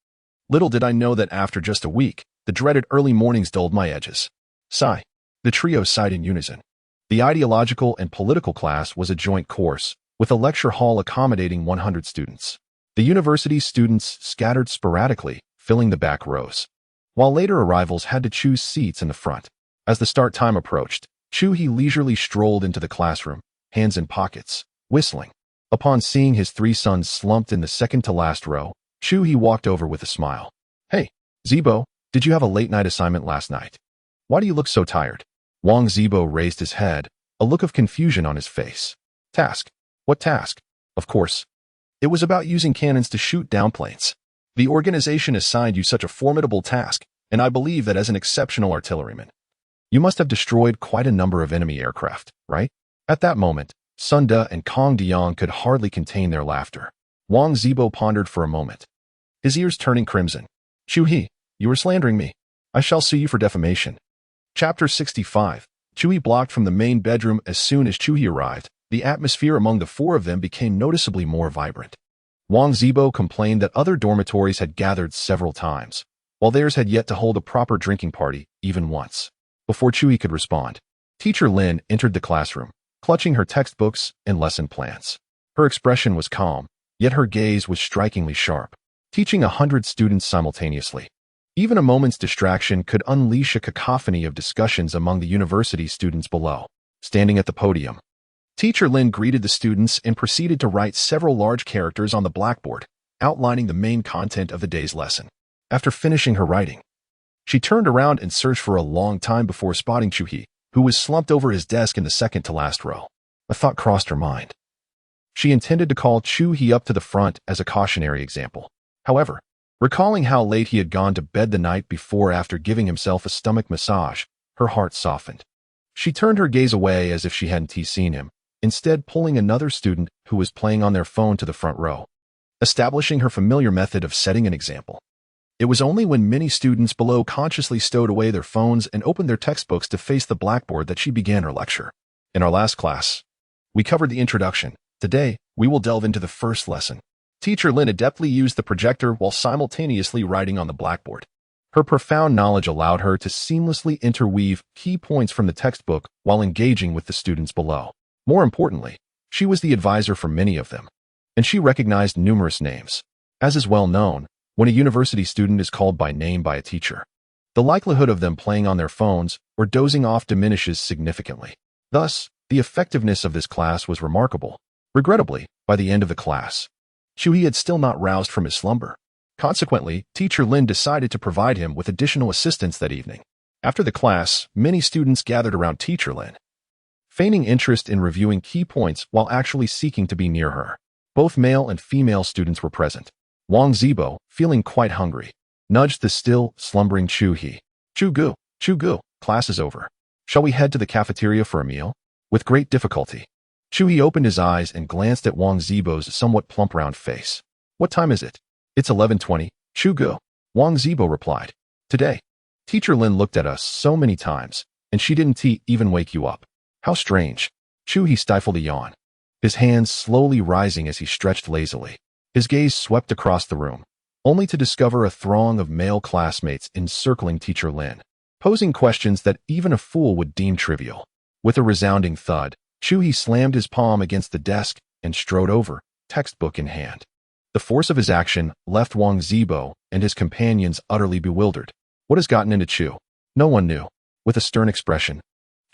Little did I know that after just a week, the dreaded early mornings dulled my edges. Sigh. The trio sighed in unison. The ideological and political class was a joint course, with a lecture hall accommodating 100 students. The university's students scattered sporadically, filling the back rows, while later arrivals had to choose seats in the front. As the start time approached, Chu-hee leisurely strolled into the classroom, hands in pockets, whistling. Upon seeing his three sons slumped in the second-to-last row, Chu-hee walked over with a smile. Hey, Zibo, did you have a late-night assignment last night? Why do you look so tired? Wang Zibo raised his head, a look of confusion on his face. Task? What task? Of course. It was about using cannons to shoot down planes. The organization assigned you such a formidable task, and I believe that as an exceptional artilleryman, you must have destroyed quite a number of enemy aircraft, right? At that moment, Sun De and Kong Diyang could hardly contain their laughter. Wang Zibo pondered for a moment, his ears turning crimson. Chu-hee, you were slandering me. I shall sue you for defamation. Chapter 65. Chu-hee blocked from the main bedroom as soon as Chu-hee arrived. The atmosphere among the four of them became noticeably more vibrant. Wang Zibo complained that other dormitories had gathered several times, while theirs had yet to hold a proper drinking party even once. Before Chui could respond, Teacher Lin entered the classroom, clutching her textbooks and lesson plans. Her expression was calm, yet her gaze was strikingly sharp, teaching 100 students simultaneously. Even a moment's distraction could unleash a cacophony of discussions among the university students below. Standing at the podium, Teacher Lin greeted the students and proceeded to write several large characters on the blackboard, outlining the main content of the day's lesson. After finishing her writing, she turned around and searched for a long time before spotting Chu He, who was slumped over his desk in the second-to-last row. A thought crossed her mind. She intended to call Chu He up to the front as a cautionary example. However, recalling how late he had gone to bed the night before after giving himself a stomach massage, her heart softened. She turned her gaze away as if she hadn't seen him, instead pulling another student who was playing on their phone to the front row, establishing her familiar method of setting an example. It was only when many students below consciously stowed away their phones and opened their textbooks to face the blackboard that she began her lecture. In our last class, we covered the introduction. Today, we will delve into the first lesson. Teacher Lin adeptly used the projector while simultaneously writing on the blackboard. Her profound knowledge allowed her to seamlessly interweave key points from the textbook while engaging with the students below. More importantly, she was the advisor for many of them, and she recognized numerous names. As is well known, when a university student is called by name by a teacher, the likelihood of them playing on their phones or dozing off diminishes significantly. Thus, the effectiveness of this class was remarkable. Regrettably, by the end of the class, Chui had still not roused from his slumber. Consequently, Teacher Lin decided to provide him with additional assistance that evening. After the class, many students gathered around Teacher Lin, feigning interest in reviewing key points while actually seeking to be near her. Both male and female students were present. Wang Zibo, feeling quite hungry, nudged the still slumbering Chu He. Chu Gu, class is over. Shall we head to the cafeteria for a meal? With great difficulty, Chu He opened his eyes and glanced at Wang Zibo's somewhat plump round face. What time is it? It's 11:20, Chu Gu, Wang Zibo replied. Today, Teacher Lin looked at us so many times, and she didn't even wake you up. How strange. Chu He stifled a yawn, his hands slowly rising as he stretched lazily. His gaze swept across the room, only to discover a throng of male classmates encircling Teacher Lin, posing questions that even a fool would deem trivial. With a resounding thud, Chu He slammed his palm against the desk and strode over, textbook in hand. The force of his action left Wang Zibo and his companions utterly bewildered. What has gotten into Chu? No one knew. With a stern expression,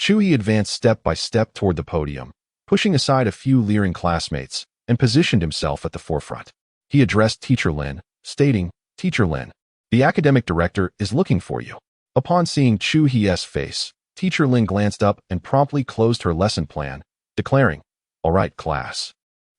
Chu He advanced step by step toward the podium, pushing aside a few leering classmates, and positioned himself at the forefront. He addressed Teacher Lin, stating, Teacher Lin, the academic director is looking for you. Upon seeing Chu He's face, Teacher Lin glanced up and promptly closed her lesson plan, declaring, All right, class.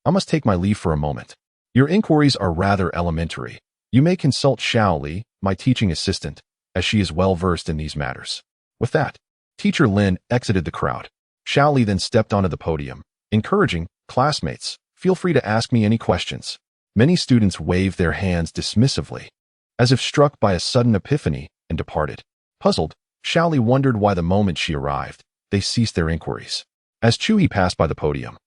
I must take my leave for a moment. Your inquiries are rather elementary. You may consult Xiao Li, my teaching assistant, as she is well versed in these matters. With that, Teacher Lin exited the crowd. Xiao Li then stepped onto the podium, encouraging, classmates, feel free to ask me any questions. Many students waved their hands dismissively, as if struck by a sudden epiphany, and departed. Puzzled, Xiao Li wondered why the moment she arrived, they ceased their inquiries. As Chu He passed by the podium,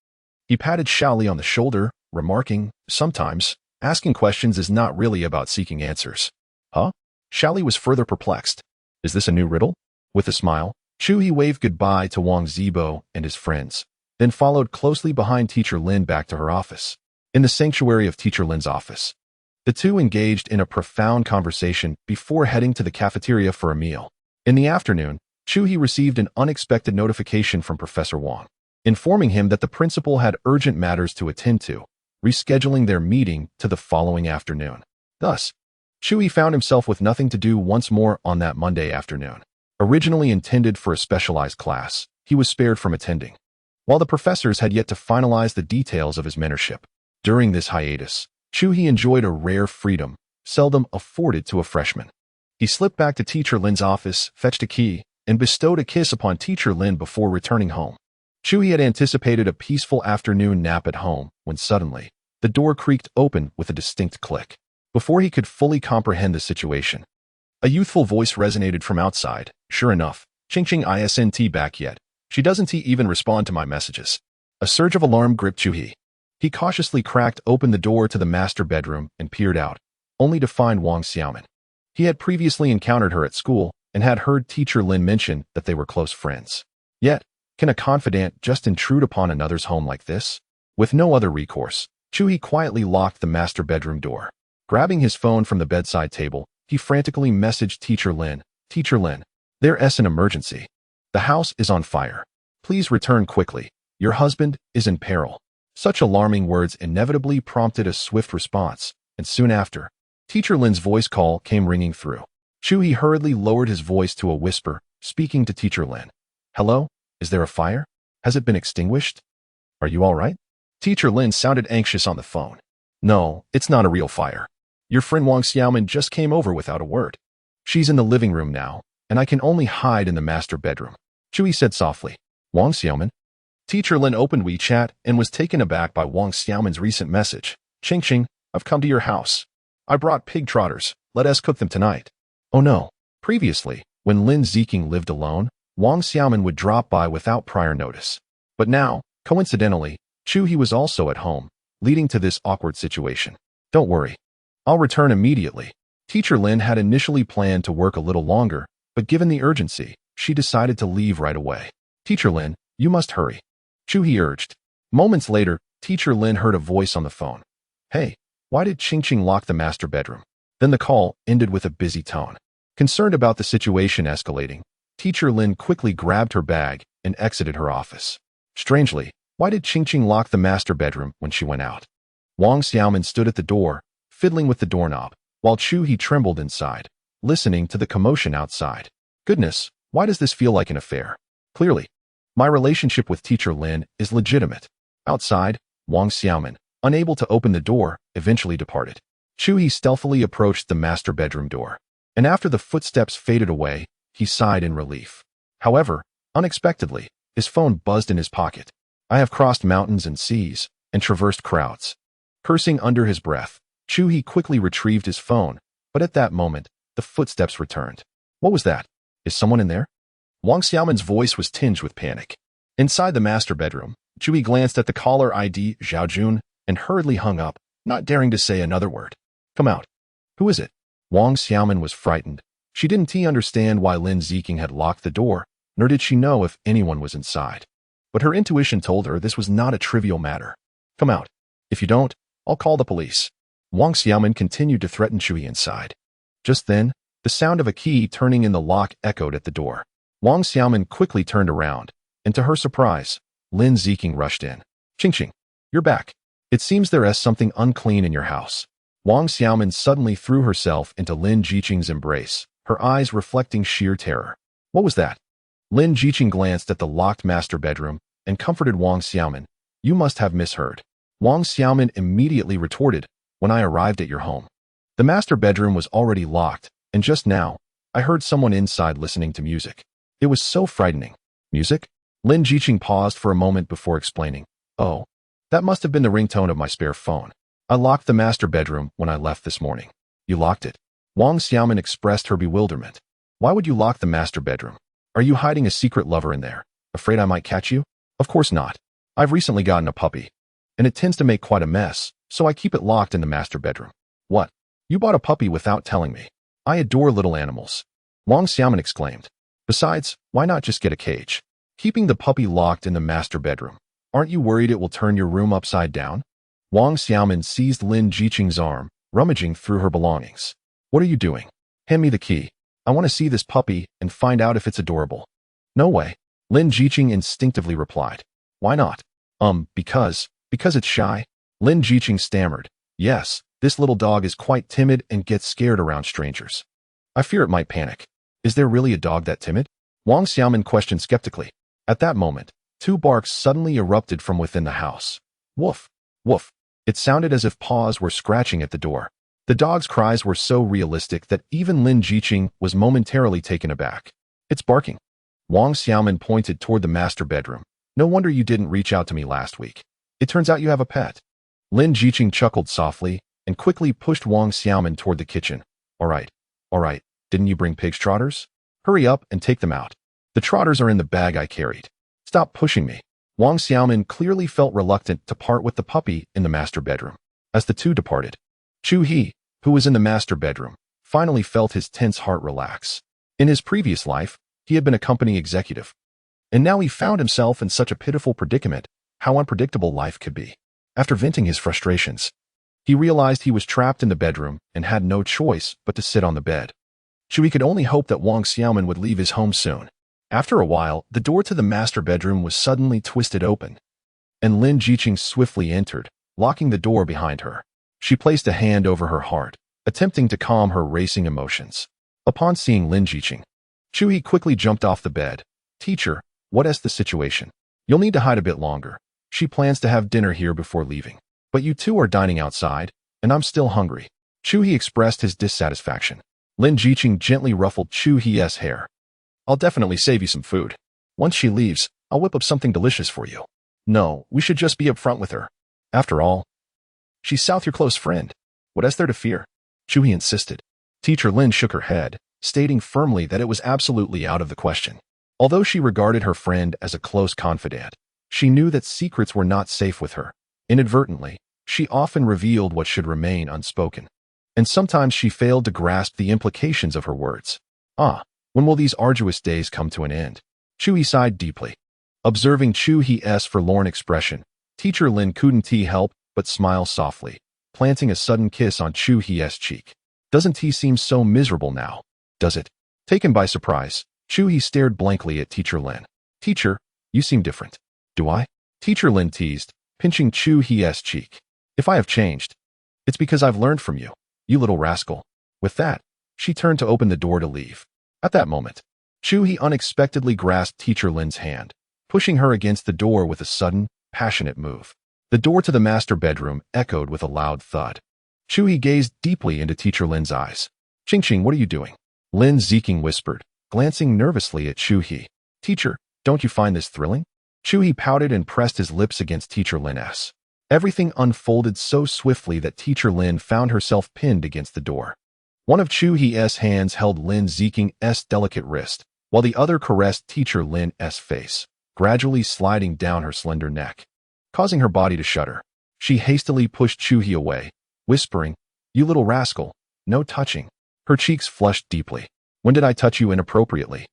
he patted Xiao Li on the shoulder, remarking, sometimes, asking questions is not really about seeking answers. Huh? Xiao Li was further perplexed. Is this a new riddle? With a smile, Chu He waved goodbye to Wang Zibo and his friends, then followed closely behind Teacher Lin back to her office. In the sanctuary of Teacher Lin's office, the two engaged in a profound conversation before heading to the cafeteria for a meal. In the afternoon, Chu He received an unexpected notification from Professor Wang, informing him that the principal had urgent matters to attend to, rescheduling their meeting to the following afternoon. Thus, Chu He found himself with nothing to do once more on that Monday afternoon. Originally intended for a specialized class, he was spared from attending, while the professors had yet to finalize the details of his mentorship. During this hiatus, Chu He enjoyed a rare freedom, seldom afforded to a freshman. He slipped back to Teacher Lin's office, fetched a key, and bestowed a kiss upon Teacher Lin before returning home. Chu He had anticipated a peaceful afternoon nap at home when suddenly, the door creaked open with a distinct click. Before he could fully comprehend the situation, a youthful voice resonated from outside. Sure enough, Ching isn't back yet. She doesn't even respond to my messages. A surge of alarm gripped Chu-hee. He cautiously cracked open the door to the master bedroom and peered out, only to find Wang Xiaomin. He had previously encountered her at school and had heard teacher Lin mention that they were close friends. Yet, can a confidant just intrude upon another's home like this? With no other recourse, Chu-hee quietly locked the master bedroom door. Grabbing his phone from the bedside table, he frantically messaged Teacher Lin. Teacher Lin, there's an emergency. The house is on fire. Please return quickly. Your husband is in peril. Such alarming words inevitably prompted a swift response, and soon after, Teacher Lin's voice call came ringing through. Chu-hee hurriedly lowered his voice to a whisper, speaking to Teacher Lin. Hello? Is there a fire? Has it been extinguished? Are you all right? Teacher Lin sounded anxious on the phone. No, it's not a real fire. Your friend Wang Xiaomin just came over without a word. She's in the living room now, and I can only hide in the master bedroom, Chu-hee said softly. Wang Xiaomin? Teacher Lin opened WeChat and was taken aback by Wang Xiaomin's recent message. Ching, I've come to your house. I brought pig trotters. Let us cook them tonight. Oh no. Previously, when Lin Ziqing lived alone, Wang Xiaomin would drop by without prior notice. But now, coincidentally, Chu-hee was also at home, leading to this awkward situation. Don't worry. I'll return immediately. Teacher Lin had initially planned to work a little longer, but given the urgency, she decided to leave right away. Teacher Lin, you must hurry. Chu-hee urged. Moments later, Teacher Lin heard a voice on the phone. Hey, why did Ching lock the master bedroom? Then the call ended with a busy tone. Concerned about the situation escalating, Teacher Lin quickly grabbed her bag and exited her office. Strangely, why did Ching lock the master bedroom when she went out? Wang Xiaomin stood at the door, fiddling with the doorknob, while Chu-hee trembled inside, listening to the commotion outside. Goodness, why does this feel like an affair? Clearly, my relationship with Teacher Lin is legitimate. Outside, Wang Xiaomin, unable to open the door, eventually departed. Chu-hee stealthily approached the master bedroom door, and after the footsteps faded away, he sighed in relief. However, unexpectedly, his phone buzzed in his pocket. I have crossed mountains and seas, and traversed crowds. Cursing under his breath, Chu-hee quickly retrieved his phone, but at that moment, the footsteps returned. What was that? Is someone in there? Wang Xiaomin's voice was tinged with panic. Inside the master bedroom, Chu-hee glanced at the caller ID Zhao Jun and hurriedly hung up, not daring to say another word. Come out. Who is it? Wang Xiaomin was frightened. She didn't understand why Lin Ziqing had locked the door, nor did she know if anyone was inside. But her intuition told her this was not a trivial matter. Come out. If you don't, I'll call the police. Wang Xiaomin continued to threaten Chu-hee inside. Just then, the sound of a key turning in the lock echoed at the door. Wang Xiaomin quickly turned around, and to her surprise, Lin Ziqing rushed in. Ching, you're back. It seems there's something unclean in your house. Wang Xiaomin suddenly threw herself into Lin Ziqing's embrace, her eyes reflecting sheer terror. What was that? Lin Ziqing glanced at the locked master bedroom and comforted Wang Xiaomin. You must have misheard. Wang Xiaomin immediately retorted, when I arrived at your home. The master bedroom was already locked, and just now, I heard someone inside listening to music. It was so frightening. Music? Lin Ziqing paused for a moment before explaining. Oh, that must have been the ringtone of my spare phone. I locked the master bedroom when I left this morning. You locked it? Wang Xiaomin expressed her bewilderment. Why would you lock the master bedroom? Are you hiding a secret lover in there? Afraid I might catch you? Of course not. I've recently gotten a puppy, and it tends to make quite a mess, so I keep it locked in the master bedroom. What? You bought a puppy without telling me? I adore little animals. Wang Xiaomin exclaimed. Besides, why not just get a cage? Keeping the puppy locked in the master bedroom. Aren't you worried it will turn your room upside down? Wang Xiaomin seized Lin Ziqing's arm, rummaging through her belongings. What are you doing? Hand me the key. I want to see this puppy and find out if it's adorable. No way. Lin Ziqing instinctively replied. Why not? Because it's shy. Lin Ziqing stammered. Yes, this little dog is quite timid and gets scared around strangers. I fear it might panic. Is there really a dog that timid? Wang Xiaomin questioned skeptically. At that moment, two barks suddenly erupted from within the house. Woof, woof. It sounded as if paws were scratching at the door. The dog's cries were so realistic that even Lin Ziqing was momentarily taken aback. It's barking. Wang Xiaomin pointed toward the master bedroom. No wonder you didn't reach out to me last week. It turns out you have a pet. Lin Ziqing chuckled softly and quickly pushed Wang Xiaomin toward the kitchen. All right. Didn't you bring pig's trotters? Hurry up and take them out. The trotters are in the bag I carried. Stop pushing me. Wang Xiaomin clearly felt reluctant to part with the puppy in the master bedroom. As the two departed, Chu He, who was in the master bedroom, finally felt his tense heart relax. In his previous life, he had been a company executive, and now he found himself in such a pitiful predicament. How unpredictable life could be. After venting his frustrations, he realized he was trapped in the bedroom and had no choice but to sit on the bed. Chu could only hope that Wang Xiaomin would leave his home soon. After a while, the door to the master bedroom was suddenly twisted open, and Lin Jiqing swiftly entered, locking the door behind her. She placed a hand over her heart, attempting to calm her racing emotions. Upon seeing Lin Jiqing, Chu quickly jumped off the bed. "Teacher, what is the situation? You'll need to hide a bit longer. She plans to have dinner here before leaving. But you two are dining outside, and I'm still hungry." Chu expressed his dissatisfaction. Lin Jiqing gently ruffled Chu He's hair. "I'll definitely save you some food. Once she leaves, I'll whip up something delicious for you. No, we should just be upfront with her. After all, she's South your close friend. What is there to fear?" Chu insisted. Teacher Lin shook her head, stating firmly that it was absolutely out of the question. Although she regarded her friend as a close confidant, she knew that secrets were not safe with her. Inadvertently, she often revealed what should remain unspoken, and sometimes she failed to grasp the implications of her words. When will these arduous days come to an end? Chu sighed deeply. Observing Chu He's forlorn expression, Teacher Lin couldn't help but smile softly, planting a sudden kiss on Chu He's cheek. "Doesn't he seem so miserable now, does it?" Taken by surprise, Chu stared blankly at Teacher Lin. "Teacher, you seem different." "Do I?" Teacher Lin teased, pinching Chu He's cheek. "If I have changed, it's because I've learned from you, you little rascal." With that, she turned to open the door to leave. At that moment, Chu unexpectedly grasped Teacher Lin's hand, pushing her against the door with a sudden, passionate move. The door to the master bedroom echoed with a loud thud. Chu gazed deeply into Teacher Lin's eyes. "Qingqing, what are you doing?" Lin Ziqing whispered, glancing nervously at Chu. "Teacher, don't you find this thrilling?" Chu pouted and pressed his lips against Teacher Lin's. Everything unfolded so swiftly that Teacher Lin found herself pinned against the door. One of Chu He's hands held Lin Ziqing's delicate wrist, while the other caressed Teacher Lin's face, gradually sliding down her slender neck, causing her body to shudder. She hastily pushed Chu away, whispering, "You little rascal, no touching." Her cheeks flushed deeply. "When did I touch you inappropriately?"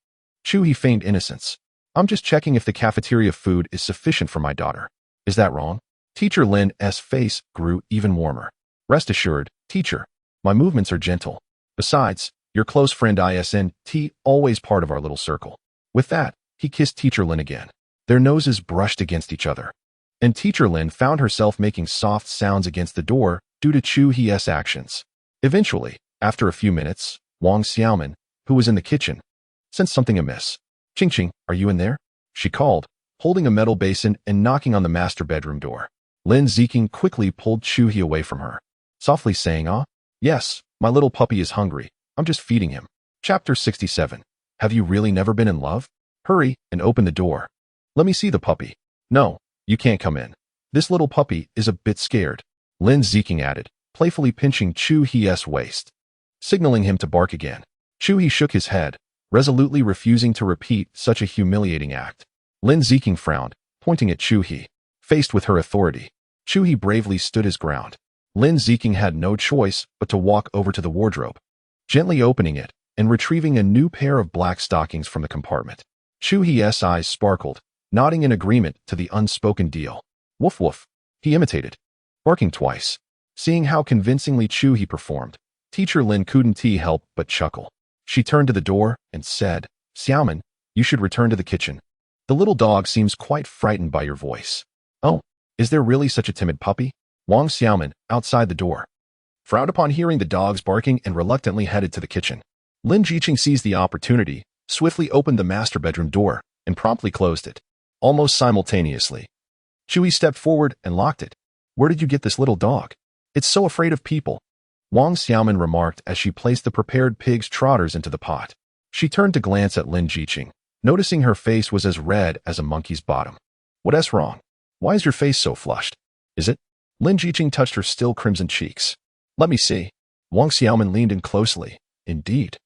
Chu feigned innocence. "I'm just checking if the cafeteria food is sufficient for my daughter. Is that wrong?" Teacher Lin's face grew even warmer. "Rest assured, teacher, my movements are gentle. Besides, your close friend isn't always part of our little circle." With that, he kissed Teacher Lin again. Their noses brushed against each other, and Teacher Lin found herself making soft sounds against the door due to Chu He's actions. Eventually, after a few minutes, Wang Xiaomin, who was in the kitchen, sensed something amiss. "Qingqing, are you in there?" she called, holding a metal basin and knocking on the master bedroom door. Lin Ziqing quickly pulled Chu away from her, softly saying, "Yes, my little puppy is hungry. I'm just feeding him." Chapter 67. Have you really never been in love? Hurry and open the door. Let me see the puppy. No, you can't come in. This little puppy is a bit scared, Lin Ziqing added, playfully pinching Chu He's waist, signaling him to bark again. Chu shook his head, resolutely refusing to repeat such a humiliating act. Lin Ziqing frowned, pointing at Chu. Faced with her authority, Chu bravely stood his ground. Lin Ziqing had no choice but to walk over to the wardrobe, gently opening it and retrieving a new pair of black stockings from the compartment. Chu's eyes sparkled, nodding in agreement to the unspoken deal. "Woof woof," he imitated, barking twice. Seeing how convincingly Chu performed, Teacher Lin couldn't help but chuckle. She turned to the door and said, "Xiaomin, you should return to the kitchen. The little dog seems quite frightened by your voice." "Oh, is there really such a timid puppy?" Wang Xiaomin, outside the door, frowned upon hearing the dogs barking and reluctantly headed to the kitchen. Lin Jiqing seized the opportunity, swiftly opened the master bedroom door, and promptly closed it. Almost simultaneously, Chu stepped forward and locked it. "Where did you get this little dog? It's so afraid of people," Wang Xiaomin remarked as she placed the prepared pig's trotters into the pot. She turned to glance at Lin Jiqing, noticing her face was as red as a monkey's bottom. "What's wrong? Why is your face so flushed? Is it?" Lin Jiqing touched her still crimson cheeks. "Let me see." Wang Xiaomin leaned in closely. "Indeed.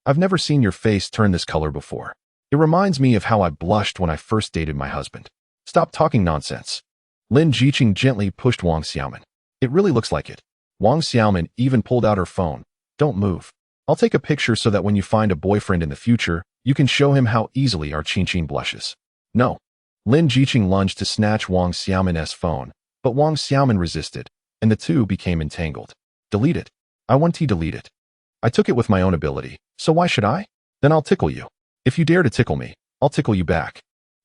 I've never seen your face turn this color before. It reminds me of how I blushed when I first dated my husband." Stop talking nonsense. Lin Jiqing gently pushed Wang Xiaoman. It really looks like it. Wang Xiaoman even pulled out her phone. Don't move. I'll take a picture so that when you find a boyfriend in the future, you can show him how easily our Qingqing blushes. No. Lin Jiqing lunged to snatch Wang Xiaoman's phone, but Wang Xiaoman resisted, and the two became entangled. Delete it. I want to delete it. I took it with my own ability, so why should I? Then I'll tickle you. If you dare to tickle me, I'll tickle you back.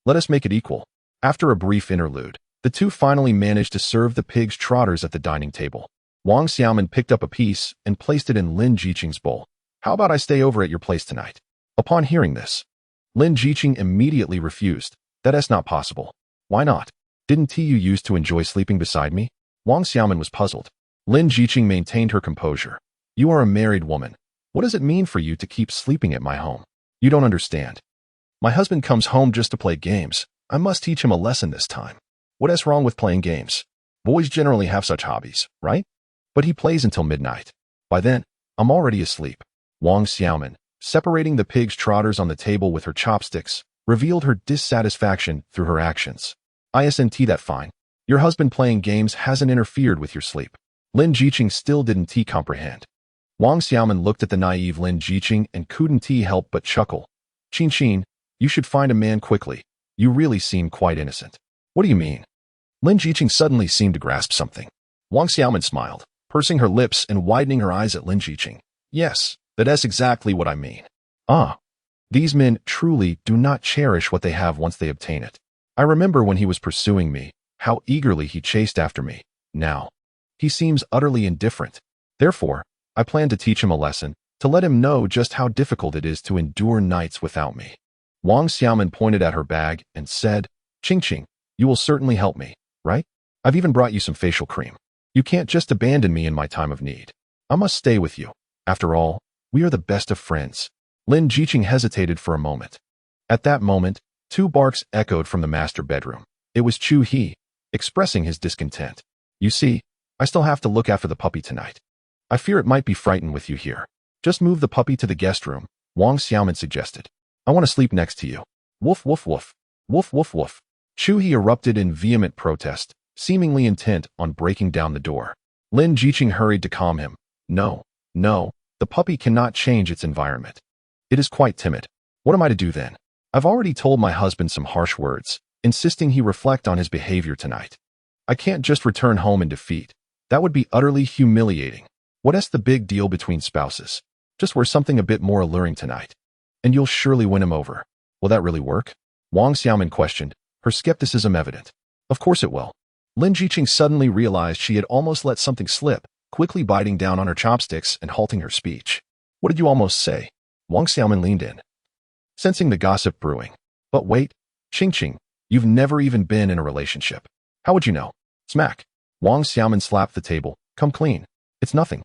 Let us make it equal. After a brief interlude, the two finally managed to serve the pig's trotters at the dining table. Wang Xiaoman picked up a piece and placed it in Lin Jiqing's bowl. How about I stay over at your place tonight? Upon hearing this, Lin Jiqing immediately refused. That's not possible. Why not? Didn't you used to enjoy sleeping beside me? Wang Xiaoman was puzzled. Lin Jiqing maintained her composure. You are a married woman. What does it mean for you to keep sleeping at my home? You don't understand. My husband comes home just to play games. I must teach him a lesson this time. What is wrong with playing games? Boys generally have such hobbies, right? But he plays until midnight. By then, I'm already asleep. Wang Xiaoman, separating the pig's trotters on the table with her chopsticks, revealed her dissatisfaction through her actions. Isn't that fine? Your husband playing games hasn't interfered with your sleep. Lin Jiqing still didn't comprehend. Wang Xiaoman looked at the naive Lin Jiqing and couldn't help but chuckle. Qingqing, you should find a man quickly. You really seem quite innocent. What do you mean? Lin Jiqing suddenly seemed to grasp something. Wang Xiaoman smiled, pursing her lips and widening her eyes at Lin Jiqing. Yes, that's exactly what I mean. Ah. These men truly do not cherish what they have once they obtain it. I remember when he was pursuing me, how eagerly he chased after me. Now, he seems utterly indifferent. Therefore, I plan to teach him a lesson, to let him know just how difficult it is to endure nights without me. Wang Xiaoman pointed at her bag and said, Qingqing, you will certainly help me, right? I've even brought you some facial cream. You can't just abandon me in my time of need. I must stay with you. After all, we are the best of friends. Lin Jiqing hesitated for a moment. At that moment, two barks echoed from the master bedroom. It was Chu He, expressing his discontent. You see, I still have to look after the puppy tonight. I fear it might be frightened with you here. Just move the puppy to the guest room, Wang Xiaoman suggested. I want to sleep next to you. Woof, woof, woof. Woof, woof, woof. Chu He erupted in vehement protest, seemingly intent on breaking down the door. Lin Jiqing hurried to calm him. No, the puppy cannot change its environment. It is quite timid. What am I to do then? I've already told my husband some harsh words, insisting he reflect on his behavior tonight. I can't just return home in defeat. That would be utterly humiliating. What's the big deal between spouses? Just wear something a bit more alluring tonight, and you'll surely win him over. Will that really work? Wang Xiaoman questioned, her skepticism evident. Of course it will. Lin Jiqing suddenly realized she had almost let something slip, quickly biting down on her chopsticks and halting her speech. What did you almost say? Wang Xiaoman leaned in, sensing the gossip brewing. But wait, Qingqing, you've never even been in a relationship. How would you know? Smack. Wang Xiaoman slapped the table. Come clean. It's nothing.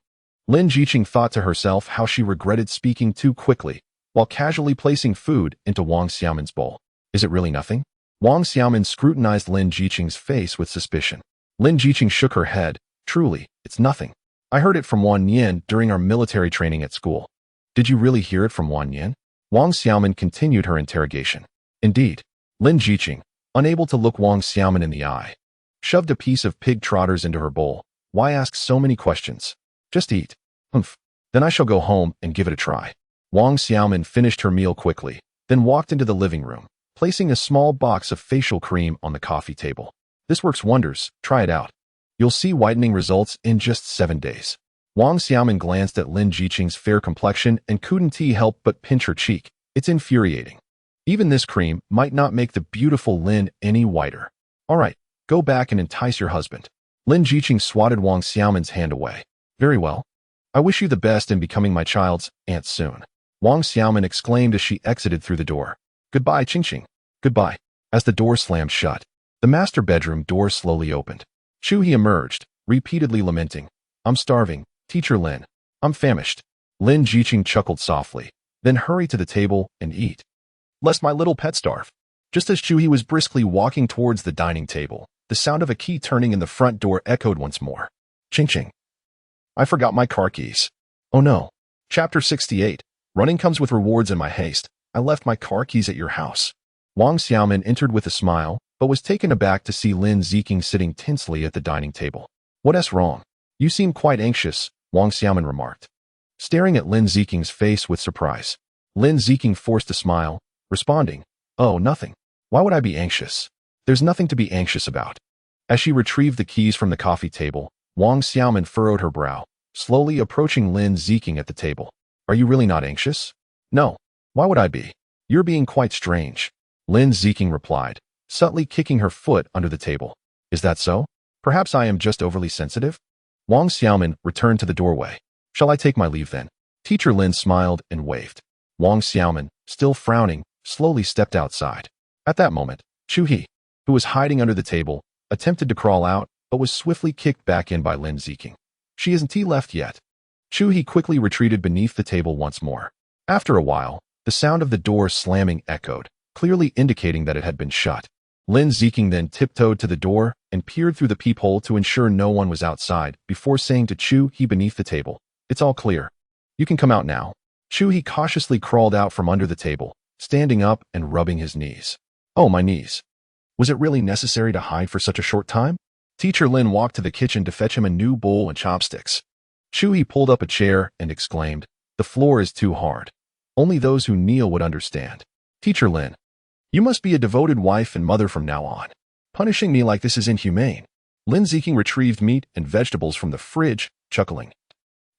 Lin Jiqing thought to herself how she regretted speaking too quickly, while casually placing food into Wang Xiaoman's bowl. Is it really nothing? Wang Xiaoman scrutinized Lin Jiqing's face with suspicion. Lin Jiqing shook her head. Truly, it's nothing. I heard it from Wan Yin during our military training at school. Did you really hear it from Wan Yin? Wang Xiaoman continued her interrogation. Indeed. Lin Jiqing, unable to look Wang Xiaoman in the eye, shoved a piece of pig trotters into her bowl. Why ask so many questions? Just eat. Humph. Then I shall go home and give it a try. Wang Xiaoman finished her meal quickly, then walked into the living room, placing a small box of facial cream on the coffee table. This works wonders. Try it out. You'll see whitening results in just 7 days. Wang Xiaoman glanced at Lin Jiqing's fair complexion and couldn't help but pinch her cheek. It's infuriating. Even this cream might not make the beautiful Lin any whiter. All right, go back and entice your husband. Lin Jiqing swatted Wang Xiaoman's hand away. Very well. I wish you the best in becoming my child's aunt soon. Wang Xiaoman exclaimed as she exited through the door. Goodbye, Qingqing. Goodbye. As the door slammed shut, the master bedroom door slowly opened. Chu He emerged, repeatedly lamenting. I'm starving. Teacher Lin. I'm famished. Lin Jiqing chuckled softly, then hurried to the table and eat. Lest my little pet starve. Just as Chu He was briskly walking towards the dining table, the sound of a key turning in the front door echoed once more. Qingqing. I forgot my car keys. Oh no. Chapter 68. Running comes with rewards in my haste. I left my car keys at your house. Wang Xiaoman entered with a smile, but was taken aback to see Lin Ziking sitting tensely at the dining table. "What's wrong? You seem quite anxious," Wang Xiaoman remarked, staring at Lin Ziking's face with surprise. Lin Ziking forced a smile, responding, "Oh, nothing. Why would I be anxious? There's nothing to be anxious about." As she retrieved the keys from the coffee table, Wang Xiaoman furrowed her brow, slowly approaching Lin Ziking at the table. "Are you really not anxious?" "No. Why would I be? You're being quite strange," Lin Ziking replied, subtly kicking her foot under the table. "Is that so? Perhaps I am just overly sensitive?" Wang Xiaoman returned to the doorway. "Shall I take my leave then?" Teacher Lin smiled and waved. Wang Xiaoman, still frowning, slowly stepped outside. At that moment, Chu He, who was hiding under the table, attempted to crawl out, but was swiftly kicked back in by Lin Ziking. "She isn't left yet." Chu He quickly retreated beneath the table once more. After a while, the sound of the door slamming echoed, clearly indicating that it had been shut. Lin Ziking then tiptoed to the door and peered through the peephole to ensure no one was outside before saying to Chu He beneath the table, "It's all clear. You can come out now." Chu He cautiously crawled out from under the table, standing up and rubbing his knees. "Oh, my knees. Was it really necessary to hide for such a short time?" Teacher Lin walked to the kitchen to fetch him a new bowl and chopsticks. Chu He pulled up a chair and exclaimed, "The floor is too hard. Only those who kneel would understand." "Teacher Lin, you must be a devoted wife and mother from now on. Punishing me like this is inhumane." Lin Ziking retrieved meat and vegetables from the fridge, chuckling.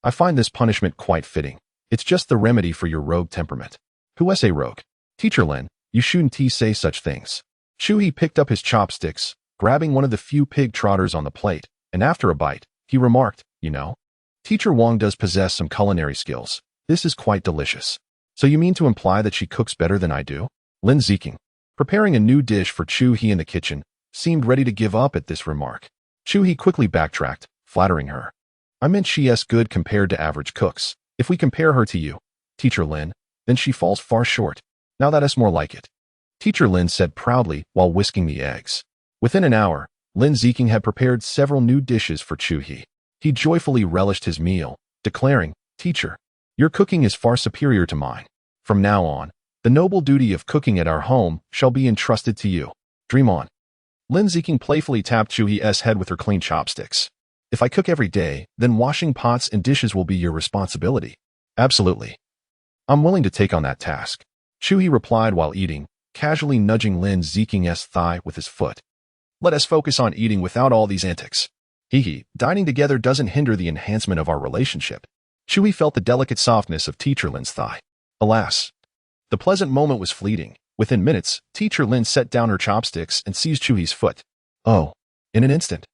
"I find this punishment quite fitting. It's just the remedy for your rogue temperament." "Who is a rogue?" "Teacher Lin, you shouldn't say such things." Chu He picked up his chopsticks, grabbing one of the few pig trotters on the plate, and after a bite, he remarked, "You know, Teacher Wang does possess some culinary skills. This is quite delicious." "So you mean to imply that she cooks better than I do?" Lin Ziking, preparing a new dish for Chu He in the kitchen, seemed ready to give up at this remark. Chu He quickly backtracked, flattering her. "I meant she is good compared to average cooks. If we compare her to you, Teacher Lin, then she falls far short. Now that is more like it," Teacher Lin said proudly while whisking the eggs. Within an hour, Lin Ziking had prepared several new dishes for Chu He. He joyfully relished his meal, declaring, "Teacher, your cooking is far superior to mine. From now on, the noble duty of cooking at our home shall be entrusted to you. Dream on." Lin Ziking playfully tapped Chu He's head with her clean chopsticks. "If I cook every day, then washing pots and dishes will be your responsibility." "Absolutely. I'm willing to take on that task," Chu He replied while eating, casually nudging Lin Ziking's thigh with his foot. "Let us focus on eating without all these antics. Hee, dining together doesn't hinder the enhancement of our relationship." Chu He felt the delicate softness of Teacher Lin's thigh. Alas, the pleasant moment was fleeting. Within minutes, Teacher Lin set down her chopsticks and seized Chu He's foot. Oh, in an instant,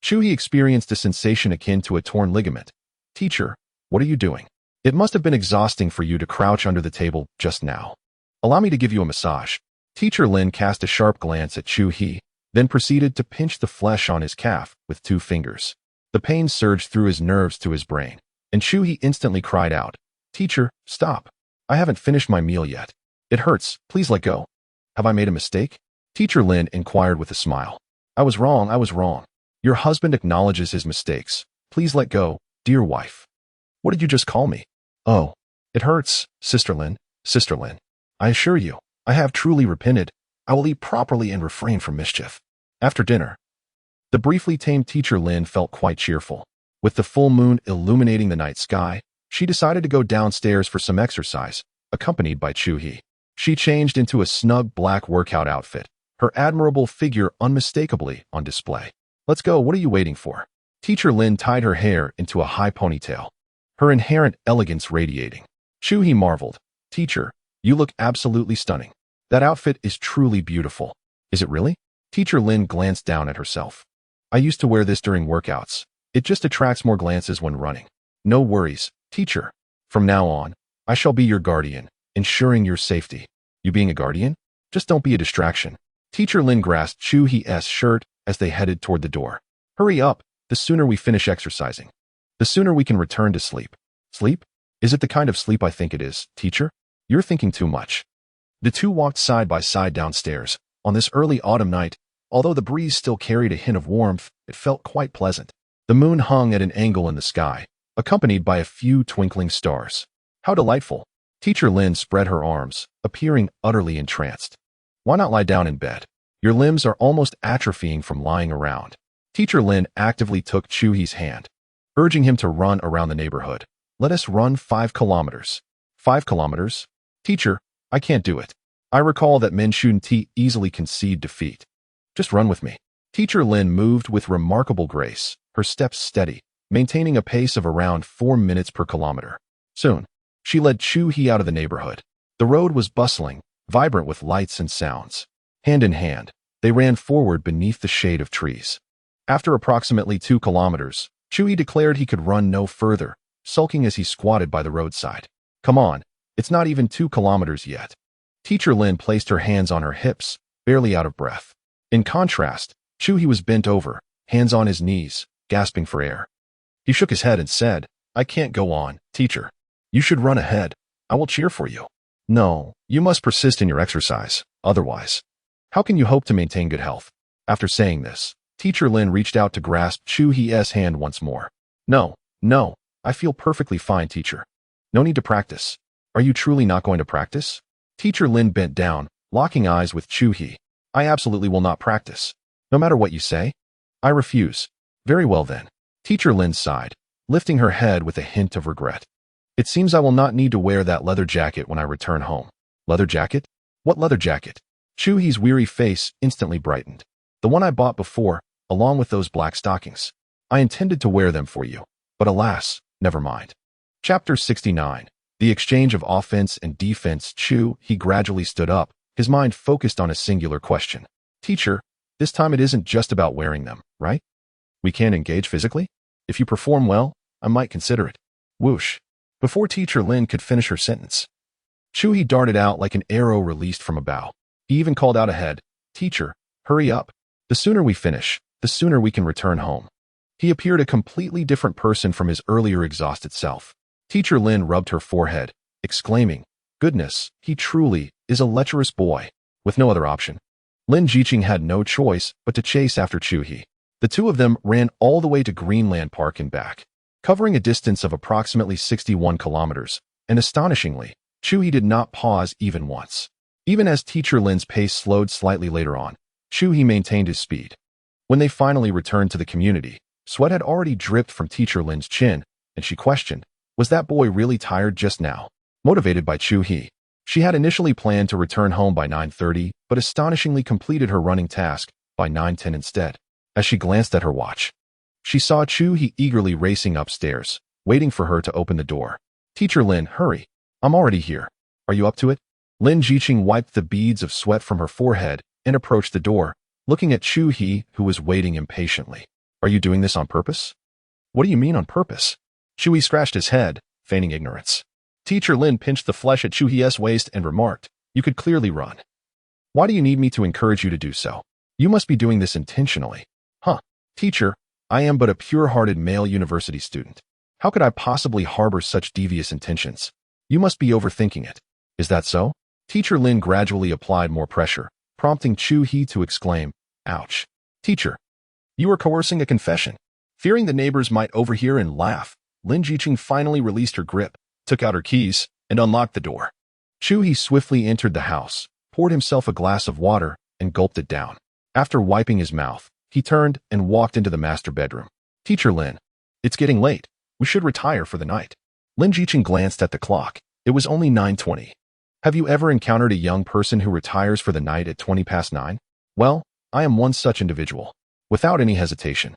Chu He experienced a sensation akin to a torn ligament. "Teacher, what are you doing? It must have been exhausting for you to crouch under the table just now. Allow me to give you a massage." Teacher Lin cast a sharp glance at Chu He, then proceeded to pinch the flesh on his calf with 2 fingers. The pain surged through his nerves to his brain, and Chu He instantly cried out, "Teacher, stop. I haven't finished my meal yet. It hurts, please let go." "Have I made a mistake?" Teacher Lin inquired with a smile. I was wrong. Your husband acknowledges his mistakes. Please let go, dear wife." "What did you just call me?" "Oh, it hurts, Sister Lin. Sister Lin, I assure you, I have truly repented. I will eat properly and refrain from mischief." After dinner, the briefly tamed Teacher Lin felt quite cheerful. With the full moon illuminating the night sky, she decided to go downstairs for some exercise, accompanied by Chu He. She changed into a snug black workout outfit, her admirable figure unmistakably on display. "Let's go, what are you waiting for?" Teacher Lin tied her hair into a high ponytail, her inherent elegance radiating. Chu He marveled, "Teacher, you look absolutely stunning. That outfit is truly beautiful." "Is it really?" Teacher Lin glanced down at herself. "I used to wear this during workouts. It just attracts more glances when running." "No worries, teacher. From now on, I shall be your guardian, ensuring your safety." "You being a guardian? Just don't be a distraction." Teacher Lin grasped Chu He's shirt as they headed toward the door. "Hurry up, the sooner we finish exercising, the sooner we can return to sleep." "Sleep? Is it the kind of sleep I think it is, teacher?" "You're thinking too much." The two walked side by side downstairs. On this early autumn night, although the breeze still carried a hint of warmth, it felt quite pleasant. The moon hung at an angle in the sky, accompanied by a few twinkling stars. How delightful! Teacher Lin spread her arms, appearing utterly entranced. "Why not lie down in bed? Your limbs are almost atrophying from lying around. Teacher Lin actively took Chu-hee's hand, urging him to run around the neighborhood. Let us run 5 kilometers. 5 kilometers? Teacher, I can't do it. I recall that Min Shun-ti easily concede defeat. Just run with me. Teacher Lin moved with remarkable grace, her steps steady, maintaining a pace of around 4 minutes per kilometer. Soon, she led Chu-hee out of the neighborhood. The road was bustling, vibrant with lights and sounds. Hand in hand, they ran forward beneath the shade of trees. After approximately 2 kilometers, Chu-hee declared he could run no further, sulking as he squatted by the roadside. Come on, it's not even 2 kilometers yet. Teacher Lin placed her hands on her hips, barely out of breath. In contrast, Chu-hee was bent over, hands on his knees, gasping for air. He shook his head and said, I can't go on, teacher. You should run ahead. I will cheer for you. No, you must persist in your exercise, otherwise. How can you hope to maintain good health? After saying this, Teacher Lin reached out to grasp Chu-hee's hand once more. No, I feel perfectly fine, teacher. No need to practice. Are you truly not going to practice? Teacher Lin bent down, locking eyes with Chu-hee. I absolutely will not practice. No matter what you say. I refuse. Very well then. Teacher Lin sighed, lifting her head with a hint of regret. It seems I will not need to wear that leather jacket when I return home. Leather jacket? What leather jacket? Chu-hee's weary face instantly brightened. The one I bought before, along with those black stockings. I intended to wear them for you, but alas, never mind. Chapter 69. The exchange of offense and defense. Chu-hee gradually stood up, his mind focused on a singular question. Teacher, this time it isn't just about wearing them, right? We can engage physically? If you perform well, I might consider it. Whoosh. Before Teacher Lin could finish her sentence, Chu-hee darted out like an arrow released from a bow. He even called out ahead, Teacher, hurry up. The sooner we finish, the sooner we can return home. He appeared a completely different person from his earlier exhausted self. Teacher Lin rubbed her forehead, exclaiming, Goodness, he truly is a lecherous boy. With no other option, Lin Jiqing had no choice but to chase after Chu-hee. The two of them ran all the way to Greenland Park and back, covering a distance of approximately 61 kilometers, and astonishingly, Chu-hee did not pause even once. Even as Teacher Lin's pace slowed slightly later on, Chu-hee maintained his speed. When they finally returned to the community, sweat had already dripped from Teacher Lin's chin, and she questioned, was that boy really tired just now? Motivated by Chu-hee, she had initially planned to return home by 9:30, but astonishingly completed her running task by 9:10 instead. As she glanced at her watch, she saw Chu-hee eagerly racing upstairs, waiting for her to open the door. Teacher Lin, hurry. I'm already here. Are you up to it? Lin Jiqing wiped the beads of sweat from her forehead and approached the door, looking at Chu-hee, who was waiting impatiently. Are you doing this on purpose? What do you mean on purpose? Chu-hee scratched his head, feigning ignorance. Teacher Lin pinched the flesh at Chu-hee's waist and remarked, You could clearly run. Why do you need me to encourage you to do so? You must be doing this intentionally. Huh. Teacher, I am but a pure-hearted male university student. How could I possibly harbor such devious intentions? You must be overthinking it. Is that so? Teacher Lin gradually applied more pressure, prompting Chu-hee to exclaim, Ouch. Teacher, you are coercing a confession. Fearing the neighbors might overhear and laugh, Lin Jiqing finally released her grip, took out her keys, and unlocked the door. Chu-hee swiftly entered the house, poured himself a glass of water, and gulped it down. After wiping his mouth, he turned and walked into the master bedroom. Teacher Lin, it's getting late. We should retire for the night. Lin Jiqing glanced at the clock. It was only 9:20. Have you ever encountered a young person who retires for the night at 9:20? Well, I am one such individual. Without any hesitation,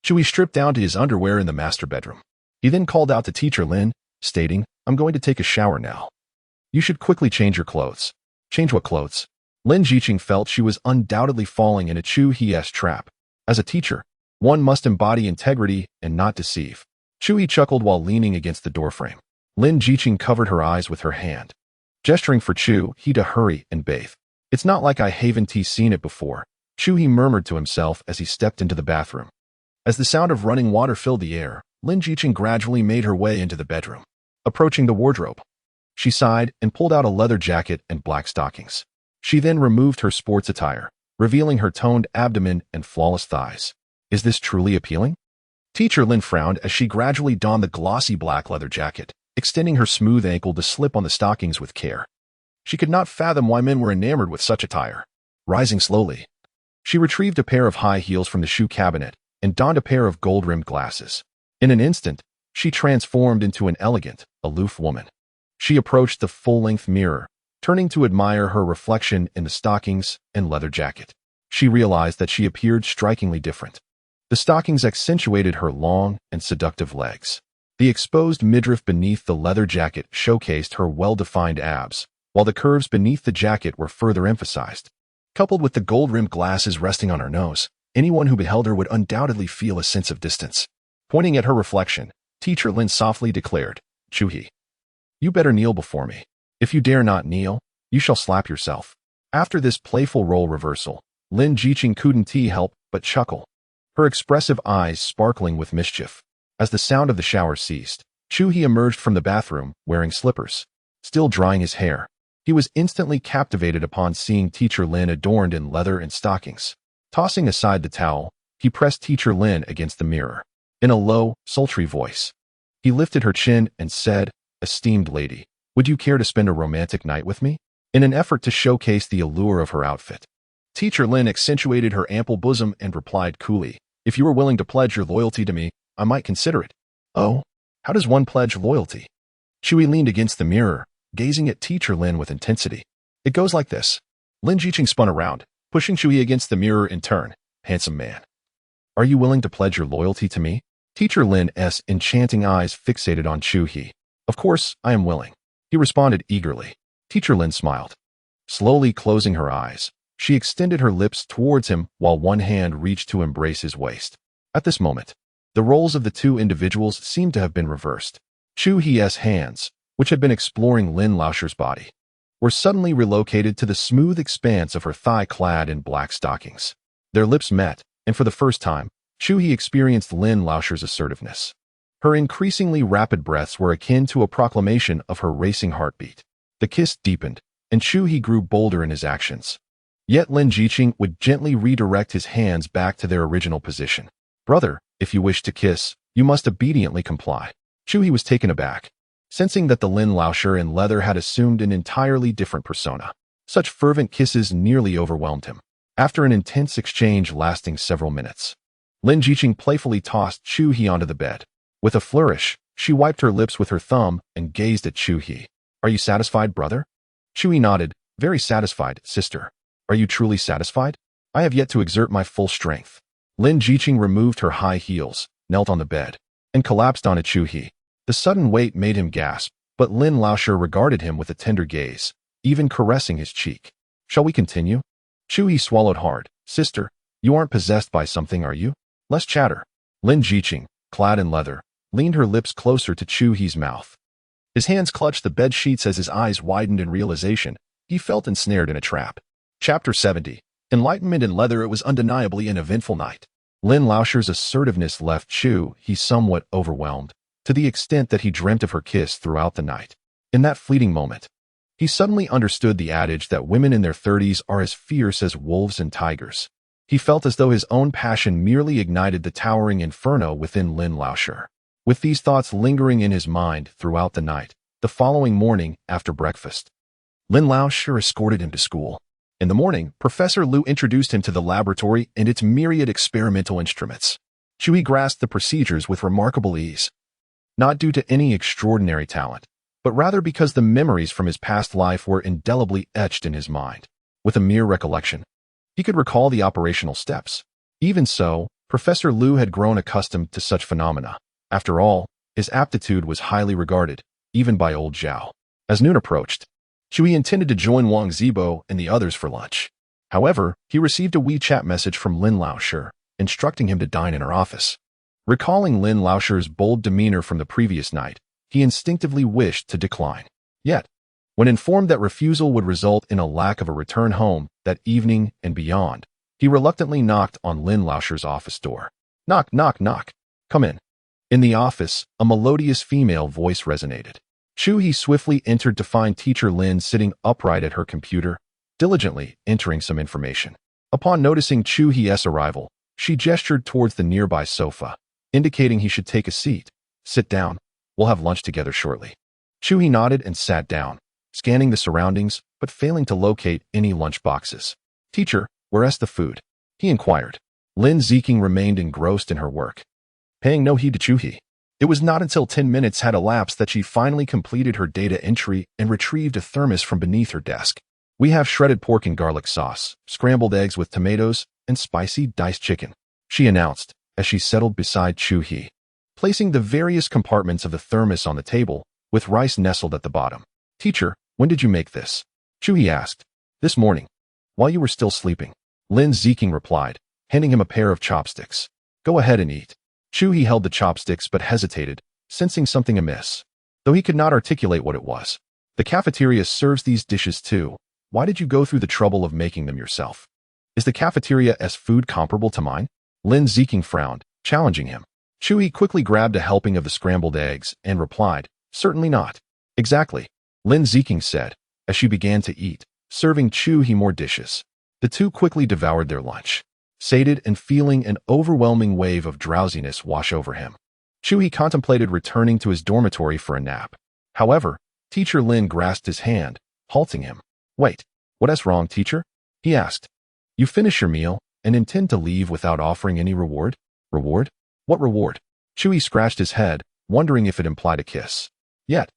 Chu-hee stripped down to his underwear in the master bedroom. He then called out to Teacher Lin, stating, I'm going to take a shower now. You should quickly change your clothes. Change what clothes? Lin Jiqing felt she was undoubtedly falling in a Chu-hee's trap. As a teacher, one must embody integrity and not deceive. Chu-hee chuckled while leaning against the doorframe. Lin Jiqing covered her eyes with her hand, gesturing for Chu-hee to hurry and bathe. It's not like I haven't seen it before, Chu-hee murmured to himself as he stepped into the bathroom. As the sound of running water filled the air, Lin Jiqing gradually made her way into the bedroom. Approaching the wardrobe, she sighed and pulled out a leather jacket and black stockings. She then removed her sports attire, revealing her toned abdomen and flawless thighs. Is this truly appealing? Teacher Lin frowned as she gradually donned the glossy black leather jacket, extending her smooth ankle to slip on the stockings with care. She could not fathom why men were enamored with such attire. Rising slowly, She retrieved a pair of high heels from the shoe cabinet and donned a pair of gold-rimmed glasses. In an instant, she transformed into an elegant, aloof woman. She approached the full-length mirror, turning to admire her reflection in the stockings and leather jacket. She realized that she appeared strikingly different. The stockings accentuated her long and seductive legs. The exposed midriff beneath the leather jacket showcased her well-defined abs, while the curves beneath the jacket were further emphasized. Coupled with the gold-rimmed glasses resting on her nose, anyone who beheld her would undoubtedly feel a sense of distance. Pointing at her reflection, Teacher Lin softly declared, "Chu-hee, you better kneel before me. If you dare not kneel, you shall slap yourself." After this playful role reversal, Lin Jiqing couldn't help but chuckle, her expressive eyes sparkling with mischief. As the sound of the shower ceased, Chu-hee emerged from the bathroom wearing slippers, still drying his hair. He was instantly captivated upon seeing Teacher Lin adorned in leather and stockings. Tossing aside the towel, he pressed Teacher Lin against the mirror. In a low, sultry voice, he lifted her chin and said, "Esteemed lady, would you care to spend a romantic night with me?" In an effort to showcase the allure of her outfit, Teacher Lin accentuated her ample bosom and replied coolly, "If you were willing to pledge your loyalty to me, I might consider it." "Oh, how does one pledge loyalty?" Chu-hee leaned against the mirror, gazing at Teacher Lin with intensity. "It goes like this." Lin Jiqing spun around, pushing Chu-hee against the mirror in turn. "Handsome man, are you willing to pledge your loyalty to me?" Teacher Lin's enchanting eyes fixated on Chu-hee. "Of course, I am willing," he responded eagerly. Teacher Lin smiled. Slowly closing her eyes, she extended her lips towards him while one hand reached to embrace his waist. At this moment, the roles of the two individuals seemed to have been reversed. Chu-hee's hands, which had been exploring Lin Laoshir's body, were suddenly relocated to the smooth expanse of her thigh clad in black stockings. Their lips met, and for the first time, Chu-hee experienced Lin Laoshir's assertiveness. Her increasingly rapid breaths were akin to a proclamation of her racing heartbeat. The kiss deepened, and Chu-hee grew bolder in his actions. Yet Lin Jiqing would gently redirect his hands back to their original position. "Brother, if you wish to kiss, you must obediently comply." Chu-hee was taken aback, sensing that the Lin Laoshir in leather had assumed an entirely different persona. Such fervent kisses nearly overwhelmed him. After an intense exchange lasting several minutes, Lin Jiqing playfully tossed Chu-hee onto the bed. With a flourish, she wiped her lips with her thumb and gazed at Chu-hee. "Are you satisfied, brother?" Chu-hee nodded. "Very satisfied, sister." "Are you truly satisfied?" "I have yet to exert my full strength." Lin Jiqing removed her high heels, knelt on the bed, and collapsed onto Chu-hee. The sudden weight made him gasp, but Lin Laoshir regarded him with a tender gaze, even caressing his cheek. "Shall we continue?" Chu-hee swallowed hard. "Sister, you aren't possessed by something, are you? Less chatter." Lin Jiqing, clad in leather, leaned her lips closer to Chu-hee's mouth. His hands clutched the bed sheets as his eyes widened in realization. He felt ensnared in a trap. Chapter 70. Enlightenment in leather. It was undeniably an eventful night. Lin Laoshir's assertiveness left Chu-hee somewhat overwhelmed, to the extent that he dreamt of her kiss throughout the night. In that fleeting moment, he suddenly understood the adage that women in their 30s are as fierce as wolves and tigers. He felt as though his own passion merely ignited the towering inferno within Lin Laoshir. With these thoughts lingering in his mind throughout the night, the following morning after breakfast, Lin Laoshir escorted him to school. In the morning, Professor Liu introduced him to the laboratory and its myriad experimental instruments. Chu-hee grasped the procedures with remarkable ease, not due to any extraordinary talent, but rather because the memories from his past life were indelibly etched in his mind. With a mere recollection, he could recall the operational steps. Even so, Professor Liu had grown accustomed to such phenomena. After all, his aptitude was highly regarded, even by old Zhao. As noon approached, Chu-hee intended to join Wang Zibo and the others for lunch. However, he received a WeChat message from Lin Laoshir, instructing him to dine in her office. Recalling Lin Laoshir's bold demeanor from the previous night, he instinctively wished to decline. Yet, when informed that refusal would result in a lack of a return home that evening and beyond, he reluctantly knocked on Lin Laoshir's office door. "Knock, knock, knock. Come in." In the office, a melodious female voice resonated. Chu-hee swiftly entered to find Teacher Lin sitting upright at her computer, diligently entering some information. Upon noticing Chu-hee's arrival, she gestured towards the nearby sofa, indicating he should take a seat. "Sit down. We'll have lunch together shortly." Chu-hee nodded and sat down, scanning the surroundings, but failing to locate any lunch boxes. "Teacher, where's the food?" he inquired. Lin Ziqing remained engrossed in her work, paying no heed to Chuhi. It was not until 10 minutes had elapsed that she finally completed her data entry and retrieved a thermos from beneath her desk. We have shredded pork and garlic sauce, scrambled eggs with tomatoes, and spicy diced chicken, she announced as she settled beside Chuhi, placing the various compartments of the thermos on the table, with rice nestled at the bottom. Teacher, when did you make this? Chuhi asked. This morning, while you were still sleeping, Lin Ziqing replied, handing him a pair of chopsticks. Go ahead and eat. Chuhi held the chopsticks but hesitated, sensing something amiss, though he could not articulate what it was. The cafeteria serves these dishes too. Why did you go through the trouble of making them yourself? Is the cafeteria's food comparable to mine? Lin Ziqing frowned, challenging him. Chuhi quickly grabbed a helping of the scrambled eggs and replied, certainly not. Exactly, Lin Ziqing said, as she began to eat, serving Chuhi more dishes. The two quickly devoured their lunch, sated and feeling an overwhelming wave of drowsiness wash over him. Chuhi contemplated returning to his dormitory for a nap. However, Teacher Lin grasped his hand, halting him. Wait, what is wrong, teacher? He asked. You finish your meal and intend to leave without offering any reward? Reward? What reward? Chuhi scratched his head, wondering if it implied a kiss. Yet,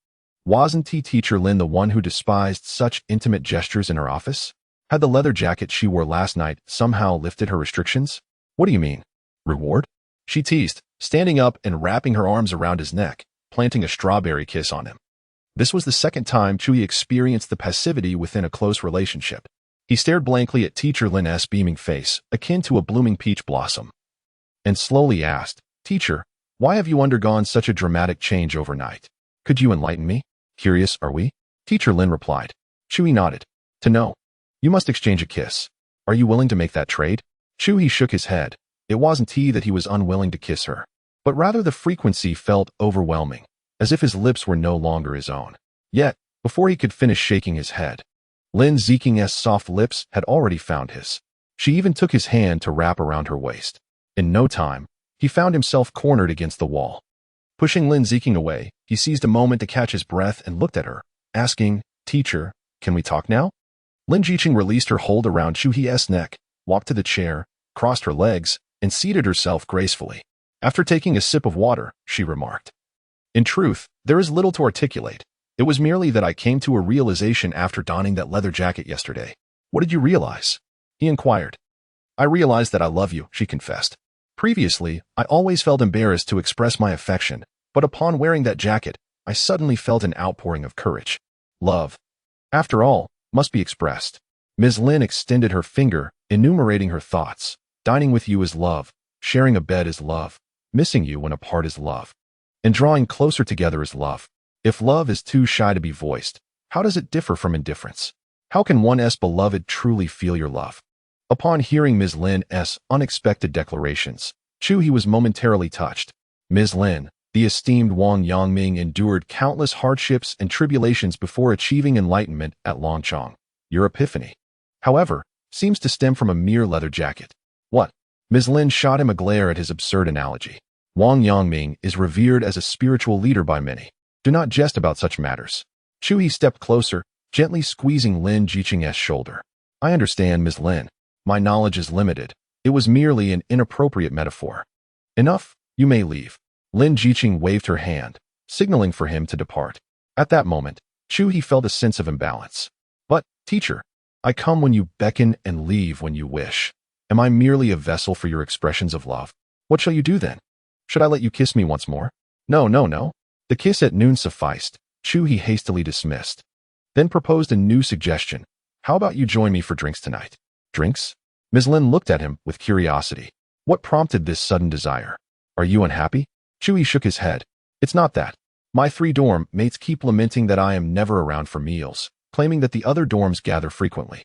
wasn't Teacher Lin the one who despised such intimate gestures in her office? Had the leather jacket she wore last night somehow lifted her restrictions? What do you mean? Reward? She teased, standing up and wrapping her arms around his neck, planting a strawberry kiss on him. This was the second time Chuhi experienced the passivity within a close relationship. He stared blankly at Teacher Lin's beaming face, akin to a blooming peach blossom, and slowly asked, Teacher, why have you undergone such a dramatic change overnight? Could you enlighten me? Curious, are we? Teacher Lin replied. Chuhi nodded. To know. You must exchange a kiss. Are you willing to make that trade? Chuhi shook his head. It wasn't that he was unwilling to kiss her, but rather the frequency felt overwhelming, as if his lips were no longer his own. Yet, before he could finish shaking his head, Lin Ziqing's soft lips had already found his. She even took his hand to wrap around her waist. In no time, he found himself cornered against the wall. Pushing Lin Ziqing away, he seized a moment to catch his breath and looked at her, asking, Teacher, can we talk now? Lin Ziqing released her hold around Chuhi's neck, walked to the chair, crossed her legs, and seated herself gracefully. After taking a sip of water, she remarked, In truth, there is little to articulate. It was merely that I came to a realization after donning that leather jacket yesterday. What did you realize? He inquired. I realized that I love you, she confessed. Previously, I always felt embarrassed to express my affection, but upon wearing that jacket, I suddenly felt an outpouring of courage. Love, after all, must be expressed. Ms. Lin extended her finger, enumerating her thoughts. Dining with you is love, sharing a bed is love, missing you when apart is love, and drawing closer together is love. If love is too shy to be voiced, how does it differ from indifference? How can one's beloved truly feel your love? Upon hearing Ms. Lin's unexpected declarations, Chuhi was momentarily touched. Ms. Lin, the esteemed Wang Yangming, endured countless hardships and tribulations before achieving enlightenment at Longchong. Your epiphany, however, seems to stem from a mere leather jacket. What? Ms. Lin shot him a glare at his absurd analogy. Wang Yangming is revered as a spiritual leader by many. Do not jest about such matters. Chuhi stepped closer, gently squeezing Lin Ziqing's shoulder. I understand, Ms. Lin. My knowledge is limited. It was merely an inappropriate metaphor. Enough, you may leave. Lin Ziqing waved her hand, signaling for him to depart. At that moment, Chuhi felt a sense of imbalance. But, teacher, I come when you beckon and leave when you wish. Am I merely a vessel for your expressions of love? What shall you do then? Should I let you kiss me once more? No. The kiss at noon sufficed, Chuhi hastily dismissed. Then proposed a new suggestion. How about you join me for drinks tonight? Drinks? Ms. Lin looked at him with curiosity. What prompted this sudden desire? Are you unhappy? Chuhi shook his head. It's not that. My 3 dorm mates keep lamenting that I am never around for meals, claiming that the other dorms gather frequently.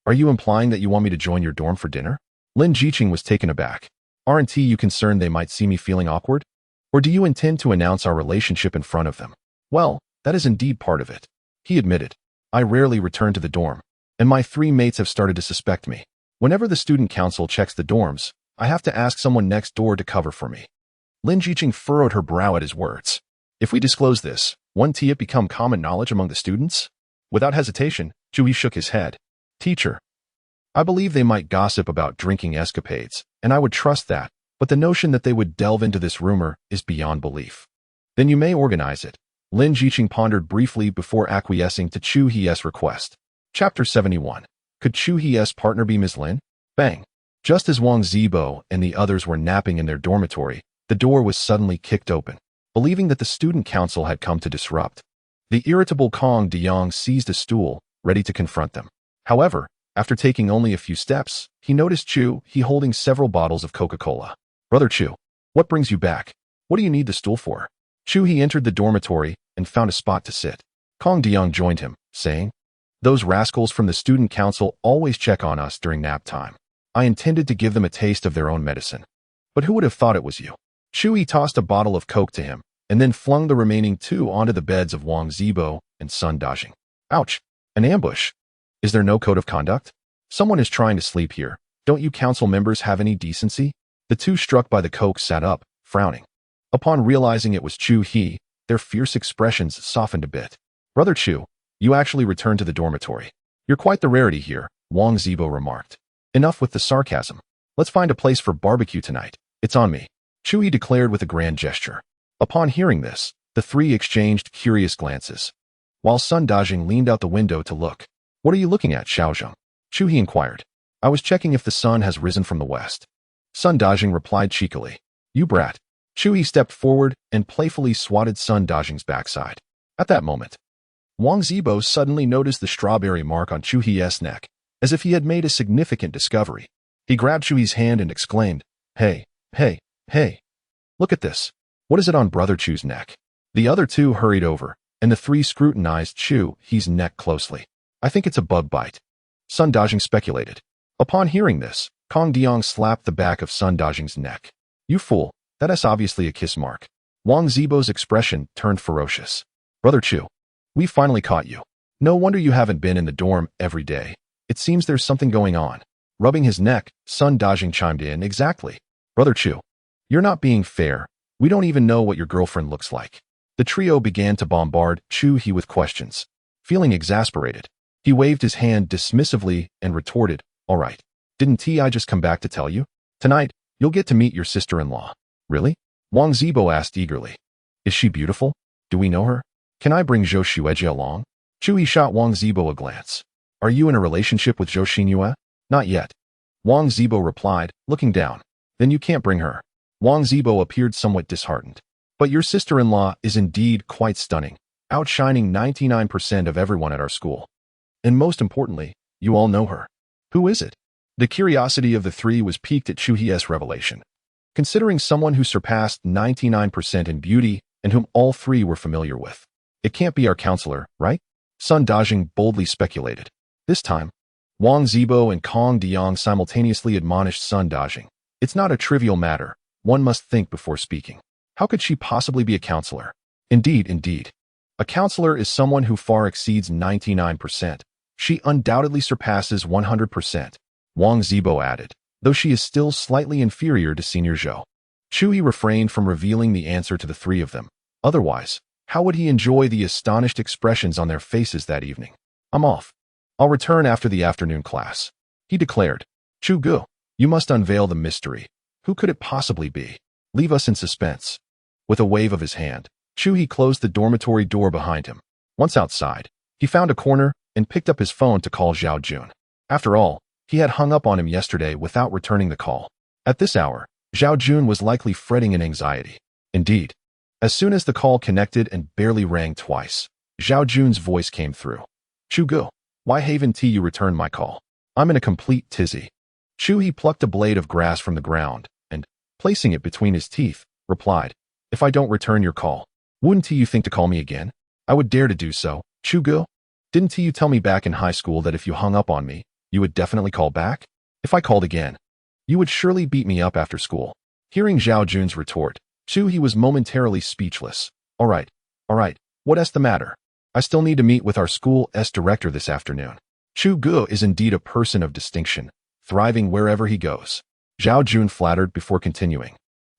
Are you implying that you want me to join your dorm for dinner? Lin Ziqing was taken aback. Aren't you concerned they might see me feeling awkward? Or do you intend to announce our relationship in front of them? Well, that is indeed part of it. He admitted. I rarely return to the dorm, and my 3 mates have started to suspect me. Whenever the student council checks the dorms, I have to ask someone next door to cover for me. Lin Ziqing furrowed her brow at his words. If we disclose this, won't it become common knowledge among the students? Without hesitation, Chuhi shook his head. Teacher, I believe they might gossip about drinking escapades, and I would trust that, but the notion that they would delve into this rumor is beyond belief. Then you may organize it. Lin Jiqing pondered briefly before acquiescing to Chu He's request. Chapter 71. Could Chu He's partner be Ms. Lin? Bang. Just as Wang Zibo and the others were napping in their dormitory, the door was suddenly kicked open. Believing that the student council had come to disrupt, the irritable Kong DeYoung seized a stool, ready to confront them. However, after taking only a few steps, he noticed Chu He holding several bottles of Coca-Cola. Brother Chu, what brings you back? What do you need the stool for? Chu He entered the dormitory and found a spot to sit. Kong DeYoung joined him, saying, "Those rascals from the student council always check on us during nap time. I intended to give them a taste of their own medicine. But who would have thought it was you?" Chu He tossed a bottle of Coke to him, and then flung the remaining two onto the beds of Wang Zibo and Sun Dajing. Ouch! An ambush! Is there no code of conduct? Someone is trying to sleep here. Don't you council members have any decency? The two struck by the Coke sat up, frowning. Upon realizing it was Chu He, their fierce expressions softened a bit. Brother Chu, you actually returned to the dormitory. You're quite the rarity here, Wang Zibo remarked. Enough with the sarcasm. Let's find a place for barbecue tonight. It's on me. Chu He declared with a grand gesture. Upon hearing this, the three exchanged curious glances. While Sun Dajing leaned out the window to look. What are you looking at, Xiaozheng? Chu He inquired. I was checking if the sun has risen from the west. Sun Dajing replied cheekily. You brat. Chu He stepped forward and playfully swatted Sun Dajing's backside. At that moment, Wang Zibo suddenly noticed the strawberry mark on Chu He's neck, as if he had made a significant discovery. He grabbed Chu He's hand and exclaimed, Hey, look at this. What is it on Brother Chu's neck? The other two hurried over, and the three scrutinized Chu He's neck closely. I think it's a bug bite. Sun Dajing speculated. Upon hearing this, Kong DeYoung slapped the back of Sun Dajing's neck. You fool, that is obviously a kiss mark. Wang Zibo's expression turned ferocious. Brother Chu, we finally caught you. No wonder you haven't been in the dorm every day. It seems there's something going on. Rubbing his neck, Sun Dajing chimed in. Exactly. Brother Chu, you're not being fair. We don't even know what your girlfriend looks like. The trio began to bombard Chu He with questions. Feeling exasperated, he waved his hand dismissively and retorted, All right, didn't I just come back to tell you? Tonight, you'll get to meet your sister-in-law. Really? Wang Zibo asked eagerly. Is she beautiful? Do we know her? Can I bring Zhou Xueji along? Chu He shot Wang Zibo a glance. Are you in a relationship with Zhou Xinyue? Not yet. Wang Zibo replied, looking down. Then you can't bring her. Wang Zibo appeared somewhat disheartened. But your sister-in-law is indeed quite stunning, outshining 99% of everyone at our school. And most importantly, you all know her. Who is it? The curiosity of the three was piqued at Chu He's revelation. Considering someone who surpassed 99% in beauty and whom all three were familiar with. It can't be our counselor, right? Sun Dajing boldly speculated. This time, Wang Zibo and Kong DeYoung simultaneously admonished Sun Dajing. It's not a trivial matter. One must think before speaking. How could she possibly be a counselor? Indeed. A counselor is someone who far exceeds 99%. She undoubtedly surpasses 100%. Wang Zibo added, though she is still slightly inferior to Senior Zhou. Chu He refrained from revealing the answer to the three of them. Otherwise, how would he enjoy the astonished expressions on their faces that evening? I'm off. I'll return after the afternoon class. He declared. Chu Gu, you must unveil the mystery. Who could it possibly be? Leave us in suspense. With a wave of his hand, Chu He closed the dormitory door behind him. Once outside, he found a corner and picked up his phone to call Zhao Jun. After all, he had hung up on him yesterday without returning the call. At this hour, Zhao Jun was likely fretting in anxiety. Indeed, as soon as the call connected and barely rang twice, Zhao Jun's voice came through. Chu Gu, why haven't you returned my call? I'm in a complete tizzy. Chu He plucked a blade of grass from the ground and, placing it between his teeth, replied, If I don't return your call, wouldn't you think to call me again? I would dare to do so, Chu Gu. Didn't you tell me back in high school that if you hung up on me, you would definitely call back? If I called again, you would surely beat me up after school. Hearing Zhao Jun's retort, Chu He was momentarily speechless. All right, what is the matter? I still need to meet with our school's director this afternoon. Chu Gu is indeed a person of distinction, thriving wherever he goes. Zhao Jun flattered before continuing.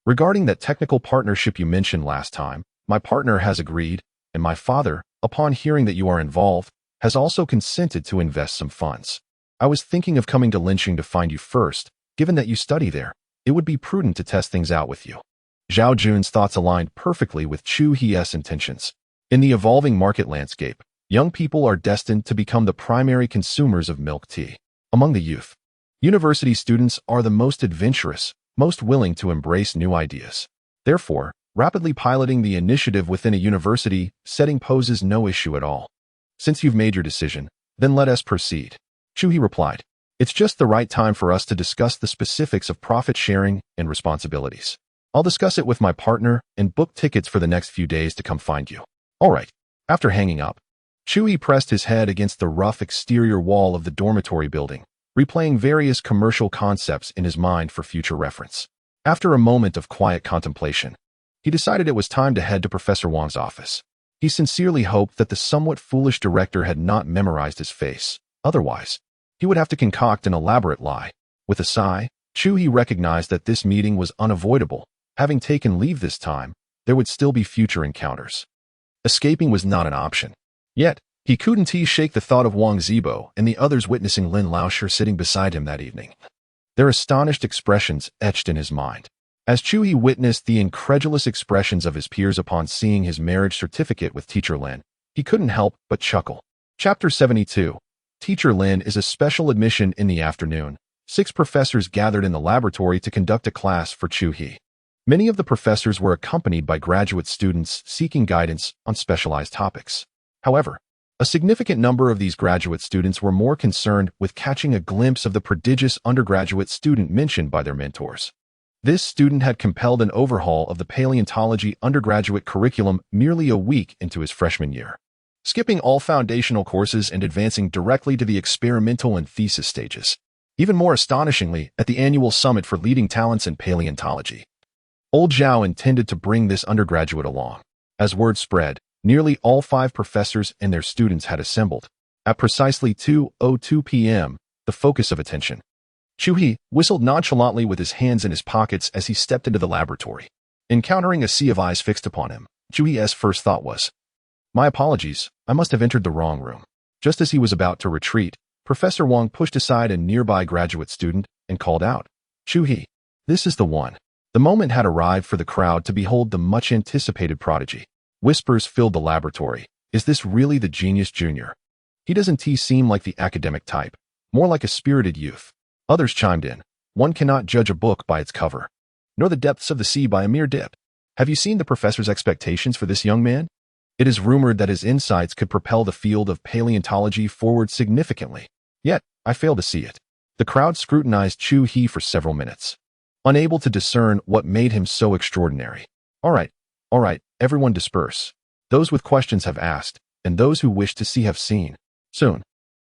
Regarding that technical partnership you mentioned last time, my partner has agreed, and my father, upon hearing that you are involved, has also consented to invest some funds. I was thinking of coming to Linqing to find you first. Given that you study there, it would be prudent to test things out with you. Zhao Jun's thoughts aligned perfectly with Chu He's intentions. In the evolving market landscape, young people are destined to become the primary consumers of milk tea. Among the youth, university students are the most adventurous, most willing to embrace new ideas. Therefore, rapidly piloting the initiative within a university setting poses no issue at all. Since you've made your decision, then let us proceed. Chu He replied. It's just the right time for us to discuss the specifics of profit sharing and responsibilities. I'll discuss it with my partner and book tickets for the next few days to come find you. All right. After hanging up, Chu He pressed his head against the rough exterior wall of the dormitory building, replaying various commercial concepts in his mind for future reference. After a moment of quiet contemplation, he decided it was time to head to Professor Wang's office. He sincerely hoped that the somewhat foolish director had not memorized his face. Otherwise, he would have to concoct an elaborate lie. With a sigh, Chu He recognized that this meeting was unavoidable. Having taken leave this time, there would still be future encounters. Escaping was not an option. Yet, he couldn't shake the thought of Wang Zibo and the others witnessing Lin Laoshi sitting beside him that evening. Their astonished expressions etched in his mind. As Chu He witnessed the incredulous expressions of his peers upon seeing his marriage certificate with Teacher Lin, he couldn't help but chuckle. Chapter 72. Teacher Lin is a special admission in the afternoon. 6 professors gathered in the laboratory to conduct a class for Chu He. Many of the professors were accompanied by graduate students seeking guidance on specialized topics. However, a significant number of these graduate students were more concerned with catching a glimpse of the prodigious undergraduate student mentioned by their mentors. This student had compelled an overhaul of the paleontology undergraduate curriculum merely a week into his freshman year, skipping all foundational courses and advancing directly to the experimental and thesis stages. Even more astonishingly, at the annual summit for leading talents in paleontology, Old Zhao intended to bring this undergraduate along. As word spread, nearly all 5 professors and their students had assembled. At precisely 2:02 p.m., the focus of attention, Chu He whistled nonchalantly with his hands in his pockets as he stepped into the laboratory. Encountering a sea of eyes fixed upon him, Chu He's first thought was, "My apologies, I must have entered the wrong room." Just as he was about to retreat, Professor Wang pushed aside a nearby graduate student and called out, "Chu He, this is the one." The moment had arrived for the crowd to behold the much-anticipated prodigy. Whispers filled the laboratory. Is this really the genius junior? He doesn't seem like the academic type, more like a spirited youth. Others chimed in. One cannot judge a book by its cover, nor the depths of the sea by a mere dip. Have you seen the professor's expectations for this young man? It is rumored that his insights could propel the field of paleontology forward significantly. Yet, I fail to see it. The crowd scrutinized Chu He for several minutes, unable to discern what made him so extraordinary. All right, everyone disperse. Those with questions have asked, and those who wish to see have seen. Soon,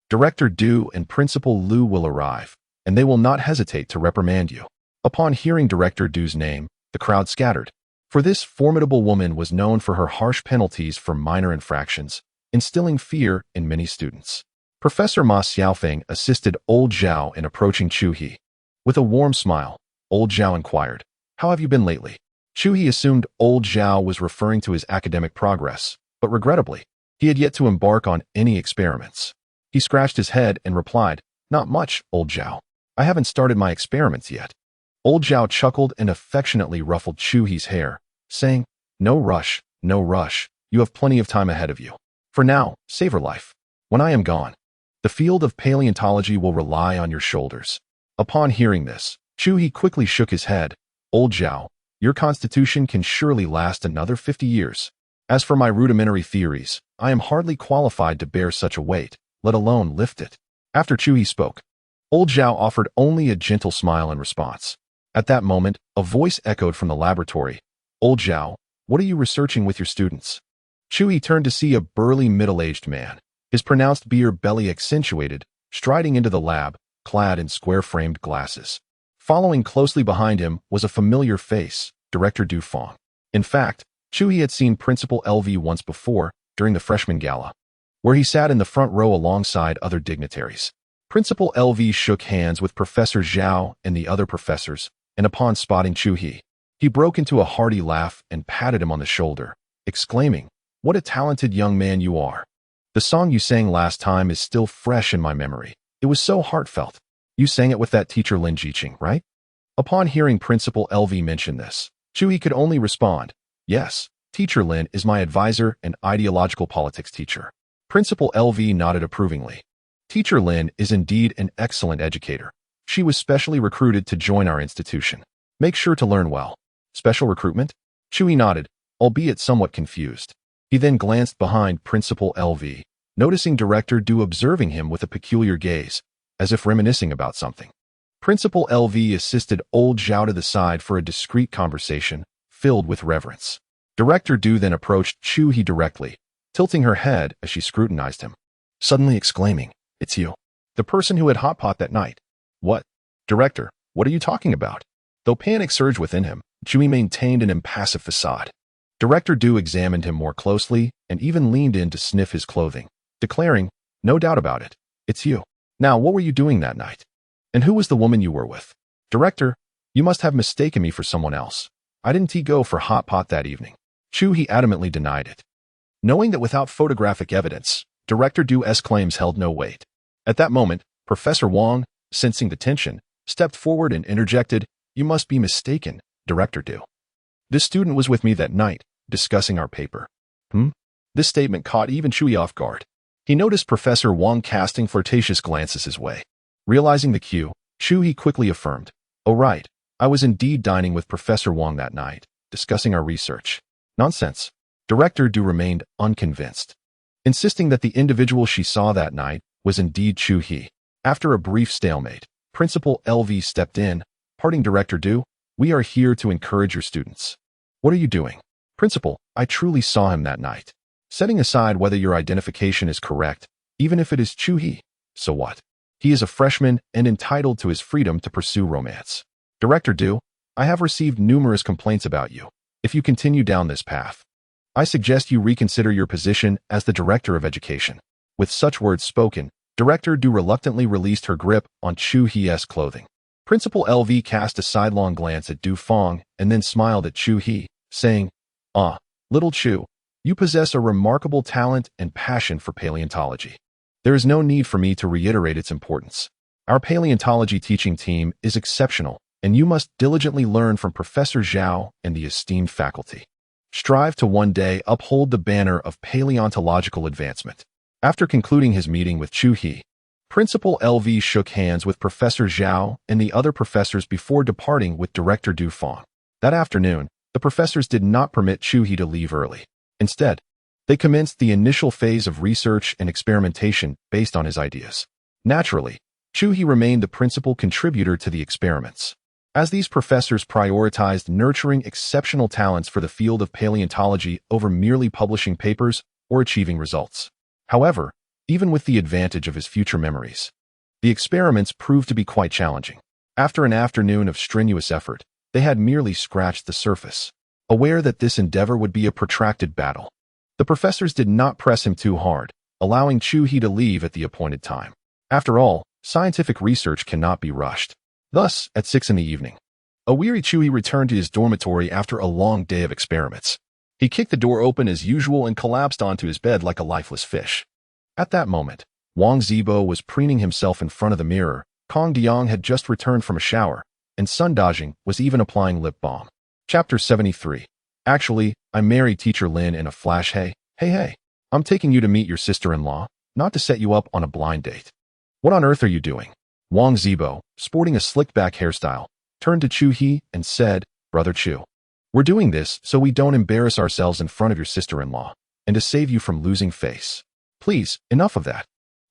Director Du and Principal Lu will arrive, and they will not hesitate to reprimand you. Upon hearing Director Du's name, the crowd scattered. For this formidable woman was known for her harsh penalties for minor infractions, instilling fear in many students. Professor Ma Xiaofeng assisted Old Zhao in approaching Chu He. With a warm smile, Old Zhao inquired, "How have you been lately?" Chu He assumed Old Zhao was referring to his academic progress, but regrettably, he had yet to embark on any experiments. He scratched his head and replied, "Not much, Old Zhao. I haven't started my experiments yet." Old Zhao chuckled and affectionately ruffled Chu He's hair, saying, no rush. You have plenty of time ahead of you. For now, savor life. When I am gone, the field of paleontology will rely on your shoulders." Upon hearing this, Chu He quickly shook his head. "Old Zhao, your constitution can surely last another 50 years. As for my rudimentary theories, I am hardly qualified to bear such a weight, let alone lift it." After Chu He spoke, Old Zhao offered only a gentle smile in response. At that moment, a voice echoed from the laboratory. "Old Zhao, what are you researching with your students?" Chu He turned to see a burly middle-aged man, his pronounced beer belly accentuated, striding into the lab, clad in square-framed glasses. Following closely behind him was a familiar face, Director Du Feng. In fact, Chu He had seen Principal LV once before, during the freshman gala, where he sat in the front row alongside other dignitaries. Principal LV shook hands with Professor Zhao and the other professors, and upon spotting Chu He, he broke into a hearty laugh and patted him on the shoulder, exclaiming, "What a talented young man you are. The song you sang last time is still fresh in my memory. It was so heartfelt. You sang it with that teacher Lin Jiqing, right? Upon hearing Principal LV mention this, Chu He could only respond, yes, Teacher Lin is my advisor and ideological politics teacher. Principal LV nodded approvingly. Teacher Lin is indeed an excellent educator. She was specially recruited to join our institution. Make sure to learn well. Special recruitment? Chu He nodded, albeit somewhat confused. He then glanced behind Principal LV, noticing Director Du observing him with a peculiar gaze, as if reminiscing about something. Principal LV assisted old Zhao to the side for a discreet conversation, filled with reverence. Director Du then approached Chu He directly, tilting her head as she scrutinized him, suddenly exclaiming, "It's you. The person who had hot pot that night." "What? Director, what are you talking about?" Though panic surged within him, Chu He maintained an impassive facade. Director Du examined him more closely and even leaned in to sniff his clothing, declaring, "No doubt about it. It's you. Now, what were you doing that night? And who was the woman you were with?" "Director, you must have mistaken me for someone else. I didn't go for hot pot that evening." Chu He adamantly denied it. Knowing that without photographic evidence, Director Du's claims held no weight. At that moment, Professor Wang, sensing the tension, stepped forward and interjected, "You must be mistaken, Director Du. This student was with me that night, discussing our paper." This statement caught even Chu He off guard. He noticed Professor Wang casting flirtatious glances his way. Realizing the cue, Chu He quickly affirmed, "Oh right, I was indeed dining with Professor Wang that night, discussing our research." Nonsense. Director Du remained unconvinced, insisting that the individual she saw that night was indeed Chu He. After a brief stalemate, Principal LV stepped in, parting Director Du, "We are here to encourage your students." "What are you doing?" "Principal, I truly saw him that night." "Setting aside whether your identification is correct, even if it is Chu He, so what? He is a freshman and entitled to his freedom to pursue romance." "Director Du, I have received numerous complaints about you. If you continue down this path, I suggest you reconsider your position as the Director of Education." With such words spoken, Director Du reluctantly released her grip on Chu He's clothing. Principal LV cast a sidelong glance at Du Feng and then smiled at Chu He, saying, "Ah, little Chu, you possess a remarkable talent and passion for paleontology. There is no need for me to reiterate its importance. Our paleontology teaching team is exceptional, and you must diligently learn from Professor Zhao and the esteemed faculty. Strive to one day uphold the banner of paleontological advancement." After concluding his meeting with Chu He, Principal LV shook hands with Professor Zhao and the other professors before departing with Director Du Feng. That afternoon, the professors did not permit Chu He to leave early. Instead, they commenced the initial phase of research and experimentation based on his ideas. Naturally, Chu He remained the principal contributor to the experiments, as these professors prioritized nurturing exceptional talents for the field of paleontology over merely publishing papers or achieving results. However, even with the advantage of his future memories, the experiments proved to be quite challenging. After an afternoon of strenuous effort, they had merely scratched the surface. Aware that this endeavor would be a protracted battle, the professors did not press him too hard, allowing Chu He to leave at the appointed time. After all, scientific research cannot be rushed. Thus, at 6 p.m, a weary Chu He returned to his dormitory after a long day of experiments. He kicked the door open as usual and collapsed onto his bed like a lifeless fish. At that moment, Wang Zibo was preening himself in front of the mirror, Kong Diang had just returned from a shower, and Sun Dajing was even applying lip balm. Chapter 73. Actually, I married Teacher Lin in a flash. Hey, I'm taking you to meet your sister-in-law, not to set you up on a blind date. What on earth are you doing? Wang Zibo, sporting a slicked-back hairstyle, turned to Chu He and said, "Brother Chu, we're doing this so we don't embarrass ourselves in front of your sister-in-law, and to save you from losing face. Please, enough of that."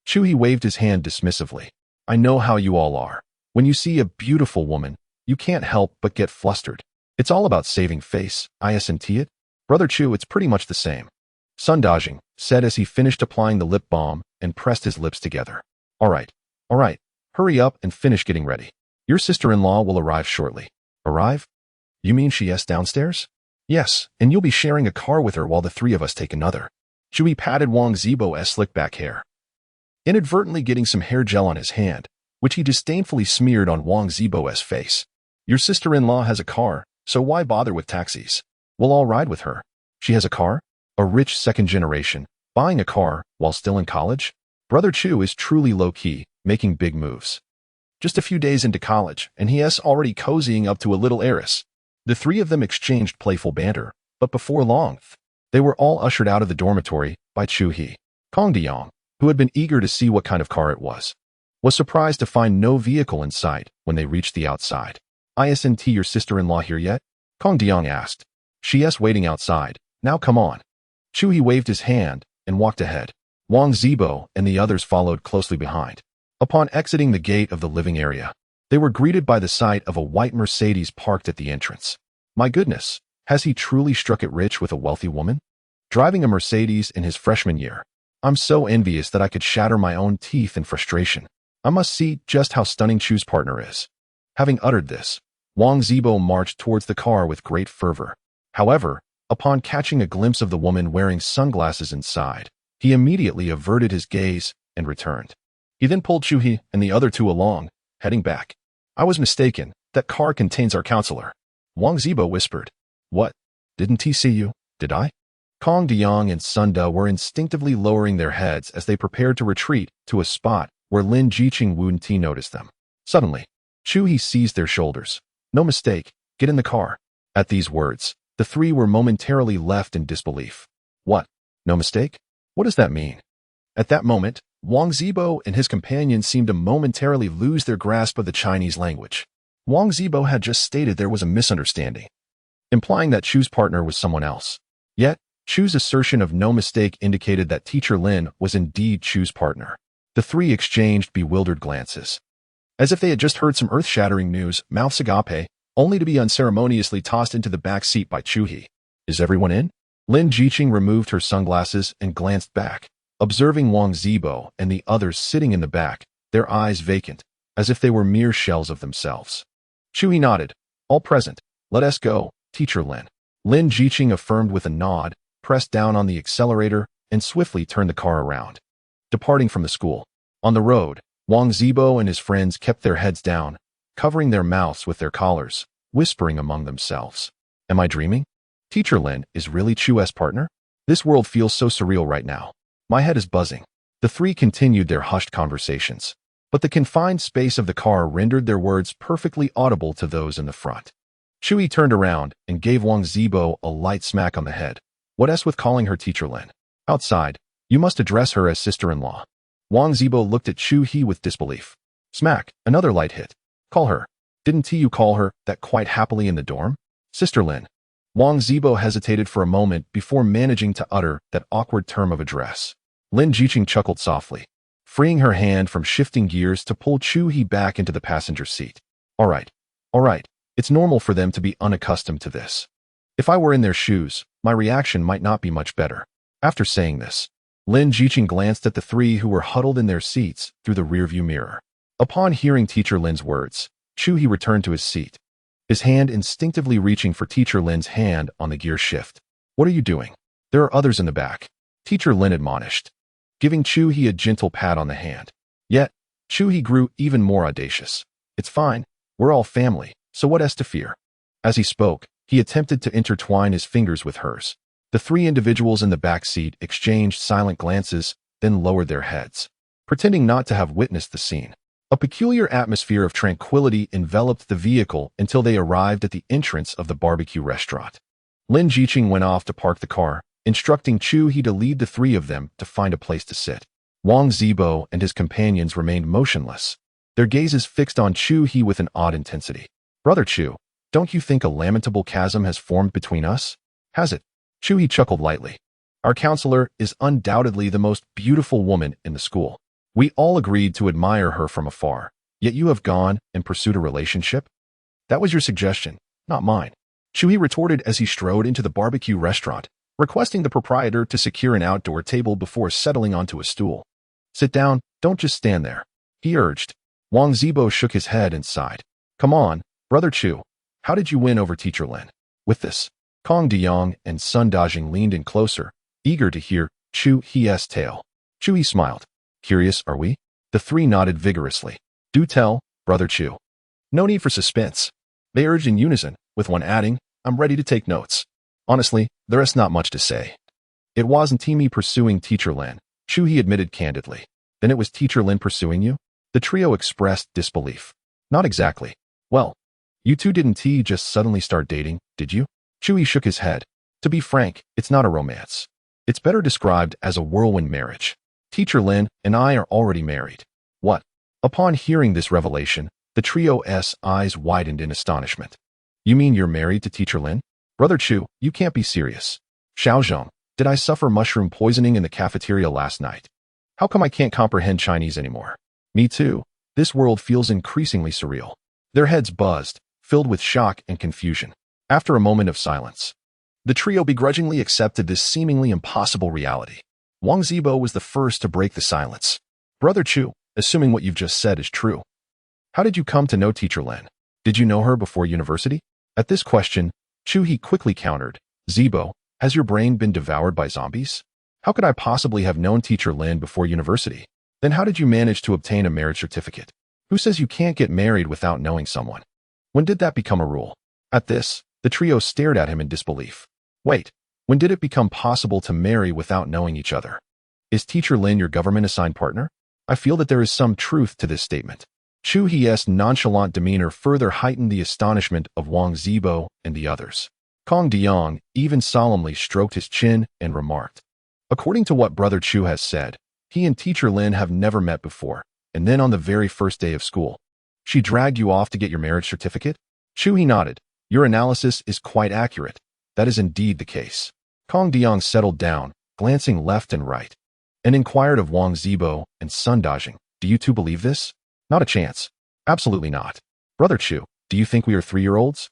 Chu He waved his hand dismissively. "I know how you all are. When you see a beautiful woman, you can't help but get flustered. It's all about saving face, isn't it? Brother Chu, it's pretty much the same." Sun Dajing said as he finished applying the lip balm and pressed his lips together. All right. Hurry up and finish getting ready. Your sister-in-law will arrive shortly." "Arrive? You mean she's downstairs?" "Yes, and you'll be sharing a car with her while the three of us take another." Chu He patted Wang Zibo's slick-back hair, inadvertently getting some hair gel on his hand, which he disdainfully smeared on Wang Zibo's face. "Your sister-in-law has a car, so why bother with taxis? We'll all ride with her." "She has a car? A rich second generation, buying a car while still in college? Brother Chu is truly low-key, making big moves. Just a few days into college, and he is already cozying up to a little heiress. The three of them exchanged playful banter, but before long, they were all ushered out of the dormitory by Chu He. Kong DeYoung, who had been eager to see what kind of car it was surprised to find no vehicle in sight when they reached the outside. "Isn't your sister-in-law here yet?" Kong DeYoung asked. "She is waiting outside. Now come on." Chu He waved his hand and walked ahead. Wang Zibo and the others followed closely behind. Upon exiting the gate of the living area, they were greeted by the sight of a white Mercedes parked at the entrance. My goodness, has he truly struck it rich with a wealthy woman? Driving a Mercedes in his freshman year. I'm so envious that I could shatter my own teeth in frustration. I must see just how stunning Chu's partner is. Having uttered this, Wang Zibo marched towards the car with great fervor. However, upon catching a glimpse of the woman wearing sunglasses inside, he immediately averted his gaze and returned. He then pulled Chu He and the other two along, heading back. "I was mistaken. That car contains our counselor," Wang Zibo whispered. "What? Didn't he see you? Did I?" Kong DeYoung and Sun Da were instinctively lowering their heads as they prepared to retreat to a spot where Lin Jiqing Wu Ti noticed them. Suddenly, Chu He seized their shoulders. "No mistake. Get in the car." At these words, the three were momentarily left in disbelief. "What? No mistake? What does that mean?" At that moment, Wang Zibo and his companions seemed to momentarily lose their grasp of the Chinese language. Wang Zibo had just stated there was a misunderstanding, implying that Chu's partner was someone else. Yet, Chu's assertion of no mistake indicated that Teacher Lin was indeed Chu's partner. The three exchanged bewildered glances. As if they had just heard some earth-shattering news, mouths agape, only to be unceremoniously tossed into the back seat by Chu He. "Is everyone in?" Lin Jiqing removed her sunglasses and glanced back, observing Wang Zibo and the others sitting in the back, their eyes vacant, as if they were mere shells of themselves. Chu He nodded. "All present. Let us go, Teacher Lin." Lin Jiqing affirmed with a nod, pressed down on the accelerator, and swiftly turned the car around. Departing from the school. On the road, Wang Zibo and his friends kept their heads down, covering their mouths with their collars, whispering among themselves. "Am I dreaming? Teacher Lin is really Chu's partner? This world feels so surreal right now. My head is buzzing." The three continued their hushed conversations, but the confined space of the car rendered their words perfectly audible to those in the front. Chu He turned around and gave Wang Zibo a light smack on the head. "What else with calling her Teacher Lin? Outside, you must address her as sister-in-law." Wang Zibo looked at Chu He with disbelief. Smack, another light hit. "Call her. Didn't you call her that quite happily in the dorm? Sister Lin." Wang Zibo hesitated for a moment before managing to utter that awkward term of address. Lin Jiqing chuckled softly, freeing her hand from shifting gears to pull Chu He back into the passenger seat. All right. It's normal for them to be unaccustomed to this. If I were in their shoes, my reaction might not be much better." After saying this, Lin Jiqing glanced at the three who were huddled in their seats through the rearview mirror. Upon hearing Teacher Lin's words, Chu He returned to his seat, his hand instinctively reaching for Teacher Lin's hand on the gear shift. "What are you doing? There are others in the back," Teacher Lin admonished, giving Chu He a gentle pat on the hand. Yet, Chu He grew even more audacious. "It's fine. We're all family, so what is to fear?" As he spoke, he attempted to intertwine his fingers with hers. The three individuals in the back seat exchanged silent glances, then lowered their heads, pretending not to have witnessed the scene. A peculiar atmosphere of tranquility enveloped the vehicle until they arrived at the entrance of the barbecue restaurant. Lin Jiqing went off to park the car, instructing Chu He to lead the three of them to find a place to sit. Wang Zibo and his companions remained motionless, their gazes fixed on Chu He with an odd intensity. "Brother Chu, don't you think a lamentable chasm has formed between us? Has it?" Chu He chuckled lightly. "Our counselor is undoubtedly the most beautiful woman in the school. We all agreed to admire her from afar, yet you have gone and pursued a relationship? That was your suggestion, not mine." Chu He retorted as he strode into the barbecue restaurant, requesting the proprietor to secure an outdoor table before settling onto a stool. "Sit down, don't just stand there," he urged. Wang Zibo shook his head and sighed. "Come on, Brother Chu, how did you win over Teacher Lin?" With this, Kong DeYoung and Sun Dajing leaned in closer, eager to hear Chu He's tale. Chu He smiled. "Curious, are we?" The three nodded vigorously. "Do tell, Brother Chu." "No need for suspense," they urged in unison, with one adding, "I'm ready to take notes." Honestly, there is not much to say. It wasn't me pursuing Teacher Lin, Chu He admitted candidly. "Then it was Teacher Lin pursuing you?" The trio expressed disbelief. Not exactly. Well, you two didn't just suddenly start dating, did you? Chu shook his head. To be frank, it's not a romance. It's better described as a whirlwind marriage. Teacher Lin and I are already married. What? Upon hearing this revelation, the trio's eyes widened in astonishment. You mean you're married to Teacher Lin? Brother Chu, you can't be serious. Xiaozhong, did I suffer mushroom poisoning in the cafeteria last night? How come I can't comprehend Chinese anymore? Me too. This world feels increasingly surreal. Their heads buzzed, filled with shock and confusion. After a moment of silence, the trio begrudgingly accepted this seemingly impossible reality. Wang Zibo was the first to break the silence. Brother Chu, assuming what you've just said is true, how did you come to know Teacher Lin? Did you know her before university? At this question, Chu He quickly countered, Zibo, has your brain been devoured by zombies? How could I possibly have known Teacher Lin before university? Then how did you manage to obtain a marriage certificate? Who says you can't get married without knowing someone? When did that become a rule? At this, the trio stared at him in disbelief. Wait, when did it become possible to marry without knowing each other? Is Teacher Lin your government-assigned partner? I feel that there is some truth to this statement. Chu He's nonchalant demeanor further heightened the astonishment of Wang Zibo and the others. Kong Diyang even solemnly stroked his chin and remarked, according to what Brother Chu has said, he and Teacher Lin have never met before, and then on the very first day of school, she dragged you off to get your marriage certificate? Chu He nodded. Your analysis is quite accurate. That is indeed the case. Kong Diyang settled down, glancing left and right, and inquired of Wang Zibo and Sun Dajing, do you two believe this? Not a chance. Absolutely not. Brother Chu, do you think we are 3-year-olds?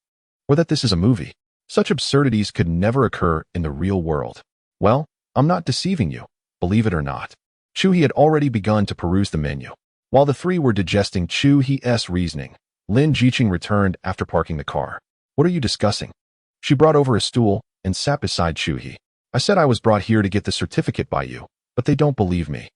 Or that this is a movie? Such absurdities could never occur in the real world. Well, I'm not deceiving you, believe it or not. Chu He had already begun to peruse the menu. While the three were digesting Chu He's reasoning, Lin Jiqing returned after parking the car. What are you discussing? She brought over a stool and sat beside Chu He. I said I was brought here to get the certificate by you, but they don't believe me.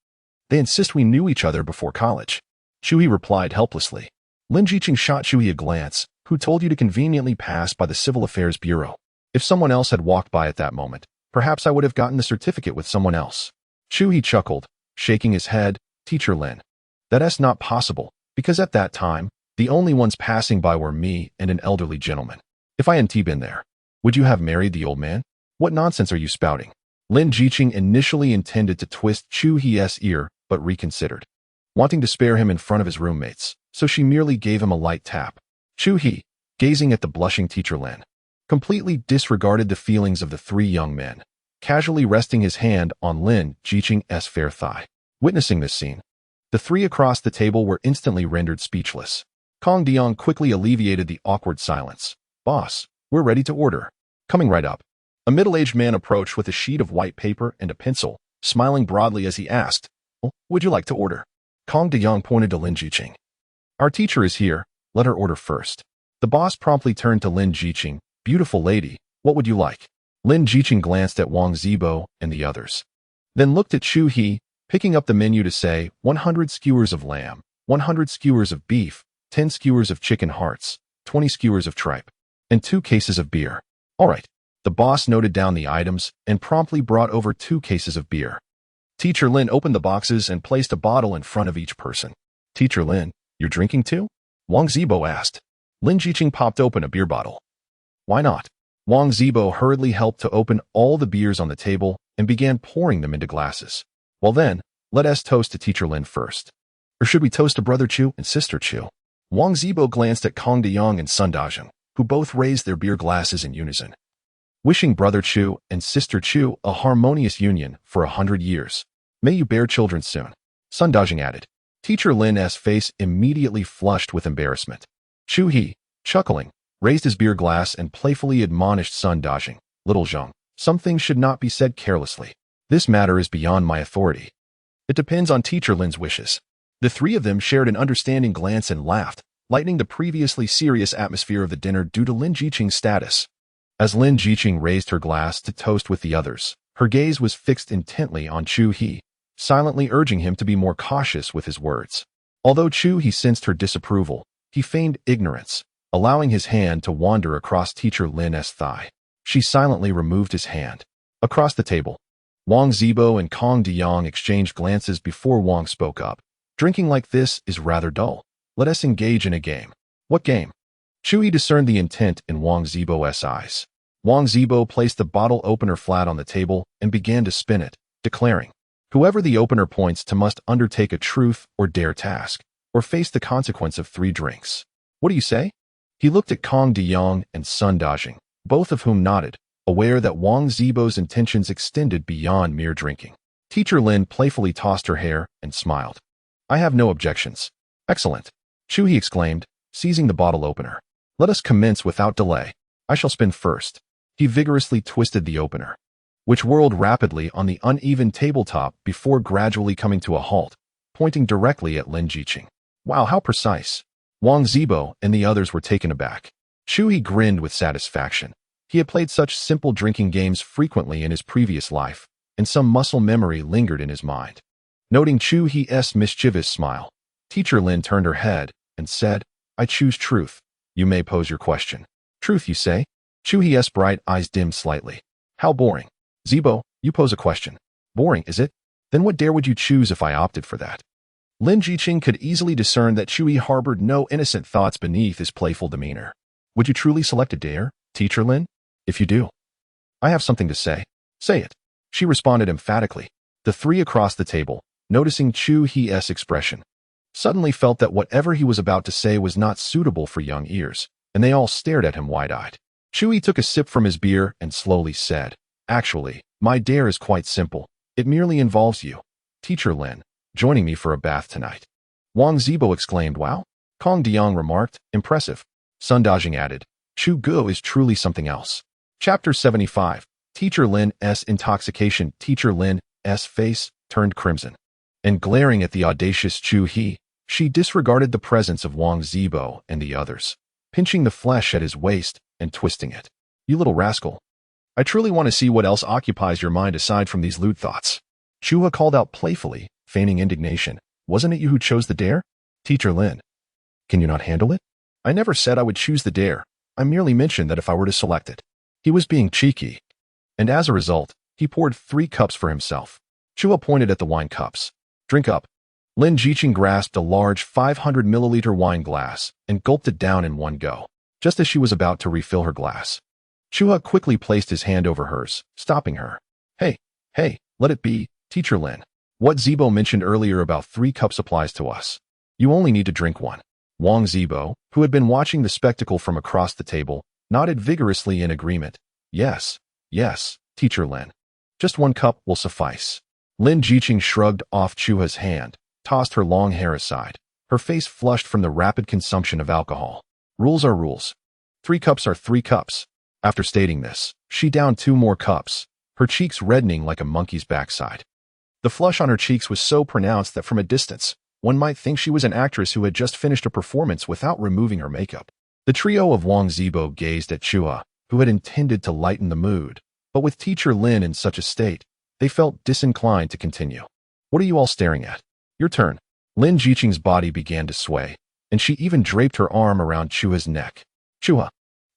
They insist we knew each other before college. Chu He replied helplessly. Lin Jiqing shot Chu He a glance. Who told you to conveniently pass by the Civil Affairs Bureau? If someone else had walked by at that moment, perhaps I would have gotten the certificate with someone else. Chu He chuckled, shaking his head. Teacher Lin. That's not possible, because at that time, the only ones passing by were me and an elderly gentleman. If I hadn't been there, would you have married the old man? What nonsense are you spouting? Lin Jiqing initially intended to twist Chu He's ear, but reconsidered, wanting to spare him in front of his roommates, so she merely gave him a light tap. Chu He, gazing at the blushing Teacher Lin, completely disregarded the feelings of the three young men, casually resting his hand on Lin Jiqing's fair thigh. Witnessing this scene, the three across the table were instantly rendered speechless. Kong Diyang quickly alleviated the awkward silence. Boss, we're ready to order. Coming right up. A middle-aged man approached with a sheet of white paper and a pencil, smiling broadly as he asked, what would you like to order? Kong Diyang pointed to Lin Jiqing. Our teacher is here. Let her order first. The boss promptly turned to Lin Jiqing. Beautiful lady, what would you like? Lin Jiqing glanced at Wang Zibo and the others, then looked at Chu He, picking up the menu to say 100 skewers of lamb, 100 skewers of beef, 10 skewers of chicken hearts, 20 skewers of tripe, and 2 cases of beer. All right. The boss noted down the items and promptly brought over 2 cases of beer. Teacher Lin opened the boxes and placed a bottle in front of each person. Teacher Lin, you're drinking too? Wang Zibo asked. Lin Jiqing popped open a beer bottle. Why not? Wang Zibo hurriedly helped to open all the beers on the table and began pouring them into glasses. Well then, let us toast to Teacher Lin first. Or should we toast to Brother Chu and Sister Chu? Wang Zibo glanced at Kong Diyang and Sun Dajing, who both raised their beer glasses in unison, wishing Brother Chu and Sister Chu a harmonious union for 100 years. May you bear children soon. Sun Dajing added. Teacher Lin's face immediately flushed with embarrassment. Chu He, chuckling, raised his beer glass and playfully admonished Sun Dajing. Little Zheng, some things should not be said carelessly. This matter is beyond my authority. It depends on Teacher Lin's wishes. The three of them shared an understanding glance and laughed, lightening the previously serious atmosphere of the dinner due to Lin Jiqing's status. As Lin Jiqing raised her glass to toast with the others, her gaze was fixed intently on Chu He, silently urging him to be more cautious with his words. Although Chu He sensed her disapproval, he feigned ignorance, allowing his hand to wander across Teacher Lin's thigh. She silently removed his hand. Across the table, Wang Zibo and Kong Diyang exchanged glances before Wang spoke up. Drinking like this is rather dull. Let us engage in a game. What game? Chu He discerned the intent in Wang Zibo's eyes. Wang Zibo placed the bottle opener flat on the table and began to spin it, declaring, "Whoever the opener points to must undertake a truth or dare task, or face the consequence of 3 drinks. What do you say?" He looked at Kong DeYoung and Sun Dajing, both of whom nodded, aware that Wang Zibo's intentions extended beyond mere drinking. Teacher Lin playfully tossed her hair and smiled. "I have no objections." "Excellent," Chu He exclaimed, seizing the bottle opener. "Let us commence without delay. I shall spin first." He vigorously twisted the opener, which whirled rapidly on the uneven tabletop before gradually coming to a halt, pointing directly at Lin Jiqing. "Wow, how precise." Wang Zibo and the others were taken aback. Chu He grinned with satisfaction. He had played such simple drinking games frequently in his previous life, and some muscle memory lingered in his mind. Noting Chu He's mischievous smile, Teacher Lin turned her head and said, "I choose truth. You may pose your question." "Truth, you say?" Chu He's bright eyes dimmed slightly. "How boring." "Zibo, you pose a question." "Boring, is it? Then what dare would you choose if I opted for that?" Lin Jiqing could easily discern that Chu He harbored no innocent thoughts beneath his playful demeanor. "Would you truly select a dare, Teacher Lin? If you do, I have something to say." "Say it," she responded emphatically. The 3 across the table, noticing Chu He's expression, suddenly felt that whatever he was about to say was not suitable for young ears, and they all stared at him wide-eyed. Chu He took a sip from his beer and slowly said, "Actually, my dare is quite simple. It merely involves you, Teacher Lin, joining me for a bath tonight." Wang Zibo exclaimed, "Wow." Kong DeYoung remarked, "Impressive." Sun Dajing added, "Chu Guo is truly something else." Chapter 75. Teacher Lin's intoxication. Teacher Lin's face turned crimson, and glaring at the audacious Chu He, she disregarded the presence of Wang Zibo and the others, pinching the flesh at his waist and twisting it. "You little rascal. I truly want to see what else occupies your mind aside from these lewd thoughts." Chu He called out playfully, feigning indignation. "Wasn't it you who chose the dare? Teacher Lin, can you not handle it?" "I never said I would choose the dare. I merely mentioned that if I were to select it." He was being cheeky, and as a result, he poured 3 cups for himself. Chu He pointed at the wine cups. "Drink up." Lin Jiqing grasped a large 500-milliliter wine glass and gulped it down in one go, just as she was about to refill her glass. Chu He quickly placed his hand over hers, stopping her. Hey, let it be, Teacher Lin. What Zibo mentioned earlier about 3 cups applies to us. You only need to drink 1. Wang Zibo, who had been watching the spectacle from across the table, nodded vigorously in agreement. Yes, Teacher Lin. Just 1 cup will suffice." Lin Jiqing shrugged off Chu He's hand, tossed her long hair aside. Her face flushed from the rapid consumption of alcohol. "Rules are rules. 3 cups are 3 cups." After stating this, she downed 2 more cups, her cheeks reddening like a monkey's backside. The flush on her cheeks was so pronounced that from a distance, one might think she was an actress who had just finished a performance without removing her makeup. The trio of Wang Zibo gazed at Chu He, who had intended to lighten the mood, but with Teacher Lin in such a state, they felt disinclined to continue. "What are you all staring at? Your turn." Lin Jiqing's body began to sway, and she even draped her arm around Chu He's neck. "Chu He,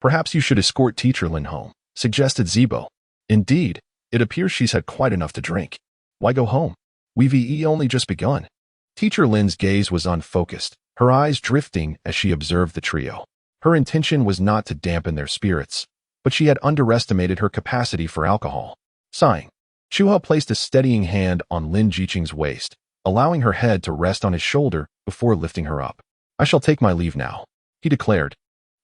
perhaps you should escort Teacher Lin home," suggested Zibo. "Indeed, it appears she's had quite enough to drink. Why go home? We've only just begun." Teacher Lin's gaze was unfocused, her eyes drifting as she observed the trio. Her intention was not to dampen their spirits, but she had underestimated her capacity for alcohol. Sighing, Chu He placed a steadying hand on Lin Jiqing's waist, allowing her head to rest on his shoulder before lifting her up. "I shall take my leave now," he declared.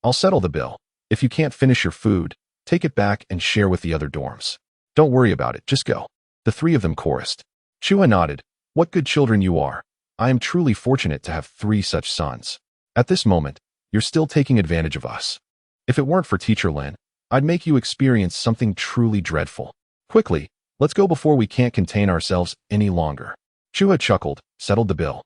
"I'll settle the bill. If you can't finish your food, take it back and share with the other dorms. Don't worry about it, just go." The 3 of them chorused. Chu He nodded. "What good children you are. I am truly fortunate to have 3 such sons. At this moment, you're still taking advantage of us. If it weren't for Teacher Lin, I'd make you experience something truly dreadful. Quickly, let's go before we can't contain ourselves any longer." Chu He chuckled, settled the bill,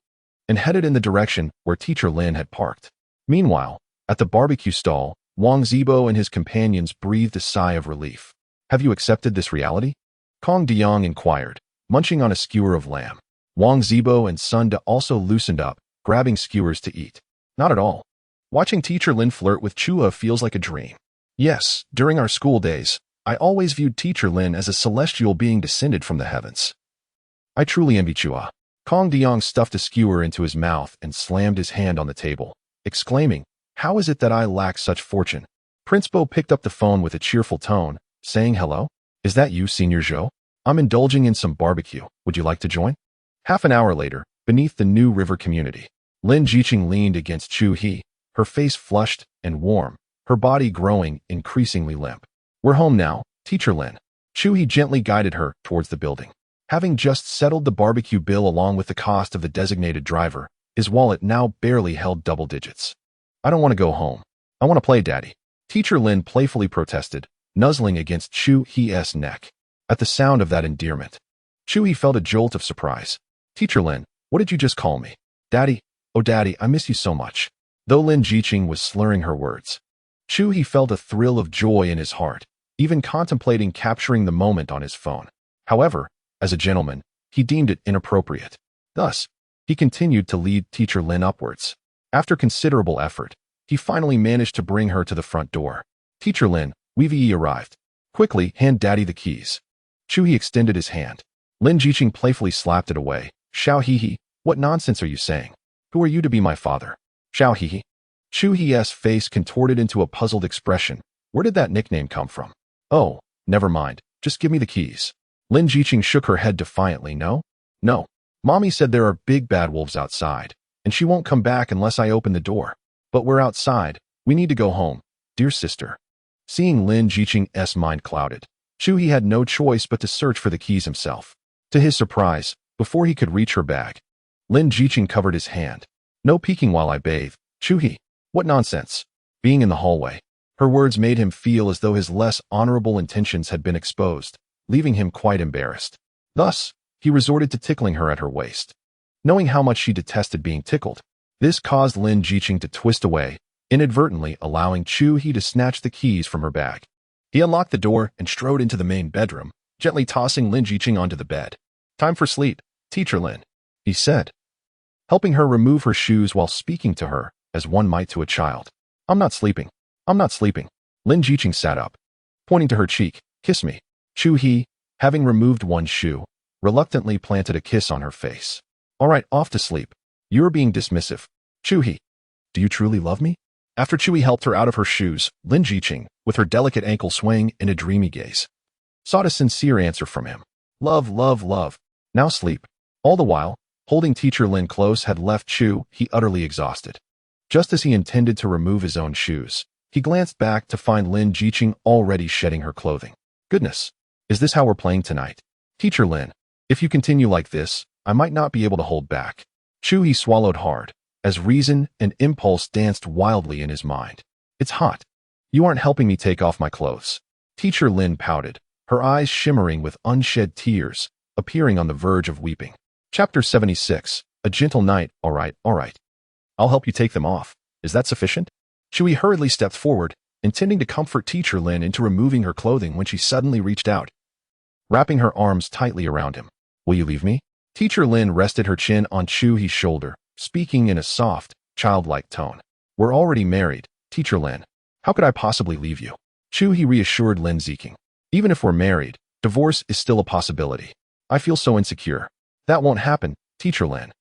and headed in the direction where Teacher Lin had parked. Meanwhile, at the barbecue stall, Wang Zibo and his companions breathed a sigh of relief. "Have you accepted this reality?" Kong DeYoung inquired, munching on a skewer of lamb. Wang Zibo and Sun Da also loosened up, grabbing skewers to eat. "Not at all. Watching Teacher Lin flirt with Chu He feels like a dream. Yes, during our school days, I always viewed Teacher Lin as a celestial being descended from the heavens. I truly envy Chu He." Kong Deong stuffed a skewer into his mouth and slammed his hand on the table, exclaiming, "How is it that I lack such fortune?" Prince Bo picked up the phone with a cheerful tone, saying, "Hello? Is that you, Senior Zhou? I'm indulging in some barbecue. Would you like to join?" Half an hour later, beneath the New River community, Lin Jiqing leaned against Chu He, her face flushed and warm, her body growing increasingly limp. "We're home now, Teacher Lin." Chu He gently guided her towards the building. Having just settled the barbecue bill along with the cost of the designated driver, his wallet now barely held double digits. "I don't want to go home. I want to play, Daddy," Teacher Lin playfully protested, nuzzling against Chu He's neck. At the sound of that endearment, Chu He felt a jolt of surprise. "Teacher Lin, what did you just call me?" "Daddy. Oh, Daddy, I miss you so much." Though Lin Jiqing was slurring her words, Chu He felt a thrill of joy in his heart, even contemplating capturing the moment on his phone. However, as a gentleman, he deemed it inappropriate. Thus, he continued to lead Teacher Lin upwards. After considerable effort, he finally managed to bring her to the front door. "Teacher Lin, we've arrived. Quickly, hand Daddy the keys." Chu He extended his hand. Lin Jiqing playfully slapped it away. "Xiao He, what nonsense are you saying? Who are you to be my father?" "Xiao He." Chu He's face contorted into a puzzled expression. Where did that nickname come from? "Oh, never mind. Just give me the keys." Lin Jiqing shook her head defiantly. No. Mommy said there are big bad wolves outside, and she won't come back unless I open the door. But we're outside. We need to go home, dear sister." Seeing Lin Jiqing's mind clouded, Chu He had no choice but to search for the keys himself. To his surprise, before he could reach her bag, Lin Jiqing covered his hand. "No peeking while I bathe, Chu He. What nonsense." Being in the hallway, her words made him feel as though his less honorable intentions had been exposed, leaving him quite embarrassed. Thus, he resorted to tickling her at her waist. Knowing how much she detested being tickled, this caused Lin Jiqing to twist away, inadvertently allowing Chu He to snatch the keys from her bag. He unlocked the door and strode into the main bedroom, gently tossing Lin Jiqing onto the bed. "Time for sleep, Teacher Lin," he said, helping her remove her shoes while speaking to her as one might to a child. I'm not sleeping. Lin Jiqing sat up, pointing to her cheek. "Kiss me." Chu He, having removed one shoe, reluctantly planted a kiss on her face. "All right, off to sleep. You're being dismissive. Chu He, do you truly love me?" After Chu He helped her out of her shoes, Lin Jiqing, with her delicate ankle swaying in a dreamy gaze, sought a sincere answer from him. "Love, love, love. Now sleep." All the while, holding Teacher Lin close had left Chu He utterly exhausted. Just as he intended to remove his own shoes, he glanced back to find Lin Jiqing already shedding her clothing. "Goodness, is this how we're playing tonight? Teacher Lin, if you continue like this, I might not be able to hold back." Chu He swallowed hard, as reason and impulse danced wildly in his mind. "It's hot. You aren't helping me take off my clothes." Teacher Lin pouted, her eyes shimmering with unshed tears, appearing on the verge of weeping. Chapter 76, A Gentle Night. All right. I'll help you take them off. Is that sufficient?" Chu He hurriedly stepped forward, intending to comfort Teacher Lin into removing her clothing when she suddenly reached out, wrapping her arms tightly around him. "Will you leave me?" Teacher Lin rested her chin on Chu He's shoulder, speaking in a soft, childlike tone. "We're already married, Teacher Lin. How could I possibly leave you?" Chu He reassured Lin Jiqing. "Even if we're married, divorce is still a possibility. I feel so insecure." "That won't happen, Teacher Lin."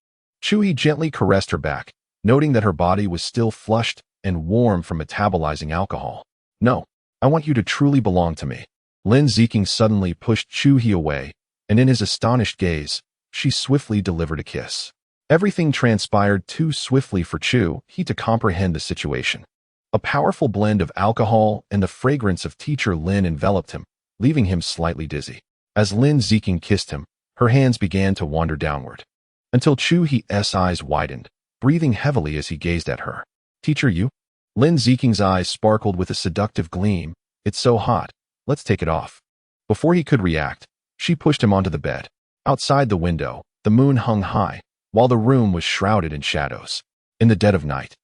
Chu He gently caressed her back, noting that her body was still flushed and warm from metabolizing alcohol. "No, I want you to truly belong to me." Lin Jiqing suddenly pushed Chu He away, and in his astonished gaze, she swiftly delivered a kiss. Everything transpired too swiftly for Chu He to comprehend the situation. A powerful blend of alcohol and the fragrance of Teacher Lin enveloped him, leaving him slightly dizzy. As Lin Jiqing kissed him, her hands began to wander downward, until Chu He's eyes widened, breathing heavily as he gazed at her. "Teacher, you?" Lin Jiqing's eyes sparkled with a seductive gleam. "It's so hot. Let's take it off." Before he could react, she pushed him onto the bed. Outside the window, the moon hung high, while the room was shrouded in shadows. In the dead of night,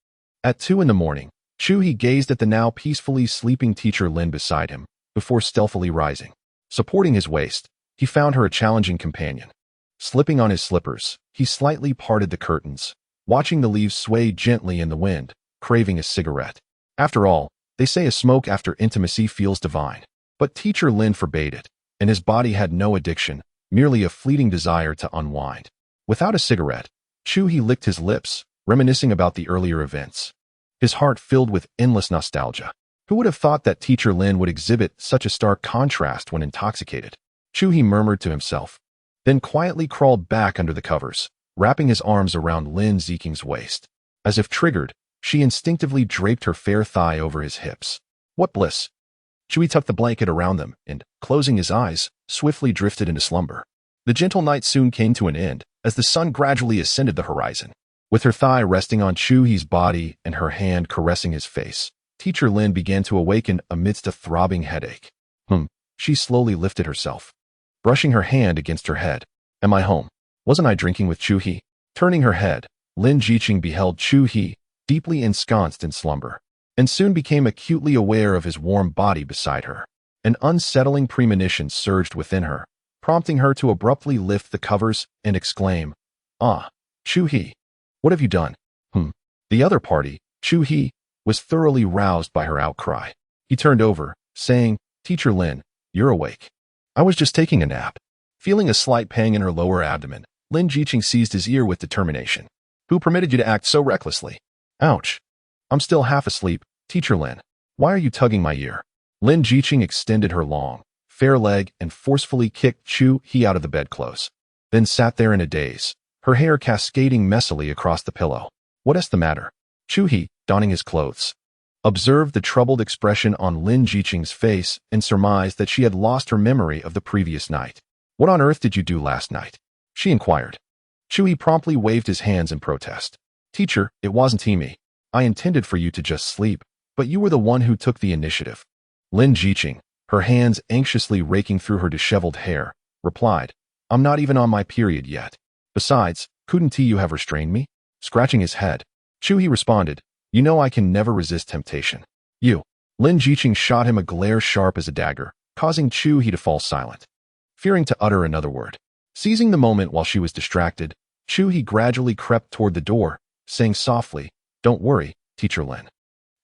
at 2 a.m, Chu He gazed at the now peacefully sleeping Teacher Lin beside him, before stealthily rising. Supporting his waist, he found her a challenging companion. Slipping on his slippers, he slightly parted the curtains, watching the leaves sway gently in the wind, craving a cigarette. After all, they say a smoke after intimacy feels divine. But Teacher Lin forbade it, and his body had no addiction, merely a fleeting desire to unwind. Without a cigarette, Chu He licked his lips, reminiscing about the earlier events. His heart filled with endless nostalgia. Who would have thought that Teacher Lin would exhibit such a stark contrast when intoxicated? Chu He murmured to himself, then quietly crawled back under the covers, wrapping his arms around Lin Ziking's waist. As if triggered, she instinctively draped her fair thigh over his hips. What bliss! Chu He tucked the blanket around them and, closing his eyes, swiftly drifted into slumber. The gentle night soon came to an end, as the sun gradually ascended the horizon. With her thigh resting on Chu He's body and her hand caressing his face, Teacher Lin began to awaken amidst a throbbing headache. She slowly lifted herself, brushing her hand against her head. Am I home? Wasn't I drinking with Chu He? Turning her head, Lin Jiqing beheld Chu He, deeply ensconced in slumber, and soon became acutely aware of his warm body beside her. An unsettling premonition surged within her, prompting her to abruptly lift the covers and exclaim, "Ah, Chu He, what have you done?" The other party, Chu He, was thoroughly roused by her outcry. He turned over, saying, "Teacher Lin, you're awake. I was just taking a nap." Feeling a slight pang in her lower abdomen, Lin Jiqing seized his ear with determination. "Who permitted you to act so recklessly?" "Ouch. I'm still half asleep, Teacher Lin. Why are you tugging my ear?" Lin Jiqing extended her long, fair leg and forcefully kicked Chu He out of the bedclothes, then sat there in a daze, her hair cascading messily across the pillow. "What's the matter?" Chu He, donning his clothes, observed the troubled expression on Lin Jiqing's face and surmised that she had lost her memory of the previous night. "What on earth did you do last night?" she inquired. Chu He promptly waved his hands in protest. "Teacher, it wasn't me. I intended for you to just sleep, but you were the one who took the initiative." Lin Jiqing, her hands anxiously raking through her disheveled hair, replied, "I'm not even on my period yet. Besides, couldn't you have restrained me?" Scratching his head, Chu He responded, "You know I can never resist temptation." "You." Lin Jiqing shot him a glare sharp as a dagger, causing Chu He to fall silent, fearing to utter another word. Seizing the moment while she was distracted, Chu He gradually crept toward the door, saying softly, "Don't worry, Teacher Lin.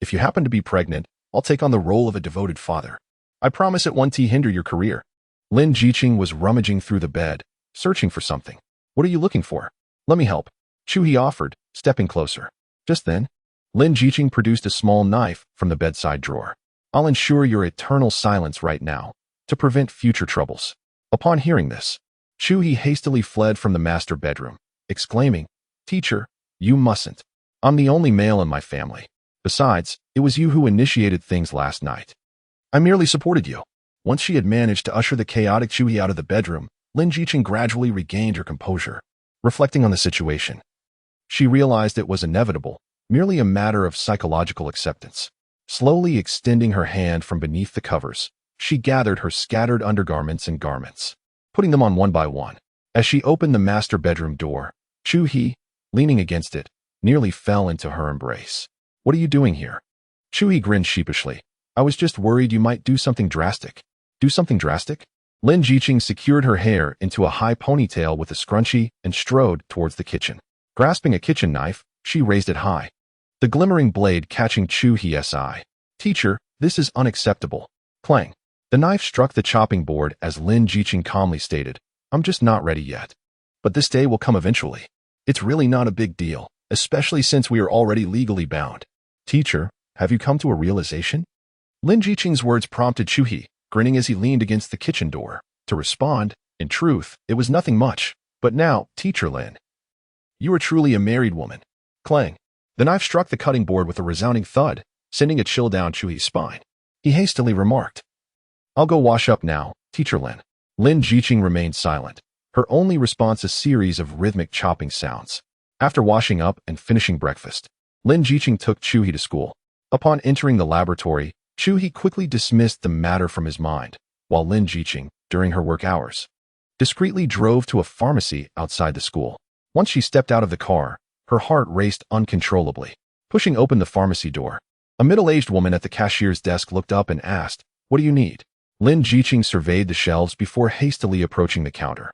If you happen to be pregnant, I'll take on the role of a devoted father. I promise it won't hinder your career." Lin Jiqing was rummaging through the bed, searching for something. "What are you looking for?" "Let me help," Chu He offered, stepping closer. Just then, Lin Jiqing produced a small knife from the bedside drawer. "I'll ensure your eternal silence right now, to prevent future troubles." Upon hearing this, Chu He hastily fled from the master bedroom, exclaiming, "Teacher, you mustn't. I'm the only male in my family. Besides, it was you who initiated things last night. I merely supported you." Once she had managed to usher the chaotic Chu He out of the bedroom, Lin Jiqing gradually regained her composure. Reflecting on the situation, she realized it was inevitable, merely a matter of psychological acceptance. Slowly extending her hand from beneath the covers, she gathered her scattered undergarments and garments, putting them on one by one. As she opened the master bedroom door, Chu He, leaning against it, nearly fell into her embrace. "What are you doing here?" Chu He grinned sheepishly. "I was just worried you might do something drastic." "Do something drastic?" Lin Jiqing secured her hair into a high ponytail with a scrunchie and strode towards the kitchen. Grasping a kitchen knife, she raised it high, the glimmering blade catching Chu He's eye. "Teacher, this is unacceptable." Clang. The knife struck the chopping board as Lin Jiqing calmly stated, "I'm just not ready yet. But this day will come eventually. It's really not a big deal, especially since we are already legally bound." "Teacher, have you come to a realization?" Lin Jiqing's words prompted Chu He, grinning as he leaned against the kitchen door, to respond. In truth, it was nothing much. "But now, Teacher Lin, you are truly a married woman." Clang. The knife struck the cutting board with a resounding thud, sending a chill down Chu He's spine. He hastily remarked, "I'll go wash up now, Teacher Lin." Lin Jiqing remained silent, her only response a series of rhythmic chopping sounds. After washing up and finishing breakfast, Lin Jiqing took Chu He to school. Upon entering the laboratory, Chu He quickly dismissed the matter from his mind, while Lin Jiqing, during her work hours, discreetly drove to a pharmacy outside the school. Once she stepped out of the car, her heart raced uncontrollably. Pushing open the pharmacy door, a middle-aged woman at the cashier's desk looked up and asked, "What do you need?" Lin Jiqing surveyed the shelves before hastily approaching the counter,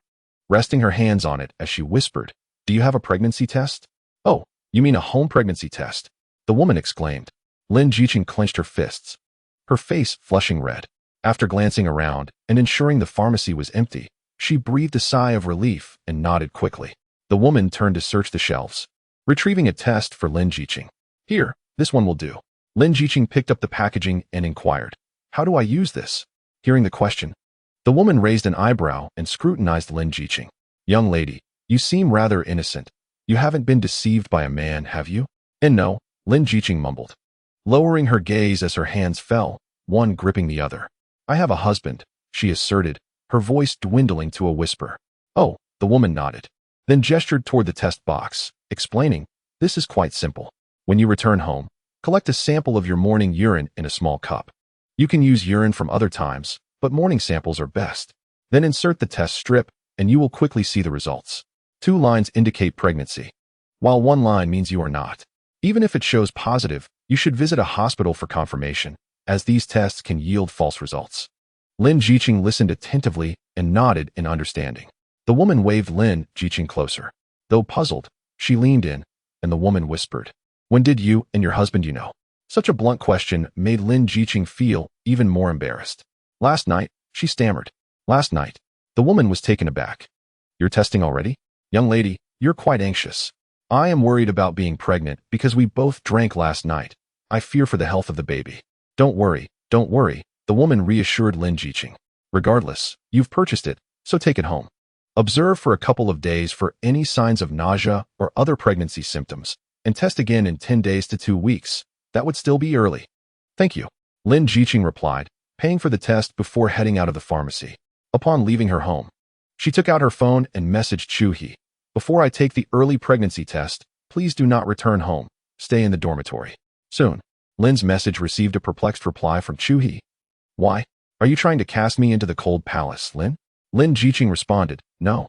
resting her hands on it as she whispered, "Do you have a pregnancy test?" "Oh, you mean a home pregnancy test?" the woman exclaimed. Lin Jiqing clenched her fists, her face flushing red. After glancing around and ensuring the pharmacy was empty, she breathed a sigh of relief and nodded quickly. The woman turned to search the shelves, retrieving a test for Lin Jiqing. Here, this one will do. Lin Jiqing picked up the packaging and inquired, "How do I use this?" Hearing the question, the woman raised an eyebrow and scrutinized Lin Jiqing. "Young lady, you seem rather innocent. You haven't been deceived by a man, have you?" "And no," Lin Jiqing mumbled, lowering her gaze as her hands fell, one gripping the other. "I have a husband," she asserted, her voice dwindling to a whisper. "Oh," the woman nodded, then gestured toward the test box, explaining, "This is quite simple. When you return home, collect a sample of your morning urine in a small cup. You can use urine from other times, but morning samples are best. Then insert the test strip, and you will quickly see the results. 2 lines indicate pregnancy, while 1 line means you are not. Even if it shows positive, you should visit a hospital for confirmation, as these tests can yield false results." Lin Jiqing listened attentively and nodded in understanding. The woman waved Lin Jiqing closer. Though puzzled, she leaned in, and the woman whispered, "When did you and your husband know?" Such a blunt question made Lin Jiqing feel even more embarrassed. "Last night," she stammered. "Last night." The woman was taken aback. "You're testing already? Young lady, you're quite anxious. I am worried about being pregnant because we both drank last night. I fear for the health of the baby." Don't worry, the woman reassured Lin Jiqing. "Regardless, you've purchased it, so take it home. Observe for a couple of days for any signs of nausea or other pregnancy symptoms, and test again in 10 days to 2 weeks. That would still be early." "Thank you," Lin Jiqing replied, paying for the test before heading out of the pharmacy. Upon leaving her home, she took out her phone and messaged Chu He, "Before I take the early pregnancy test, please do not return home. Stay in the dormitory." Soon, Lin's message received a perplexed reply from Chu He. "Why? Are you trying to cast me into the cold palace, Lin?" Lin Jiqing responded, "No.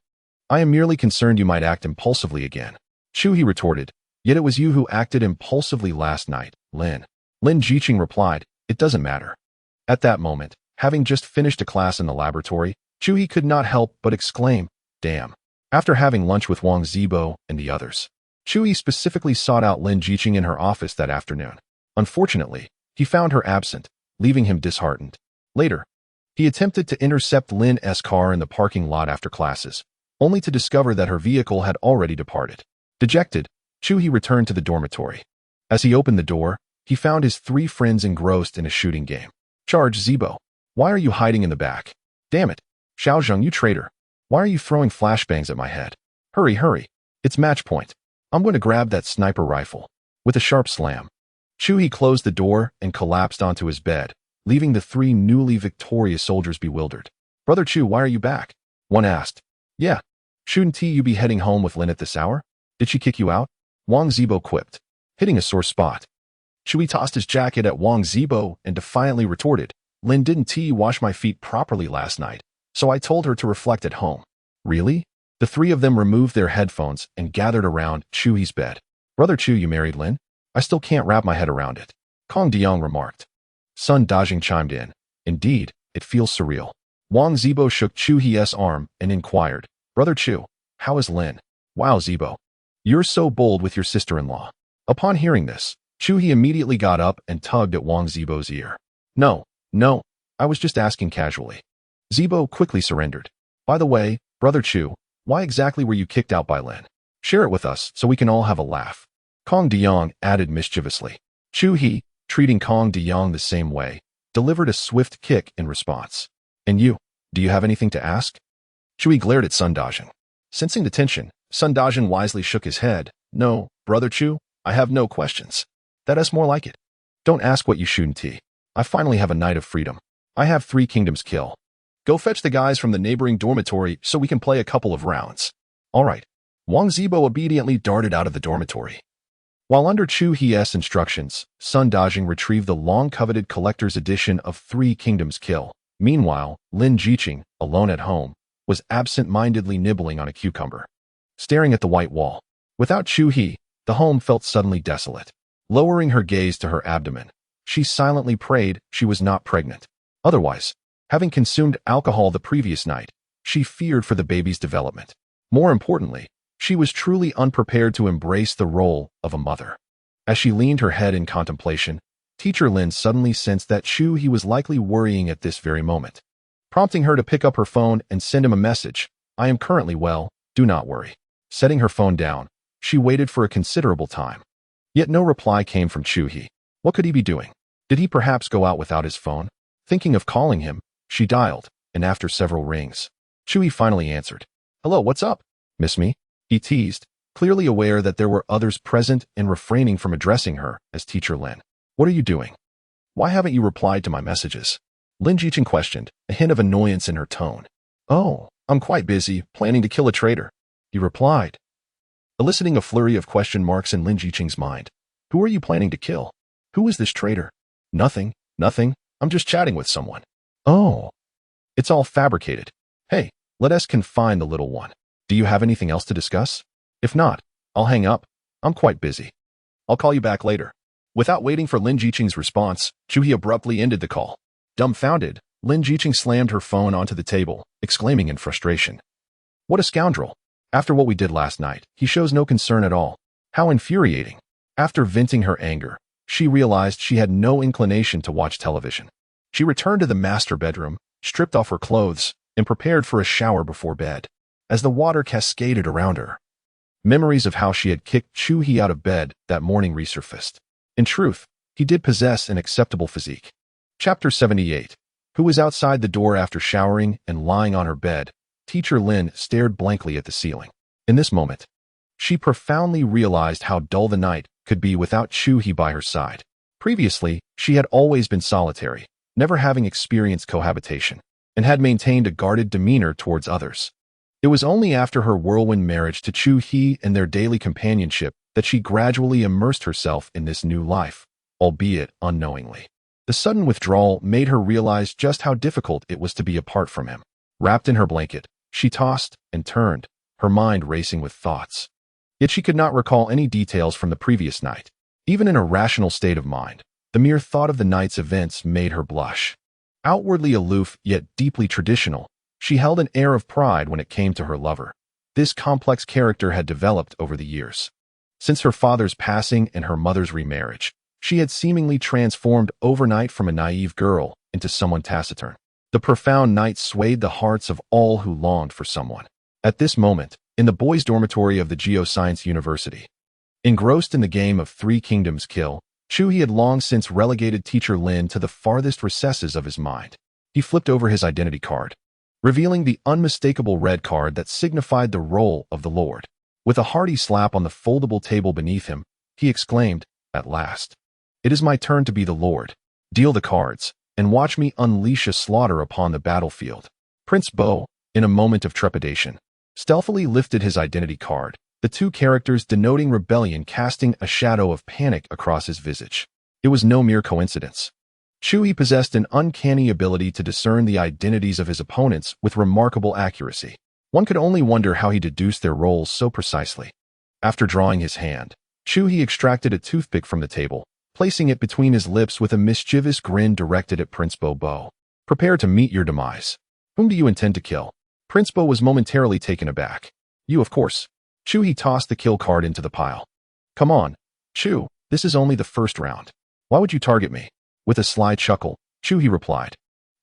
I am merely concerned you might act impulsively again." Chu He retorted, "Yet it was you who acted impulsively last night, Lin." Lin Jiqing replied, "It doesn't matter." At that moment, having just finished a class in the laboratory, Chu He could not help but exclaim, "Damn." After having lunch with Wang Zibo and the others, Chu He specifically sought out Lin Jiqing in her office that afternoon. Unfortunately, he found her absent, leaving him disheartened. Later, he attempted to intercept Lin's car in the parking lot after classes, only to discover that her vehicle had already departed. Dejected, Chu He returned to the dormitory. As he opened the door, he found his 3 friends engrossed in a shooting game. "Charge, Zibo. Why are you hiding in the back? Damn it. Xiaozheng, you traitor. Why are you throwing flashbangs at my head? Hurry. It's match point. I'm going to grab that sniper rifle." With a sharp slam, Chu He closed the door and collapsed onto his bed, leaving the 3 newly victorious soldiers bewildered. "Brother Chu, why are you back?" one asked. "Yeah. Shouldn't you be heading home with Lin at this hour? Did she kick you out?" Wang Zibo quipped, hitting a sore spot. Chu He tossed his jacket at Wang Zibo and defiantly retorted, "Lin didn't wash my feet properly last night, so I told her to reflect at home." "Really?" The 3 of them removed their headphones and gathered around Chu He's bed. "Brother Chu, you married Lin? I still can't wrap my head around it." Kong Diong remarked. Sun Dajing chimed in. "Indeed, it feels surreal." Wang Zibo shook Chu He's arm and inquired, "Brother Chu, how is Lin?" "Wow, Zibo. You're so bold with your sister-in-law." Upon hearing this, Chu He immediately got up and tugged at Wang Zibo's ear. No, I was just asking casually." Zibo quickly surrendered. "By the way, Brother Chu, why exactly were you kicked out by Lin? Share it with us so we can all have a laugh." Kong Diong added mischievously. Chu He, treating Kong Diong the same way, delivered a swift kick in response. "And you, do you have anything to ask?" Chu He glared at Sun Dajing. Sensing the tension, Sun Dajing wisely shook his head. "No, Brother Chu, I have no questions. That is more like it. Don't ask what you shouldn't. I finally have a night of freedom. I have 3 kingdoms kill. Go fetch the guys from the neighboring dormitory so we can play a couple of rounds." "All right." Wang Zibo obediently darted out of the dormitory. While under Chu He's instructions, Sun Dajing retrieved the long-coveted collector's edition of 3 Kingdoms Kill. Meanwhile, Lin Jiqing, alone at home, was absent-mindedly nibbling on a cucumber, staring at the white wall. Without Chu He, the home felt suddenly desolate. Lowering her gaze to her abdomen, she silently prayed she was not pregnant. Otherwise, having consumed alcohol the previous night, she feared for the baby's development. More importantly, she was truly unprepared to embrace the role of a mother. As she leaned her head in contemplation, Teacher Lin suddenly sensed that Chu He was likely worrying at this very moment, prompting her to pick up her phone and send him a message. "I am currently well, do not worry." Setting her phone down, she waited for a considerable time. Yet no reply came from Chu-hee. What could he be doing? Did he perhaps go out without his phone? Thinking of calling him, she dialed, and after several rings, Chu-hee finally answered. Hello, what's up? Miss me? He teased, clearly aware that there were others present and refraining from addressing her as Teacher Lin. What are you doing? Why haven't you replied to my messages? Lin Jiqing questioned, a hint of annoyance in her tone. Oh, I'm quite busy, planning to kill a traitor, he replied, eliciting a flurry of question marks in Lin Jiqing's mind. Who are you planning to kill? Who is this traitor? Nothing. I'm just chatting with someone. Oh, it's all fabricated. Hey, let us confine the little one. Do you have anything else to discuss? If not, I'll hang up. I'm quite busy. I'll call you back later. Without waiting for Lin Jiqing's response, Chu-hee abruptly ended the call. Dumbfounded, Lin Jiqing slammed her phone onto the table, exclaiming in frustration. What a scoundrel. After what we did last night, he shows no concern at all. How infuriating. After venting her anger, she realized she had no inclination to watch television. She returned to the master bedroom, stripped off her clothes, and prepared for a shower before bed. As the water cascaded around her, memories of how she had kicked Chu-hee out of bed that morning resurfaced. In truth, he did possess an acceptable physique. Chapter 78. Who was outside the door after showering and lying on her bed, Teacher Lin stared blankly at the ceiling. In this moment, she profoundly realized how dull the night could be without Chu-hee by her side. Previously, she had always been solitary, never having experienced cohabitation, and had maintained a guarded demeanor towards others. It was only after her whirlwind marriage to Chu-hee and their daily companionship that she gradually immersed herself in this new life, albeit unknowingly. The sudden withdrawal made her realize just how difficult it was to be apart from him. Wrapped in her blanket, she tossed and turned, her mind racing with thoughts. Yet she could not recall any details from the previous night. Even in a rational state of mind, the mere thought of the night's events made her blush. Outwardly aloof yet deeply traditional, she held an air of pride when it came to her lover. This complex character had developed over the years. Since her father's passing and her mother's remarriage, she had seemingly transformed overnight from a naive girl into someone taciturn. The profound night swayed the hearts of all who longed for someone. At this moment, in the boys' dormitory of the Geoscience University, engrossed in the game of Three Kingdoms Kill, Chu-hee had long since relegated Teacher Lin to the farthest recesses of his mind. He flipped over his identity card, revealing the unmistakable red card that signified the role of the Lord. With a hearty slap on the foldable table beneath him, he exclaimed, "At last. It is my turn to be the Lord. Deal the cards, and watch me unleash a slaughter upon the battlefield." Prince Bo, in a moment of trepidation, stealthily lifted his identity card, the two characters denoting rebellion casting a shadow of panic across his visage. It was no mere coincidence. Chu-hee possessed an uncanny ability to discern the identities of his opponents with remarkable accuracy. One could only wonder how he deduced their roles so precisely. After drawing his hand, Chu-hee extracted a toothpick from the table, placing it between his lips with a mischievous grin directed at Prince Bo. "Prepare to meet your demise. Whom do you intend to kill?" Prince Bo was momentarily taken aback. "You, of course." Chu-hee tossed the kill card into the pile. "Come on, Chu, this is only the first round. Why would you target me?" With a sly chuckle, Chu-hee replied,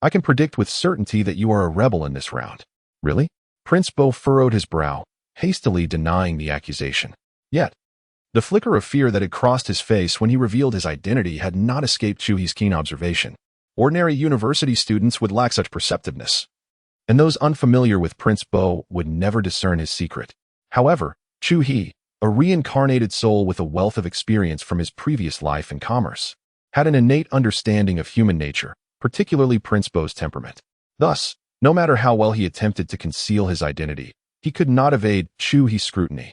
"I can predict with certainty that you are a rebel in this round." "Really?" Prince Bo furrowed his brow, hastily denying the accusation. Yet, the flicker of fear that had crossed his face when he revealed his identity had not escaped Chu-hee's keen observation. Ordinary university students would lack such perceptiveness, and those unfamiliar with Prince Bo would never discern his secret. However, Chu-hee, a reincarnated soul with a wealth of experience from his previous life in commerce, had an innate understanding of human nature, particularly Prince Bo's temperament. Thus, no matter how well he attempted to conceal his identity, he could not evade Chu-hee's scrutiny.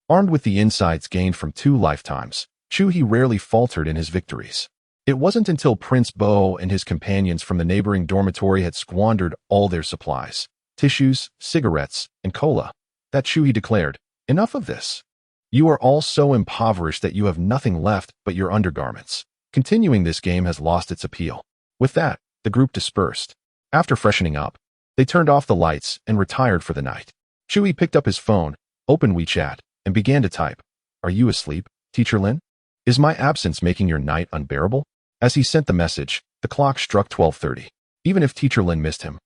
Armed with the insights gained from 2 lifetimes, Chu-hee rarely faltered in his victories. It wasn't until Prince Bo and his companions from the neighboring dormitory had squandered all their supplies, tissues, cigarettes, and cola, that Chu-hee declared, "Enough of this. You are all so impoverished that you have nothing left but your undergarments. Continuing this game has lost its appeal." With that, the group dispersed. After freshening up, they turned off the lights and retired for the night. Chu-hee picked up his phone, opened WeChat, and began to type. "Are you asleep, Teacher Lin? Is my absence making your night unbearable?" As he sent the message, the clock struck 12:30. Even if Teacher Lin missed him,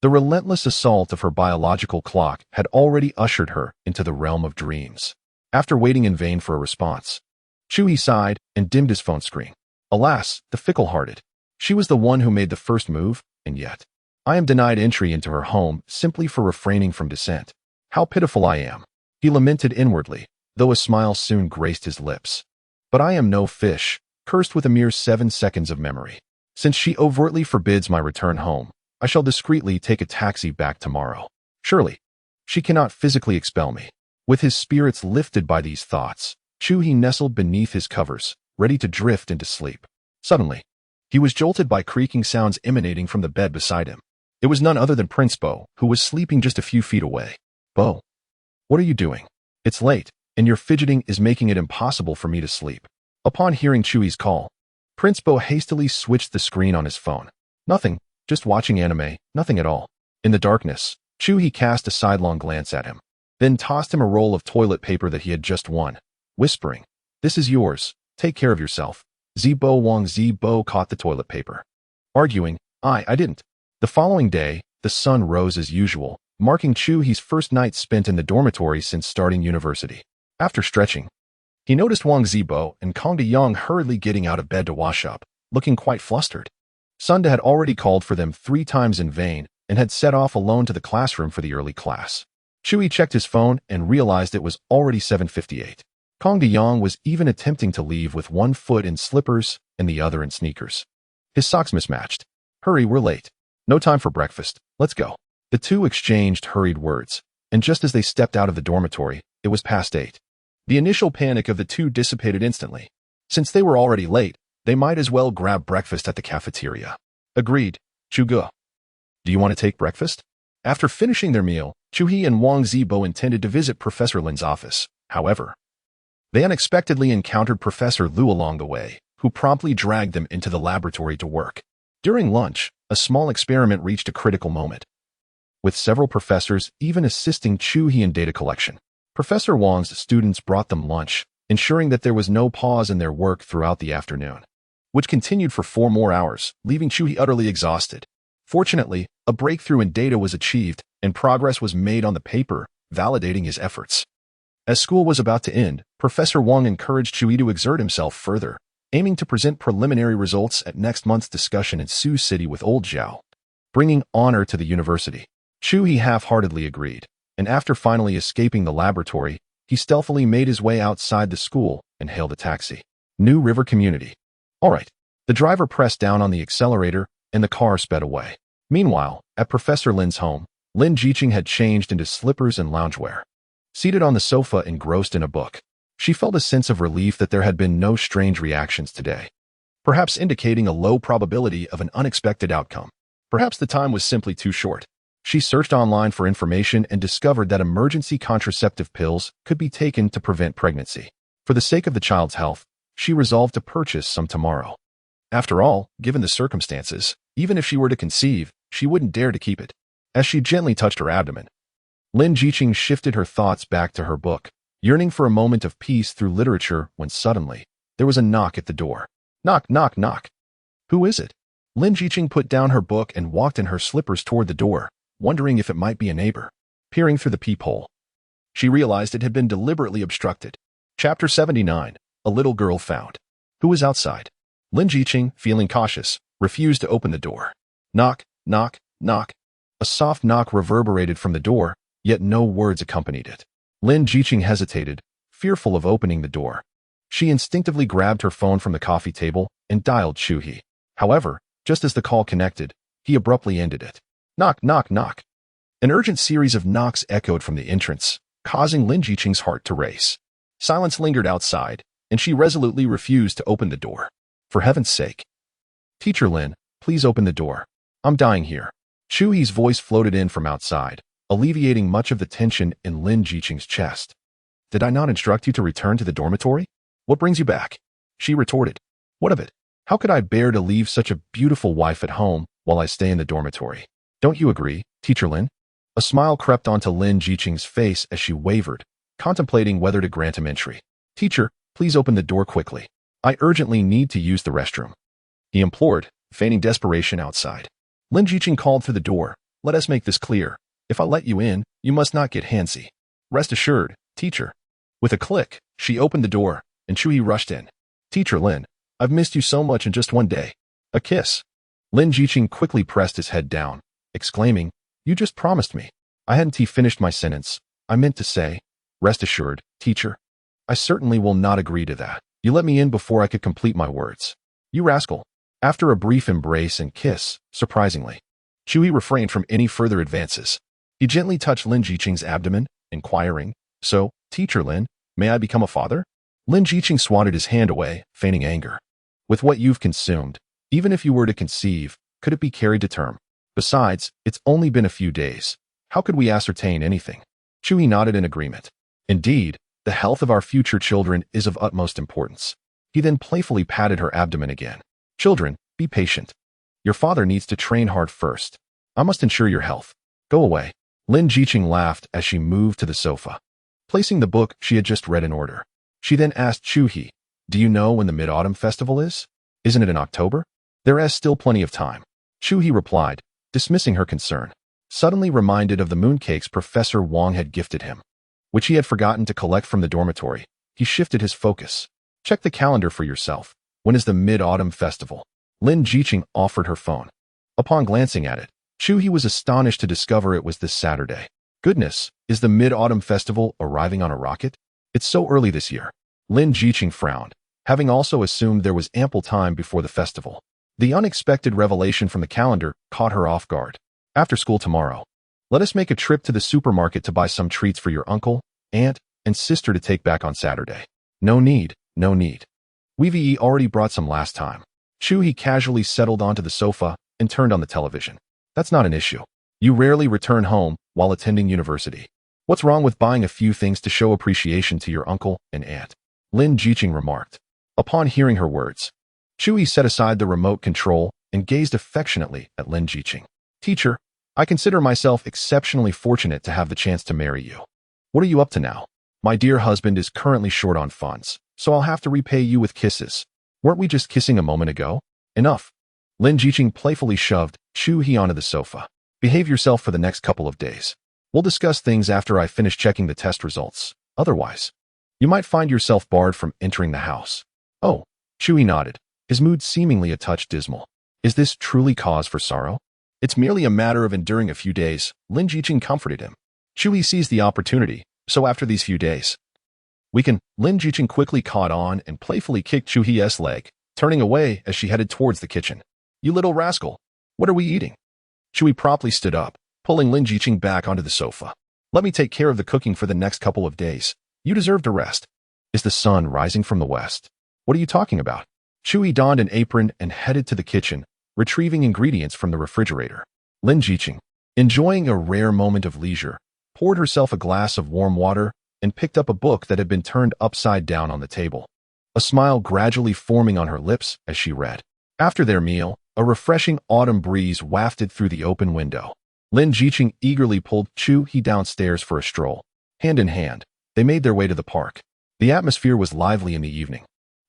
The relentless assault of her biological clock had already ushered her into the realm of dreams. After waiting in vain for a response, Chuhi sighed and dimmed his phone screen. Alas, the fickle-hearted. She was the one who made the first move, and yet I am denied entry into her home simply for refraining from dissent. How pitiful I am. He lamented inwardly, though a smile soon graced his lips. But I am no fish, cursed with a mere 7 seconds of memory. Since she overtly forbids my return home, I shall discreetly take a taxi back tomorrow. Surely, she cannot physically expel me. With his spirits lifted by these thoughts, Chuhi nestled beneath his covers, ready to drift into sleep. Suddenly, he was jolted by creaking sounds emanating from the bed beside him. It was none other than Prince Bo, who was sleeping just a few feet away. Bo, what are you doing? It's late, and your fidgeting is making it impossible for me to sleep. Upon hearing Chuhi's call, Prince Bo hastily switched the screen on his phone. Nothing, just watching anime, nothing at all. In the darkness, Chuhi cast a sidelong glance at him, then tossed him a roll of toilet paper that he had just won, whispering, "This is yours, take care of yourself." Zibo Wang Zibo caught the toilet paper, arguing, I didn't. The following day, the sun rose as usual, marking Chuhi's first night spent in the dormitory since starting university. After stretching, he noticed Wang Zibo and Kong DeYoung hurriedly getting out of bed to wash up, looking quite flustered. Sunda had already called for them 3 times in vain and had set off alone to the classroom for the early class. Chuhi checked his phone and realized it was already 7:58. Kong DeYoung was even attempting to leave with one foot in slippers and the other in sneakers. His socks mismatched. "Hurry, we're late. No time for breakfast. Let's go." The two exchanged hurried words, and just as they stepped out of the dormitory, it was past 8. The initial panic of the two dissipated instantly. Since they were already late, they might as well grab breakfast at the cafeteria. Agreed, Chuge. Do you want to take breakfast? After finishing their meal, Chuhi and Wang Zibo intended to visit Professor Lin's office. However, they unexpectedly encountered Professor Lu along the way, who promptly dragged them into the laboratory to work. During lunch, a small experiment reached a critical moment, with several professors even assisting Chuhi in data collection. Professor Wang's students brought them lunch, ensuring that there was no pause in their work throughout the afternoon, which continued for 4 more hours, leaving Chuhi utterly exhausted. Fortunately, a breakthrough in data was achieved, and progress was made on the paper, validating his efforts. As school was about to end, Professor Wang encouraged Chuhi to exert himself further, aiming to present preliminary results at next month's discussion in Sioux City with Old Zhao, bringing honor to the university. Chuhi half-heartedly agreed, and after finally escaping the laboratory, he stealthily made his way outside the school and hailed a taxi. New River Community. All right. The driver pressed down on the accelerator, and the car sped away. Meanwhile, at Professor Lin's home, Lin Jiqing had changed into slippers and loungewear. Seated on the sofa engrossed in a book, she felt a sense of relief that there had been no strange reactions today, perhaps indicating a low probability of an unexpected outcome. Perhaps the time was simply too short. She searched online for information and discovered that emergency contraceptive pills could be taken to prevent pregnancy. For the sake of the child's health, she resolved to purchase some tomorrow. After all, given the circumstances, even if she were to conceive, she wouldn't dare to keep it. As she gently touched her abdomen, Lin Jiqing shifted her thoughts back to her book, yearning for a moment of peace through literature when suddenly, there was a knock at the door. Knock, knock, knock. Who is it? Lin Jiqing put down her book and walked in her slippers toward the door, wondering if it might be a neighbor. Peering through the peephole, she realized it had been deliberately obstructed. Chapter 79, A Little Girl Found. Who was outside? Lin Jiqing, feeling cautious, refused to open the door. Knock, knock, knock. A soft knock reverberated from the door, yet no words accompanied it. Lin Jiqing hesitated, fearful of opening the door. She instinctively grabbed her phone from the coffee table and dialed Chuhi. However, just as the call connected, he abruptly ended it. Knock, knock, knock. An urgent series of knocks echoed from the entrance, causing Lin Jiqing's heart to race. Silence lingered outside, and she resolutely refused to open the door. For heaven's sake. Teacher Lin, please open the door. I'm dying here. Chuhi's voice floated in from outside, alleviating much of the tension in Lin Jiqing's chest. Did I not instruct you to return to the dormitory? What brings you back? She retorted. What of it? How could I bear to leave such a beautiful wife at home while I stay in the dormitory? Don't you agree, Teacher Lin? A smile crept onto Lin Jiqing's face as she wavered, contemplating whether to grant him entry. Teacher, please open the door quickly. I urgently need to use the restroom. He implored, feigning desperation outside. Lin Jiqing called through the door, Let us make this clear. If I let you in, you must not get handsy. Rest assured, teacher. With a click, she opened the door, and Chuhi rushed in. Teacher Lin, I've missed you so much in just one day. A kiss. Lin Jiqing quickly pressed his head down, exclaiming, You just promised me. I hadn't finished my sentence. I meant to say, rest assured, teacher. I certainly will not agree to that. You let me in before I could complete my words. You rascal. After a brief embrace and kiss, surprisingly, Chuhi refrained from any further advances. He gently touched Lin Jiqing's abdomen, inquiring, So, teacher Lin, may I become a father? Lin Jiqing swatted his hand away, feigning anger. With what you've consumed, even if you were to conceive, could it be carried to term? Besides, it's only been a few days. How could we ascertain anything? Chuhi nodded in agreement. Indeed, the health of our future children is of utmost importance. He then playfully patted her abdomen again. Children, be patient. Your father needs to train hard first. I must ensure your health. Go away. Lin Jiqing laughed as she moved to the sofa, placing the book she had just read in order. She then asked Chuhi, Do you know when the Mid-Autumn Festival is? Isn't it in October? There is still plenty of time. Chuhi replied, dismissing her concern, suddenly reminded of the mooncakes Professor Wang had gifted him, which he had forgotten to collect from the dormitory. He shifted his focus. Check the calendar for yourself. When is the Mid-Autumn Festival? Lin Jiqing offered her phone. Upon glancing at it, Chuhi was astonished to discover it was this Saturday. Goodness, is the Mid-Autumn Festival arriving on a rocket? It's so early this year. Lin Jiqing frowned, having also assumed there was ample time before the festival. The unexpected revelation from the calendar caught her off guard. After school tomorrow, let us make a trip to the supermarket to buy some treats for your uncle, aunt, and sister to take back on Saturday. No need, no need. We've already brought some last time. Chuhi casually settled onto the sofa and turned on the television. That's not an issue. You rarely return home while attending university. What's wrong with buying a few things to show appreciation to your uncle and aunt? Lin Jiqing remarked. Upon hearing her words, Chuhi set aside the remote control and gazed affectionately at Lin Jiqing. Teacher, I consider myself exceptionally fortunate to have the chance to marry you. What are you up to now? My dear husband is currently short on funds, so I'll have to repay you with kisses. Weren't we just kissing a moment ago? Enough. Lin Jiqing playfully shoved Chuhi onto the sofa. Behave yourself for the next couple of days. We'll discuss things after I finish checking the test results. Otherwise, you might find yourself barred from entering the house. Oh, Chuhi nodded, his mood seemingly a touch dismal. Is this truly cause for sorrow? It's merely a matter of enduring a few days, Lin Jiqing comforted him. Chuhi seized the opportunity, so after these few days, we can. Lin Jiqing quickly caught on and playfully kicked Chuhi's leg, turning away as she headed towards the kitchen. You little rascal, what are we eating? Chuhi promptly stood up, pulling Lin Jiqing back onto the sofa. Let me take care of the cooking for the next couple of days. You deserve to rest. Is the sun rising from the west? What are you talking about? Chuhi donned an apron and headed to the kitchen, retrieving ingredients from the refrigerator. Lin Jiqing, enjoying a rare moment of leisure, poured herself a glass of warm water and picked up a book that had been turned upside down on the table, a smile gradually forming on her lips as she read. After their meal, a refreshing autumn breeze wafted through the open window. Lin Jiqing eagerly pulled Chuhi downstairs for a stroll. Hand in hand, they made their way to the park. The atmosphere was lively in the evening,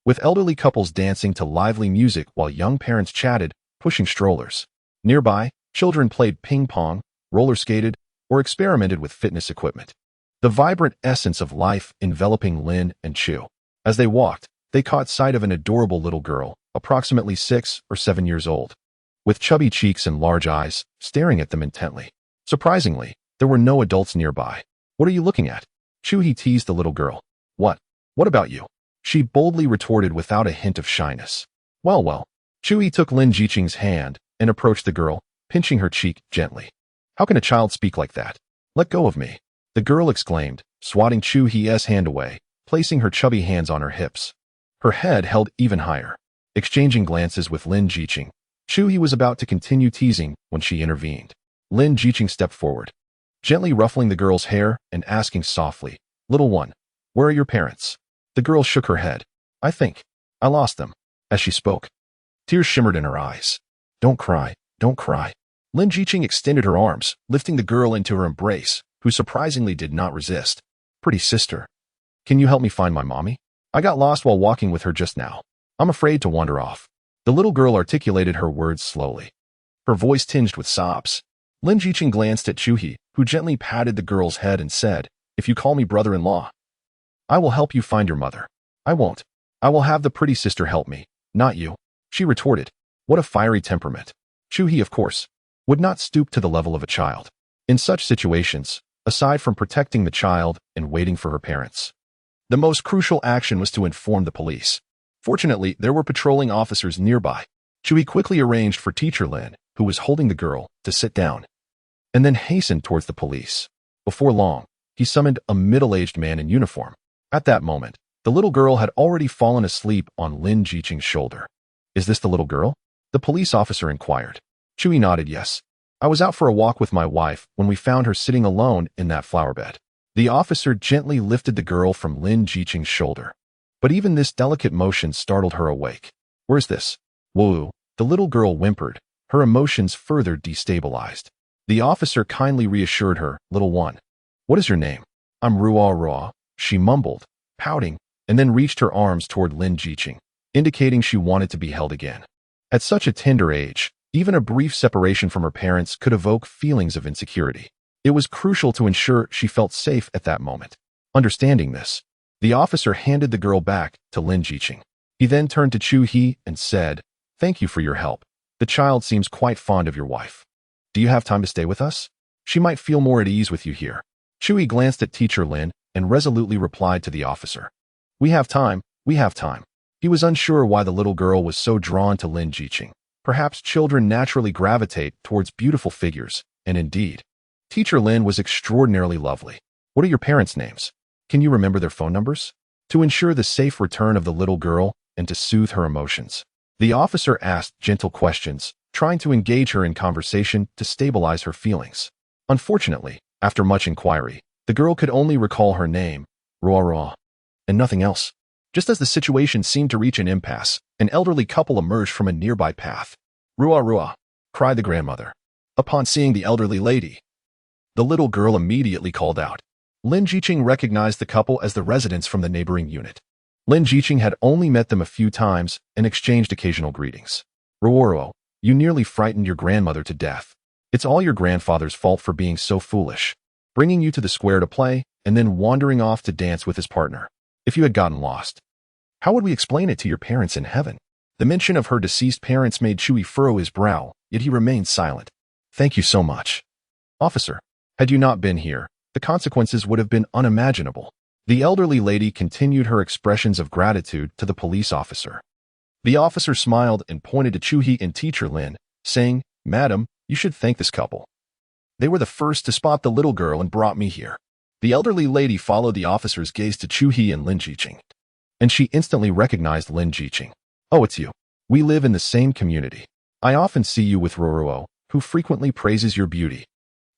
with elderly couples dancing to lively music while young parents chatted, pushing strollers. Nearby, children played ping pong, roller skated, or experimented with fitness equipment. The vibrant essence of life enveloping Lin and Chu. As they walked, they caught sight of an adorable little girl, approximately 6 or 7 years old, with chubby cheeks and large eyes, staring at them intently. Surprisingly, there were no adults nearby. What are you looking at? Chuhi teased the little girl. What? What about you? She boldly retorted without a hint of shyness. Well. Chuhi took Lin Jiqing's hand and approached the girl, pinching her cheek gently. How can a child speak like that? Let go of me. The girl exclaimed, swatting Chuhi's hand away, placing her chubby hands on her hips. Her head held even higher. Exchanging glances with Lin Jiqing, Chuhi was about to continue teasing when she intervened. Lin Jiqing stepped forward, gently ruffling the girl's hair and asking softly, Little one, where are your parents? The girl shook her head. I think I lost them. As she spoke, tears shimmered in her eyes. Don't cry, don't cry. Lin Jiqing extended her arms, lifting the girl into her embrace, who surprisingly did not resist. Pretty sister, can you help me find my mommy? I got lost while walking with her just now. I'm afraid to wander off. The little girl articulated her words slowly, her voice tinged with sobs. Lin Jiqing glanced at Chu-hee, who gently patted the girl's head and said, "If you call me brother-in-law, I will help you find your mother." "I won't. I will have the pretty sister help me, not you," she retorted. What a fiery temperament. Chu-hee, of course, would not stoop to the level of a child. In such situations, aside from protecting the child and waiting for her parents, the most crucial action was to inform the police. Fortunately, there were patrolling officers nearby. Chu-hee quickly arranged for Teacher Lin, who was holding the girl, to sit down, and then hastened towards the police. Before long, he summoned a middle-aged man in uniform. At that moment, the little girl had already fallen asleep on Lin Jiqing's shoulder. "Is this the little girl?" the police officer inquired. Chu-hee nodded yes. "I was out for a walk with my wife when we found her sitting alone in that flower bed." The officer gently lifted the girl from Lin Jiqing's shoulder. But even this delicate motion startled her awake. "Where's this?" "Whoa," the little girl whimpered, her emotions further destabilized. The officer kindly reassured her, "Little one, what is your name?" "I'm Ruo," she mumbled, pouting, and then reached her arms toward Lin Jiqing, indicating she wanted to be held again. At such a tender age, even a brief separation from her parents could evoke feelings of insecurity. It was crucial to ensure she felt safe at that moment. Understanding this, the officer handed the girl back to Lin Jiqing. He then turned to Chu-hee and said, "Thank you for your help. The child seems quite fond of your wife. Do you have time to stay with us? She might feel more at ease with you here." Chu-hee glanced at Teacher Lin and resolutely replied to the officer, "We have time, we have time." He was unsure why the little girl was so drawn to Lin Jiqing. Perhaps children naturally gravitate towards beautiful figures, and indeed, Teacher Lin was extraordinarily lovely. "What are your parents' names? Can you remember their phone numbers?" To ensure the safe return of the little girl and to soothe her emotions, the officer asked gentle questions, trying to engage her in conversation to stabilize her feelings. Unfortunately, after much inquiry, the girl could only recall her name, Ruo, and nothing else. Just as the situation seemed to reach an impasse, an elderly couple emerged from a nearby path. "Ruo," cried the grandmother. Upon seeing the elderly lady, the little girl immediately called out. Lin Jiqing recognized the couple as the residents from the neighboring unit. Lin Jiqing had only met them a few times and exchanged occasional greetings. "Ruo, you nearly frightened your grandmother to death. It's all your grandfather's fault for being so foolish, bringing you to the square to play and then wandering off to dance with his partner. If you had gotten lost, how would we explain it to your parents in heaven?" The mention of her deceased parents made Chu-hee furrow his brow, yet he remained silent. "Thank you so much, officer. Had you not been here, the consequences would have been unimaginable." The elderly lady continued her expressions of gratitude to the police officer. The officer smiled and pointed to Chu-hee and Teacher Lin, saying, "Madam, you should thank this couple. They were the first to spot the little girl and brought me here." The elderly lady followed the officer's gaze to Chu-hee and Lin Jiqing, and she instantly recognized Lin Jiqing. "Oh, it's you. We live in the same community. I often see you with Ruo, who frequently praises your beauty.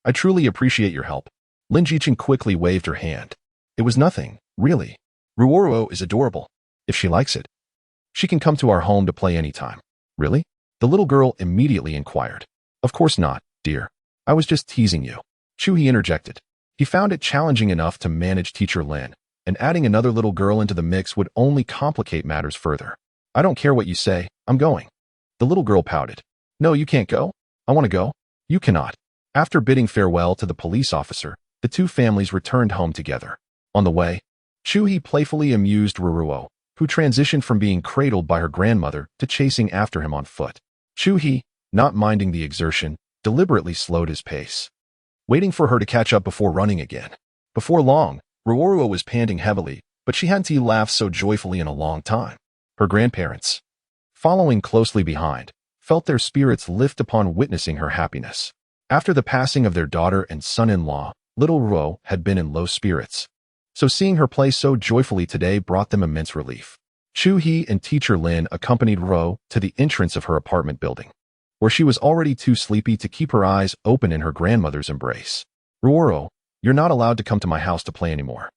I truly appreciate your help." Lin Jiqing quickly waved her hand. "It was nothing, really. Ruo is adorable. If she likes it, she can come to our home to play anytime." "Really?" the little girl immediately inquired. "Of course not, dear. I was just teasing you." Chu-hee interjected. He found it challenging enough to manage Teacher Lin, and adding another little girl into the mix would only complicate matters further. "I don't care what you say, I'm going." The little girl pouted. "No, you can't go. I want to go." "You cannot." After bidding farewell to the police officer, the two families returned home together. On the way, Chu-hee playfully amused Ruo, who transitioned from being cradled by her grandmother to chasing after him on foot. Chu-hee, not minding the exertion, deliberately slowed his pace, waiting for her to catch up before running again. Before long, Ruo was panting heavily, but she hadn't laughed so joyfully in a long time. Her grandparents, following closely behind, felt their spirits lift upon witnessing her happiness. After the passing of their daughter and son-in-law, little Ruo had been in low spirits, so seeing her play so joyfully today brought them immense relief. Chu-hee and Teacher Lin accompanied Ruo to the entrance of her apartment building, where she was already too sleepy to keep her eyes open in her grandmother's embrace. "Ruo, you're not allowed to come to my house to play anymore."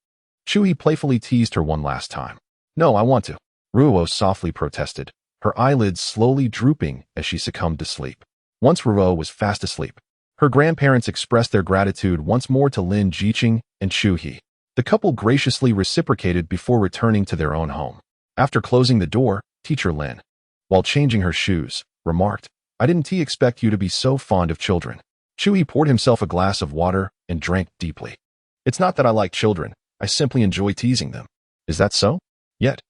Chu-hee playfully teased her one last time. "No, I want to," Ruo softly protested, her eyelids slowly drooping as she succumbed to sleep. Once Ruo was fast asleep, her grandparents expressed their gratitude once more to Lin Jiqing and Chu-hee. The couple graciously reciprocated before returning to their own home. After closing the door, Teacher Lin, while changing her shoes, remarked, "I didn't expect you to be so fond of children." Chewy poured himself a glass of water and drank deeply. It's not that I like children, I simply enjoy teasing them. Is that so? Yet.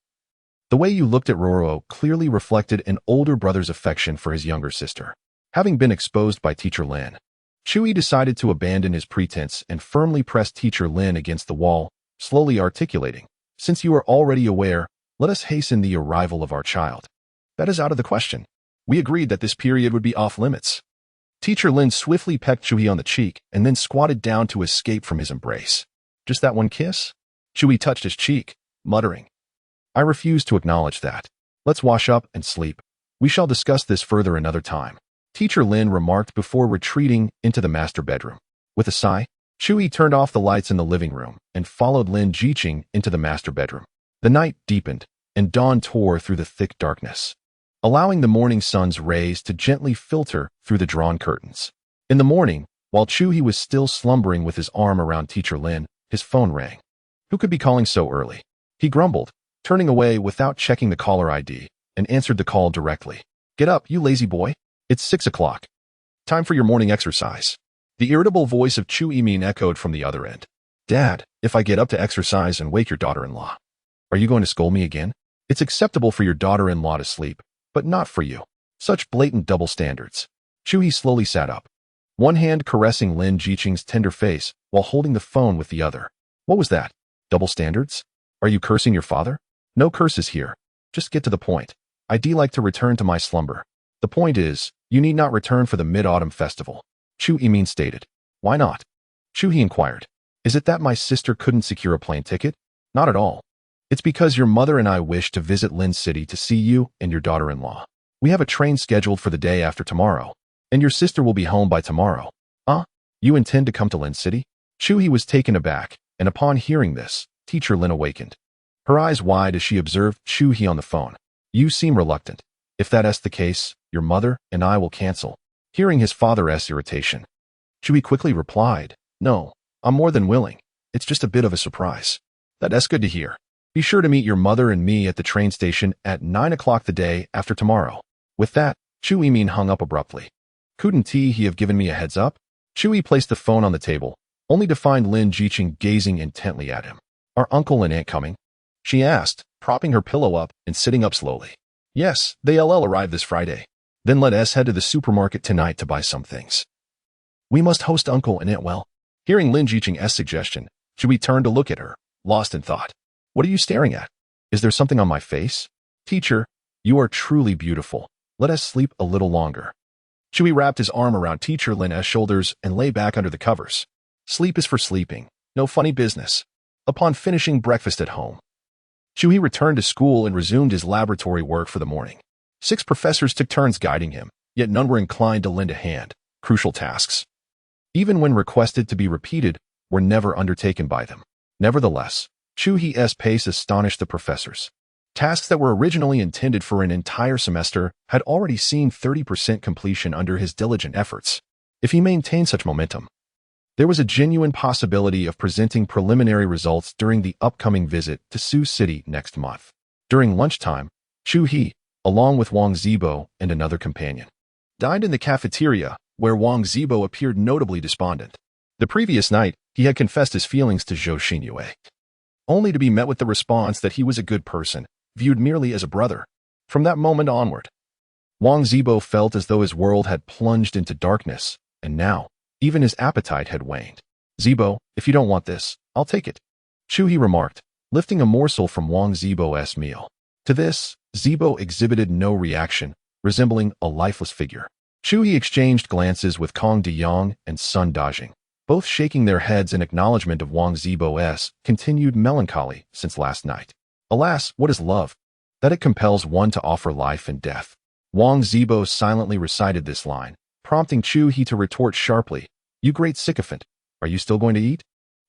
The way you looked at Roro clearly reflected an older brother's affection for his younger sister. Having been exposed by Teacher Lin, Chewy decided to abandon his pretense and firmly pressed Teacher Lin against the wall, slowly articulating, "Since you are already aware, let us hasten the arrival of our child." That is out of the question. We agreed that this period would be off limits. Teacher Lin swiftly pecked Chewy on the cheek and then squatted down to escape from his embrace. Just that one kiss? Chewy touched his cheek, muttering, "I refuse to acknowledge that. Let's wash up and sleep. We shall discuss this further another time," Teacher Lin remarked before retreating into the master bedroom. With a sigh, Chewy turned off the lights in the living room and followed Lin Jiqing into the master bedroom. The night deepened, and dawn tore through the thick darkness, allowing the morning sun's rays to gently filter through the drawn curtains. In the morning, while Chewy was still slumbering with his arm around Teacher Lin, his phone rang. Who could be calling so early? He grumbled, turning away without checking the caller ID, and answered the call directly. "Get up, you lazy boy. It's 6 o'clock. Time for your morning exercise." The irritable voice of Chu Yimin echoed from the other end. "Dad, if I get up to exercise and wake your daughter-in-law, are you going to scold me again? It's acceptable for your daughter-in-law to sleep, but not for you. Such blatant double standards." Chu slowly sat up, one hand caressing Lin Jiqing's tender face while holding the phone with the other. "What was that? Double standards? Are you cursing your father?" "No curses here. Just get to the point. I'd like to return to my slumber." "The point is, you need not return for the Mid-Autumn Festival," Chu Yimin stated. "Why not?" Chu He inquired. "Is it that my sister couldn't secure a plane ticket?" "Not at all. It's because your mother and I wish to visit Lin City to see you and your daughter-in-law. We have a train scheduled for the day after tomorrow, and your sister will be home by tomorrow." You intend to come to Lin City?" Chu He was taken aback, and upon hearing this, Teacher Lin awakened, her eyes wide as she observed Chu He on the phone. "You seem reluctant. If that's the case, your mother and I will cancel." Hearing his father's irritation, Chu He quickly replied, "No, I'm more than willing. It's just a bit of a surprise." "That's good to hear. Be sure to meet your mother and me at the train station at 9 o'clock the day after tomorrow." With that, Chu Yimin hung up abruptly. "Couldn't he have given me a heads up?" Chu He placed the phone on the table, only to find Lin Jiqing gazing intently at him. "Are uncle and aunt coming?" she asked, propping her pillow up and sitting up slowly. "Yes, they'll arrive this Friday. Then let us head to the supermarket tonight to buy some things. We must host uncle and aunt well." Hearing Lin Jiqing's suggestion, Chu He turned to look at her, lost in thought. "What are you staring at? Is there something on my face?" "Teacher, you are truly beautiful. Let us sleep a little longer." Chu He wrapped his arm around Teacher Lin's shoulders and lay back under the covers. Sleep is for sleeping, no funny business. Upon finishing breakfast at home, Chu He returned to school and resumed his laboratory work for the morning. 6 professors took turns guiding him, yet none were inclined to lend a hand. Crucial tasks, even when requested to be repeated, were never undertaken by them. Nevertheless, Chu He's pace astonished the professors. Tasks that were originally intended for an entire semester had already seen 30% completion under his diligent efforts. If he maintained such momentum, there was a genuine possibility of presenting preliminary results during the upcoming visit to Sioux City next month. During lunchtime, Chu He, along with Wang Zibo and another companion, dined in the cafeteria, where Wang Zibo appeared notably despondent. The previous night, he had confessed his feelings to Zhou Xinyue, only to be met with the response that he was a good person, viewed merely as a brother. From that moment onward, Wang Zibo felt as though his world had plunged into darkness, and now, even his appetite had waned. "Zibo, if you don't want this, I'll take it," Chu He remarked, lifting a morsel from Wang Zibo's meal. To this, Zibo exhibited no reaction, resembling a lifeless figure. Chu He exchanged glances with Kong DeYong and Sun Dajing, both shaking their heads in acknowledgement of Wang Zibo's continued melancholy since last night. Alas, what is love? That it compels one to offer life and death. Wang Zibo silently recited this line, prompting Chu He to retort sharply, "You great sycophant, are you still going to eat?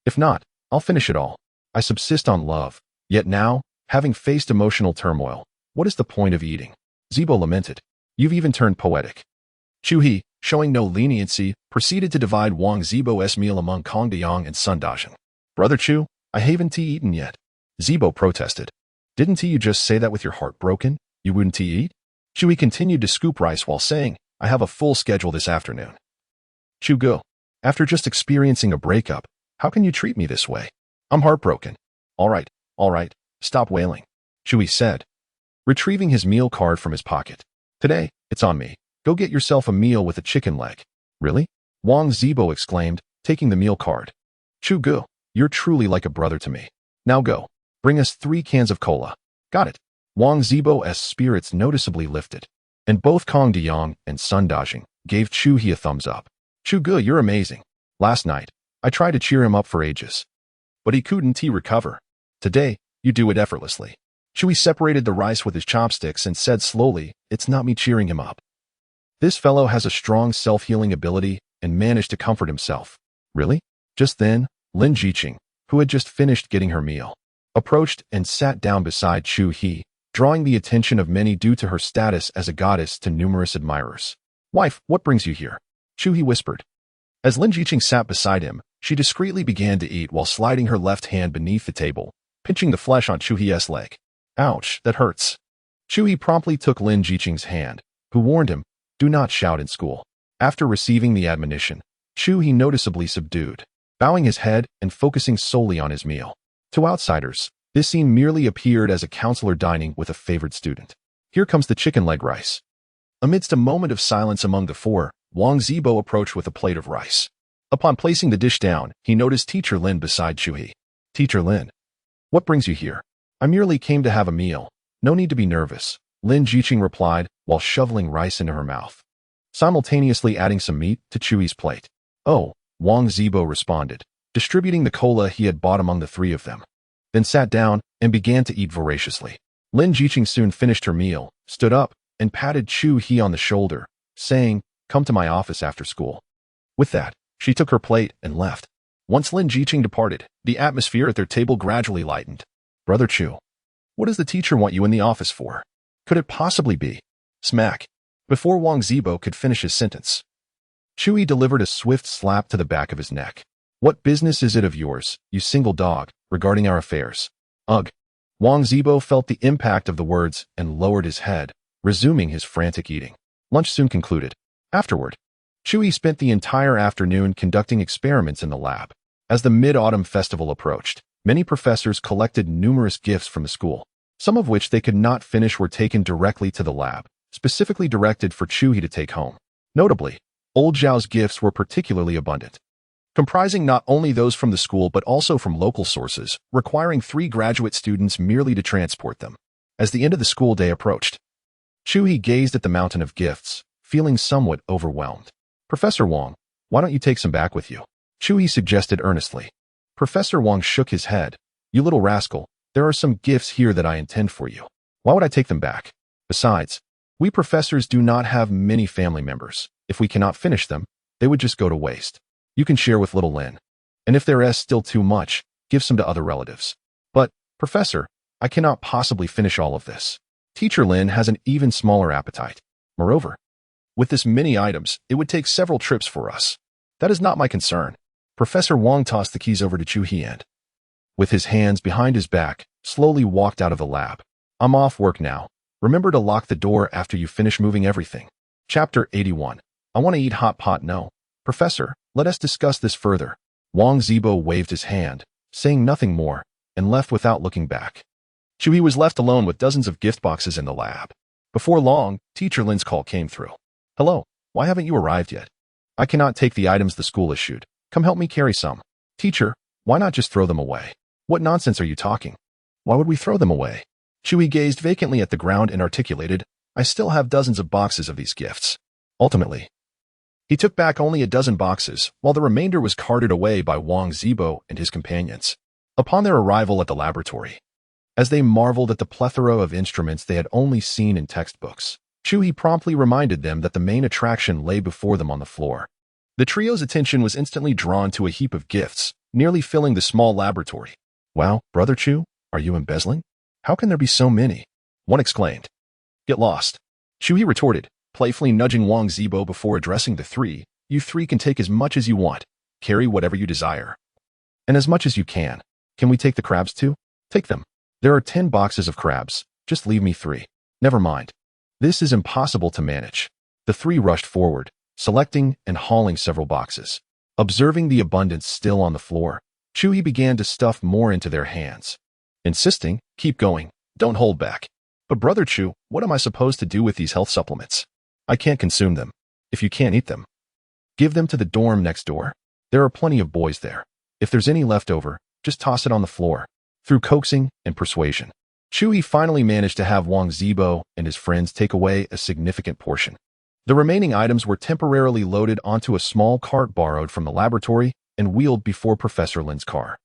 If not, I'll finish it all. I subsist on love. Yet now, having faced emotional turmoil, what is the point of eating?" Zibo lamented. "You've even turned poetic." Chu He, showing no leniency, proceeded to divide Wang Zibo's meal among Kong DeYong and Sun Dajing. "Brother Chu, I haven't eaten yet." Zibo protested. "Didn't you just say that with your heart broken? You wouldn't eat?" Chu He continued to scoop rice while saying, "I have a full schedule this afternoon." Chu Gu, after just experiencing a breakup, how can you treat me this way? I'm heartbroken. All right, stop wailing, Chewie said, retrieving his meal card from his pocket. Today, it's on me. Go get yourself a meal with a chicken leg. Really? Wang Zibo exclaimed, taking the meal card. Chu Gu, you're truly like a brother to me. Now go. Bring us 3 cans of cola. Got it. Wang Zibo's spirits noticeably lifted, and both Kong DeYoung and Sun Dajing gave Chu He a thumbs up. Chu Gu, you're amazing. Last night, I tried to cheer him up for ages, but he couldn't recover. Today, you do it effortlessly. Chewie separated the rice with his chopsticks and said slowly, it's not me cheering him up. This fellow has a strong self-healing ability and managed to comfort himself. Really? Just then, Lin Jiqing, who had just finished getting her meal, approached and sat down beside Chu He, drawing the attention of many due to her status as a goddess to numerous admirers. Wife, what brings you here? Chu He whispered. As Lin Jiqing sat beside him, she discreetly began to eat while sliding her left hand beneath the table, pinching the flesh on Chu He's leg. Ouch, that hurts. Chu He promptly took Lin Jiqing's hand, who warned him, do not shout in school. After receiving the admonition, Chu He noticeably subdued, bowing his head and focusing solely on his meal. To outsiders, this scene merely appeared as a counselor dining with a favored student. Here comes the chicken leg rice. Amidst a moment of silence among the four, Wang Zibo approached with a plate of rice. Upon placing the dish down, he noticed Teacher Lin beside Chu He. Teacher Lin, what brings you here? I merely came to have a meal. No need to be nervous, Lin Jiqing replied while shoveling rice into her mouth, simultaneously adding some meat to Chu He's plate. Oh, Wang Zibo responded, distributing the cola he had bought among the 3 of them, then sat down and began to eat voraciously. Lin Jiqing soon finished her meal, stood up, and patted Chu He on the shoulder, saying, come to my office after school. With that, she took her plate and left. Once Lin Jiqing departed, the atmosphere at their table gradually lightened. Brother Chu, what does the teacher want you in the office for? Could it possibly be? Smack. Before Wang Zibo could finish his sentence, Chu He delivered a swift slap to the back of his neck. What business is it of yours, you single dog, regarding our affairs? Ugh. Wang Zibo felt the impact of the words and lowered his head, resuming his frantic eating. Lunch soon concluded. Afterward, Chu He spent the entire afternoon conducting experiments in the lab. As the Mid-Autumn Festival approached, many professors collected numerous gifts from the school. Some of which they could not finish were taken directly to the lab, specifically directed for Chu He to take home. Notably, Old Zhao's gifts were particularly abundant, comprising not only those from the school but also from local sources, requiring 3 graduate students merely to transport them. As the end of the school day approached, Chu He gazed at the mountain of gifts, feeling somewhat overwhelmed. Professor Wang, why don't you take some back with you? Chu He suggested earnestly. Professor Wang shook his head. You little rascal, there are some gifts here that I intend for you. Why would I take them back? Besides, we professors do not have many family members. If we cannot finish them, they would just go to waste. You can share with little Lin. And if there is still too much, give some to other relatives. But, Professor, I cannot possibly finish all of this. Teacher Lin has an even smaller appetite. Moreover, with this many items, it would take several trips for us. That is not my concern. Professor Wang tossed the keys over to Chu He and, with his hands behind his back, slowly walked out of the lab. I'm off work now. Remember to lock the door after you finish moving everything. Chapter 81. I want to eat hot pot no. Professor, let us discuss this further. Wang Zibo waved his hand, saying nothing more, and left without looking back. Chu He was left alone with dozens of gift boxes in the lab. Before long, Teacher Lin's call came through. Hello, why haven't you arrived yet? I cannot take the items the school issued. Come help me carry some. Teacher, why not just throw them away? What nonsense are you talking? Why would we throw them away? Chu He gazed vacantly at the ground and articulated, I still have dozens of boxes of these gifts. Ultimately, he took back only a dozen boxes, while the remainder was carted away by Wang Zibo and his companions. Upon their arrival at the laboratory, as they marveled at the plethora of instruments they had only seen in textbooks, Chu He promptly reminded them that the main attraction lay before them on the floor. The trio's attention was instantly drawn to a heap of gifts, nearly filling the small laboratory. Wow, Brother Chu, are you embezzling? How can there be so many? One exclaimed. Get lost. Chu He retorted, playfully nudging Wang Zibo before addressing the 3. You 3 can take as much as you want. Carry whatever you desire. And as much as you can. Can we take the crabs too? Take them. There are 10 boxes of crabs. Just leave me 3. Never mind. This is impossible to manage. The 3 rushed forward, selecting and hauling several boxes. Observing the abundance still on the floor, Chuhi began to stuff more into their hands, insisting, "Keep going, don't hold back." "But Brother Chu, what am I supposed to do with these health supplements? I can't consume them. If you can't eat them, give them to the dorm next door. There are plenty of boys there. If there's any left over, just toss it on the floor." Through coaxing and persuasion, Chuhi finally managed to have Wang Zibo and his friends take away a significant portion. The remaining items were temporarily loaded onto a small cart borrowed from the laboratory and wheeled before Professor Lin's car.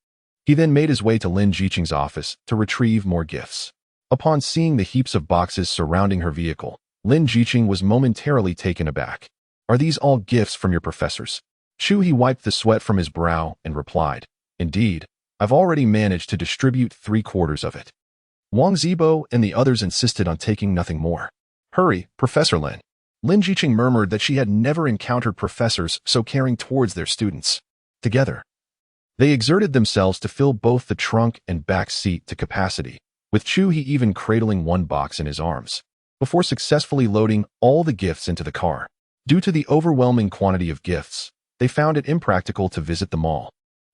He then made his way to Lin Jiqing's office to retrieve more gifts. Upon seeing the heaps of boxes surrounding her vehicle, Lin Jiqing was momentarily taken aback. "Are these all gifts from your professors?" Chuhi wiped the sweat from his brow and replied, "Indeed, I've already managed to distribute 3/4 of it." Wang Zibo and the others insisted on taking nothing more. "Hurry, Professor Lin." Lin Jiqing murmured that she had never encountered professors so caring towards their students. Together, they exerted themselves to fill both the trunk and back seat to capacity, with Chuhi even cradling one box in his arms, before successfully loading all the gifts into the car. Due to the overwhelming quantity of gifts, they found it impractical to visit them all,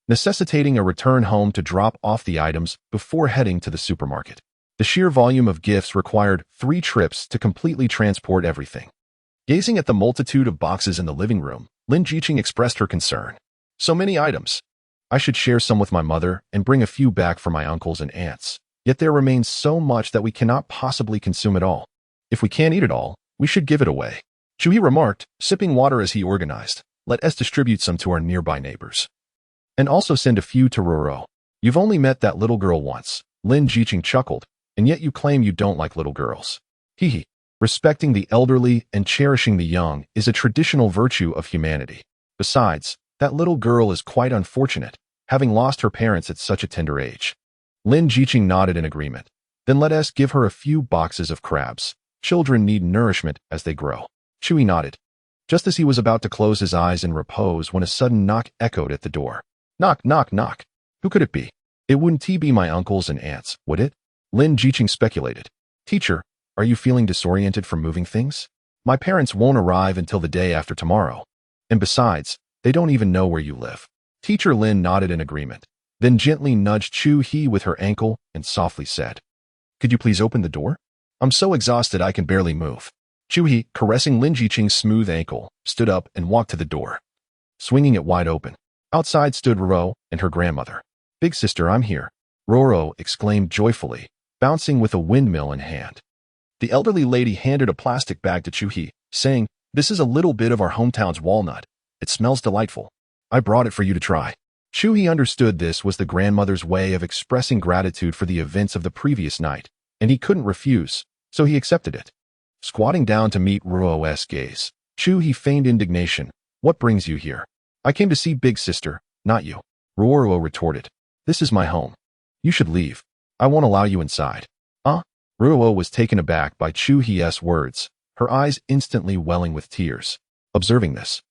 necessitating a return home to drop off the items before heading to the supermarket. The sheer volume of gifts required 3 trips to completely transport everything. Gazing at the multitude of boxes in the living room, Lin Jiqing expressed her concern. "So many items. I should share some with my mother and bring a few back for my uncles and aunts. Yet there remains so much that we cannot possibly consume it all. If we can't eat it all, we should give it away." Chuhi remarked, sipping water as he organized. "Let us distribute some to our nearby neighbors. And also send a few to Roro. You've only met that little girl once." Lin Jiqing chuckled, "And yet you claim you don't like little girls. Hee. Respecting the elderly and cherishing the young is a traditional virtue of humanity. Besides, that little girl is quite unfortunate, having lost her parents at such a tender age." Lin Jiqing nodded in agreement. "Then let us give her a few boxes of crabs. Children need nourishment as they grow." Chuhi nodded, just as he was about to close his eyes in repose when a sudden knock echoed at the door. "Knock, knock, knock. Who could it be? It wouldn't be my uncles and aunts, would it?" Lin Jiqing speculated. "Teacher, are you feeling disoriented from moving things? My parents won't arrive until the day after tomorrow. And besides, they don't even know where you live." Teacher Lin nodded in agreement, then gently nudged Chuhi with her ankle and softly said, "Could you please open the door? I'm so exhausted I can barely move." Chuhi, caressing Lin Jiqing's smooth ankle, stood up and walked to the door, swinging it wide open. Outside stood Roro and her grandmother. "Big sister, I'm here," Roro exclaimed joyfully, bouncing with a windmill in hand. The elderly lady handed a plastic bag to Chuhi, saying, "This is a little bit of our hometown's walnut. It smells delightful. I brought it for you to try." Chuhi understood this was the grandmother's way of expressing gratitude for the events of the previous night, and he couldn't refuse, so he accepted it. Squatting down to meet Roro's gaze, Chuhi feigned indignation. "What brings you here?" "I came to see Big Sister, not you," Roro retorted. "This is my home. You should leave. I won't allow you inside." Roro was taken aback by Chuhi's words, her eyes instantly welling with tears. Observing this,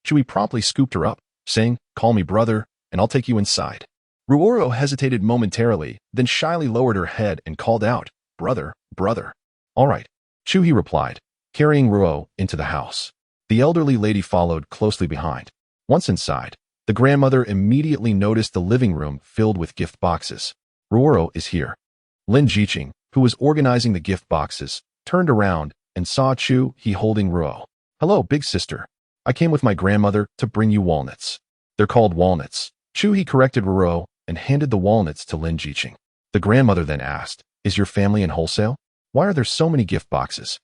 Chuhi promptly scooped her up, saying, "Call me brother, and I'll take you inside." Roro hesitated momentarily, then shyly lowered her head and called out, "Brother, brother." "All right," Chuhi replied, carrying Roro into the house. The elderly lady followed closely behind. Once inside, the grandmother immediately noticed the living room filled with gift boxes. "Roro is here." Lin Jiqing, who was organizing the gift boxes, turned around and saw Chuhi holding Roro. "Hello, big sister. I came with my grandmother to bring you walnuts." "They're called walnuts." Chuhi corrected Roro and handed the walnuts to Lin Jiqing. The grandmother then asked, "Is your family in wholesale? Why are there so many gift boxes?"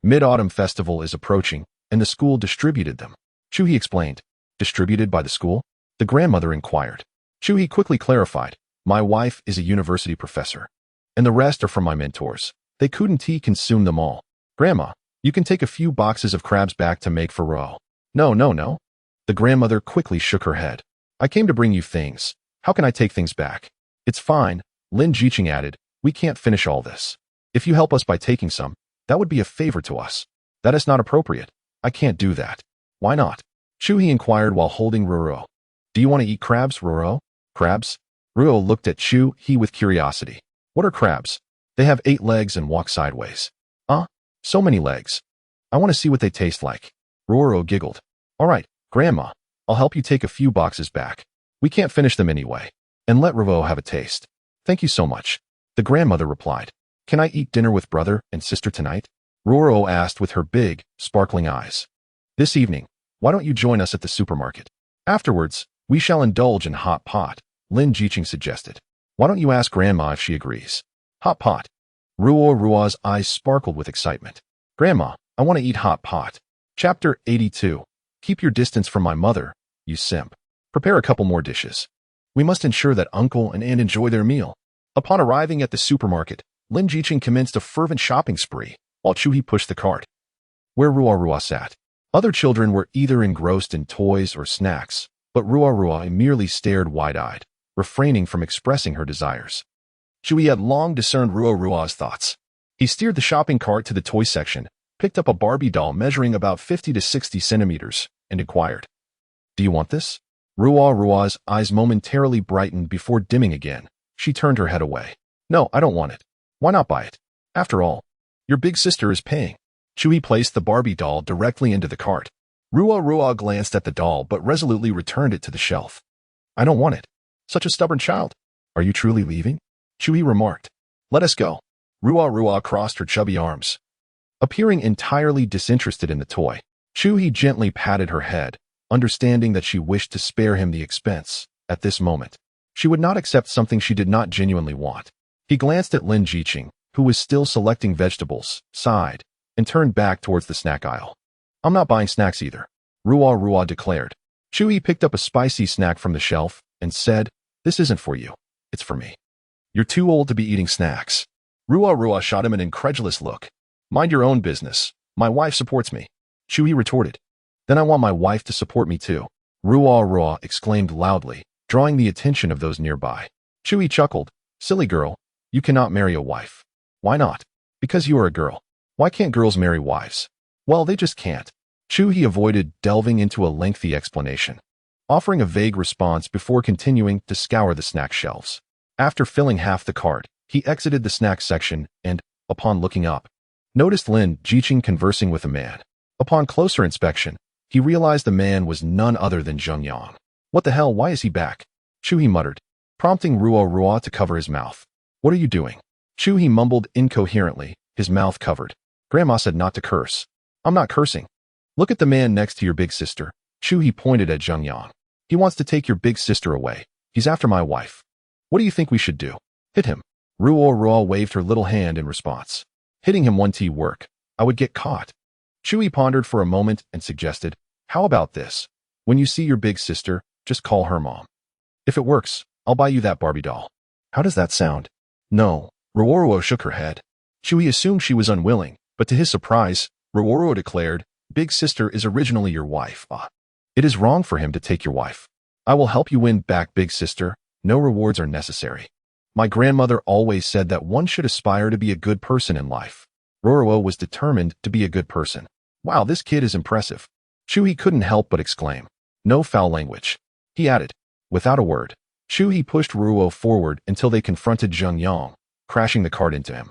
Mid-Autumn Festival is approaching, and the school distributed them. Chuhi explained. "Distributed by the school?" the grandmother inquired. Chuhi quickly clarified, "My wife is a university professor, and the rest are from my mentors. They couldn't consume them all." "Grandma, you can take a few boxes of crabs back to make for Ro." No. The grandmother quickly shook her head. "I came to bring you things. How can I take things back?" "It's fine," Lin Jiqing added. "We can't finish all this. If you help us by taking some, that would be a favor to us." "That is not appropriate. I can't do that." "Why not?" Chuhi inquired while holding Roro. "Do you want to eat crabs, Roro?" "Crabs?" Roro looked at Chuhi with curiosity. "What are crabs?" "They have 8 legs and walk sideways." So many legs. I want to see what they taste like." Roro giggled. All right, Grandma, I'll help you take a few boxes back. We can't finish them anyway. And let Ruo have a taste. Thank you so much. The grandmother replied. Can I eat dinner with brother and sister tonight? Ruo asked with her big, sparkling eyes. This evening, why don't you join us at the supermarket? Afterwards, we shall indulge in hot pot, Lin Jiqing suggested. Why don't you ask Grandma if she agrees? Hot pot. Ruo's eyes sparkled with excitement. Grandma, I want to eat hot pot. Chapter 82. Keep your distance from my mother, you simp. Prepare a couple more dishes. We must ensure that uncle and aunt enjoy their meal. Upon arriving at the supermarket, Lin Jiqing commenced a fervent shopping spree, while Chuhi pushed the cart. Where Ruo sat. Other children were either engrossed in toys or snacks, but Ruo merely stared wide-eyed, refraining from expressing her desires. Chuhi had long discerned Ruo's thoughts. He steered the shopping cart to the toy section, picked up a Barbie doll measuring about 50 to 60 centimeters, and inquired, Do you want this? Ruo's eyes momentarily brightened before dimming again. She turned her head away. No, I don't want it. Why not buy it? After all, your big sister is paying. Chuhi placed the Barbie doll directly into the cart. Ruo glanced at the doll but resolutely returned it to the shelf. I don't want it. Such a stubborn child. Are you truly leaving? Chuhi remarked. Let us go. Ruo crossed her chubby arms. Appearing entirely disinterested in the toy, Chuhi gently patted her head, understanding that she wished to spare him the expense. At this moment, she would not accept something she did not genuinely want. He glanced at Lin Jiqing, who was still selecting vegetables, sighed, and turned back towards the snack aisle. I'm not buying snacks either, Ruo declared. Chuhi picked up a spicy snack from the shelf and said, This isn't for you. It's for me. You're too old to be eating snacks. Ruo shot him an incredulous look. Mind your own business. My wife supports me. Chuhi retorted. Then I want my wife to support me too. Ruo exclaimed loudly, drawing the attention of those nearby. Chuhi chuckled. Silly girl, you cannot marry a wife. Why not? Because you are a girl. Why can't girls marry wives? Well, they just can't. Chuhi avoided delving into a lengthy explanation, offering a vague response before continuing to scour the snack shelves. After filling half the cart, he exited the snack section and, upon looking up, noticed Lin Jiqing conversing with a man. Upon closer inspection, he realized the man was none other than Zheng Yang. What the hell, why is he back? Chuhi muttered, prompting Ruo to cover his mouth. What are you doing? Chuhi mumbled incoherently, his mouth covered. Grandma said not to curse. I'm not cursing. Look at the man next to your big sister. Chuhi pointed at Zheng Yang. He wants to take your big sister away. He's after my wife. What do you think we should do? Hit him. Ruo waved her little hand in response. Hitting him won't work. I would get caught. Chuhi pondered for a moment and suggested, How about this? When you see your big sister, just call her mom. If it works, I'll buy you that Barbie doll. How does that sound? No. Ruo shook her head. Chuhi assumed she was unwilling, but to his surprise, Ruo declared, Big sister is originally your wife. It is wrong for him to take your wife. I will help you win back big sister. No rewards are necessary. My grandmother always said that one should aspire to be a good person in life. Ruo was determined to be a good person. Wow, this kid is impressive. Chuhi couldn't help but exclaim. No foul language. He added. Without a word, Chuhi pushed Ruo forward until they confronted Zheng Yang, crashing the cart into him.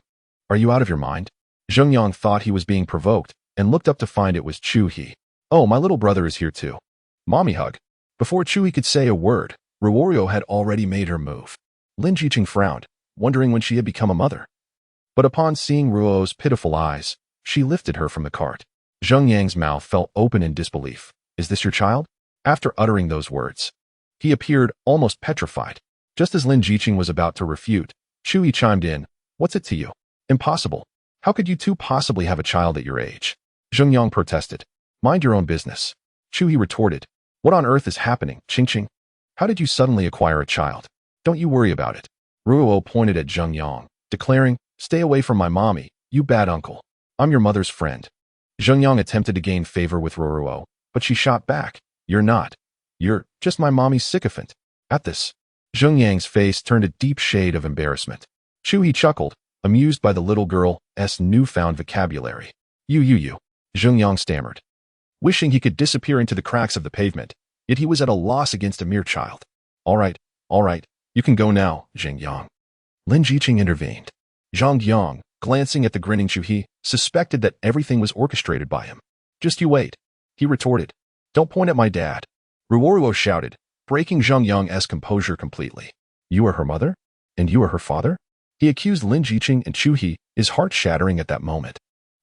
Are you out of your mind? Zheng Yang thought he was being provoked and looked up to find it was Chuhi. Oh, my little brother is here too. Mommy hug. Before Chuhi could say a word, Ruo had already made her move. Lin Jiqing frowned, wondering when she had become a mother. But upon seeing Ruo's pitiful eyes, she lifted her from the cart. Zheng Yang's mouth fell open in disbelief. Is this your child? After uttering those words, he appeared almost petrified. Just as Lin Jiqing was about to refute, Chuhi chimed in. What's it to you? Impossible. How could you two possibly have a child at your age? Zheng Yang protested. Mind your own business. Chuhi retorted. What on earth is happening, Qingqing? How did you suddenly acquire a child? Don't you worry about it. Ruo pointed at Zheng Yang, declaring, Stay away from my mommy, you bad uncle. I'm your mother's friend. Zheng Yang attempted to gain favor with Ruo, but she shot back. You're not. You're just my mommy's sycophant. At this, Zheng Yang's face turned a deep shade of embarrassment. Chuhi chuckled, amused by the little girl's newfound vocabulary. You. Zheng Yang stammered, wishing he could disappear into the cracks of the pavement, yet he was at a loss against a mere child. All right, you can go now, Zheng Yang. Lin Jiqing intervened. Zheng Yang, glancing at the grinning Chuhi, suspected that everything was orchestrated by him. Just you wait, he retorted. Don't point at my dad, Ruoruo shouted, breaking Zheng Yang's composure completely. You are her mother? And you are her father? He accused Lin Jiqing and Chu He, his heart shattering at that moment.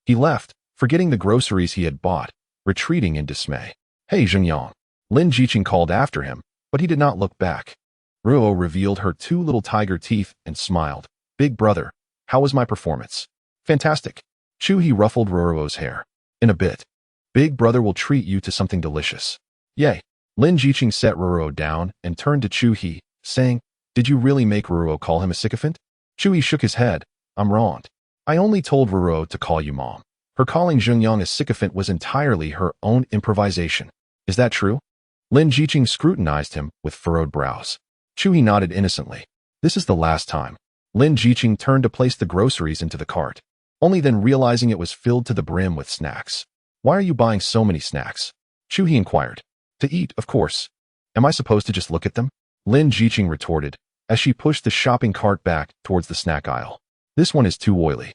He left, forgetting the groceries he had bought, retreating in dismay. Hey Zheng Yang. Lin Jiqing called after him, but he did not look back. Ruo revealed her two little tiger teeth and smiled. Big brother, how was my performance? Fantastic. Chu He ruffled Ruo's hair. In a bit. Big brother will treat you to something delicious. Yay. Lin Jiqing set Ruo down and turned to Chu He, saying, Did you really make Ruo call him a sycophant? Chu He shook his head. I'm wrong. I only told Ruo to call you mom. Her calling Zheng Yang a sycophant was entirely her own improvisation. Is that true? Lin Jiqing scrutinized him with furrowed brows. Chu He nodded innocently. This is the last time. Lin Jiqing turned to place the groceries into the cart, only then realizing it was filled to the brim with snacks. Why are you buying so many snacks? Chu He inquired. To eat, of course. Am I supposed to just look at them? Lin Jiqing retorted, as she pushed the shopping cart back towards the snack aisle. This one is too oily.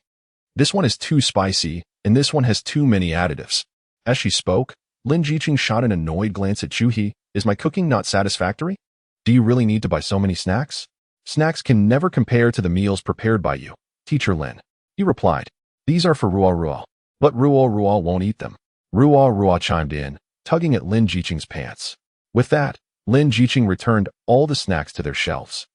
This one is too spicy, and this one has too many additives. As she spoke, Lin Jiqing shot an annoyed glance at Chu He. Is my cooking not satisfactory? Do you really need to buy so many snacks? Snacks can never compare to the meals prepared by you, Teacher Lin. He replied. These are for Ruo. But Ruo won't eat them. Ruo chimed in, tugging at Lin Jiqing's pants. With that, Lin Jiqing returned all the snacks to their shelves.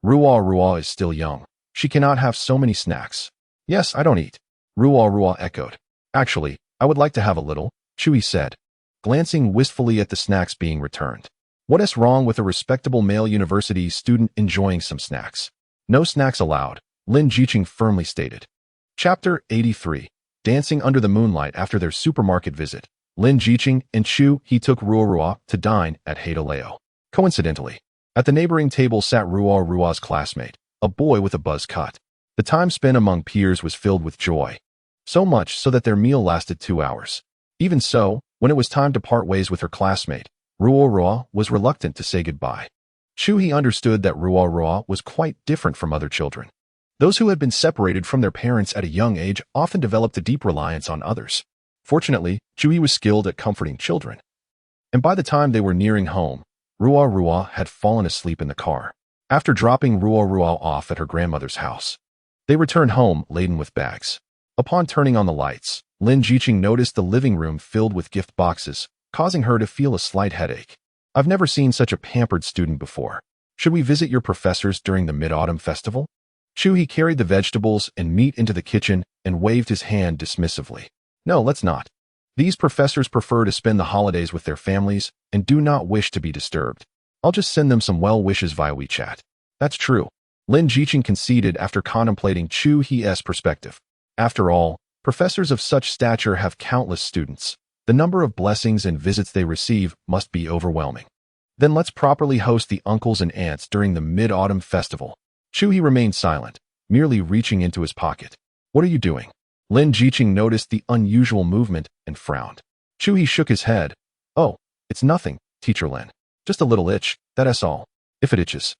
Ruo is still young. She cannot have so many snacks. Yes, I don't eat. Ruo echoed. Actually, I would like to have a little, Chu He said, glancing wistfully at the snacks being returned. What is wrong with a respectable male university student enjoying some snacks? No snacks allowed, Lin Jiqing firmly stated. Chapter 83. Dancing under the moonlight after their supermarket visit. Lin Jiqing and Chu He took Ruo to dine at Hadaleo. Coincidentally, at the neighboring table sat Ruo's classmate, a boy with a buzz cut. The time spent among peers was filled with joy. So much so that their meal lasted 2 hours. Even so, when it was time to part ways with her classmate, Ruo was reluctant to say goodbye. Chu He understood that Ruo was quite different from other children. Those who had been separated from their parents at a young age often developed a deep reliance on others. Fortunately, Chu He was skilled at comforting children. And by the time they were nearing home, Ruo had fallen asleep in the car. After dropping Ruo off at her grandmother's house, they returned home laden with bags. Upon turning on the lights, Lin Jiqing noticed the living room filled with gift boxes, causing her to feel a slight headache. I've never seen such a pampered student before. Should we visit your professors during the Mid-Autumn Festival? Chu He carried the vegetables and meat into the kitchen and waved his hand dismissively. No, let's not. These professors prefer to spend the holidays with their families and do not wish to be disturbed. I'll just send them some well wishes via WeChat. That's true. Lin Jiqing conceded after contemplating Chu He's perspective. After all, professors of such stature have countless students. The number of blessings and visits they receive must be overwhelming. Then let's properly host the uncles and aunts during the Mid-Autumn Festival. Chu He remained silent, merely reaching into his pocket. What are you doing? Lin Jiqing noticed the unusual movement and frowned. Chu He shook his head. Oh, it's nothing, Teacher Lin. Just a little itch, that's all. If it itches,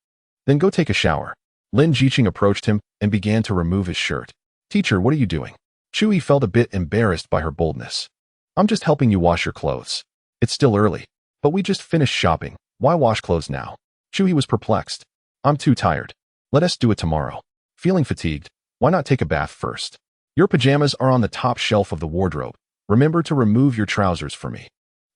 then go take a shower. Lin Jiqing approached him and began to remove his shirt. Teacher, what are you doing? Chu He felt a bit embarrassed by her boldness. I'm just helping you wash your clothes. It's still early, but we just finished shopping. Why wash clothes now? Chu He was perplexed. I'm too tired. Let us do it tomorrow. Feeling fatigued? Why not take a bath first? Your pajamas are on the top shelf of the wardrobe. Remember to remove your trousers for me.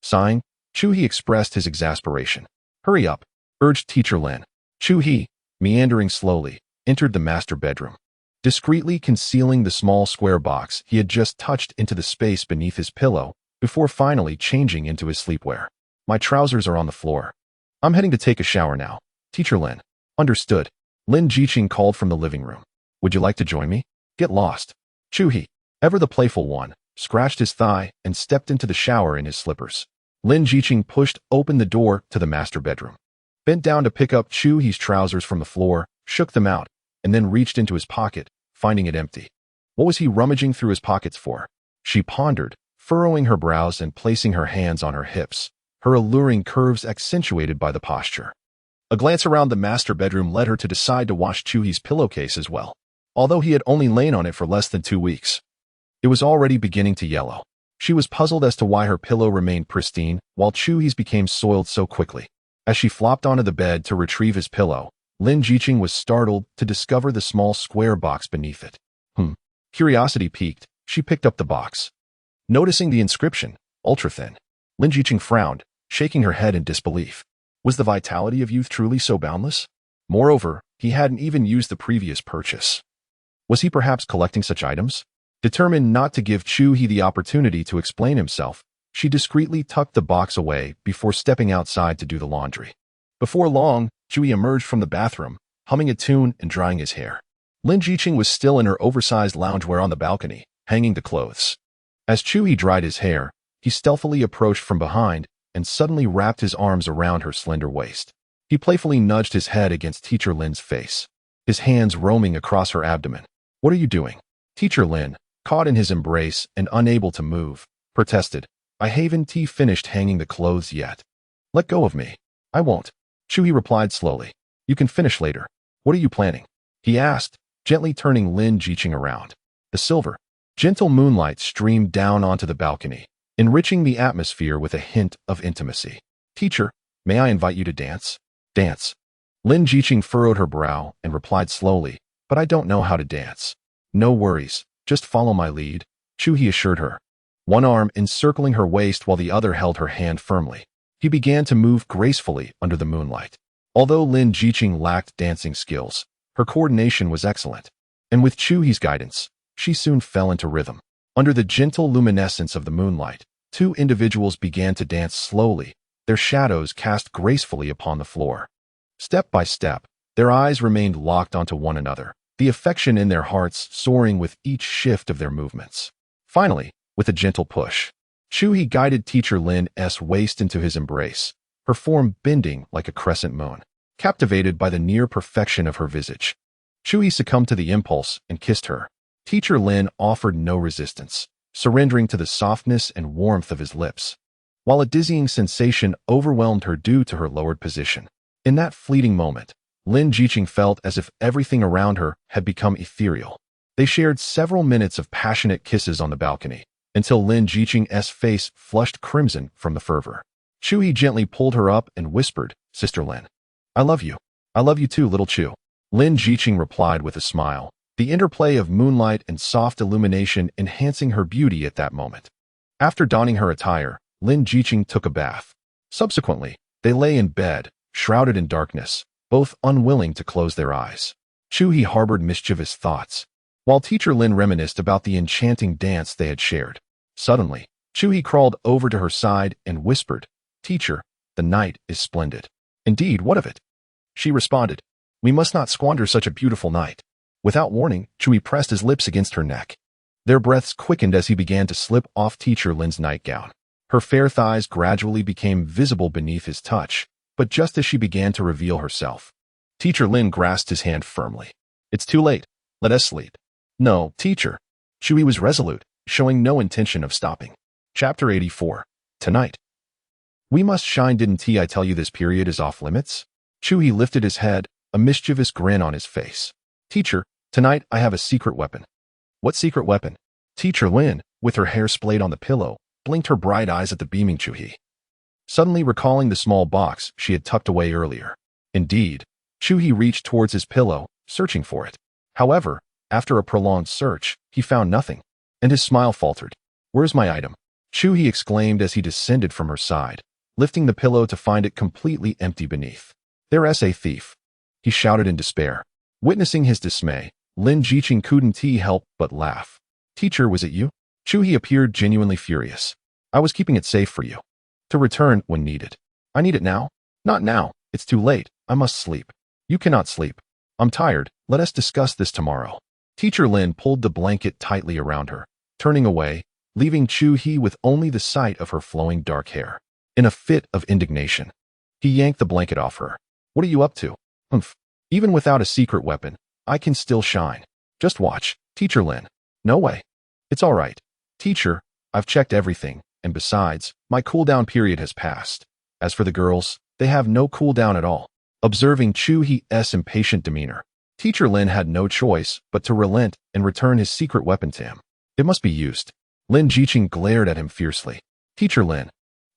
Sighing, Chu He expressed his exasperation. Hurry up, urged Teacher Lin. Chu He, meandering slowly, entered the master bedroom, discreetly concealing the small square box he had just touched into the space beneath his pillow before finally changing into his sleepwear. My trousers are on the floor. I'm heading to take a shower now. Teacher Lin. Understood. Lin Jiqing called from the living room. Would you like to join me? Get lost. Chu He, ever the playful one, scratched his thigh and stepped into the shower in his slippers. Lin Jiqing pushed open the door to the master bedroom, bent down to pick up Chu He's trousers from the floor, shook them out, and then reached into his pocket, finding it empty. What was he rummaging through his pockets for? She pondered, furrowing her brows and placing her hands on her hips, her alluring curves accentuated by the posture. A glance around the master bedroom led her to decide to wash Chu He's pillowcase as well, although he had only lain on it for less than 2 weeks. It was already beginning to yellow. She was puzzled as to why her pillow remained pristine, while Chuhi's became soiled so quickly. As she flopped onto the bed to retrieve his pillow, Lin Jiqing was startled to discover the small square box beneath it. Curiosity piqued, she picked up the box. Noticing the inscription, ultra-thin, Lin Jiqing frowned, shaking her head in disbelief. Was the vitality of youth truly so boundless? Moreover, he hadn't even used the previous purchase. Was he perhaps collecting such items? Determined not to give Chuhi the opportunity to explain himself, she discreetly tucked the box away before stepping outside to do the laundry. Before long, Chuhi emerged from the bathroom, humming a tune and drying his hair. Lin Jiqing was still in her oversized loungewear on the balcony, hanging the clothes. As Chuhi dried his hair, he stealthily approached from behind and suddenly wrapped his arms around her slender waist. He playfully nudged his head against Teacher Lin's face, his hands roaming across her abdomen. "What are you doing?" Teacher Lin, caught in his embrace and unable to move, protested. "I haven't finished hanging the clothes yet. Let go of me." "I won't," Chuhi replied slowly. "You can finish later. What are you planning?" he asked, gently turning Lin Jiqing around. The silver, gentle moonlight streamed down onto the balcony, enriching the atmosphere with a hint of intimacy. "Teacher, may I invite you to dance?" "Dance?" Lin Jiqing furrowed her brow and replied slowly, "But I don't know how to dance." "No worries, just follow my lead," Chuhi assured her, one arm encircling her waist while the other held her hand firmly. He began to move gracefully under the moonlight. Although Lin Jiqing lacked dancing skills, her coordination was excellent, and with Chuhi's guidance, she soon fell into rhythm. Under the gentle luminescence of the moonlight, two individuals began to dance slowly, their shadows cast gracefully upon the floor. Step by step, their eyes remained locked onto one another, the affection in their hearts soaring with each shift of their movements. Finally, with a gentle push, Chuhi guided Teacher Lin's waist into his embrace, her form bending like a crescent moon. Captivated by the near perfection of her visage, Chuhi succumbed to the impulse and kissed her. Teacher Lin offered no resistance, surrendering to the softness and warmth of his lips, while a dizzying sensation overwhelmed her due to her lowered position. In that fleeting moment, Lin Jiqing felt as if everything around her had become ethereal. They shared several minutes of passionate kisses on the balcony, until Lin Jiqing's face flushed crimson from the fervor. Chuhi gently pulled her up and whispered, "Sister Lin, I love you. I love you too, little Chu." Lin Jiqing replied with a smile, the interplay of moonlight and soft illumination enhancing her beauty at that moment. After donning her attire, Lin Jiqing took a bath. Subsequently, they lay in bed, shrouded in darkness, both unwilling to close their eyes. Chuhi harbored mischievous thoughts, while Teacher Lin reminisced about the enchanting dance they had shared. Suddenly, Chuhi crawled over to her side and whispered, "Teacher, the night is splendid." "Indeed, what of it?" She responded, "We must not squander such a beautiful night." Without warning, Chuhi pressed his lips against her neck. Their breaths quickened as he began to slip off Teacher Lin's nightgown. Her fair thighs gradually became visible beneath his touch, but just as she began to reveal herself, Teacher Lin grasped his hand firmly. "It's too late. Let us sleep." "No, teacher." Chuhi was resolute, showing no intention of stopping. Chapter 84. Tonight. "We must shine, didn't I tell you this period is off limits?" Chuhi lifted his head, a mischievous grin on his face. "Teacher, tonight I have a secret weapon." "What secret weapon?" Teacher Lin, with her hair splayed on the pillow, blinked her bright eyes at the beaming Chuhi, suddenly recalling the small box she had tucked away earlier. Indeed, Chuhi reached towards his pillow, searching for it. However, after a prolonged search, he found nothing, and his smile faltered. "Where's my item?" Chuhi exclaimed as he descended from her side, lifting the pillow to find it completely empty beneath. "There's a thief," he shouted in despair. Witnessing his dismay, Lin Jiqing couldn't help but laugh. "Teacher, was it you?" Chuhi appeared genuinely furious. "I was keeping it safe for you, to return when needed." "I need it now?" "Not now. It's too late. I must sleep." "You cannot sleep. I'm tired. Let us discuss this tomorrow." Teacher Lin pulled the blanket tightly around her, turning away, leaving Chuhi with only the sight of her flowing dark hair. In a fit of indignation, he yanked the blanket off her. "What are you up to?" "Humph. Even without a secret weapon, I can still shine. Just watch, Teacher Lin." "No way." "It's all right. Teacher, I've checked everything, and besides, my cooldown period has passed. As for the girls, they have no cooldown at all." Observing Chuhi's impatient demeanor, Teacher Lin had no choice but to relent and return his secret weapon to him. "It must be used." Lin Jiqing glared at him fiercely. Teacher Lin,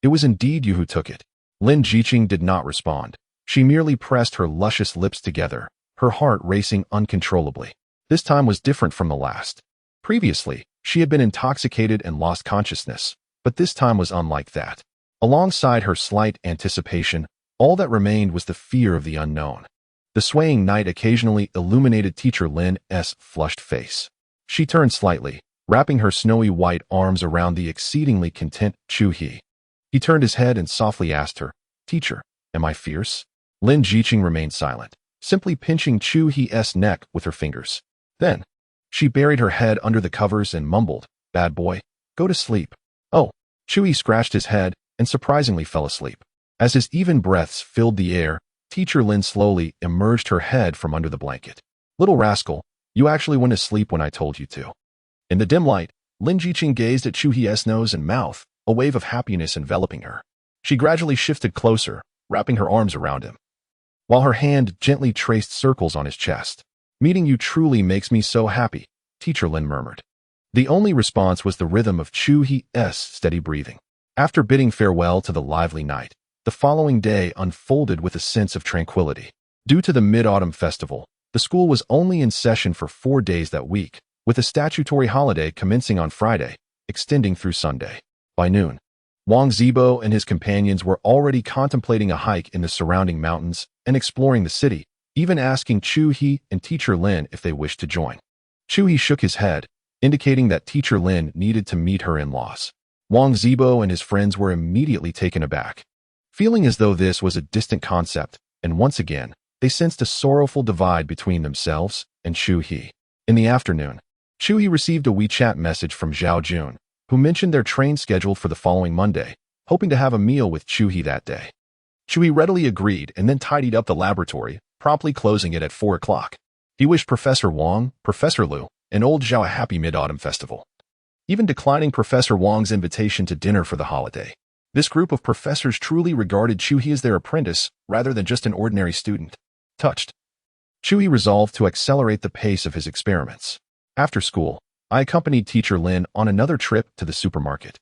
it was indeed you who took it. Lin Jiqing did not respond. She merely pressed her luscious lips together, her heart racing uncontrollably. This time was different from the last. Previously, she had been intoxicated and lost consciousness, but this time was unlike that. Alongside her slight anticipation, all that remained was the fear of the unknown. The swaying night occasionally illuminated Teacher Lin's flushed face. She turned slightly, wrapping her snowy white arms around the exceedingly content Chu He. He turned his head and softly asked her, Teacher, am I fierce? Lin Jiqing remained silent, simply pinching Chu He's neck with her fingers. Then, she buried her head under the covers and mumbled, Bad boy, go to sleep. Oh, Chu He scratched his head and surprisingly fell asleep. As his even breaths filled the air, Teacher Lin slowly emerged her head from under the blanket. Little rascal, you actually went to sleep when I told you to. In the dim light, Lin Jiqing gazed at Chu He's nose and mouth, a wave of happiness enveloping her. She gradually shifted closer, wrapping her arms around him, while her hand gently traced circles on his chest. Meeting you truly makes me so happy, Teacher Lin murmured. The only response was the rhythm of Chu He's steady breathing. After bidding farewell to the lively night, the following day unfolded with a sense of tranquility. Due to the Mid-Autumn Festival, the school was only in session for 4 days that week, with a statutory holiday commencing on Friday, extending through Sunday. By noon, Wang Zibo and his companions were already contemplating a hike in the surrounding mountains and exploring the city, even asking Chu He and Teacher Lin if they wished to join. Chu He shook his head, indicating that Teacher Lin needed to meet her in-laws. Wang Zibo and his friends were immediately taken aback, feeling as though this was a distant concept, and once again, they sensed a sorrowful divide between themselves and Chu He. In the afternoon, Chu He received a WeChat message from Zhao Jun, who mentioned their train schedule for the following Monday, hoping to have a meal with Chu He that day. Chu He readily agreed and then tidied up the laboratory, promptly closing it at 4 o'clock. He wished Professor Wang, Professor Liu, and old Zhao a happy Mid-Autumn Festival, even declining Professor Wang's invitation to dinner for the holiday. This group of professors truly regarded Chu He as their apprentice rather than just an ordinary student. Touched, Chu He resolved to accelerate the pace of his experiments. After school, I accompanied Teacher Lin on another trip to the supermarket,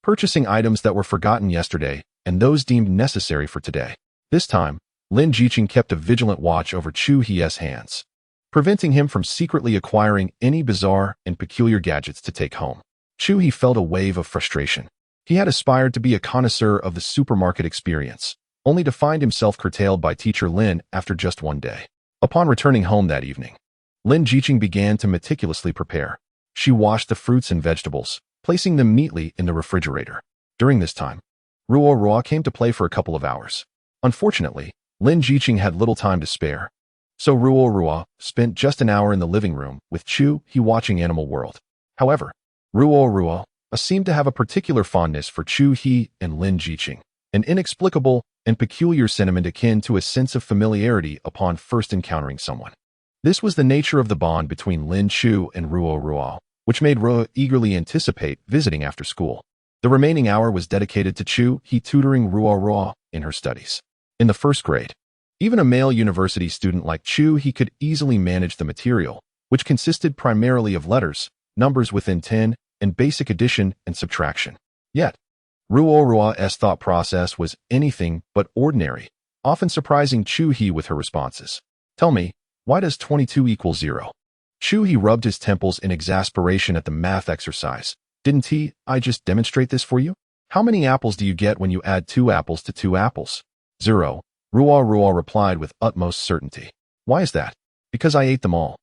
purchasing items that were forgotten yesterday and those deemed necessary for today. This time, Lin Jiqing kept a vigilant watch over Chu He's hands, preventing him from secretly acquiring any bizarre and peculiar gadgets to take home. Chu He felt a wave of frustration. He had aspired to be a connoisseur of the supermarket experience, only to find himself curtailed by Teacher Lin after just 1 day. Upon returning home that evening, Lin Jiqing began to meticulously prepare. She washed the fruits and vegetables, placing them neatly in the refrigerator. During this time, Ruo Ruo came to play for a couple of hours. Unfortunately, Lin Jiqing had little time to spare, so Ruo Ruo spent just an hour in the living room with Chu He watching Animal World. However, Ruo Ruo seemed to have a particular fondness for Chu He and Lin Jiqing, an inexplicable and peculiar sentiment akin to a sense of familiarity upon first encountering someone. This was the nature of the bond between Lin Chu and Ruo Ruo, which made Ruo eagerly anticipate visiting after school. The remaining hour was dedicated to Chu He tutoring Ruo Ruo in her studies. In the first grade, even a male university student like Chu He could easily manage the material, which consisted primarily of letters, numbers within 10, and basic addition and subtraction. Yet, Ruo Ruo's thought process was anything but ordinary, often surprising Chu He with her responses. Tell me, why does 22 equal 0? Chu He rubbed his temples in exasperation at the math exercise. Didn't I just demonstrate this for you? How many apples do you get when you add 2 apples to 2 apples? 0. Ruo Ruo replied with utmost certainty. Why is that? Because I ate them all,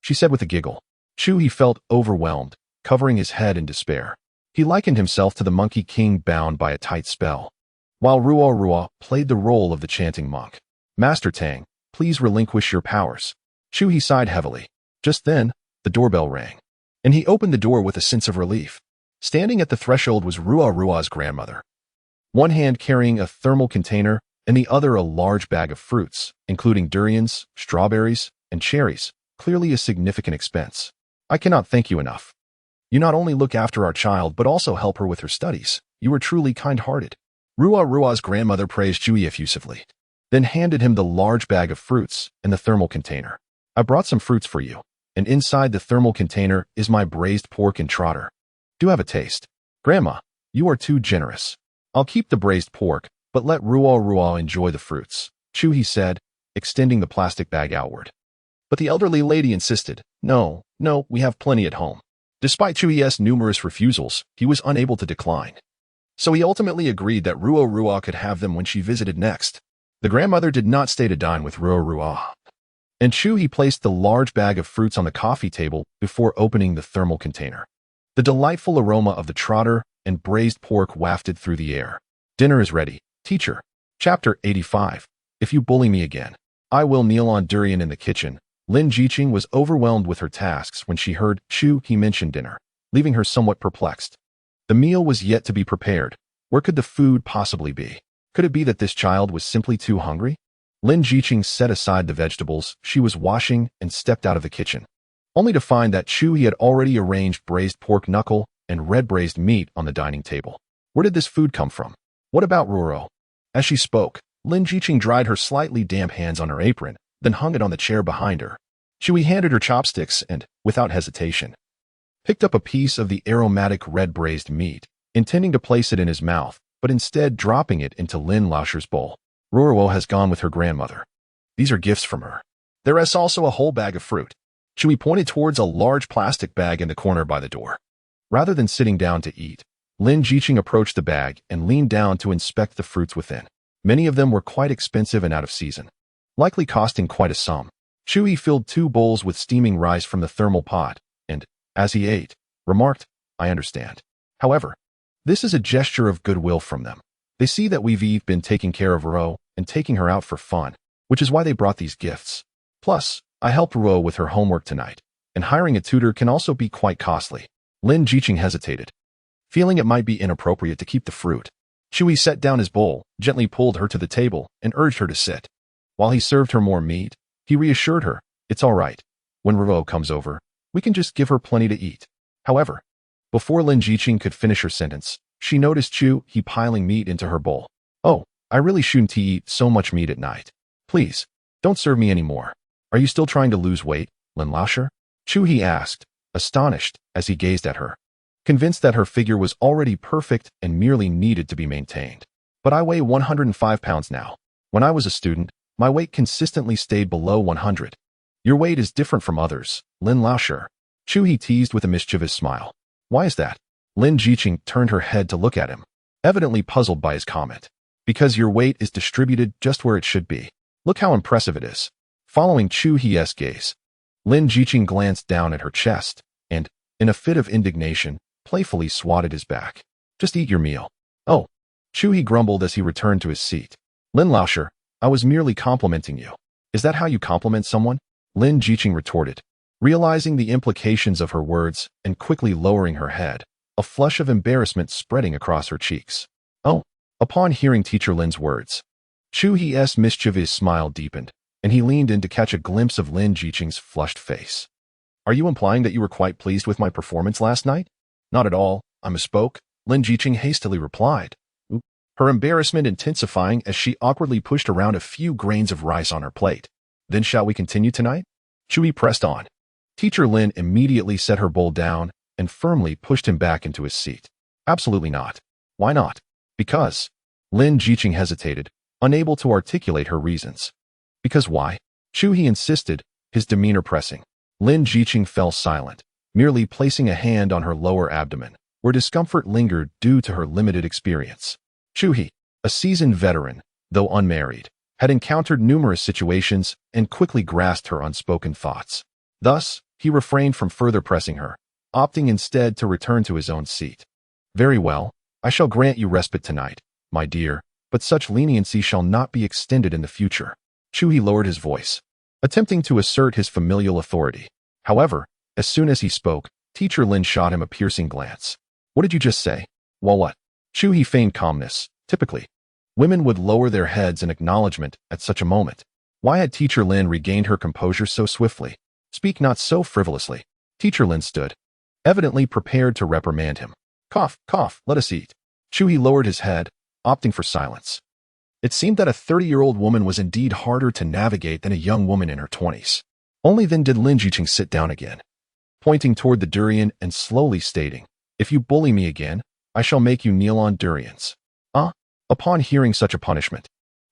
she said with a giggle. Chu He felt overwhelmed, covering his head in despair. He likened himself to the Monkey King bound by a tight spell, while Ruo Ruo played the role of the chanting monk. Master Tang, please relinquish your powers. Chu He sighed heavily. Just then, the doorbell rang, and he opened the door with a sense of relief. Standing at the threshold was Ruo Ruo's grandmother, one hand carrying a thermal container and the other a large bag of fruits, including durians, strawberries, and cherries, clearly a significant expense. I cannot thank you enough. You not only look after our child but also help her with her studies. You are truly kind-hearted. Ruo Ruo's grandmother praised Chu He effusively, then handed him the large bag of fruits and the thermal container. I brought some fruits for you, and inside the thermal container is my braised pork and trotter. Do have a taste. Grandma, you are too generous. I'll keep the braised pork, but let Ruo enjoy the fruits, Chu-hee said, extending the plastic bag outward. But the elderly lady insisted, no, we have plenty at home. Despite Chu-hee's numerous refusals, he was unable to decline. So he ultimately agreed that Ruo could have them when she visited next. The grandmother did not stay to dine with Ruo. And Chu-hee placed the large bag of fruits on the coffee table before opening the thermal container. The delightful aroma of the trotter and braised pork wafted through the air. Dinner is ready, teacher. Chapter 85. If you bully me again, I will kneel on durian in the kitchen. Lin Jiqing was overwhelmed with her tasks when she heard Chu-hee mention dinner, leaving her somewhat perplexed. The meal was yet to be prepared. Where could the food possibly be? Could it be that this child was simply too hungry? Lin Jiqing set aside the vegetables she was washing and stepped out of the kitchen, only to find that Chu-hee had already arranged braised pork knuckle and red braised meat on the dining table. Where did this food come from? What about Ruo? As she spoke, Lin Jiqing dried her slightly damp hands on her apron, then hung it on the chair behind her. Chu-hee handed her chopsticks and, without hesitation, picked up a piece of the aromatic red braised meat, intending to place it in his mouth, but instead dropping it into Lin Laoshir's bowl. Ruo has gone with her grandmother. These are gifts from her. There is also a whole bag of fruit. Chu-hee pointed towards a large plastic bag in the corner by the door. Rather than sitting down to eat, Lin Jiqing approached the bag and leaned down to inspect the fruits within. Many of them were quite expensive and out of season, likely costing quite a sum. Chu-hee filled 2 bowls with steaming rice from the thermal pot, and, as he ate, remarked, I understand. However, this is a gesture of goodwill from them. They see that we've been taking care of Ruo and taking her out for fun, which is why they brought these gifts. Plus, I helped Ruo with her homework tonight, and hiring a tutor can also be quite costly. Lin Jiqing hesitated, feeling it might be inappropriate to keep the fruit. Chu-hee set down his bowl, gently pulled her to the table, and urged her to sit. While he served her more meat, he reassured her, it's all right. When Ruo comes over, we can just give her plenty to eat. However, before Lin Jiqing could finish her sentence, she noticed Chu-hee piling meat into her bowl. Oh, I really shouldn't eat so much meat at night. Please, don't serve me any more. Are you still trying to lose weight, Lin Laoshir? Chu-hee asked, astonished as he gazed at her, convinced that her figure was already perfect and merely needed to be maintained. But I weigh 105 pounds now. When I was a student, my weight consistently stayed below 100. Your weight is different from others, Lin Laoshir. Chu-hee teased with a mischievous smile. Why is that? Lin Jiqing turned her head to look at him, evidently puzzled by his comment. Because your weight is distributed just where it should be. Look how impressive it is. Following Chu-hee's gaze, Lin Jiqing glanced down at her chest and, in a fit of indignation, playfully swatted his back. Just eat your meal. Oh, Chu-hee grumbled as he returned to his seat. Lin Laoshir, I was merely complimenting you. Is that how you compliment someone? Lin Jiqing retorted, realizing the implications of her words and quickly lowering her head, a flush of embarrassment spreading across her cheeks. Oh, upon hearing Teacher Lin's words, Chu-hee's mischievous smile deepened, and he leaned in to catch a glimpse of Lin Jiqing's flushed face. Are you implying that you were quite pleased with my performance last night? Not at all, I misspoke, Lin Jiqing hastily replied, her embarrassment intensifying as she awkwardly pushed around a few grains of rice on her plate. Then shall we continue tonight? Chu-hee pressed on. Teacher Lin immediately set her bowl down and firmly pushed him back into his seat. Absolutely not. Why not? Because. Lin Jiqing hesitated, unable to articulate her reasons. Because why? Chu-hee insisted, his demeanor pressing. Lin Jiqing fell silent, merely placing a hand on her lower abdomen, where discomfort lingered due to her limited experience. Chu-hee, a seasoned veteran, though unmarried, had encountered numerous situations and quickly grasped her unspoken thoughts. Thus, he refrained from further pressing her, opting instead to return to his own seat. Very well, I shall grant you respite tonight, my dear, but such leniency shall not be extended in the future. Chu-hee lowered his voice, attempting to assert his familial authority. However, as soon as he spoke, Teacher Lin shot him a piercing glance. What did you just say? Well, what? Chu-hee feigned calmness. Typically, women would lower their heads in acknowledgement at such a moment. Why had Teacher Lin regained her composure so swiftly? Speak not so frivolously. Teacher Lin stood, evidently prepared to reprimand him. Cough, cough, let us eat. Chu-hee lowered his head, opting for silence. It seemed that a 30-year-old woman was indeed harder to navigate than a young woman in her 20s. Only then did Lin Jiqing sit down again, pointing toward the durian and slowly stating, If you bully me again, I shall make you kneel on durians. Upon hearing such a punishment,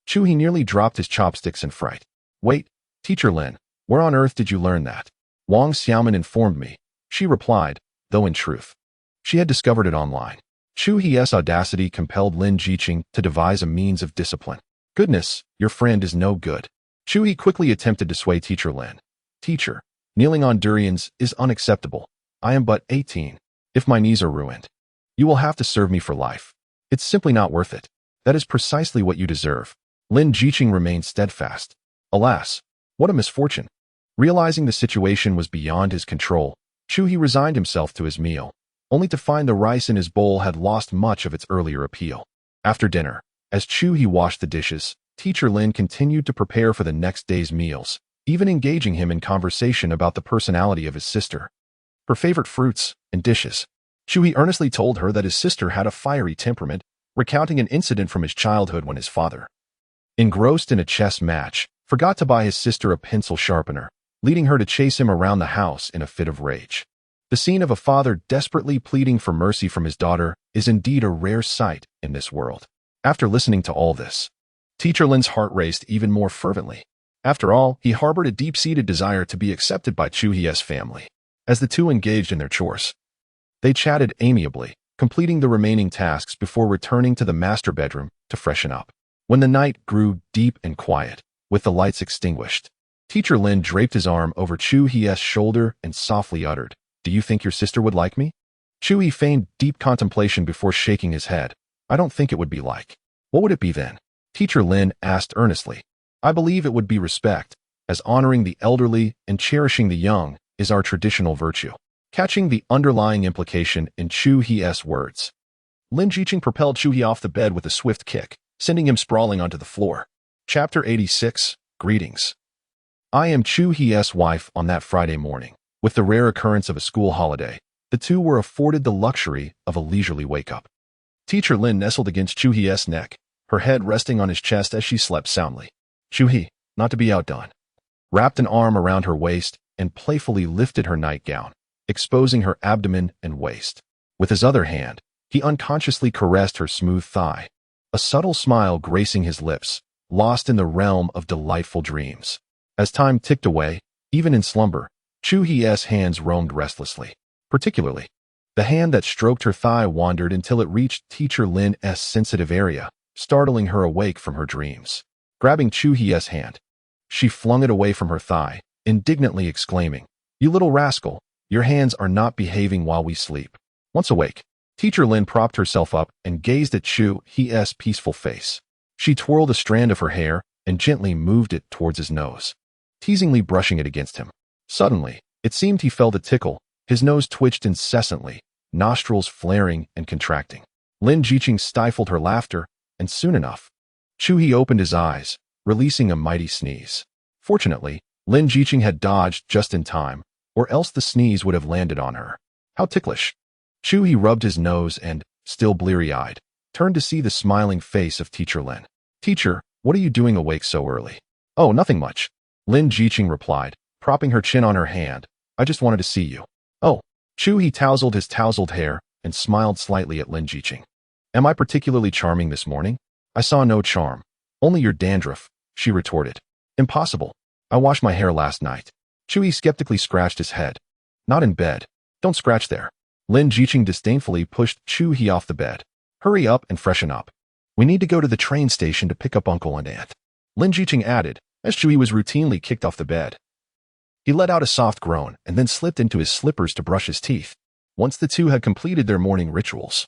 Chu-hee nearly dropped his chopsticks in fright. Wait, Teacher Lin, where on earth did you learn that? Wang Xiaoman informed me, she replied, though in truth, she had discovered it online. Chu-hee's audacity compelled Lin Jiqing to devise a means of discipline. Goodness, your friend is no good. Chu-hee quickly attempted to sway Teacher Lin. Teacher, kneeling on durians is unacceptable. I am but 18. If my knees are ruined, you will have to serve me for life. It's simply not worth it. That is precisely what you deserve. Lin Jiqing remained steadfast. Alas, what a misfortune. Realizing the situation was beyond his control, Chu-hee resigned himself to his meal, only to find the rice in his bowl had lost much of its earlier appeal. After dinner, as Chu-hee washed the dishes, Teacher Lin continued to prepare for the next day's meals, even engaging him in conversation about the personality of his sister, her favorite fruits, and dishes. Chu-hee earnestly told her that his sister had a fiery temperament, recounting an incident from his childhood when his father, engrossed in a chess match, forgot to buy his sister a pencil sharpener, leading her to chase him around the house in a fit of rage. The scene of a father desperately pleading for mercy from his daughter is indeed a rare sight in this world. After listening to all this, Teacher Lin's heart raced even more fervently. After all, he harbored a deep-seated desire to be accepted by Chu-hee's family. As the two engaged in their chores, they chatted amiably, completing the remaining tasks before returning to the master bedroom to freshen up. When the night grew deep and quiet, with the lights extinguished, Teacher Lin draped his arm over Chu-hee's shoulder and softly uttered, "Do you think your sister would like me?" Chu-hee feigned deep contemplation before shaking his head. "I don't think it would be like." "What would it be then?" Teacher Lin asked earnestly. "I believe it would be respect, as honoring the elderly and cherishing the young is our traditional virtue." Catching the underlying implication in Chu-hee's words, Lin Jiqing propelled Chu-hee off the bed with a swift kick, sending him sprawling onto the floor. Chapter 86, Greetings. I am Chu-hee's wife. On that Friday morning, with the rare occurrence of a school holiday, the two were afforded the luxury of a leisurely wake-up. Teacher Lin nestled against Chu-hee's neck, her head resting on his chest as she slept soundly. Chu-hee, not to be outdone, wrapped an arm around her waist and playfully lifted her nightgown, exposing her abdomen and waist. With his other hand, he unconsciously caressed her smooth thigh, a subtle smile gracing his lips, lost in the realm of delightful dreams. As time ticked away, even in slumber, Chu-hee's hands roamed restlessly. Particularly, the hand that stroked her thigh wandered until it reached Teacher Lin's sensitive area, startling her awake from her dreams. Grabbing Chu-hee's hand, she flung it away from her thigh, indignantly exclaiming, "You little rascal, your hands are not behaving while we sleep." Once awake, Teacher Lin propped herself up and gazed at Chu-hee's peaceful face. She twirled a strand of her hair and gently moved it towards his nose, teasingly brushing it against him. Suddenly, it seemed he felt a tickle. His nose twitched incessantly, nostrils flaring and contracting. Lin Jiqing stifled her laughter, and soon enough, Chu-hee opened his eyes, releasing a mighty sneeze. Fortunately, Lin Jiqing had dodged just in time, or else the sneeze would have landed on her. How ticklish! Chu-hee rubbed his nose and, still bleary-eyed, turned to see the smiling face of Teacher Lin. "Teacher, what are you doing awake so early?" "Oh, nothing much," Lin Jiqing replied, propping her chin on her hand. "I just wanted to see you." "Oh." Chu-hee tousled his tousled hair and smiled slightly at Lin Jiqing. "Am I particularly charming this morning?" "I saw no charm. Only your dandruff," she retorted. "Impossible. I washed my hair last night." Chu-hee skeptically scratched his head. "Not in bed. Don't scratch there." Lin Jiqing disdainfully pushed Chu-hee off the bed. "Hurry up and freshen up. We need to go to the train station to pick up Uncle and Aunt," Lin Jiqing added, as Chu-hee was routinely kicked off the bed. He let out a soft groan and then slipped into his slippers to brush his teeth. Once the two had completed their morning rituals,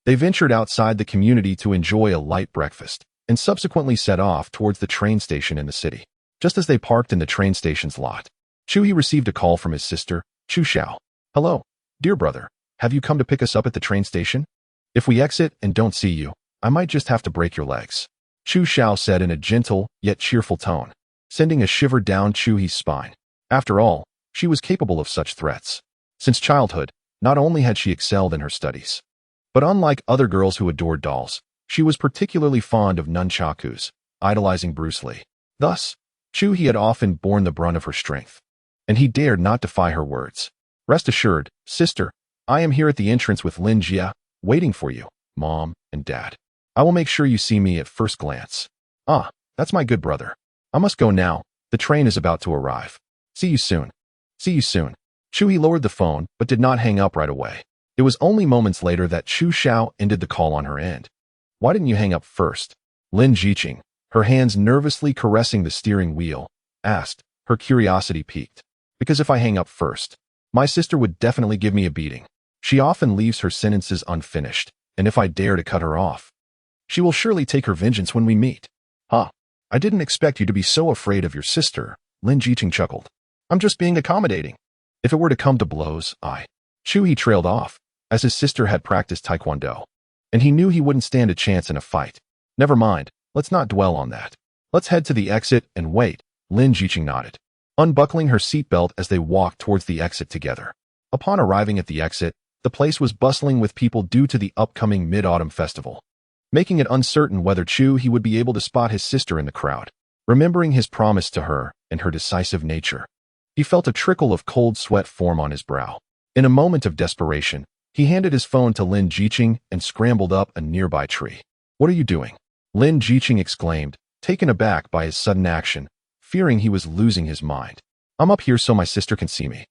they ventured outside the community to enjoy a light breakfast and subsequently set off towards the train station in the city. Just as they parked in the train station's lot, Chu-hee received a call from his sister, Chu Xiao. "Hello, dear brother, have you come to pick us up at the train station? If we exit and don't see you, I might just have to break your legs," Chu Xiao said in a gentle yet cheerful tone, sending a shiver down Chu-hee's spine. After all, she was capable of such threats. Since childhood, not only had she excelled in her studies, but unlike other girls who adored dolls, she was particularly fond of nunchakus, idolizing Bruce Lee. Thus, Chu-hee had often borne the brunt of her strength, and he dared not defy her words. "Rest assured, sister, I am here at the entrance with Lin Jia, waiting for you, Mom and Dad. I will make sure you see me at first glance. Ah, that's my good brother. I must go now. The train is about to arrive. See you soon. See you soon. Chu He lowered the phone, but did not hang up right away. It was only moments later that Chu Xiao ended the call on her end. Why didn't you hang up first? Lin Jiqing, her hands nervously caressing the steering wheel, asked, her curiosity piqued. Because if I hang up first, my sister would definitely give me a beating. She often leaves her sentences unfinished, and if I dare to cut her off, she will surely take her vengeance when we meet. Huh. I didn't expect you to be so afraid of your sister, Lin Jiqing chuckled. I'm just being accommodating. If it were to come to blows, Chu He trailed off, as his sister had practiced taekwondo, and he knew he wouldn't stand a chance in a fight. Never mind, let's not dwell on that. Let's head to the exit and wait, Lin Jiqing nodded, unbuckling her seatbelt as they walked towards the exit together. Upon arriving at the exit, the place was bustling with people due to the upcoming Mid-Autumn Festival, making it uncertain whether Chu He would be able to spot his sister in the crowd. Remembering his promise to her and her decisive nature, he felt a trickle of cold sweat form on his brow. In a moment of desperation, he handed his phone to Lin Jiqing and scrambled up a nearby tree. What are you doing? Lin Jiqing exclaimed, taken aback by his sudden action, fearing he was losing his mind. I'm up here so my sister can see me.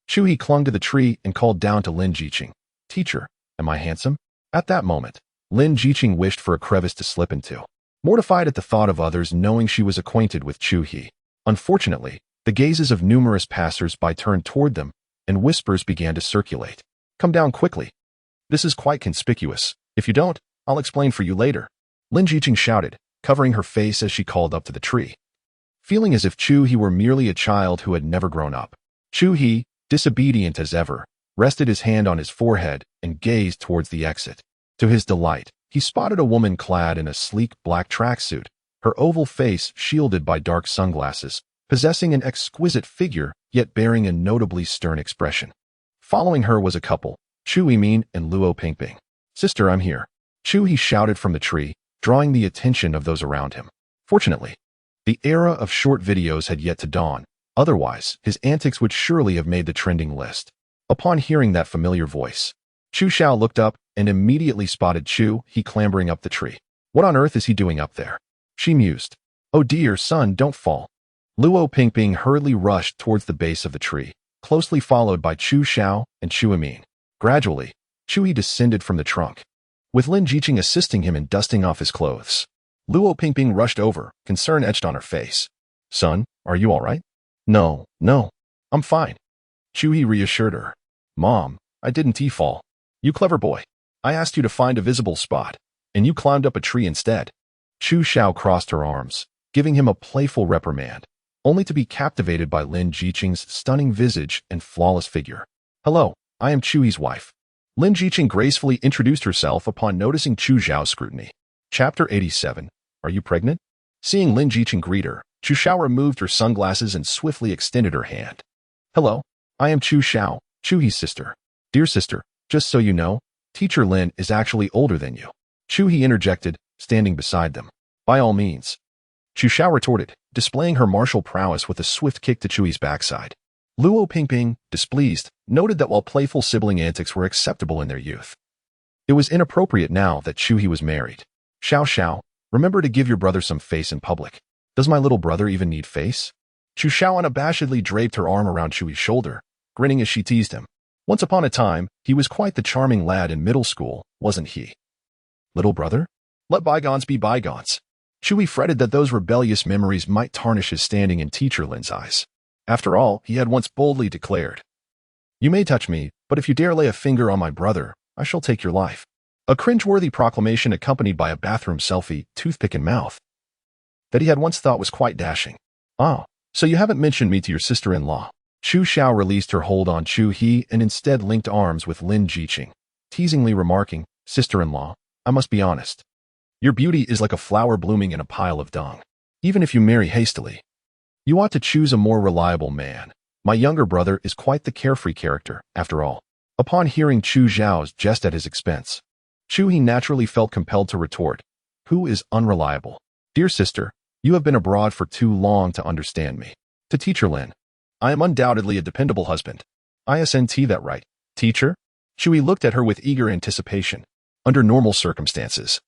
Chu He clung to the tree and called down to Lin Jiqing. Teacher, am I handsome? At that moment, Lin Jiqing wished for a crevice to slip into, mortified at the thought of others knowing she was acquainted with Chu He. Unfortunately, the gazes of numerous passers-by turned toward them, and whispers began to circulate. Come down quickly. This is quite conspicuous. If you don't, I'll explain for you later. Lin Jiqing shouted, covering her face as she called up to the tree. Feeling as if Chu He were merely a child who had never grown up, Chu He, disobedient as ever, rested his hand on his forehead and gazed towards the exit. To his delight, he spotted a woman clad in a sleek black tracksuit, her oval face shielded by dark sunglasses, possessing an exquisite figure yet bearing a notably stern expression. Following her was a couple, Chu Yimin and Luo Pingping. Sister, I'm here. Chu He shouted from the tree, drawing the attention of those around him. Fortunately, the era of short videos had yet to dawn. Otherwise, his antics would surely have made the trending list. Upon hearing that familiar voice, Chu Xiao looked up and immediately spotted Chu He clambering up the tree. What on earth is he doing up there? She mused. Oh dear, son, don't fall. Luo Pingping hurriedly rushed towards the base of the tree, closely followed by Chu Xiao and Chu Yimin. Gradually, Chu He descended from the trunk, with Lin Jiqing assisting him in dusting off his clothes. Luo Pingping rushed over, concern etched on her face. Son, are you all right? No, I'm fine. Chu He reassured her. Mom, I didn't fall. You clever boy. I asked you to find a visible spot, and you climbed up a tree instead. Chu Xiao crossed her arms, giving him a playful reprimand, only to be captivated by Lin Jiqing's stunning visage and flawless figure. Hello, I am Chu He's wife. Lin Jiqing gracefully introduced herself upon noticing Chu Xiao's scrutiny. Chapter 87. Are you pregnant? Seeing Lin Jiqing greet her, Chu Xiao removed her sunglasses and swiftly extended her hand. Hello, I am Chu Xiao, Chu He's sister. Dear sister, just so you know, Teacher Lin is actually older than you. Chu He interjected, standing beside them. By all means. Chu Xiao retorted, displaying her martial prowess with a swift kick to Chu He's backside. Luo Pingping, displeased, noted that while playful sibling antics were acceptable in their youth, it was inappropriate now that Chu He was married. Xiao, remember to give your brother some face in public. Does my little brother even need face? Chu Xiao unabashedly draped her arm around Chu He's shoulder, grinning as she teased him. Once upon a time, he was quite the charming lad in middle school, wasn't he? Little brother? Let bygones be bygones. Chu He fretted that those rebellious memories might tarnish his standing in Teacher Lin's eyes. After all, he had once boldly declared, You may touch me, but if you dare lay a finger on my brother, I shall take your life. A cringeworthy proclamation accompanied by a bathroom selfie, toothpick in mouth, that he had once thought was quite dashing. Oh, so you haven't mentioned me to your sister-in-law. Chu Xiao released her hold on Chu He and instead linked arms with Lin Jiqing, teasingly remarking, Sister-in-law, I must be honest. Your beauty is like a flower blooming in a pile of dung. Even if you marry hastily, you ought to choose a more reliable man. My younger brother is quite the carefree character, after all. Upon hearing Chu Xiao's jest at his expense, Chu He naturally felt compelled to retort, Who is unreliable? Dear sister, you have been abroad for too long to understand me. To Teacher Lin, I am undoubtedly a dependable husband. ISNT that right, teacher? Shui looked at her with eager anticipation. Under normal circumstances,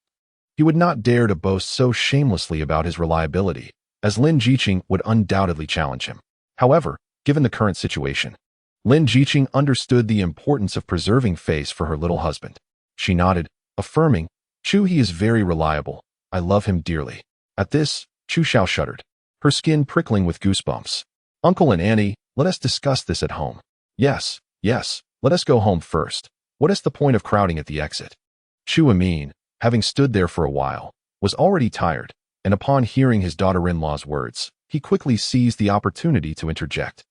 he would not dare to boast so shamelessly about his reliability, as Lin Jiqing would undoubtedly challenge him. However, given the current situation, Lin Jiqing understood the importance of preserving face for her little husband. She nodded, affirming, Chu, he is very reliable. I love him dearly. At this, Chu Xiao shuddered, her skin prickling with goosebumps. Uncle and Annie, let us discuss this at home. Yes, let us go home first. What is the point of crowding at the exit? Chu Amin, having stood there for a while, was already tired, and upon hearing his daughter-in-law's words, he quickly seized the opportunity to interject.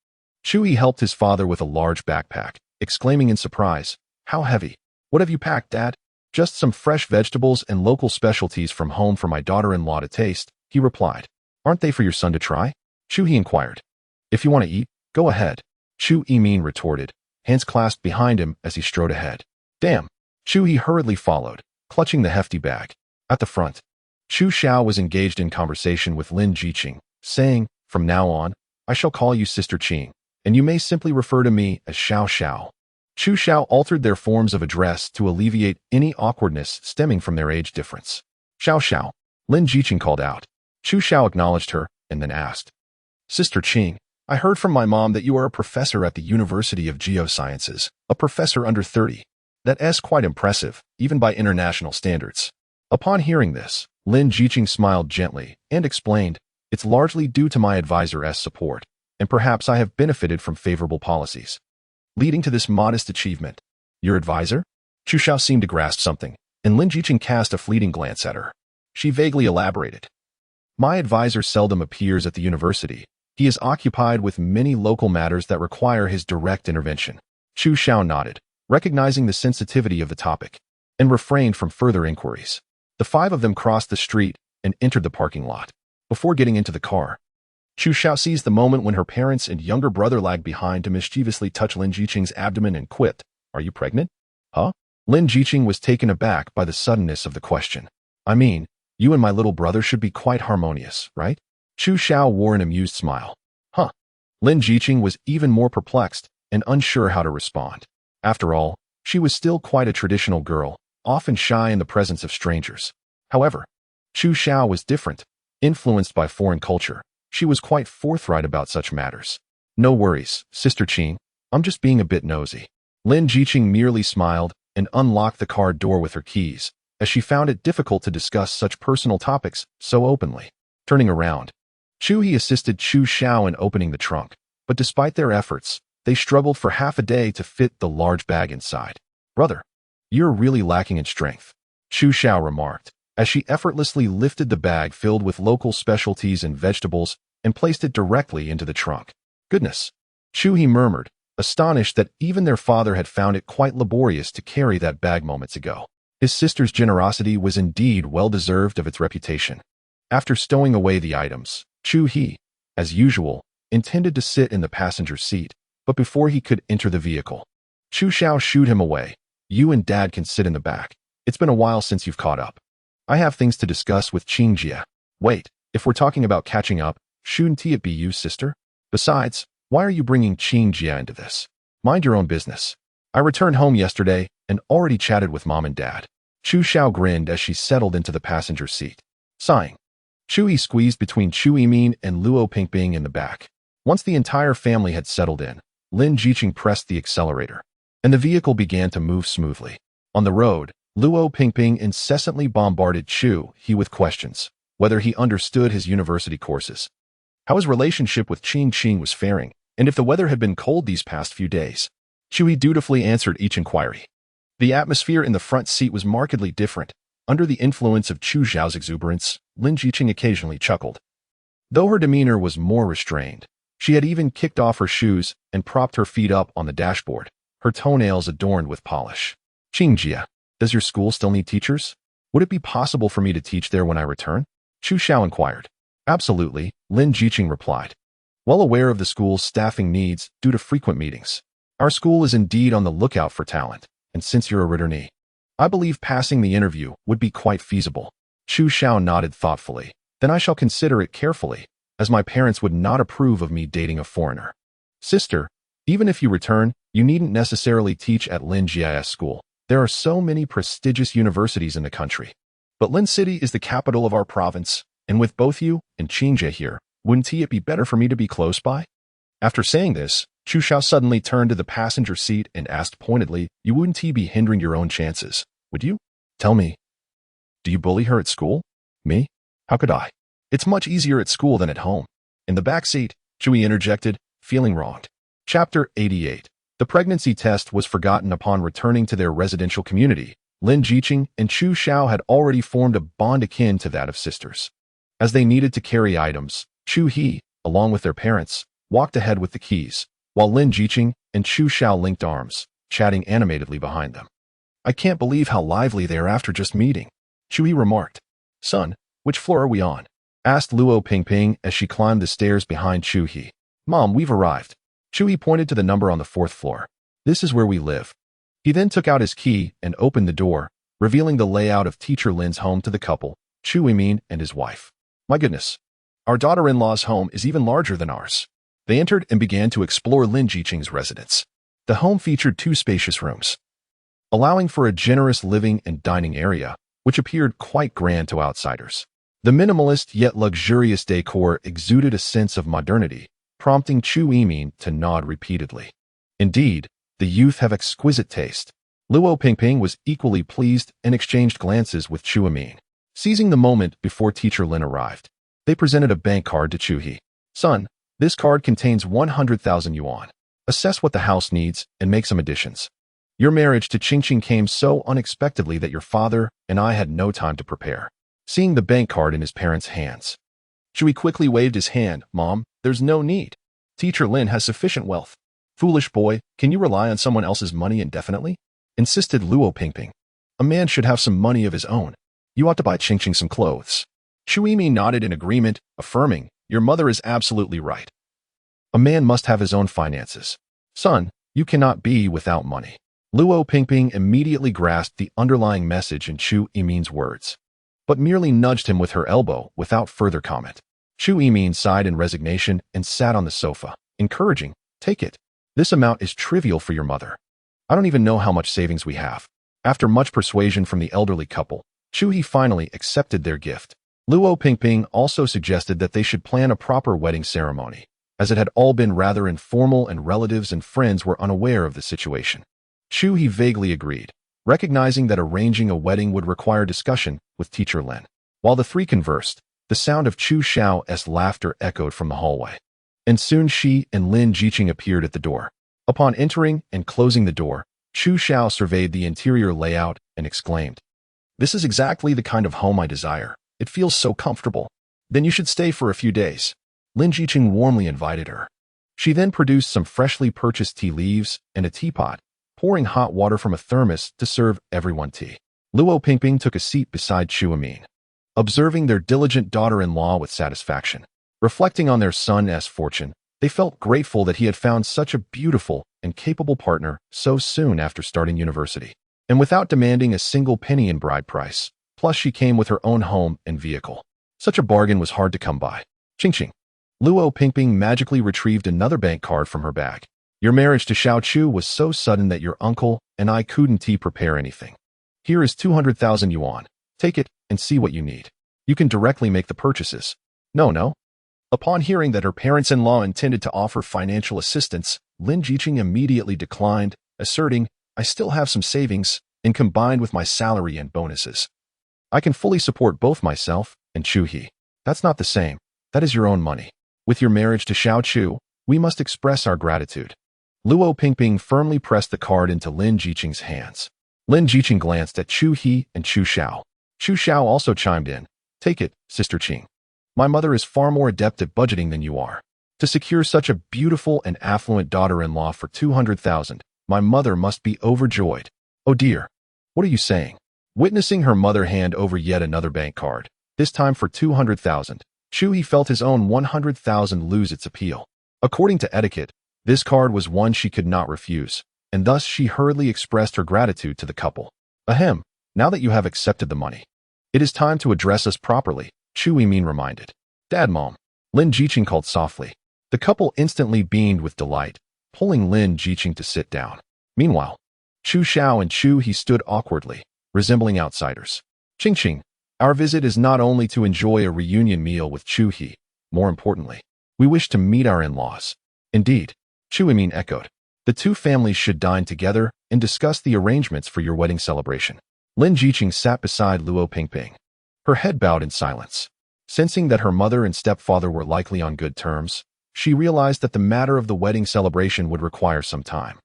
Chui helped his father with a large backpack, exclaiming in surprise, How heavy? What have you packed, Dad? Just some fresh vegetables and local specialties from home for my daughter-in-law to taste, he replied. Aren't they for your son to try? Chu He inquired. If you want to eat, go ahead, Chu Yimin retorted, hands clasped behind him as he strode ahead. Damn! Chu He hurriedly followed, clutching the hefty bag. At the front, Chu Xiao was engaged in conversation with Lin Jiqing, saying, From now on, I shall call you Sister Qing, and you may simply refer to me as Xiao Xiao. Chu Xiao altered their forms of address to alleviate any awkwardness stemming from their age difference. Xiao Xiao, Lin Jiqing called out. Chu Xiao acknowledged her and then asked, Sister Qing, I heard from my mom that you are a professor at the University of Geosciences, a professor under 30. That's quite impressive, even by international standards. Upon hearing this, Lin Jiqing smiled gently and explained, It's largely due to my advisor's support, and perhaps I have benefited from favorable policies, leading to this modest achievement. Your advisor? Chu Xiao seemed to grasp something, and Lin Jiqing cast a fleeting glance at her. She vaguely elaborated. My advisor seldom appears at the university. He is occupied with many local matters that require his direct intervention. Chu Xiao nodded, recognizing the sensitivity of the topic, and refrained from further inquiries. The five of them crossed the street and entered the parking lot. Before getting into the car, Chu Xiao seized the moment when her parents and younger brother lagged behind to mischievously touch Lin Jiqing's abdomen and quipped, Are you pregnant? Huh? Lin Jiqing was taken aback by the suddenness of the question. I mean, you and my little brother should be quite harmonious, right? Chu Xiao wore an amused smile. Huh. Lin Jiqing was even more perplexed and unsure how to respond. After all, she was still quite a traditional girl, often shy in the presence of strangers. However, Chu Xiao was different. Influenced by foreign culture, she was quite forthright about such matters. No worries, Sister Qing. I'm just being a bit nosy. Lin Jiqing merely smiled and unlocked the car door with her keys, as she found it difficult to discuss such personal topics so openly. Turning around, Chu He assisted Chu Xiao in opening the trunk, but despite their efforts, they struggled for half a day to fit the large bag inside. Brother, you're really lacking in strength, Chu Xiao remarked, as she effortlessly lifted the bag filled with local specialties and vegetables and placed it directly into the trunk. Goodness, Chu He murmured, astonished that even their father had found it quite laborious to carry that bag moments ago. His sister's generosity was indeed well-deserved of its reputation. After stowing away the items, Chu He, as usual, intended to sit in the passenger seat, but before he could enter the vehicle, Chu Xiao shooed him away. You and Dad can sit in the back. It's been a while since you've caught up. I have things to discuss with Qing Jia. Wait, if we're talking about catching up, shouldn't it be you, sister? Besides, why are you bringing Qing Jia into this? Mind your own business. I returned home yesterday and already chatted with Mom and Dad. Chu Xiao grinned as she settled into the passenger seat. Sighing, Chu He squeezed between Chu Yimin and Luo Pingping in the back. Once the entire family had settled in, Lin Jiqing pressed the accelerator, and the vehicle began to move smoothly. On the road, Luo Pingping incessantly bombarded Chu He with questions, whether he understood his university courses, how his relationship with Qing was faring, and if the weather had been cold these past few days. Chu He dutifully answered each inquiry. The atmosphere in the front seat was markedly different. Under the influence of Chu Xiao's exuberance, Lin Jiqing occasionally chuckled. Though her demeanor was more restrained, she had even kicked off her shoes and propped her feet up on the dashboard, her toenails adorned with polish. Qing Jia, does your school still need teachers? Would it be possible for me to teach there when I return? Chu Xiao inquired. Absolutely, Lin Jiqing replied. Well aware of the school's staffing needs due to frequent meetings, our school is indeed on the lookout for talent, and since you're a returnee, I believe passing the interview would be quite feasible. Chu Xiao nodded thoughtfully. Then I shall consider it carefully, as my parents would not approve of me dating a foreigner. Sister, Even if you return, you needn't necessarily teach at Lin GIS school. There are so many prestigious universities in the country. But Lin City is the capital of our province, and with both you and Qingje here, wouldn't it be better for me to be close by? After saying this, Chu Xiao suddenly turned to the passenger seat and asked pointedly, you wouldn't be hindering your own chances, would you? Tell me. Do you bully her at school? Me? How could I? It's much easier at school than at home. In the back seat, Chui interjected, feeling wronged. Chapter 88. The pregnancy test was forgotten upon returning to their residential community. Lin Jiqing and Chu Xiao had already formed a bond akin to that of sisters. As they needed to carry items, Chu He, along with their parents, walked ahead with the keys, while Lin Jiqing and Chu Xiao linked arms, chatting animatedly behind them. I can't believe how lively they are after just meeting, Chu He remarked. Son, which floor are we on? Asked Luo Pingping as she climbed the stairs behind Chu He. Mom, we've arrived. Chu He pointed to the number on the 4th floor. This is where we live. He then took out his key and opened the door, revealing the layout of Teacher Lin's home to the couple, Chu Yimin and his wife. My goodness. Our daughter-in-law's home is even larger than ours. They entered and began to explore Lin Jiqing's residence. The home featured 2 spacious rooms, allowing for a generous living and dining area, which appeared quite grand to outsiders. The minimalist yet luxurious decor exuded a sense of modernity, prompting Chu Yimin to nod repeatedly. Indeed, the youth have exquisite taste. Luo Pingping was equally pleased and exchanged glances with Chu Yimin. Seizing the moment before Teacher Lin arrived, they presented a bank card to Chu He. Son, this card contains 100,000 yuan. Assess what the house needs and make some additions. Your marriage to Qingqing came so unexpectedly that your father and I had no time to prepare. Seeing the bank card in his parents' hands, Chui quickly waved his hand. Mom, there's no need. Teacher Lin has sufficient wealth. Foolish boy, can you rely on someone else's money indefinitely? Insisted Luo Pingping. A man should have some money of his own. You ought to buy Qingqing some clothes. Chu Yimi nodded in agreement, affirming, your mother is absolutely right. A man must have his own finances. Son, you cannot be without money. Luo Pingping immediately grasped the underlying message in Chu Yimin's words, but merely nudged him with her elbow without further comment. Chu Yimin sighed in resignation and sat on the sofa, encouraging, take it. This amount is trivial for your mother. I don't even know how much savings we have. After much persuasion from the elderly couple, Chu He finally accepted their gift. Luo Pingping also suggested that they should plan a proper wedding ceremony, as it had all been rather informal and relatives and friends were unaware of the situation. Chu He vaguely agreed, recognizing that arranging a wedding would require discussion with Teacher Lin. While the three conversed, the sound of Chu Xiao's laughter echoed from the hallway. And soon she and Lin Jiqing appeared at the door. Upon entering and closing the door, Chu Xiao surveyed the interior layout and exclaimed, this is exactly the kind of home I desire. It feels so comfortable. Then you should stay for a few days. Lin Jiqing warmly invited her. She then produced some freshly purchased tea leaves and a teapot, pouring hot water from a thermos to serve everyone tea. Luo Pingping took a seat beside Chu Yimin, observing their diligent daughter-in-law with satisfaction. Reflecting on their son's fortune, they felt grateful that he had found such a beautiful and capable partner so soon after starting university. And without demanding a single penny in bride price, plus she came with her own home and vehicle. Such a bargain was hard to come by. Qingqing. Luo Pingping magically retrieved another bank card from her bag. Your marriage to Xiao Chu was so sudden that your uncle and I couldn't prepare anything. Here is 200,000 yuan. Take it and see what you need. You can directly make the purchases. No. Upon hearing that her parents-in-law intended to offer financial assistance, Lin Jiqing immediately declined, asserting, I still have some savings, and combined with my salary and bonuses, I can fully support both myself and Chu He. That's not the same. That is your own money. With your marriage to Xiao Chu, we must express our gratitude. Luo Pingping firmly pressed the card into Lin Jiqing's hands. Lin Jiqing glanced at Chu He and Chu Xiao. Chu Xiao also chimed in. Take it, Sister Qing. My mother is far more adept at budgeting than you are. To secure such a beautiful and affluent daughter-in-law for 200,000, my mother must be overjoyed. Oh dear. What are you saying? Witnessing her mother hand over yet another bank card, this time for 200,000, Chu He felt his own 100,000 lose its appeal. According to etiquette, this card was one she could not refuse, and thus she hurriedly expressed her gratitude to the couple. Ahem, now that you have accepted the money, it is time to address us properly, Chu Yimin reminded. Dad, Mom, Lin Jiqing called softly. The couple instantly beamed with delight, pulling Lin Jiqing to sit down. Meanwhile, Chu Xiao and Chu He stood awkwardly, resembling outsiders. Qing, our visit is not only to enjoy a reunion meal with Chu He, more importantly, we wish to meet our in-laws. Indeed, Chu Yimin echoed. The two families should dine together and discuss the arrangements for your wedding celebration. Lin Jiqing sat beside Luo Pingping. Her head bowed in silence. Sensing that her mother and stepfather were likely on good terms, she realized that the matter of the wedding celebration would require some time.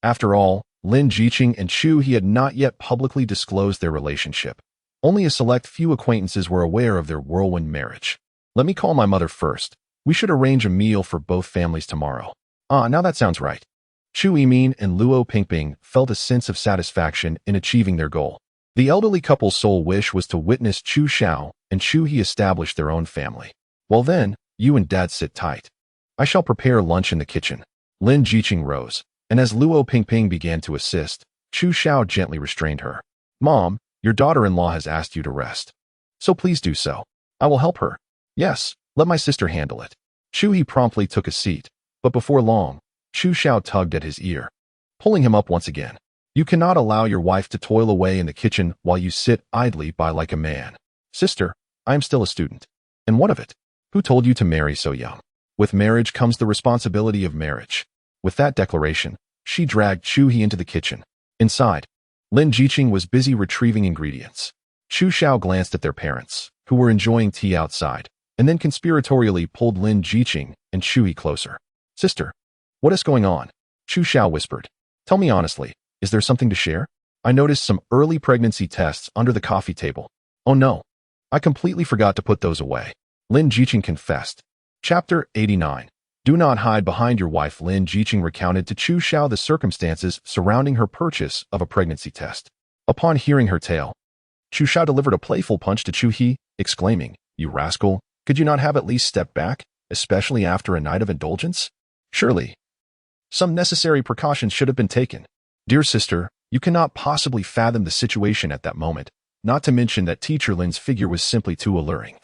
After all, Lin Jiqing and Chu He had not yet publicly disclosed their relationship. Only a select few acquaintances were aware of their whirlwind marriage. Let me call my mother first. We should arrange a meal for both families tomorrow. Now that sounds right. Chu Yimin and Luo Pingping felt a sense of satisfaction in achieving their goal. The elderly couple's sole wish was to witness Chu Xiao and Chu He establish their own family. Well then, you and Dad sit tight. I shall prepare lunch in the kitchen. Lin Jiqing rose, and as Luo Pingping began to assist, Chu Xiao gently restrained her. Mom, your daughter-in-law has asked you to rest. So please do so. I will help her. Yes, let my sister handle it. Chu He promptly took a seat, but before long, Chu Xiao tugged at his ear, pulling him up once again. You cannot allow your wife to toil away in the kitchen while you sit idly by like a man. Sister, I am still a student. And what of it? Who told you to marry so young? With marriage comes the responsibility of marriage. With that declaration, she dragged Chu He into the kitchen. Inside, Lin Jiqing was busy retrieving ingredients. Chu Xiao glanced at their parents, who were enjoying tea outside, and then conspiratorially pulled Lin Jiqing and Chu He closer. Sister, what is going on? Chu Xiao whispered. Tell me honestly, is there something to share? I noticed some early pregnancy tests under the coffee table. Oh no. I completely forgot to put those away. Lin Jiqing confessed. Chapter 89. Do not hide behind your wife. Lin Jiqing recounted to Chu Xiao the circumstances surrounding her purchase of a pregnancy test. Upon hearing her tale, Chu Xiao delivered a playful punch to Chu He, exclaiming, You rascal, could you not have at least stepped back, especially after a night of indulgence? Surely, some necessary precautions should have been taken. Dear sister, you cannot possibly fathom the situation at that moment, not to mention that teacher Lin's figure was simply too alluring.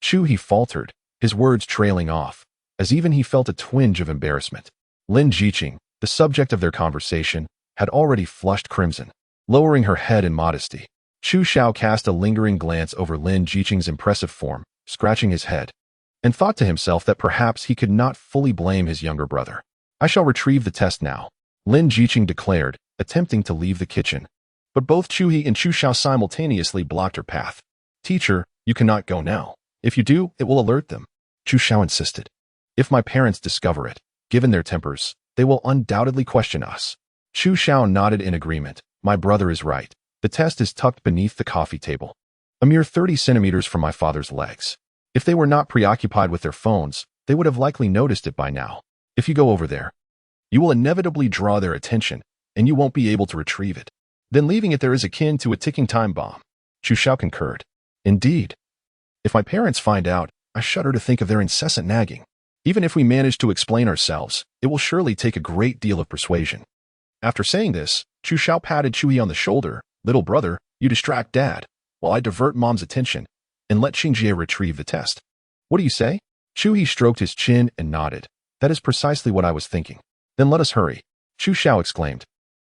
Chu He faltered, his words trailing off, as even he felt a twinge of embarrassment. Lin Jiqing, the subject of their conversation, had already flushed crimson. Lowering her head in modesty, Chu Xiao cast a lingering glance over Lin Jiqing's impressive form, scratching his head, and thought to himself that perhaps he could not fully blame his younger brother. I shall retrieve the test now, Lin Jiqing declared, attempting to leave the kitchen. But both Chu He and Chu Xiao simultaneously blocked her path. Teacher, you cannot go now. If you do, it will alert them. Chu Xiao insisted. If my parents discover it, given their tempers, they will undoubtedly question us. Chu Xiao nodded in agreement. My brother is right. The test is tucked beneath the coffee table, a mere 30 centimeters from my father's legs. If they were not preoccupied with their phones, they would have likely noticed it by now. If you go over there, you will inevitably draw their attention, and you won't be able to retrieve it. Then leaving it there is akin to a ticking time bomb. Chu Xiao concurred. Indeed. If my parents find out, I shudder to think of their incessant nagging. Even if we manage to explain ourselves, it will surely take a great deal of persuasion. After saying this, Chu Xiao patted Chu He on the shoulder. Little brother, you distract Dad, while I divert Mom's attention, and let Xingjie retrieve the test. What do you say? Chu He stroked his chin and nodded. That is precisely what I was thinking. Then let us hurry, Chu Xiao exclaimed.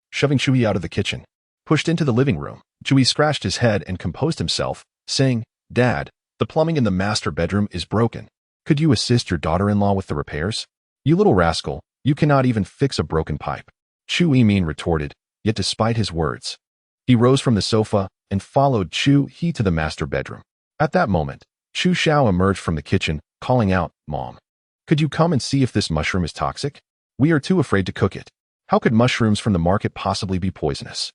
Shoving Chu He out of the kitchen, pushed into the living room, Chu He scratched his head and composed himself, saying, Dad, the plumbing in the master bedroom is broken. Could you assist your daughter-in-law with the repairs? You little rascal, you cannot even fix a broken pipe. Chu Yimin retorted, yet despite his words, he rose from the sofa and followed Chu He to the master bedroom. At that moment, Chu Xiao emerged from the kitchen, calling out, Mom, could you come and see if this mushroom is toxic? We are too afraid to cook it. How could mushrooms from the market possibly be poisonous?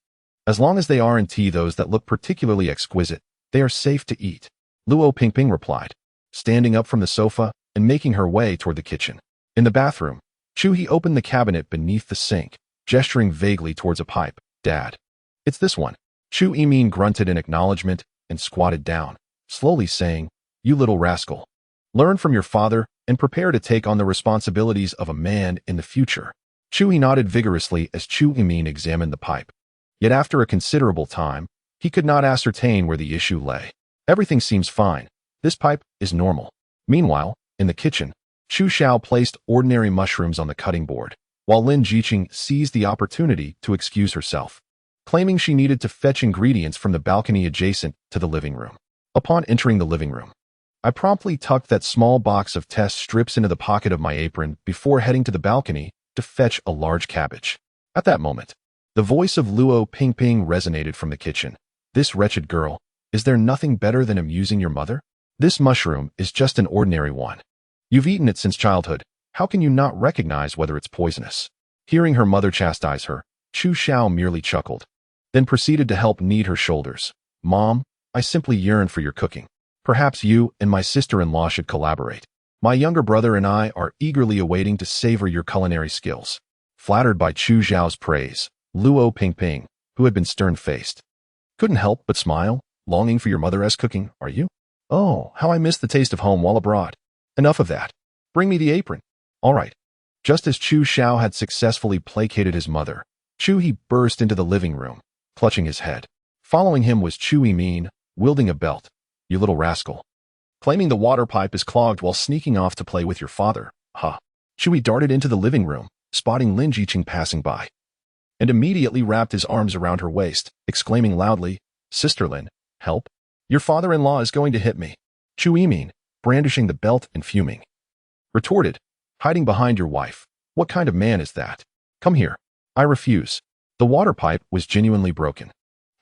As long as they are in tea those that look particularly exquisite, they are safe to eat, Luo Pingping replied, standing up from the sofa and making her way toward the kitchen. In the bathroom, Chu He opened the cabinet beneath the sink, gesturing vaguely towards a pipe. Dad, it's this one. Chu Yimin grunted in acknowledgement and squatted down, slowly saying, You little rascal. Learn from your father and prepare to take on the responsibilities of a man in the future. Chu He nodded vigorously as Chu Yimin examined the pipe. Yet after a considerable time, he could not ascertain where the issue lay. Everything seems fine. This pipe is normal. Meanwhile, in the kitchen, Chu Xiao placed ordinary mushrooms on the cutting board. while Lin Jiqing seized the opportunity to excuse herself, claiming she needed to fetch ingredients from the balcony adjacent to the living room. Upon entering the living room, I promptly tucked that small box of test strips into the pocket of my apron before heading to the balcony to fetch a large cabbage. At that moment, the voice of Luo Pingping resonated from the kitchen. "This wretched girl, is there nothing better than amusing your mother? This mushroom is just an ordinary one. You've eaten it since childhood. How can you not recognize whether it's poisonous?" Hearing her mother chastise her, Chu Xiao merely chuckled, then proceeded to help knead her shoulders. "Mom, I simply yearn for your cooking. Perhaps you and my sister-in-law should collaborate. My younger brother and I are eagerly awaiting to savor your culinary skills." Flattered by Chu Xiao's praise, Luo Pingping, who had been stern-faced, couldn't help but smile. "Longing for your mother's cooking, are you? Oh, how I miss the taste of home while abroad. Enough of that. Bring me the apron." All right. Just as Chu Xiao had successfully placated his mother, Chu He burst into the living room, clutching his head. Following him was Chu Yimin, wielding a belt. "You little rascal. Claiming the water pipe is clogged while sneaking off to play with your father, huh?" Chu He darted into the living room, spotting Lin Jiqing passing by, and immediately wrapped his arms around her waist, exclaiming loudly, "Sister Lin, help. Your father-in-law is going to hit me." Chu Yimin, brandishing the belt and fuming, retorted, "Hiding behind your wife. What kind of man is that? Come here." "I refuse. The water pipe was genuinely broken.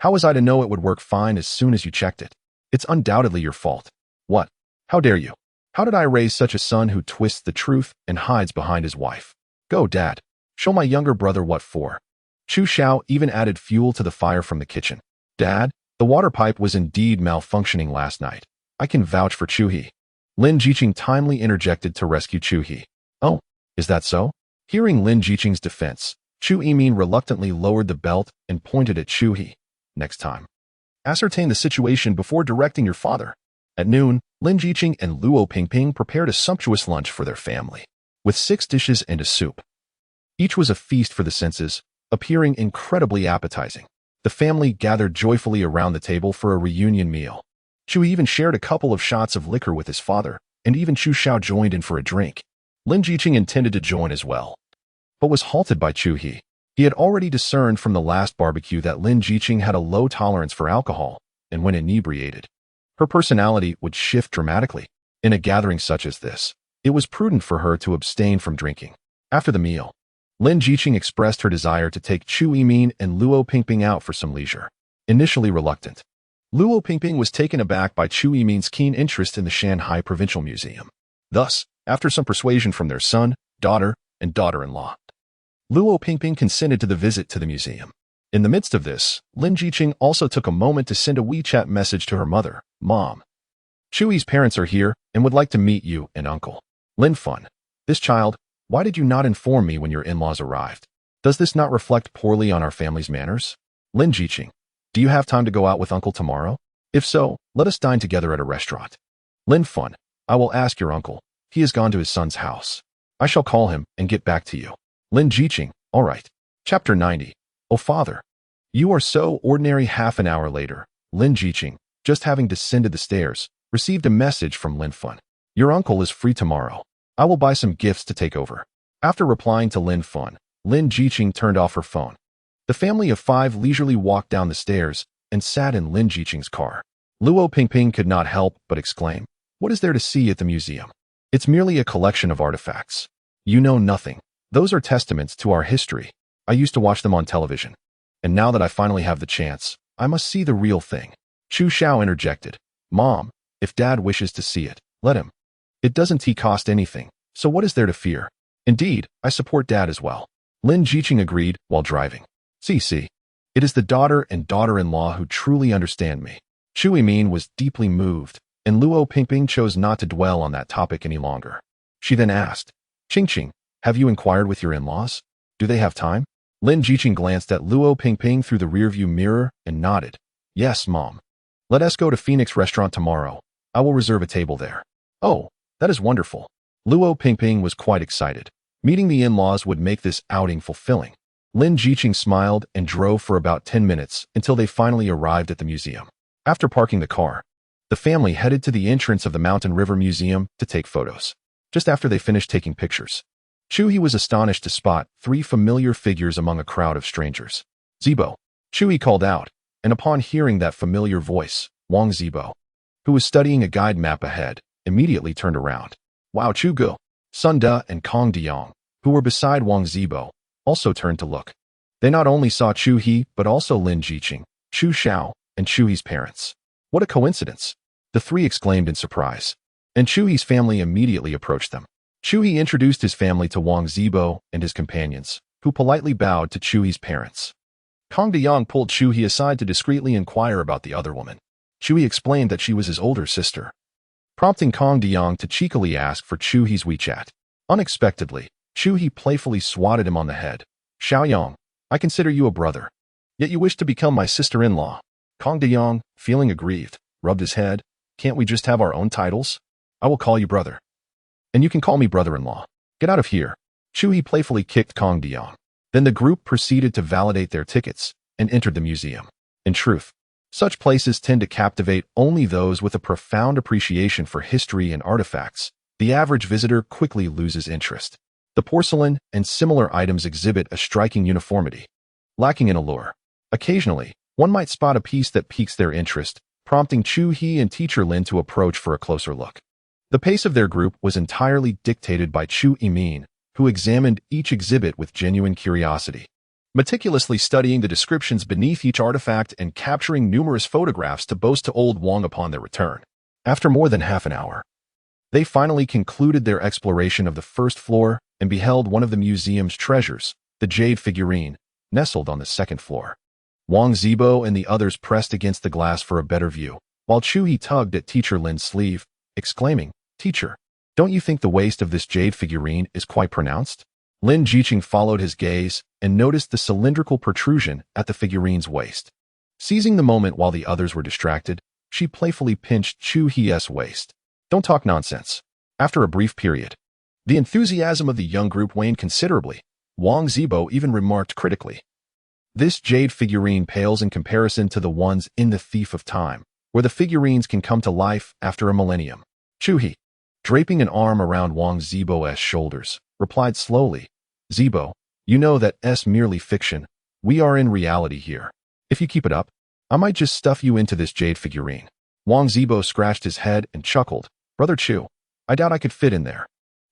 How was I to know it would work fine as soon as you checked it? It's undoubtedly your fault." "What? How dare you? How did I raise such a son who twists the truth and hides behind his wife? Go, Dad. Show my younger brother what for." Chu Xiao even added fuel to the fire from the kitchen. "Dad, the water pipe was indeed malfunctioning last night. I can vouch for Chu He." Lin Jiqing timely interjected to rescue Chu He. "Oh, is that so?" Hearing Lin Jiqing's defense, Chu Yimin reluctantly lowered the belt and pointed at Chu He. "Next time, ascertain the situation before directing your father." At noon, Lin Jiqing and Luo Pingping prepared a sumptuous lunch for their family, with 6 dishes and a soup. Each was a feast for the senses, appearing incredibly appetizing. The family gathered joyfully around the table for a reunion meal. Chu even shared a couple of shots of liquor with his father, and even Chu Xiao joined in for a drink. Lin Jiqing intended to join as well, but was halted by Chu He. He had already discerned from the last barbecue that Lin Jiqing had a low tolerance for alcohol, and when inebriated, her personality would shift dramatically. In a gathering such as this, it was prudent for her to abstain from drinking. After the meal, Lin Jiqing expressed her desire to take Chu Yimin and Luo Pingping out for some leisure. Initially reluctant, Luo Pingping was taken aback by Chu Yimin's keen interest in the Shanghai Provincial Museum. Thus, after some persuasion from their son, daughter, and daughter-in-law, Luo Pingping consented to the visit to the museum. In the midst of this, Lin Jiqing also took a moment to send a WeChat message to her mother. "Mom, Chui's parents are here and would like to meet you and uncle." Lin Fun, "This child, why did you not inform me when your in-laws arrived? Does this not reflect poorly on our family's manners?" Lin Jiqing, "Do you have time to go out with uncle tomorrow? If so, let us dine together at a restaurant." Lin Fun, "I will ask your uncle. He has gone to his son's house. I shall call him and get back to you." Lin Jiqing, "All right." Chapter 90. "Oh father, you are so ordinary." Half an hour later, Lin Jiqing, just having descended the stairs, received a message from Lin Fun. "Your uncle is free tomorrow. I will buy some gifts to take over." After replying to Lin Fun, Lin Jiqing turned off her phone. The family of 5 leisurely walked down the stairs and sat in Lin Jiqing's car. Luo Pingping could not help but exclaim, "What is there to see at the museum? It's merely a collection of artifacts. You know nothing. Those are testaments to our history. I used to watch them on television. And now that I finally have the chance, I must see the real thing." Chu Xiao interjected, "Mom, if Dad wishes to see it, let him. It doesn't cost anything, so what is there to fear?" "Indeed, I support Dad as well." Lin Jiqing agreed while driving. See, it is the daughter and daughter-in-law who truly understand me." Chu Yimin was deeply moved, and Luo Pingping chose not to dwell on that topic any longer. She then asked, "Qingqing, have you inquired with your in-laws? Do they have time?" Lin Jiqing glanced at Luo Pingping through the rearview mirror and nodded. "Yes, Mom. Let us go to Phoenix Restaurant tomorrow. I will reserve a table there." "Oh, that is wonderful." Luo Pingping was quite excited. Meeting the in-laws would make this outing fulfilling. Lin Jiqing smiled and drove for about 10 minutes until they finally arrived at the museum. After parking the car, the family headed to the entrance of the Mountain River Museum to take photos. Just after they finished taking pictures, Chu He was astonished to spot 3 familiar figures among a crowd of strangers. Zibo, Chu He called out, and upon hearing that familiar voice, Wang Zibo, who was studying a guide map ahead, immediately turned around. Wao Chu Gu, Sun De and Kong Diyang, who were beside Wang Zibo, also turned to look. They not only saw Chu He, but also Lin Jiqing, Chu Xiao, and Chu He's parents. What a coincidence! The 3 exclaimed in surprise. And Chu He's family immediately approached them. Chu He introduced his family to Wang Zibo and his companions, who politely bowed to Chu He's parents. Kong Diyang pulled Chu He aside to discreetly inquire about the other woman. Chu He explained that she was his older sister, prompting Kong Diyang to cheekily ask for Chu He's WeChat. Unexpectedly, Chu He playfully swatted him on the head. Xiaoyang, I consider you a brother, yet you wish to become my sister-in-law. Kong Diyang, feeling aggrieved, rubbed his head. Can't we just have our own titles? I will call you brother. And you can call me brother-in-law. Get out of here. Chu He playfully kicked Kong Diyang. Then the group proceeded to validate their tickets and entered the museum. In truth, such places tend to captivate only those with a profound appreciation for history and artifacts. The average visitor quickly loses interest. The porcelain and similar items exhibit a striking uniformity, lacking in allure. Occasionally, one might spot a piece that piques their interest, prompting Chu He and teacher Lin to approach for a closer look. The pace of their group was entirely dictated by Chu Yimin, who examined each exhibit with genuine curiosity, meticulously studying the descriptions beneath each artifact and capturing numerous photographs to boast to old Wang upon their return. After more than half an hour, they finally concluded their exploration of the first floor and beheld one of the museum's treasures, the jade figurine, nestled on the second floor. Wang Zibo and the others pressed against the glass for a better view, while Chu He tugged at teacher Lin's sleeve, exclaiming, Teacher, don't you think the waist of this jade figurine is quite pronounced? Lin Jiqing followed his gaze and noticed the cylindrical protrusion at the figurine's waist. Seizing the moment while the others were distracted, she playfully pinched Chu He's waist. Don't talk nonsense. After a brief period, the enthusiasm of the young group waned considerably. Wang Zibo even remarked critically, This jade figurine pales in comparison to the ones in The Thief of Time, where the figurines can come to life after a millennium. Chu He, draping an arm around Wang Zibo's shoulders, replied slowly, Zibo, you know that's merely fiction. We are in reality here. If you keep it up, I might just stuff you into this jade figurine. Wang Zibo scratched his head and chuckled, Brother Chu, I doubt I could fit in there.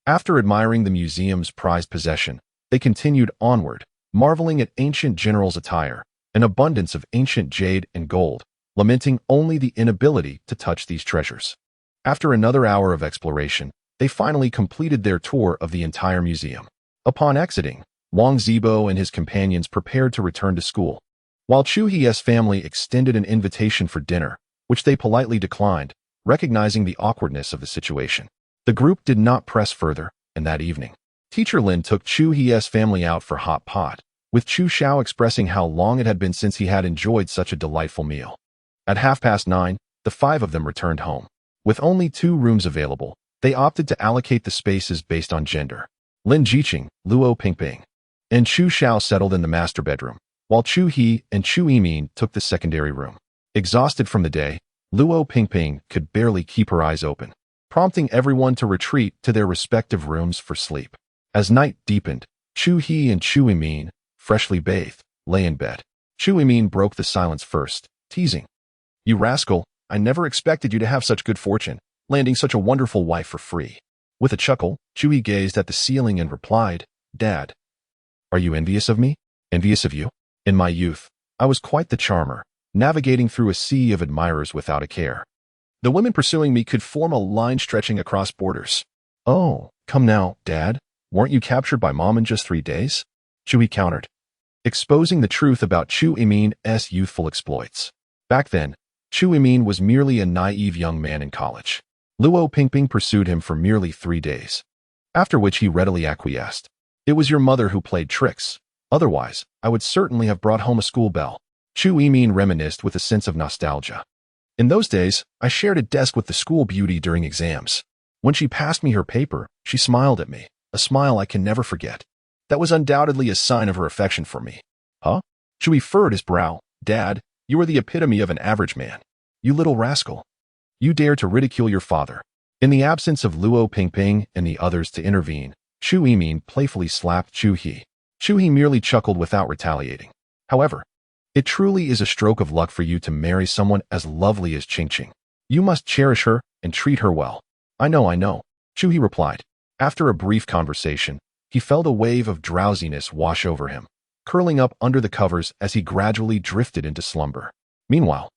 After admiring the museum's prized possession, they continued onward, marveling at ancient generals' attire, an abundance of ancient jade and gold, lamenting only the inability to touch these treasures. After another hour of exploration, they finally completed their tour of the entire museum. Upon exiting, Wang Zibo and his companions prepared to return to school, while Chu He's family extended an invitation for dinner, which they politely declined, recognizing the awkwardness of the situation. The group did not press further, and that evening, teacher Lin took Chu He's family out for hot pot, with Chu Xiao expressing how long it had been since he had enjoyed such a delightful meal. At 9:30, the 5 of them returned home. With only 2 rooms available, they opted to allocate the spaces based on gender. Lin Jiqing, Luo Pingping, and Chu Xiao settled in the master bedroom, while Chu He and Chu Yimin took the secondary room. Exhausted from the day, Luo Pingping could barely keep her eyes open, prompting everyone to retreat to their respective rooms for sleep. As night deepened, Chu He and Chu Yimin, freshly bathed, lay in bed. Chu Yimin broke the silence first, teasing, You rascal, I never expected you to have such good fortune, landing such a wonderful wife for free. With a chuckle, Chu He gazed at the ceiling and replied, Dad, are you envious of me? Envious of you? In my youth, I was quite the charmer, navigating through a sea of admirers without a care. The women pursuing me could form a line stretching across borders. Oh, come now, Dad, weren't you captured by Mom in just 3 days? Chu He countered, exposing the truth about Chu Yimin's youthful exploits. Back then, Chu Yimin was merely a naive young man in college. Luo Pingping pursued him for merely 3 days, after which he readily acquiesced. It was your mother who played tricks. Otherwise, I would certainly have brought home a school bell. Chu Yimin reminisced with a sense of nostalgia. In those days, I shared a desk with the school beauty during exams. When she passed me her paper, she smiled at me, a smile I can never forget. That was undoubtedly a sign of her affection for me. Huh? Chu He furrowed his brow. Dad, you are the epitome of an average man. You little rascal. You dare to ridicule your father. In the absence of Luo Pingping and the others to intervene, Chu Yimin playfully slapped Chu He. Chu He merely chuckled without retaliating. However, it truly is a stroke of luck for you to marry someone as lovely as Qing Qing. You must cherish her and treat her well. I know, Chu He replied. After a brief conversation, he felt a wave of drowsiness wash over him, curling up under the covers as he gradually drifted into slumber. Meanwhile,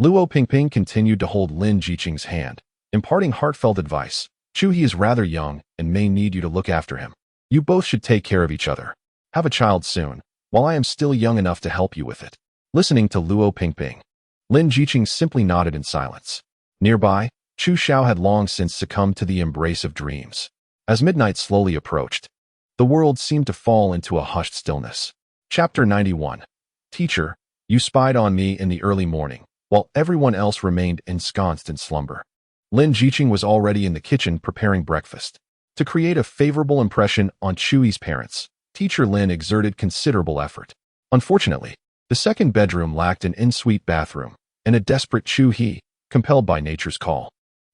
Luo Pingping continued to hold Lin Jiqing's hand, imparting heartfelt advice. Chu He is rather young and may need you to look after him. You both should take care of each other. Have a child soon, while I am still young enough to help you with it. Listening to Luo Pingping, Lin Jiqing simply nodded in silence. Nearby, Chu Xiao had long since succumbed to the embrace of dreams. As midnight slowly approached, the world seemed to fall into a hushed stillness. Chapter 91. Teacher, you spied on me in the early morning, while everyone else remained ensconced in slumber. Lin Jiqing was already in the kitchen preparing breakfast. To create a favorable impression on Chuyi's parents, Teacher Lin exerted considerable effort. Unfortunately, the second bedroom lacked an en-suite bathroom, and a desperate Chu He, compelled by nature's call,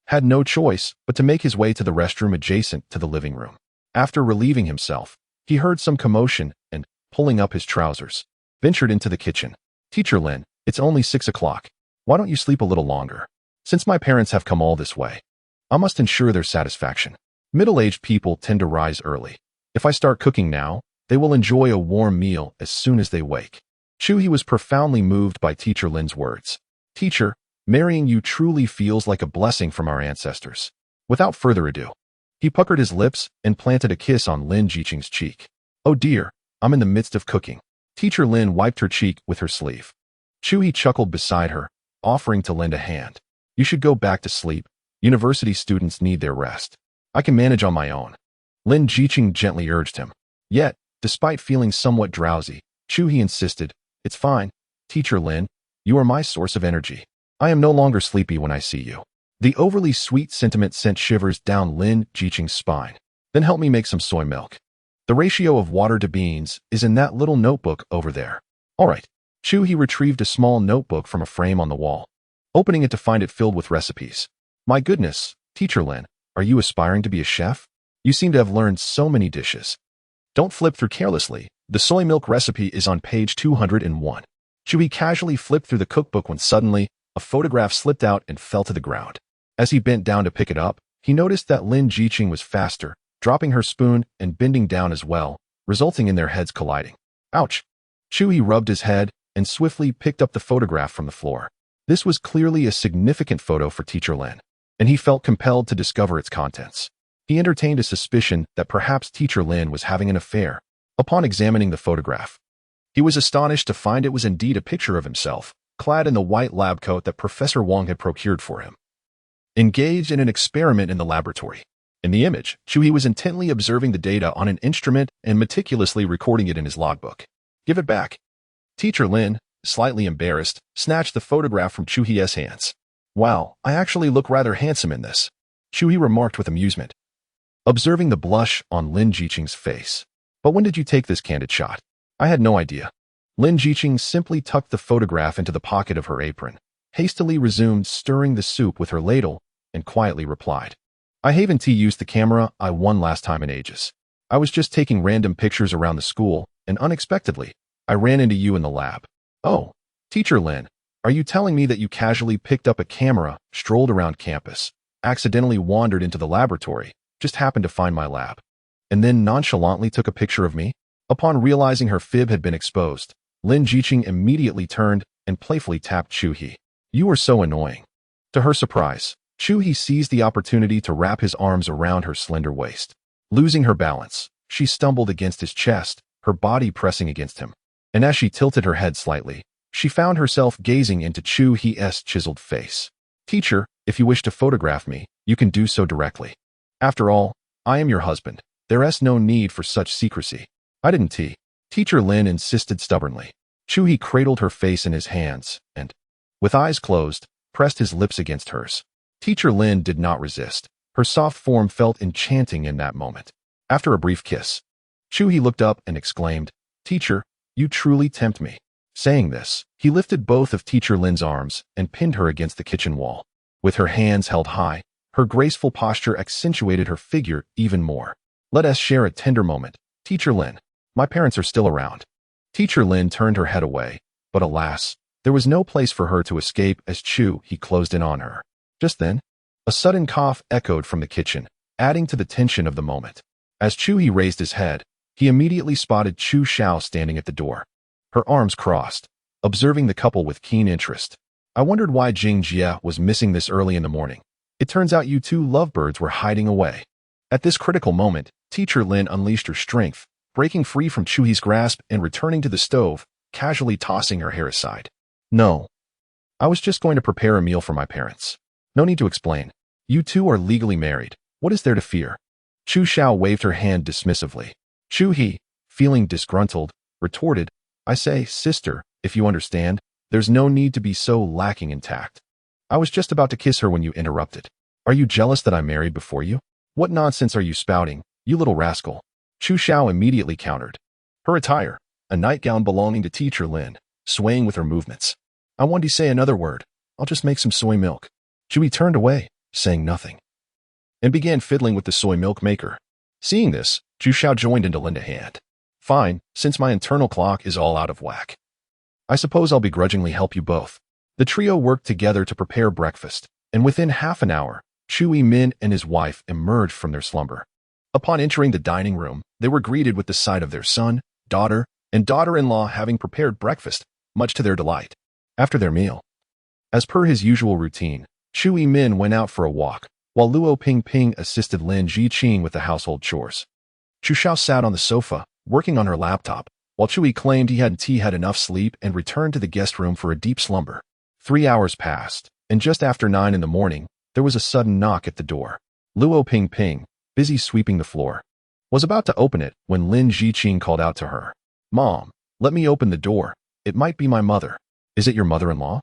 had no choice but to make his way to the restroom adjacent to the living room. After relieving himself, he heard some commotion and, pulling up his trousers, ventured into the kitchen. Teacher Lin, it's only 6 o'clock. Why don't you sleep a little longer? Since my parents have come all this way, I must ensure their satisfaction. Middle-aged people tend to rise early. If I start cooking now, they will enjoy a warm meal as soon as they wake. Chu He was profoundly moved by Teacher Lin's words. Teacher, marrying you truly feels like a blessing from our ancestors. Without further ado, he puckered his lips and planted a kiss on Lin Jiqing's cheek. Oh dear, I'm in the midst of cooking. Teacher Lin wiped her cheek with her sleeve. Chu He chuckled beside her, offering to lend a hand. You should go back to sleep. University students need their rest. I can manage on my own. Lin Jiqing gently urged him. Yet, despite feeling somewhat drowsy, Chu He insisted, It's fine, Teacher Lin, you are my source of energy. I am no longer sleepy when I see you. The overly sweet sentiment sent shivers down Lin Jiqing's spine. Then help me make some soy milk. The ratio of water to beans is in that little notebook over there. All right. Chu He retrieved a small notebook from a frame on the wall, opening it to find it filled with recipes. My goodness, Teacher Lin, are you aspiring to be a chef? You seem to have learned so many dishes. Don't flip through carelessly. The soy milk recipe is on page 201. Chu He casually flipped through the cookbook when suddenly, a photograph slipped out and fell to the ground. As he bent down to pick it up, he noticed that Lin Jiqing was faster, dropping her spoon and bending down as well, resulting in their heads colliding. Ouch! Chu He rubbed his head and swiftly picked up the photograph from the floor. This was clearly a significant photo for Teacher Lin, and he felt compelled to discover its contents. He entertained a suspicion that perhaps Teacher Lin was having an affair. Upon examining the photograph, he was astonished to find it was indeed a picture of himself, clad in the white lab coat that Professor Wang had procured for him, engaged in an experiment in the laboratory. In the image, Chu He was intently observing the data on an instrument and meticulously recording it in his logbook. Give it back. Teacher Lin, slightly embarrassed, snatched the photograph from Chu He's hands. Wow, I actually look rather handsome in this, Chu He remarked with amusement, observing the blush on Lin Jiqing's face. But when did you take this candid shot? I had no idea. Lin Jiqing simply tucked the photograph into the pocket of her apron, hastily resumed stirring the soup with her ladle, and quietly replied. I haven't used the camera I won last time in ages. I was just taking random pictures around the school, and unexpectedly, I ran into you in the lab. Oh, Teacher Lin, are you telling me that you casually picked up a camera, strolled around campus, accidentally wandered into the laboratory, just happened to find my lab, and then nonchalantly took a picture of me? Upon realizing her fib had been exposed, Lin Jiqing immediately turned and playfully tapped Chu He. You are so annoying. To her surprise, Chu He seized the opportunity to wrap his arms around her slender waist. Losing her balance, she stumbled against his chest, her body pressing against him. And as she tilted her head slightly, she found herself gazing into Chu He's chiseled face. Teacher, if you wish to photograph me, you can do so directly. After all, I am your husband. There is no need for such secrecy. I didn't. Teacher Lin insisted stubbornly. Chu He cradled her face in his hands and, with eyes closed, pressed his lips against hers. Teacher Lin did not resist. Her soft form felt enchanting in that moment. After a brief kiss, Chu He looked up and exclaimed, Teacher, you truly tempt me. Saying this, he lifted both of Teacher Lin's arms and pinned her against the kitchen wall. With her hands held high, her graceful posture accentuated her figure even more. Let us share a tender moment. Teacher Lin. My parents are still around. Teacher Lin turned her head away, but alas, there was no place for her to escape as he closed in on her. Just then, a sudden cough echoed from the kitchen, adding to the tension of the moment. As he raised his head, he immediately spotted Chu Xiao standing at the door, her arms crossed, observing the couple with keen interest. I wondered why Jing Jie was missing this early in the morning. It turns out you two lovebirds were hiding away. At this critical moment, Teacher Lin unleashed her strength, breaking free from Chui's grasp and returning to the stove, casually tossing her hair aside. No. I was just going to prepare a meal for my parents. No need to explain. You two are legally married. What is there to fear? Chu Xiao waved her hand dismissively. Chu He, feeling disgruntled, retorted, I say, sister, if you understand, there's no need to be so lacking in tact. I was just about to kiss her when you interrupted. Are you jealous that I married before you? What nonsense are you spouting, you little rascal? Chu Xiao immediately countered. Her attire, a nightgown belonging to Teacher Lin, swaying with her movements. I want to say another word. I'll just make some soy milk. Chui turned away, saying nothing, and began fiddling with the soy milk maker. Seeing this, Chu Xiao joined in to lend a hand. Fine, since my internal clock is all out of whack. I suppose I'll begrudgingly help you both. The trio worked together to prepare breakfast, and within half an hour, Chu Yimin and his wife emerged from their slumber. Upon entering the dining room, they were greeted with the sight of their son, daughter, and daughter-in-law having prepared breakfast, much to their delight. After their meal, as per his usual routine, Chu Yimin went out for a walk, while Luo Pingping assisted Lin Jiqing with the household chores. Chu Xiao sat on the sofa, working on her laptop, while Chui claimed he hadn't had enough sleep and returned to the guest room for a deep slumber. 3 hours passed, and just after 9 in the morning, there was a sudden knock at the door. Luo Pingping, busy sweeping the floor, was about to open it when Lin Jiqing called out to her. Mom, let me open the door. It might be my mother. Is it your mother-in-law?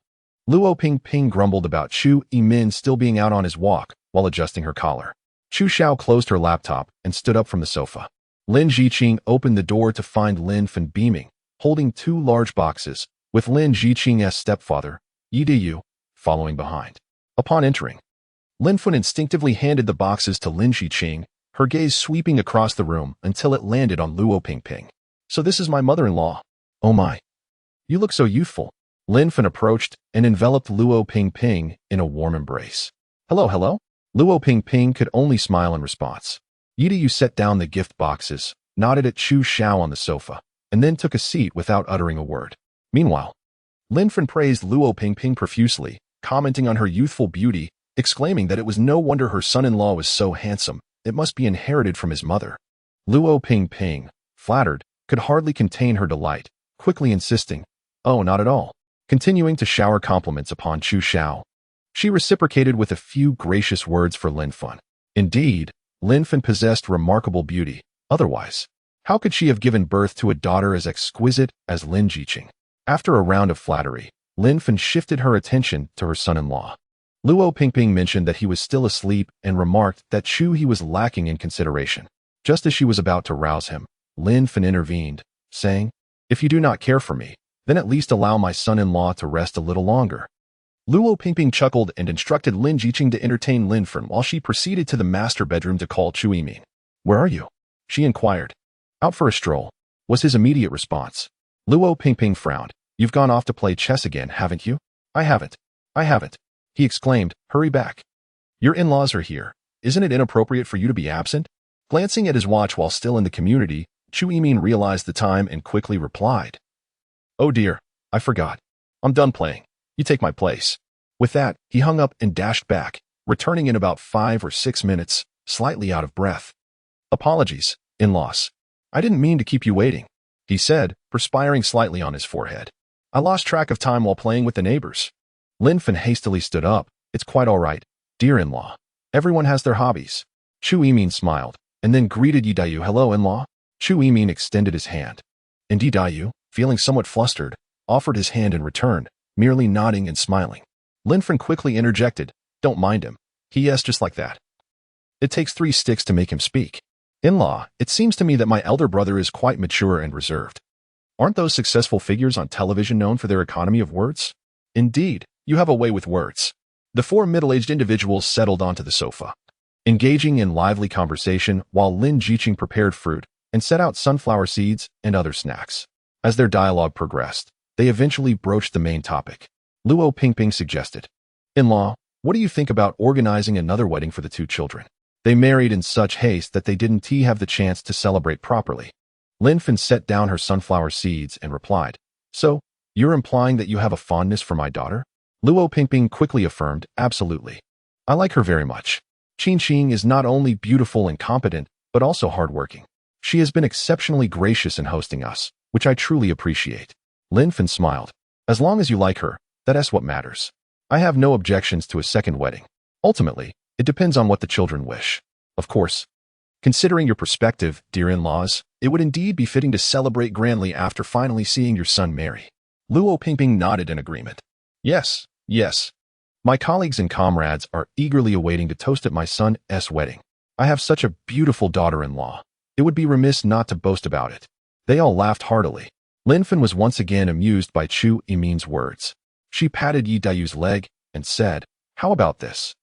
Luo Pingping grumbled about Chu Yimin still being out on his walk while adjusting her collar. Chu Xiao closed her laptop and stood up from the sofa. Lin Jiqing opened the door to find Lin Fen beaming, holding 2 large boxes, with Lin Jiqing's stepfather, Yi Diyu, following behind. Upon entering, Lin Fen instinctively handed the boxes to Lin Jiqing, her gaze sweeping across the room until it landed on Luo Pingping. So this is my mother-in-law. Oh my. You look so youthful. Lin Fen approached and enveloped Luo Pingping in a warm embrace. Hello, hello? Luo Pingping could only smile in response. Yi Diyu set down the gift boxes, nodded at Chu Xiao on the sofa, and then took a seat without uttering a word. Meanwhile, Lin Fen praised Luo Pingping profusely, commenting on her youthful beauty, exclaiming that it was no wonder her son-in-law was so handsome, it must be inherited from his mother. Luo Pingping, flattered, could hardly contain her delight, quickly insisting, oh, not at all, continuing to shower compliments upon Chu Xiao. She reciprocated with a few gracious words for Lin Fen. Indeed, Lin Fen possessed remarkable beauty. Otherwise, how could she have given birth to a daughter as exquisite as Lin Jiqing? After a round of flattery, Lin Fen shifted her attention to her son-in-law. Luo Pingping mentioned that he was still asleep and remarked that he was lacking in consideration. Just as she was about to rouse him, Lin Fen intervened, saying, if you do not care for me, then at least allow my son-in-law to rest a little longer. Luo Pingping chuckled and instructed Lin Jiqing to entertain Lin Fen while she proceeded to the master bedroom to call Chu Yimin. Where are you? She inquired. Out for a stroll, was his immediate response. Luo Pingping frowned. You've gone off to play chess again, haven't you? I haven't. He exclaimed, hurry back. Your in-laws are here. Isn't it inappropriate for you to be absent? Glancing at his watch while still in the community, Chu Yimin realized the time and quickly replied. Oh dear, I forgot. I'm done playing. You take my place. With that, he hung up and dashed back, returning in about 5 or 6 minutes, slightly out of breath. Apologies, in-laws. I didn't mean to keep you waiting, he said, perspiring slightly on his forehead. I lost track of time while playing with the neighbors. Lin Fen hastily stood up. It's quite all right, dear in-law. Everyone has their hobbies. Chu Yimin smiled, and then greeted Yi Diyu. Hello, in-law. Chu Yimin extended his hand. And Yi Diyu, feeling somewhat flustered, offered his hand in return, merely nodding and smiling. Lin Fen quickly interjected, don't mind him. He yes, just like that. It takes 3 sticks to make him speak. In-law, it seems to me that my elder brother is quite mature and reserved. Aren't those successful figures on television known for their economy of words? Indeed, you have a way with words. The 4 middle-aged individuals settled onto the sofa. engaging in lively conversation while Lin Ziqing prepared fruit and set out sunflower seeds and other snacks. As their dialogue progressed, they eventually broached the main topic. Luo Pingping suggested, "In-law, what do you think about organizing another wedding for the two children? They married in such haste that they didn't have the chance to celebrate properly." Lin Fen set down her sunflower seeds and replied, "So, you're implying that you have a fondness for my daughter?" Luo Pingping quickly affirmed, "Absolutely. I like her very much. Qin Qing is not only beautiful and competent, but also hardworking. She has been exceptionally gracious in hosting us, which I truly appreciate." Lin Fen smiled. "As long as you like her, that's what matters. I have no objections to a second wedding. Ultimately, it depends on what the children wish. Of course, considering your perspective, dear in-laws, it would indeed be fitting to celebrate grandly after finally seeing your son marry." Luo Pingping nodded in agreement. "Yes, yes. My colleagues and comrades are eagerly awaiting to toast at my son's wedding. I have such a beautiful daughter-in-law. It would be remiss not to boast about it." They all laughed heartily. Lin Fen was once again amused by Chu Yimin's words. She patted Yi Dayu's leg and said, "How about this?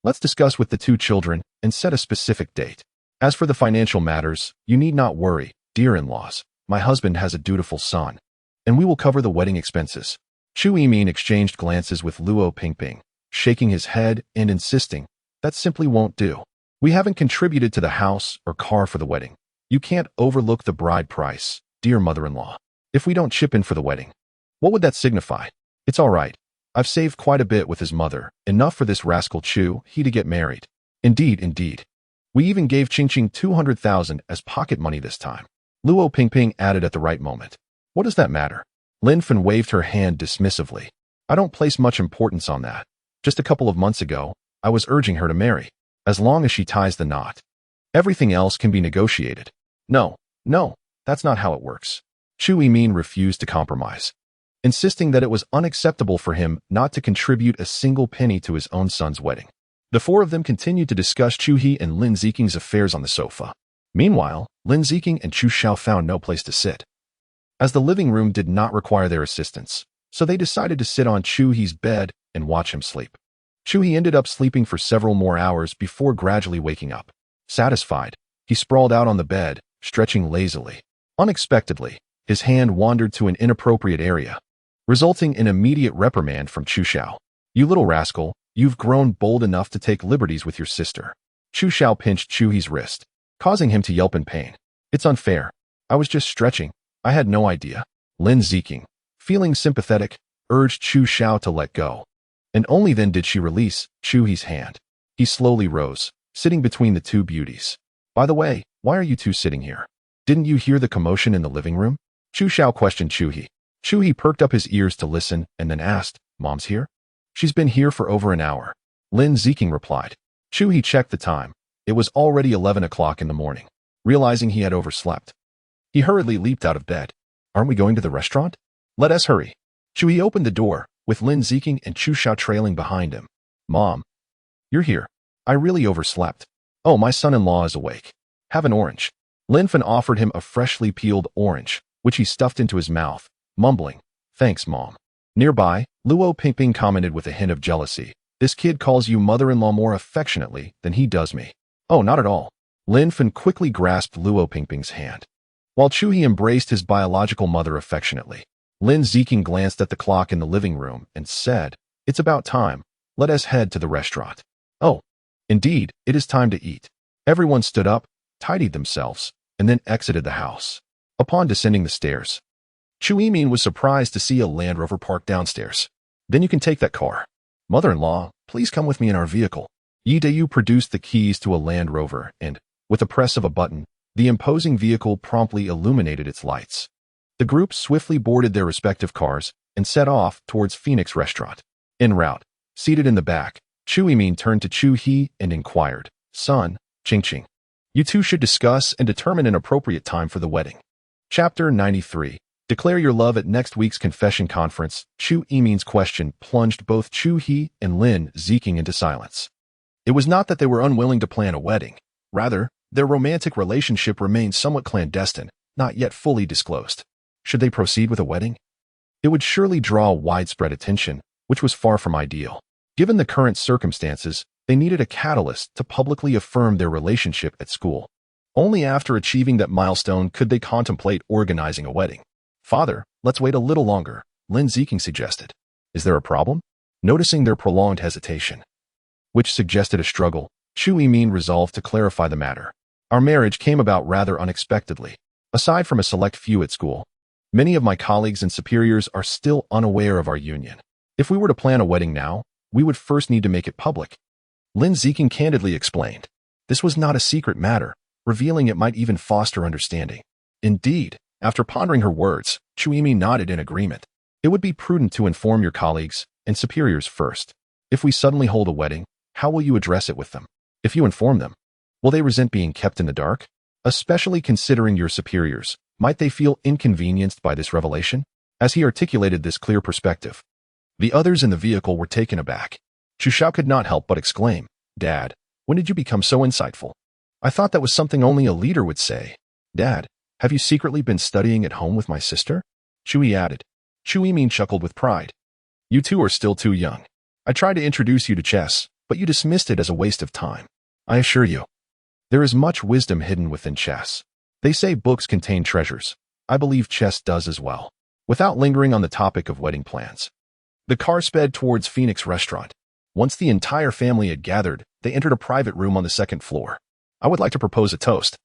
Let's discuss with the two children and set a specific date. As for the financial matters, you need not worry, dear in-laws. My husband has a dutiful son, and we will cover the wedding expenses." Chu Yimin exchanged glances with Luo Pingping, shaking his head and insisting, "That simply won't do. We haven't contributed to the house or car for the wedding. You can't overlook the bride price, dear mother-in-law. If we don't chip in for the wedding, what would that signify? It's all right. I've saved quite a bit with his mother, enough for this rascal Chu He to get married. Indeed, indeed. We even gave Qing Qing 200,000 as pocket money this time." Luo Pingping added at the right moment, "What does that matter?" Lin Fen waved her hand dismissively. "I don't place much importance on that. Just a couple of months ago, I was urging her to marry. As long as she ties the knot, everything else can be negotiated." No, that's not how it works." Chu Yimin refused to compromise, insisting that it was unacceptable for him not to contribute a single penny to his own son's wedding. The four of them continued to discuss Chu He and Lin Ziking's affairs on the sofa. Meanwhile, Lin Ziking and Chu Xiao found no place to sit, as the living room did not require their assistance, so they decided to sit on Chu He's bed and watch him sleep. Chu He ended up sleeping for several more hours before gradually waking up. Satisfied, he sprawled out on the bed, stretching lazily. Unexpectedly, his hand wandered to an inappropriate area, resulting in immediate reprimand from Chu Xiao. "You little rascal, you've grown bold enough to take liberties with your sister." Chu Xiao pinched Chu He's wrist, causing him to yelp in pain. "It's unfair. I was just stretching. I had no idea." Lin Ziking, feeling sympathetic, urged Chu Xiao to let go, and only then did she release Chu He's hand. He slowly rose, sitting between the two beauties. "By the way, why are you two sitting here? Didn't you hear the commotion in the living room?" Chu Xiao questioned Chu He. Chu He perked up his ears to listen and then asked, "Mom's here?" "She's been here for over an hour," Lin Ziking replied. Chu He checked the time. It was already 11 o'clock in the morning. Realizing he had overslept, he hurriedly leaped out of bed. "Aren't we going to the restaurant? Let us hurry." Chu He opened the door, with Lin Ziking and Chu Xiao trailing behind him. "Mom, you're here. I really overslept. Oh, my son-in-law is awake. Have an orange." Lin Fen offered him a freshly peeled orange, which he stuffed into his mouth, mumbling, "Thanks, Mom." Nearby, Luo Pingping commented with a hint of jealousy, "This kid calls you mother-in-law more affectionately than he does me." "Oh, not at all." Lin Fen quickly grasped Luo Pingping's hand, while Chu He embraced his biological mother affectionately. Lin Ziking glanced at the clock in the living room and said, "It's about time. Let us head to the restaurant." "Oh, indeed, it is time to eat." Everyone stood up, tidied themselves, and then exited the house. Upon descending the stairs, Chu Yimin was surprised to see a Land Rover parked downstairs. "Then you can take that car. Mother-in-law, please come with me in our vehicle." Yi Dayu produced the keys to a Land Rover and, with the press of a button, the imposing vehicle promptly illuminated its lights. The group swiftly boarded their respective cars and set off towards Phoenix Restaurant. En route, seated in the back, Chu Yimin turned to Chu He and inquired, "Son, Qing Qing, you two should discuss and determine an appropriate time for the wedding." Chapter 93. Declare your love at next week's confession conference. Chu Yimin's question plunged both Chu He and Lin Ziking into silence. It was not that they were unwilling to plan a wedding. Rather, their romantic relationship remained somewhat clandestine, not yet fully disclosed. Should they proceed with a wedding? It would surely draw widespread attention, which was far from ideal. Given the current circumstances, They needed a catalyst to publicly affirm their relationship at school. Only after achieving that milestone could they contemplate organizing a wedding. "Father, let's wait a little longer," Lin Ziqing suggested. "Is there a problem?" Noticing their prolonged hesitation, which suggested a struggle, Chu Yimin resolved to clarify the matter. "Our marriage came about rather unexpectedly. Aside from a select few at school, many of my colleagues and superiors are still unaware of our union. If we were to plan a wedding now, we would first need to make it public." Lin Ziqing candidly explained. This was not a secret matter, revealing it might even foster understanding. Indeed, after pondering her words, Chu Yimin nodded in agreement. "It would be prudent to inform your colleagues and superiors first. If we suddenly hold a wedding, how will you address it with them? If you inform them, will they resent being kept in the dark? Especially considering your superiors, might they feel inconvenienced by this revelation?" As he articulated this clear perspective, the others in the vehicle were taken aback. Chu Xiao could not help but exclaim, "Dad, when did you become so insightful? I thought that was something only a leader would say." "Dad, have you secretly been studying at home with my sister?" Chu Yi added. Chu Yimin chuckled with pride. "You two are still too young. I tried to introduce you to chess, but you dismissed it as a waste of time. I assure you, there is much wisdom hidden within chess. They say books contain treasures. I believe chess does as well." Without lingering on the topic of wedding plans, the car sped towards Phoenix Restaurant. Once the entire family had gathered, they entered a private room on the second floor. "I would like to propose a toast,"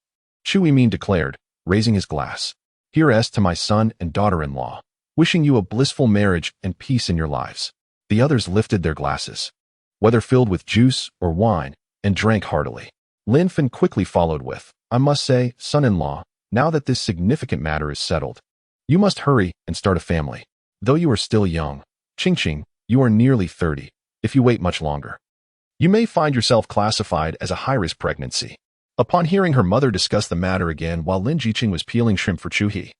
Chu Yimin declared, raising his glass. "Here's to my son and daughter-in-law, wishing you a blissful marriage and peace in your lives." The others lifted their glasses, whether filled with juice or wine, and drank heartily. Lin Fan quickly followed with, "I must say, son-in-law, now that this significant matter is settled, you must hurry and start a family. Though you are still young, Qingqing, you are nearly 30. If you wait much longer, you may find yourself classified as a high-risk pregnancy." Upon hearing her mother discuss the matter again while Lin Ziqing was peeling shrimp for Chu He,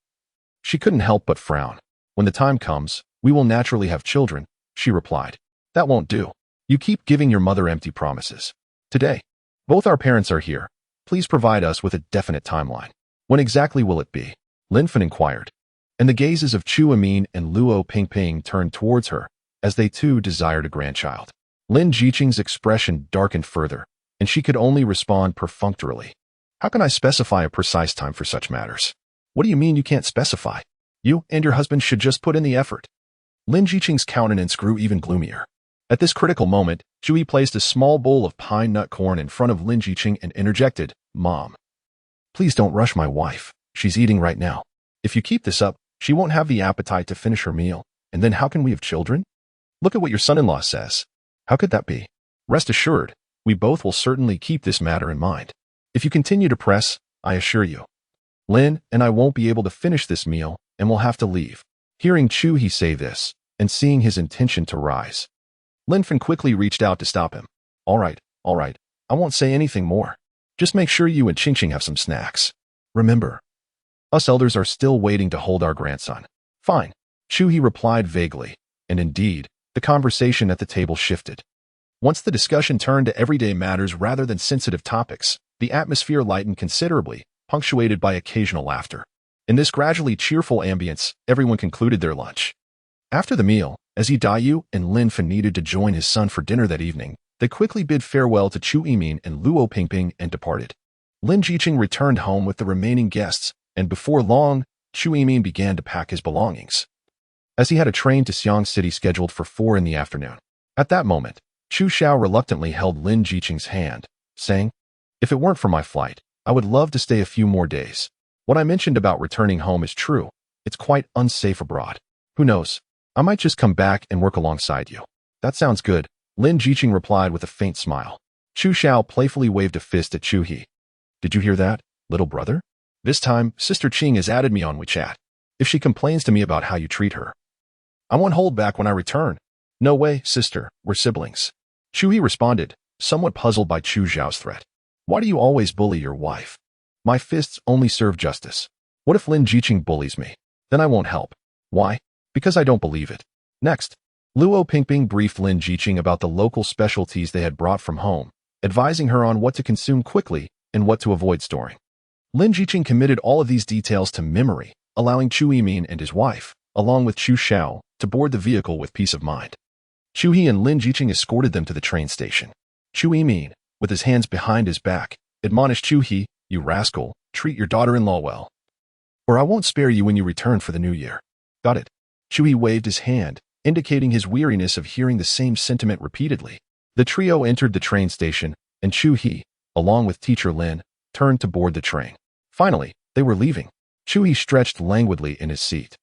she couldn't help but frown. "When the time comes, we will naturally have children," she replied. "That won't do. You keep giving your mother empty promises. Today, both our parents are here. Please provide us with a definite timeline." "When exactly will it be?" Lin Fan inquired. And the gazes of Chu Yimin and Luo Pingping turned towards her, as they too desired a grandchild. Lin Ziqing's expression darkened further, and she could only respond perfunctorily. "How can I specify a precise time for such matters?" "What do you mean you can't specify? You and your husband should just put in the effort." Lin Ziqing's countenance grew even gloomier. At this critical moment, Chu Yi placed a small bowl of pine nut corn in front of Lin Ziqing and interjected, "Mom, please don't rush my wife. She's eating right now. If you keep this up, she won't have the appetite to finish her meal, and then how can we have children? Look at what your son-in-law says. How could that be? Rest assured, we both will certainly keep this matter in mind. If you continue to press, I assure you, Lin and I won't be able to finish this meal and will have to leave." Hearing Chu He say this, and seeing his intention to rise, Lin Fan quickly reached out to stop him. All right, I won't say anything more. Just make sure you and Qingqing have some snacks. Remember, us elders are still waiting to hold our grandson." "Fine," Chu He replied vaguely, and indeed, the conversation at the table shifted. Once the discussion turned to everyday matters rather than sensitive topics, the atmosphere lightened considerably, punctuated by occasional laughter. In this gradually cheerful ambience, everyone concluded their lunch. After the meal, as Yi Dayu and Lin Fan needed to join his son for dinner that evening, they quickly bid farewell to Chu Yimin and Luo Pingping and departed. Lin Ziqing returned home with the remaining guests, and before long, Chu Yimin began to pack his belongings, as he had a train to Xiang City scheduled for 4 in the afternoon. At that moment, Chu Xiao reluctantly held Lin Ziqing's hand, saying, "If it weren't for my flight, I would love to stay a few more days. What I mentioned about returning home is true. It's quite unsafe abroad. Who knows? I might just come back and work alongside you." "That sounds good," Lin Ziqing replied with a faint smile. Chu Xiao playfully waved a fist at Chu He. "Did you hear that, little brother? This time, Sister Qing has added me on WeChat. If she complains to me about how you treat her, I won't hold back when I return." "No way, sister, we're siblings," Chu He responded, somewhat puzzled by Chu Xiao's threat. "Why do you always bully your wife?" "My fists only serve justice. What if Lin Ziqing bullies me? Then I won't help. Why? Because I don't believe it." Next, Luo Pingping briefed Lin Ziqing about the local specialties they had brought from home, advising her on what to consume quickly and what to avoid storing. Lin Ziqing committed all of these details to memory, allowing Chu Yimin and his wife, along with Chu Xiao, to board the vehicle with peace of mind. Chu He and Lin Ziqing escorted them to the train station. Chu Yimin, with his hands behind his back, admonished Chu He, "You rascal, treat your daughter-in-law well, or I won't spare you when you return for the new year." Got it? Chu He waved his hand, indicating his weariness of hearing the same sentiment repeatedly. The trio entered the train station, and Chu He, along with teacher Lin, turned to board the train. Finally, they were leaving. Chu He stretched languidly in his seat.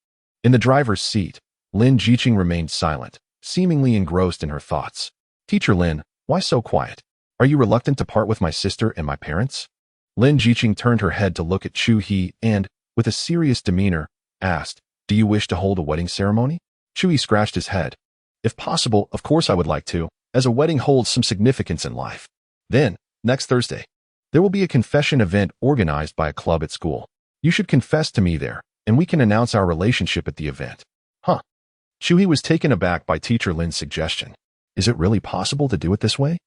In the driver's seat, Lin Jiqing remained silent, seemingly engrossed in her thoughts. "Teacher Lin, why so quiet? Are you reluctant to part with my sister and my parents?" Lin Jiqing turned her head to look at Chu He and, with a serious demeanor, asked, "Do you wish to hold a wedding ceremony?" Chu He scratched his head. "If possible, of course I would like to, as a wedding holds some significance in life. Then, next Thursday, there will be a confession event organized by a club at school. You should confess to me there, and we can announce our relationship at the event." Huh. Chu He was taken aback by teacher Lin's suggestion. Is it really possible to do it this way?